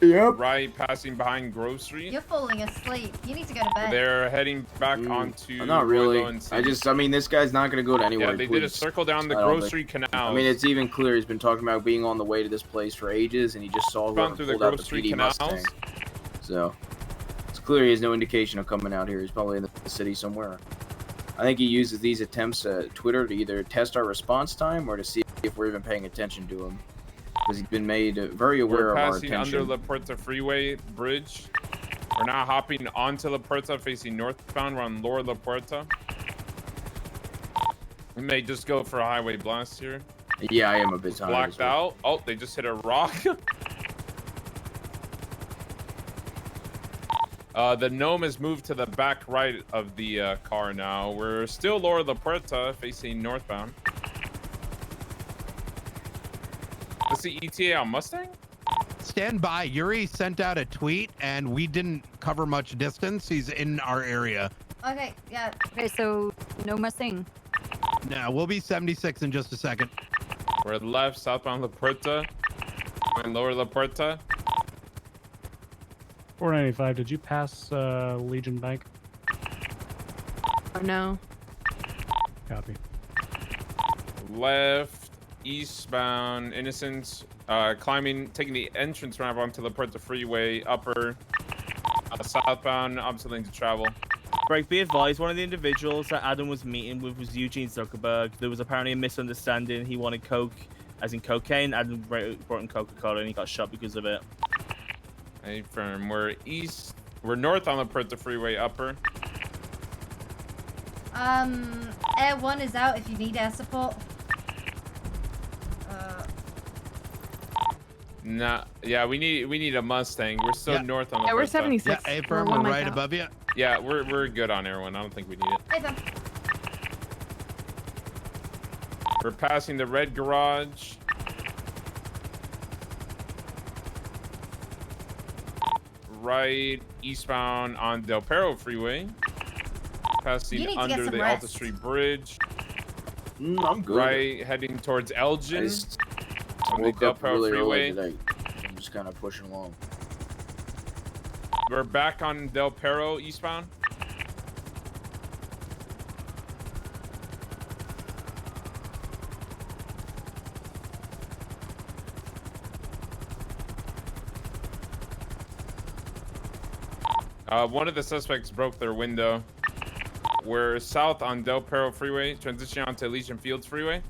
Speaker 12: Yep.
Speaker 15: Right, passing behind Grove Street.
Speaker 14: You're falling asleep. You need to go to bed.
Speaker 15: They're heading back onto
Speaker 12: Not
Speaker 15: Roy
Speaker 12: really.
Speaker 15: Lowenstein.
Speaker 12: I mean, this guy's not going to go to anywhere.
Speaker 15: Yeah, they did a
Speaker 12: please.
Speaker 15: circle down the
Speaker 12: I don't
Speaker 15: Grove
Speaker 12: think-
Speaker 15: Street Canal.
Speaker 12: I mean, it's even clear he's been talking about being on the way to this place for ages, and he just saw
Speaker 15: Gone
Speaker 12: whoever
Speaker 15: through the
Speaker 12: pulled out
Speaker 15: Grove
Speaker 12: the
Speaker 15: Street
Speaker 12: PD
Speaker 15: canals.
Speaker 12: Mustang. So, it's clear he has no indication of coming out here. He's probably in the city somewhere. I think he uses these attempts at Twitter to either test our response time or to see if we're even paying attention to him. Because he's been made very aware of our
Speaker 15: passing
Speaker 12: attention.
Speaker 15: under La Puerta Freeway Bridge. We're now hopping onto La Puerta facing northbound. We're on Lower La Puerta. We may just go for a highway blast here.
Speaker 12: Yeah, I am a bit tired.
Speaker 15: Blacked out. Oh, they just hit a rock. The gnome has moved to the back right of the car now. We're still Lower La Puerta facing northbound. Let's see ETA on Mustang.
Speaker 16: Stand by. Yuri sent out a tweet, and we didn't cover much distance. He's in our area.
Speaker 14: Okay, yeah.
Speaker 18: Okay, so no Mustang.
Speaker 16: Now we'll be 76 in just a second.
Speaker 15: We're left, southbound La Puerta. And Lower La Puerta.
Speaker 6: 495. Did you pass Legion Bank?
Speaker 8: Oh, no.
Speaker 6: Copy.
Speaker 15: Left, eastbound, Innocence. Climbing, taking the entrance ramp onto La Puerta Freeway. Upper, southbound, opposite lane to travel.
Speaker 7: Greg, be advised, one of the individuals that Adam was meeting with was Eugene Zuckerberg. There was apparently a misunderstanding. He wanted coke, as in cocaine. Adam brought in Coca-Cola, and he got shot because of it.
Speaker 15: Hey, firm. We're north on La Puerta Freeway, upper.
Speaker 14: Air 1 is out if you need air support.
Speaker 15: Nah, yeah, we need a Mustang. We're still north on La
Speaker 8: Yeah,
Speaker 15: Puerta.
Speaker 8: we're 76.
Speaker 16: Yeah, A-firm, we're right above you.
Speaker 15: Yeah, we're good on Air 1. I don't think we need it.
Speaker 14: Hey, fam.
Speaker 15: We're passing the red garage. Right eastbound on Del Perro Freeway. Passing under the Alta Street Bridge.
Speaker 12: I'm good.
Speaker 15: Right, heading towards Elgin.
Speaker 12: I woke up really
Speaker 15: Freeway.
Speaker 12: early today. I'm just kind of pushing along.
Speaker 15: We're back on Del Perro eastbound. One of the suspects broke their window. We're south on Del Perro Freeway, transitioning onto Elysian Fields Freeway.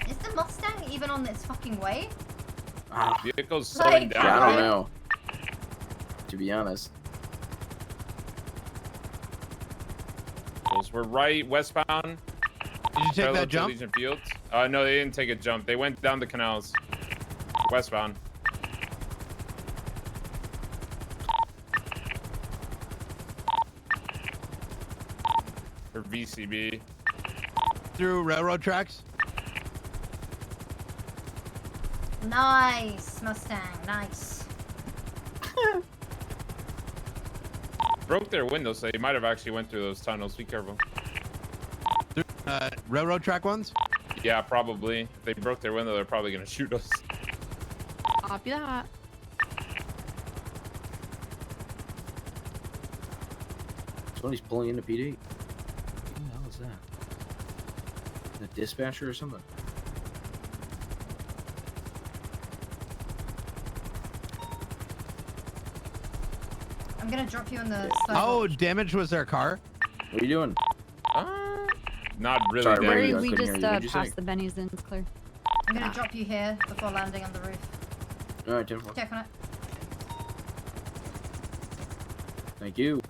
Speaker 14: Is the Mustang even on its fucking way?
Speaker 15: Vehicle's slowing down.
Speaker 12: Yeah, I don't know. To be honest.
Speaker 15: We're right westbound.
Speaker 16: Did you take that jump?
Speaker 15: Elysian Fields. No, they didn't take a jump. They went down the canals. Westbound. For VCB.
Speaker 16: Through railroad tracks.
Speaker 14: Nice, Mustang, nice.
Speaker 15: Broke their window, so they might have actually went through those tunnels. Be careful.
Speaker 16: Through railroad track ones?
Speaker 15: Yeah, probably. If they broke their window, they're probably gonna shoot us.
Speaker 8: Copy that.
Speaker 12: Somebody's pulling into PD. What the hell is that? The dispatcher or something?
Speaker 14: I'm gonna drop you in the
Speaker 16: Oh, damage was their car?
Speaker 12: What are you doing?
Speaker 15: Not really.
Speaker 12: Sorry,
Speaker 18: We just passed the Benny's and it's clear.
Speaker 14: I'm gonna drop you here before landing on the roof.
Speaker 12: Alright, 10-4.
Speaker 14: Check on it.
Speaker 12: Thank you.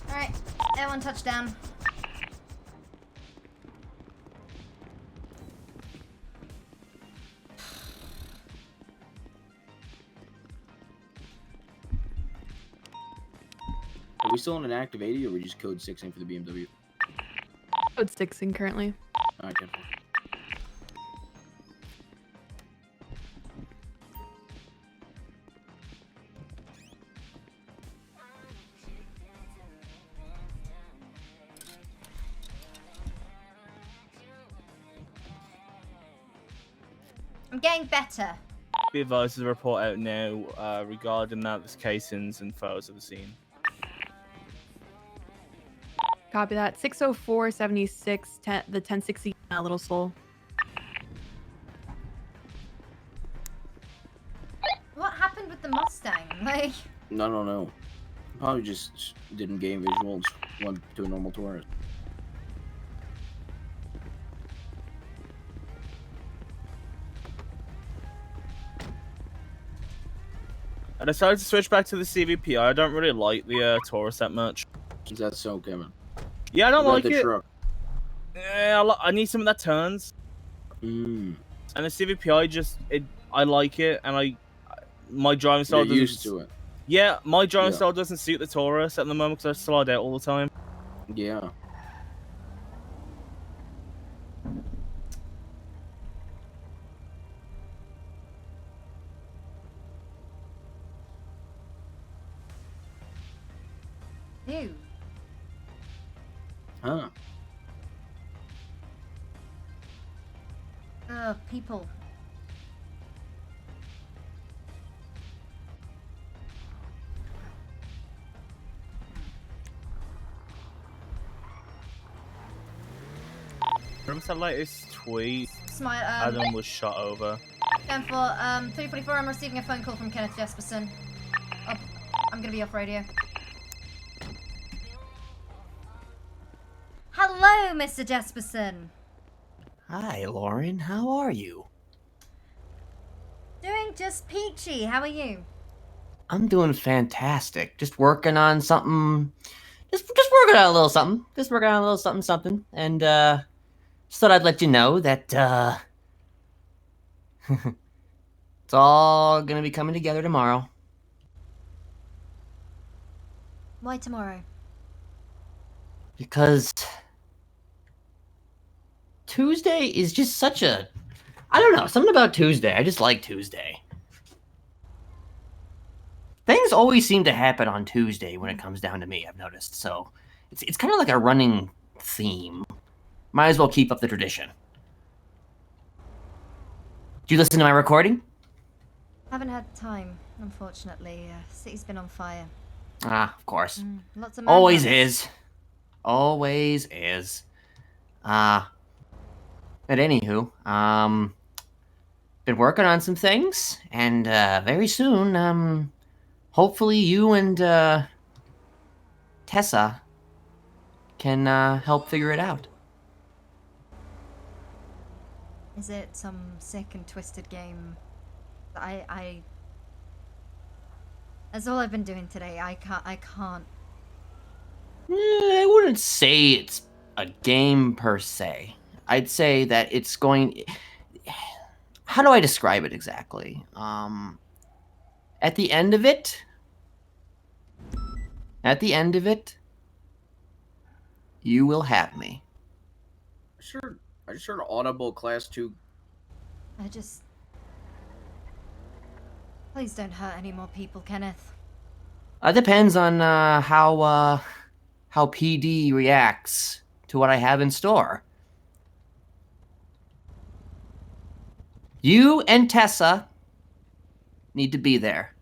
Speaker 14: Alright, Air1 touchdown.
Speaker 12: Are we still in an active 80 or are we just code 6 in for the BMW?
Speaker 8: Code 6ing currently.
Speaker 12: Alright, 10-4.
Speaker 14: I'm getting better.
Speaker 7: Be advised, there's a report out now regarding that. There's casings and photos of the scene.
Speaker 8: Copy that. 60476, the 1060 Little Soul.
Speaker 14: What happened with the Mustang? Like,
Speaker 12: I don't know. Probably just didn't gain visuals. Went to a normal tourist.
Speaker 7: I decided to switch back to the CVP. I don't really like the Taurus that much.
Speaker 12: Is that so, Kevin?
Speaker 7: Yeah, I don't like
Speaker 12: the
Speaker 7: it.
Speaker 12: Truck?
Speaker 7: Yeah, I need something that turns. And the CVP, I like it, and my driving style
Speaker 12: You're
Speaker 7: doesn't.
Speaker 12: used to it.
Speaker 7: Yeah, my driving style doesn't suit the Taurus at the moment because I slide out all the time.
Speaker 12: Yeah.
Speaker 14: ew.
Speaker 12: Huh.
Speaker 14: People.
Speaker 7: Remember that latest tweet?
Speaker 14: Smile,
Speaker 7: Adam was shot over.
Speaker 14: 10-4, 344, I'm receiving a phone call from Kenneth Jesperson. I'm gonna be off radio. Hello, Mr. Jesperson.
Speaker 9: Hi, Lauren. How are you?
Speaker 14: Doing just peachy. How are you?
Speaker 9: I'm doing fantastic. Just working on something. Just working on a little something. Just working on a little something. And just thought I'd let you know that it's all gonna be coming together tomorrow.
Speaker 14: Why tomorrow?
Speaker 9: Because Tuesday is just such a... I don't know, something about Tuesday. I just like Tuesday. Things always seem to happen on Tuesday when it comes down to me, I've noticed. So it's kind of like a running theme. Might as well keep up the tradition. Do you listen to my recording?
Speaker 14: Haven't had time, unfortunately. City's been on fire.
Speaker 9: Ah, of course.
Speaker 14: Lots of
Speaker 9: Always
Speaker 14: manhunts.
Speaker 9: is. Always is. But anywho, been working on some things, and very soon, hopefully you and Tessa can help figure it out.
Speaker 14: Is it some sick and twisted game? That's all I've been doing today. I can't.
Speaker 9: I wouldn't say it's a game per se. I'd say that it's going... How do I describe it exactly? At the end of it, you will have me.
Speaker 12: I just heard audible class 2.
Speaker 14: Please don't hurt any more people, Kenneth.
Speaker 9: Depends on how PD reacts to what I have in store. You and Tessa need to be there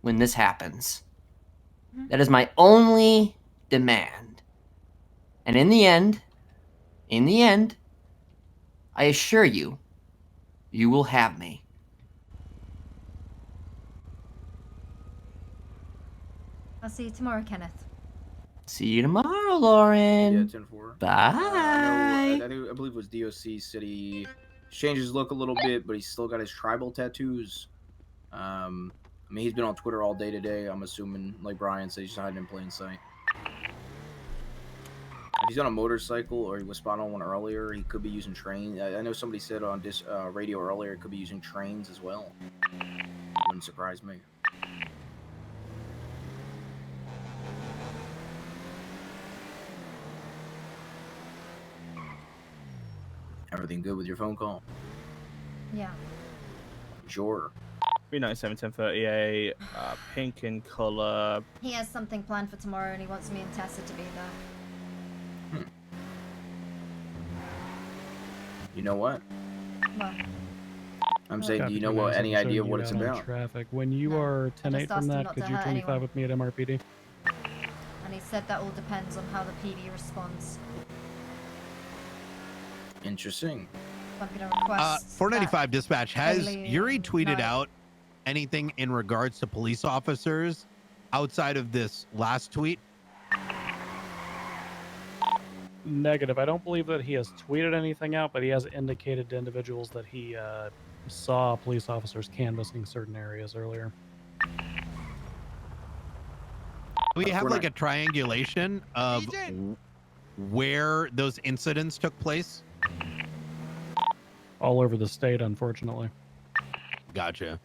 Speaker 9: when this happens. That is my only demand. And in the end, I assure you, you will have me.
Speaker 14: I'll see you tomorrow, Kenneth.
Speaker 9: See you tomorrow, Lauren.
Speaker 12: Yeah, 10-4.
Speaker 9: Bye.
Speaker 12: I believe it was DOC City. Changed his look a little bit, but he's still got his tribal tattoos. I mean, he's been on Twitter all day today. I'm assuming, like Brian said, he's hiding in plain sight. If he's on a motorcycle or he was spotted on one earlier, he could be using trains. I know somebody said on this radio earlier, it could be using trains as well. Wouldn't surprise me. Everything good with your phone call?
Speaker 14: Yeah.
Speaker 12: Sure.
Speaker 7: 397 1038, pink in color.
Speaker 14: He has something planned for tomorrow and he wants me and Tessa to be there.
Speaker 12: You know what?
Speaker 14: What?
Speaker 12: I'm saying, do
Speaker 6: Copy
Speaker 12: you know what?
Speaker 6: 297
Speaker 12: Any idea
Speaker 6: showing
Speaker 12: what
Speaker 6: you
Speaker 12: it's
Speaker 6: out on
Speaker 12: about?
Speaker 6: Traffic. When you are 10-8 from
Speaker 14: asked him
Speaker 6: that,
Speaker 14: not
Speaker 6: could
Speaker 14: to
Speaker 6: you
Speaker 14: hurt
Speaker 6: 25
Speaker 14: anyone.
Speaker 6: with me at MRPD?
Speaker 14: And he said that all depends on how the PD responds.
Speaker 12: Interesting.
Speaker 14: So I'm gonna request
Speaker 16: 495 dispatch, has
Speaker 14: Haley
Speaker 16: Yuri tweeted
Speaker 14: Knight.
Speaker 16: out anything in regards to police officers outside of this last tweet?
Speaker 6: Negative. I don't believe that he has tweeted anything out, but he has indicated to individuals that he saw police officers canvassing certain areas earlier.
Speaker 16: We have like a triangulation of where those incidents took place.
Speaker 6: All over the state, unfortunately.
Speaker 16: Gotcha.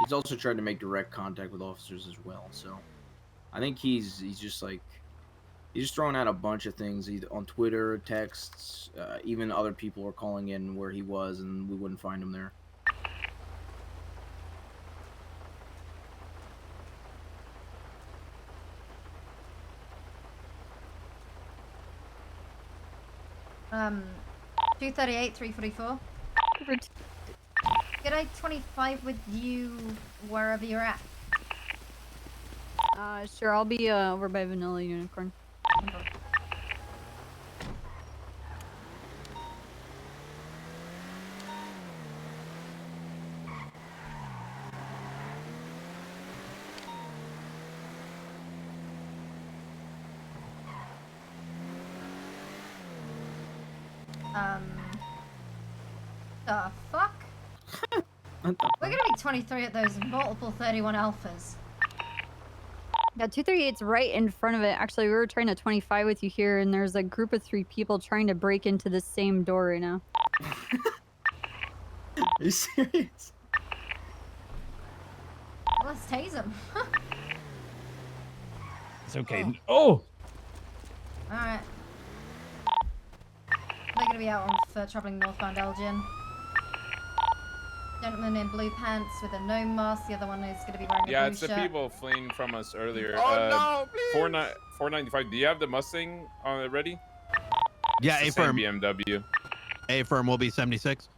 Speaker 12: He's also tried to make direct contact with officers as well. So, I think he's just like he's just throwing out a bunch of things either on Twitter, texts, even other people are calling in where he was, and we wouldn't find him there.
Speaker 14: Um, 238, 344. Could I 25 with you wherever you're at?
Speaker 18: Sure, I'll be over by Vanilla Unicorn.
Speaker 14: The fuck? We're gonna be 23 at those multiple 31 alphas.
Speaker 18: Yeah, 238's right in front of it. Actually, we were trying to 25 with you here, and there's a group of 3 people trying to break into the same door right now.
Speaker 12: Are you serious?
Speaker 14: Let's tase him.
Speaker 6: It's okay. Oh!
Speaker 14: Alright. They're gonna be out on foot traveling northbound Elgin. Gentleman in blue pants with a gnome mask. The other one is gonna be wearing a
Speaker 15: Yeah,
Speaker 14: blue
Speaker 15: it's the
Speaker 14: shirt.
Speaker 15: people fleeing from us earlier.
Speaker 17: Oh, no, please.
Speaker 15: 495. Do you have the Mustang ready?
Speaker 16: Yeah,
Speaker 15: It's the
Speaker 16: A
Speaker 15: same
Speaker 16: firm.
Speaker 15: BMW.
Speaker 16: A firm will be 76.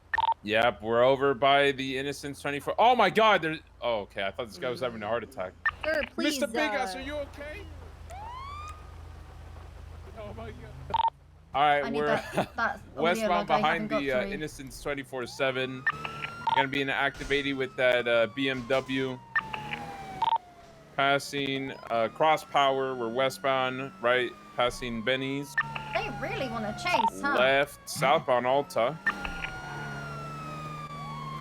Speaker 15: Yep, we're over by the Innocence 24. Oh my God! There's. Oh, okay. I thought this guy was having a heart attack.
Speaker 18: Sir, please.
Speaker 17: Mr. Big Ass, are you okay? Oh my God.
Speaker 15: All right,
Speaker 14: I need
Speaker 15: we're
Speaker 14: that audio
Speaker 15: westbound
Speaker 14: log. I
Speaker 15: behind
Speaker 14: haven't
Speaker 15: the
Speaker 14: got through.
Speaker 15: Innocence 24/7. Gonna be in activated with that BMW. Passing Cross Power. We're westbound, right? Passing Benny's.
Speaker 14: They really want to chase, huh?
Speaker 15: Left, southbound Alta.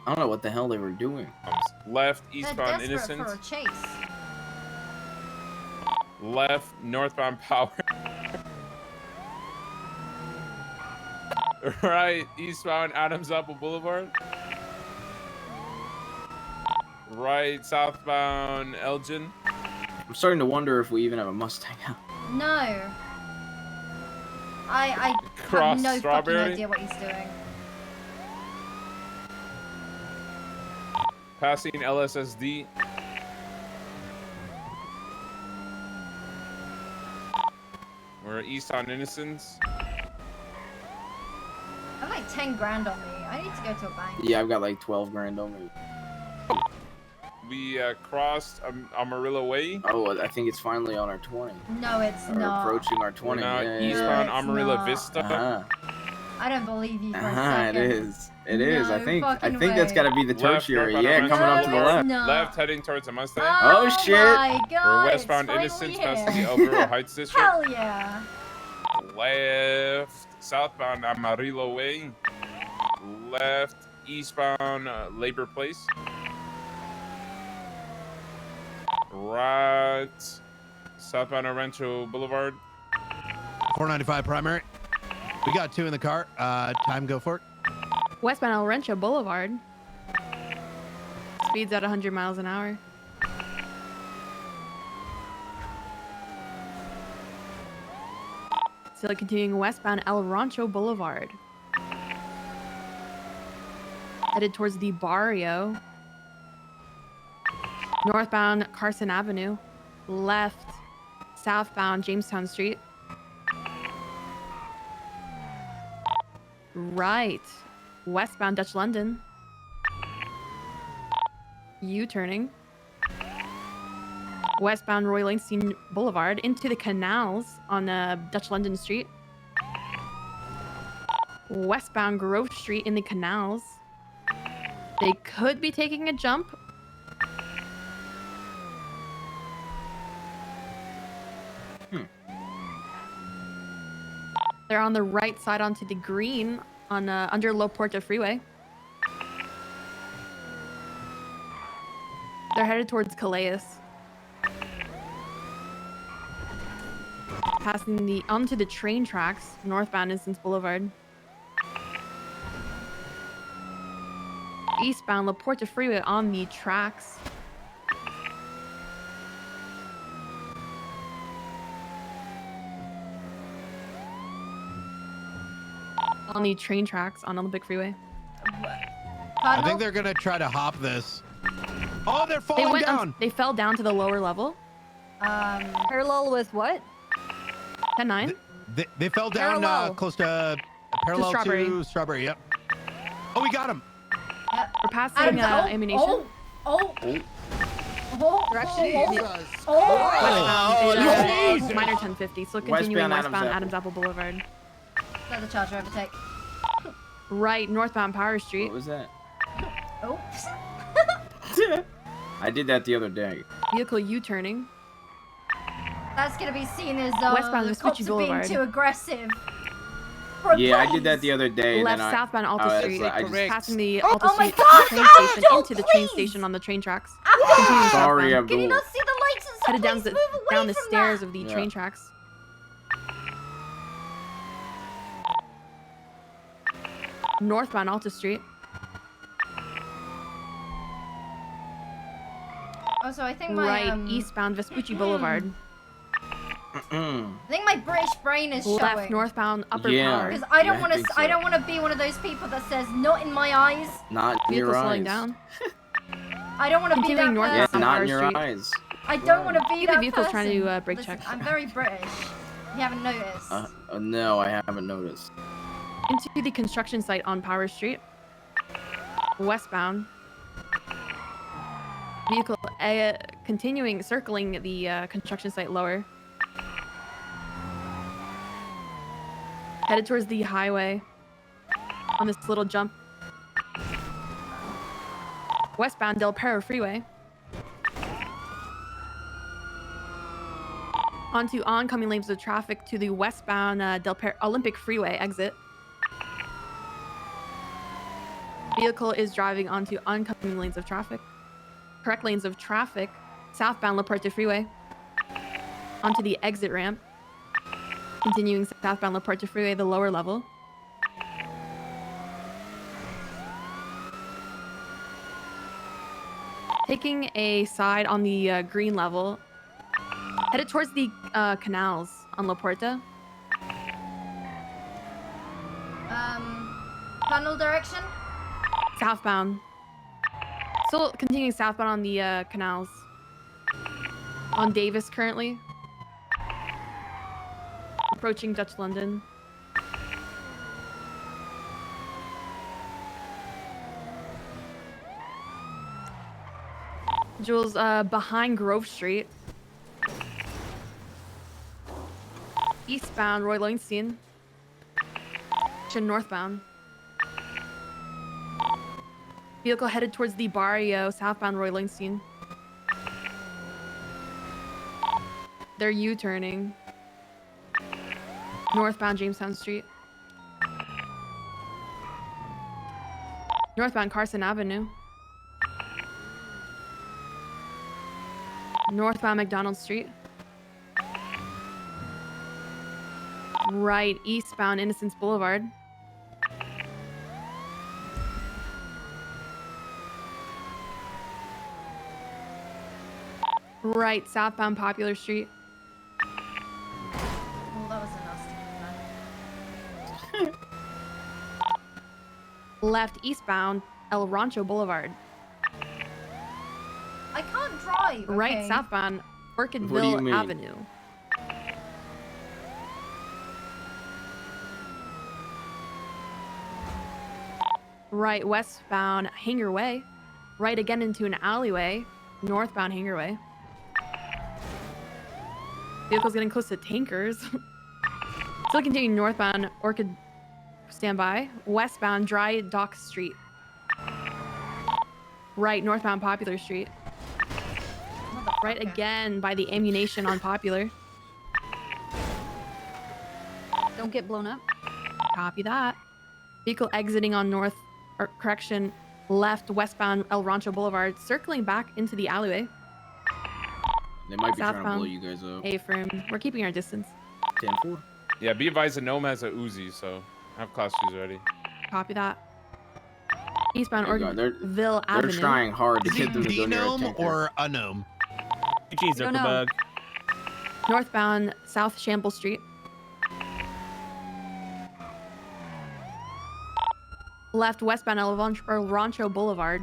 Speaker 12: I don't know what the hell they were doing.
Speaker 15: Left,
Speaker 14: They're
Speaker 15: eastbound
Speaker 14: desperate
Speaker 15: Innocence.
Speaker 14: for a chase.
Speaker 15: Left, northbound Power. Right, eastbound Adams Apple Boulevard. Right, southbound Elgin.
Speaker 12: I'm starting to wonder if we even have a Mustang out.
Speaker 14: No. I
Speaker 15: Cross
Speaker 14: have no
Speaker 15: Strawberry.
Speaker 14: fucking idea what he's doing.
Speaker 15: Passing LSSD. We're east on Innocence.
Speaker 14: I'm like 10 grand on me. I need to go to a bank.
Speaker 12: Yeah, I've got like 12 grand on me.
Speaker 15: We crossed Amarillo Way.
Speaker 12: Oh, I think it's finally on our 20.
Speaker 14: No, it's
Speaker 12: Or
Speaker 14: not.
Speaker 12: approaching our
Speaker 15: We're
Speaker 12: 20.
Speaker 15: now
Speaker 12: Yeah,
Speaker 15: eastbound
Speaker 14: No, it's
Speaker 15: Amarillo
Speaker 14: not.
Speaker 15: Vista.
Speaker 14: I don't believe you for a
Speaker 12: It
Speaker 14: second.
Speaker 12: is. It is. I
Speaker 14: No
Speaker 12: think
Speaker 14: fucking
Speaker 12: that's
Speaker 14: way.
Speaker 12: got to be the
Speaker 15: Left,
Speaker 12: tertiary.
Speaker 15: northbound
Speaker 12: Yeah,
Speaker 15: Amarillo
Speaker 12: coming up to the
Speaker 15: Boulevard.
Speaker 12: left.
Speaker 14: No.
Speaker 15: Left, heading towards the Mustang.
Speaker 12: Oh, shit.
Speaker 14: My God,
Speaker 15: We're
Speaker 14: it's
Speaker 15: westbound
Speaker 14: finally
Speaker 15: Innocence,
Speaker 14: here.
Speaker 15: past the El Burro Heights District.
Speaker 14: Hell yeah.
Speaker 15: Left, southbound Amarillo Way. Left, eastbound Labor Place. Right, southbound Rancho Boulevard.
Speaker 16: 495 primary. We got 2 in the car. Time, go for it.
Speaker 8: Westbound El Rancho Boulevard. Speeds at 100 miles an hour. Still continuing westbound El Rancho Boulevard. Headed towards the Barrio. Northbound Carson Avenue. Left, southbound Jamestown Street. Right, westbound Dutch London. U-turning. Westbound Roy Langston Boulevard into the canals on Dutch London Street. Westbound Grove Street in the canals. They could be taking a jump. They're on the right side onto the green on under La Porta Freeway. They're headed towards Calais. Passing onto the train tracks, northbound Innocence Boulevard. Eastbound La Porta Freeway on the tracks. On the train tracks on Olympic Freeway.
Speaker 16: I think they're gonna try to hop this. Oh, they're falling down.
Speaker 8: They fell down to the lower level.
Speaker 18: Parallel with what?
Speaker 8: 10-9.
Speaker 16: They fell down close to parallel
Speaker 8: Strawberry.
Speaker 16: to Strawberry. Yep. Oh, we got him.
Speaker 8: We're passing ammunition. Direction. Westbound minor 1050. So continuing westbound Adams Apple Boulevard.
Speaker 14: Another charger overtake.
Speaker 8: Right, northbound Power Street.
Speaker 12: What was that?
Speaker 14: Oops.
Speaker 12: I did that the other day.
Speaker 8: Vehicle U-turning.
Speaker 14: That's gonna be seen as
Speaker 8: Westbound
Speaker 14: the
Speaker 8: Vespucci
Speaker 14: cops are being
Speaker 8: Boulevard.
Speaker 14: too aggressive.
Speaker 12: Yeah, I did that the other day. And
Speaker 8: Left
Speaker 12: then
Speaker 8: southbound Alta
Speaker 12: I
Speaker 8: Street,
Speaker 12: just,
Speaker 8: passing the
Speaker 14: Oh
Speaker 8: Alta
Speaker 14: my
Speaker 8: Street
Speaker 14: God,
Speaker 8: train
Speaker 14: Abdul,
Speaker 8: station into the train
Speaker 14: please!
Speaker 8: station on the train tracks.
Speaker 14: Abdul!
Speaker 8: Continuing
Speaker 12: Sorry,
Speaker 8: southbound.
Speaker 14: Can you
Speaker 12: Abdul.
Speaker 14: not see the lights and stuff?
Speaker 8: Headed down
Speaker 14: Please
Speaker 8: the
Speaker 14: move away
Speaker 8: down the
Speaker 14: from
Speaker 8: stairs
Speaker 14: that.
Speaker 8: of the
Speaker 12: Yeah.
Speaker 8: train tracks. Northbound Alta Street.
Speaker 14: Oh, so I think my
Speaker 8: Right, eastbound Vespucci Boulevard.
Speaker 14: I think my British brain is showing.
Speaker 8: Left northbound Upper Power.
Speaker 14: Because I don't
Speaker 12: Yeah, I
Speaker 14: want to.
Speaker 12: think so.
Speaker 14: I don't want to be one of those people that says "not in my eyes."
Speaker 12: not in
Speaker 8: Vehicle
Speaker 12: your
Speaker 8: slowing
Speaker 12: eyes.
Speaker 8: down.
Speaker 14: I don't want to be that
Speaker 8: Continuing
Speaker 14: person.
Speaker 12: Yeah,
Speaker 8: northbound
Speaker 12: not
Speaker 8: Power
Speaker 12: in your
Speaker 8: Street.
Speaker 12: eyes.
Speaker 14: I don't want to be
Speaker 8: The
Speaker 14: that
Speaker 8: vehicle's
Speaker 14: person.
Speaker 8: trying to brake
Speaker 14: Listen,
Speaker 8: check.
Speaker 14: I'm very British. You haven't noticed.
Speaker 12: No, I haven't noticed.
Speaker 8: Into the construction site on Power Street. Westbound. Vehicle continuing circling the construction site lower. Headed towards the highway on this little jump. Westbound Del Perro Freeway. Onto oncoming lanes of traffic to the westbound Del Perro Olympic Freeway exit. Vehicle is driving onto oncoming lanes of traffic. Correct lanes of traffic. Southbound La Puerta Freeway. Onto the exit ramp. Continuing southbound La Puerta Freeway, the lower level. Taking a side on the green level. Headed towards the canals on La Puerta.
Speaker 14: Funnel direction.
Speaker 8: Southbound. Still continuing southbound on the canals. On Davis currently. Approaching Dutch London. Jules, behind Grove Street. Eastbound Roy Langston. Northbound. Vehicle headed towards the Barrio, southbound Roy Langston. They're U-turning. Northbound Jamestown Street. Northbound Carson Avenue. Northbound McDonald Street. Right, eastbound Innocence Boulevard. Right, southbound Popular Street.
Speaker 14: Oh, that was a nasty one.
Speaker 8: left eastbound El Rancho Boulevard.
Speaker 14: I can't drive.
Speaker 8: Right
Speaker 14: okay.
Speaker 8: southbound
Speaker 12: What do you
Speaker 8: Orchidville
Speaker 12: mean?
Speaker 8: Avenue. Right westbound Hanger Way. Right again into an alleyway. Northbound Hanger Way. Vehicle's getting close to tankers. Still continuing northbound Orchid standby. Westbound Dry Dock Street. Right northbound Popular Street. Right again by the ammunition on Popular.
Speaker 18: Don't get blown up.
Speaker 8: Copy that. Vehicle exiting on left westbound El Rancho Boulevard, circling back into the alleyway.
Speaker 12: They might be trying to blow
Speaker 8: Southbound
Speaker 12: you guys up.
Speaker 8: A-frame. We're keeping our distance.
Speaker 12: 10-4.
Speaker 15: Yeah, be advised that Gnome has a Uzi, so have class 2s ready.
Speaker 8: Copy that. Eastbound
Speaker 12: There you go.
Speaker 8: Orchidville Avenue.
Speaker 12: They're trying hard to
Speaker 16: Is
Speaker 12: get
Speaker 16: it
Speaker 12: them to go near a
Speaker 16: D-Gnome
Speaker 12: tanker.
Speaker 16: or a gnome?
Speaker 7: GG
Speaker 8: Don't know.
Speaker 7: Zuckerberg.
Speaker 8: Northbound South Shamble Street. Left westbound El Rancho Boulevard.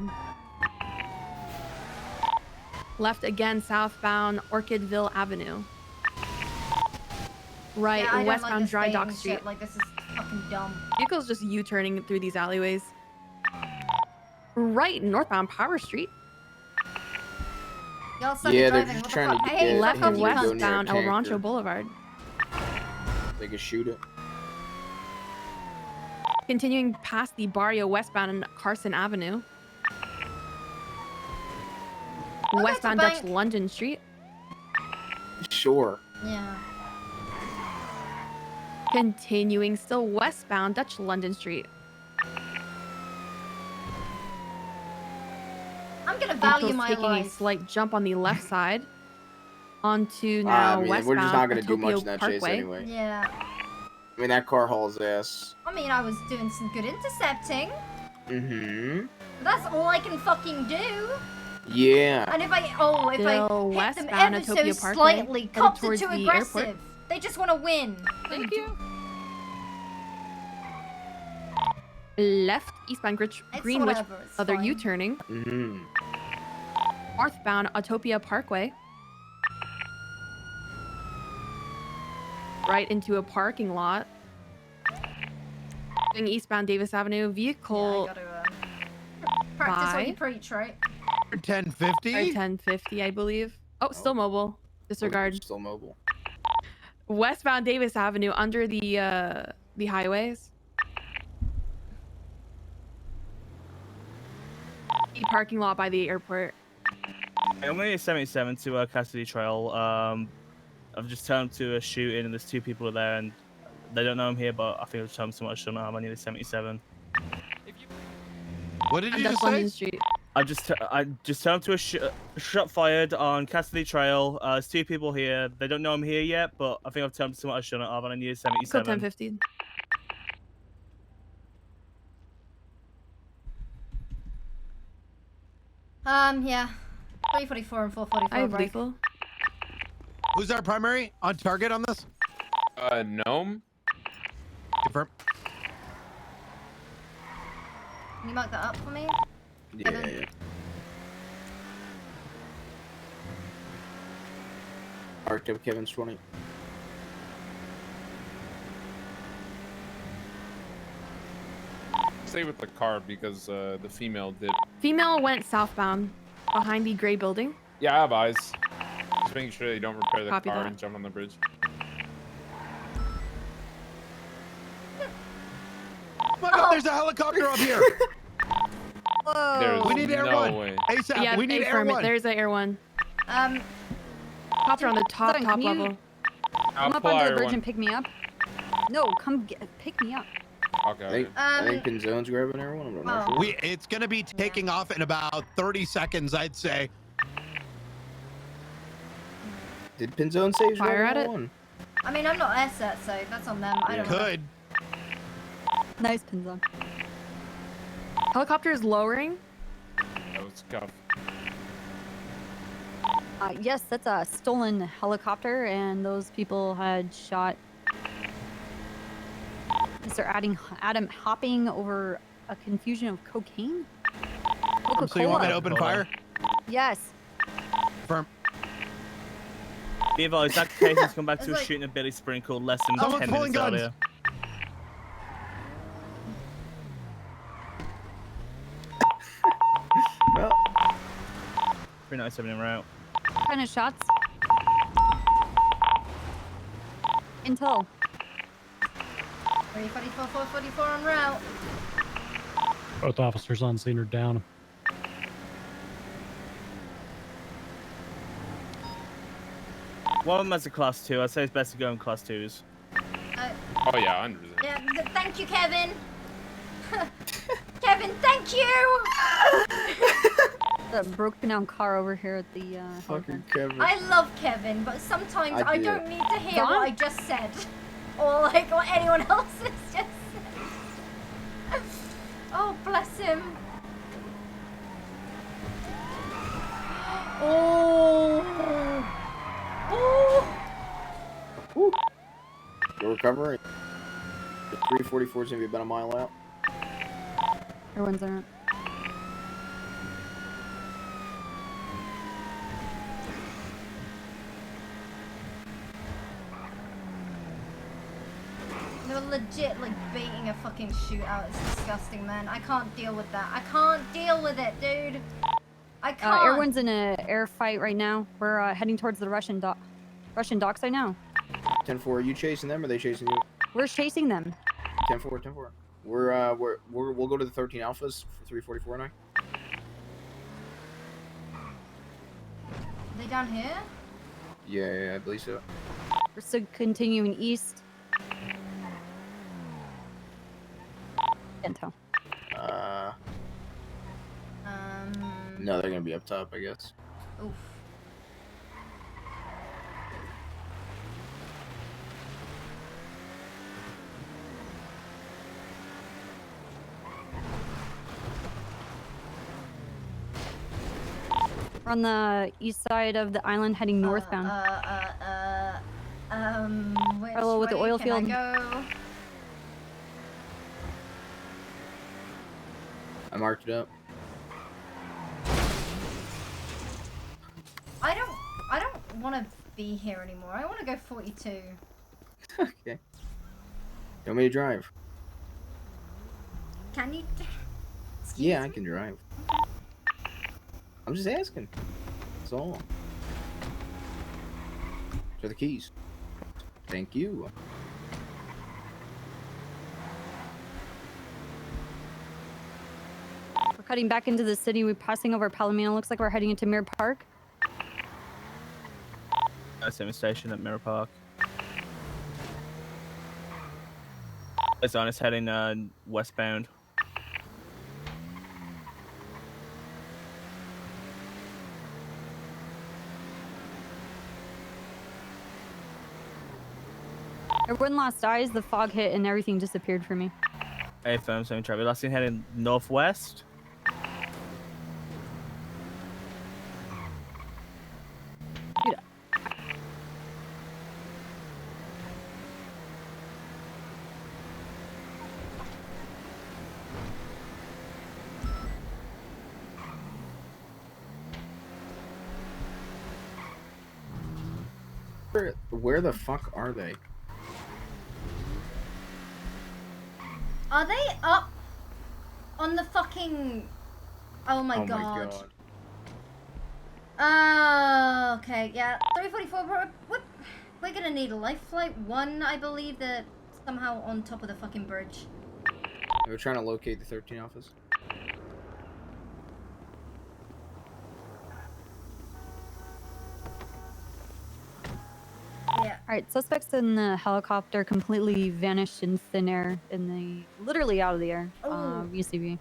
Speaker 8: Left again southbound Orchidville Avenue. Right
Speaker 14: Yeah, I don't like
Speaker 8: westbound
Speaker 14: this
Speaker 8: Dry Dock
Speaker 14: fading
Speaker 8: Street.
Speaker 14: shit. Like, this is fucking dumb.
Speaker 8: Vehicles just U-turning through these alleyways. Right northbound Power Street.
Speaker 14: Y'all suck
Speaker 12: Yeah,
Speaker 14: at
Speaker 12: they're
Speaker 14: driving.
Speaker 12: just
Speaker 14: What the
Speaker 12: trying
Speaker 14: fuck?
Speaker 12: to
Speaker 14: Hey,
Speaker 12: get
Speaker 8: Left
Speaker 14: fuck
Speaker 12: him
Speaker 14: off,
Speaker 12: to
Speaker 14: you
Speaker 12: go
Speaker 14: cunt.
Speaker 12: near a
Speaker 8: westbound El Rancho
Speaker 12: tanker.
Speaker 8: Boulevard.
Speaker 12: They can shoot it.
Speaker 8: Continuing past the Barrio westbound and Carson Avenue. Westbound Dutch
Speaker 14: bank.
Speaker 8: London Street.
Speaker 12: Sure.
Speaker 14: Yeah.
Speaker 8: Continuing still westbound Dutch London Street.
Speaker 14: I'm gonna value
Speaker 8: Vehicles
Speaker 14: my
Speaker 8: taking
Speaker 14: life.
Speaker 8: a slight jump on the left side. Onto
Speaker 12: I
Speaker 8: now
Speaker 12: mean,
Speaker 8: westbound
Speaker 12: we're just not going to do much
Speaker 8: Atopia
Speaker 12: in that
Speaker 8: Parkway.
Speaker 12: chase anyway.
Speaker 14: Yeah.
Speaker 12: I mean, that car hauls ass.
Speaker 14: I mean, I was doing some good intercepting.
Speaker 12: Mm-hmm.
Speaker 14: That's all I can fucking do.
Speaker 12: Yeah.
Speaker 14: And if I hit
Speaker 8: Still
Speaker 14: them
Speaker 8: westbound
Speaker 14: ever so
Speaker 8: Atopia Parkway,
Speaker 14: slightly,
Speaker 8: headed
Speaker 14: cops are
Speaker 8: towards
Speaker 14: too
Speaker 8: the
Speaker 14: aggressive.
Speaker 8: airport.
Speaker 14: They just want to win.
Speaker 22: Thank you.
Speaker 8: Left eastbound
Speaker 14: It's
Speaker 8: Greenwich,
Speaker 14: whatever, it's
Speaker 8: other
Speaker 14: fine.
Speaker 8: U-turning.
Speaker 12: Mm-hmm.
Speaker 8: Northbound Atopia Parkway. Right into a parking lot. Going eastbound Davis Avenue. Vehicle
Speaker 14: Yeah, I gotta practice what you preach, right?
Speaker 16: 1050?
Speaker 8: 1050, I believe. Oh, still mobile. Disregard.
Speaker 12: Still mobile.
Speaker 8: Westbound Davis Avenue under the highways. The parking lot by the airport.
Speaker 7: I'm going to 77 to Cassidy Trail. I've just turned to a shooting and there's 2 people there and they don't know I'm here, but I think I've turned so much on I need a 77.
Speaker 16: What did you
Speaker 8: Dutch
Speaker 16: just
Speaker 8: London
Speaker 16: say?
Speaker 8: Street.
Speaker 7: I just turned to a shot fired on Cassidy Trail. There's 2 people here. They don't know I'm here yet, but I think I've turned so much on and I need a
Speaker 8: Code
Speaker 7: 77.
Speaker 8: 1050.
Speaker 14: Yeah. 344 and 444.
Speaker 8: I have
Speaker 14: break.
Speaker 8: lethal.
Speaker 16: Who's our primary on target on this?
Speaker 15: Gnome?
Speaker 16: Confirm.
Speaker 14: Can you mark that up for me?
Speaker 12: Yeah,
Speaker 14: Evan?
Speaker 12: yeah. Marked up Kevin's 20.
Speaker 15: Stay with the car because the female did.
Speaker 8: Female went southbound behind the gray building.
Speaker 15: Yeah, I have eyes. Just making sure they don't repair the
Speaker 8: Copy
Speaker 15: car
Speaker 8: that.
Speaker 15: and jump on the bridge.
Speaker 16: Oh my god, there's a helicopter up here.
Speaker 15: There's
Speaker 16: We need Air
Speaker 15: no
Speaker 16: 1.
Speaker 15: way.
Speaker 16: ASAP,
Speaker 8: Yeah,
Speaker 16: we need Air
Speaker 8: affirmative.
Speaker 16: 1.
Speaker 8: There's an Air 1. Copter on the top
Speaker 18: Hold on, can you-
Speaker 8: level.
Speaker 18: Come up
Speaker 15: pull
Speaker 18: onto
Speaker 15: Air
Speaker 18: the bridge
Speaker 15: 1.
Speaker 18: and pick me up. No, come pick me up.
Speaker 15: Okay.
Speaker 12: I think Pinzone's grabbing everyone. I'm not sure.
Speaker 16: It's gonna be taking off in about 30 seconds, I'd say.
Speaker 12: Did Pinzone say he's
Speaker 8: Fire
Speaker 12: grabbing
Speaker 8: at it?
Speaker 12: one?
Speaker 14: I mean, I'm not airset, so that's on them. I don't know.
Speaker 16: Could.
Speaker 18: Nice pins on.
Speaker 8: Helicopter is lowering.
Speaker 15: That was scuff.
Speaker 18: Yes, that's a stolen helicopter, and those people had shot Mr. Adam hopping over a confusion of cocaine.
Speaker 16: So you want me to open fire?
Speaker 18: Yes.
Speaker 16: Firm.
Speaker 7: Be advised, that case has come back to a shooting at Billy Sprinkle less than 10 minutes earlier.
Speaker 12: Well,
Speaker 7: 397 en route.
Speaker 18: What kind of shots? Intel.
Speaker 14: 344, 444 en route.
Speaker 6: Both officers on scene are down.
Speaker 7: One of them has a class 2. I'd say it's best to go in class 2s.
Speaker 15: Oh yeah, 100%.
Speaker 14: Yeah, thank you, Kevin. Kevin, thank you.
Speaker 18: The broken down car over here at the
Speaker 12: fucking Kevin.
Speaker 14: I love Kevin, but sometimes I
Speaker 12: do.
Speaker 14: don't need to hear
Speaker 18: Don?
Speaker 14: what I just said, or like what anyone else has just said. Oh, bless him. Oh. Oh.
Speaker 12: Woo. You're recovering. The 344 is gonna be about a mile out.
Speaker 18: Everyone's in it.
Speaker 14: They're legit like baiting a fucking shootout. It's disgusting, man. I can't deal with that. I can't deal with it, dude. I can't.
Speaker 18: Everyone's in a air fight right now. We're heading towards the Russian docks right now.
Speaker 12: 10-4, are you chasing them or are they chasing you?
Speaker 18: We're chasing them.
Speaker 12: 10-4, 10-4. We'll go to the 13 alphas for 344 now.
Speaker 14: Are they down here?
Speaker 12: Yeah, I believe so.
Speaker 18: We're still continuing east. Can't tell.
Speaker 12: No, they're gonna be up top, I guess.
Speaker 14: Oof.
Speaker 18: We're on the east side of the island heading northbound.
Speaker 14: Which
Speaker 18: Parallel with the
Speaker 14: way
Speaker 18: oil
Speaker 14: can
Speaker 18: field.
Speaker 14: I go?
Speaker 12: I marked it up.
Speaker 14: I don't want to be here anymore. I want to go 42.
Speaker 12: Okay. You want me to drive?
Speaker 14: Can you?
Speaker 12: Yeah, I can drive. I'm just asking. That's all. For the keys. Thank you.
Speaker 18: We're cutting back into the city. We're passing over Palomino. Looks like we're heading into Mirror Park.
Speaker 7: Same station at Mirror Park. It's on. It's heading westbound.
Speaker 18: Everyone lost eyes. The fog hit and everything disappeared for me.
Speaker 7: Hey, firm, same traffic. Last thing heading northwest.
Speaker 12: Where the fuck are they?
Speaker 14: Are they up on the fucking? Oh my god.
Speaker 12: Oh my god.
Speaker 14: Okay, yeah. 344. We're gonna need a life flight 1, I believe, that somehow on top of the fucking bridge.
Speaker 12: We're trying to locate the 13 office.
Speaker 14: Yeah.
Speaker 18: Alright, suspects in the helicopter completely vanished in thin air, literally out of the air.
Speaker 14: Oh.
Speaker 18: UCV.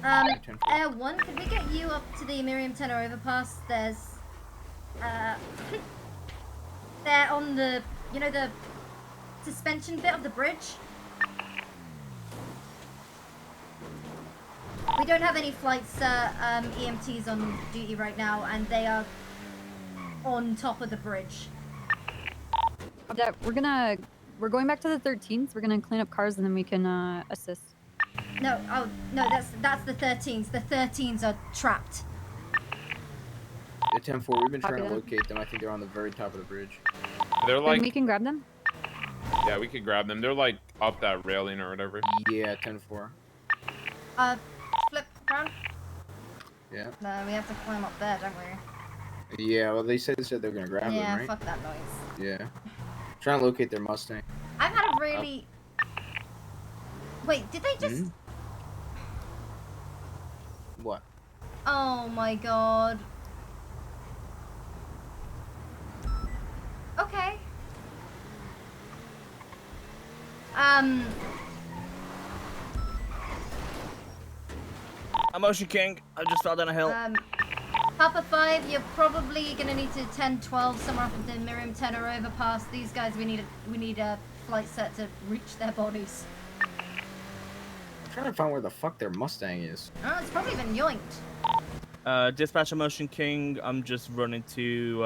Speaker 14: Air 1, could we get you up to the Miriam Tenor overpass? There's, they're on the, you know, the suspension bit of the bridge? We don't have any flights, EMTs on duty right now, and they are on top of the bridge.
Speaker 18: We're going back to the 13th. We're gonna clean up cars and then we can assist.
Speaker 14: No, oh no, that's the 13s. The 13s are trapped.
Speaker 12: Yeah, 10-4, we've been trying to
Speaker 18: Copy that.
Speaker 12: locate them. I think they're on the very top of the bridge.
Speaker 15: They're
Speaker 18: Then
Speaker 15: like,
Speaker 18: we can grab them.
Speaker 15: yeah, we could grab them. They're like up that railing or whatever.
Speaker 12: Yeah, 10-4.
Speaker 14: Flip around.
Speaker 12: Yeah.
Speaker 14: No, we have to climb up there, don't we?
Speaker 12: Yeah, well, they said they're gonna grab
Speaker 14: Yeah,
Speaker 12: them, right?
Speaker 14: fuck that noise.
Speaker 12: Yeah. Trying to locate their Mustang.
Speaker 14: I've had a really... Wait, did they just...
Speaker 12: What?
Speaker 14: Oh my god. Okay.
Speaker 7: Motion King, I just fell down a hill.
Speaker 14: Papa 5, you're probably gonna need to 10-12 somewhere off of the Miriam 10 or overpass. These guys, we need a flight set to reach their bodies.
Speaker 12: I'm trying to find where the fuck their Mustang is.
Speaker 14: Oh, it's probably been yoinked.
Speaker 7: Dispatcher Motion King, I'm just running to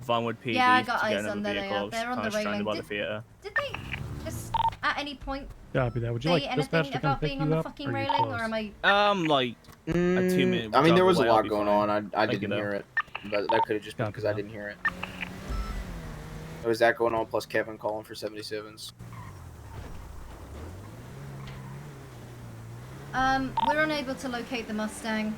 Speaker 7: Vinewood PD
Speaker 14: Yeah, I got
Speaker 7: to get
Speaker 14: eyes
Speaker 7: another
Speaker 14: on there.
Speaker 7: vehicle.
Speaker 14: They're on the
Speaker 7: stranded
Speaker 14: railing.
Speaker 7: by the theater.
Speaker 14: Did they just at any point
Speaker 6: Copy that. Would you
Speaker 14: say
Speaker 6: like dispatch
Speaker 14: anything
Speaker 6: to come
Speaker 14: about
Speaker 6: pick
Speaker 14: being
Speaker 6: you
Speaker 14: on the
Speaker 6: up?
Speaker 14: fucking
Speaker 6: Or are you
Speaker 14: railing,
Speaker 6: close?
Speaker 14: or am I?
Speaker 7: Like a 2-minute.
Speaker 12: I mean, there was a
Speaker 7: drive away, I'll
Speaker 12: lot
Speaker 7: be
Speaker 12: going
Speaker 7: fine.
Speaker 12: on. I
Speaker 7: Thank you,
Speaker 12: didn't
Speaker 7: though.
Speaker 12: hear it, but that could have just been because I didn't hear it. There was that going on, plus Kevin calling for 77s.
Speaker 14: We're unable to locate the Mustang.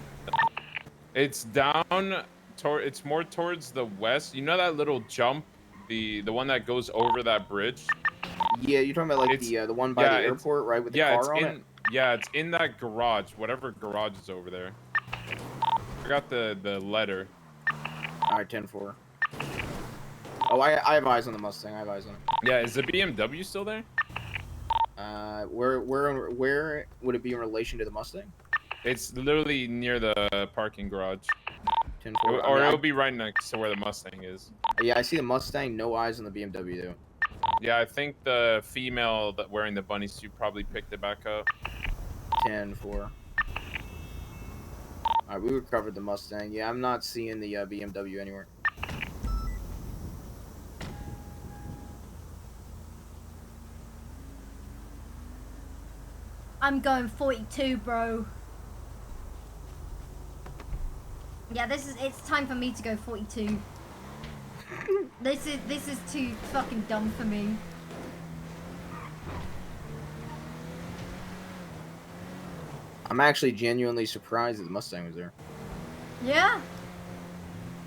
Speaker 15: It's down toward. It's more towards the west. You know that little jump, the one that goes over that bridge.
Speaker 12: Yeah, you're talking about like the one by the airport, right, with the car on it?
Speaker 15: Yeah, it's in that garage. Whatever garage is over there. I forgot the letter.
Speaker 12: All right, 10-4. Oh, I have eyes on the Mustang. I have eyes on it.
Speaker 15: Yeah, is the BMW still there?
Speaker 12: Where would it be in relation to the Mustang?
Speaker 15: It's literally near the parking garage.
Speaker 12: 10-4.
Speaker 15: Or it'll be right next to where the Mustang is.
Speaker 12: Yeah, I see the Mustang. No eyes on the BMW though.
Speaker 15: Yeah, I think the female that wearing the bunny suit probably picked it back up.
Speaker 12: 10-4. Alright, we recovered the Mustang. Yeah, I'm not seeing the BMW anywhere.
Speaker 14: I'm going 42, bro. Yeah, it's time for me to go 42. This is too fucking dumb for me.
Speaker 12: I'm actually genuinely surprised that the Mustang was there.
Speaker 14: Yeah.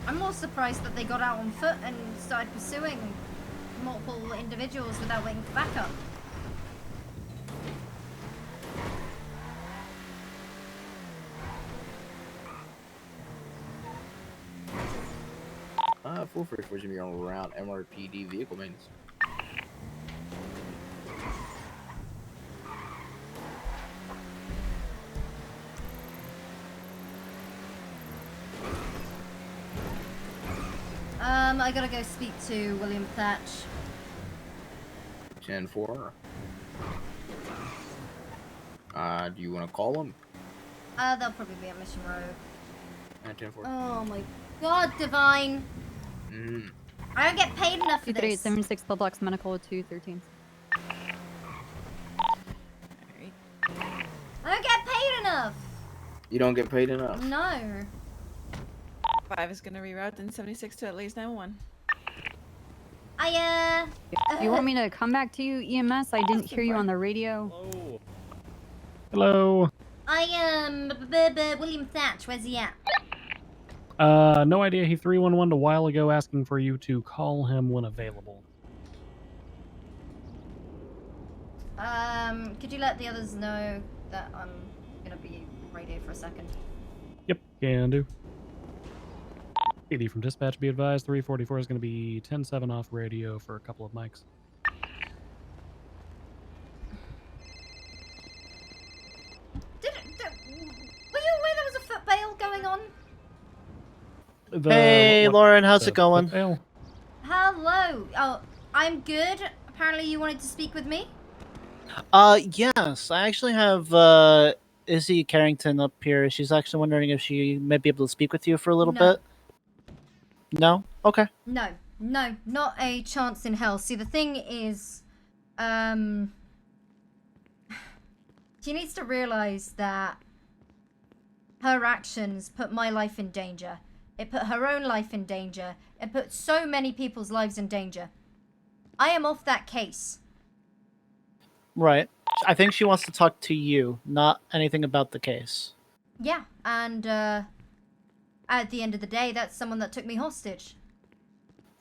Speaker 14: I'm more surprised that they got out on foot and started pursuing multiple individuals without waiting for backup.
Speaker 12: 444 is gonna be on route MRPD vehicle maintenance.
Speaker 14: I gotta go speak to William Thatch.
Speaker 12: 10-4. Do you want to call him?
Speaker 14: They'll probably be at Mission Road.
Speaker 12: 10-4.
Speaker 14: Oh my god, Divine! I don't get paid enough for this.
Speaker 18: 2376 Pillbox Medical 213.
Speaker 14: I don't get paid enough!
Speaker 12: You don't get paid enough?
Speaker 14: No.
Speaker 4: 5 is gonna reroute in 76 to at least 911.
Speaker 18: You want me to come back to you, EMS? I didn't hear you on the radio.
Speaker 6: Hello.
Speaker 14: I am William Thatch. Where's he at?
Speaker 6: No idea. He 311'd a while ago asking for you to call him when available.
Speaker 14: Could you let the others know that I'm gonna be radio for a second?
Speaker 6: Yep, can do. PD from dispatch, be advised, 344 is going to be 10-7 off radio for a couple of mics.
Speaker 14: Were you aware there was a foot bail going on?
Speaker 10: Hey, Lauren, how's it going?
Speaker 14: Hello. Oh, I'm good. Apparently you wanted to speak with me?
Speaker 10: Yes, I actually have, Izzy Carrington up here. She's actually wondering if she might be able to speak with you for a little bit. No? Okay.
Speaker 14: No, not a chance in hell. See, the thing is, She needs to realize that her actions put my life in danger. It put her own life in danger. It put so many people's lives in danger. I am off that case.
Speaker 10: Right. I think she wants to talk to you, not anything about the case.
Speaker 14: Yeah, and at the end of the day, that's someone that took me hostage.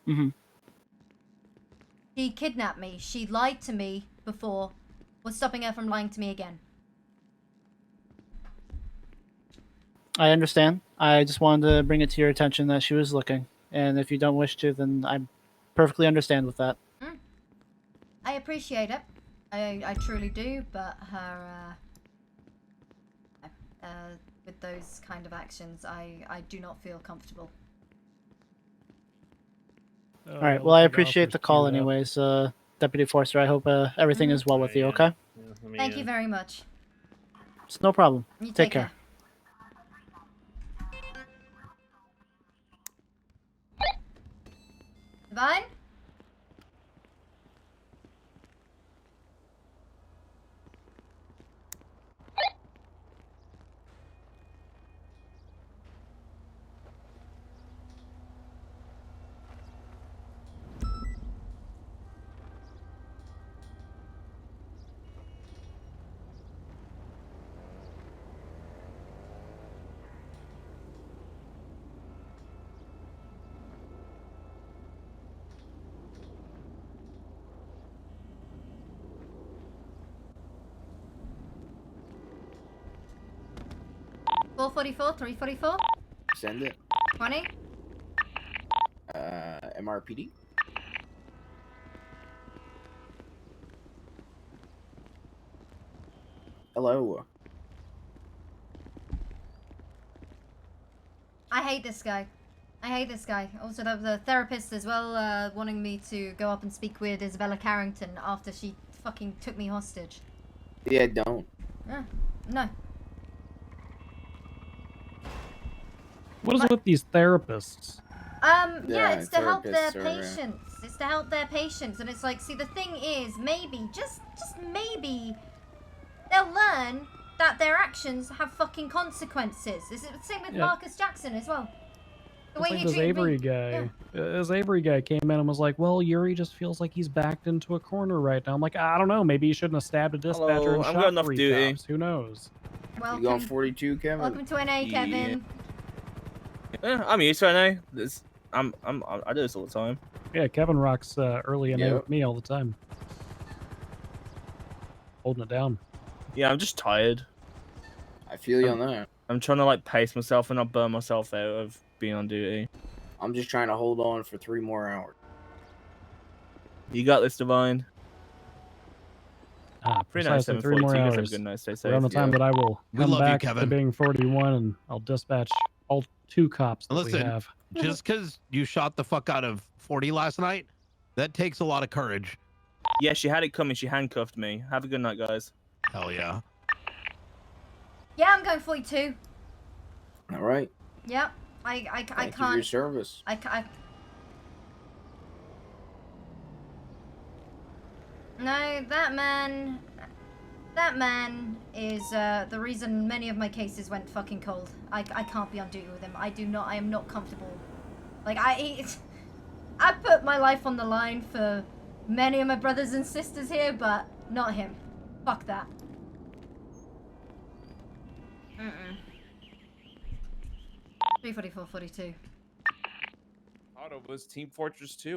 Speaker 10: Mm-hmm.
Speaker 14: She kidnapped me. She lied to me before. What's stopping her from lying to me again?
Speaker 10: I understand. I just wanted to bring it to your attention that she was looking. And if you don't wish to, then I perfectly understand with that.
Speaker 14: I appreciate it. I truly do, but her, with those kind of actions, I do not feel comfortable.
Speaker 10: All right. Well, I appreciate the call anyways, Deputy Forster. I hope everything is well with you, okay?
Speaker 14: Thank you very much.
Speaker 10: It's no problem.
Speaker 14: You
Speaker 10: Take care.
Speaker 14: Divine? $444, $344,
Speaker 12: Send it.
Speaker 14: 20.
Speaker 12: MRPD. Hello.
Speaker 14: I hate this guy. I hate this guy. Also, there was a therapist as well, wanting me to go up and speak with Isabella Carrington after she fucking took me hostage.
Speaker 12: Yeah, don't.
Speaker 14: No.
Speaker 6: What is it with these therapists?
Speaker 14: Yeah, it's to help their
Speaker 12: therapists are,
Speaker 14: patients. It's to help their patients, and it's like, see, the thing is, maybe, just maybe, they'll learn that their actions have fucking consequences. It's the same with
Speaker 6: Yeah.
Speaker 14: Marcus Jackson as well. The way
Speaker 6: It's like
Speaker 14: he
Speaker 6: this
Speaker 14: treated
Speaker 6: Avery
Speaker 14: me.
Speaker 6: guy. This Avery guy came in and was like, "Well, Yuri just feels like he's backed into a corner right now." I'm like, I don't know. Maybe he shouldn't have stabbed a dispatcher
Speaker 7: Hello,
Speaker 6: and
Speaker 7: I'm
Speaker 6: shot
Speaker 7: going off
Speaker 6: 3
Speaker 7: duty.
Speaker 6: cops. Who knows?
Speaker 14: Welcome.
Speaker 12: You going 42, Kevin?
Speaker 14: Welcome to NA, Kevin.
Speaker 7: Yeah, I'm used to it now. I do this all the time.
Speaker 6: Yeah, Kevin rocks early and
Speaker 7: Yep.
Speaker 6: with me all the time. Holding it down.
Speaker 7: Yeah, I'm just tired.
Speaker 12: I feel you on that.
Speaker 7: I'm trying to like pace myself and not burn myself out of being on duty.
Speaker 12: I'm just trying to hold on for 3 more hours.
Speaker 7: You got this, Divine.
Speaker 6: Precisely 3 more
Speaker 7: 39, 742. You guys have a
Speaker 6: hours.
Speaker 7: good night. Stay safe.
Speaker 6: Around the time that I will
Speaker 16: We
Speaker 6: come
Speaker 16: love you,
Speaker 6: back to
Speaker 16: Kevin.
Speaker 6: being 41, and I'll dispatch all 2 cops that we
Speaker 16: Listen,
Speaker 6: have.
Speaker 16: just because you shot the fuck out of 40 last night, that takes a lot of courage.
Speaker 7: Yeah, she had it coming. She handcuffed me. Have a good night, guys.
Speaker 16: Hell yeah.
Speaker 14: Yeah, I'm going 42.
Speaker 12: All right.
Speaker 14: Yep. I
Speaker 12: Thank you for your
Speaker 14: can't.
Speaker 12: service.
Speaker 14: No, that man is the reason many of my cases went fucking cold. I can't be on duty with him. I am not comfortable. Like, I put my life on the line for many of my brothers and sisters here, but not him. Fuck that. 344, 42.
Speaker 15: Auto was Team Fortress 2.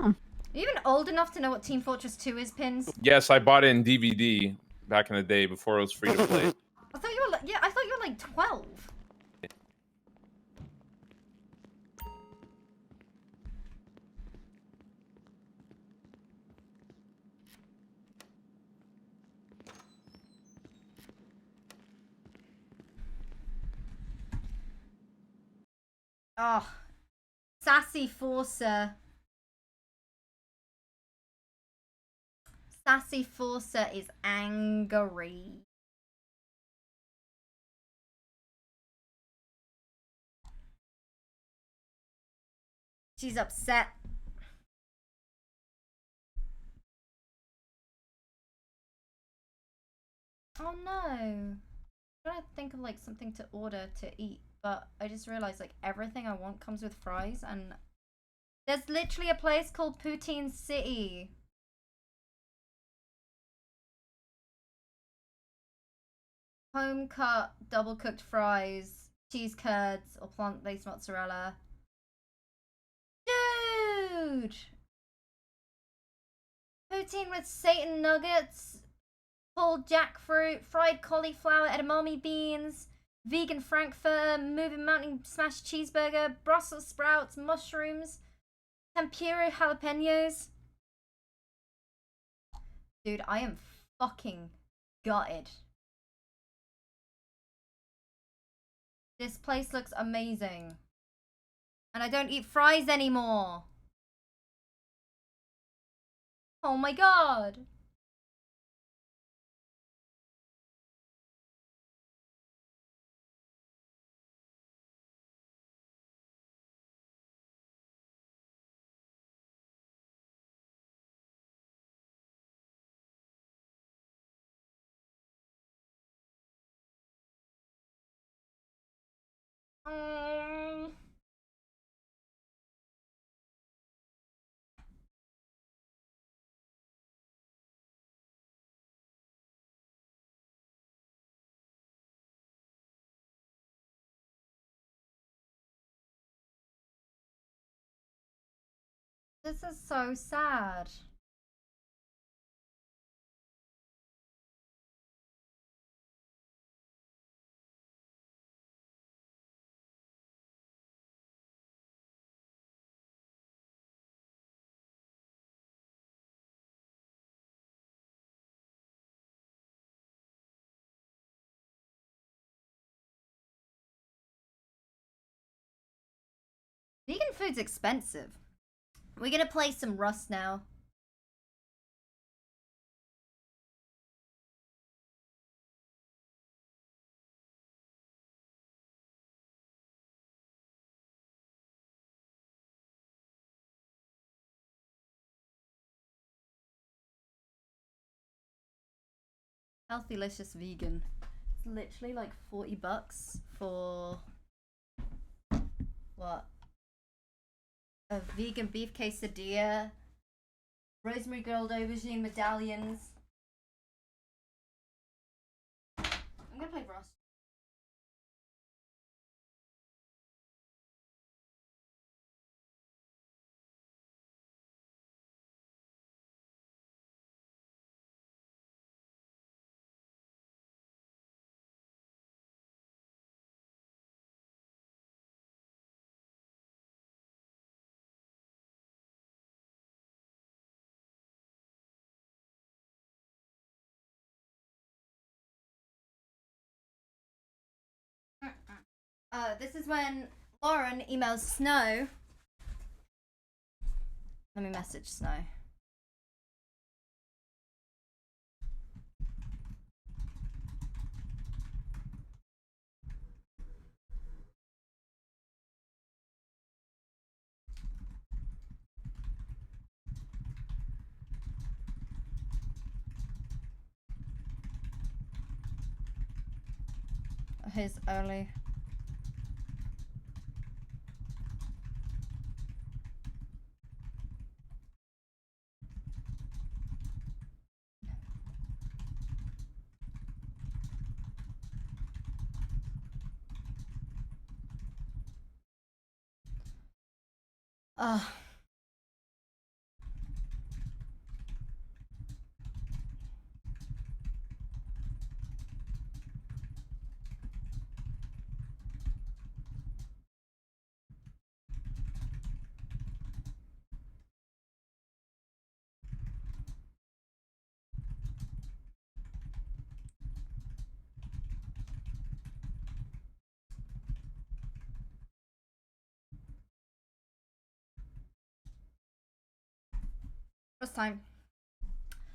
Speaker 14: Are you even old enough to know what Team Fortress 2 is, Pins?
Speaker 15: Yes, I bought it in DVD back in the day before it was free to play.
Speaker 14: I thought you were like, I thought you were like 12. Oh, Sassy Forcer. Sassy Forcer is angry. She's upset. Oh no. I'm trying to think of like something to order to eat, but I just realized like everything I want comes with fries, and there's literally a place called Poutine City. Home cut, double cooked fries, cheese curds, or plant based mozzarella. Dude! Poutine with Satan nuggets, pulled jackfruit, fried cauliflower, edamame beans, vegan frankfurter, moving mountain smashed cheeseburger, Brussels sprouts, mushrooms, tempura jalapenos. Dude, I am fucking gutted. This place looks amazing. And I don't eat fries anymore. Oh my god. This is so sad. Vegan food's expensive. We're gonna play some Rust now. Healthylicious vegan. It's literally like 40 bucks for what? A vegan beef quesadilla, rosemary grilled aubergine medallions. I'm gonna play Rust. This is when Lauren emails Snow. Let me message Snow. His early. First time.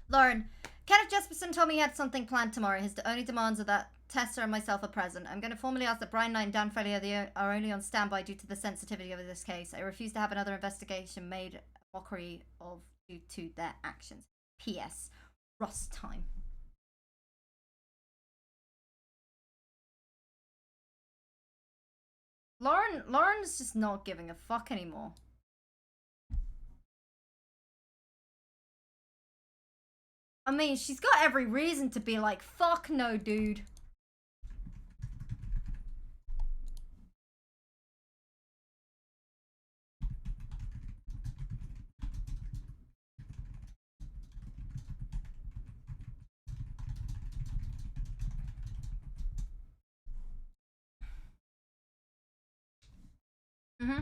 Speaker 14: Lauren, Kenneth Jesperson told me he had something planned tomorrow. His only demands are that Tessa and myself are present. I'm going to formally ask that Brian Knight and Dan Foley are only on standby due to the sensitivity of this case. I refuse to have another investigation made a mockery of due to their actions. P.S. Rust time. Lauren's just not giving a fuck anymore. I mean, she's got every reason to be like, fuck no, dude. Mm-hmm.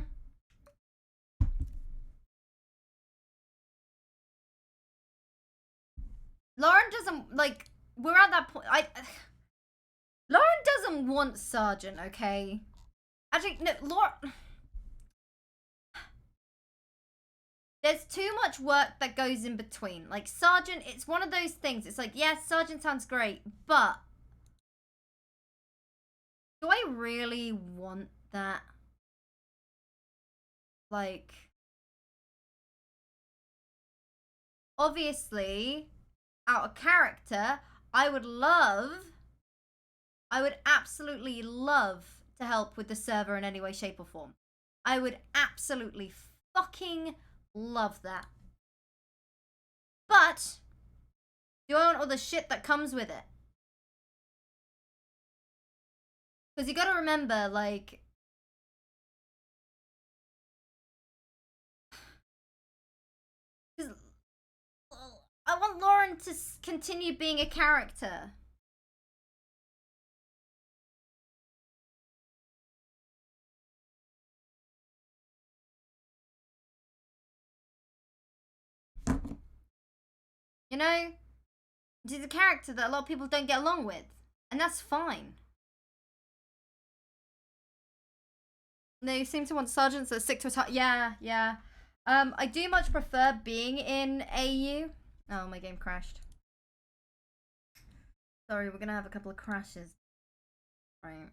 Speaker 14: Lauren doesn't, like, we're at that point, Lauren doesn't want Sergeant, okay? Actually, no, Lauren... There's too much work that goes in between. Like, Sergeant, it's one of those things. It's like, yes, Sergeant sounds great, but... Do I really want that? Like... Obviously, out of character, I would absolutely love to help with the server in any way, shape, or form. I would absolutely fucking love that. But, do I want all the shit that comes with it? Because you gotta remember, like... I want Lauren to continue being a character. You know? She's a character that a lot of people don't get along with. And that's fine. They seem to want sergeants that stick to a target. Yeah. I do much prefer being in AU. Oh, my game crashed. Sorry, we're gonna have a couple of crashes. Right.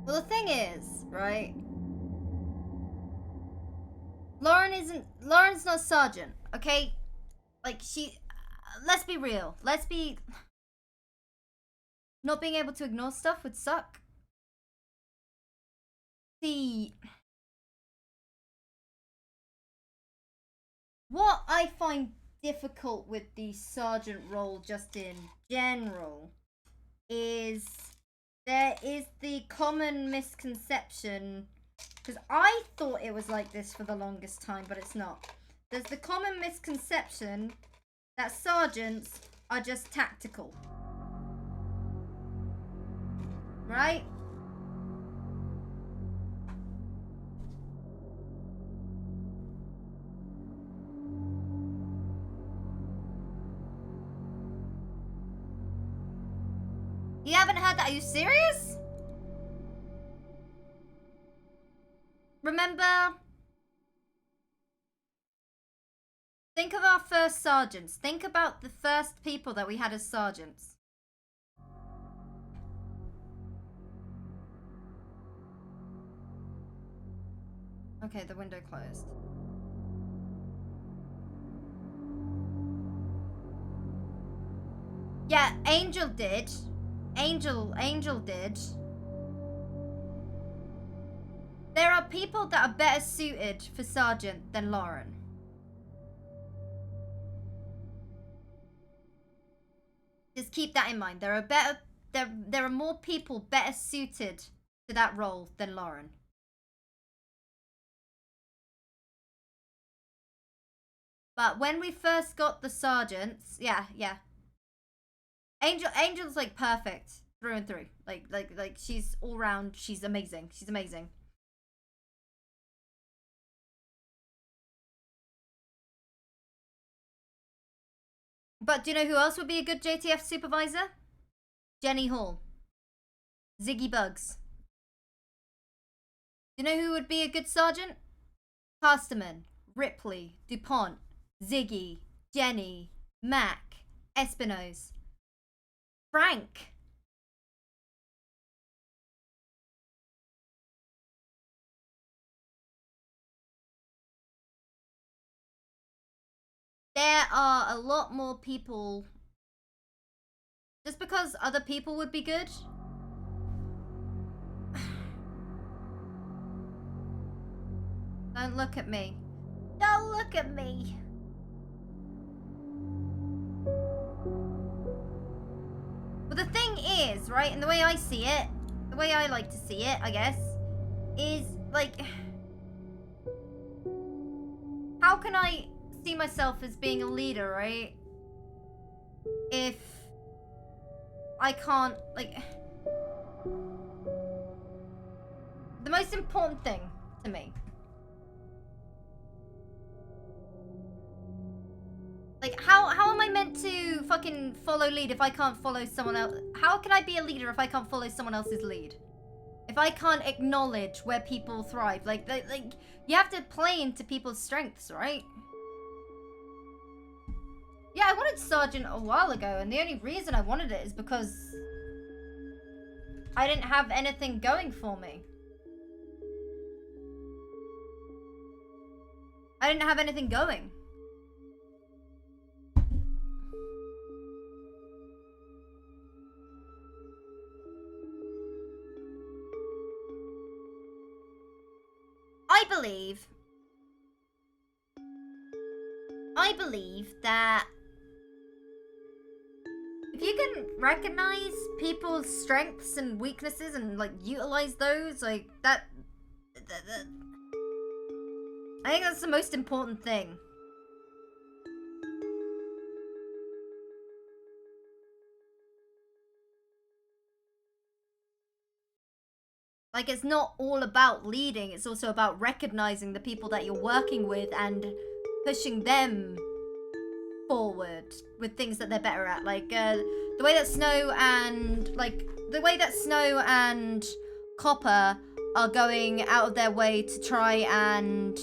Speaker 14: Well, the thing is, right? Lauren's not sergeant, okay? Like, let's be real. Not being able to ignore stuff would suck. See, what I find difficult with the sergeant role just in general is there is the common misconception, because I thought it was like this for the longest time, but it's not. There's the common misconception that sergeants are just tactical. Right? You haven't heard that? Are you serious? Remember? Think of our first sergeants. Think about the first people that we had as sergeants. Okay, the window closed. Yeah, Angel did. Angel did. There are people that are better suited for sergeant than Lauren. Just keep that in mind. There are more people better suited to that role than Lauren. But when we first got the sergeants, yeah. Angel's like perfect through and through. Like she's all round. She's amazing. She's amazing. But do you know who else would be a good JTF supervisor? Jenny Hall. Ziggy Bugs. Do you know who would be a good sergeant? Casterman, Ripley, DuPont, Ziggy, Jenny, Mac, Espinoz, Frank. There are a lot more people. Just because other people would be good. Don't look at me. Don't look at me. But the thing is, right, and the way I see it, the way I like to see it, I guess, is like, how can I see myself as being a leader, right? If I can't, like, the most important thing to me, like, how am I meant to fucking follow lead if I can't follow someone else? How can I be a leader if I can't follow someone else's lead? If I can't acknowledge where people thrive? Like you have to play into people's strengths, right? Yeah, I wanted Sergeant a while ago, and the only reason I wanted it is because I didn't have anything going for me. I didn't have anything going. I believe that if you can recognize people's strengths and weaknesses and like utilize those, like that I think that's the most important thing. Like, it's not all about leading, it's also about recognizing the people that you're working with and pushing them forward with things that they're better at. Like, the way that Snow and Copper are going out of their way to try and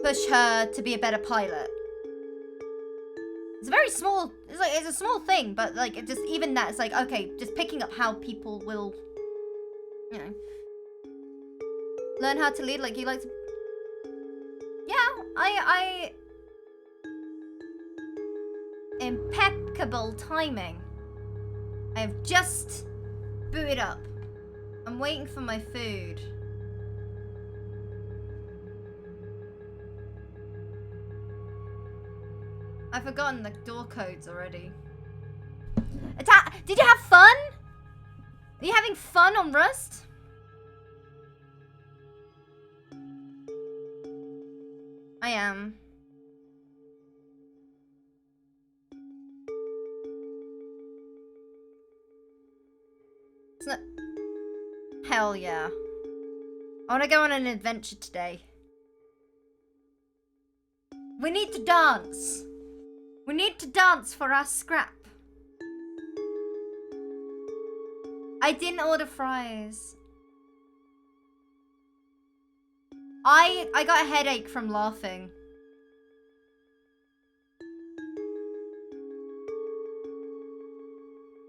Speaker 14: push her to be a better pilot. It's a very small, it's a small thing, but like, it just, even that, it's like, okay, just picking up how people will, you know, learn how to lead, like you like to, yeah, impeccable timing. I have just booted up. I'm waiting for my food. I've forgotten the door codes already. Did you have fun? Are you having fun on Rust? I am. It's not... Hell yeah. I want to go on an adventure today. We need to dance. We need to dance for our scrap. I didn't order fries. I got a headache from laughing.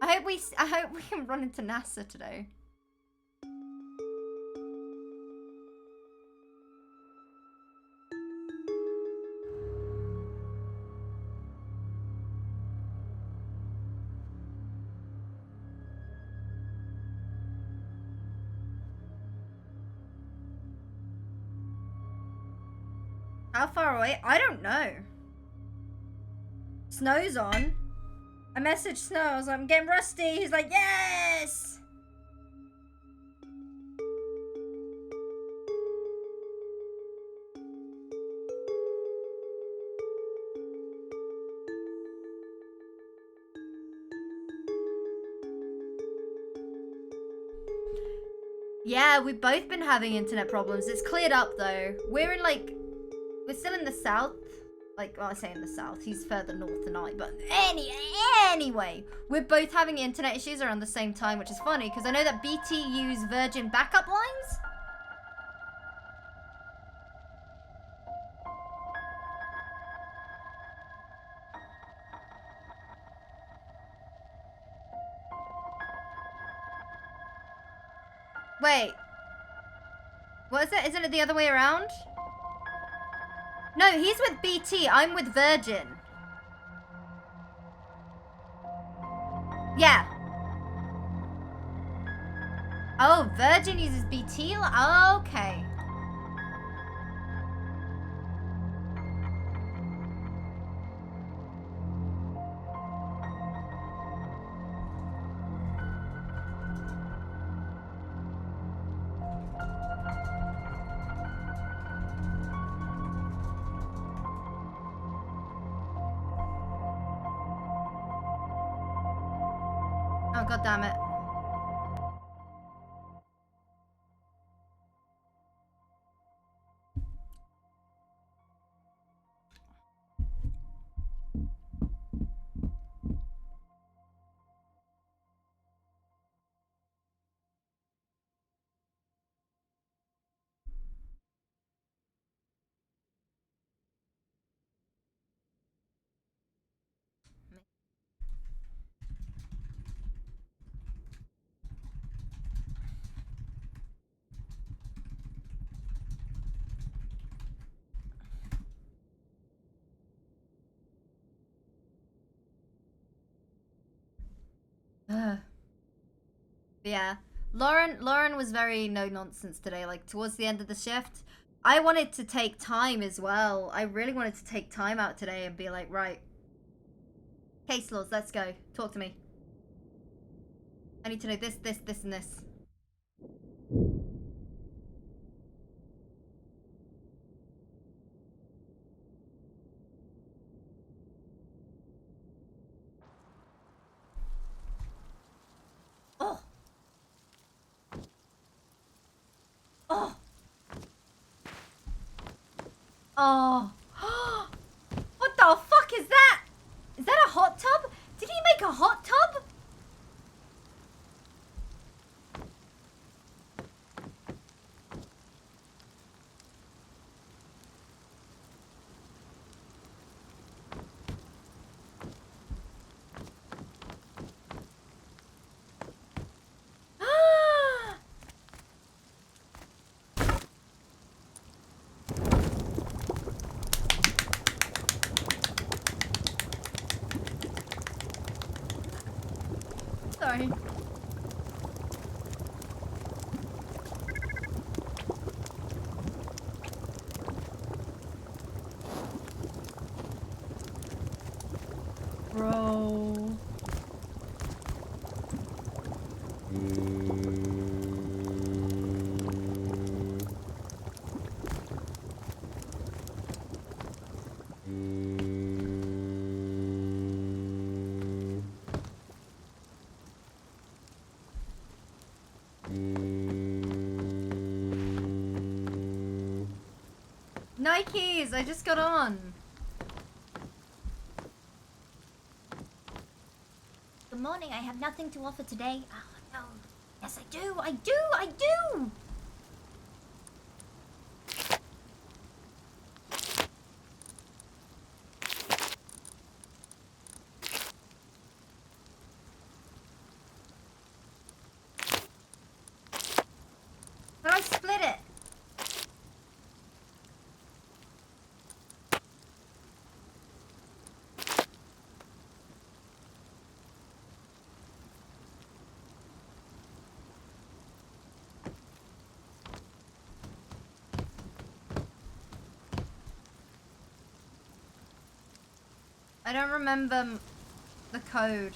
Speaker 14: I hope we can run into NASA today. How far away? I don't know. Snow's on. I messaged Snow. I was like, I'm getting rusty. He's like, yes. Yeah, we've both been having internet problems. It's cleared up though. We're in like, we're still in the south. Like, well, I say in the south. He's further north than I. But anyway, we're both having internet issues around the same time, which is funny because I know that BT use Virgin backup lines. Wait. What is it? Isn't it the other way around? No, he's with BT. I'm with Virgin. Yeah. Oh, Virgin uses BT? Oh, okay. Oh, god damn it. Yeah. Lauren was very no nonsense today. Like towards the end of the shift, I wanted to take time as well. I really wanted to take time out today and be like, right, case laws, let's go. Talk to me. I need to know this, this, this, and this. Oh. Oh. Oh. What the fuck is that? Is that a hot tub? Did he make a hot tub? Sorry. Bro. Nikes, I just got on. Good morning, I have nothing to offer today. Oh no. Yes, I do, I do! But I split it. I don't remember. the code.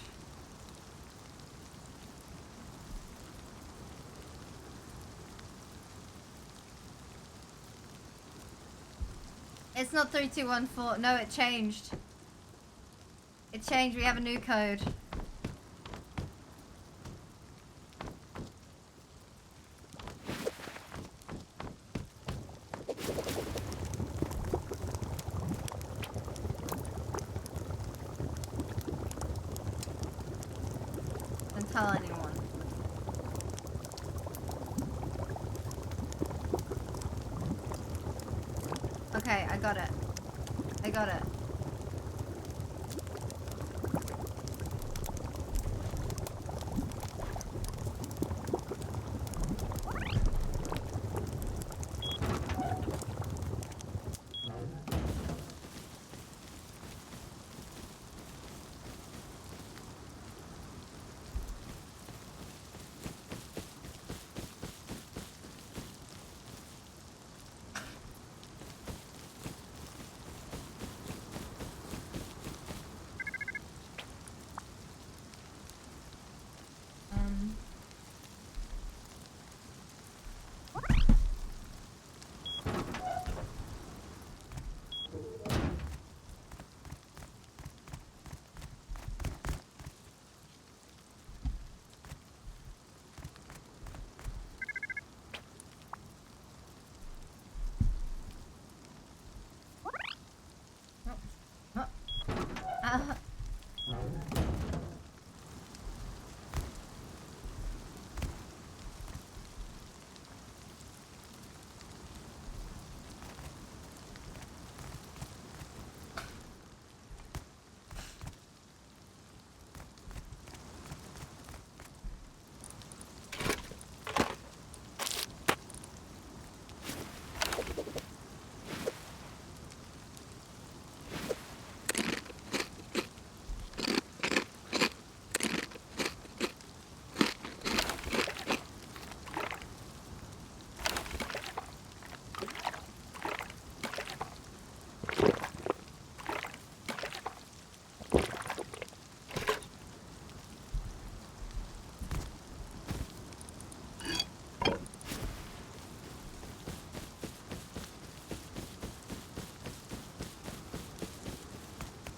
Speaker 14: It's not 3214. No, it changed. It changed. We have a new code. Don't tell anyone. Okay, I got it. I got it.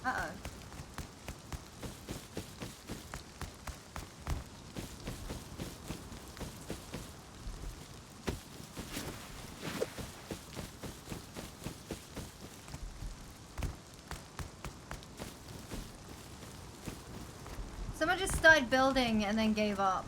Speaker 14: Uh-oh. Someone just started building and then gave up.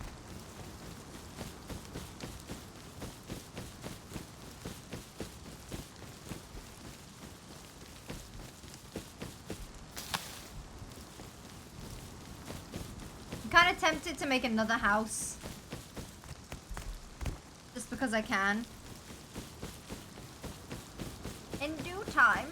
Speaker 14: I'm kind of tempted to make another house. Just because I can. In due time.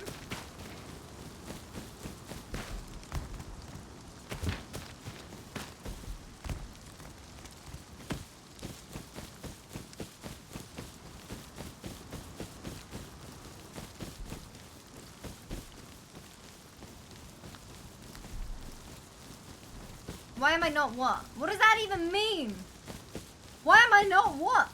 Speaker 14: Why am I not what? What does that even mean? Why am I not what?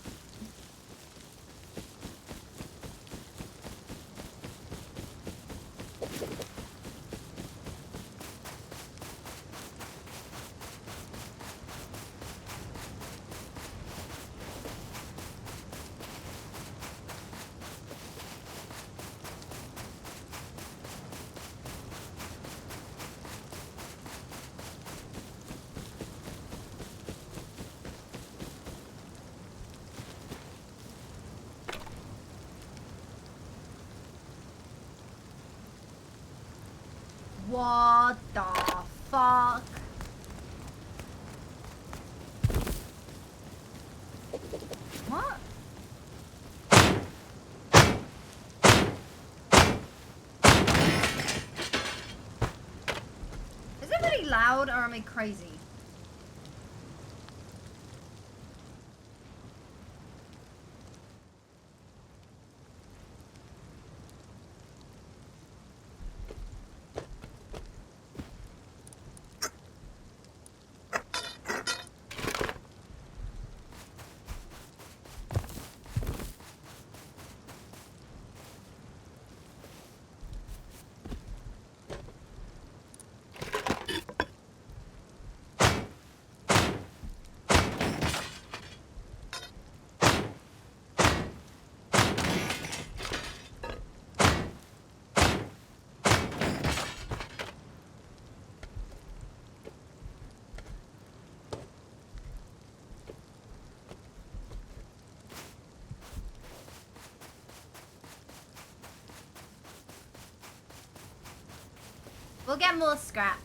Speaker 14: What the fuck? What? Is it really loud or am I crazy? We'll get more scrap.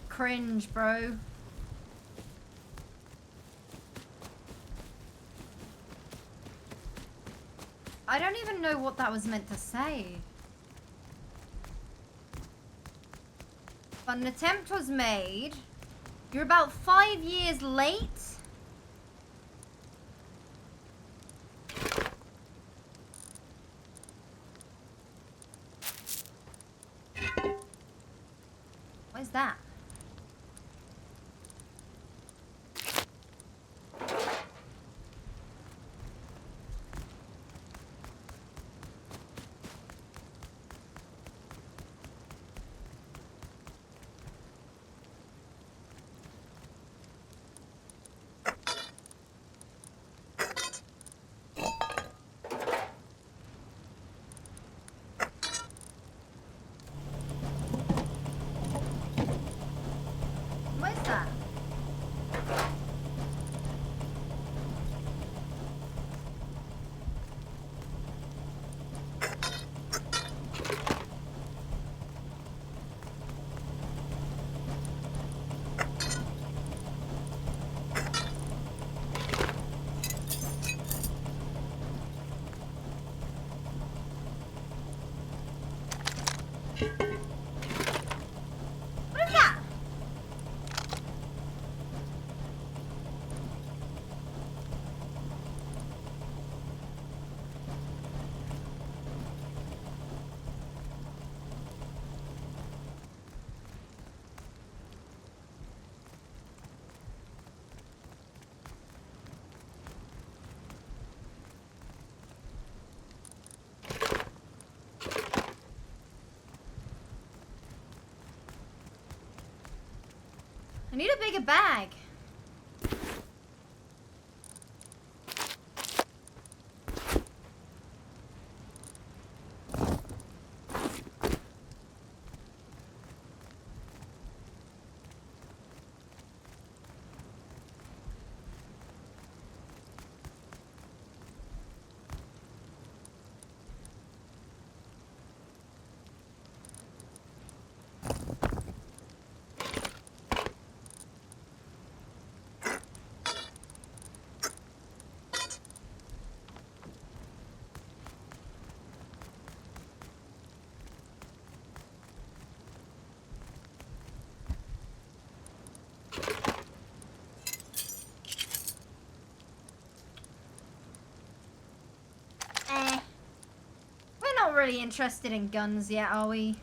Speaker 14: Cringe, bro. I don't even know what that was meant to say. But an attempt was made. You're about 5 years late. What is that? What is that? What is that? I need a bigger bag. We're not really interested in guns yet, are we?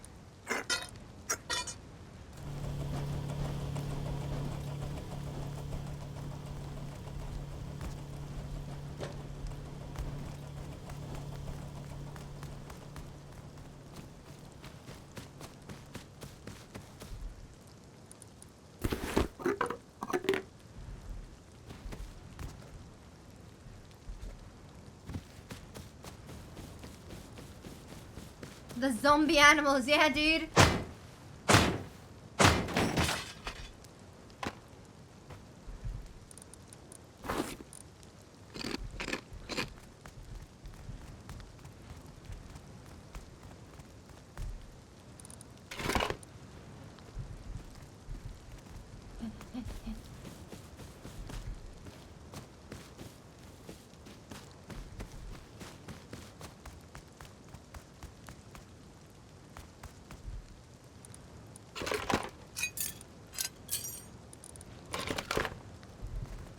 Speaker 14: The zombie animals, yeah, dude.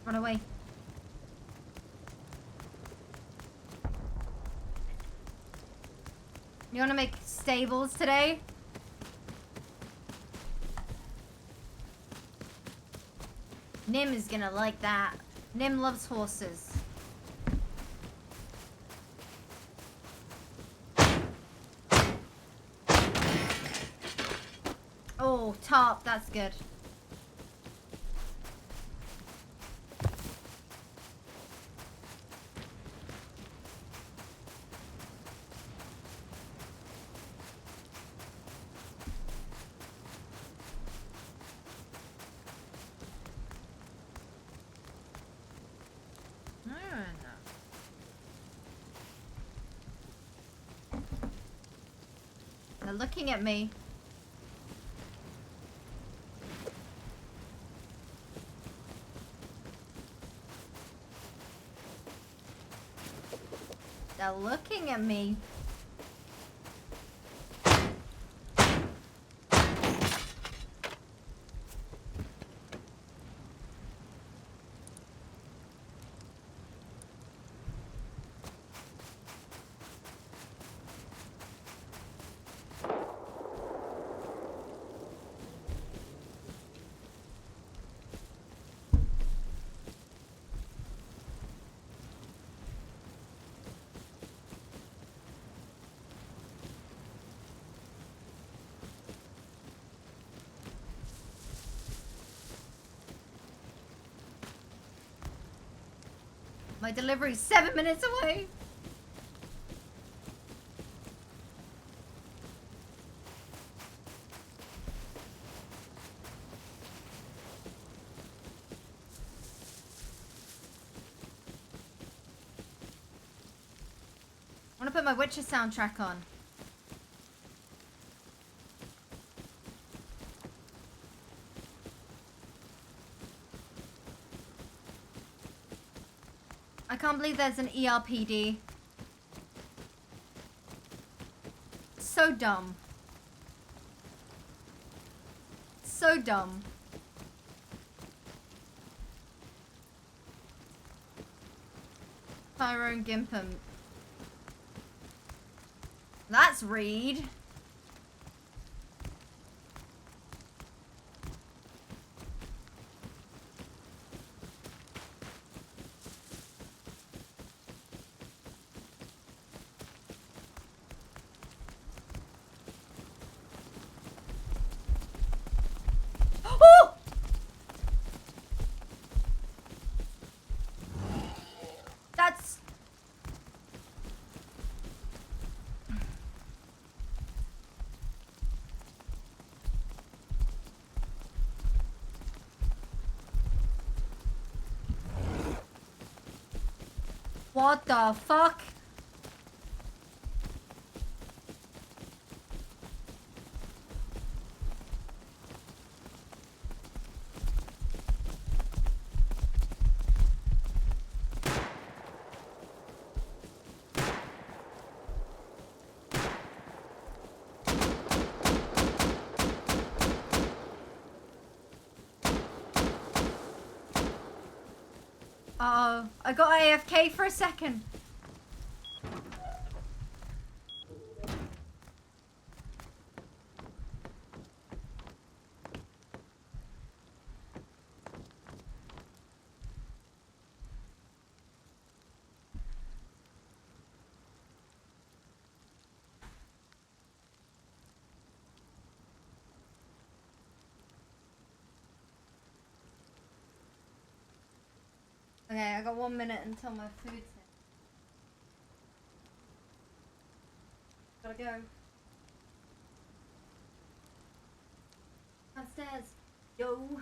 Speaker 14: Run away. You want to make stables today? Nim is gonna like that. Nim loves horses. Oh, top, that's good. They're looking at me. They're looking at me. My delivery's 7 minutes away. I want to put my Witcher soundtrack on. I can't believe there's an ERPD. So dumb. So dumb. Tyrone Gimpum. That's Reed. Oh! That's... What the fuck? Uh-oh, I got AFK for a second. Okay, I got 1 minute until my food's in. Gotta go. Downstairs. Yo.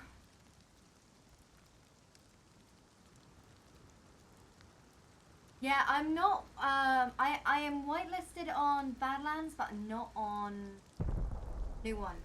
Speaker 14: Yeah, I'm not, I am whitelisted on Badlands, but not on New One.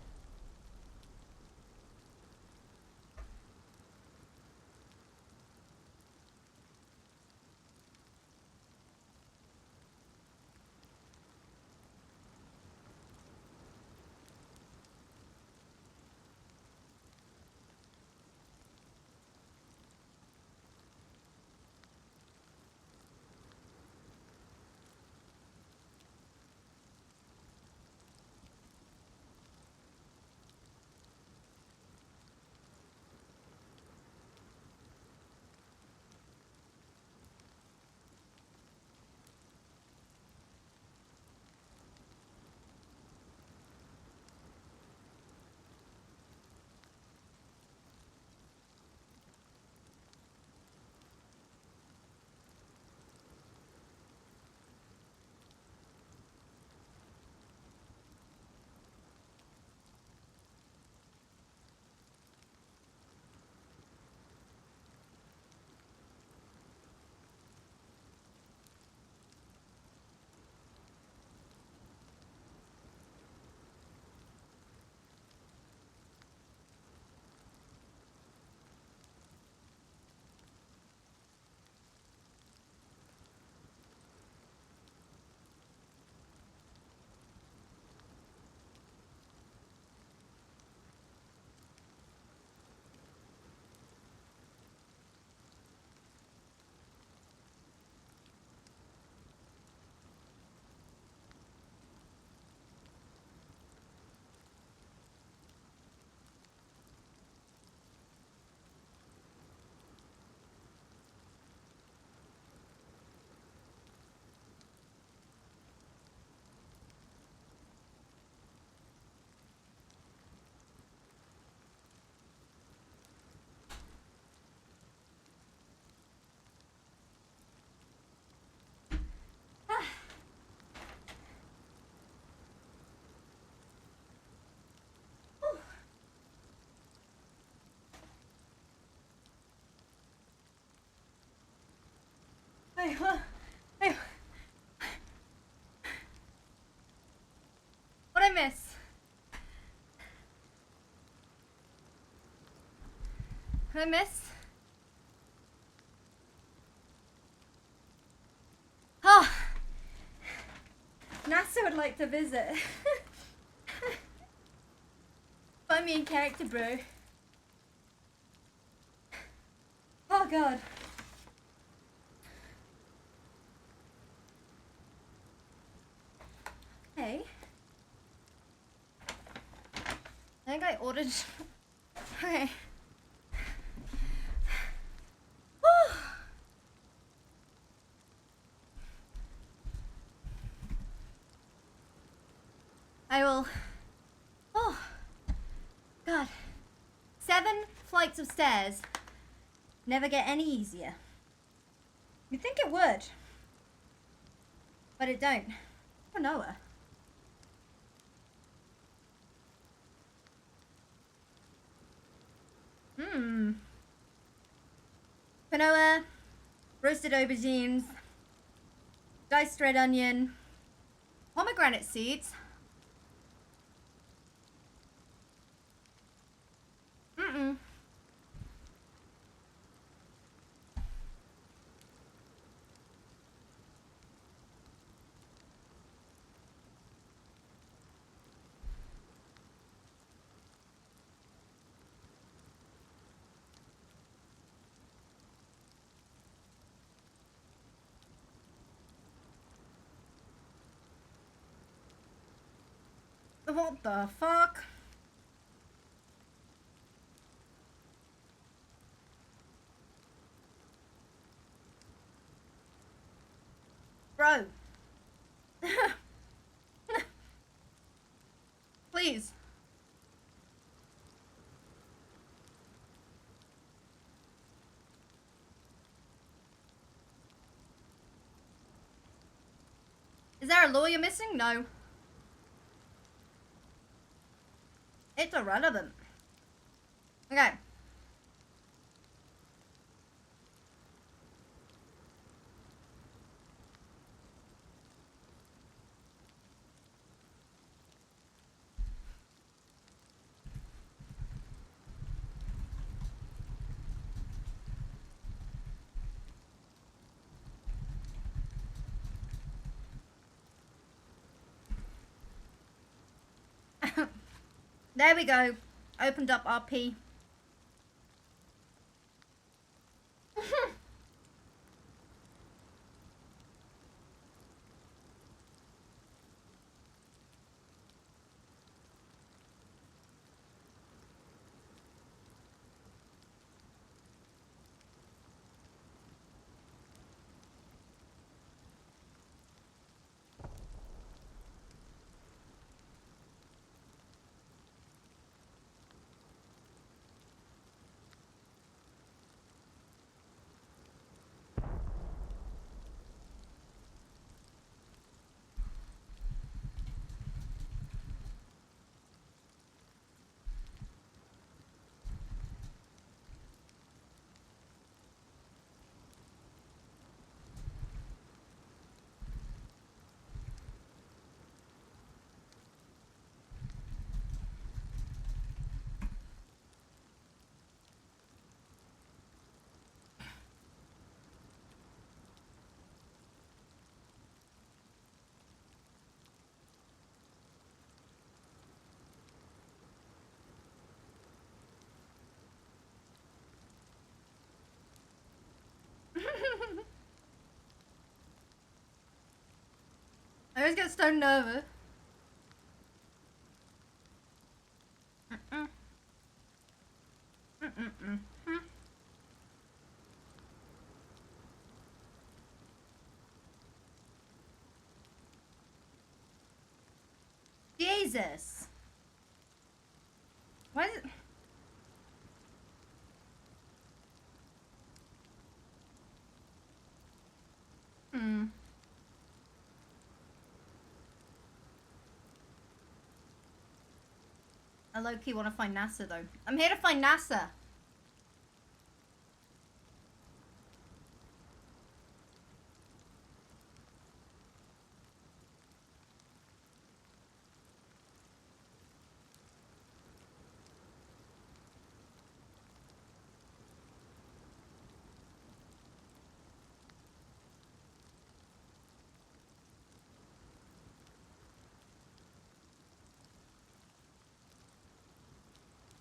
Speaker 14: Hey, hey. What'd I miss? What'd I miss? Oh, NASA would like to visit. Find me in character, bro. Oh God. Okay. I think I ordered. Okay. Whew. I will. Oh, God. 7 flights of stairs. Never get any easier. You'd think it would. But it don't. For Noah. Quinoa, roasted aubergines, diced red onion, pomegranate seeds. What the fuck? Bro. Please. Is there a lawyer missing? No. It's irrelevant. Okay. There we go. Opened up RP. I always get so nervous. Jesus. Why is it? I low-key want to find NASA though. I'm here to find NASA.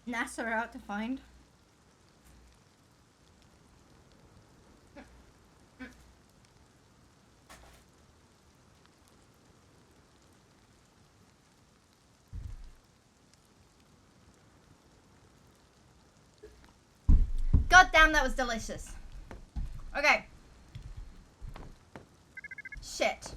Speaker 14: NASA are out to find. God damn, that was delicious. Okay. Shit.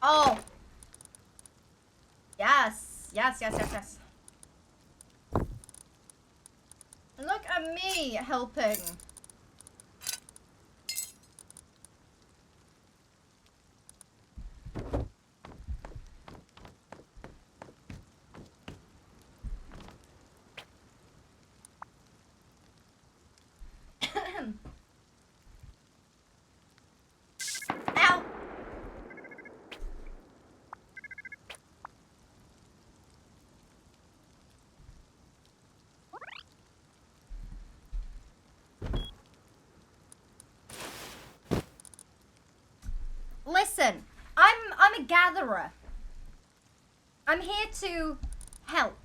Speaker 14: Oh. Yes. Yes, yes, yes, yes. Look at me helping. Ow. Listen, I'm a gatherer. I'm here to help.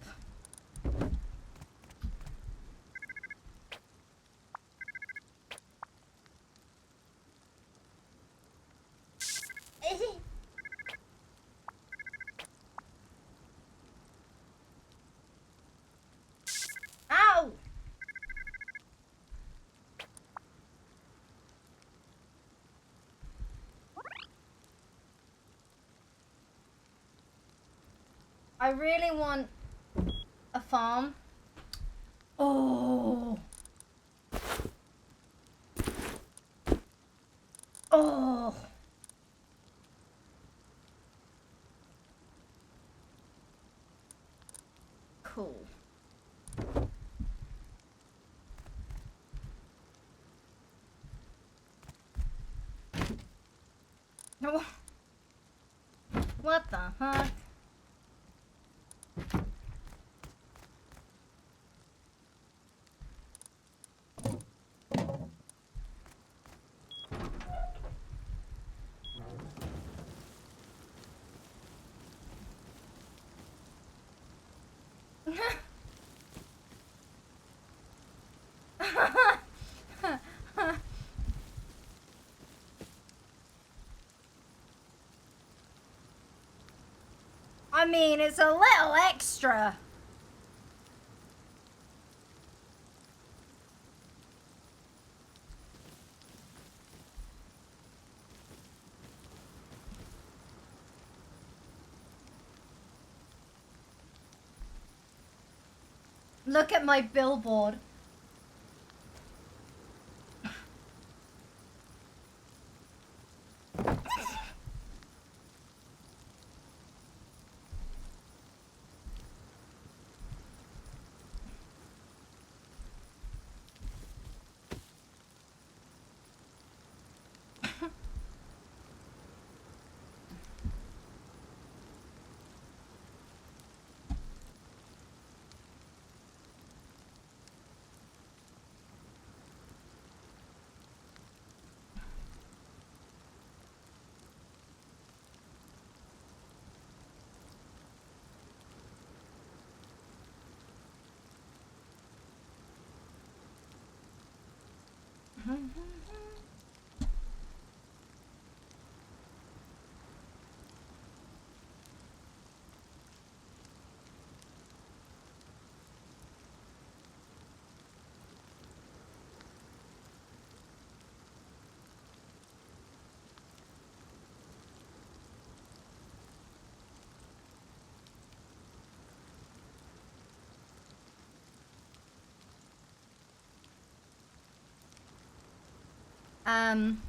Speaker 14: Ow! I really want a farm. Oh. Oh. Cool. No. What the heck? I mean, it's a little extra. Look at my billboard. Um.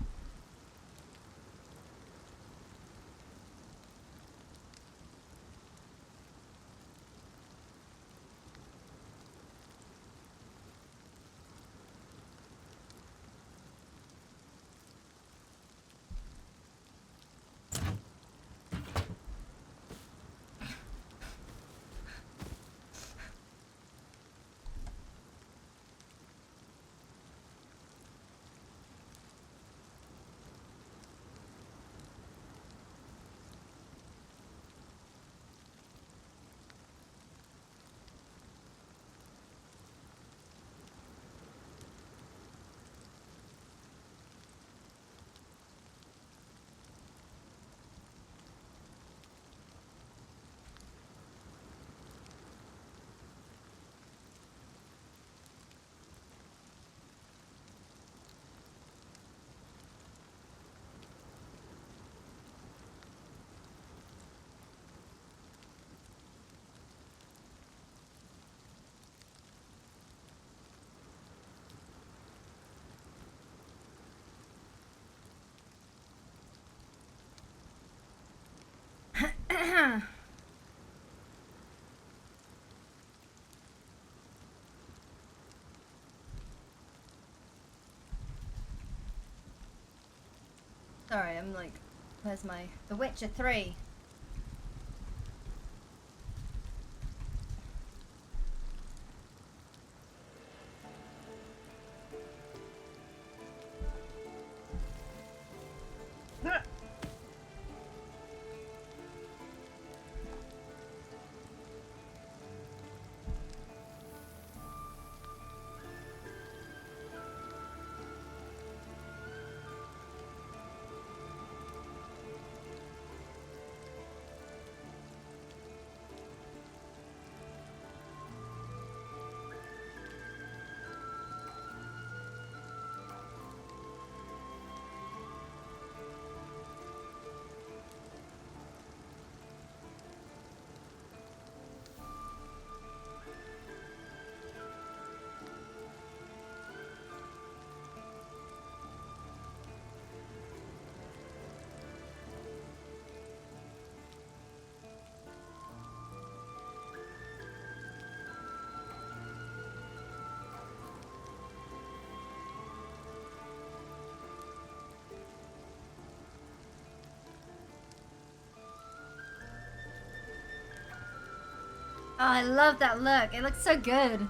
Speaker 14: Sorry, I'm like, where's my The Witcher 3? Oh, I love that look. It looks so good.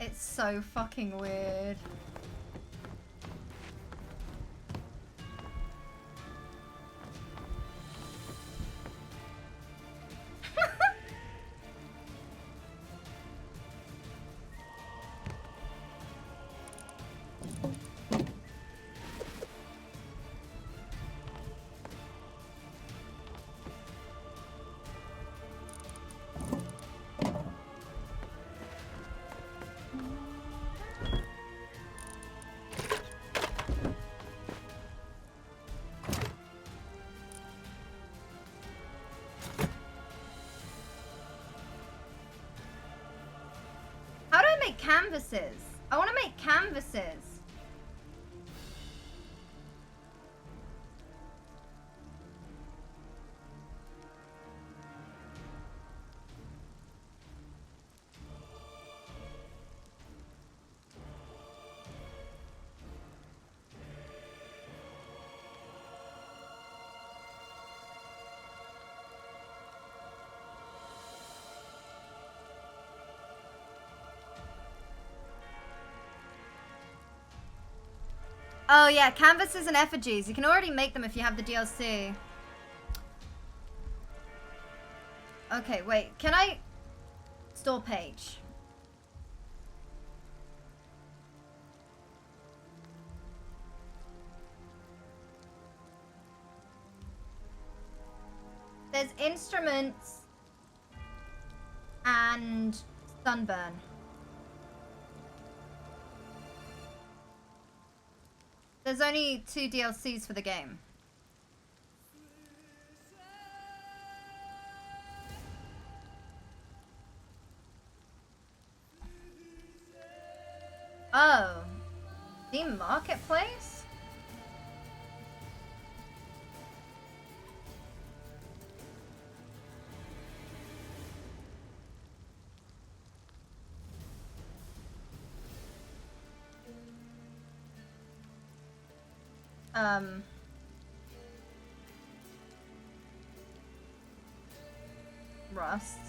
Speaker 14: It's so fucking weird. How do I make canvases? I want to make canvases. Oh yeah, canvases and effigies. You can already make them if you have the DLC. Okay, wait. Can I... Store page. There's instruments and sunburn. There's only 2 DLCs for the game. Oh. Steam Marketplace? Rust.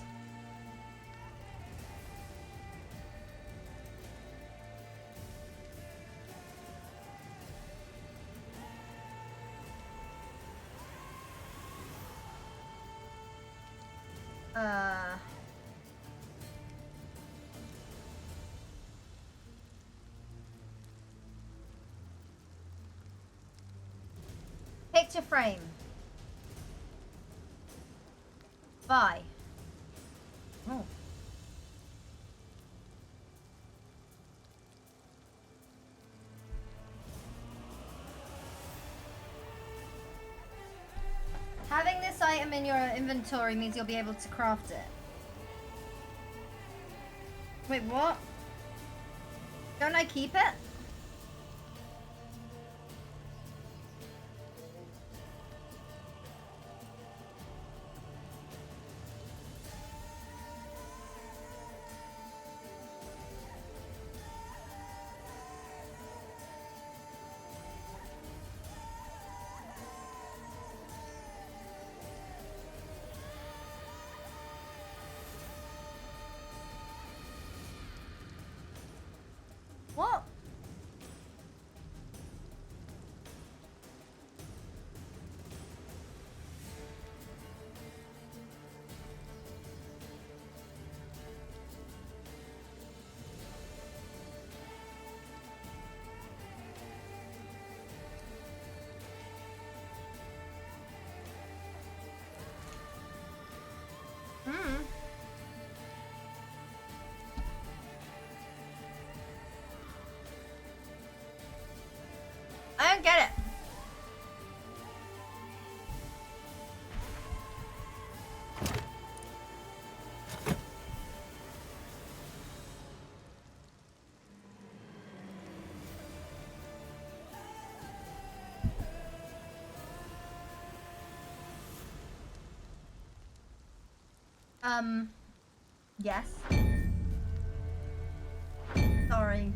Speaker 14: Picture frame. Buy. Oh. Having this item in your inventory means you'll be able to craft it. Wait, what? Don't I keep it? What? I don't get it. Yes. Sorry.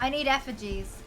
Speaker 14: I need effigies.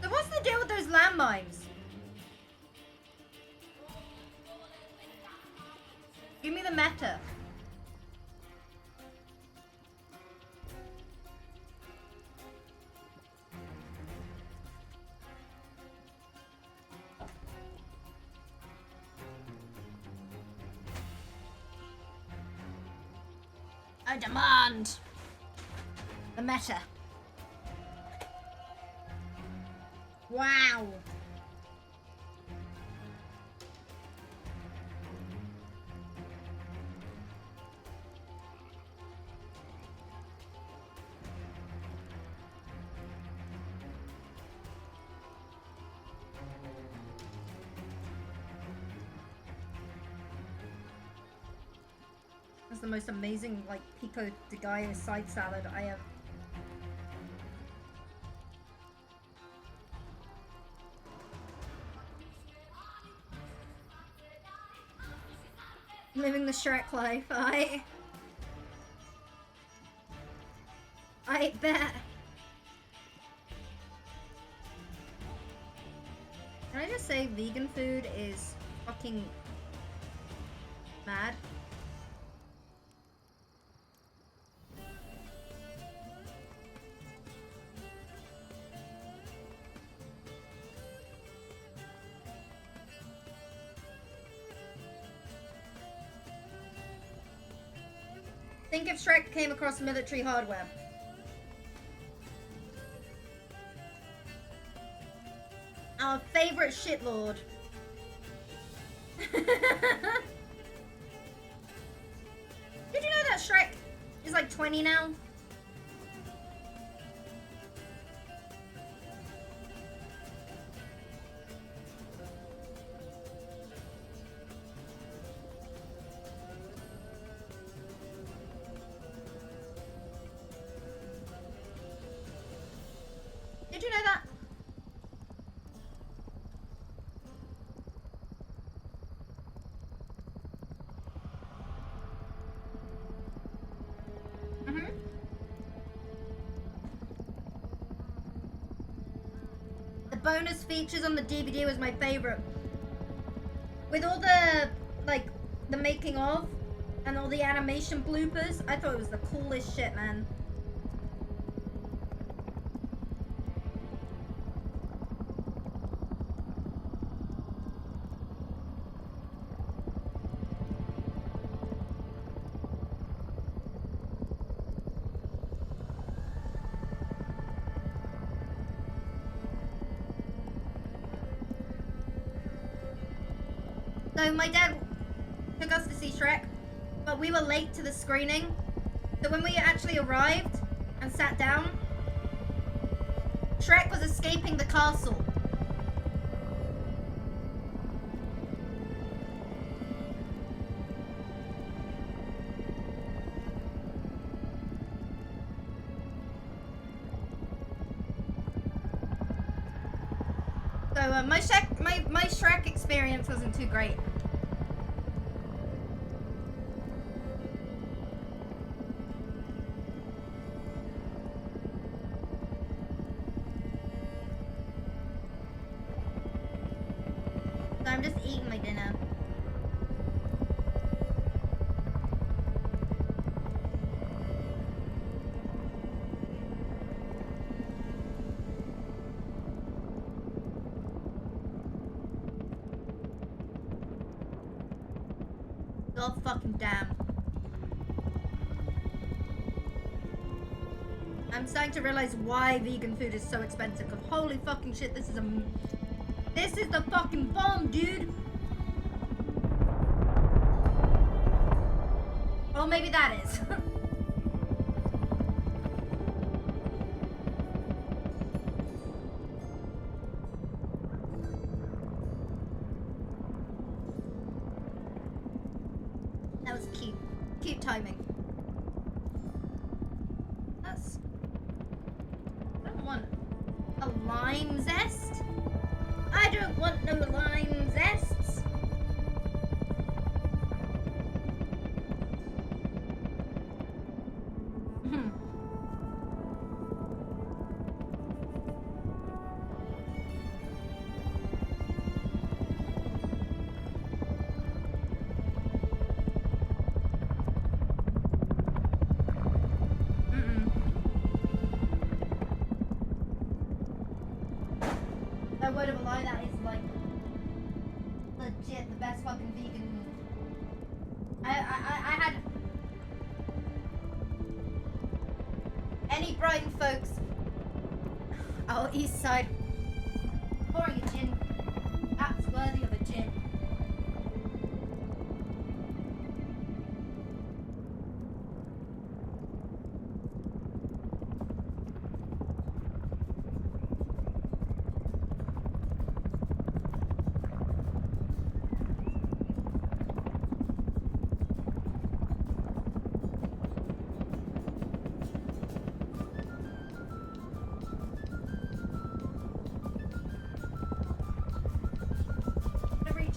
Speaker 14: So what's the deal with those landmines? Give me the meta. I demand the meta. Wow. That's the most amazing, like, pico de gallo side salad I have. Living the Shrek life, I bet. Can I just say vegan food is fucking mad? Think if Shrek came across military hardware. Our favorite shitlord. Did you know that Shrek is like 20 now? Did you know that? The bonus features on the DVD was my favorite. With all the, like, the making of and all the animation bloopers, I thought it was the coolest shit, man. So my dad took us to see Shrek, but we were late to the screening. So when we actually arrived and sat down, Shrek was escaping the castle. my Shrek experience wasn't too great. So I'm just eating my dinner. God fucking damn. I'm starting to realize why vegan food is so expensive, because holy fucking shit, this is the fucking bomb, dude. Or maybe that is. That was cute. Cute timing. I don't want a lime zest. I don't want no lime zests. No word of a lie, that is like legit the best fucking vegan. I had any Brighton folks. Oh, East Side. Pouring a gin. That's worthy of a gin.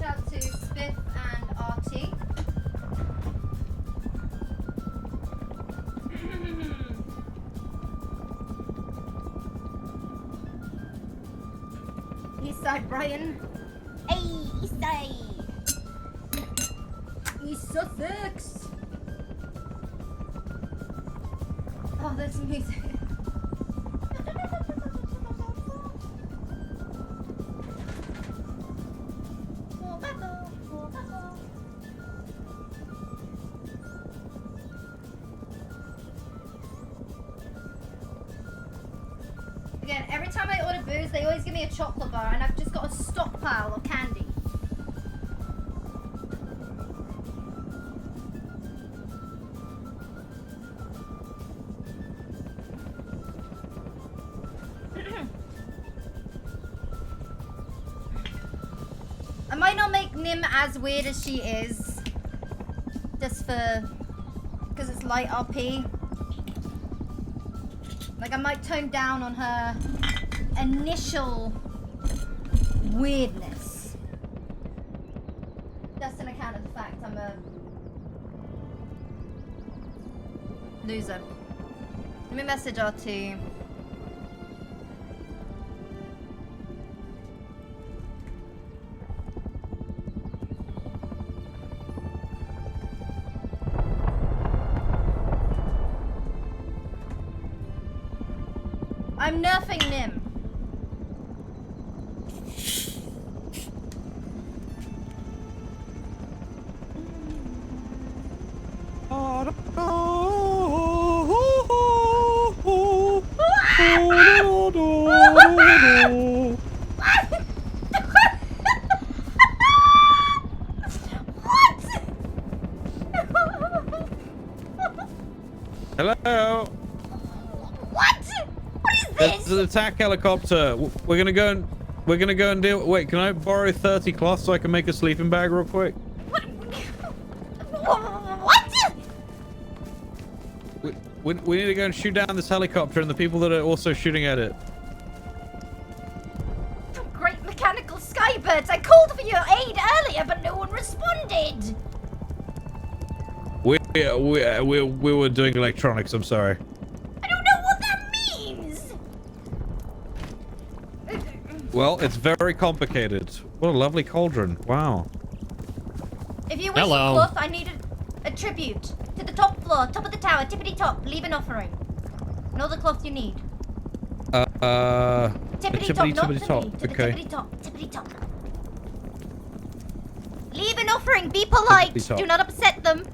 Speaker 14: Out to Spiff and RT. Eastside Brian. Hey, Eastside. East Sussex. Oh, there's music. Again, every time I order booze, they always give me a chocolate bar, and I've just got a stockpile of candy. I might not make Nim as weird as she is, just because it's light RP. Like, I might tone down on her initial weirdness. Just on account of the fact I'm a loser. Let me message RT. I'm nerfing Nim.
Speaker 25: Hello.
Speaker 14: What?
Speaker 25: There's an attack helicopter. We're gonna go and deal. Wait, can I borrow 30 cloth so I can make a sleeping bag real quick?
Speaker 14: What?
Speaker 25: We need to go and shoot down this helicopter and the people that are also shooting at it.
Speaker 14: Great mechanical did.
Speaker 25: We were doing electronics. I'm sorry.
Speaker 14: I don't know what that means.
Speaker 25: Well, it's very complicated. What a lovely cauldron. Wow.
Speaker 14: If you wish for cloth, I need a tribute to the top floor, top of the tower, tippity top. Leave an offering. And all the cloth you need. Tippity top, not to me. To the tippity top, tippity top. Leave an offering. Be polite. Do not upset them.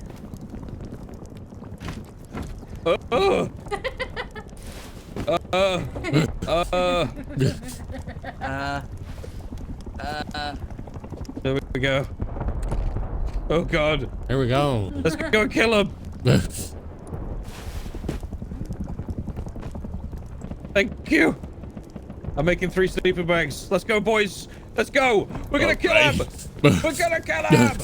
Speaker 25: There we go. Oh God.
Speaker 13: Here we go.
Speaker 25: Let's go kill him. Thank you. I'm making 3 sleeping bags. Let's go, boys. Let's go. We're gonna kill him. We're gonna kill him.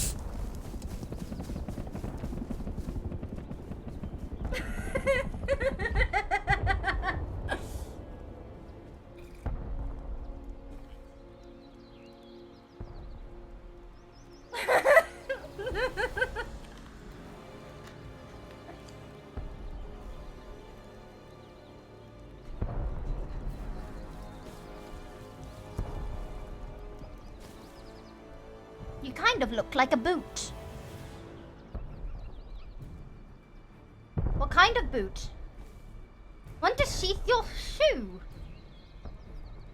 Speaker 14: You kind of look like a boot. What kind of boot? One to sheath your shoe.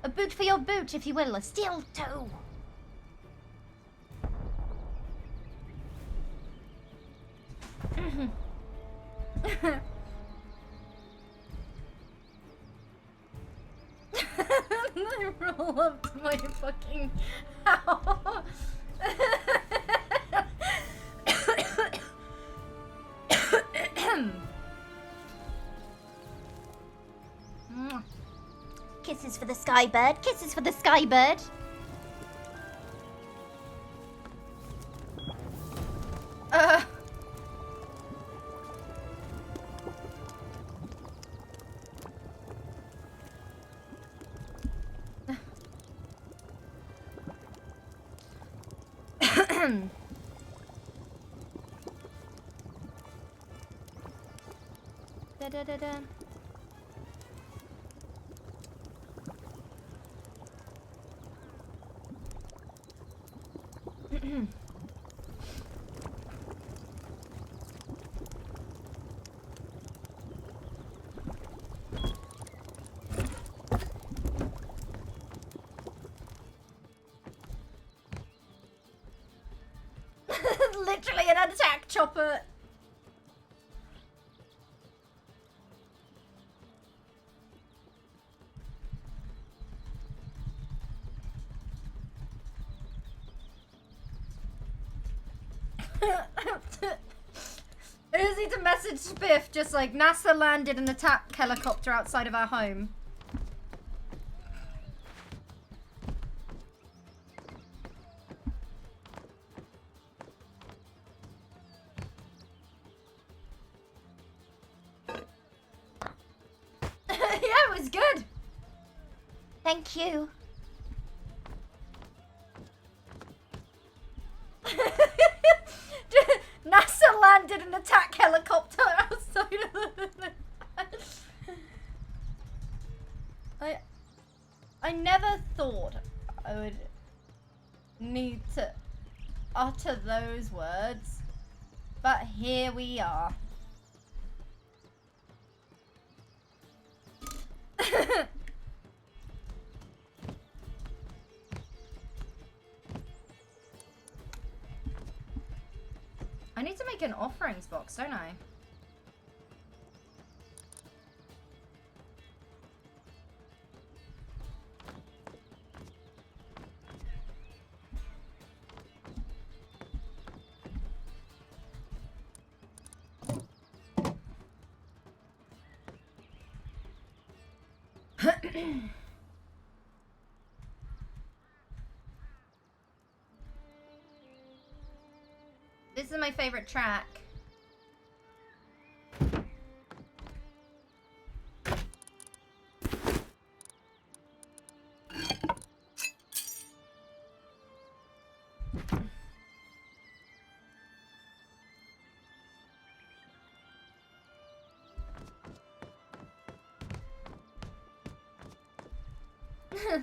Speaker 14: A boot for your boot, if you will. A steel toe. I roll up to my fucking house. Kisses for the sky bird. Kisses for the sky bird. Da da da da. Literally an attack chopper. Easy to message Spiff, just like NASA landed an attack helicopter outside of our home. Yeah, it was good. Thank you. NASA landed an attack helicopter outside of the... I never thought I would need to utter those words, but here we are. I need to make an offerings box, don't I? This is my favorite track. Uh,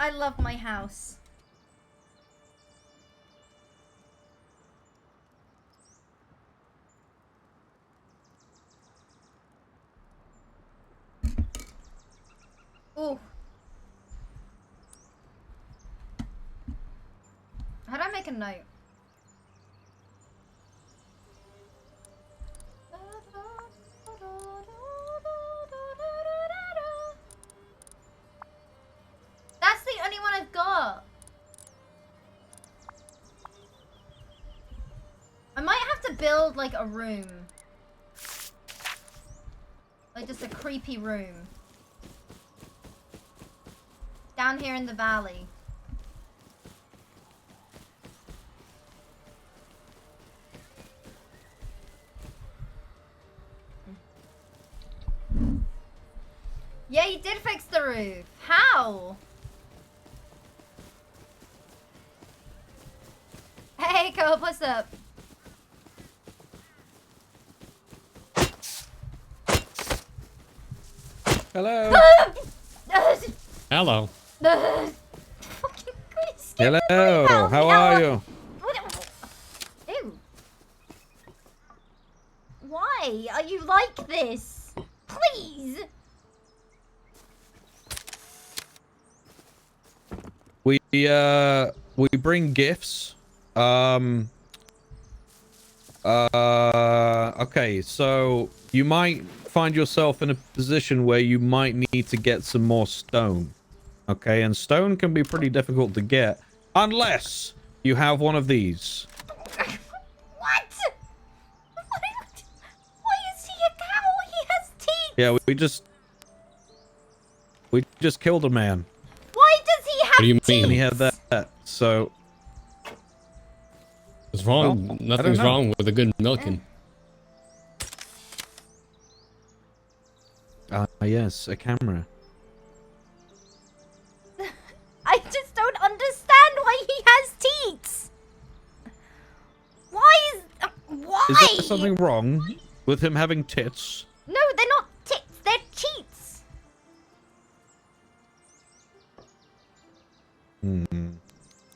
Speaker 14: I love my house. Ooh. How do I make a note? That's the only one I've got. I might have to build like a room. Like just a creepy room. Down here in the valley. Yeah, you did fix the roof. How? Hey, Co, what's up?
Speaker 25: Hello. Hello. Hello. How are you?
Speaker 14: Ew. Why are you like this? Please.
Speaker 25: We bring gifts. Okay, so you might find yourself in a position where you might need to get some more stone. Okay, and stone can be pretty difficult to get unless you have one of these.
Speaker 14: What? Why is he a cow? He has teeth.
Speaker 25: Yeah, we just killed a man.
Speaker 14: Why does he have
Speaker 25: What do you
Speaker 14: teeth?
Speaker 25: mean? And he had that, so...
Speaker 13: What's wrong?
Speaker 25: Well,
Speaker 13: Nothing's wrong with a good milking.
Speaker 25: Yes, a camera.
Speaker 14: I just don't understand why he has teeth. Why is... why?
Speaker 25: Is there something wrong with him having tits?
Speaker 14: No, they're not tits. They're cheats.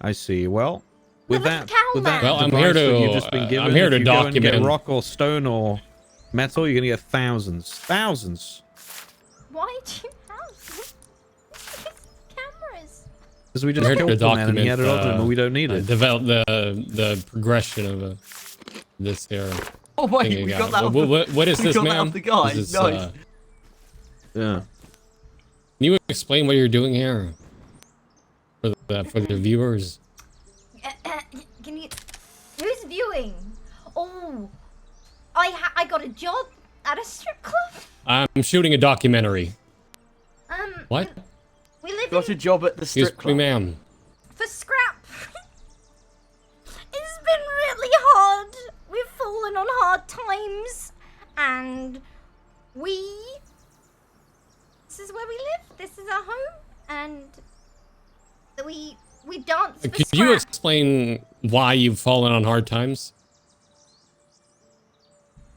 Speaker 25: I see. Well, with that
Speaker 13: Well, I'm
Speaker 25: device
Speaker 13: here
Speaker 25: that you've
Speaker 13: to.
Speaker 25: just been given,
Speaker 13: I'm here
Speaker 25: if
Speaker 13: to
Speaker 25: you go and get
Speaker 13: document.
Speaker 25: rock or stone or metal, you're gonna get thousands.
Speaker 14: Why do you have cameras?
Speaker 25: Because we
Speaker 13: I'm
Speaker 25: just
Speaker 13: here
Speaker 25: killed
Speaker 13: to
Speaker 25: the man and he had it on him,
Speaker 13: document.
Speaker 25: and we don't need it.
Speaker 13: Develop the progression of this here.
Speaker 9: Oh wait,
Speaker 13: thing
Speaker 9: we
Speaker 13: again.
Speaker 9: got that.
Speaker 13: What is
Speaker 9: we
Speaker 13: this,
Speaker 9: got
Speaker 13: man?
Speaker 9: That off the guy.
Speaker 13: Is this,
Speaker 9: Nice.
Speaker 25: Yeah.
Speaker 13: Can you explain what you're doing here? for the viewers.
Speaker 14: Can you? Who's viewing? Oh, I got a job at a strip club.
Speaker 13: I'm shooting a documentary. What?
Speaker 14: We live
Speaker 9: Got a job at the strip
Speaker 13: Excuse me, ma'am.
Speaker 14: for scrap. It's been really hard. We've fallen on hard times, and this is where we live. This is our home, and we dance for
Speaker 13: Could
Speaker 14: scrap.
Speaker 13: you explain why you've fallen on hard times?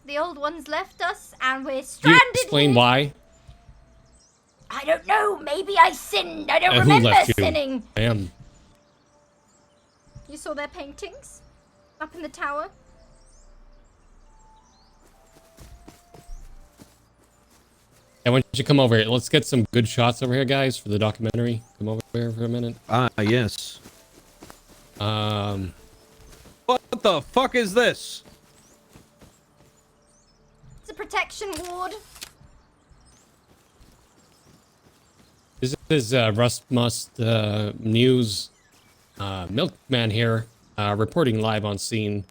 Speaker 14: The old ones left us, and we're
Speaker 13: Could you
Speaker 14: stranded
Speaker 13: explain
Speaker 14: here.
Speaker 13: why?
Speaker 14: I don't know. Maybe I sinned. I don't
Speaker 13: Who
Speaker 14: remember
Speaker 13: left you?
Speaker 14: sinning.
Speaker 13: Ma'am.
Speaker 14: You saw their paintings up in the tower.
Speaker 13: And why don't you come over here? Let's get some good shots over here, guys, for the documentary. Come over here for a minute.
Speaker 25: Yes.
Speaker 13: What
Speaker 25: the fuck is this?
Speaker 14: It's a protection ward.
Speaker 13: This is Rust Must News. Milkman here, reporting live on scene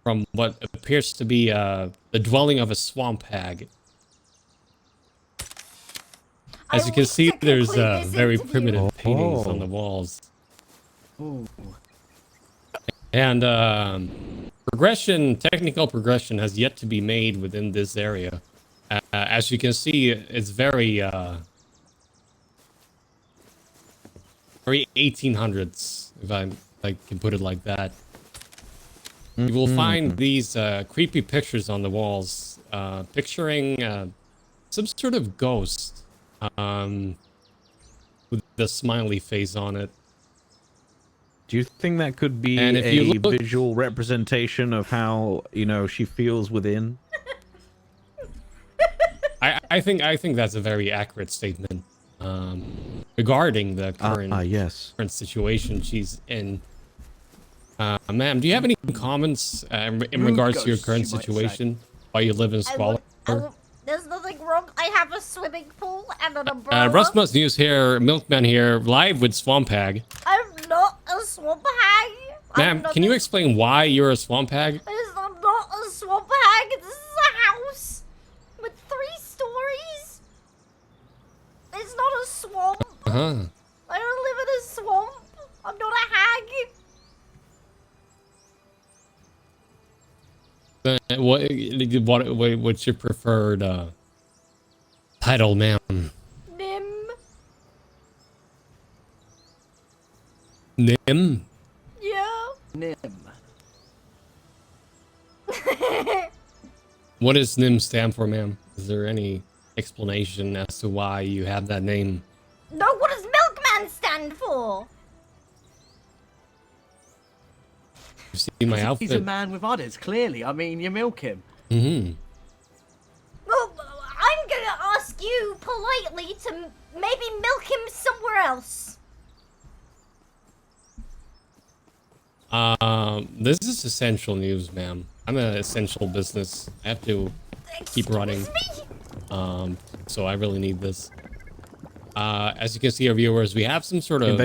Speaker 13: from what appears to be the dwelling of a swamp hag. As you can see, there's very primitive paintings on the walls.
Speaker 9: Ooh.
Speaker 13: And technical progression has yet to be made within this area. As you can see, it's very 1800s, if I can put it like that. You will find these creepy pictures on the walls, picturing some sort of ghost with the smiley face on it.
Speaker 25: Do you think that could be
Speaker 13: And if
Speaker 25: a
Speaker 13: you look-
Speaker 25: visual representation of how, she feels within?
Speaker 13: I think that's a very accurate statement regarding the current current situation she's in. Ma'am, do you have any comments in regards to your current situation while you live in squalor?
Speaker 14: There's nothing wrong. I have a swimming pool and an umbrella.
Speaker 13: Rustmus News here, Milkman here, live with Swamp Hag.
Speaker 14: I'm not a swamp hag.
Speaker 13: Ma'am, can you explain why you're a swamp hag?
Speaker 14: I'm not a swamp hag. This is a house with 3 stories. It's not a swamp.
Speaker 13: Uh-huh.
Speaker 14: I don't live in a swamp. I'm not a hag.
Speaker 13: What's your preferred title, ma'am? Nim?
Speaker 14: Yeah.
Speaker 9: Nim.
Speaker 13: What does NIM stand for, ma'am? Is there any explanation as to why you have that name?
Speaker 14: No, what does Milkman stand for?
Speaker 13: You see my outfit?
Speaker 9: He's a man with udders, clearly. I mean, you milk him.
Speaker 13: Mm-hmm.
Speaker 14: Well, I'm gonna ask you politely to maybe milk him somewhere else.
Speaker 13: This is essential news, ma'am. I'm an essential business. I have to keep running. So I really need this. As you can see, our viewers, we have some sort of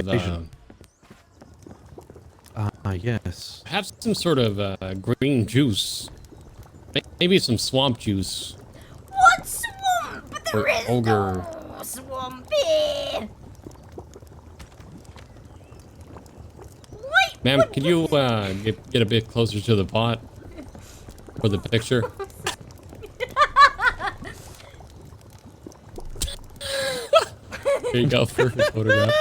Speaker 25: yes.
Speaker 13: Have some sort of green juice. Maybe some swamp juice.
Speaker 14: What swamp? There is
Speaker 13: ogre.
Speaker 14: no swampy.
Speaker 13: Ma'am, can you get a bit closer to the pot for the picture? Here you go for the photograph.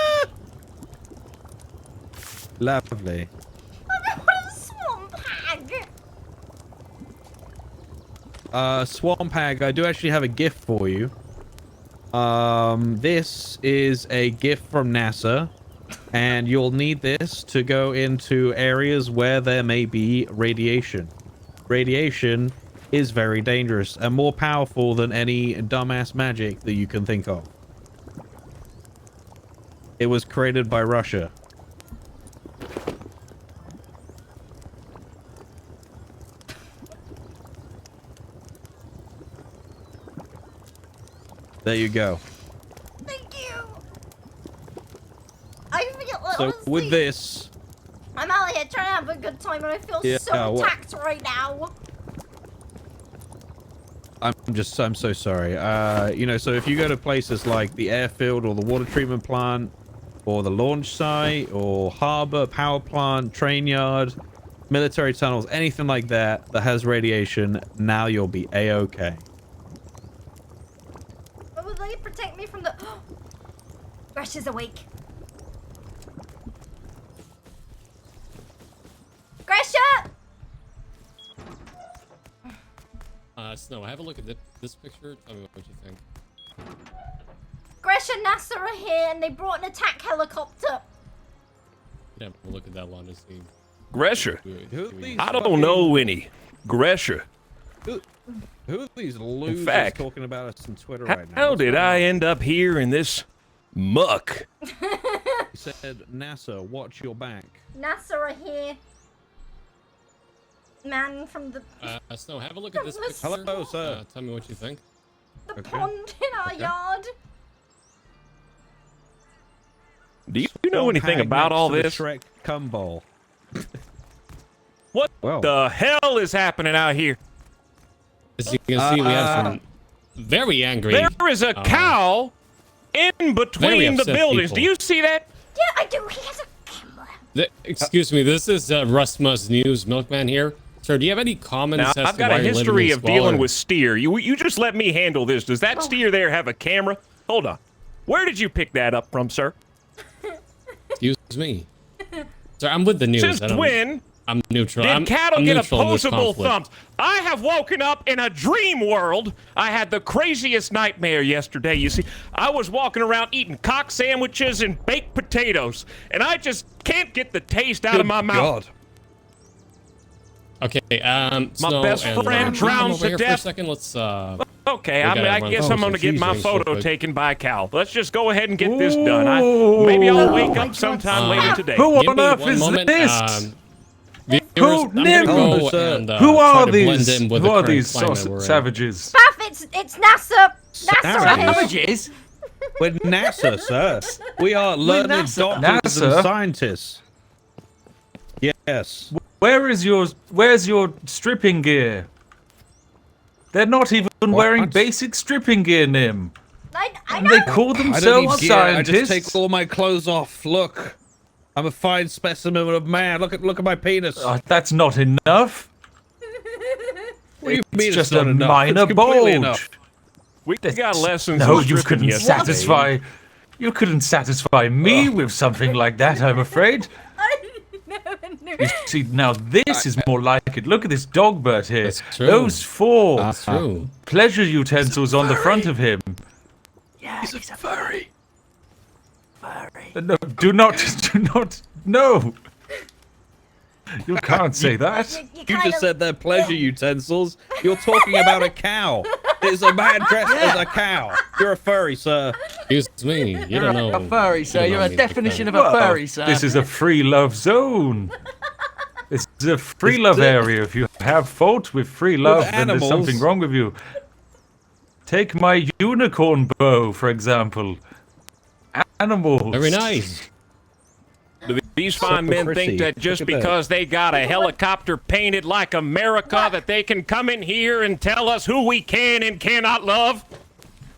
Speaker 25: Lovely. Swamp Hag, I do actually have a gift for you. This is a gift from NASA, and you'll need this to go into areas where there may be radiation. Radiation is very dangerous and more powerful than any dumbass magic that you can think of. It was created by Russia. There you go.
Speaker 14: Thank you. I feel
Speaker 25: so with this,
Speaker 14: I'm out here trying to have a good time, and I feel so attacked right now.
Speaker 25: I'm so sorry. You know, so if you go to places like the airfield or the water treatment plant or the launch site or harbor, power plant, train yard, military tunnels, anything like that that has radiation, now you'll be A-okay.
Speaker 14: But will they protect me from the... Gresh is awake. Gresha!
Speaker 13: Snow, have a look at this picture. Tell me what you think.
Speaker 14: Gresh and NASA are here, and they brought an attack helicopter.
Speaker 13: Have a look at that one to see.
Speaker 5: Gresher. I don't know any. Gresher.
Speaker 25: Who are these losers talking about us on Twitter right now?
Speaker 5: How did I end up here in this muck?
Speaker 25: He said, NASA, watch your back.
Speaker 14: NASA are here. Man from the...
Speaker 13: Snow, have a look at this picture.
Speaker 25: Hello, sir.
Speaker 13: Tell me what you think.
Speaker 14: The pond in our yard.
Speaker 5: Do you know anything about all this?
Speaker 25: Shrek cum bowl.
Speaker 5: What the hell is happening out here?
Speaker 13: As you can see, we have some very angry...
Speaker 5: There is a cow in between the buildings.
Speaker 13: People.
Speaker 5: Do you see that?
Speaker 14: Yeah, I do. He has a...
Speaker 13: Excuse me, this is Rustmus News Milkman here. Sir, do you have any comments?
Speaker 5: Now, I've got a history of dealing with steer. You just let me handle this. Does that steer there have a camera? Hold on. Where did you pick that up from, sir?
Speaker 13: Excuse me. Sir, I'm with the news.
Speaker 5: Since when
Speaker 13: I'm neutral.
Speaker 5: did cattle
Speaker 13: I'm
Speaker 5: get
Speaker 13: neutral in this
Speaker 5: opposable
Speaker 13: conflict.
Speaker 5: thumbs? I have woken up in a dream world. I had the craziest nightmare yesterday. You see, I was walking around eating cock sandwiches and baked potatoes, and I just can't get the taste out of my mouth.
Speaker 13: Okay,
Speaker 5: My
Speaker 13: Snow
Speaker 5: best
Speaker 13: and,
Speaker 5: friend drowned
Speaker 13: over
Speaker 5: to
Speaker 13: here for a
Speaker 5: death.
Speaker 13: second. Let's
Speaker 5: Okay,
Speaker 13: we gotta
Speaker 5: I
Speaker 13: run
Speaker 5: guess
Speaker 13: through
Speaker 5: I'm gonna
Speaker 13: some
Speaker 5: get my
Speaker 13: cheese real
Speaker 5: photo
Speaker 13: quick.
Speaker 5: taken by Cal. Let's just go ahead and get this done. Maybe I'll wake up sometime later today.
Speaker 13: Give me one moment, viewers, I'm gonna go and,
Speaker 19: Who
Speaker 13: try
Speaker 19: are
Speaker 13: to blend
Speaker 19: these?
Speaker 13: in with
Speaker 19: Who
Speaker 13: the
Speaker 19: are
Speaker 13: current
Speaker 19: these
Speaker 13: climate we're in.
Speaker 19: savages?
Speaker 14: Bath, it's NASA. NASA are here.
Speaker 25: We're NASA, sir. We are learned doctors
Speaker 19: NASA?
Speaker 25: and scientists. Yes.
Speaker 19: Where's your stripping gear? They're not even wearing basic stripping gear, Nim.
Speaker 14: I
Speaker 19: know. They call
Speaker 25: I don't
Speaker 19: themselves
Speaker 25: need gear. I
Speaker 19: scientists.
Speaker 25: just take all my clothes off. Look, I'm a fine specimen of man. Look at my penis.
Speaker 19: That's not enough.
Speaker 25: What do you
Speaker 19: It's
Speaker 25: mean
Speaker 19: just
Speaker 25: it's not
Speaker 19: a
Speaker 25: enough?
Speaker 19: minor
Speaker 25: It's completely
Speaker 19: bulge.
Speaker 25: enough.
Speaker 5: We got lessons.
Speaker 19: No,
Speaker 5: in
Speaker 19: you
Speaker 5: stripping
Speaker 19: couldn't
Speaker 5: yesterday.
Speaker 19: satisfy. You couldn't satisfy me with something like that. I'm afraid. You see, now this is more like it. Look at this dog bird here.
Speaker 13: That's true.
Speaker 19: Those four
Speaker 13: That's true.
Speaker 19: pleasure utensils on the front of him.
Speaker 5: Yeah, he's a furry.
Speaker 19: No, do not, no. You can't say that.
Speaker 25: You just said they're pleasure utensils. You're talking about a cow. There's a man dressed as a cow. You're a furry, sir.
Speaker 13: Excuse me. You don't know.
Speaker 20: A furry, sir. You're a definition of a
Speaker 19: Well,
Speaker 20: furry, sir.
Speaker 19: This is a free love zone. This is a free love area. If you have fault with free love, then there's
Speaker 25: animals.
Speaker 19: something wrong with you. Take my unicorn bow, for example. Animals.
Speaker 13: Very nice.
Speaker 5: Do these fine men think that just because they got a helicopter painted like America that they can come in here and tell us who we can and cannot love?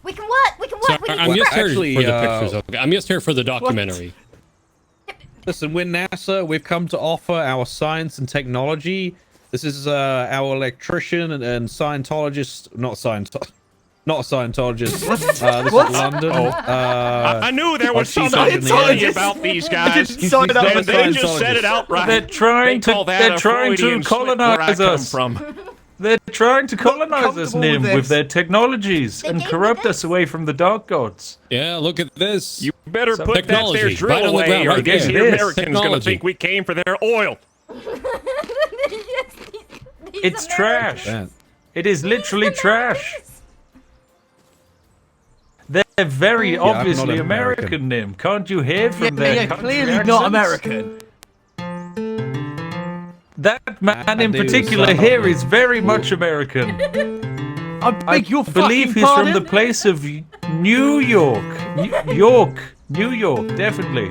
Speaker 14: We can what? We can what?
Speaker 13: So,
Speaker 14: We can
Speaker 13: I'm just here
Speaker 25: Actually,
Speaker 13: for the pictures. Okay? I'm just here for the documentary.
Speaker 25: Listen, we're NASA. We've come to offer our science and technology. This is our electrician and Scientologist, not Scientologist. Not a Scientologist. This is London.
Speaker 5: I knew there was
Speaker 25: chief
Speaker 5: something
Speaker 25: engineer.
Speaker 5: funny about these guys.
Speaker 25: He's not a
Speaker 5: They just said it outright.
Speaker 19: They're trying
Speaker 5: They call
Speaker 19: to.
Speaker 5: that
Speaker 19: They're
Speaker 5: a
Speaker 19: trying to
Speaker 5: Freudian slip where I
Speaker 19: colonize
Speaker 5: come
Speaker 19: us.
Speaker 5: from.
Speaker 19: They're trying to colonize us,
Speaker 20: comfortable
Speaker 19: Nim,
Speaker 20: with
Speaker 19: with
Speaker 20: this?
Speaker 19: their technologies and corrupt us away from the dark gods.
Speaker 13: Yeah, look at this.
Speaker 5: You better put that
Speaker 13: Technology,
Speaker 5: there drill
Speaker 13: right on the
Speaker 5: away,
Speaker 13: ground,
Speaker 5: or
Speaker 13: right
Speaker 5: these
Speaker 13: there.
Speaker 5: Americans going to
Speaker 13: Technology.
Speaker 5: think we came for their oil.
Speaker 19: It's trash. It is literally trash. They're very
Speaker 25: I'm not
Speaker 19: obviously
Speaker 25: an
Speaker 19: American.
Speaker 25: American.
Speaker 19: Nim. Can't you hear from their
Speaker 20: Yeah,
Speaker 19: country
Speaker 20: clearly
Speaker 19: accents?
Speaker 20: not American.
Speaker 19: That man in
Speaker 25: he was
Speaker 19: particular
Speaker 25: not
Speaker 19: here is very much American.
Speaker 20: I beg your
Speaker 19: believe
Speaker 20: fucking
Speaker 19: he's
Speaker 20: pardon?
Speaker 19: from the place of New York. New York, definitely.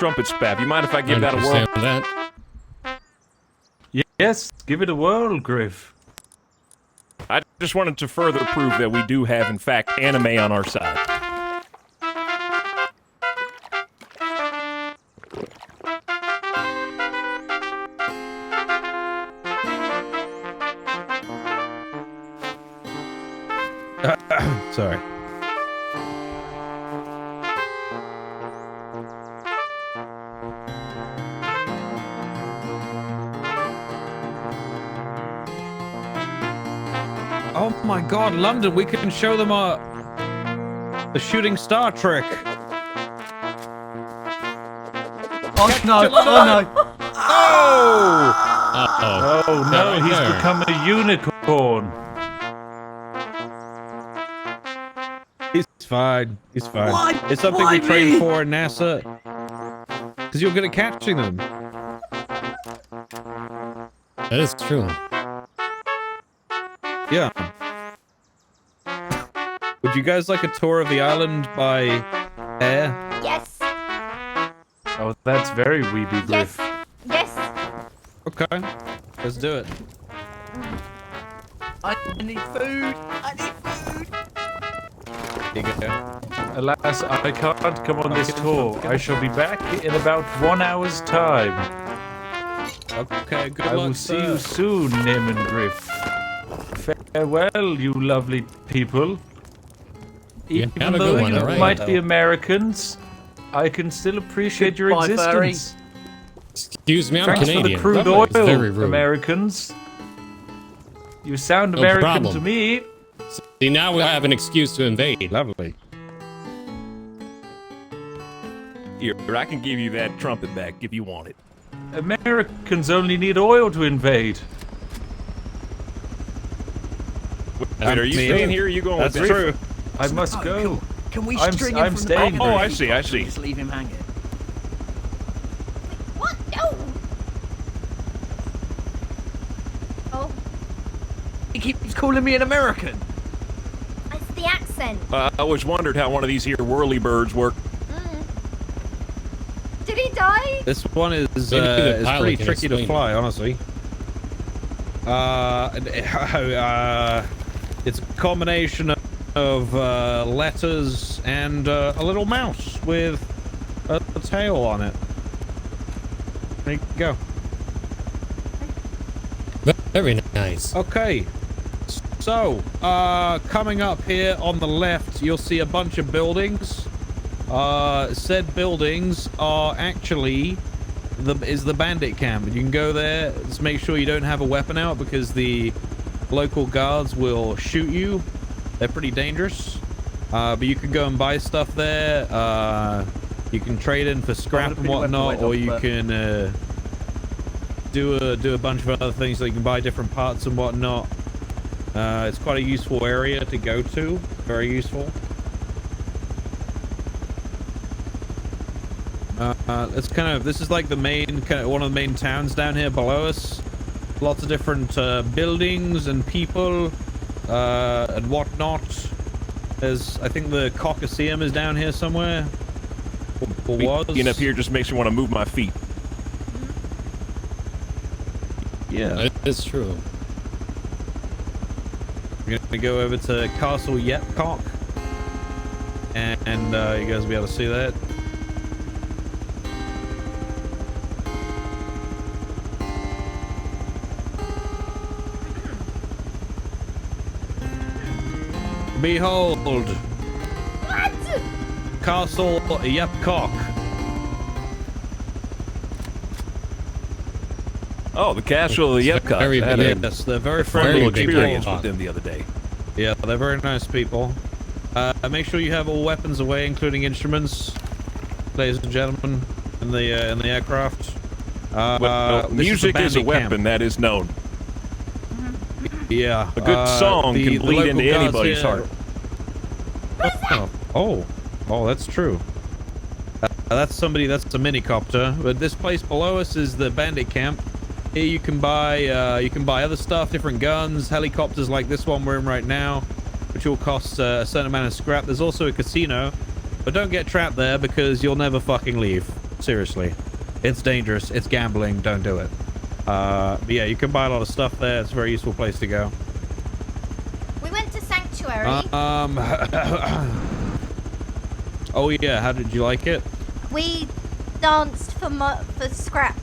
Speaker 5: trumpet spap. You mind if I give that a whirl?
Speaker 13: Understand that.
Speaker 19: Yes, give it a whirl, Griff.
Speaker 5: I just wanted to further prove that we do have, in fact, anime on our side.
Speaker 25: Sorry. Oh my God, London! We can show them the shooting star trick.
Speaker 20: Oh no! Oh no!
Speaker 25: Oh!
Speaker 13: Uh-oh.
Speaker 19: Oh no,
Speaker 13: Right
Speaker 19: he's
Speaker 13: there.
Speaker 19: become a unicorn.
Speaker 25: He's fine. He's fine.
Speaker 20: Why?
Speaker 25: It's something
Speaker 20: Why
Speaker 25: we train
Speaker 20: me?
Speaker 25: for in NASA. Because you're good at catching them.
Speaker 13: That is true.
Speaker 25: Yeah. Would you guys like a tour of the island by air?
Speaker 14: Yes.
Speaker 19: Oh, that's very weeby, Griff.
Speaker 14: Yes.
Speaker 25: Okay. Let's do it.
Speaker 20: I need food. I need food.
Speaker 25: Here you go.
Speaker 19: Alas, I can't come on this tour. I shall be back in about 1 hour's time.
Speaker 25: Okay, good
Speaker 19: I
Speaker 25: luck,
Speaker 19: will see
Speaker 25: sir.
Speaker 19: you soon, Nim and Griff. Farewell, you lovely people.
Speaker 13: Yeah,
Speaker 19: Even
Speaker 13: have a
Speaker 19: though
Speaker 13: good one,
Speaker 19: you
Speaker 13: alright.
Speaker 19: might be Americans, I can still appreciate your
Speaker 20: Goodbye, furry.
Speaker 19: existence.
Speaker 13: Excuse me, I'm
Speaker 19: Thanks
Speaker 13: Canadian.
Speaker 19: for the crude
Speaker 13: That's
Speaker 19: oil,
Speaker 13: very rude.
Speaker 19: Americans. You sound
Speaker 13: No
Speaker 19: American
Speaker 13: problem.
Speaker 19: to me.
Speaker 13: See, now we have an excuse to invade.
Speaker 25: Lovely.
Speaker 5: Here, I can give you that trumpet back if you want it.
Speaker 19: Americans only need oil to invade.
Speaker 5: Wait, are you staying here or are you going
Speaker 25: That's
Speaker 5: with Griff?
Speaker 25: true.
Speaker 19: I must go.
Speaker 20: Can we
Speaker 19: I'm
Speaker 20: string him from the
Speaker 19: staying
Speaker 20: back?
Speaker 5: Oh,
Speaker 19: here.
Speaker 5: I see, I see.
Speaker 20: Just leave him hanging.
Speaker 14: What? No. Oh,
Speaker 20: He keeps calling me an American.
Speaker 14: it's the accent.
Speaker 5: I always wondered how one of these here whirly birds work.
Speaker 14: Did he die?
Speaker 25: This one is
Speaker 13: Maybe the pilot
Speaker 25: pretty
Speaker 13: can
Speaker 25: tricky to
Speaker 13: explain
Speaker 25: fly, honestly. It's a combination of letters and a little mouse with a tail on it. There you go.
Speaker 13: Very nice.
Speaker 25: Okay. So, coming up here on the left, you'll see a bunch of buildings. Said buildings are actually the bandit camp. You can go there. Just make sure you don't have a weapon out because the local guards will shoot you. They're pretty dangerous. But you can go and buy stuff there. You can trade in for scrap and whatnot, or you can do a bunch of other things. So you can buy different parts and whatnot. It's quite a useful area to go to. Very useful. This is like the main one of the main towns down here below us. Lots of different buildings and people and whatnot. I think the Coliseum is down here somewhere. Or was.
Speaker 5: Being up here just makes me want to move my feet.
Speaker 25: Yeah,
Speaker 13: it's true.
Speaker 25: We're gonna go over to Castle Yepcock, and you guys will be able to see that. Behold!
Speaker 14: What?
Speaker 25: Castle Yepcock.
Speaker 5: Oh, the castle of the Yepcock.
Speaker 25: Very
Speaker 5: That
Speaker 25: big.
Speaker 5: is-
Speaker 25: Yes, they're very
Speaker 5: a
Speaker 25: friendly
Speaker 5: little
Speaker 25: people.
Speaker 5: experience with them the other day.
Speaker 25: Yeah, they're very nice people. Make sure you have all weapons away, including instruments, ladies and gentlemen, in the aircraft.
Speaker 5: Well,
Speaker 25: this
Speaker 5: music is a
Speaker 25: bandit
Speaker 5: weapon,
Speaker 25: camp.
Speaker 5: that is known.
Speaker 25: Yeah,
Speaker 5: A good song
Speaker 25: the
Speaker 5: can bleed
Speaker 25: local
Speaker 5: into
Speaker 25: guards
Speaker 5: anybody's
Speaker 25: here-
Speaker 5: heart.
Speaker 25: Oh, that's true. That's a mini-copter. But this place below us is the bandit camp. Here you can buy other stuff, different guns, helicopters like this one we're in right now, which will cost a certain amount of scrap. There's also a casino, but don't get trapped there because you'll never fucking leave. Seriously. It's dangerous. It's gambling. Don't do it. But yeah, you can buy a lot of stuff there. It's a very useful place to go.
Speaker 14: We went to Sanctuary.
Speaker 25: Oh yeah, how did you like it?
Speaker 14: We danced for scrap.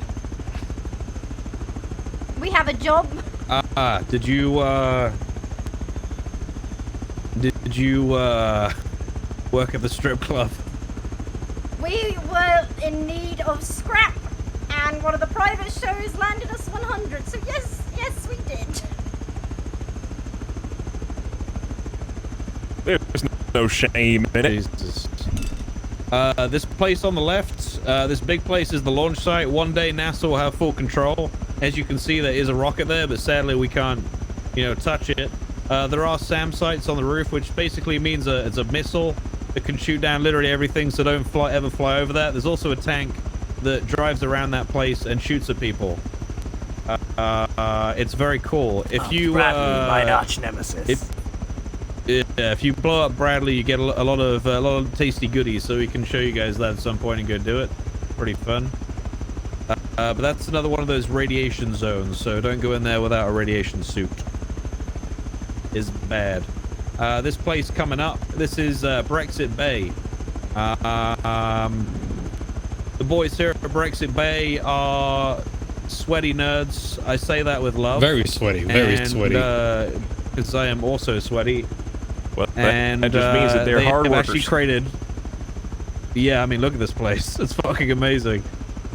Speaker 14: We have a job.
Speaker 25: Did you work at the strip club?
Speaker 14: We were in need of scrap, and one of the private shows landed us 100. So yes, we did.
Speaker 5: There's no shame in it.
Speaker 25: Jesus. This place on the left, this big place is the launch site. One day NASA will have full control. As you can see, there is a rocket there, but sadly we can't, touch it. There are SAM sites on the roof, which basically means it's a missile that can shoot down literally everything, so don't ever fly over that. There's also a tank that drives around that place and shoots at people. It's very cool. If you
Speaker 20: Bradley, my arch nemesis.
Speaker 25: If you blow up Bradley, you get a lot of tasty goodies, so we can show you guys that at some point and go do it. Pretty fun. But that's another one of those radiation zones, so don't go in there without a radiation suit. Is bad. This place coming up, this is Brexit Bay. The boys here at Brexit Bay are sweaty nerds. I say that with love.
Speaker 13: Very sweaty, very sweaty.
Speaker 25: Because I am also sweaty.
Speaker 5: Well, that just means that they're hard workers.
Speaker 25: Actually created. Yeah, I mean, look at this place. It's fucking amazing.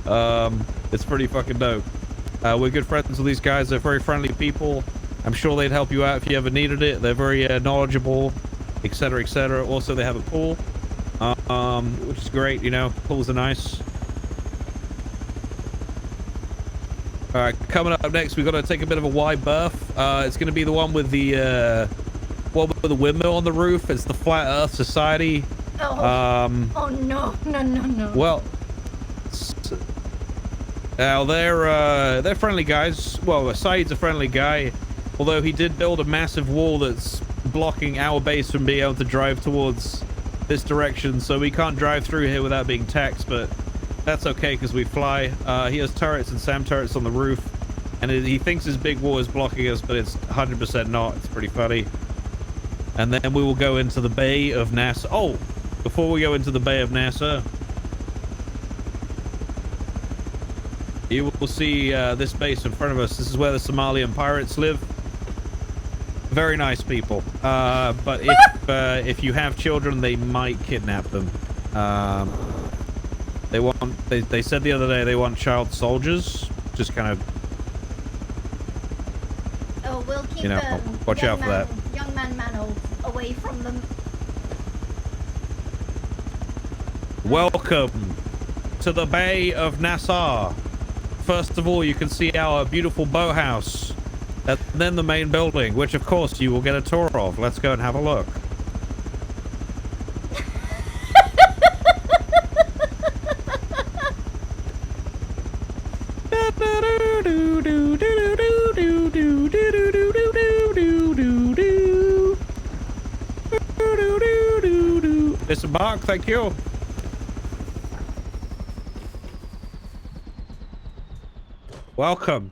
Speaker 25: It's pretty fucking dope. We're good friends with these guys. They're very friendly people. I'm sure they'd help you out if you ever needed it. They're very knowledgeable, etc., etc. Also, they have a pool, which is great. Pools are nice. All right, coming up next, we've got to take a bit of a wide berth. It's going to be the one with the windmill on the roof. It's the Flat Earth Society.
Speaker 14: Oh no.
Speaker 25: Well, now they're friendly guys. Well, Saeed's a friendly guy, although he did build a massive wall that's blocking our base from being able to drive towards this direction, so we can't drive through here without being taxed, but that's okay because we fly. He has turrets and SAM turrets on the roof, and he thinks his big wall is blocking us, but it's 100% not. It's pretty funny. And then we will go into the Bay of NASA. Oh, before we go into the Bay of NASA, you will see this base in front of us. This is where the Somalian pirates live. Very nice people. But if you have children, they might kidnap them. They said the other day they want child soldiers. Just kind of.
Speaker 14: Oh, we'll keep
Speaker 25: watch out for that.
Speaker 14: Young man away from them.
Speaker 25: Welcome to the Bay of Nassau. First of all, you can see our beautiful boathouse, and then the main building, which of course you will get a tour of. Let's go and have a look. Disembark, thank you. Welcome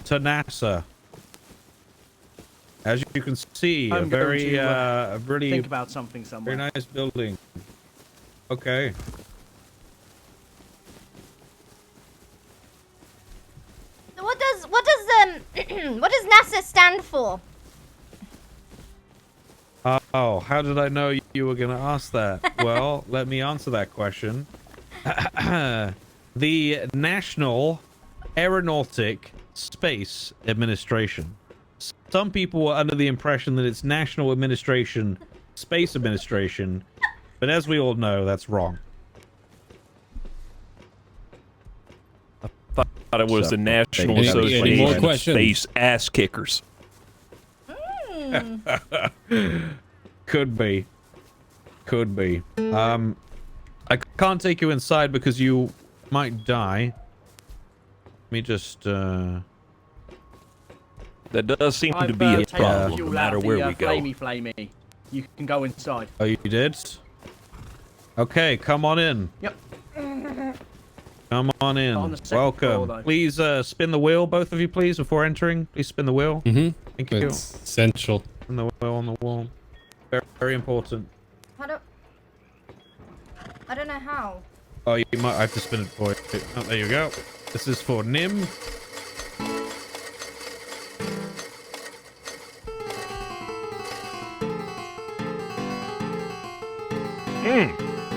Speaker 25: to NASA. As you can see,
Speaker 20: I'm
Speaker 25: a very,
Speaker 20: going to,
Speaker 25: really
Speaker 20: think about something somewhere.
Speaker 25: very nice building. Okay.
Speaker 14: What does NASA stand for?
Speaker 25: Oh, how did I know you were going to ask that? Well, let me answer that question. The National Aeronautic Space Administration. Some people were under the impression that it's National Administration, Space Administration, but as we all know, that's wrong.
Speaker 5: I thought it was the National
Speaker 25: Any
Speaker 5: Association
Speaker 25: more
Speaker 5: of
Speaker 25: questions?
Speaker 5: Space Ass Kickers.
Speaker 25: Could be. I can't take you inside because you might die. Let me just
Speaker 5: That does seem to be a problem, no matter where we go.
Speaker 20: Flamey. You can go inside.
Speaker 25: Oh, you did? Okay, come on in.
Speaker 20: Yep.
Speaker 25: Come on in.
Speaker 20: On the second
Speaker 25: Welcome.
Speaker 20: floor, though.
Speaker 25: Please spin the wheel, both of you, please, before entering. Please spin the wheel.
Speaker 13: Mm-hmm.
Speaker 25: Thank you.
Speaker 13: It's essential.
Speaker 25: Spin the wheel on the wall. Very, very important.
Speaker 14: I don't know how.
Speaker 25: Oh, you might have to spin it for you. Oh, there you go. This is for Nim.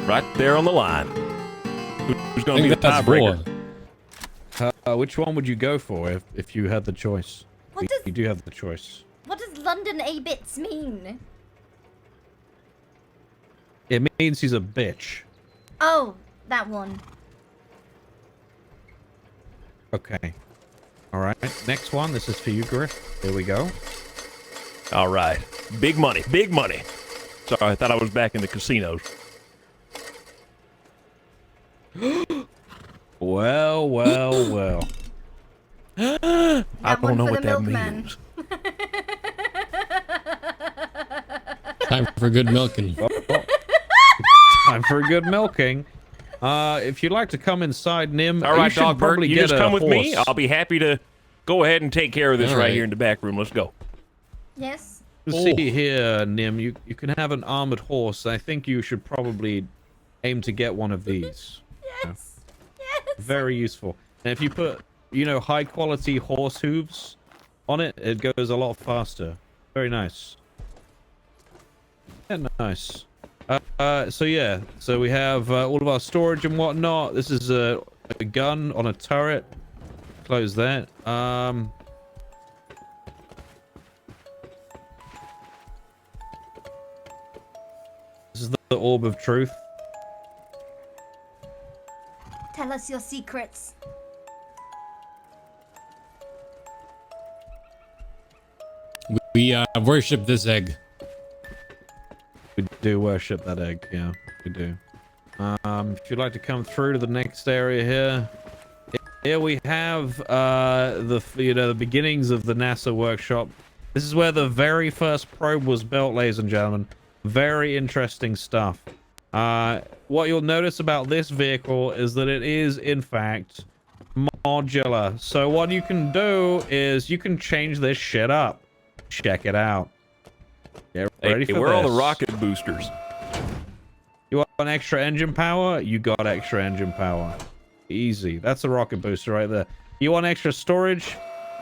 Speaker 5: Right there on the line. Who's going to be the
Speaker 13: that's
Speaker 5: tiebreaker?
Speaker 25: Which one would you go for if you had the choice? You do have the choice.
Speaker 14: What does London A-bits mean?
Speaker 25: It means he's a bitch.
Speaker 14: Oh, that one.
Speaker 25: Okay. All right. Next one. This is for you, Griff. Here we go.
Speaker 5: All right. Big money. Big money. Sorry, I thought I was back in the casinos.
Speaker 25: Well, well, well.
Speaker 5: I don't know what that
Speaker 14: milkman.
Speaker 5: means.
Speaker 13: Time for good milking.
Speaker 25: Time for a good milking. If you'd like to come inside, Nim,
Speaker 5: All right,
Speaker 25: you should
Speaker 5: Dog Bird,
Speaker 25: probably
Speaker 5: you
Speaker 25: get
Speaker 5: just
Speaker 25: a
Speaker 5: come with me.
Speaker 25: horse.
Speaker 5: I'll be happy to go ahead and take care of this
Speaker 25: All
Speaker 5: right
Speaker 25: right.
Speaker 5: here in the back room. Let's go.
Speaker 14: Yes.
Speaker 25: See here, Nim, you can have an armored horse. I think you should probably aim to get one of these.
Speaker 14: Yes. Yes.
Speaker 25: Very useful. And if you put, high quality horse hooves on it, it goes a lot faster. Very nice. Yeah, nice. So yeah, so we have all of our storage and whatnot. This is a gun on a turret. Close that. This is the orb of truth.
Speaker 14: Tell us your secrets.
Speaker 13: We worship this egg.
Speaker 25: We do worship that egg, yeah, we do. If you'd like to come through to the next area here we have the beginnings of the NASA workshop. This is where the very first probe was built, ladies and gentlemen. Very interesting stuff. What you'll notice about this vehicle is that it is, in fact, modular. So what you can do is you can change this shit up. Check it out. Get ready for
Speaker 5: where are all
Speaker 25: this.
Speaker 5: the rocket boosters?
Speaker 25: You want an extra engine power? You got extra engine power. Easy. That's a rocket booster right there. You want extra storage?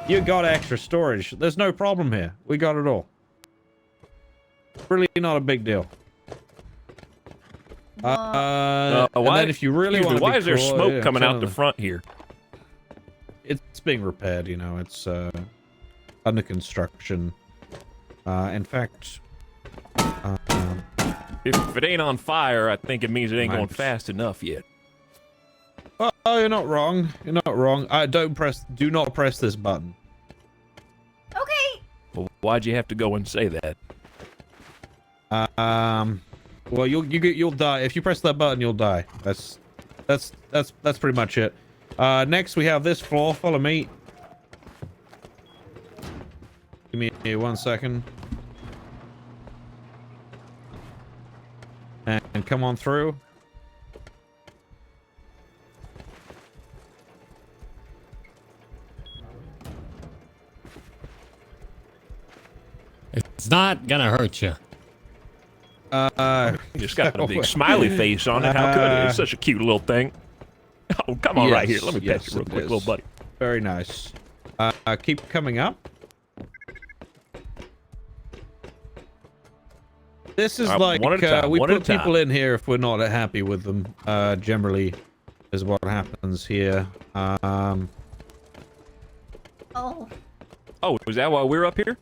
Speaker 25: You got extra storage. There's no problem here. We got it all. Really not a big deal. And then if you really want to
Speaker 5: why
Speaker 25: be
Speaker 5: is there
Speaker 25: cool,
Speaker 5: smoke
Speaker 25: yeah,
Speaker 5: coming out the
Speaker 25: totally.
Speaker 5: front here?
Speaker 25: It's being repaired, it's under construction. In fact,
Speaker 5: If it ain't on fire, I think it means it ain't going
Speaker 25: Might-
Speaker 5: fast enough yet.
Speaker 25: oh, you're not wrong. You're not wrong. Do not press this button.
Speaker 14: Okay.
Speaker 5: Well, why'd you have to go and say that?
Speaker 25: Well, you'll die if you press that button. You'll die. That's pretty much it. Next we have this floor. Follow me. Give me 1 second. And come on through.
Speaker 13: It's not gonna hurt you.
Speaker 5: Just got a big smiley face on it. How could it? It's such a cute little thing. Oh, come on right here. Let me pet you real quick, little buddy.
Speaker 25: Very nice. Keep coming up. This is like
Speaker 5: one at a time,
Speaker 25: we
Speaker 5: one at
Speaker 25: put
Speaker 5: a time.
Speaker 25: people in here if we're not happy with them. Generally, is what happens here.
Speaker 14: Oh.
Speaker 5: Oh, was that why we're up here?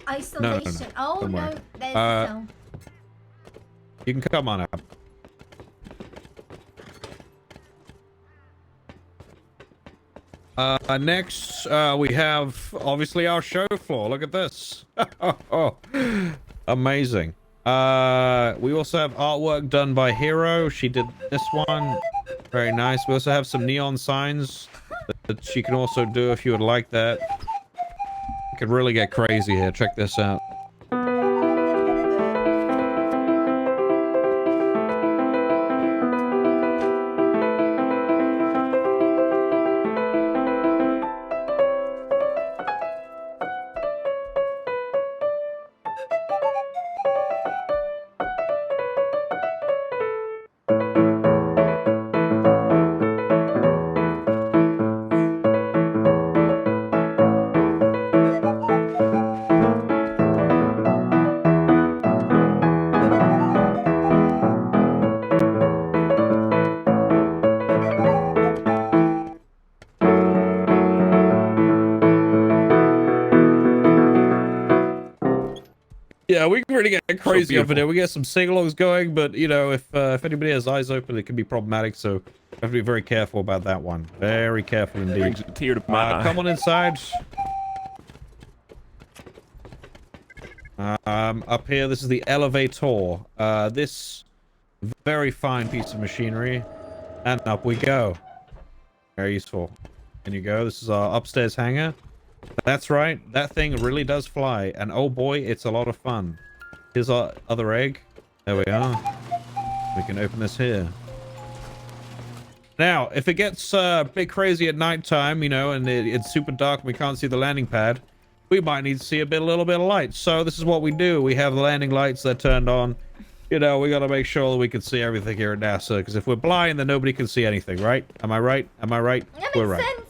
Speaker 14: Isolation. Oh
Speaker 25: Don't
Speaker 14: no,
Speaker 25: worry.
Speaker 14: there's the cell.
Speaker 25: You can come on up. Next, we have obviously our show floor. Look at this. Oh, amazing. We also have artwork done by Hero. She did this one. Very nice. We also have some neon signs that she can also do if you would like that. You could really get crazy here. Check this out. Yeah, we can really get crazy up in
Speaker 5: beautiful.
Speaker 25: here. We get some sing-alongs going, but you know, if anybody has eyes open, it can be problematic. So we have to be very careful about that one. Very careful indeed.
Speaker 5: Brings a tear to my eye.
Speaker 25: Come on inside. Up here, this is the elevator. This very fine piece of machinery, and up we go. Very useful. In you go. This is our upstairs hangar. That's right. That thing really does fly, and oh boy, it's a lot of fun. Here's our other egg. There we are. We can open this here. Now, if it gets a bit crazy at nighttime, you know, and it's super dark and we can't see the landing pad, we might need to see a little bit of light. So this is what we do. We have the landing lights that turned on. You know, we got to make sure that we can see everything here at NASA, because if we're blind, then nobody can see anything, right? Am I right? Am I right? We're right.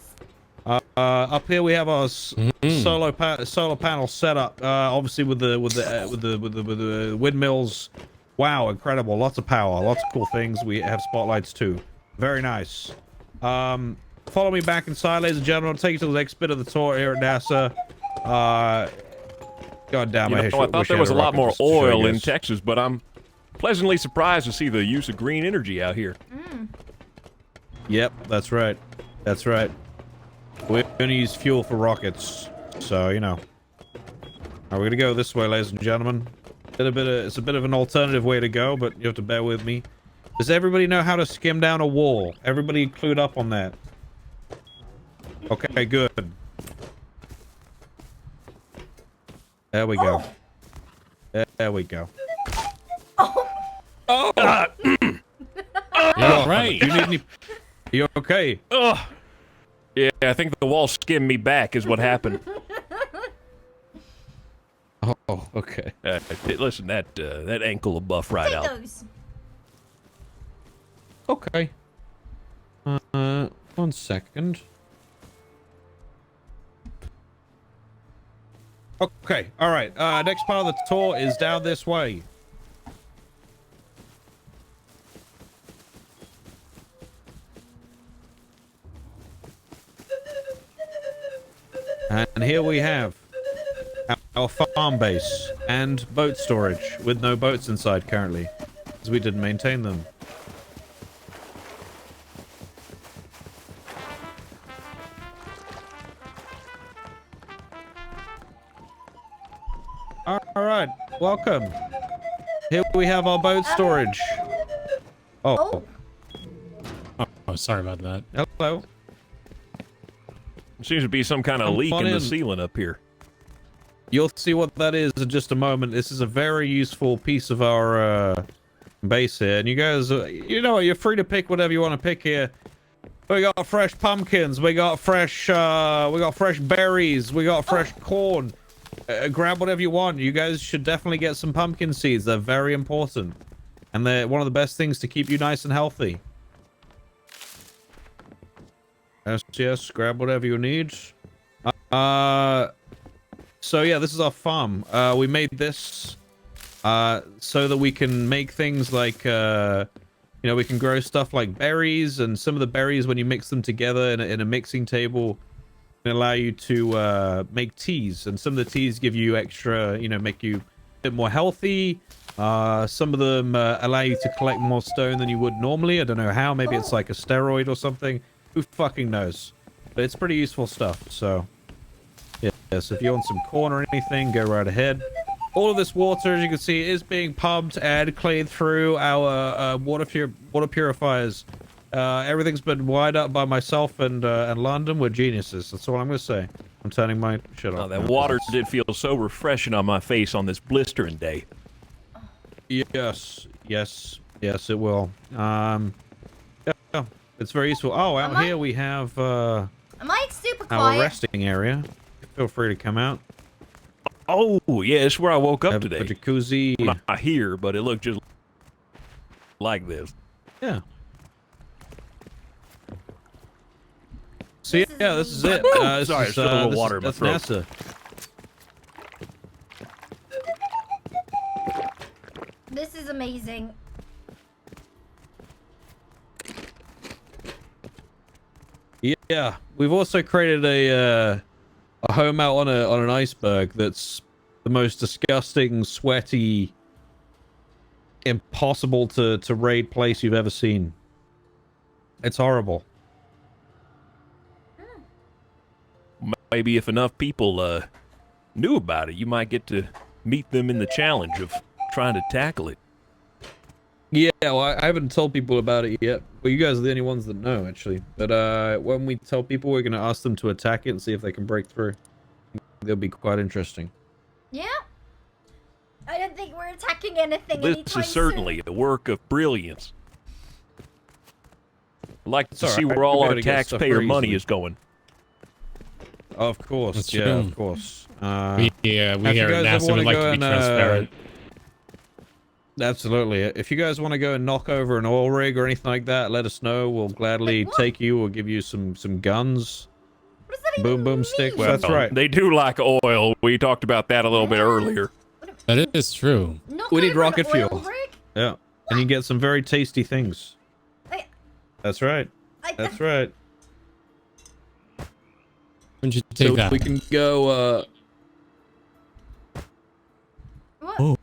Speaker 25: Up here we have our solar panel set up. Obviously with the windmills. Wow, incredible! Lots of power, lots of cool things. We have spotlights too. Very nice. Follow me back inside, ladies and gentlemen. I'll take you to the next bit of the tour here at NASA. God damn,
Speaker 5: I thought there was a lot more oil in Texas, but I'm pleasantly surprised to see the use of green energy out here.
Speaker 25: Yep, that's right. That's right. We're gonna use fuel for rockets, so you know. We're gonna go this way, ladies and gentlemen. It's a bit of an alternative way to go, but you have to bear with me. Does everybody know how to skim down a wall? Everybody clued up on that? Okay, good. There we go. There we go. Oh!
Speaker 5: Yeah, right.
Speaker 25: You need any... You okay?
Speaker 5: Oh. Yeah, I think the wall skimmed me back is what happened.
Speaker 25: Oh, okay.
Speaker 5: Listen, that ankle will buff right out.
Speaker 25: Okay. 1 second. Okay, all right. Next part of the tour is down this way. And here we have our farm base and boat storage with no boats inside currently, because we didn't maintain them. All right, welcome. Here we have our boat storage. Oh,
Speaker 13: sorry about that.
Speaker 25: Hello.
Speaker 5: Seems to be some kind of leak in the ceiling up here.
Speaker 25: You'll see what that is in just a moment. This is a very useful piece of our base here. And you guys, you know, you're free to pick whatever you want to pick here. We got fresh pumpkins. We got fresh berries. We got fresh corn. Grab whatever you want. You guys should definitely get some pumpkin seeds. They're very important. And they're one of the best things to keep you nice and healthy. Yes, grab whatever you need. So yeah, this is our farm. We made this so that we can make things like, you know, we can grow stuff like berries, and some of the berries, when you mix them together in a mixing table, can allow you to make teas, and some of the teas give you extra, you know, make you a bit more healthy. Some of them allow you to collect more stone than you would normally. I don't know how. Maybe it's like a steroid or something. Who fucking knows? But it's pretty useful stuff, so... Yeah, so if you want some corn or anything, go right ahead. All of this water, as you can see, is being pumped and cleaned through our water purifiers. Everything's been wired up by myself and London. We're geniuses. That's all I'm going to say. I'm turning my shit off.
Speaker 5: That water did feel so refreshing on my face on this blistering day.
Speaker 25: Yes, it will. Yeah. It's very useful. Oh, out here we have
Speaker 14: Am I super
Speaker 25: our
Speaker 14: quiet?
Speaker 25: resting area. Feel free to come out.
Speaker 5: Oh, yeah, it's where I woke up today.
Speaker 25: A jacuzzi.
Speaker 5: Well, not here, but it looked just like this.
Speaker 25: Yeah. So yeah, this is it.
Speaker 5: Sorry,
Speaker 25: this
Speaker 5: I spilled a little water in my
Speaker 25: that's
Speaker 5: throat.
Speaker 25: NASA.
Speaker 14: This is amazing.
Speaker 25: Yeah, we've also created a home out on an iceberg that's the most disgusting, sweaty, impossible to raid place you've ever seen. It's horrible.
Speaker 5: Maybe if enough people knew about it, you might get to meet them in the challenge of trying to tackle it.
Speaker 25: Yeah, well, I haven't told people about it yet. Well, you guys are the only ones that know, actually. But when we tell people, we're going to ask them to attack it and see if they can break through. They'll be quite interesting.
Speaker 14: Yeah. I don't think we're attacking anything
Speaker 5: This
Speaker 14: anytime
Speaker 5: is certainly a work of brilliance. I'd like to see where all our taxpayer money is going.
Speaker 25: Of course,
Speaker 13: That's
Speaker 25: yeah,
Speaker 13: true.
Speaker 25: of course.
Speaker 13: We here at NASA would like to be transparent.
Speaker 25: Absolutely. If you guys want to go and knock over an oil rig or anything like that, let us know. We'll gladly take you. We'll give you some guns. Boom boom sticks.
Speaker 5: Well,
Speaker 25: That's right.
Speaker 5: They do like oil. We talked about that a little bit earlier.
Speaker 13: That is true.
Speaker 25: We need rocket fuel. Yeah, and you get some very tasty things. That's right. That's right.
Speaker 13: When'd you take
Speaker 25: so
Speaker 13: that?
Speaker 25: we can go.
Speaker 13: Oh.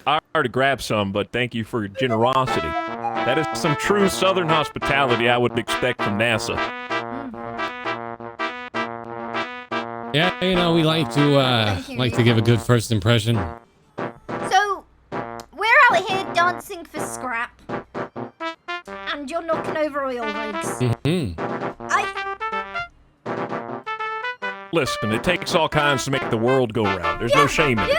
Speaker 5: I already grabbed some, but thank you for your generosity. That is some true Southern hospitality I would expect from NASA.
Speaker 13: Yeah, you know, we like to give a good first impression.
Speaker 14: So, we're out here dancing for scrap. And you're knocking over oil rigs.
Speaker 5: Listen, it takes all kinds to make the world go round. There's no shame in it.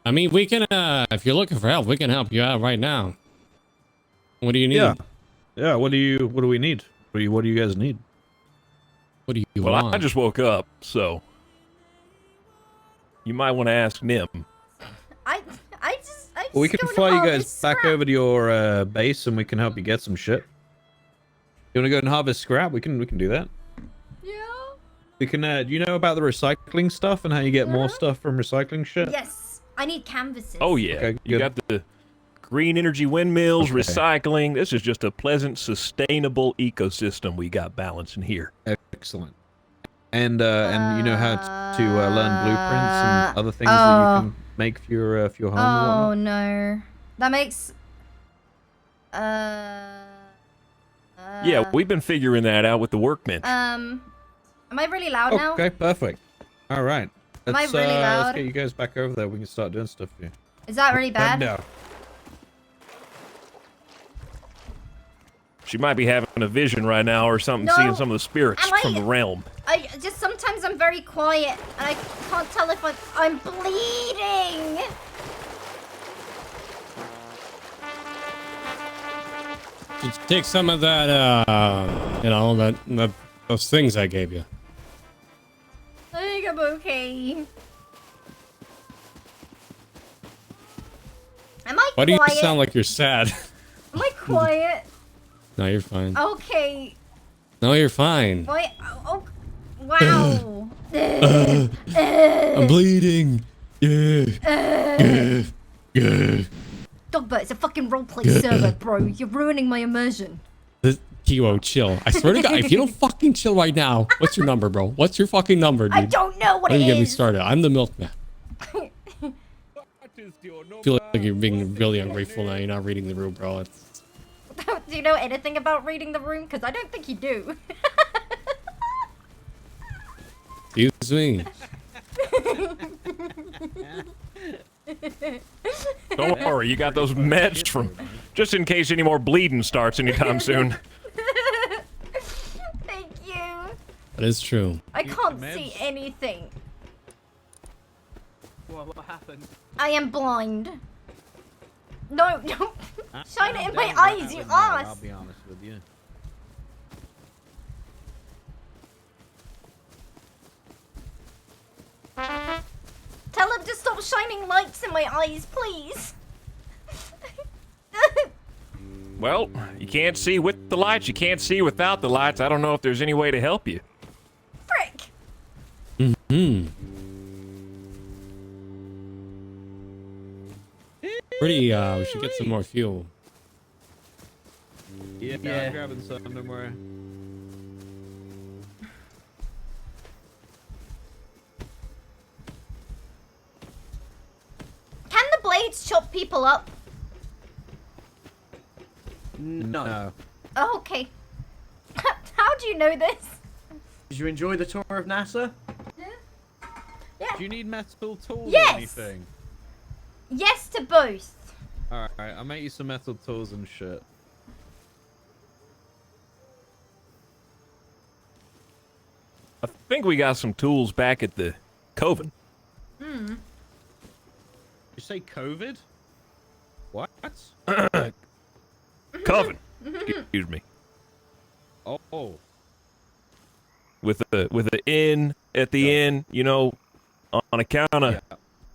Speaker 13: I mean, we can, if you're looking for help, we can help you out right now. What do you need?
Speaker 25: Yeah. What do we need? What do you guys need?
Speaker 13: What do you
Speaker 5: Well,
Speaker 13: want?
Speaker 5: I just woke up, so you might want to ask Nim.
Speaker 14: I just
Speaker 25: Well, we can
Speaker 14: don't
Speaker 25: fly you
Speaker 14: harvest
Speaker 25: guys back over to your base, and we can help you get some shit. You want to go and harvest scrap? We can do that.
Speaker 14: Yeah.
Speaker 25: We can. Do you know about the recycling stuff and how you get more stuff from recycling shit?
Speaker 14: Yes. I need canvases.
Speaker 5: Oh, yeah.
Speaker 25: Okay,
Speaker 5: You got the green energy windmills, recycling. This is just a pleasant, sustainable ecosystem we got balancing here.
Speaker 25: Excellent. And you know how to learn blueprints and other things that you can make for your home. and
Speaker 14: Oh
Speaker 25: whatnot?
Speaker 14: no. That makes
Speaker 5: Yeah, we've been figuring that out with the workbench.
Speaker 14: am I really loud now?
Speaker 25: Okay, perfect. All right.
Speaker 14: Am I
Speaker 25: Let's,
Speaker 14: really loud?
Speaker 25: let's get you guys back over there. We can start doing stuff for you.
Speaker 14: Is that really bad?
Speaker 25: No.
Speaker 5: She might be having a vision right now or something,
Speaker 14: No.
Speaker 5: seeing some of the spirits
Speaker 14: Am I-
Speaker 5: from the realm.
Speaker 14: I just sometimes I'm very quiet and I can't tell if I'm bleeding.
Speaker 13: Just take some of that, you know, those things I gave you.
Speaker 14: I think I'm okay. Am I
Speaker 13: Why do
Speaker 14: quiet?
Speaker 13: you sound like you're sad?
Speaker 14: Am I quiet?
Speaker 13: No, you're fine.
Speaker 14: Okay.
Speaker 13: No, you're fine.
Speaker 14: Why? Oh, wow.
Speaker 13: I'm bleeding. Yeah.
Speaker 14: Dogbert, it's a fucking roleplay server, bro. You're ruining my immersion.
Speaker 13: Kiwo, chill. I swear to God, if you don't fucking chill right now, what's your number, bro? What's your fucking number, dude?
Speaker 14: I don't know what
Speaker 13: Don't
Speaker 14: it
Speaker 13: get me
Speaker 14: is.
Speaker 13: started. I'm the milkman. I feel like you're being really ungrateful now. You're not reading the room, bro.
Speaker 14: Do you know anything about reading the room? Because I don't think you do.
Speaker 13: Excuse me.
Speaker 5: Don't worry, you got those meds from, just in case any more bleeding starts anytime soon.
Speaker 14: Thank you.
Speaker 13: That is true.
Speaker 14: I can't see anything.
Speaker 1: What happened?
Speaker 14: I am blind. No, don't shine it in my eyes, you ass.
Speaker 25: I'll be honest with you.
Speaker 14: Tell him to stop shining lights in my eyes, please.
Speaker 5: Well, you can't see with the lights, you can't see without the lights. I don't know if there's any way to help you.
Speaker 14: Frick.
Speaker 13: Mm-hmm. We should get some more fuel.
Speaker 25: Yeah,
Speaker 20: Yeah.
Speaker 25: I'm grabbing some, don't worry.
Speaker 14: Can the blades chop people up?
Speaker 20: No.
Speaker 14: Oh, okay. How do you know this?
Speaker 20: Did you enjoy the tour of NASA?
Speaker 14: Yeah.
Speaker 25: Do you need metal tools
Speaker 14: Yes.
Speaker 25: or anything?
Speaker 14: Yes to both.
Speaker 25: Alright, I'll make you some metal tools and shit.
Speaker 5: I think we got some tools back at the Coven.
Speaker 14: Hmm.
Speaker 25: You say COVID? What?
Speaker 5: Coven. Excuse me.
Speaker 25: Oh.
Speaker 5: With the N at the end, you know, on account of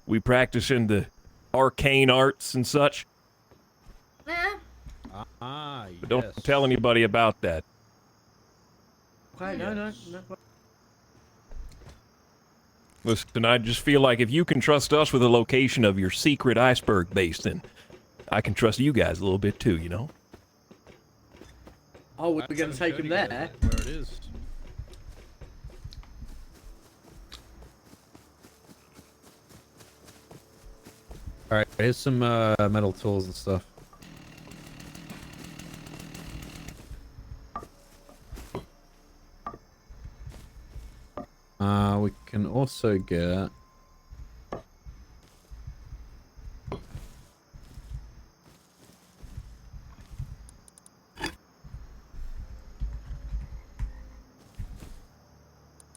Speaker 5: we practicing the arcane arts and such.
Speaker 25: Ah,
Speaker 5: But don't tell anybody about that.
Speaker 20: Okay, no.
Speaker 5: Listen, I just feel like if you can trust us with the location of your secret iceberg base, then I can trust you guys a little bit too, you know?
Speaker 20: Oh, we're going to take him there?
Speaker 25: Where it is. Alright, here's some metal tools and stuff. We can also get...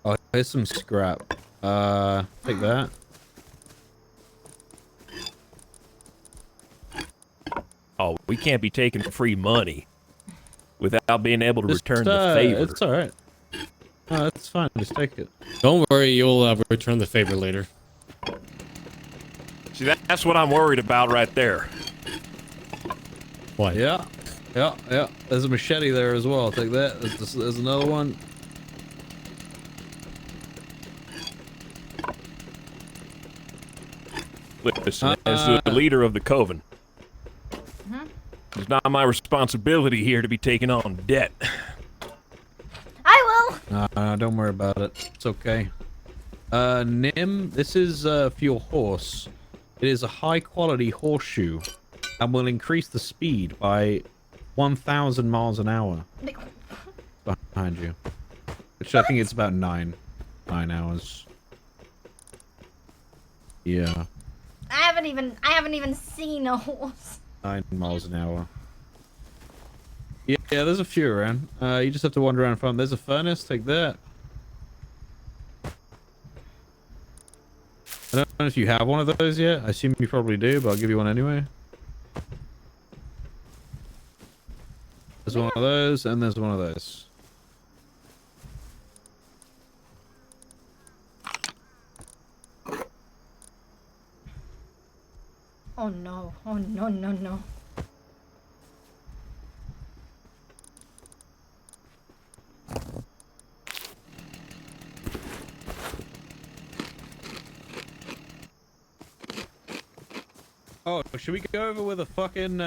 Speaker 25: Oh, here's some scrap. Take that.
Speaker 5: Oh, we can't be taking free money without being able to
Speaker 25: Just,
Speaker 5: return the favor.
Speaker 25: It's alright. Oh, that's fine. Just take it.
Speaker 13: Don't worry, you'll return the favor later.
Speaker 5: See, that's what I'm worried about right there.
Speaker 13: What?
Speaker 25: Yeah. There's a machete there as well. Take that. There's another one.
Speaker 5: Listen, as the leader of the Coven, it's not my responsibility here to be taking on debt.
Speaker 14: I will.
Speaker 25: Don't worry about it. It's okay. Nim, this is for your horse. It is a high-quality horseshoe and will increase the speed by 1,000 miles an hour. Behind you. Which I think it's about 9 hours. Yeah.
Speaker 14: I haven't even seen a horse.
Speaker 25: 9 miles an hour. Yeah, there's a few around. You just have to wander around and find. There's a furnace. Take that. I don't know if you have one of those yet. I assume you probably do, but I'll give you one anyway. There's one of those, and there's one of those.
Speaker 14: Oh no. Oh no.
Speaker 25: Oh, should we go over with a fucking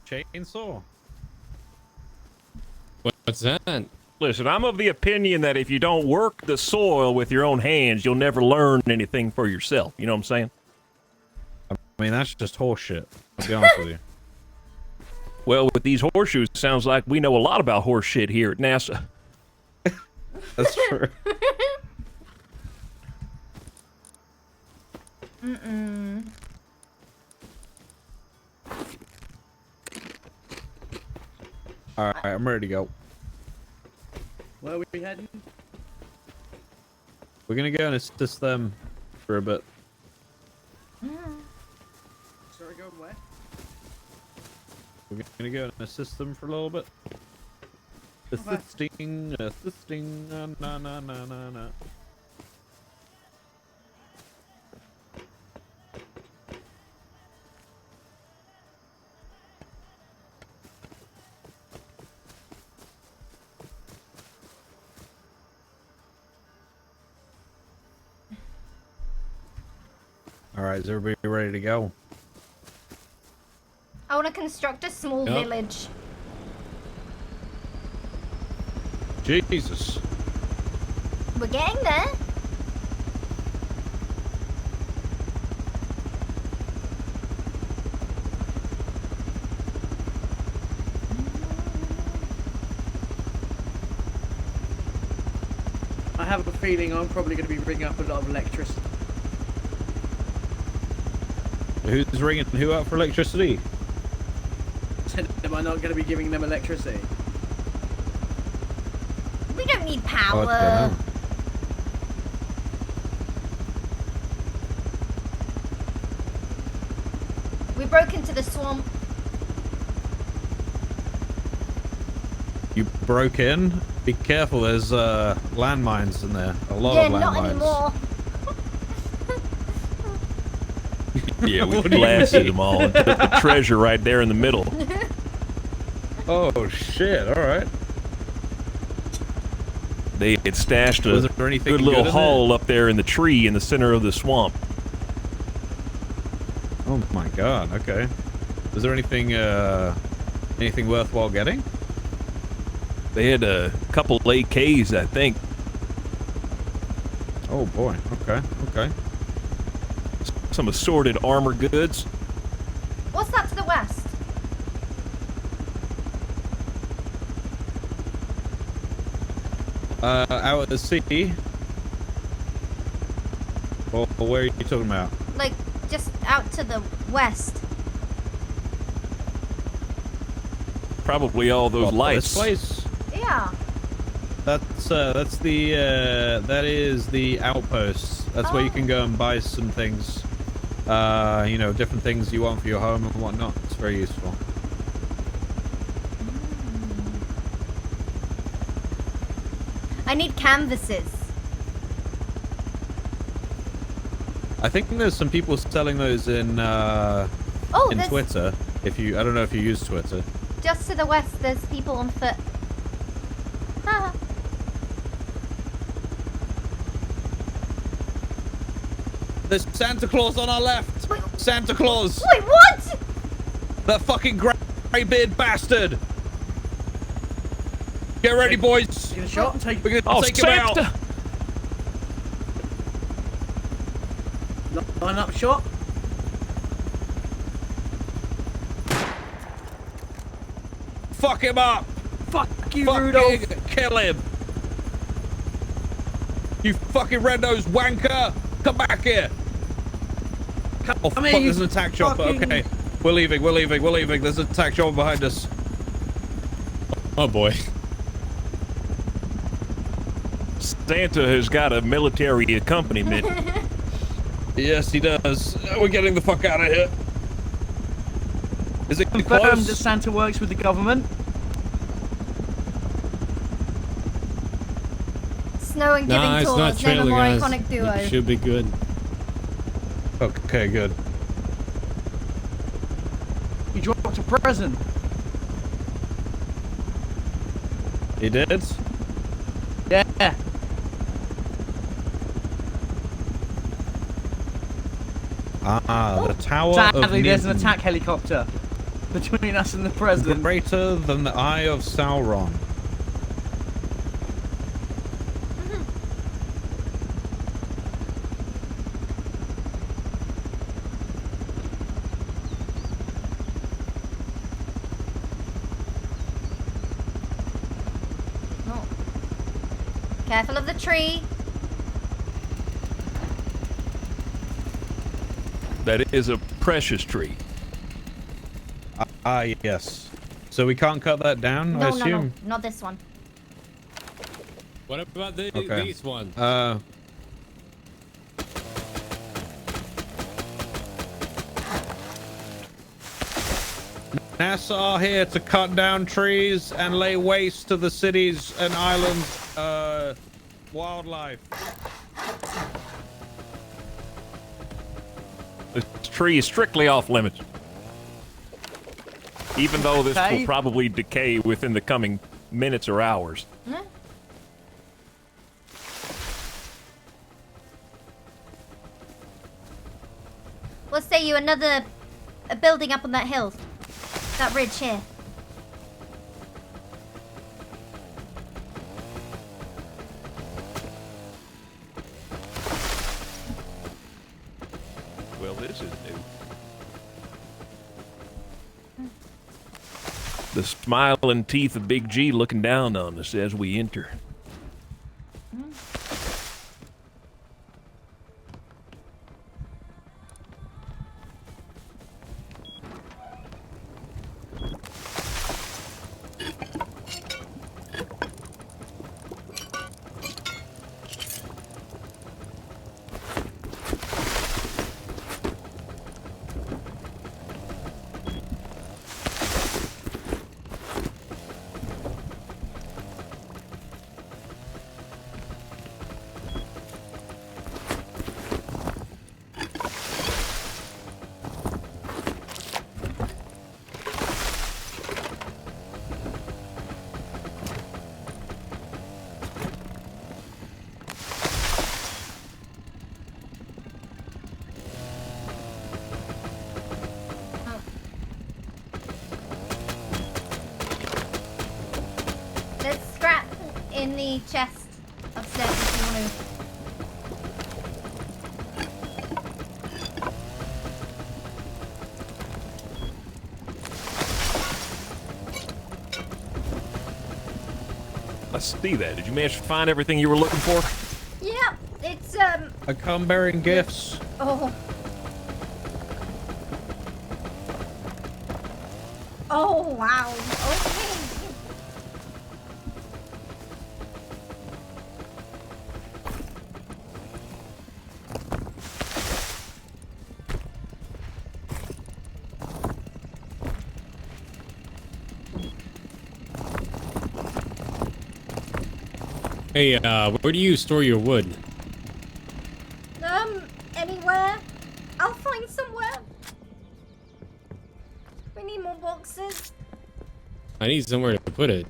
Speaker 25: chainsaw?
Speaker 13: What's that?
Speaker 5: Listen, I'm of the opinion that if you don't work the soil with your own hands, you'll never learn anything for yourself. You know what I'm saying?
Speaker 25: I mean, that's just horseshit. I'll be honest with you.
Speaker 5: Well, with these horseshoes, it sounds like we know a lot about horse shit here at NASA.
Speaker 25: That's true. Alright, I'm ready to go.
Speaker 20: Where are we heading?
Speaker 25: We're gonna go and assist them for a bit.
Speaker 20: Sorry, going where?
Speaker 25: We're gonna go and assist them for a little bit. Assisting, na. All right, is everybody ready to go?
Speaker 14: I want to construct a small
Speaker 25: Yep.
Speaker 14: village.
Speaker 25: Jesus.
Speaker 14: We're getting there.
Speaker 20: I have a feeling I'm probably going to be bringing up a lot of electricity.
Speaker 25: Who's ringing who up for electricity?
Speaker 20: Am I not going to be giving them electricity?
Speaker 14: We don't need
Speaker 25: Oh,
Speaker 14: power.
Speaker 25: I dunno.
Speaker 14: We broke into the swamp.
Speaker 25: You broke in? Be careful, there's landmines in there. A lot
Speaker 14: Yeah,
Speaker 25: of
Speaker 14: not
Speaker 25: landmines.
Speaker 14: anymore.
Speaker 1: Yeah, we
Speaker 25: What do you
Speaker 1: blasted
Speaker 25: mean?
Speaker 1: them all and put the treasure right there in the middle.
Speaker 25: Oh shit, alright.
Speaker 1: They had stashed a
Speaker 25: Was there anything
Speaker 1: good little
Speaker 25: good in
Speaker 1: haul up there in the tree in the center of the swamp.
Speaker 25: Oh my god, okay. Was there anything anything worthwhile getting?
Speaker 1: They had a couple AKs, I think.
Speaker 25: Oh boy, okay, okay.
Speaker 1: Some assorted armor goods.
Speaker 14: What's that to the west?
Speaker 25: Out at the sea. Or where are you talking about?
Speaker 14: Like, just out to the west.
Speaker 1: Probably all those
Speaker 25: What,
Speaker 1: lights.
Speaker 25: This place?
Speaker 14: Yeah.
Speaker 25: That's the that is the outpost. That's where you can go and buy some things. You know, different things you want for your home and whatnot. It's very useful.
Speaker 14: I need canvases.
Speaker 25: I think there's some people selling those in in
Speaker 14: there's-
Speaker 25: Twitter. If you, I don't know if you use Twitter.
Speaker 14: Just to the west, there's people on foot. Haha.
Speaker 25: There's Santa Claus on our left. Santa Claus.
Speaker 14: Wait, what?
Speaker 25: That fucking grey-beard bastard. Get ready, boys.
Speaker 20: Get a shot and take.
Speaker 25: We're gonna take him out.
Speaker 20: Line up shot.
Speaker 25: Fuck him up.
Speaker 20: Fuck you,
Speaker 25: Fucking
Speaker 20: Rudolph.
Speaker 25: kill him. You fucking red-nosed wanker. Come back here. Oh, fuck,
Speaker 20: here,
Speaker 25: there's
Speaker 20: you
Speaker 25: an attack chopper.
Speaker 20: fucking-
Speaker 25: Okay. We're leaving, we're leaving, we're leaving. There's an attack chopper behind us.
Speaker 13: Oh boy.
Speaker 1: Santa has got a military accompaniment.
Speaker 25: Yes, he does. We're getting the fuck out of here. Is it
Speaker 20: Confirmed
Speaker 25: close?
Speaker 20: that Santa works with the government.
Speaker 14: Snow and giving
Speaker 13: Nah, it's
Speaker 14: tours,
Speaker 13: not
Speaker 14: name a
Speaker 13: trailer,
Speaker 14: more
Speaker 13: guys.
Speaker 14: iconic duo.
Speaker 13: It should be good.
Speaker 25: Okay, good.
Speaker 20: He dropped a present.
Speaker 25: He did?
Speaker 20: Yeah.
Speaker 25: Ah, the Tower of
Speaker 20: Sadly, there's an
Speaker 25: Niven.
Speaker 20: attack helicopter between us and the president.
Speaker 25: Greater than the Eye of Sauron.
Speaker 14: Oh. Careful of the tree.
Speaker 1: That is a precious tree.
Speaker 25: Ah, yes. So we can't cut that down, I
Speaker 14: No,
Speaker 25: assume?
Speaker 14: no, no, not this one.
Speaker 13: What about
Speaker 25: Okay.
Speaker 13: these ones?
Speaker 25: NASA are here to cut down trees and lay waste to the cities and islands, wildlife.
Speaker 1: This tree is strictly off limits. Even though this
Speaker 20: Okay.
Speaker 1: will probably decay within the coming minutes or hours.
Speaker 14: Huh? We'll say you another a building up on that hill. That ridge here.
Speaker 1: Well, this is new. The smiling teeth of Big G looking down on us as we enter.
Speaker 14: There's scrap in the chest upstairs if you want
Speaker 1: I see that. Did you manage to find everything you were looking for?
Speaker 14: to. Yeah, it's
Speaker 25: I come bearing gifts.
Speaker 14: Oh. Oh wow. Okay.
Speaker 13: Hey, where do you store your wood?
Speaker 14: Anywhere. I'll find somewhere. We need more boxes.
Speaker 13: I need somewhere to put it.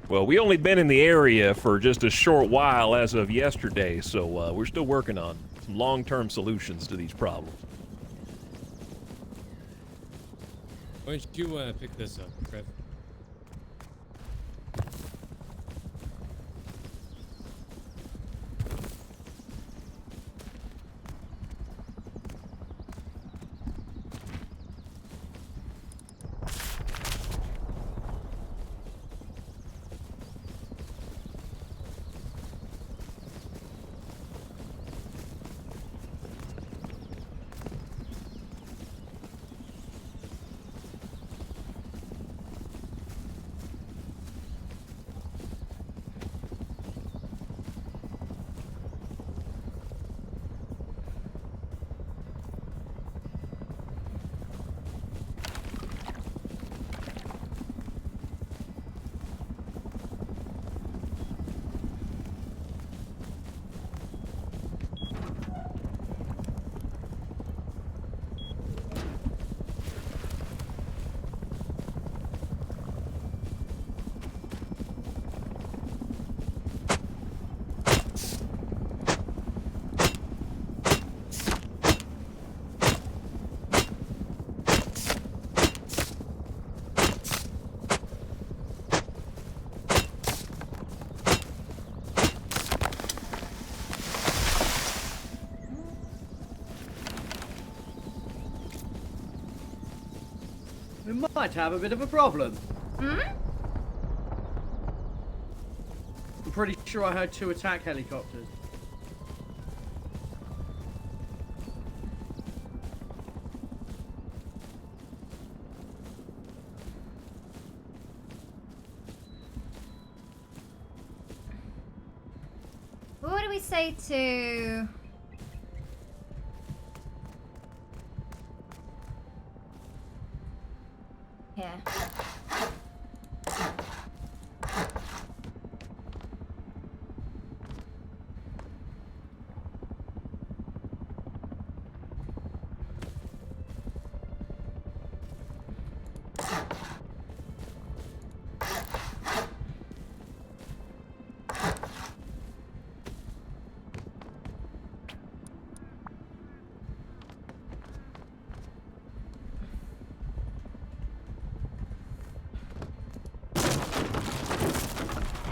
Speaker 1: Well, we only been in the area for just a short while as of yesterday, so we're still working on some long-term solutions to these problems.
Speaker 13: Why don't you pick this up, Trev?
Speaker 3: We might have a bit of a problem.
Speaker 14: Hmm?
Speaker 3: I'm pretty sure I heard 2 attack helicopters.
Speaker 14: What do we say to... Here.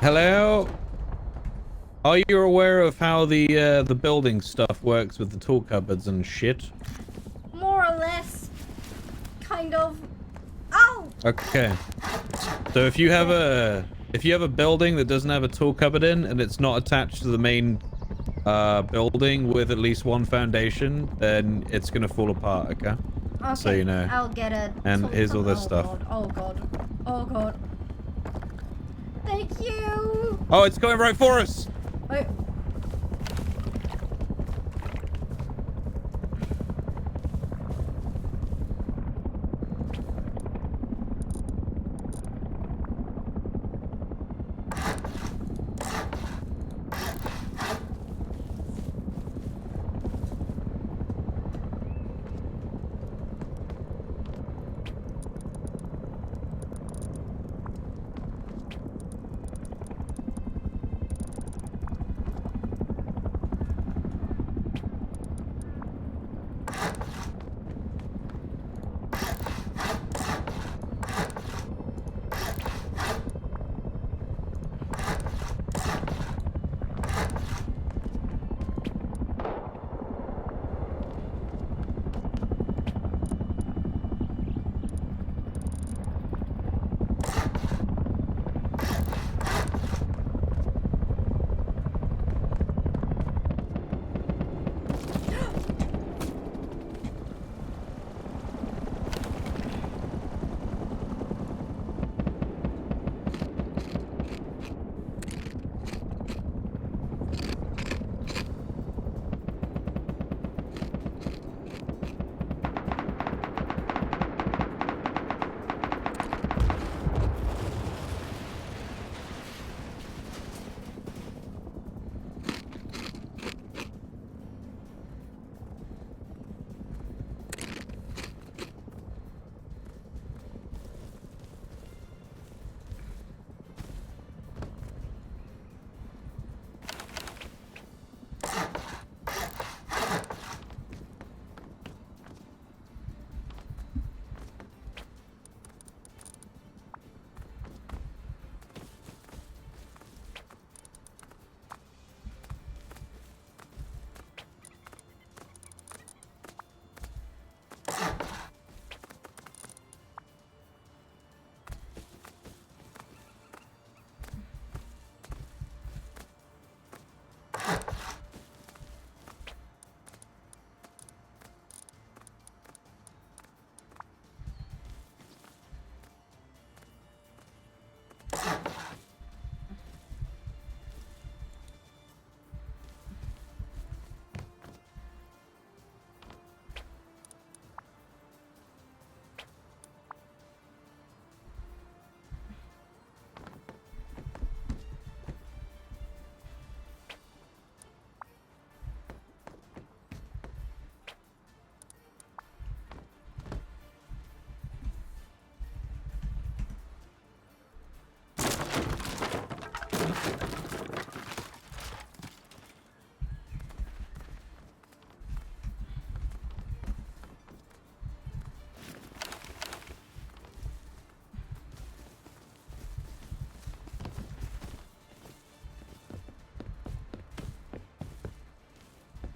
Speaker 25: Hello? Are you aware of how the building stuff works with the tool cupboards and shit?
Speaker 14: More or less. Kind of. Ow!
Speaker 25: Okay. So if you have a building that doesn't have a tool cupboard in and it's not attached to the main building with at least one foundation, then it's gonna fall apart, okay?
Speaker 14: Okay,
Speaker 25: So you know.
Speaker 14: I'll get a...
Speaker 25: And here's all this
Speaker 14: oh
Speaker 25: stuff.
Speaker 14: God, oh god. Oh god. Thank you!
Speaker 25: Oh, it's going right for us!
Speaker 14: Wait.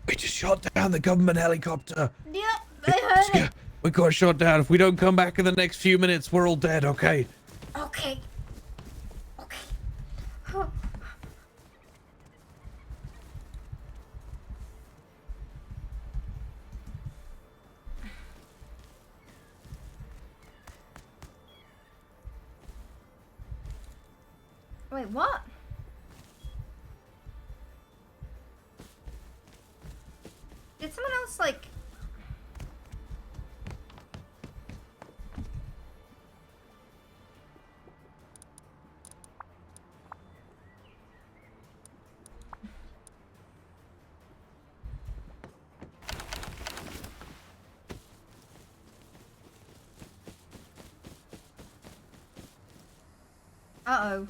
Speaker 25: We just shot down the government helicopter.
Speaker 14: Yep, I heard it.
Speaker 25: We got shot down. If we don't come back in the next few minutes, we're all dead, okay?
Speaker 14: Okay. Okay. Wait, what? Did someone else, like... Uh-oh.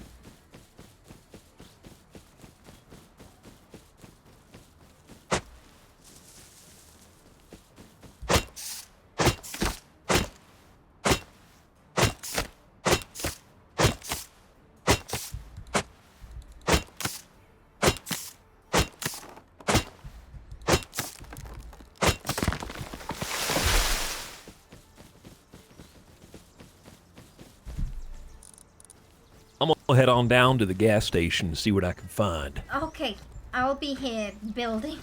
Speaker 1: head on down to the gas station and see what I can find.
Speaker 14: Okay, I'll be here building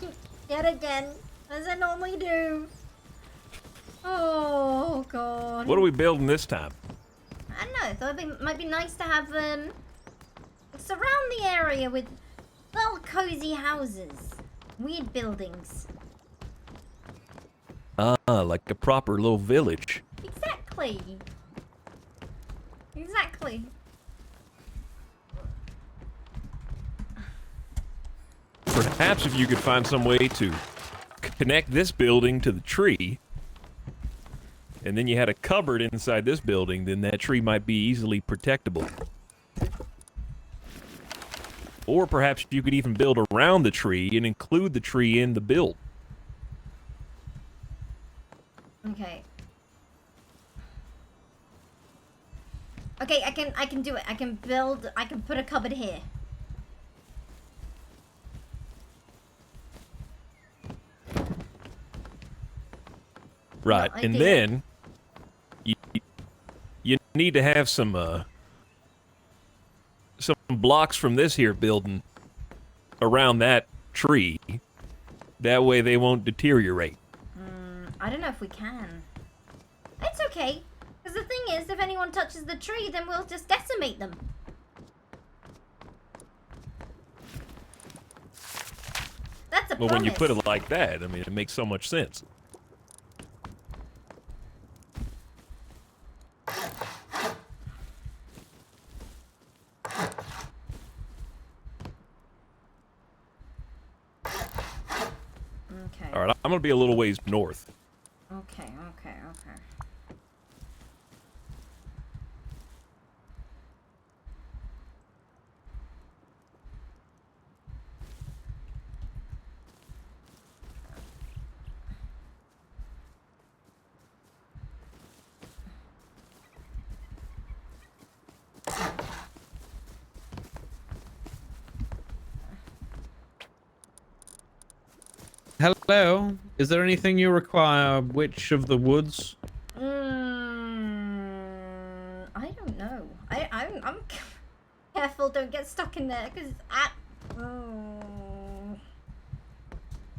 Speaker 14: yet again, as I normally do. Oh god.
Speaker 1: What are we building this time?
Speaker 14: I don't know. I thought it might be nice to have surround the area with little cozy houses, weird buildings.
Speaker 1: Ah, like a proper little village.
Speaker 14: Exactly. Exactly.
Speaker 1: Perhaps if you could find some way to connect this building to the tree, and then you had a cupboard inside this building, then that tree might be easily protectable. Or perhaps you could even build around the tree and include the tree in the build.
Speaker 14: Okay. Okay, I can do it. I can put a cupboard here.
Speaker 1: Right,
Speaker 14: No
Speaker 1: and
Speaker 14: idea.
Speaker 1: then you need to have some blocks from this here building around that tree. That way they won't deteriorate.
Speaker 14: I don't know if we can. It's okay. Because the thing is, if anyone touches the tree, then we'll just decimate them. That's a
Speaker 1: Well,
Speaker 14: promise.
Speaker 1: when you put it like that, I mean, it makes so much sense.
Speaker 14: Okay.
Speaker 1: All right, I'm going to be a little ways north.
Speaker 14: Okay, okay, okay.
Speaker 25: Hello. Is there anything you require, Witch of the Woods?
Speaker 14: I don't know. I'm careful. Don't get stuck in there, because I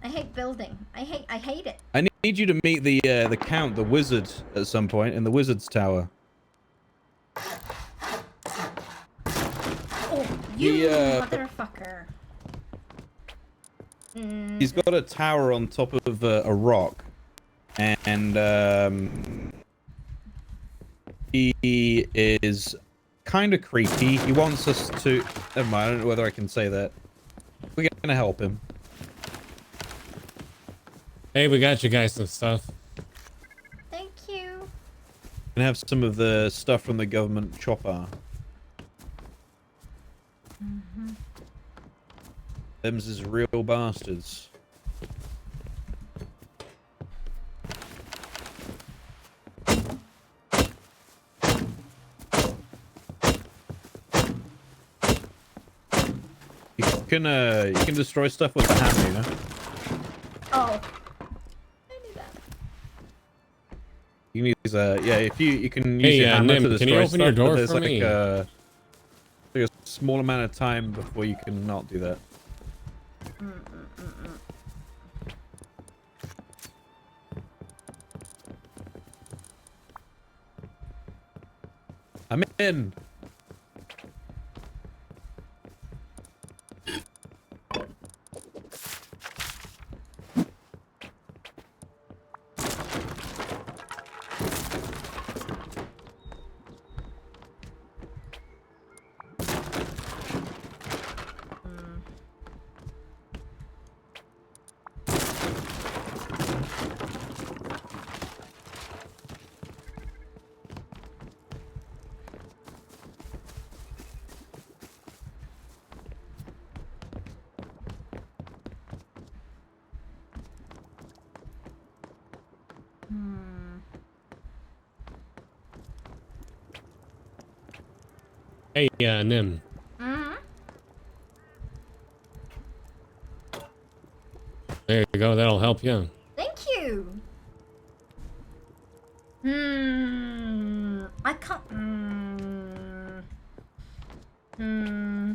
Speaker 14: hate building. I hate it.
Speaker 25: I need you to meet the Count, the Wizard, at some point in the Wizard's Tower.
Speaker 14: Oh, you motherfucker.
Speaker 25: He's got a tower on top of a rock, and he is kind of creepy. He wants us to... Never mind, I don't know whether I can say that. We're gonna help him.
Speaker 13: Hey, we got you guys some stuff.
Speaker 14: Thank you.
Speaker 25: And have some of the stuff from the government chopper. Them's is real bastards. You can destroy stuff with the hammer, you know?
Speaker 14: Oh.
Speaker 25: You can use yeah, if you can use
Speaker 13: Hey,
Speaker 25: your hammer
Speaker 13: Nim,
Speaker 25: to
Speaker 13: can
Speaker 25: destroy
Speaker 13: you open your
Speaker 25: stuff, but
Speaker 13: door
Speaker 25: there's
Speaker 13: for
Speaker 25: like
Speaker 13: me?
Speaker 25: a small amount of time before you can not do that. I'm in.
Speaker 13: Hey, Nim. There you go. That'll help you.
Speaker 14: Thank you. I can't. Hmm.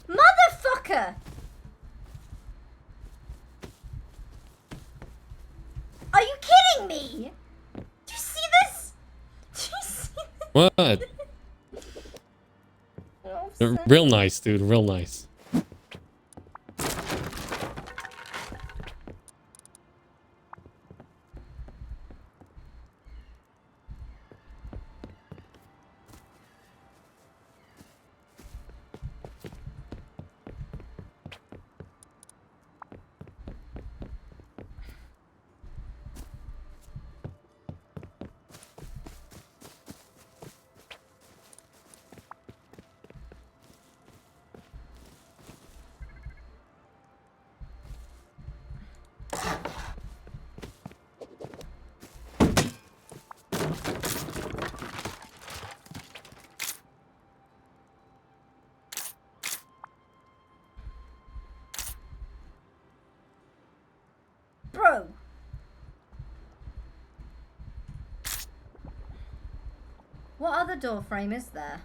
Speaker 14: Motherfucker! Are you kidding me? Do you see this? Do you see this?
Speaker 13: What? Real nice, dude. Real nice.
Speaker 14: Bro. What other door frame is there?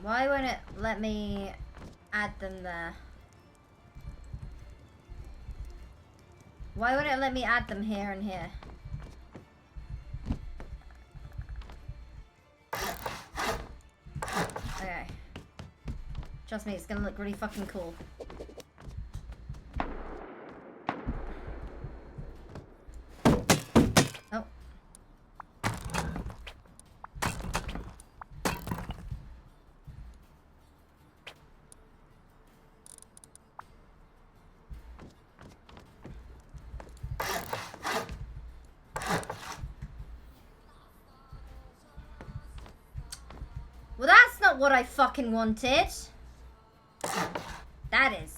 Speaker 14: Why won't it let me add them there? Why won't it let me add them here and here? Okay. Trust me, it's gonna look really fucking cool. Oh. Well, that's not what I fucking wanted. That is.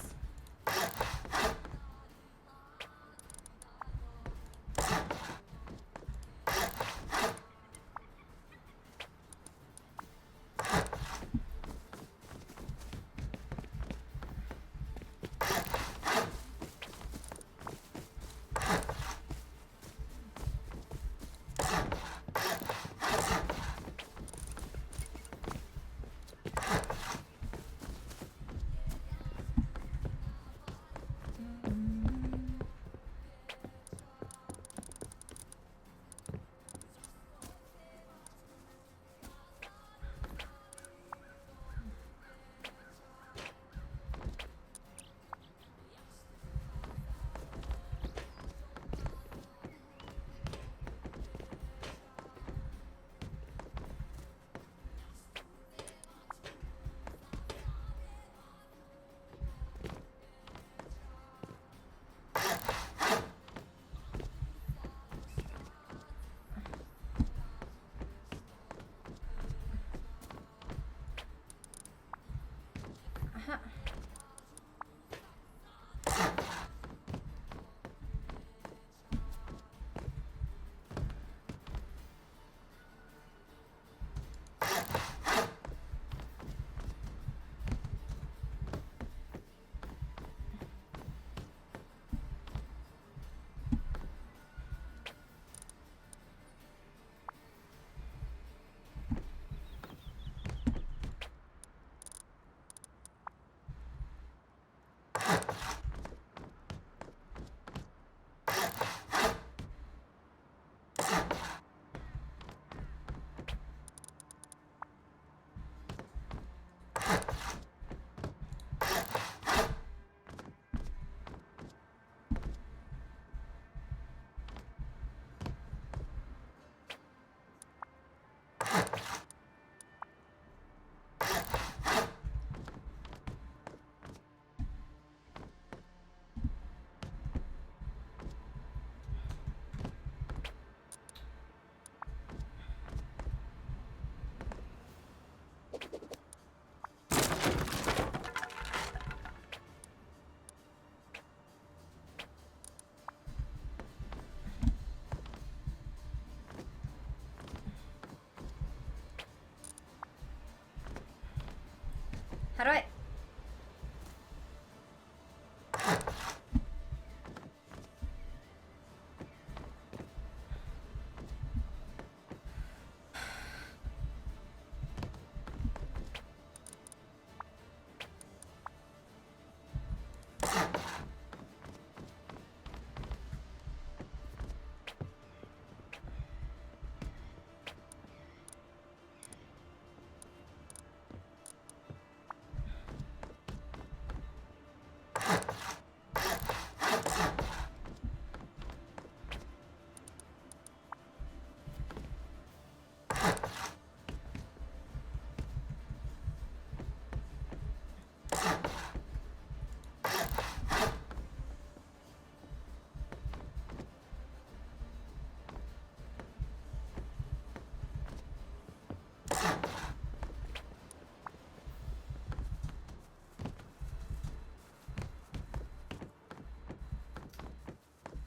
Speaker 14: How do I?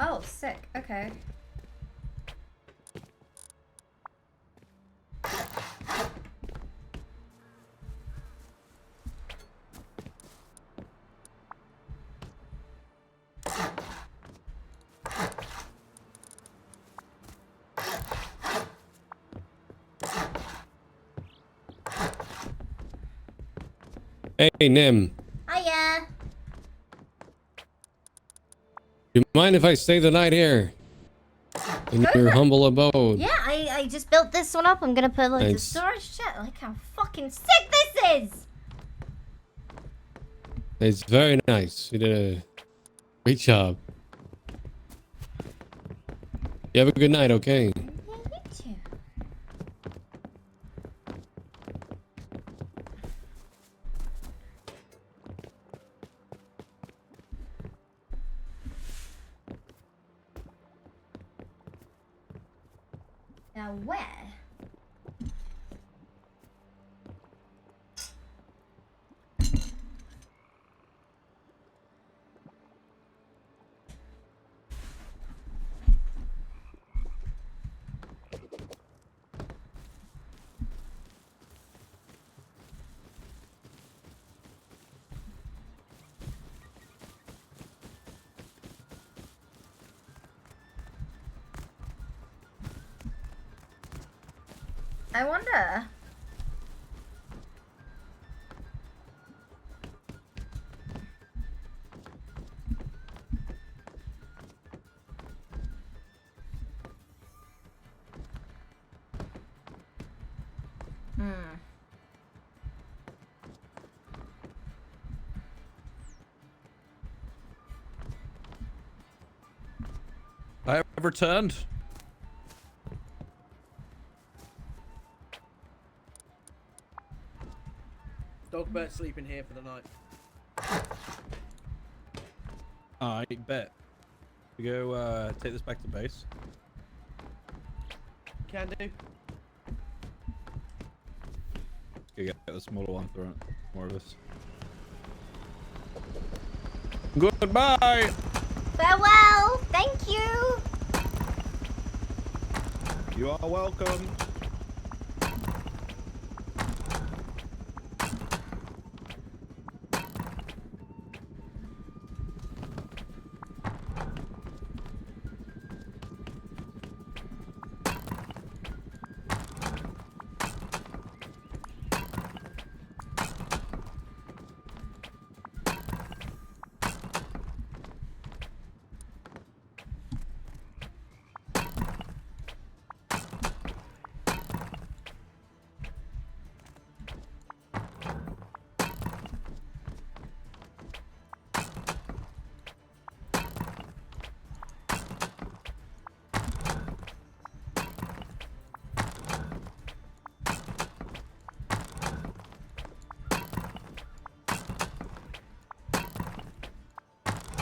Speaker 14: Oh, sick. Okay.
Speaker 13: Hey, Nim.
Speaker 14: Hiya.
Speaker 13: Do you mind if I stay the night here? In your humble abode?
Speaker 14: Yeah, I just built this one up. I'm gonna put like the
Speaker 13: Thanks.
Speaker 14: storage shit. Like how fucking sick this is.
Speaker 13: It's very nice. You did a great job. You have a good night, okay?
Speaker 14: You too. Now where? I wonder.
Speaker 25: I have returned.
Speaker 3: Dogbert sleeping here for the night.
Speaker 25: I bet. We go take this back to base.
Speaker 3: Can do.
Speaker 25: Let's go get the smaller one, throw it. More of us. Goodbye.
Speaker 14: Farewell. Thank you.
Speaker 25: You are welcome.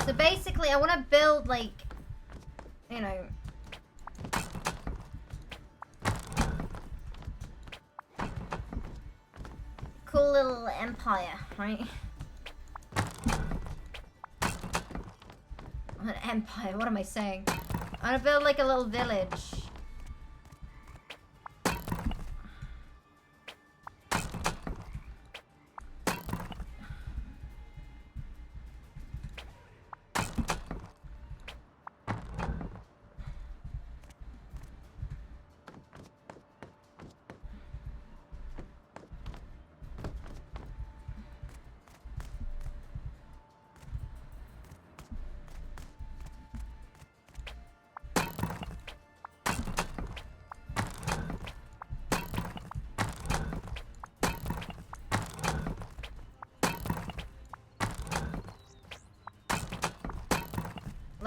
Speaker 14: So basically, I want to build like, you know, cool little empire, right? An empire. What am I saying? I want to build like a little village.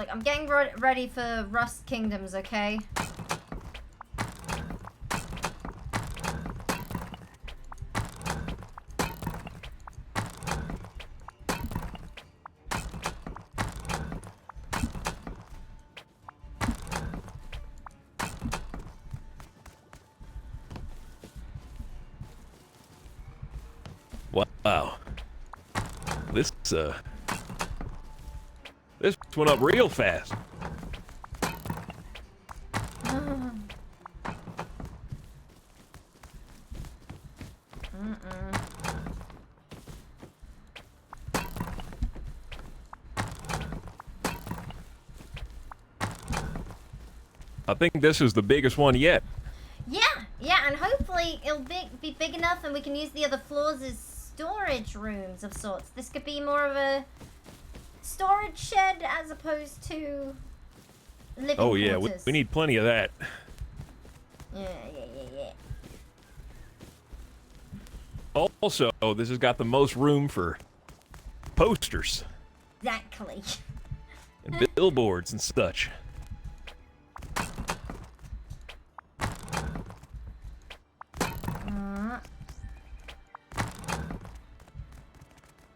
Speaker 14: Look, I'm getting ready for Rust Kingdoms, okay?
Speaker 1: Wow. This went up real fast. I think this is the biggest one yet.
Speaker 14: Yeah, and hopefully it'll be big enough and we can use the other floors as storage rooms of sorts. This could be more of a storage shed as opposed to living
Speaker 1: Oh yeah,
Speaker 14: quarters.
Speaker 1: we need plenty of that.
Speaker 14: Yeah.
Speaker 1: Also, this has got the most room for posters
Speaker 14: Exactly.
Speaker 1: and billboards and such.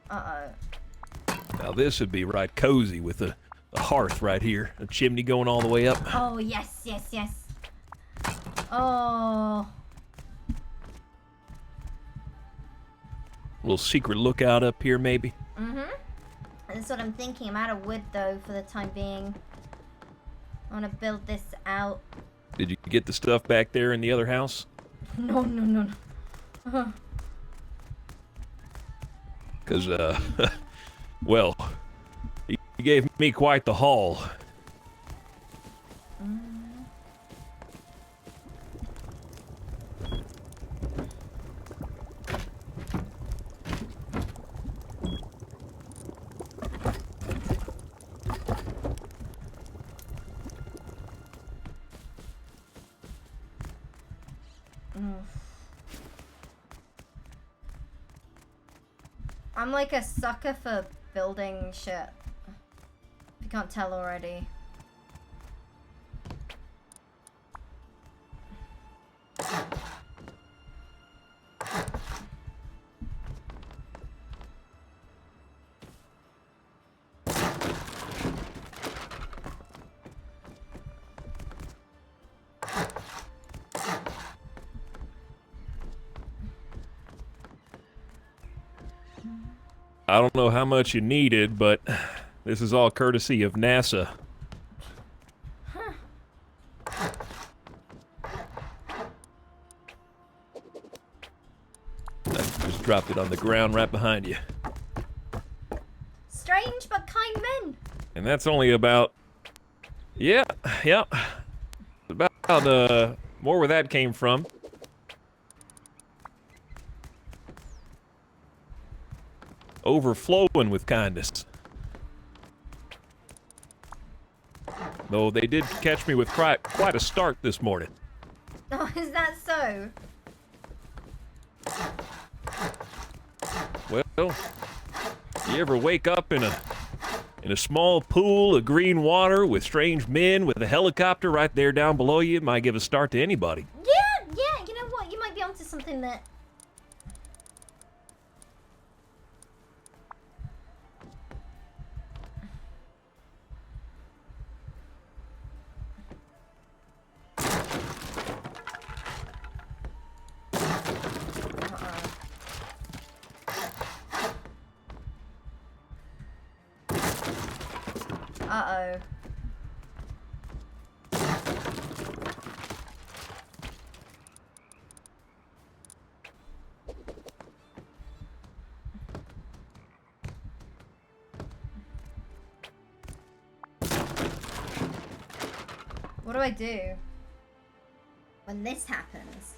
Speaker 14: Uh-oh.
Speaker 1: Now this would be right cozy with a hearth right here, a chimney going all the way up.
Speaker 14: Oh, yes. Oh.
Speaker 1: Little secret lookout up here, maybe.
Speaker 14: That's what I'm thinking. I'm out of wood, though, for the time being. I want to build this out.
Speaker 1: Did you get the stuff back there in the other house?
Speaker 14: No.
Speaker 1: Because, well, he gave me quite the haul.
Speaker 14: I'm like a sucker for building shit. If you can't tell already.
Speaker 1: I don't know how much you needed, but this is all courtesy of NASA. I just dropped it on the ground right behind you.
Speaker 14: Strange but kind men.
Speaker 1: And that's only about... Yeah. About, more where that came from. Overflowing with kindness. Though they did catch me with quite a start this morning.
Speaker 14: Oh, is that so?
Speaker 1: Well, you ever wake up in a small pool of green water with strange men with a helicopter right there down below you? It might give a start to anybody.
Speaker 14: Yeah, you know what? You might be onto something there. Uh-oh. What do I do when this happens?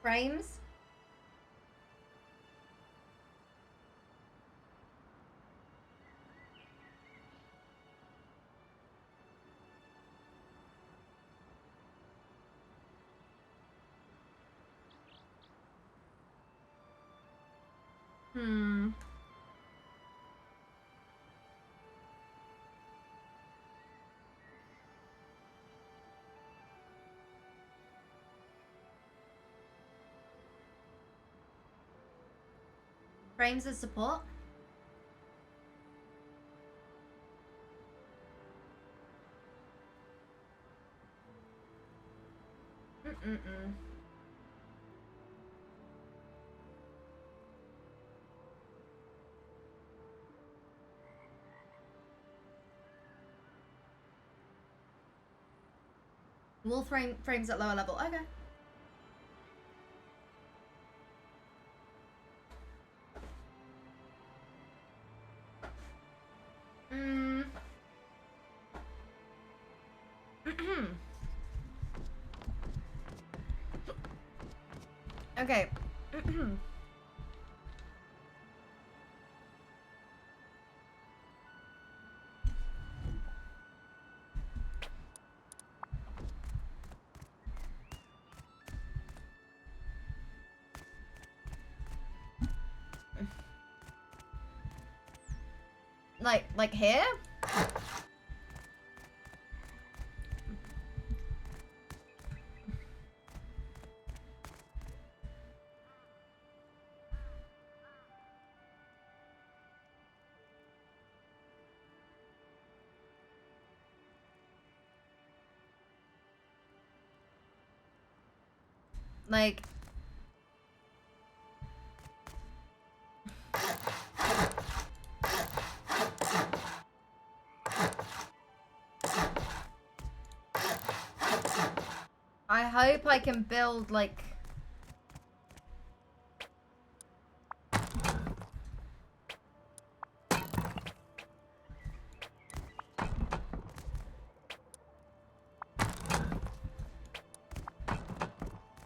Speaker 14: Frames? Hmm. Frames as support? Mm-mm-mm. Wall frames at lower level. Okay. Mm. Okay. Like here? Like I hope I can build like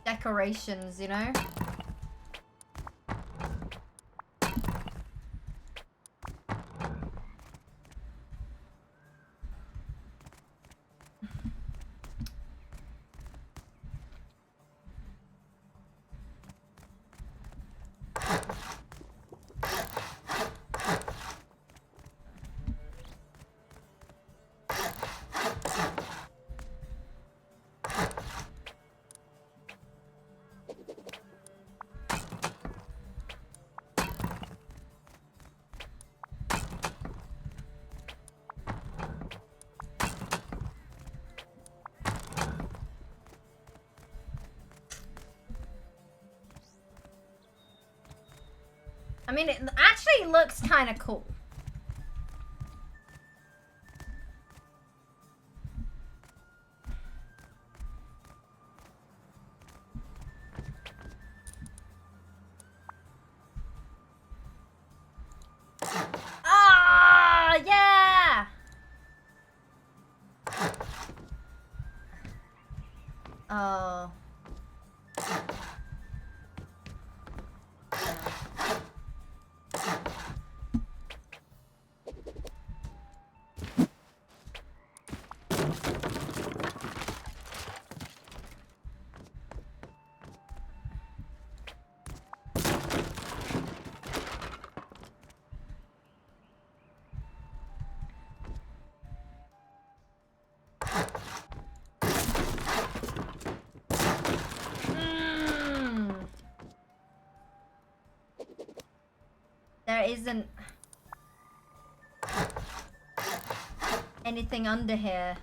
Speaker 14: decorations, you know? I mean, it actually looks kind of cool. Ah, yeah! Oh. There isn't anything under here.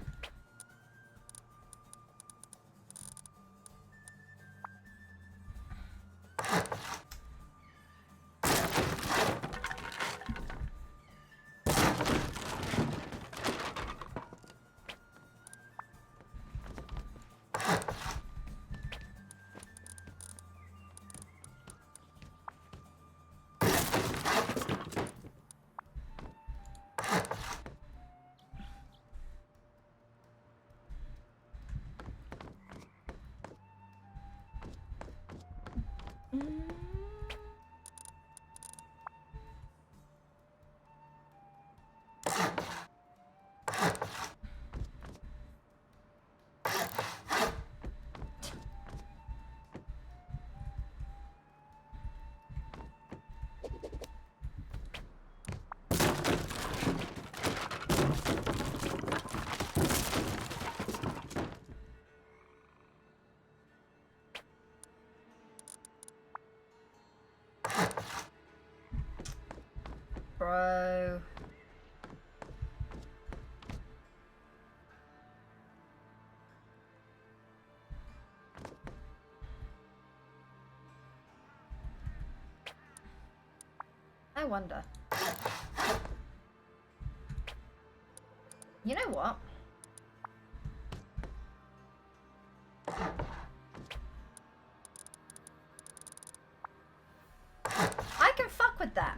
Speaker 14: Bro. I wonder. You know what? I can fuck with that.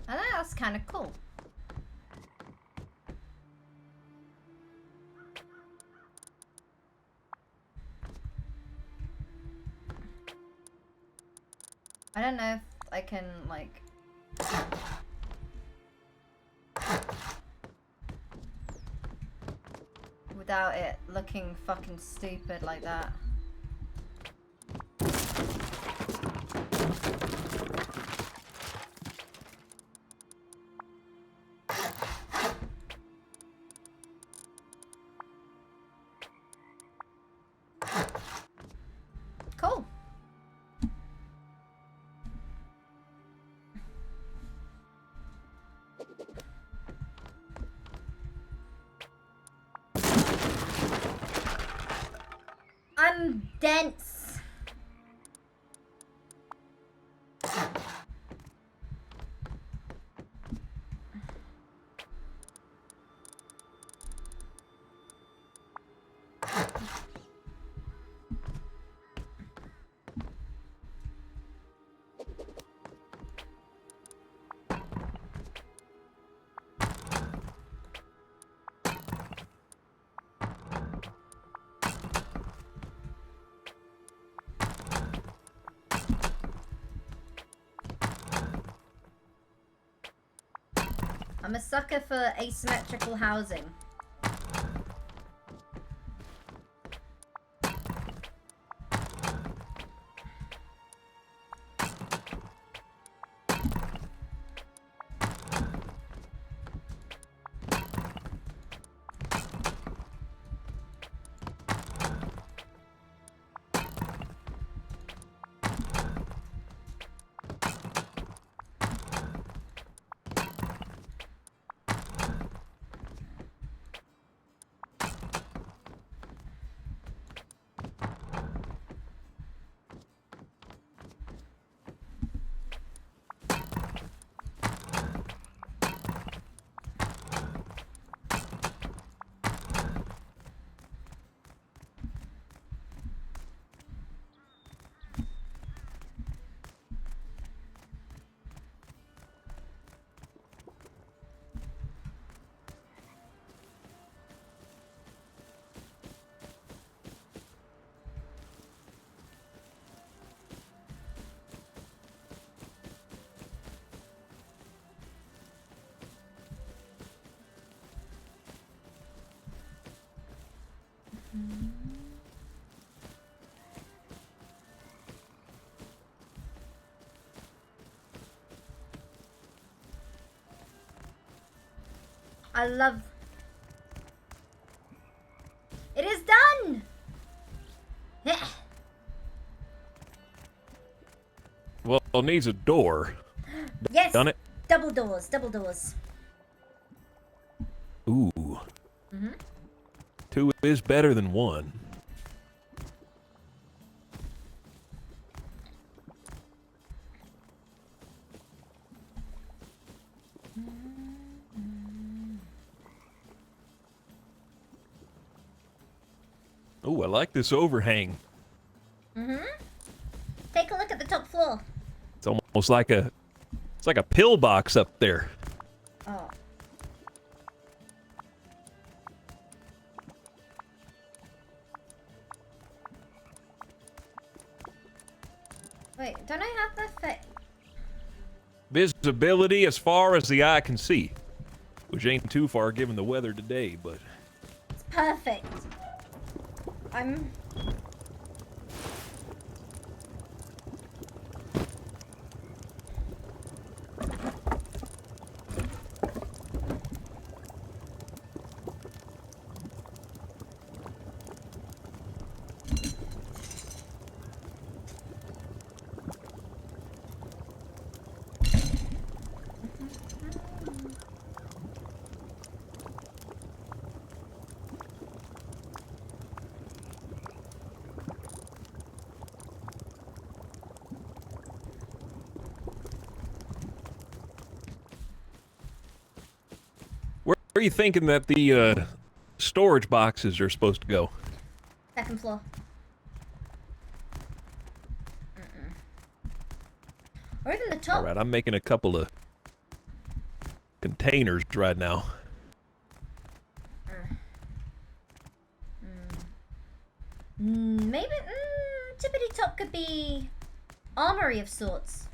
Speaker 14: I think that's kind of cool. I don't know if I can, like... without it looking fucking stupid like that. Cool. I'm dense. I'm a sucker for asymmetrical housing. I love... It is done!
Speaker 1: needs a door.
Speaker 14: Yes.
Speaker 1: Done it?
Speaker 14: Double doors. Double doors.
Speaker 1: Ooh.
Speaker 14: Mhm.
Speaker 1: 2 is better than 1. Ooh, I like this overhang.
Speaker 14: Mhm. Take a look at the top floor.
Speaker 1: It's almost like it's like a pillbox up there.
Speaker 14: Oh. Wait, don't I have the
Speaker 1: Visibility as far as the eye can see, which ain't too far given the weather today, but
Speaker 14: It's perfect. I'm...
Speaker 1: where are you thinking that the storage boxes are supposed to go?
Speaker 14: Second floor. Or even the top.
Speaker 1: All right, I'm making a couple of containers right now.
Speaker 14: Maybe tippity top could be armory of sorts.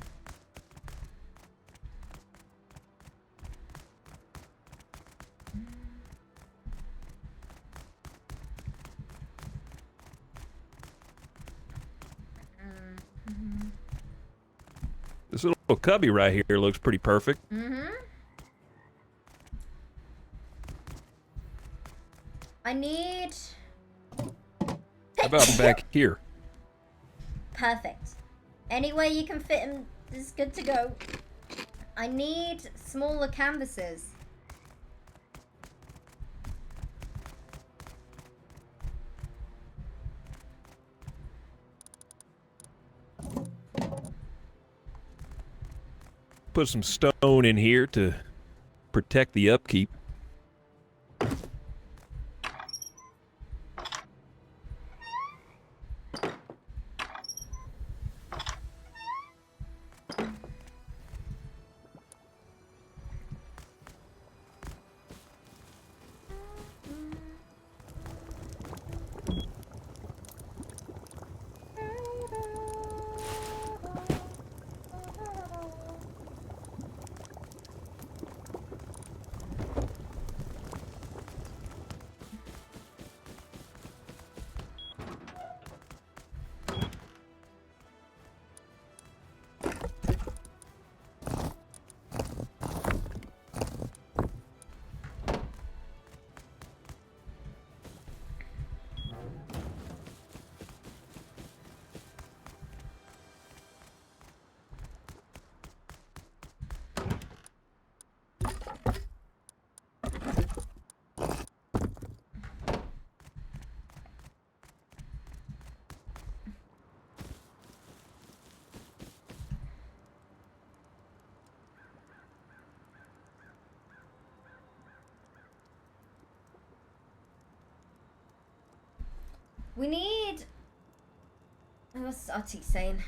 Speaker 1: This little cubby right here looks pretty perfect.
Speaker 14: I need...
Speaker 1: How about back here?
Speaker 14: Perfect. Anywhere you can fit him is good to go. I need smaller canvases.
Speaker 1: Put some stone in here to protect the upkeep.
Speaker 14: We need... What's Artie saying?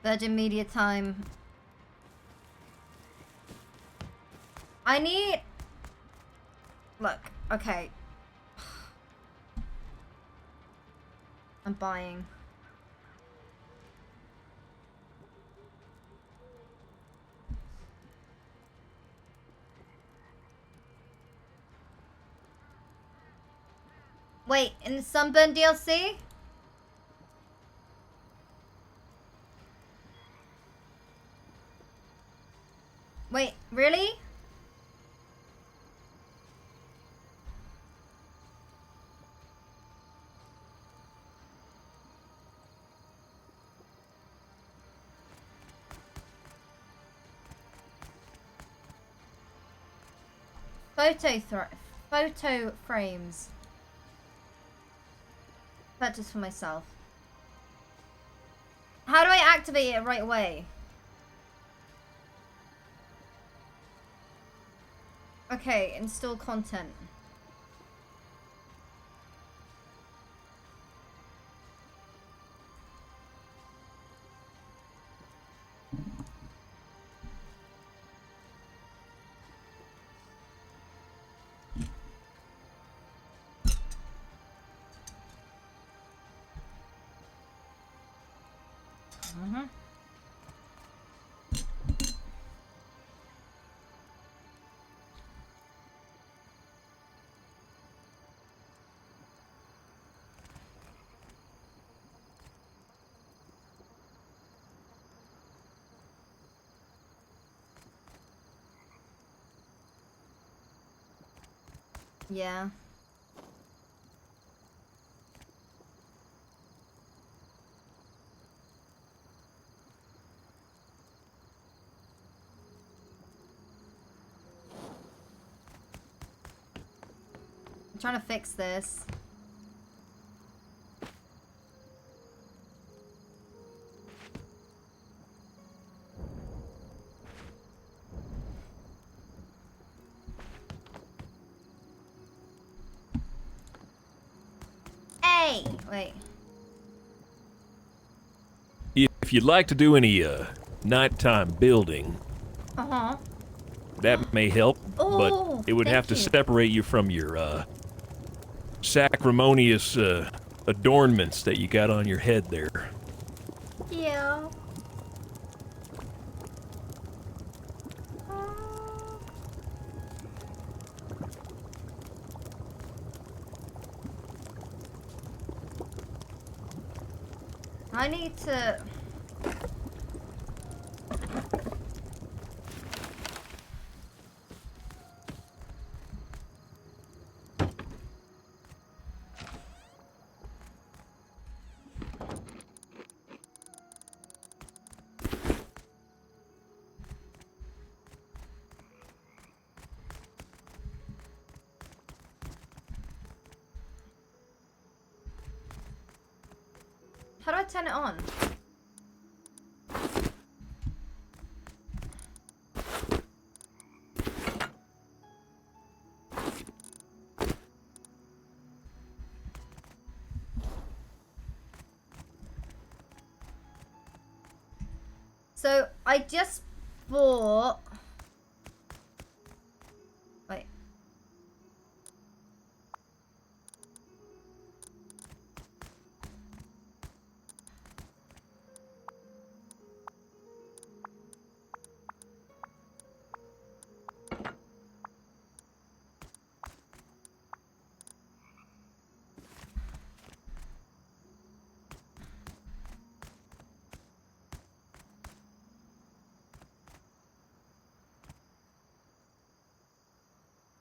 Speaker 14: Virgin Media time. I need... Look, okay. I'm buying. Wait, in the Sunburn DLC? Wait, really? Photo frames. Purchase for myself. How do I activate it right away? Okay, install content. Mm-hmm. Yeah. I'm trying to fix this. Hey! Wait.
Speaker 1: If you'd like to do any nighttime building,
Speaker 14: Uh-huh.
Speaker 1: that may help,
Speaker 14: Oh,
Speaker 1: but it would have to
Speaker 14: thank you.
Speaker 1: separate you from your sacrimonious adornments that you got on your head there.
Speaker 14: Yeah. I need to... How do I turn it on? So, I just bought... Wait.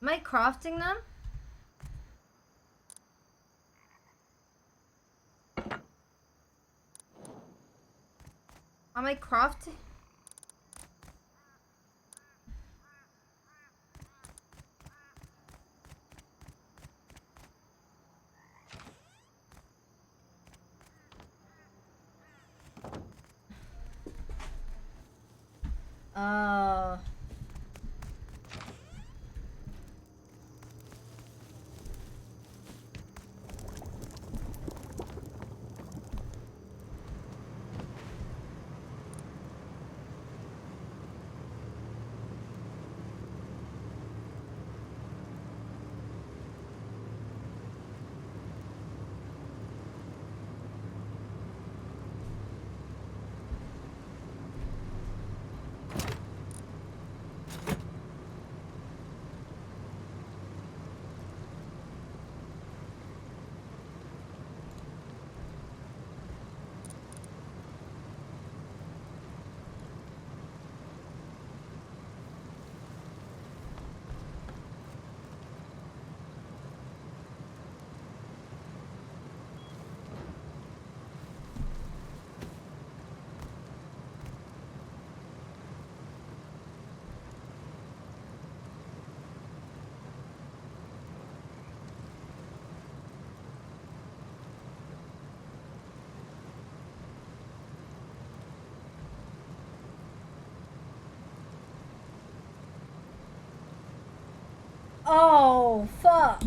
Speaker 14: Am I crafting them? Am I crafting? Oh. Oh, fuck.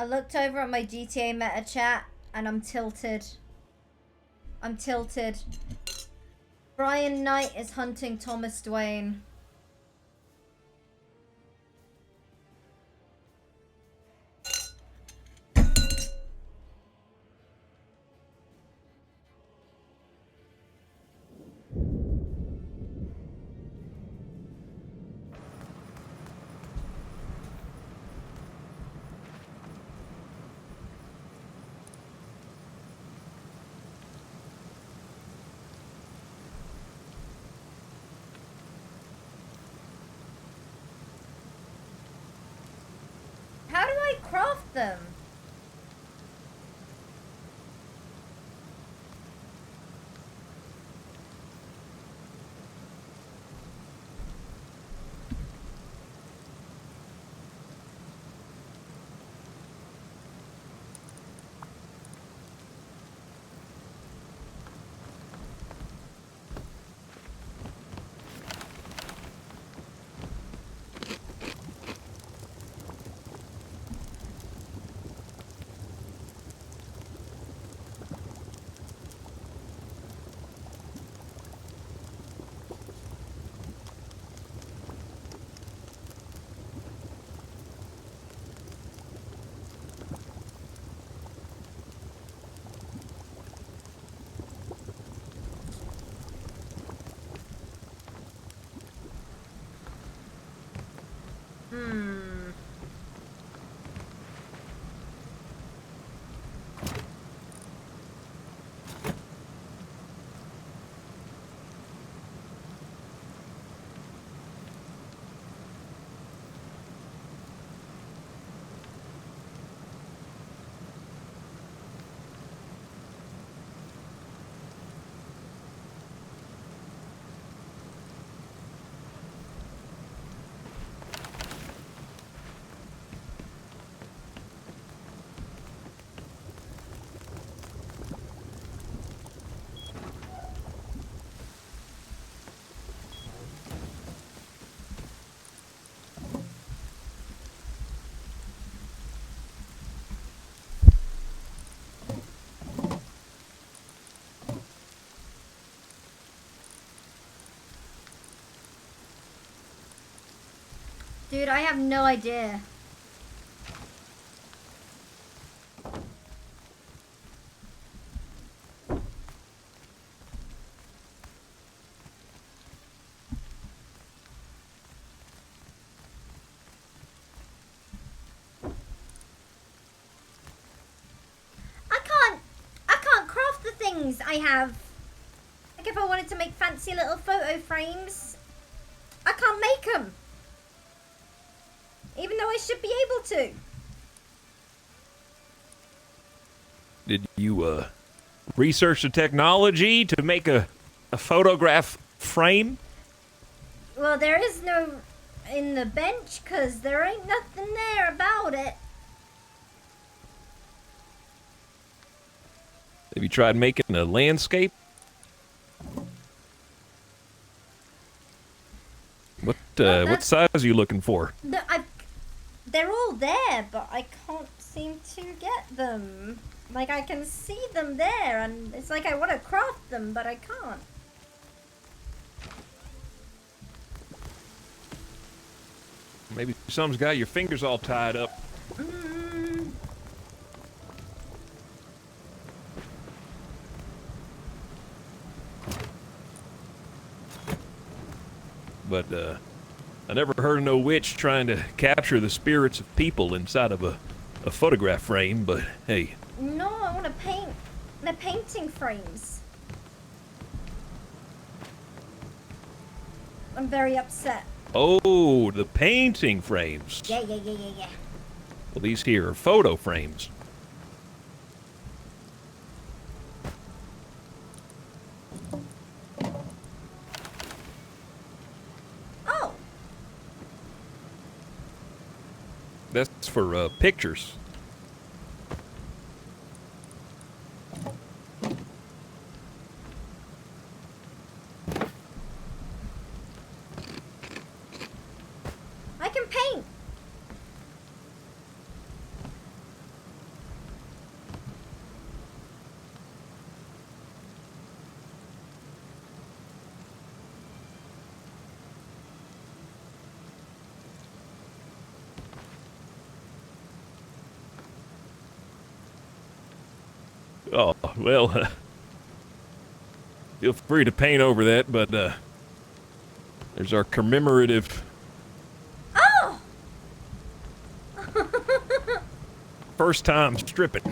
Speaker 14: I looked over at my GTA meta chat and I'm tilted. I'm tilted. Brian Knight is hunting Thomas Dwayne. How do I craft them? Dude, I have no idea. I can't craft the things I have. Like if I wanted to make fancy little photo frames, I can't make them. Even though I should be able to.
Speaker 1: Did you research the technology to make a photograph frame?
Speaker 14: Well, there is no in the bench because there ain't nothing there about it.
Speaker 1: Have you tried making a landscape? What size are you looking for?
Speaker 14: They're all there, but I can't seem to get them. Like, I can see them there, and it's like I want to craft them, but I can't.
Speaker 1: Maybe some's got your fingers all tied up. but I never heard of no witch trying to capture the spirits of people inside of a photograph frame, but hey.
Speaker 14: No, I want to paint. They're painting frames. I'm very upset.
Speaker 1: Oh, the painting frames.
Speaker 14: Yeah.
Speaker 1: Well, these here are photo frames.
Speaker 14: Oh.
Speaker 1: That's for pictures.
Speaker 14: I can paint.
Speaker 1: Oh, well, feel free to paint over that, but there's our commemorative
Speaker 14: Oh.
Speaker 1: first time stripping.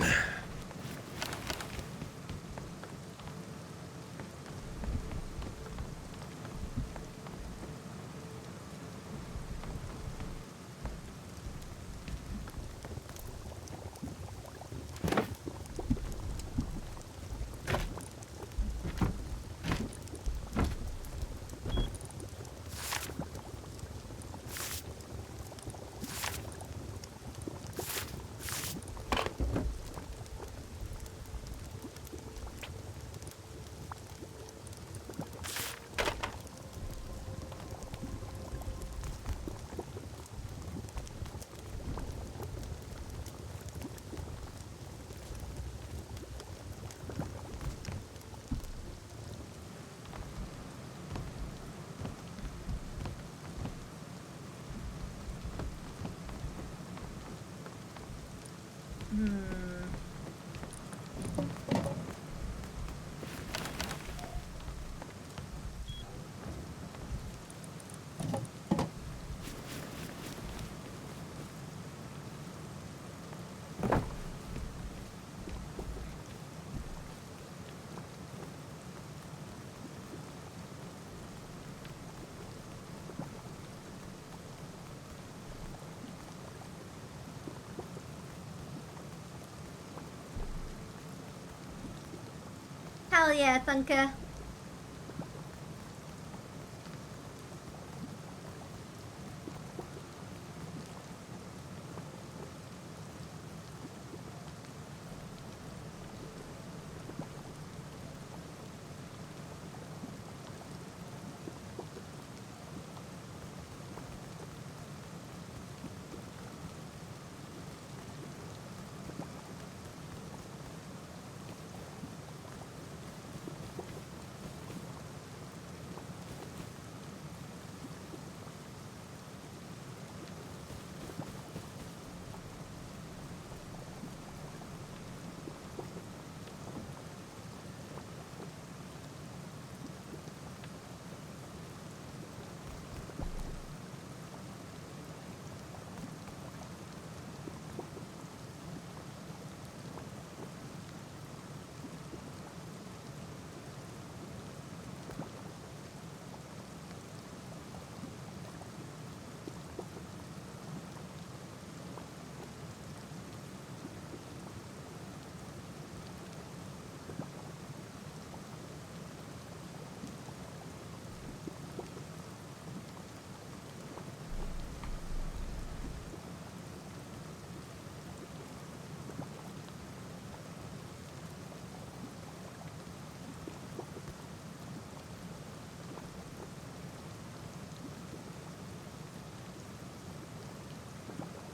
Speaker 14: Hell yeah, Thunker.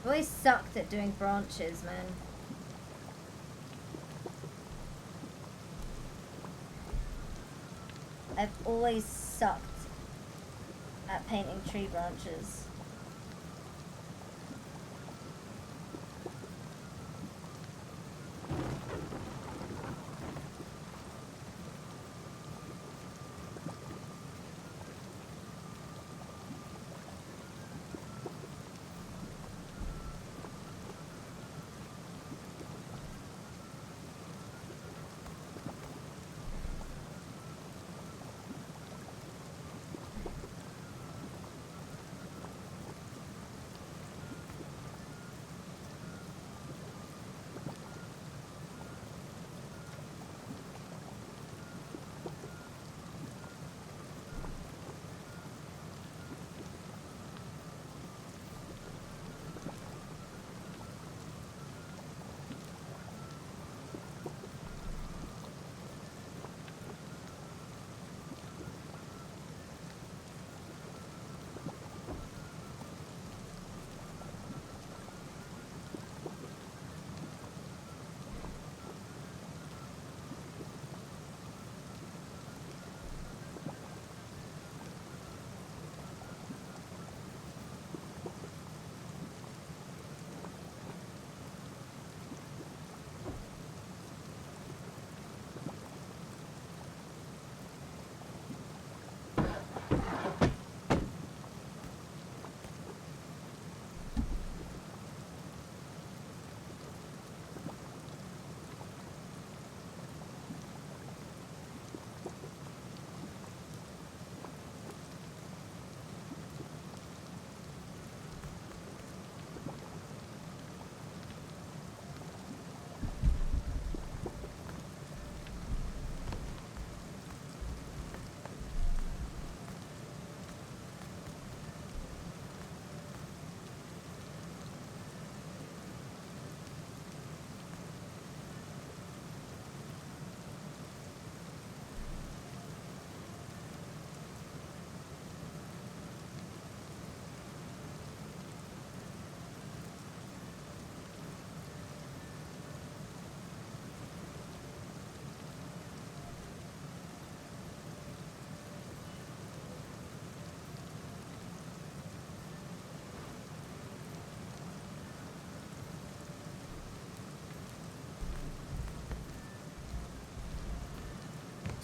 Speaker 14: I've always sucked at doing branches, man. I've always sucked at painting tree branches.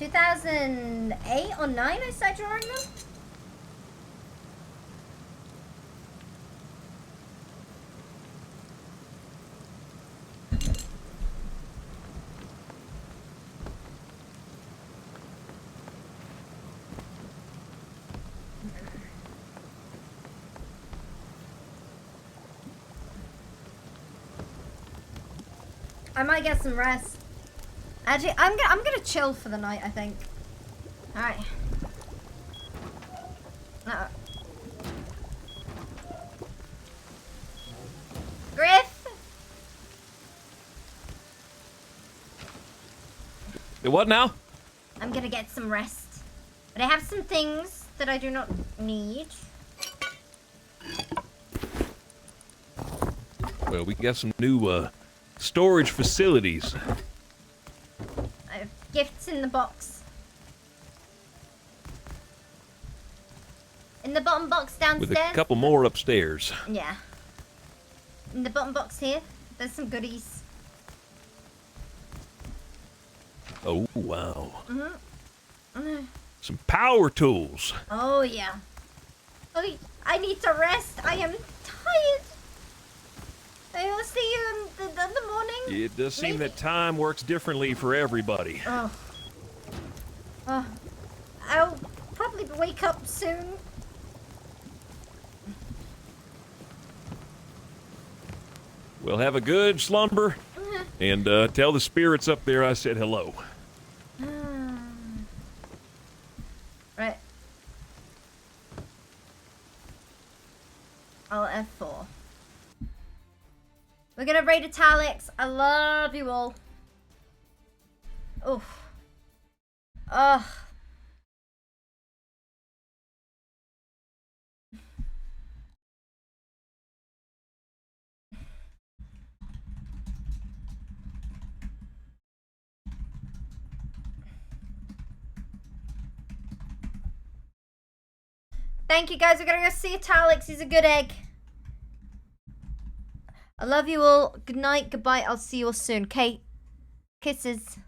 Speaker 14: 2008 or 9 I started drawing them. I might get some rest. Actually, I'm gonna chill for the night, I think. All right. Griff.
Speaker 1: What now?
Speaker 14: I'm gonna get some rest, but I have some things that I do not need.
Speaker 1: Well, we got some new storage facilities.
Speaker 14: I have gifts in the box. In the bottom box downstairs.
Speaker 1: With a couple more upstairs.
Speaker 14: Yeah. In the bottom box here, there's some goodies.
Speaker 1: Oh, wow.
Speaker 14: Mm-hmm.
Speaker 1: Some power tools.
Speaker 14: Oh, yeah. Oh, I need to rest. I am tired. I will see you in the morning.
Speaker 1: It does seem that time works differently for everybody.
Speaker 14: Oh. I'll probably wake up soon.
Speaker 1: Well, have a good slumber. And tell the spirits up there I said hello.
Speaker 14: Right. I'll F4. We're gonna raid Italics. I love you all. Oof. Ugh. Thank you guys. We're gonna go see Italics. He's a good egg. I love you all. Good night. Goodbye. I'll see you all soon. Kate. Kisses.